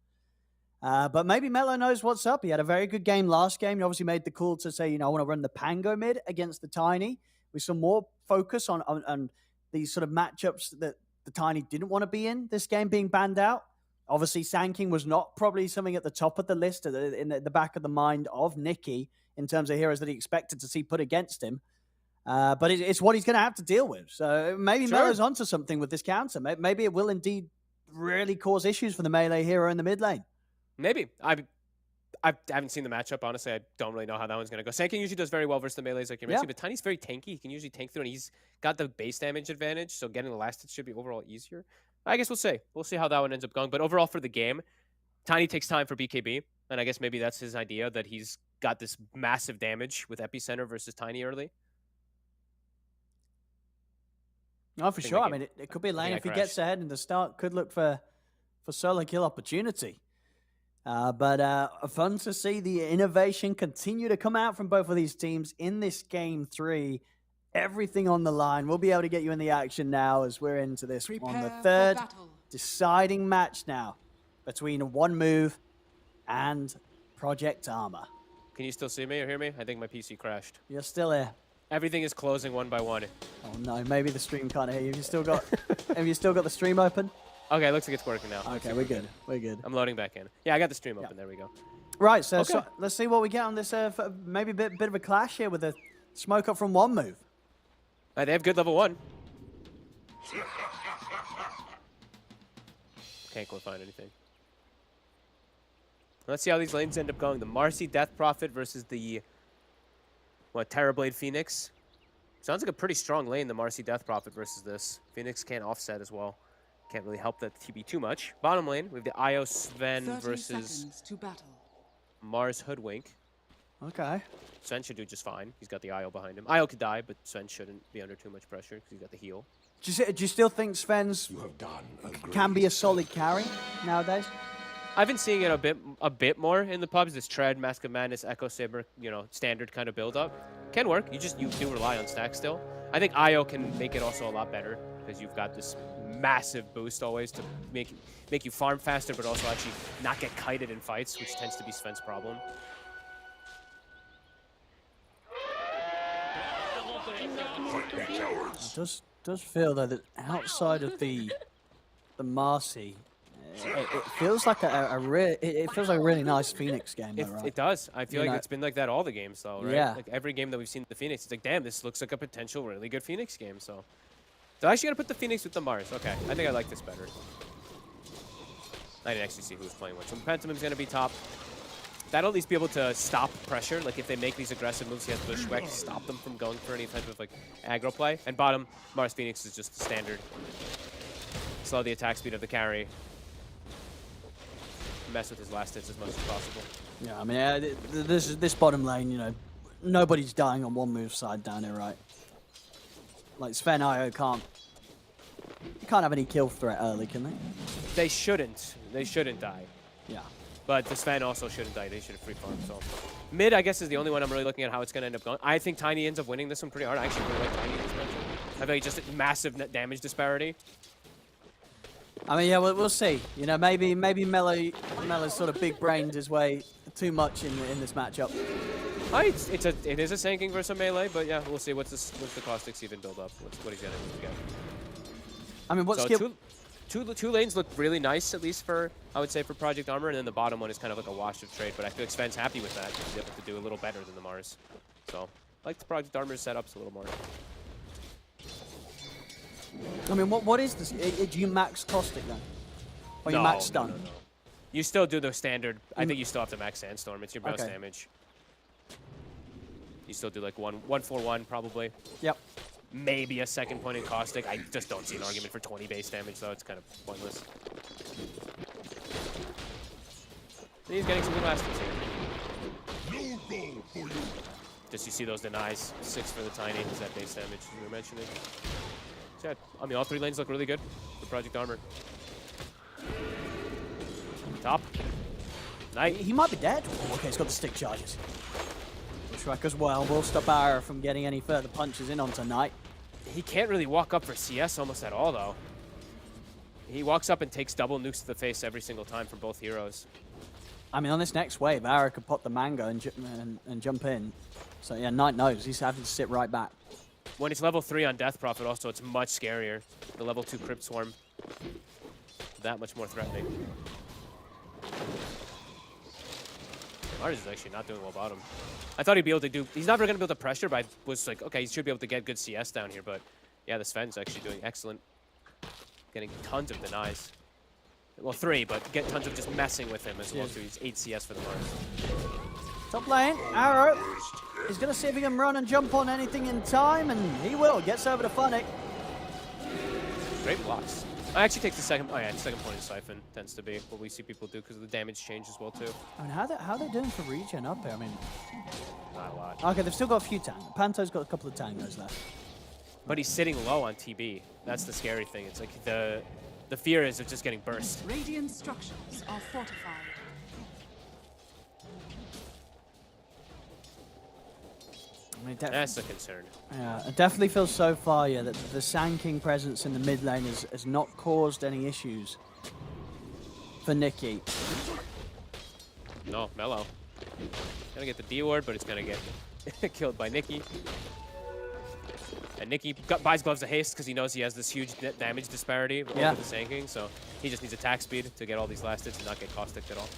But maybe Melo knows what's up. He had a very good game last game. He obviously made the call to say, I want to run the Pango mid against the Tiny with some more focus on these sort of matchups that the Tiny didn't want to be in, this game being banned out. Obviously, Sand King was not probably something at the top of the list in the back of the mind of Nicky in terms of heroes that he expected to see put against him. But it's what he's going to have to deal with. So maybe Melo's onto something with this counter. Maybe it will indeed really cause issues for the melee hero in the mid lane. Maybe. I haven't seen the matchup, honestly. I don't really know how that one's going to go. Sand King usually does very well versus the melees like you mentioned, but Tiny's very tanky. He can usually tank through, and he's got the base damage advantage, so getting the last hit should be overall easier. I guess we'll see. We'll see how that one ends up going. But overall for the game, Tiny takes time for BKB, and I guess maybe that's his idea, that he's got this massive damage with Epicenter versus Tiny early. Oh, for sure. I mean, it could be a lane if he gets ahead in the start. Could look for solo kill opportunity. But fun to see the innovation continue to come out from both of these teams in this game 3. Everything on the line. We'll be able to get you in the action now as we're into this on the third deciding match now between One Move and Project Armor. Can you still see me or hear me? I think my PC crashed. You're still here. Everything is closing one by one. Oh no, maybe the stream can't hear you. Have you still got the stream open? Okay, looks like it's working now. Okay, we're good. We're good. I'm loading back in. Yeah, I got the stream open. There we go. Right, so let's see what we get on this. Maybe a bit of a clash here with a smoke up from One Move. They have good level 1. Can't go find anything. Let's see how these lanes end up going. The Marcy Death Prophet versus the Terrorblade Phoenix. Sounds like a pretty strong lane, the Marcy Death Prophet versus this. Phoenix can't offset as well. Can't really help that TB too much. Bottom lane, we have the Io Sven versus Mars Hoodwink. Okay. Sven should do just fine. He's got the Io behind him. Io could die, but Sven shouldn't be under too much pressure because he's got the heal. Do you still think Sven's can be a solid carry nowadays? I've been seeing it a bit more in the pubs. This Tread, Mask of Madness, Echo Saber, standard kind of build up. Can work. You do rely on stack still. I think Io can make it also a lot better because you've got this massive boost always to make you farm faster, but also actually not get kited in fights, which tends to be Sven's problem. It does feel though that outside of the Marcy, it feels like a really nice Phoenix game. Though, right? It does. I feel like it's been like that all the games though, right? Yeah. Like every game that we've seen the Phoenix, it's like, damn, this looks like a potential really good Phoenix game. So I actually gotta put the Phoenix with the Mars. Okay, I think I like this better. I didn't actually see who was playing what. So Pentimum's gonna be top. That'll at least be able to stop pressure. Like if they make these aggressive moves, he has Bushwhack to stop them from going for any type of like aggro play. And bottom, Mars Phoenix is just the standard. Slow the attack speed of the carry. mess with his last hits as much as possible. Yeah, I mean, this bottom lane, you know, nobody's dying on one move side down here, right? Like Sven IO can't have any kill threat early, can they? They shouldn't. They shouldn't die. Yeah. But the Sven also shouldn't die. They should have free farm. So mid, I guess, is the only one I'm really looking at how it's going to end up going. I think Tiny ends up winning this one pretty hard. I actually really like Tiny in this matchup. I think just a massive net damage disparity. I mean, yeah, we'll see. You know, maybe Melo's sort of big-brained his way too much in this matchup. It is a Sand versus a melee, but yeah, we'll see what's the Caustics even build up. What he's gonna get. I mean, what skill? Two lanes look really nice, at least for, I would say, for Project Armor, and then the bottom one is kind of like a wash of trade, but I feel like Sven's happy with that. He's able to do a little better than the Mars. So, I like the Project Armor's setups a little more. I mean, what is this? Do you max Caustic then? Or you max Stun? No. You still do the standard. I think you still have to max Sandstorm. It's your most damage. You still do like 1-4-1 probably. Yep. Maybe a second point in Caustic. I just don't see an argument for 20 base damage, though. It's kind of pointless. And he's getting some good last hits here. Just you see those denies. 6 for the Tiny. Is that base damage you were mentioning? So, yeah, I mean, all 3 lanes look really good for Project Armor. Top. Knight. He might be dead. Oh, okay, he's got the stick charges. Shrek as well will stop Ara from getting any further punches in onto Knight. He can't really walk up for CS almost at all, though. He walks up and takes double nukes to the face every single time from both heroes. I mean, on this next wave, Ara could pop the mango and jump in. So yeah, Knight knows. He's having to sit right back. When it's level 3 on Death Prophet, also, it's much scarier. The level 2 Crypt Swarm. That much more threatening. Mars is actually not doing well bottom. I thought he'd be able to do... He's never going to be able to pressure, but I was like, okay, he should be able to get good CS down here. But yeah, the Sven's actually doing excellent. Getting tons of denies. Well, 3, but get tons of just messing with him as well, so he's 8 CS for the Mars. Top lane, Arrow. He's going to see if he can run and jump on anything in time, and he will. Gets over to Funnick. Great blocks. I actually take the second... Oh, yeah, second point in Siphon tends to be what we see people do because of the damage change as well, too. I mean, how are they doing for regen up here? I mean... Not a lot. Okay, they've still got a few tanks. Panto's got a couple of tangos left. But he's sitting low on TB. That's the scary thing. It's like the fear is of just getting burst. Radiant structures are fortified. I mean, that's a concern. Yeah, it definitely feels so far, yeah, that the Sand King presence in the mid lane has not caused any issues for Nikki. No, Mellow. Gonna get the D ward, but it's gonna get killed by Nikki. And Nikki buys Gloves of Haste because he knows he has this huge net damage disparity over the Sand King, so he just needs attack speed to get all these last hits and not get Caustic at all.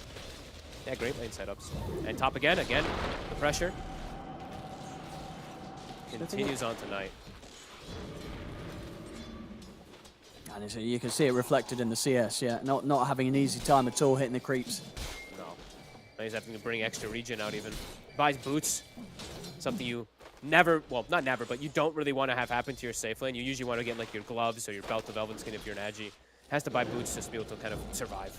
Yeah, great lane setups. And top again, the pressure. Continues on tonight. And so you can see it reflected in the CS, yeah. Not having an easy time at all hitting the creeps. No. Now he's having to bring extra regen out even. Buys boots. Something you never, well, not never, but you don't really want to have happen to your safe lane. You usually want to get like your gloves or your belt of Elven Skin if you're an Agi. Has to buy boots just to be able to kind of survive.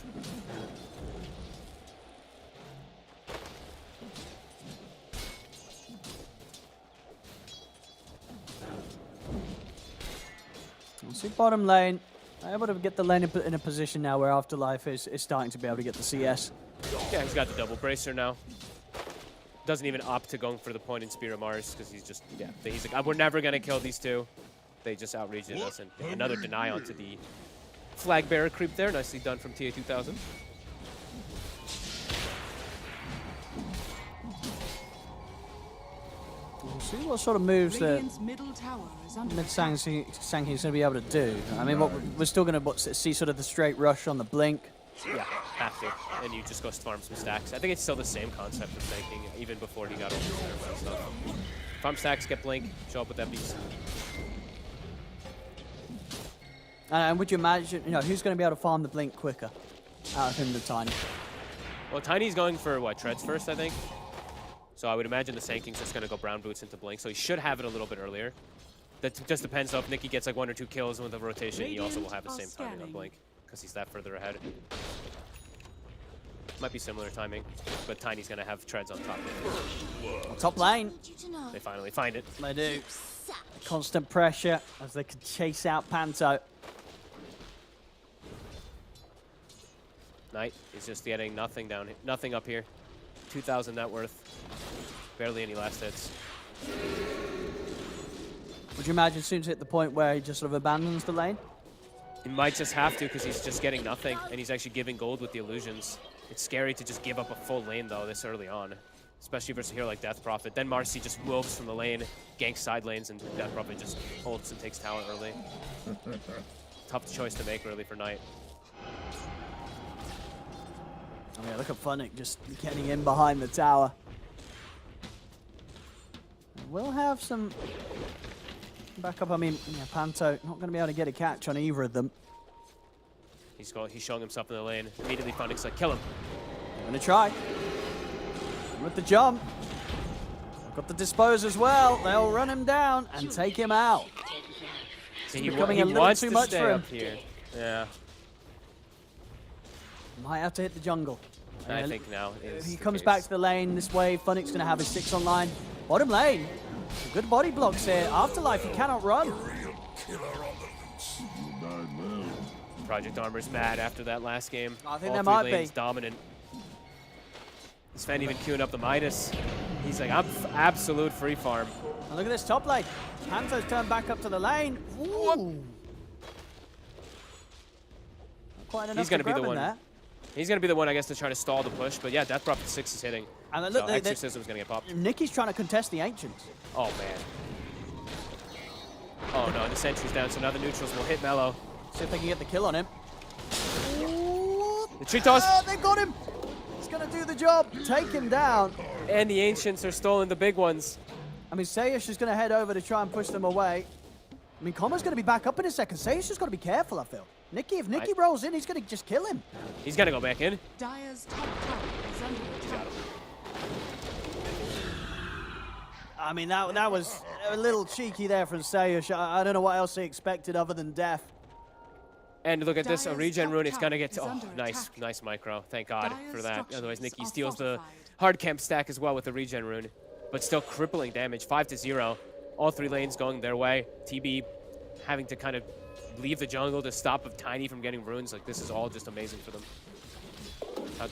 See bottom lane, able to get the lane in a position now where Afterlife is starting to be able to get the CS. Yeah, he's got the double bracer now. Doesn't even opt to going for the point in Spear of Mars because he's just, yeah, he's like, we're never going to kill these two. They just outraged us, and another deny onto the flag bearer creep there. Nicely done from TA 2000. We'll see what sort of moves that middle tower is under mid-Sang King's going to be able to do. I mean, we're still going to see sort of the straight rush on the blink. Yeah, have to. And you just go farm some stacks. I think it's still the same concept of tanking, even before he got all this stuff. Farm stacks, get blink, show up with that beast. And would you imagine, who's going to be able to farm the blink quicker out of him, the Tiny? Well, Tiny's going for, what, treads first, I think? So I would imagine the Sand King's just going to go brown boots into blink, so he should have it a little bit earlier. That just depends, though. If Nikki gets like 1 or 2 kills with the rotation, he also will have the same timing on blink, because he's that further ahead. Might be similar timing, but Tiny's gonna have treads on top. Top lane. They finally find it. They do. Constant pressure as they can chase out Panto. Knight is just getting nothing down, nothing up here. 2,000 net worth. Barely any last hits. Would you imagine soon to hit the point where he just sort of abandons the lane? He might just have to because he's just getting nothing, and he's actually giving gold with the illusions. It's scary to just give up a full lane, though, this early on. Especially versus a hero like Death Prophet. Then Marcy just moves from the lane, ganks side lanes, and Death Prophet just holds and takes tower early. Tough choice to make, really, for Knight. Oh yeah, look at Funnick just getting in behind the tower. We'll have some backup. I mean, yeah, Panto not going to be able to get a catch on either of them. He's showing himself in the lane. Immediately Funnick's like, kill him. I'm going to try. With the jump. I've got the dispose as well. They'll run him down and take him out. See, It's becoming a little too much for him. Here. Yeah. Might have to hit the jungle. I think now is If he the comes case. back to the lane this way, Funnick's going to have his 6 online. Bottom lane. Good body blocks here. Afterlife, he cannot run. Project Armor's mad after that last game. I think All there three might lanes be. dominant. Sven even queuing up the Midas. He's like, I'm absolute free farm. And look at this top lane. Panto's turned back up to the lane. Ooh. Quite enough He's going to be the grab in one. there. He's going to be the one, I guess, to try to stall the push. But yeah, Death Prophet 6 is hitting. And So look, Exorcism's going to get popped. Nicky's trying to contest the Ancients. Oh, man. Oh, no, the sentry's down, so now the neutrals will hit Mellow. See if they can get the kill on him. The tree toss. They got him. He's going to do the job. Take him down. And the Ancients are stolen the big ones. I mean, Sayish is going to head over to try and push them away. I mean, Combo's going to be back up in a second. Sayish has got to be careful, I feel. If Nicky rolls in, he's going to just kill him. He's going to go back in. Dire's top tower is under attack. I mean, that was a little cheeky there from Sayish. I don't know what else he expected other than death. And look at this, a Dire's regen top rune. It's tower going to get is to... Oh, under nice, attack. nice micro. Thank God Dire's for that. structures Otherwise, Nicky are steals the fortified. hard camp stack as well with the regen rune. But still crippling damage, 5-0. All 3 lanes going their way. TB having to kind of leave the jungle to stop Tiny from getting runes. Like, this is all just amazing for them.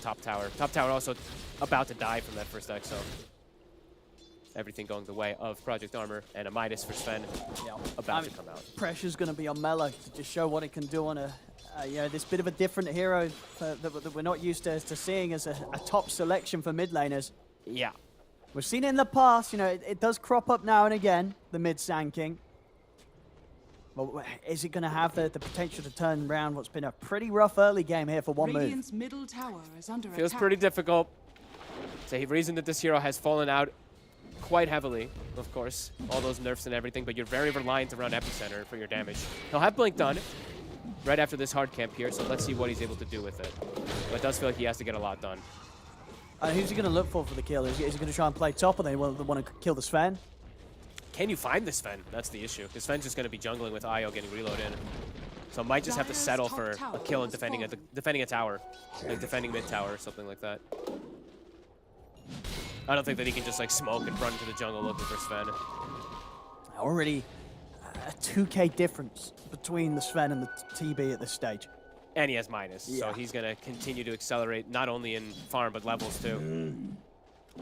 Top tower. Top tower also about to die from that first exo. Everything going the way of Project Armor and a Midas for Sven about to come out. Pressure's going to be on Mello to just show what it can do on this bit of a different hero that we're not used to seeing as a top selection for mid laners. Yeah. We've seen it in the past, it does crop up now and again, the mid Sand King. But is it going to have the potential to turn around what's been a pretty rough early game here for one Radiant's middle tower is under Feels attack. pretty difficult. It's a reason that this hero has fallen out quite heavily, of course. All those nerfs and everything, but you're very reliant around Epicenter for your damage. He'll have Blink done right after this hard camp here, so let's see what he's able to do with it. But it does feel like he has to get a lot done. Who's he going to look for the kill? Is he going to try and play top, or they want to kill the Sven? Can you find the Sven? That's the issue. Because Sven's just going to be jungling with Io getting reload in. So might just have to settle for a kill and defending a tower. Like defending mid tower or something like that. I don't think that he can just like smoke and run into the jungle looking for Sven. Already a 2k difference between the Sven and the TB at this stage. And he has Midas, so he's going to continue to accelerate not only in farm but levels too.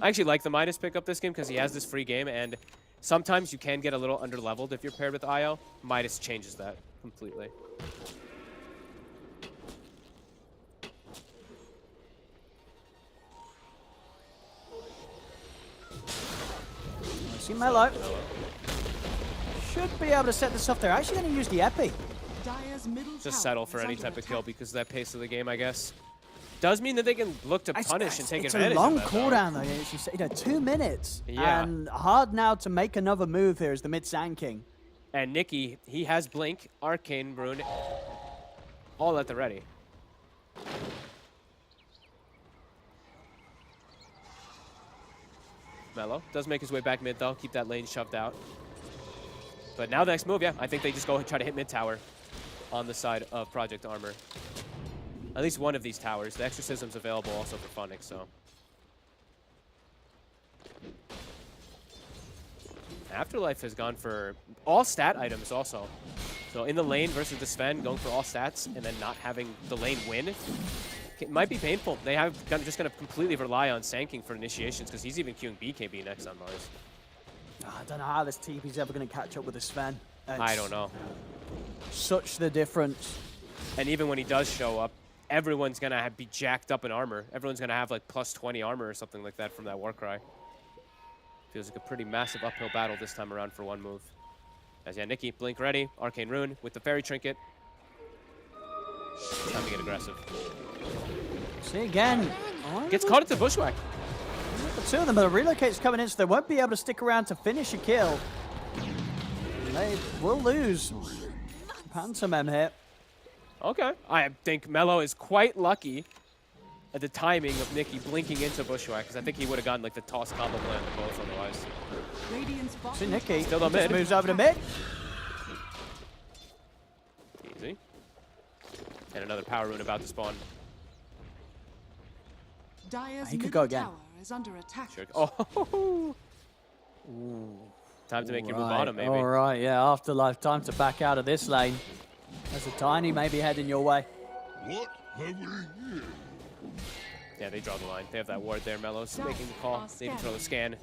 I actually like the Midas pickup this game because he has this free game, and sometimes you can get a little under-leveled if you're paired with Io. Midas changes that completely. See Mello. Should be able to set this off. They're actually going to use the Epi. Dire's middle Just tower settle for is any under type of attack. kill because of that pace of the game, I guess. Does mean that they can look to punish and take it's advantage a long of that, though. cooldown though. As you say, 2 minutes. Yeah. And hard now to make another move here as the mid Sand King. And Nicky, he has Blink, Arcane Rune, all at the ready. Mello does make his way back mid, though. Keep that lane shoved out. But now the next move, yeah, I think they just go and try to hit mid tower on the side of Project Armor. at least one of these towers. The exorcism's available also for Funnick, so. Afterlife has gone for all stat items also. So in the lane versus the Sven, going for all stats and then not having the lane win, it might be painful. They have just going to completely rely on Sanking for initiations because he's even queuing BKB next on Mars. I don't know how this TP's ever going to catch up with the Sven. I don't know. Such the difference. And even when he does show up, everyone's going to be jacked up in armor. Everyone's going to have like plus 20 armor or something like that from that Warcry. Feels like a pretty massive uphill battle this time around for one move. As yeah, Nikki, blink ready, Arcane Rune with the Fairy Trinket. It's time to get aggressive. See again. Gets caught into Bushwhack. The two of them, but the relocate's coming in, so they won't be able to stick around to finish a kill. They will lose. Pantomime here. Okay. I think Mello is quite lucky at the timing of Nikki blinking into Bushwhack, because I think he would have gotten like the toss combo plan to both otherwise. See Nikki still on mid. Moves over to mid. Easy. And another power rune about to spawn. Dire's He could go again. tower is under attack. Sure. Oh. Ooh. Time to make your move bottom, maybe. All right, yeah. Afterlife, time to back out of this lane. There's a tiny maybe heading your way. What have we here? Yeah, they draw the line. They have that ward there. Mello's making the call. They even throw the scan,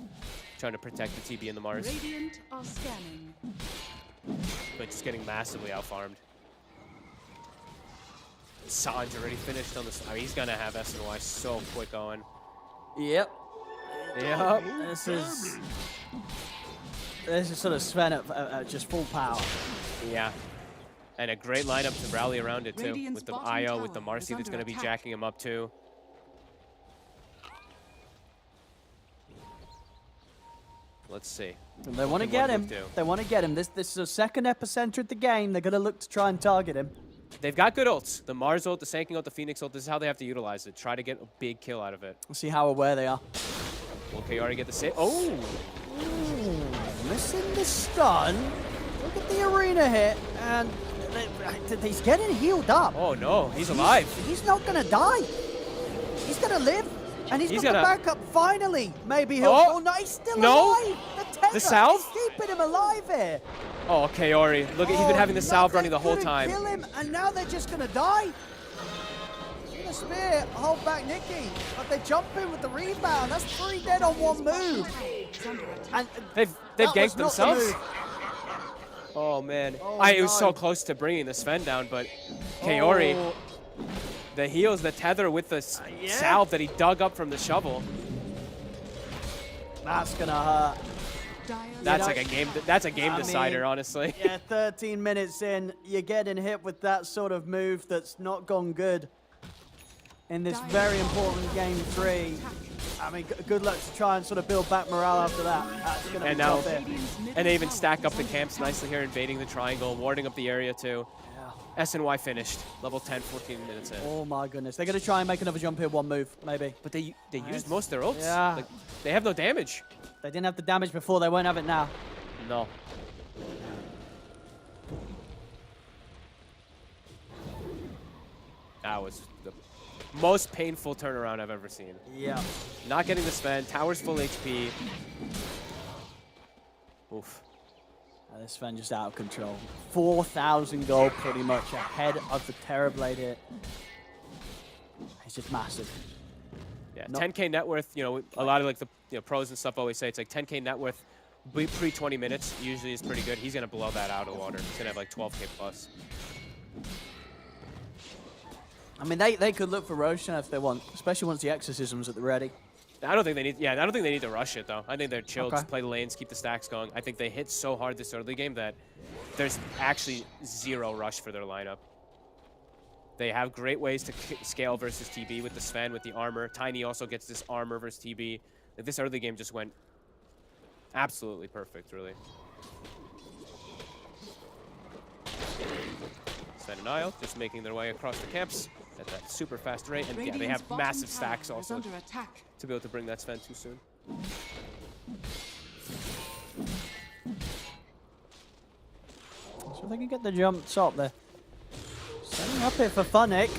trying to protect the TB and the Mars. Radiant are scanning. But just getting massively outfarmed. Sanj already finished on this. I mean, he's gonna have SNY so quick going. Yep. Yep. This is sort of Sven at just full power. Yeah. And a great lineup to rally around it too. Radiant's With the bottom IO, tower with the Marcy is that's gonna under be attack. jacking him up too. Let's see. And they want to What get can him. one move do? They want to get him. This is a second epicenter of the game. They're going to look to try and target him. They've got good ults. The Mars ult, the Sanking ult, the Phoenix ult. This is how they have to utilize it. Try to get a big kill out of it. We'll see how aware they are. Will Kaori get the save? Oh! Missing the stun. Look at the arena hit. And he's getting healed up. Oh no, he's alive. He's not going to die. He's going to live. And he's got gonna- the backup finally. Maybe he'll. Oh, Oh, no, he's still no. alive. The tether salve? is keeping him alive here. Oh, Kaori. Look, he's been having the salve running the whole Couldn't time. Kill him, and now they're just going to die. The spear, hold back Nikki. But they jump in with the rebound. That's 3 dead on one move. And They've that was ganked not the themselves. move. Oh man, Oh, it was so no. close to bringing the Sven down, but Kaori, Oh, the heals, the tether with the yeah. salve that he dug up from the shovel. that's going to hurt. That's know, like a game. That's a game I decider, mean, honestly. Yeah, 13 minutes in, you're getting hit with that sort of move that's not gone good in this very important game 3. I mean, good luck to try and sort of build back morale after that. That's going to And be now, tough here. and they even stack up the camps nicely here, invading the triangle, warding up the area too. Yeah. SNY finished, level 10, 14 minutes in. Oh my goodness. They're going to try and make another jump here, one move, maybe. But they used most of their ults. Yeah. Like, they have no damage. They didn't have the damage before, they won't have it now. No. That was the most painful turnaround I've ever seen. Yeah. Not getting the Sven, tower's full HP. Oof. This Sven just out of control. 4,000 gold pretty much ahead of the Terrorblade hit. It's just massive. Yeah, No. 10K net worth, you know, a lot of like the pros and stuff always say it's like 10K net worth pre 20 minutes usually is pretty good. He's going to blow that out of the water. He's going to have like 12K plus. I mean, they could look for Roshan if they want, especially once the exorcism's at the ready. I don't think they need. Yeah, I don't think they need to rush it though. I think they're chill, Okay. just play the lanes, keep the stacks going. I think they hit so hard this early game that there's actually zero rush for their lineup. They have great ways to scale versus TB with the Sven, with the armor. Tiny also gets this armor versus TB. Like, this early game just went absolutely perfect, really. Sven and Isle just making their way across the camps at that super fast rate. And yeah, they have massive stacks also Under attack. to be able to bring that Sven too soon. So if they can get the jump top there. Setting up here for Funnick.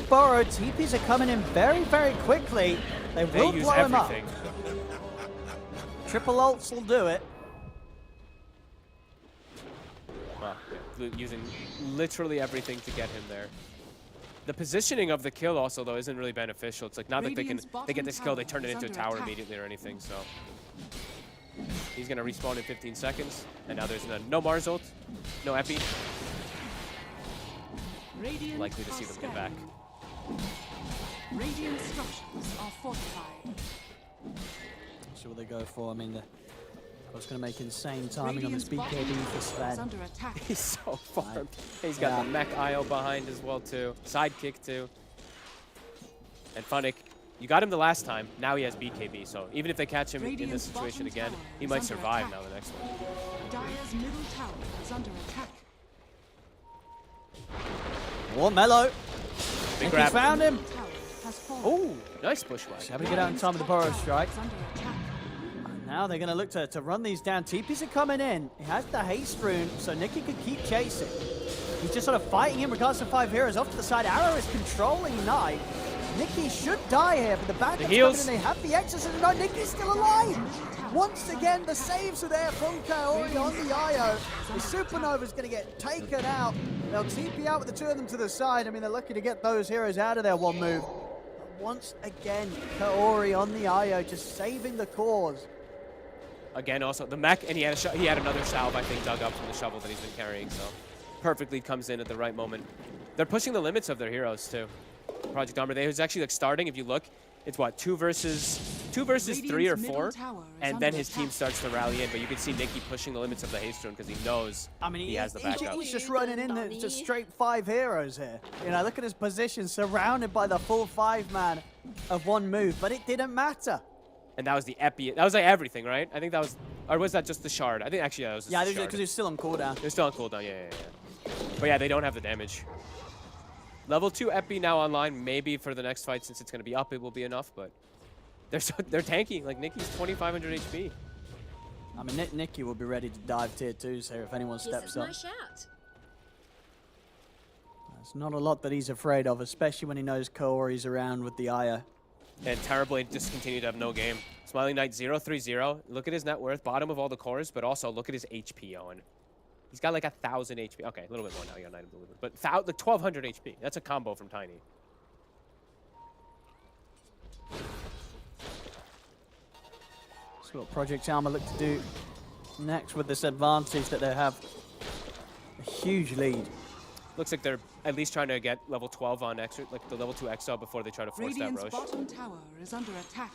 Burrow. TPs are coming in very, very quickly. They will use blow him up. everything. Triple ults will do it. Well, using literally everything to get him there. The positioning of the kill also, though, isn't really beneficial. It's like not that they get this kill, they turn it into a tower immediately or anything, so. He's going to respawn in 15 seconds, and now there's no Mars ult, no Epi. Likely to see them get back. Radiant structures are fortified. See what they go for. I mean, I was going to make insane timing on this BKB for Sven. He's so farmed. He's got the mech IO behind as well, too. Sidekick, too. And Funnick, you got him the last time. Now he has BKB, so even if they catch him in this situation again, he might survive now the next one. Dire's middle tower is under attack. Oh, Mellow. Big grab. Found him. Oh, nice bushwhack. Having to get out in time with the Burrow strike. Now they're going to look to run these down. TPs are coming in. He has the haste rune, so Nicky could keep chasing. He's just sort of fighting in regards to 5 heroes. Off to the side, Arrow is controlling Knight. Nicky should die here, but the backup's coming in. They have the Exorcism. No, Nicky's still alive. Once again, the saves are there from Kaori on the IO. The Supernova's going to get taken out. They'll TP out with the 2 of them to the side. I mean, they're lucky to get those heroes out of their one move. But once again, Kaori on the IO, just saving the cause. Again, also the mech, and he had another salve, I think, dug up from the shovel that he's been carrying, so perfectly comes in at the right moment. They're pushing the limits of their heroes, too. Project Armor, they was actually like starting, if you look, it's what, 2 versus 3 or 4, and then his team starts to rally in, but you can see Nicky pushing the limits of the haste rune because he knows he has the backup. He's just running in to straight 5 heroes here. You know, look at his position, surrounded by the full 5-man of one move, but it didn't matter. And that was the Epi. That was like everything, right? I think that was, or was that just the shard? I think actually that was just the shard. Because it's still on cooldown. It's still on cooldown, yeah. But yeah, they don't have the damage. Level 2 Epi now online. Maybe for the next fight, since it's going to be up, it will be enough. But they're tanky. Like Nicky's 2,500 HP. I mean, Nicky will be ready to dive tier 2s here if anyone steps up. There's not a lot that he's afraid of, especially when he knows Kaori's around with the Aya. And Terrorblade just continued to have no game. Smiling Knight 0-3-0. Look at his net worth, bottom of all the cores, but also look at his HP, Owen. He's got like 1,000 HP. Okay, a little bit more now. You got 9 delivered, but like 1,200 HP. That's a combo from Tiny. So what Project Alma look to do next with this advantage that they have a huge lead. Looks like they're at least trying to get level 12 on extra, like the level 2 XO before they try to force Radiant's that Roche. bottom tower is under attack.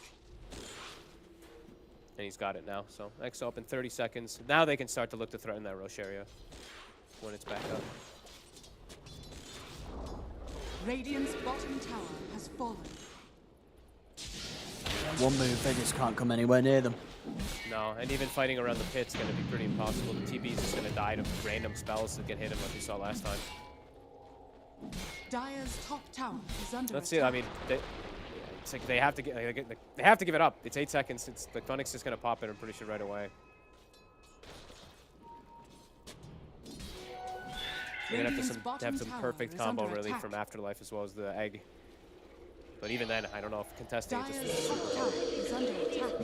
And he's got it now, so XO up in 30 seconds. Now they can start to look to threaten that Roche area when it's back up. Radiant's bottom tower has fallen. One move, they just can't come anywhere near them. No, and even fighting around the pit's going to be pretty impossible. The TB's just going to die to random spells that get hit him like we saw last time. Dire's top tower is under Let's attack. see. I mean, it's like they have to they have to give it up. It's 8 seconds. It's the Funnick's just gonna pop it. I'm pretty sure right away. You're gonna have some perfect combo really from Afterlife as well as the egg. But even then, I don't know if contesting it Dire's top tower is under attack.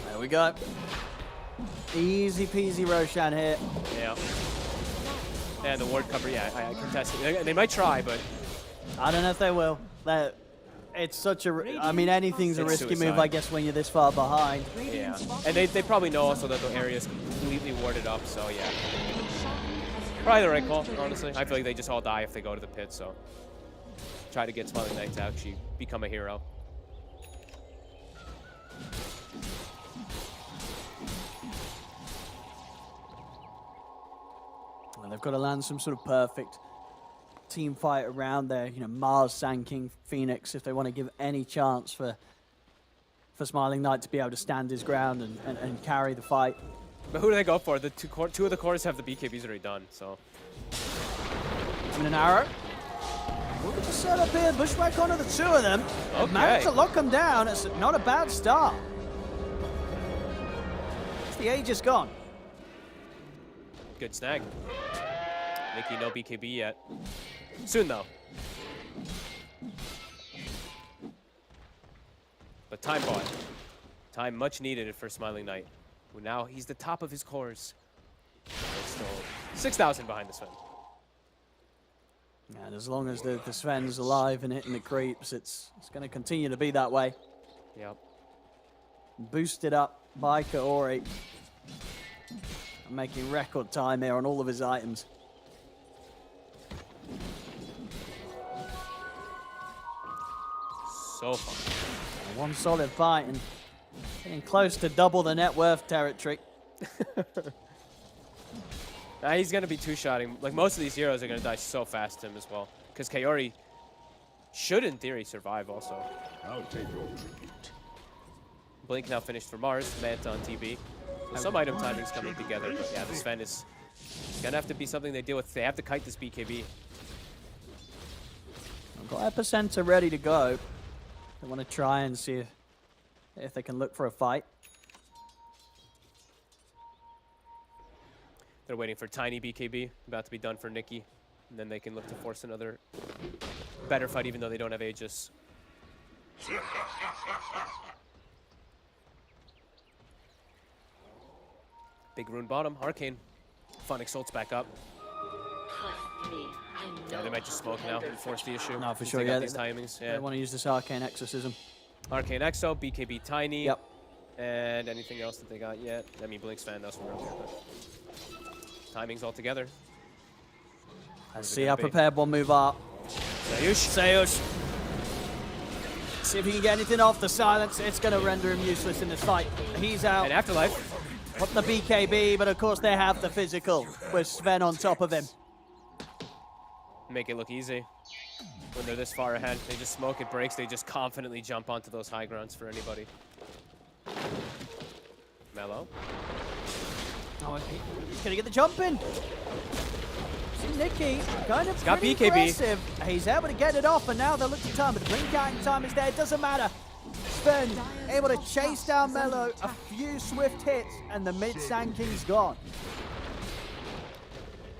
There we go. Easy peasy Roshan here. Yeah. And the ward cover, yeah, I contest it. They might try, but I don't know if they will. It's such a... I mean, anything's a risky suicide. move, I guess, when you're this far behind. yeah. And they probably know also that the area is completely warded up, so yeah. Probably the right call, honestly. I feel like they just all die if they go to the pit, so try to get Smiling Knight to actually become a hero. Well, they've got to land some sort of perfect team fight around there. You know, Mars, Sand King, Phoenix, if they want to give any chance for Smiling Knight to be able to stand his ground and carry the fight. But who do they go for? The two of the cores have the BKBs already done, so. And an arrow. Look at the setup here. Bushwhack onto the 2 of them. Okay. Managed to lock them down. It's not a bad start. The Aegis gone. Good snag. Nicky, no BKB yet. Soon, though. But time bought. Time much needed for Smiling Knight. Who now he's the top of his cores. But still 6,000 behind the Sven. And as long as the Sven's alive and hitting the creeps, it's going to continue to be that way. Yep. Boosted up by Kaori. Making record time here on all of his items. So fun. One solid fight and getting close to double the net worth territory. He's going to be two-shotting. Like, most of these heroes are going to die so fast to him as well. Because Kaori should, in theory, survive also. I'll take your tribute. Blink now finished for Mars. Manta on TB. So some item timing's coming together. But yeah, this Sven is going to have to be something they deal with. They have to kite this BKB. I've got Epicenter ready to go. They want to try and see if they can look for a fight. They're waiting for tiny BKB, about to be done for Nikki. And then they can look to force another better fight, even though they don't have Aegis. Big rune bottom, Arcane. Phonic Salt's back up. Yeah, they might just smoke now and force the issue. No, for since sure, they got yeah. these timings. They Yeah. want to use this Arcane Exorcism. Arcane Exo, BKB Tiny. Yep. And anything else that they got yet? I mean, Blink's fan, that's from earlier, but timings all together. Let's see how prepared one move are. Sayush. See if he can get anything off the silence. It's going to render him useless in this fight. He's out. And Afterlife. Put the BKB, but of course they have the physical with Sven on top of him. Make it look easy. When they're this far ahead, they just smoke, it breaks, they just confidently jump onto those high grounds for anybody. Mellow. Oh, he's going to get the jump in. See Nikki, kind of got pretty BKB. aggressive. He's able to get it off, and now they're looking time, but the blink counting time is there. It doesn't matter. Sven able to chase down Mello, a few swift hits, and the mid Sand King's gone.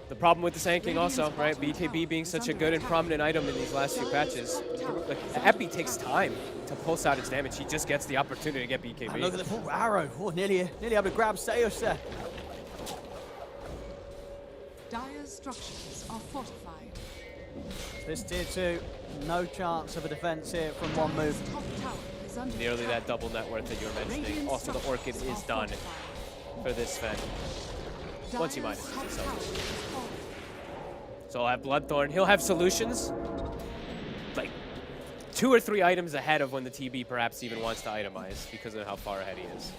The problem with the Sand King also, right? BKB being such a good and prominent item in these last few patches. Like, Epi takes time to pulse out its damage. He just gets the opportunity to get BKB. And look at the full arrow. Oh, nearly able to grab Sayush there. Dire's structures are fortified. This tier 2, no chance of a defense here from one move. Top tower is under Nearly attack. that double net worth that you were mentioning. Also, the Orchid is done for this Sven. Once he minuses himself. So he'll have Bloodthorn. He'll have solutions. Like 2 or 3 items ahead of when the TB perhaps even wants to itemize because of how far ahead he is.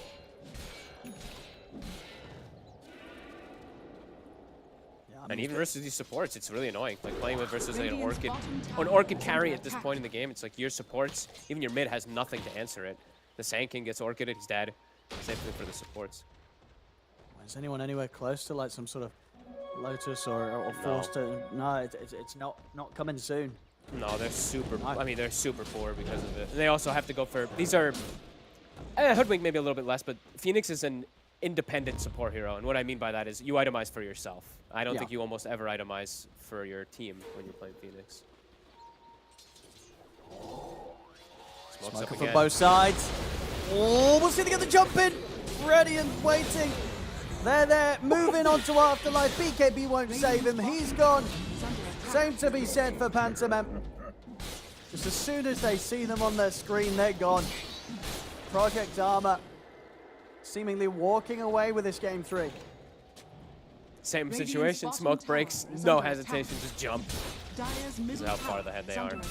And even versus these supports, it's really annoying. Like playing with versus like, an Orchid carry at this point in the game, it's like your supports, even your mid has nothing to answer it. The Sand King gets Orchided, he's dead. Same thing for the supports. Is anyone anywhere close to like some sort of Lotus or Force to? No, it's not coming soon. No, they're super. I mean, they're super poor because of it. And they also have to go for. These are. Hoodwink maybe a little bit less, but Phoenix is an independent support hero, and what I mean by that is you itemize for yourself. I don't think you almost ever itemize for your team when you're playing Phoenix. Smokes up For again. both sides. Oh, we'll see they get the jump in. Ready and waiting. They're there, moving on to Afterlife. BKB won't save him. He's gone. Same to be said for Pantomime. Just as soon as they see them on their screen, they're gone. Project Armor seemingly walking away with this game 3. Same situation, smoke breaks, no hesitation, just jump. This is how far ahead they are. Yeah,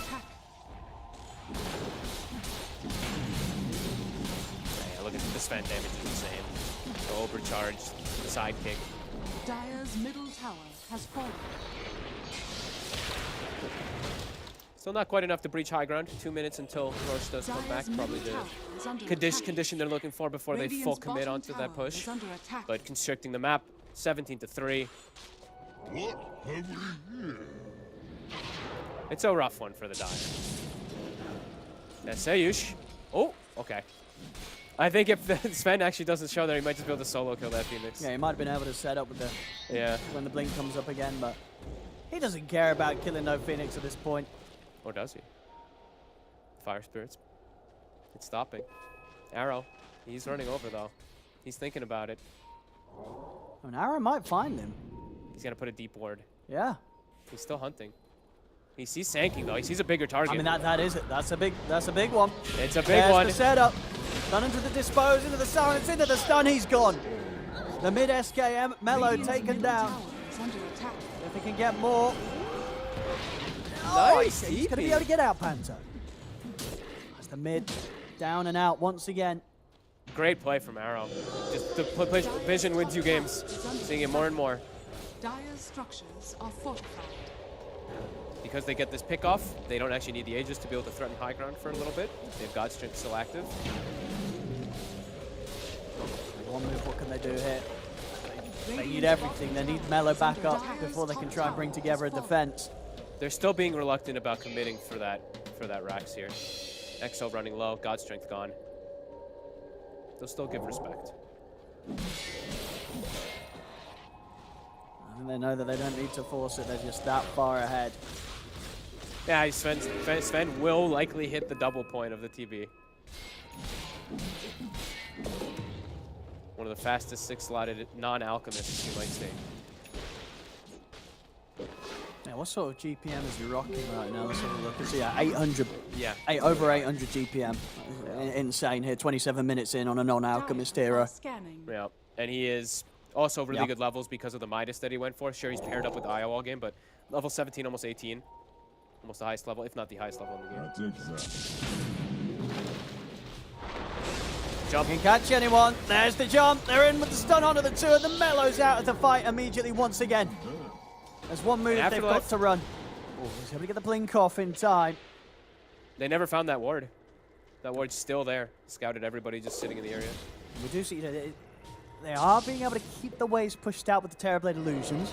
look at the Sven damage is insane. So overcharged, sidekick. Dire's middle tower has fallen. Still not quite enough to breach high ground. 2 minutes until Roche does come back. Probably the condition they're looking for before they full commit onto that push. But constricting the map, 17-3. What have we here? It's a rough one for the Dire. That's Sayush. Oh, okay. I think if the Sven actually doesn't show there, he might just be able to solo kill that Phoenix. Yeah, he might have been able to set up with the Yeah. when the blink comes up again, but he doesn't care about killing no Phoenix at this point. Or does he? Fire spirits. It's stopping. Arrow. He's running over though. He's thinking about it. An arrow might find him. He's gonna put a deep ward. Yeah. He's still hunting. He sees Sanking though. He sees a bigger target. I mean, that is it. That's a big one. It's a big There's one. the setup. Done into the dispose, into the silence, into the stun. He's gone. The mid SKM, Mellow Radiant's taken middle down. tower is under attack. If he can get more. Nice, He's going to be able to get out, Panther. That's the mid. Down and out once again. Great play from Arrow. Just the vision wins you games. Seeing it more and more. Dire's structures are fortified. Because they get this pick off, they don't actually need the Aegis to be able to threaten high ground for a little bit. They have God Strength still active. One move, what can they do here? They need everything. They need Mellow back up before they can try and bring together a defense. They're still being reluctant about committing for that Rax here. Exo running low, God Strength gone. They'll still give respect. And they know that they don't need to force it. They're just that far ahead. Yeah, Sven will likely hit the double point of the TB. One of the fastest 6-slotted non-alchemists you might see. Yeah, what sort of GPM is he rocking right now? Let's have a look. It's 800. Yeah. Over 800 GPM. Insane here. 27 minutes in on a non-alchemist hero. Scanning. Yeah, and he is also really good levels because of the Midas that he went for. Sure, he's paired up with the IO all game, but level 17, almost 18. Almost the highest level, if not the highest level in the game. I'll take that. Jump. Can catch anyone. There's the jump. They're in with the stun onto the two of the Mellows out of the fight immediately once again. There's one move they've got to run. Oh, he's able to get the blink off in time. They never found that ward. That ward's still there. Scouted everybody just sitting in the area. We do see that they are being able to keep the waves pushed out with the Terrorblade illusions.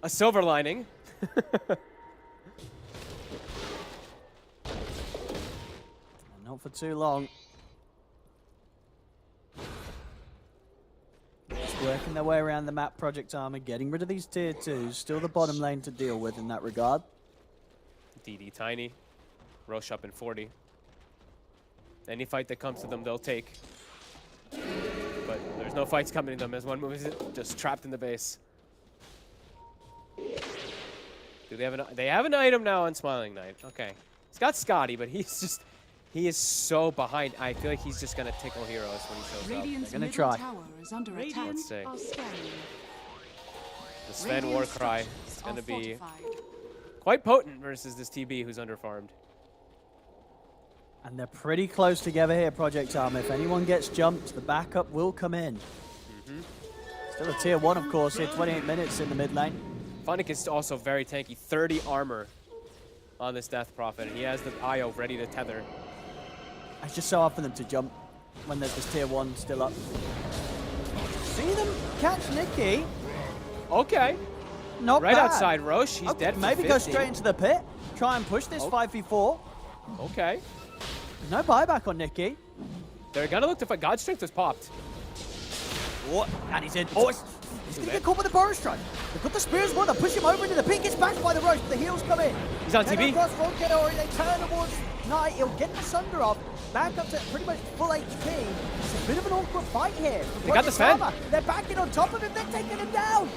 A silver lining. Not for too long. Just working their way around the map, Project Armor, getting rid of these tier 2s. Still the bottom lane to deal with in that regard. DD tiny. Roche up in 40. Any fight that comes to them, they'll take. But there's no fights coming to them as one move is just trapped in the base. Do they have they have an item now on Smiling Knight. Okay. He's got Scotty, but he is so behind. I feel like he's just gonna tickle heroes when he shows Radiant's up. They're gonna middle try. tower is under attack. Let's see. Are scanning. The Sven war Radiant's cry is structures gonna are be fortified. quite potent versus this TB who's underfarmed. And they're pretty close together here, Project Armor. If anyone gets jumped, the backup will come in. Still a tier 1, of course, here. 28 minutes in the mid lane. Funnick is also very tanky. 30 armor on this Death Prophet, and he has the IO ready to tether. It's just so hard for them to jump when there's this tier 1 still up. See them catch Nikki. Okay. Not right bad. outside Roche. He's dead for Maybe 50. go straight into the pit. Try and push this 5v4. Okay. No buyback on Nikki. They're gonna look to fight. God Strength was popped. What? And he's in. Oh, he's gonna get caught with the Boris Strike. They put the spears one, they push him over into the pit, gets backed by the Roche, but the heals come in. He's on Head TV. across Ronkedori, they turn towards Knight, he'll get the Sunder off, back up to pretty much full HP. It's a bit of an awkward fight here. They got the Sven. They're backing on top of him, they're taking him down.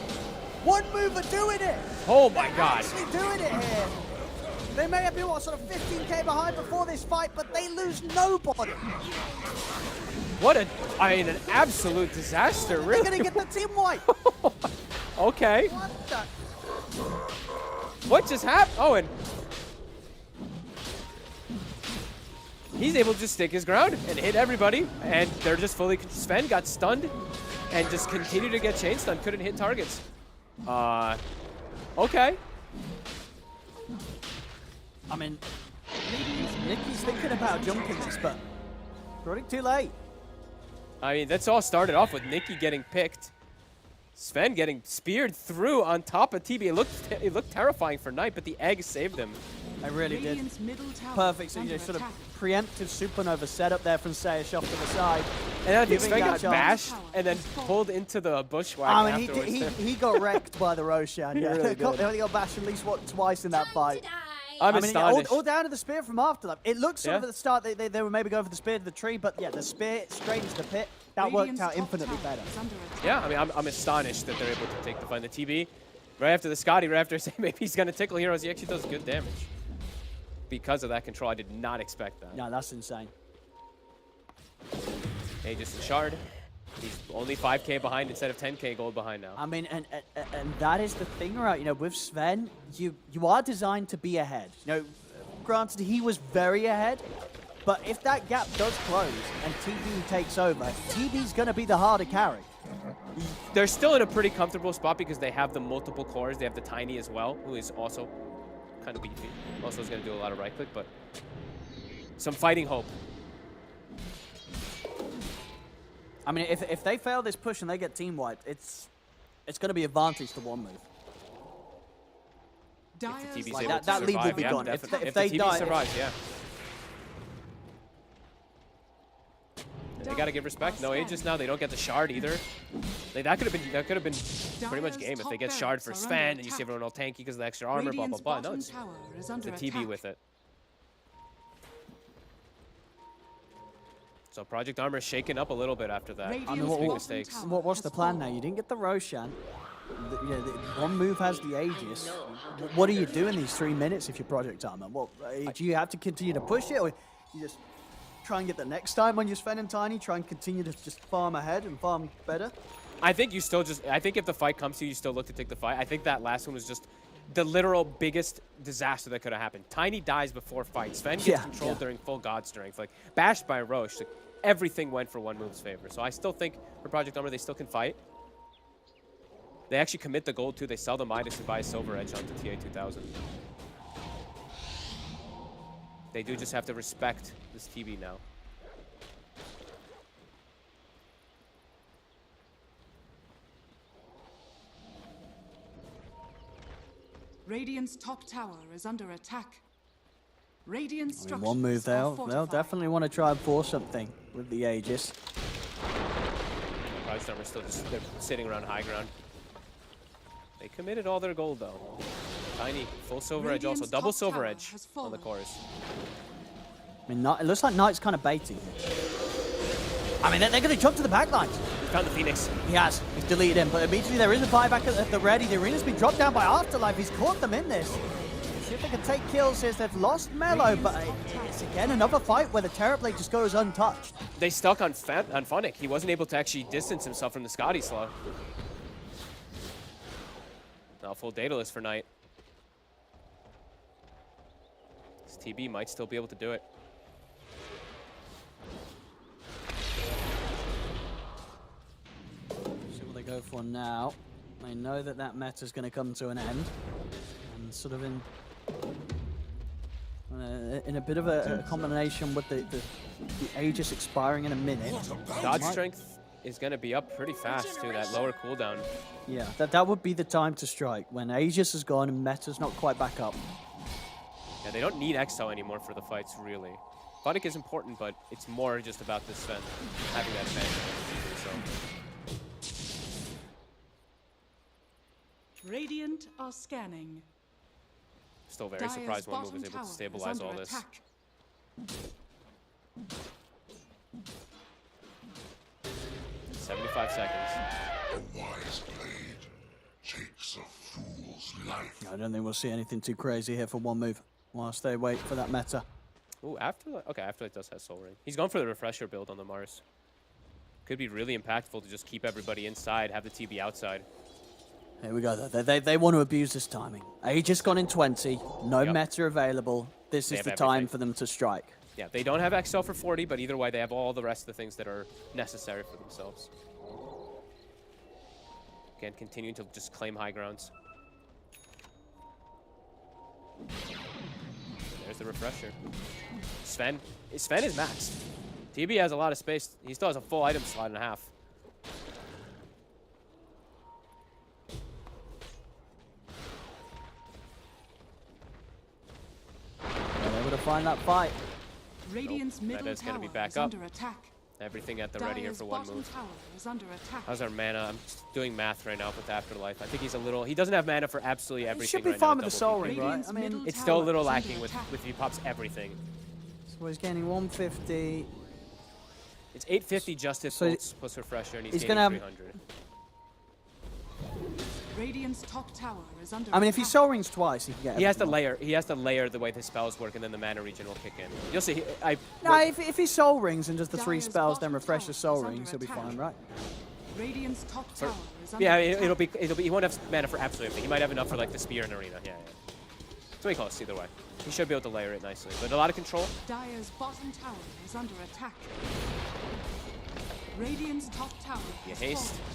One mover doing it. Oh my They're God. actually doing it here. They may have been, what, sort of 15k behind before this fight, but they lose nobody. What an absolute disaster, really. They're gonna get the team wipe. Okay. What the? What just happened? Oh, and he's able to just stick his ground and hit everybody, and they're just fully. Sven got stunned and just continued to get chain stunned. Couldn't hit targets. Okay. I mean, Nicky's thinking about jumping this, but running too late. I mean, that's all started off with Nikki getting picked. Sven getting speared through on top of TB. It looked terrifying for Knight, but the egg saved him. I really did. Radiant's middle tower Perfect. is So, under sort of attack. preemptive supernova setup there from Sayash off to the side. And I think Giving Sven that got chance. bashed and then pulled into the bushwhack I mean, afterwards. he got wrecked by the Roshan. He Yeah, really did. he got bashed at least twice in that fight. I'm I mean, astonished. all down to the spear from Afterlife. It looks sort of Yeah. at the start they were maybe going for the spear to the tree, but yeah, the spear straight into the pit. That worked Radiant's out top infinitely tower better. is under attack. Yeah, I mean, I'm astonished that they're able to take the fight. The TB, right after the Scotty, right after saying maybe he's going to tickle heroes, he actually does good damage. Because of that control, I did not expect that. Yeah, that's insane. Aegis and Shard. He's only 5k behind instead of 10k gold behind now. I mean, and that is the thing, right? You know, with Sven, you are designed to be ahead. You know, granted, he was very ahead, but if that gap does close and TB takes over, TB's going to be the harder carry. They're still in a pretty comfortable spot because they have the multiple cores. They have the Tiny as well, who is also kind of beefy. Also is going to do a lot of right click, but some fighting hope. I mean, if they fail this push and they get team wiped, it's going to be advantage to one move. Dyer's If the TV's Like, able that- to that lead will survive, be yeah, gone. If definitely. they the TV die- survives, yeah. They gotta give respect. No Aegis now. They don't get the Shard either. That could have been pretty much game if they get Shard for Sven and you see everyone all tanky because of the extra armor, blah blah blah. No, it's the TB with it. So Project Armor is shaken up a little bit after that. I mean, Big mistakes. what's the plan now? You didn't get the Roshan. One move has the Aegis. What do you do in these 3 minutes if you're Project Armor? Well, do you have to continue to push it, or you just try and get the next time on your Sven and Tiny, try and continue to just farm ahead and farm better? I think you still just, I think if the fight comes to you, you still look to take the fight. I think that last one was just the literal biggest disaster that could have happened. Tiny dies before fight. Sven gets controlled during full god strength. Like, bashed by Roche. Like, everything went for one move's favor. So I still think for Project Armor, they still can fight. They actually commit the gold too. They sell the Midas and buy a Silver Edge onto TA 2000. They do just have to respect this TB now. Radiant's top tower is under attack. Radiant structures One move are they'll fortified. definitely want to try and force something with the Aegis. Project Armor still just they're sitting around high ground. They committed all their gold though. Tiny, full Silver Edge also. Radiant's Double top Silver tower Edge has on the fallen. cores. I mean, it looks like Knight's kind of baiting. I mean, they're going to jump to the back lines. He found the Phoenix. He has. He's deleted him, but immediately there is a buyback at the ready. The arena's been dropped down by Afterlife. He's caught them in this. See if they can take kills as they've lost Mellow, but it's again another fight where the Terrorblade just goes untouched. They stuck on Funnick. He wasn't able to actually distance himself from the Scotty slow. Now full Daedalus for Knight. This TB might still be able to do it. See what they go for now. They know that that meta's going to come to an end. And sort of in a bit of a combination with the Aegis expiring in a minute. Dodge strength is going to be up pretty fast too, that lower cooldown. Yeah, that would be the time to strike. When Aegis is gone and meta's not quite back up. Yeah, they don't need Exo anymore for the fights, really. Funnick is important, but it's more just about this Sven having that advantage. So. Radiant are scanning. Still very Dyer's surprised one move bottom is able tower to is stabilize all under this. attack. 75 seconds. A wise blade takes a fool's life. I don't think we'll see anything too crazy here for one move whilst they wait for that meta. Ooh, Afterlife. Okay, Afterlife does have Soul Ring. He's going for the refresher build on the Mars. Could be really impactful to just keep everybody inside, have the TB outside. Here we go. They want to abuse this timing. Aegis gone in 20. No Yep. meta available. This They is have the time everything. for them to strike. Yeah, they don't have XL for 40, but either way, they have all the rest of the things that are necessary for themselves. Again, continuing to just claim high grounds. There's the refresher. Sven is maxed. TB has a lot of space. He still has a full item slot and a half. They're able to find that fight. Radiant's middle Meta's tower gonna be back is up. under attack. Everything at the ready here Dire's for one bottom move. tower is under attack. How's our mana? I'm doing math right now with Afterlife. I think he's a little. He doesn't have mana for absolutely everything. He should be right now fine with with the double Soul PP. Ring, right? Radiant's I mean, middle It's still a tower little is under lacking with attack. if he pops everything. so he's gaining 150. It's 850 Justice So Bolts plus Refresher, and he's he's gaining gonna have- 300. Radiant's top tower is under I mean, if he attack. Soul Rings twice, he can get He has to everything. layer. He has to layer the way his spells work, and then the mana regen will kick in. You'll see. No, if he Soul Rings and does the 3 Dire's spells, then bottom refresh the tower Soul is under Rings, he'll be attack. fine, right? Radiant's top tower is under Yeah, attack. it'll be. He won't have mana for absolutely everything. He might have enough for like the spear and arena. Yeah. That's what he calls either way. He should be able to layer it nicely, but a lot of control. Dire's bottom tower is under attack. Radiant's top tower You has haste. fallen.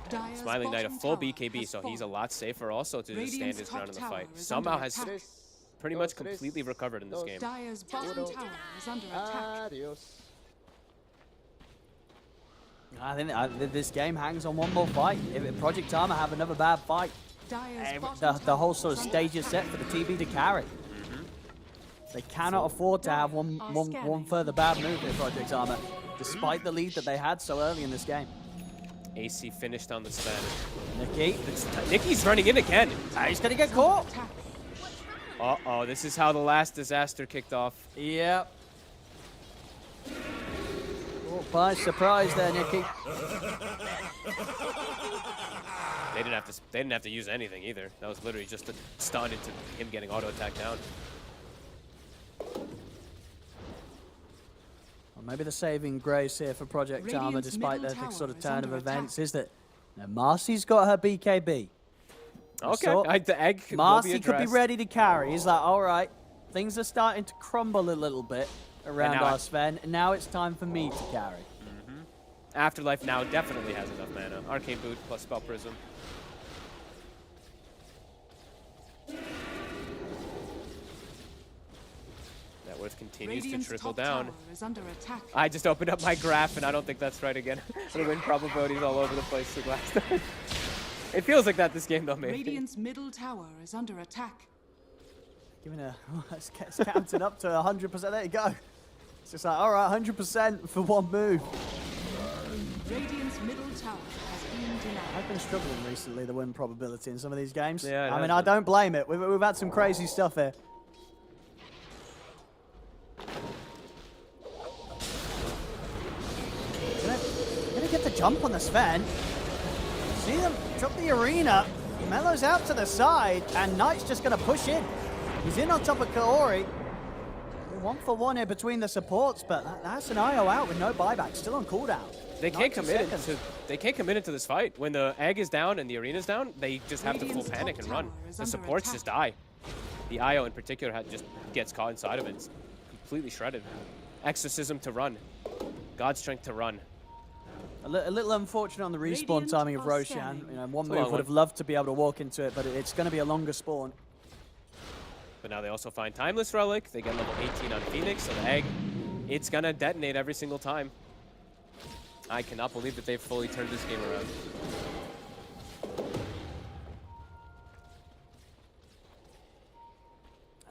Dire's Smiling Knight, a bottom full tower BKB, has so he's a fallen. lot safer also to just stand Radiant's his top ground in the tower fight. is Somehow under has attack. pretty much completely recovered in this game. Dire's bottom tower is under attack. Adios. I think this game hangs on one more fight. If Project Armor have another bad fight, Dire's bottom the tower whole sort of is under stage is attack. set for the TB to carry. They cannot afford to have one further bad move in Project Armor, despite the lead that they had so early in this game. AC finished on the Sven. Nicky's running in again. He's gonna get caught. Attack. Uh-oh, this is how the last disaster kicked off. Yep. Oh, by surprise there, Nicky. They didn't have to use anything either. That was literally just a stun into him getting auto attacked down. Well, maybe the saving grace here for Project Armor, Radiant's despite middle the tower sort of is turn of under events, attack. is that now Marcy's got her BKB. Okay, So, the egg will be Marcy could be addressed. ready to carry. He's like, all right, things are starting to crumble a little bit around now our Sven. And now it's time for me to carry. Afterlife now definitely has enough mana. Arcane Boot plus Spell Prism. That worth continues Radiant's to trickle top down. tower is under attack. I just opened up my graph and I don't think that's right again. The win probabilities all over the place like last time. It feels like that this game though, maybe. Radiant's middle tower is under attack. Giving a, it's counted up to 100%. There you go. It's just like, all right, 100% for one move. Radiant's middle tower has been denied. I've been struggling recently, the win probability in some of these games. Yeah, it I mean, has I been. don't blame it. We've had some crazy stuff here. Gonna get the jump on the Sven. See them drop the arena. Mellows out to the side, and Knight's just gonna push in. He's in on top of Kaori. 1-for-1 here between the supports, but that's an IO out with no buyback, still on cooldown. They can't 90 commit seconds. they can't commit into this fight. When the egg is down and the arena's down, they just have to full Radiant's panic top and run. tower is The under supports attack. just die. The IO in particular just gets caught inside of it. It's completely shredded. Exorcism to run. God strength to run. A little unfortunate on the respawn Radiant timing of are Roshan. scanning. You know, one It's a long move would have one. loved to be able to walk into it, but it's going to be a longer spawn. But now they also find Timeless Relic. They get level 18 on Phoenix, so the egg, it's gonna detonate every single time. I cannot believe that they've fully turned this game around.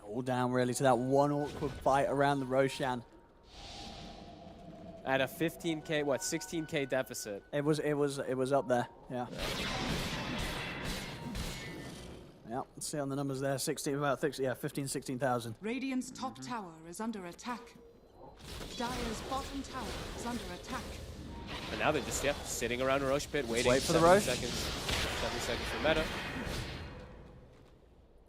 All down really to that one awkward fight around the Roshan. At a 15k, what, 16k deficit. It was up there. Yeah. Yeah, let's see on the numbers there. 15, 16,000. Radiant's top tower is under attack. Dire's bottom tower is under attack. And now they're just, sitting around a Roche pit, waiting wait for the 7 Roche. seconds. 7 seconds for meta.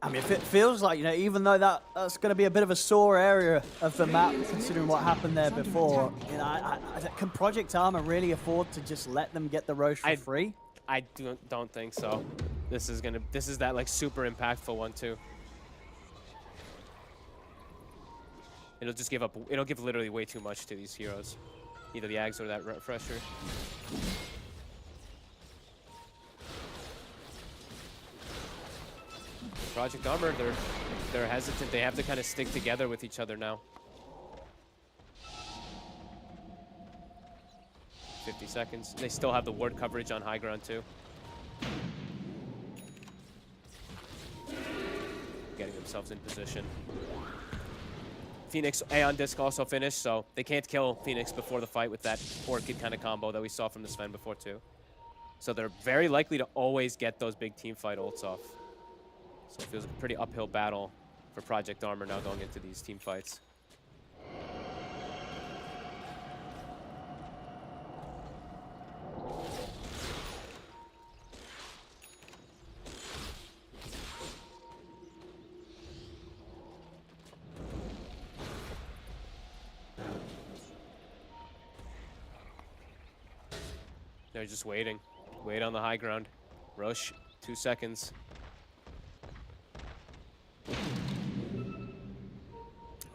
I mean, it feels like, you know, even though that's going to be a bit of a sore area of the map, considering what happened there before, you know, can Project Armor really afford to just let them get the Roche for free? I don't think so. This is that like super impactful one too. It'll just it'll give literally way too much to these heroes. Either the Ags or that refresher. Project Armor, they're hesitant. They have to kind of stick together with each other now. 50 seconds. They still have the ward coverage on high ground too. Getting themselves in position. Phoenix Aeon Disc also finished, so they can't kill Phoenix before the fight with that Orchid kind of combo that we saw from the Sven before too. So they're very likely to always get those big team fight ults off. So it feels like a pretty uphill battle for Project Armor now going into these team fights. They're just waiting. Wait on the high ground. Roche, 2 seconds.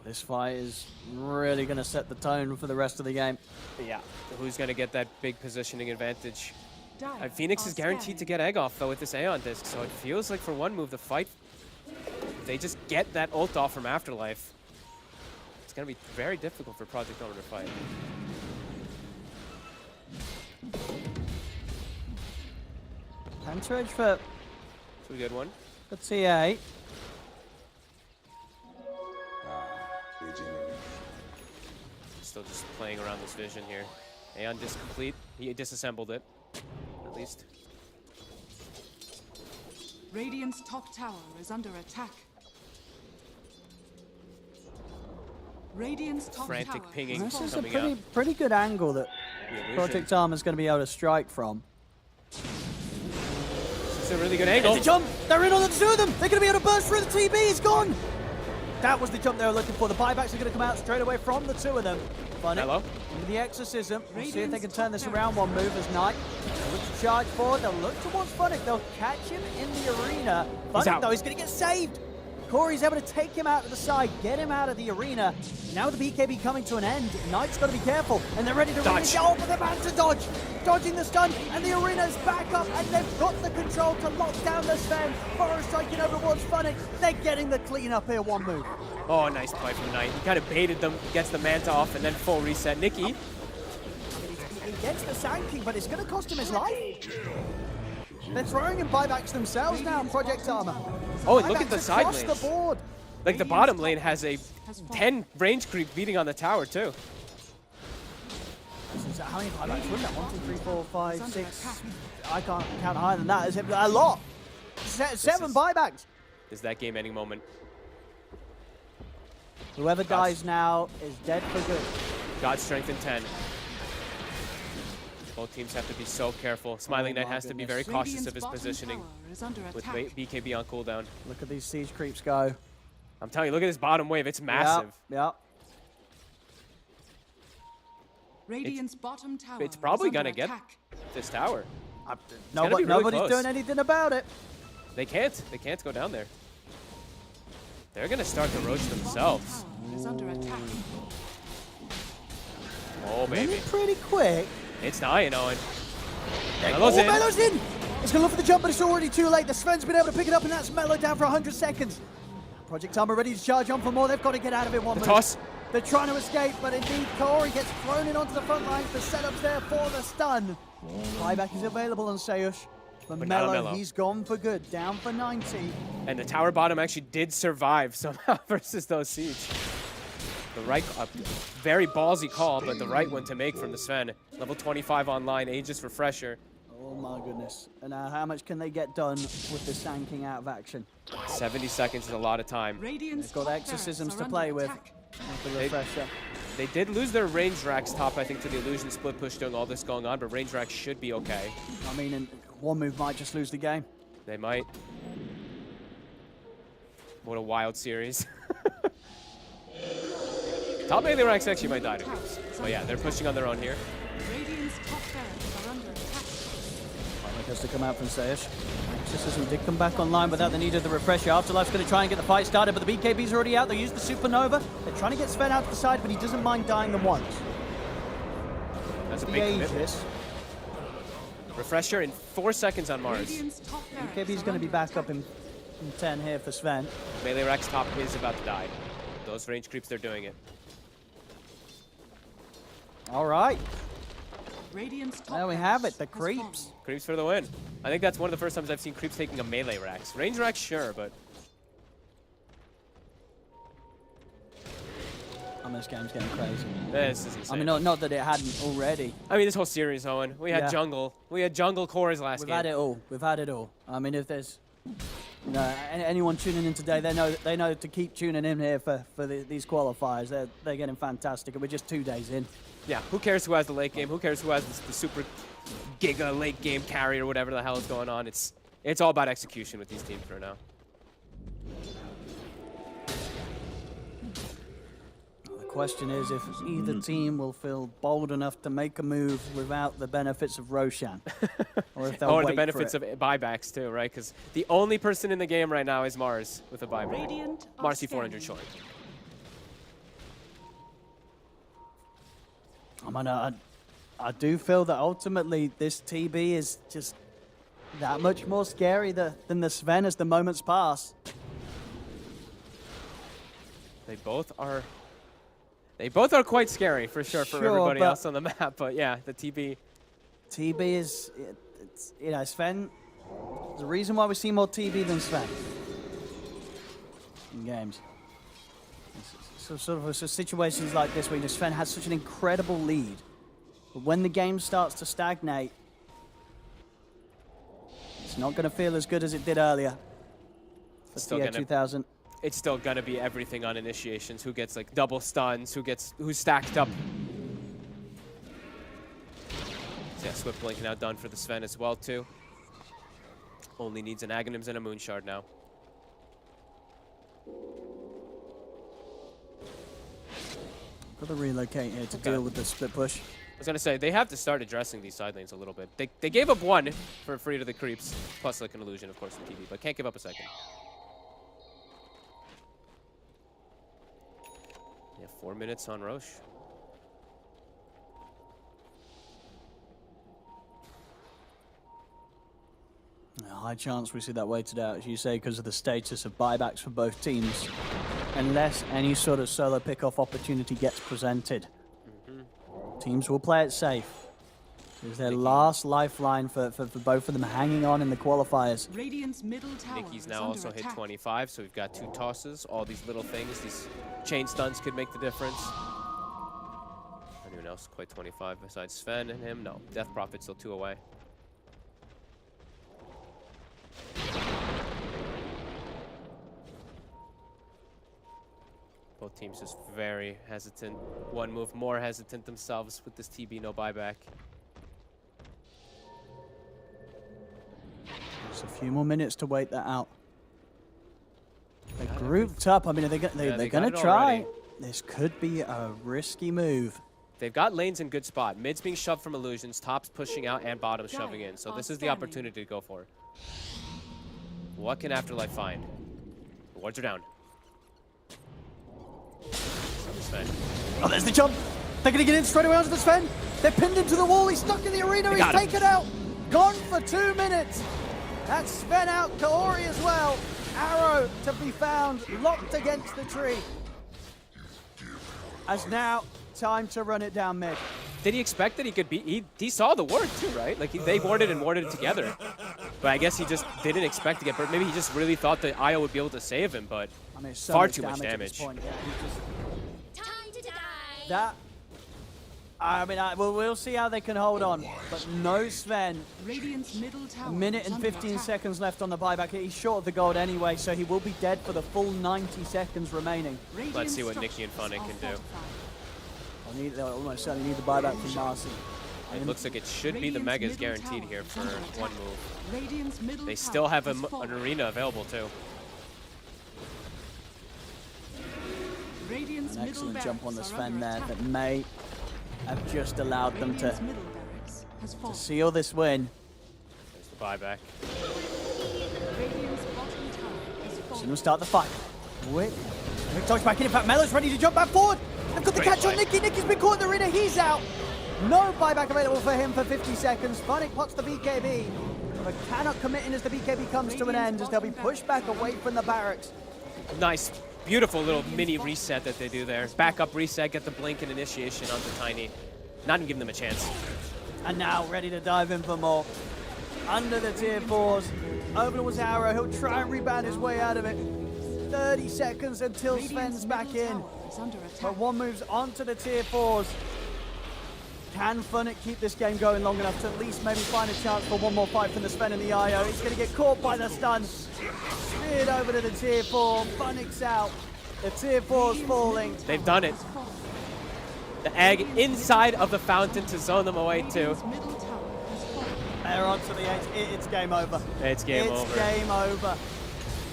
This fight is really going to set the tone for the rest of the game. Yeah. Who's going to get that big positioning advantage? Dire Phoenix are is guaranteed to scanning. get egg off, though, with this Aeon Disc, so it feels like for one move, the fight, if they just get that ult off from Afterlife, it's going to be very difficult for Project Owner to fight. Entourage for It's a good one. the TA. Still just playing around this vision here. Aeon Disc complete. He disassembled it, at least. Radiant's top tower is under attack. Radiant's top Frantic tower pinging has This is a fallen. pretty good angle that The illusion. Project Armor's going to be able to strike from. It's a really good angle. There's a jump! They're in on the two of them! They're going to be able to burst through the TB! He's gone! That was the jump they were looking for. The buybacks are going to come out straight away from the two of them. Funny. Hello? Into the exorcism. We'll see if they can turn this around. One move as Knight. They'll look to charge forward. They'll look towards Funnick. They'll catch him in the arena. Funnick, out. though, he's going to get saved. Corey's able to take him out to the side, get him out of the arena. Now the BKB coming to an end. Knight's got to be careful, and they're ready to Dodge. Oh, but they're about to dodge. Dodging the stun, and the arena's back up, and they've got the control to lock down the Sven. Forest striking over towards Funnick. They're getting the clean up here. One move. Oh, nice play from Knight. He kind of baited them, gets the Manta off, and then full reset. Nikki. He gets the Sanking, but it's going to cost him his life. They're throwing in buybacks themselves now, Project Armor. Oh, and look at the Buybacks side across lanes. the board. Like the bottom lane has a 10 range creep beating on the tower too. So how many buybacks wouldn't that? 1, 2, 3, 4, 5, 6. I can't count higher than that. It's a lot. Seven is- buybacks. Is that game ending moment? Whoever dies now is dead for good. God strength in 10. Both teams have to be so careful. Smiling Knight my has to be goodness. very cautious of Radiant's his bottom positioning tower is under with attack. BKB on cooldown. Look at these siege creeps go. I'm telling you, look at this bottom wave. It's massive. Yep. Radiant's bottom tower It's probably is under going to get attack. this tower. No, gonna be really nobody's close. doing anything about it. They can't. They can't go down there. They're going to start to roach Bottom themselves. tower is under attack. Oh, baby. Moving pretty quick. It's dying, Owen. Oh, Melo's in. Melo's in! He's going to look for the jump, but it's already too late. The Sven's been able to pick it up, and that's Melo down for 100 seconds. Project Armor ready to charge on for more. They've got to get out of it. One The move. toss. They're trying to escape, but indeed Corey gets thrown in onto the front lines. The setup's there for the stun. Buyback is available on Sayush. But But not on Melo, Melo. he's gone for good. Down for 90. And the tower bottom actually did survive somehow versus those siege. The right, very ballsy call, but the right one to make from the Sven. Level 25 online, Aegis Refresher. Oh my goodness. And now how much can they get done with the Sanking out of action? 70 seconds is a lot of time. Radiant's They've got top exorcisms barracks to are play under with. attack. With the refresher. They did lose their range racks top, I think, to the illusion split push during all this going on, but range racks should be okay. I mean, and one move might just lose the game. They might. What a wild series. Top melee racks actually might die to this. But yeah, they're pushing on their own here. Radiant's top barracks are under attack. Finally has to come out from Sayush. Exorcism did come back online without the need of the refresher. Afterlife's going to try and get the fight started, but the BKB's already out. They use the Supernova. They're trying to get Sven out to the side, but he doesn't mind dying them once. That's a The big commitment. Aegis. Refresher in 4 seconds on Mars. Radiant's top barracks BKB's are going to be under back attack. up in 10 here for Sven. Melee Rack's top is about to die. Those range creeps, they're doing it. All right. Radiant's top There we have barracks it, the has creeps. fallen. Creeps for the win. I think that's one of the first times I've seen creeps taking a melee racks. Range racks, sure, but mean, this game's getting crazy. This is insane. I mean, not that it hadn't already. I mean, this whole series, Owen. We had Yeah. jungle. We had jungle cores last We've game. had it all. We've had it all. I mean, if there's anyone tuning in today, they know to keep tuning in here for these qualifiers. They're getting fantastic, and we're just 2 days in. Yeah, who cares who has the late game? Who cares who has the super giga late game carry or whatever the hell is going on? It's all about execution with these teams right now. The question is if either team will feel bold enough to make a move without the benefits of Roshan, or if they'll Or the wait benefits for of buybacks too, right? Because the only person in the game right now is Mars with a buyback. Radiant are Marcy 400 scanning. short. I mean, I do feel that ultimately this TB is just that much more scary than the Sven as the moments pass. They both are quite scary for sure for everybody but- else on the map. But yeah, the TB. TB is, it's, you know, Sven, there's a reason why we see more TB than Sven in games. So sort of situations like this where you know, Sven has such an incredible lead, but when the game starts to stagnate, it's not going to feel as good as it did earlier. For Still TI gonna- 2000. It's still gonna be everything on initiations. Who gets like double stuns? Who's stacked up? So yeah, Swift Blink now done for the Sven as well too. Only needs an Aghanims and a Moon Shard now. Got to relocate here to deal with the split push. I was gonna say they have to start addressing these side lanes a little bit. They gave up one for free to the creeps, plus like an illusion, of course, from TV, but can't give up a second. Yeah, 4 minutes on Roche. A high chance we see that waited out, as you say, because of the status of buybacks for both teams, unless any sort of solo pick-off opportunity gets presented. Teams will play it safe. It's their last lifeline for both of them hanging on in the qualifiers. Radiant's middle tower Nikki's is now under also hit attack. 25, so we've got 2 tosses. All these little things, these chain stuns could make the difference. Anyone else quite 25 besides Sven and him? No. Death Prophet's still 2 away. Both teams just very hesitant. One move more hesitant themselves with this TB no buyback. Just a few more minutes to wait that out. They're grouped up. I mean, they're they going got to it try. already. This could be a risky move. They've got lanes in good spot. Mid's being shoved from illusions, top's pushing out, and bottom's shoving in. So this is the opportunity to go for. What can Afterlife find? The wards are down. Sven. Oh, there's the jump. They're going to get in straight away onto the Sven. They're pinned into the wall. He's stuck in the arena. They He's got him. taken out. Gone for 2 minutes. That's Sven out. Kaori as well. Arrow to be found. Locked against the tree. As now, time to run it down mid. Did he expect that he could be? He saw the ward too, right? Like they warded and warded it together. But I guess he just didn't expect to get burnt. Maybe he just really thought that Io would be able to save him, but I mean, so far much too much at this damage. point. Yeah, he just, Time to die. that. I mean, we'll see how they can hold on. But no Sven. Radiant's middle tower A minute is and under 15 attack. seconds left on the buyback. He's short of the gold anyway, so he will be dead for the full 90 seconds remaining. Let's see what Nikki and Funny can do. They'll almost certainly need the buyback from Marcy. It looks like it should be the Megas guaranteed here for one move. Radiant's middle They tower still have has an fallen. arena available too. Radiant's An middle excellent jump on the barracks are Sven under there attack. that may have just allowed them Radiant's to middle barracks has fallen. seal this win. There's the buyback. Radiant's bottom tower has So fallen. we'll start the fight. Quick talks back in. In fact, Melo's ready to jump back forward. They've got the Great catch on play. Nikki. Nikki's been caught in the arena. He's out. No buyback available for him for 50 seconds. Funnick pots the BKB, but cannot commit in as the BKB comes to an end, as they'll be pushed back away from the barracks. Nice, beautiful little mini reset that they do there. Back up reset, get the blink and initiation onto Tiny. Not even giving them a chance. And now ready to dive in for more. Under the tier 4s. Over towards Arrow. He'll try and rebound his way out of it. 30 seconds until Sven's back in. is under attack. But one moves on to the tier 4s. Can Funnick keep this game going long enough to at least maybe find a chance for one more fight from the Sven and the IO? He's going to get caught by the stun. Speared over to the tier 4. Funnick's out. The tier 4's falling. They've done it. The egg inside of the fountain to zone them away too. They're onto the edge. It's game over. It's game over. It's game over.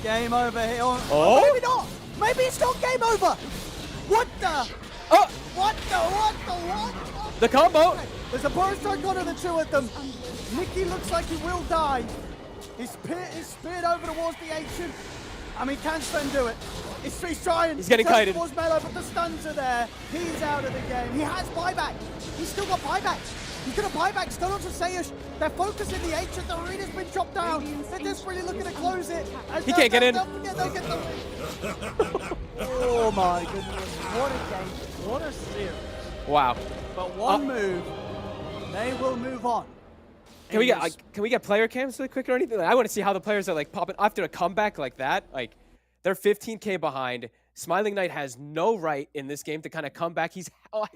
Game over here. Oh? Maybe not. Maybe it's not game over. What the? Oh! What the? The combo. There's a burst strike onto the two of them. Nicky looks like he will die. He's speared over towards the ancient. I mean, can Sven do it? He's trying. He's getting kited. Towards Melo, but the stuns are there. He's out of the game. He has buyback. He's still got buyback. He's going to buyback. Still onto Sayush. They're focusing the ancient. The arena's been chopped down. They're just really looking to close it. He can't get in. Don't forget they'll get the win. Oh my goodness. What a game. What a series. Wow. But one move, they will move on. Can we get player cams really quick or anything? Like, I want to see how the players are like popping after a comeback like that. Like they're 15K behind. Smiling Knight has no right in this game to kind of come back. He's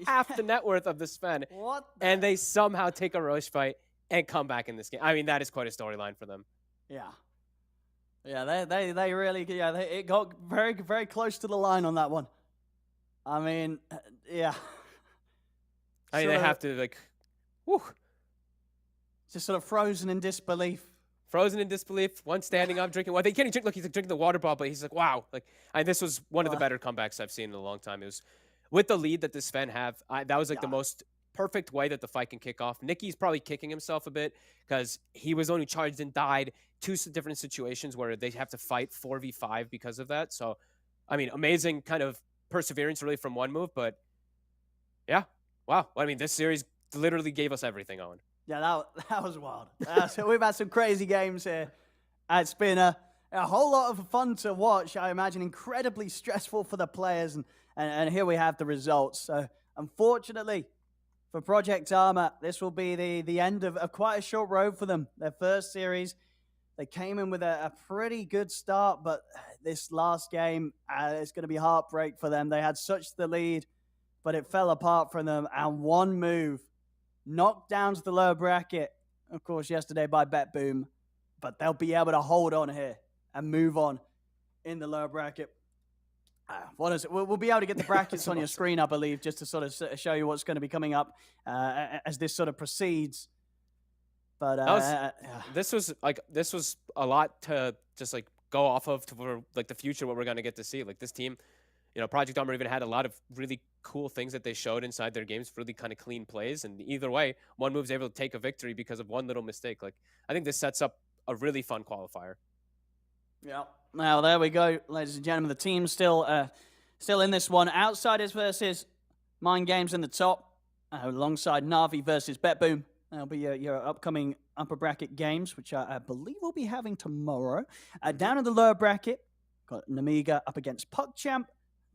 half the net worth of the Sven. What? And they somehow take a Roche fight and come back in this game. I mean, that is quite a storyline for them. Yeah. Yeah, they really, it got very, very close to the line on that one. I mean, yeah. I mean, they have to like, whew. Just sort of frozen in disbelief. Frozen in disbelief. One standing up, drinking. Well, they can't drink. Look, he's like drinking the water bottle. He's like, wow. Like, this was one of the better comebacks I've seen in a long time. It was with the lead that the Sven have. That was like the most perfect way that the fight can kick off. Nicky's probably kicking himself a bit because he was only charged and died. Two different situations where they have to fight 4v5 because of that. So, I mean, amazing kind of perseverance really from one move. But yeah, wow. I mean, this series literally gave us everything, Owen. Yeah, that was wild. So we've had some crazy games here. It's been a whole lot of fun to watch. I imagine incredibly stressful for the players. And here we have the results. So unfortunately for Project Armor, this will be the end of quite a short road for them. Their first series, they came in with a pretty good start, but this last game, it's going to be heartbreak for them. They had such the lead, but it fell apart from them. And one move knocked down to the lower bracket, of course, yesterday by Bet Boom, but they'll be able to hold on here and move on in the lower bracket. What is it? We'll be able to get the brackets on your screen, I believe, just to sort of show you what's going to be coming up as this sort of proceeds. But this was a lot to just like go off of for like the future, what we're going to get to see. Like this team, you know, Project Armor even had a lot of really cool things that they showed inside their games, really kind of clean plays. And either way, one move's able to take a victory because of one little mistake. Like, I think this sets up a really fun qualifier. Yeah. Now, there we go, ladies and gentlemen. The team's still in this one. Outsiders versus Mind Games in the top, alongside Na'Vi versus BetBoom. That'll be your upcoming upper bracket games, which I believe we'll be having tomorrow. Down in the lower bracket, got Namiga up against PugChamp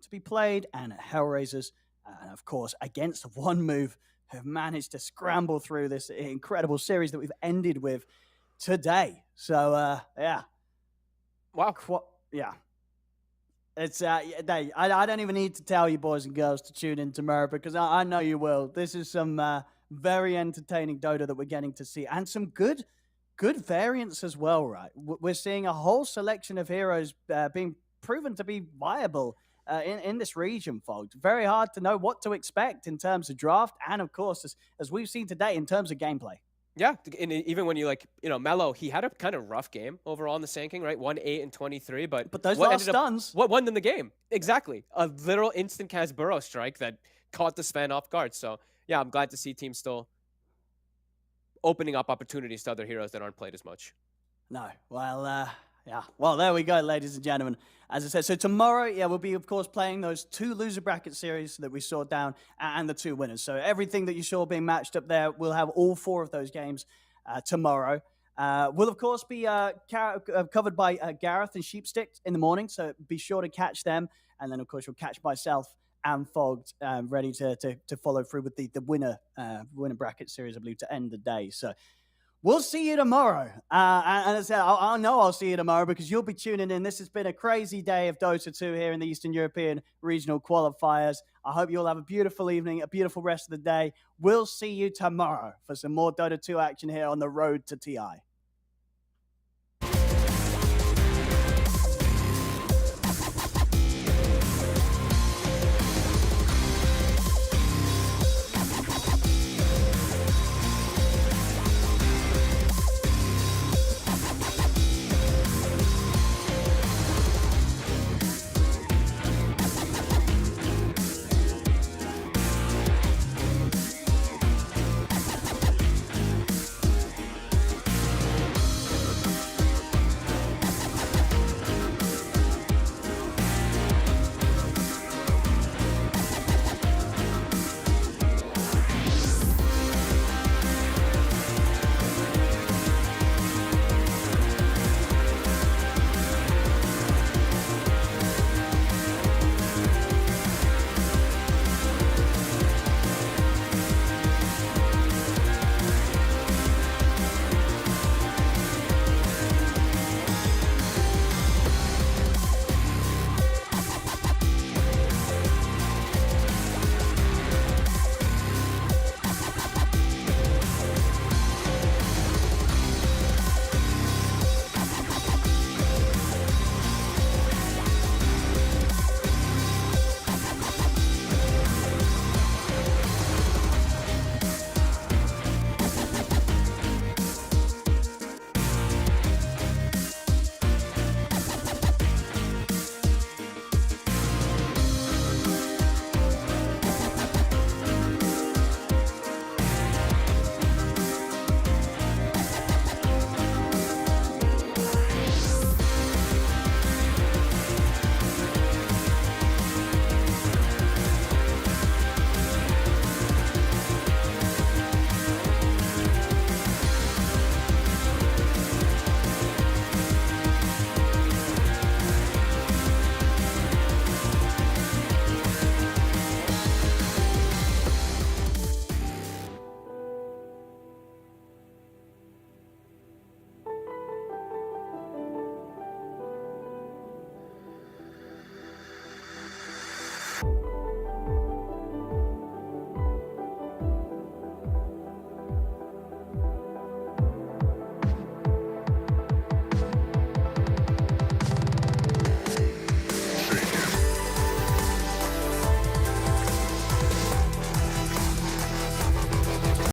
to be played, and Hellraisers, and of course, against One Move, who have managed to scramble through this incredible series that we've ended with today. So, yeah. Wow. Yeah. It's I don't even need to tell you, boys and girls, to tune in tomorrow, because I know you will. This is some very entertaining Dota that we're getting to see, and some good variants as well, right? We're seeing a whole selection of heroes being proven to be viable in this region, folks. Very hard to know what to expect in terms of draft, and of course, as we've seen today, in terms of gameplay. Yeah, and even when you Melo, he had a kind of rough game overall in the Sand King, right? 1-8 and 23, but those last stuns, what won them the game? Exactly, a literal instant cast burrow strike that caught the Sven off guard. So yeah, I'm glad to see teams still opening up opportunities to other heroes that aren't played as much. No, well, yeah. Well, there we go, ladies and gentlemen. As I said, so tomorrow, yeah, we'll be, of course, playing those two loser bracket series that we saw down and the two winners. So everything that you saw being matched up there, we'll have all four of those games tomorrow. We'll, of course, be covered by Gareth and Sheepstick in the morning, so be sure to catch them. And then, of course, you'll catch myself and Fogged ready to follow through with the winner bracket series, I believe, to end the day. So We'll see you tomorrow. And as I said, I know I'll see you tomorrow because you'll be tuning in. This has been a crazy day of Dota 2 here in the Eastern European Regional Qualifiers. I hope you all have a beautiful evening, a beautiful rest of the day. We'll see you tomorrow for some more Dota 2 action here on the road to TI.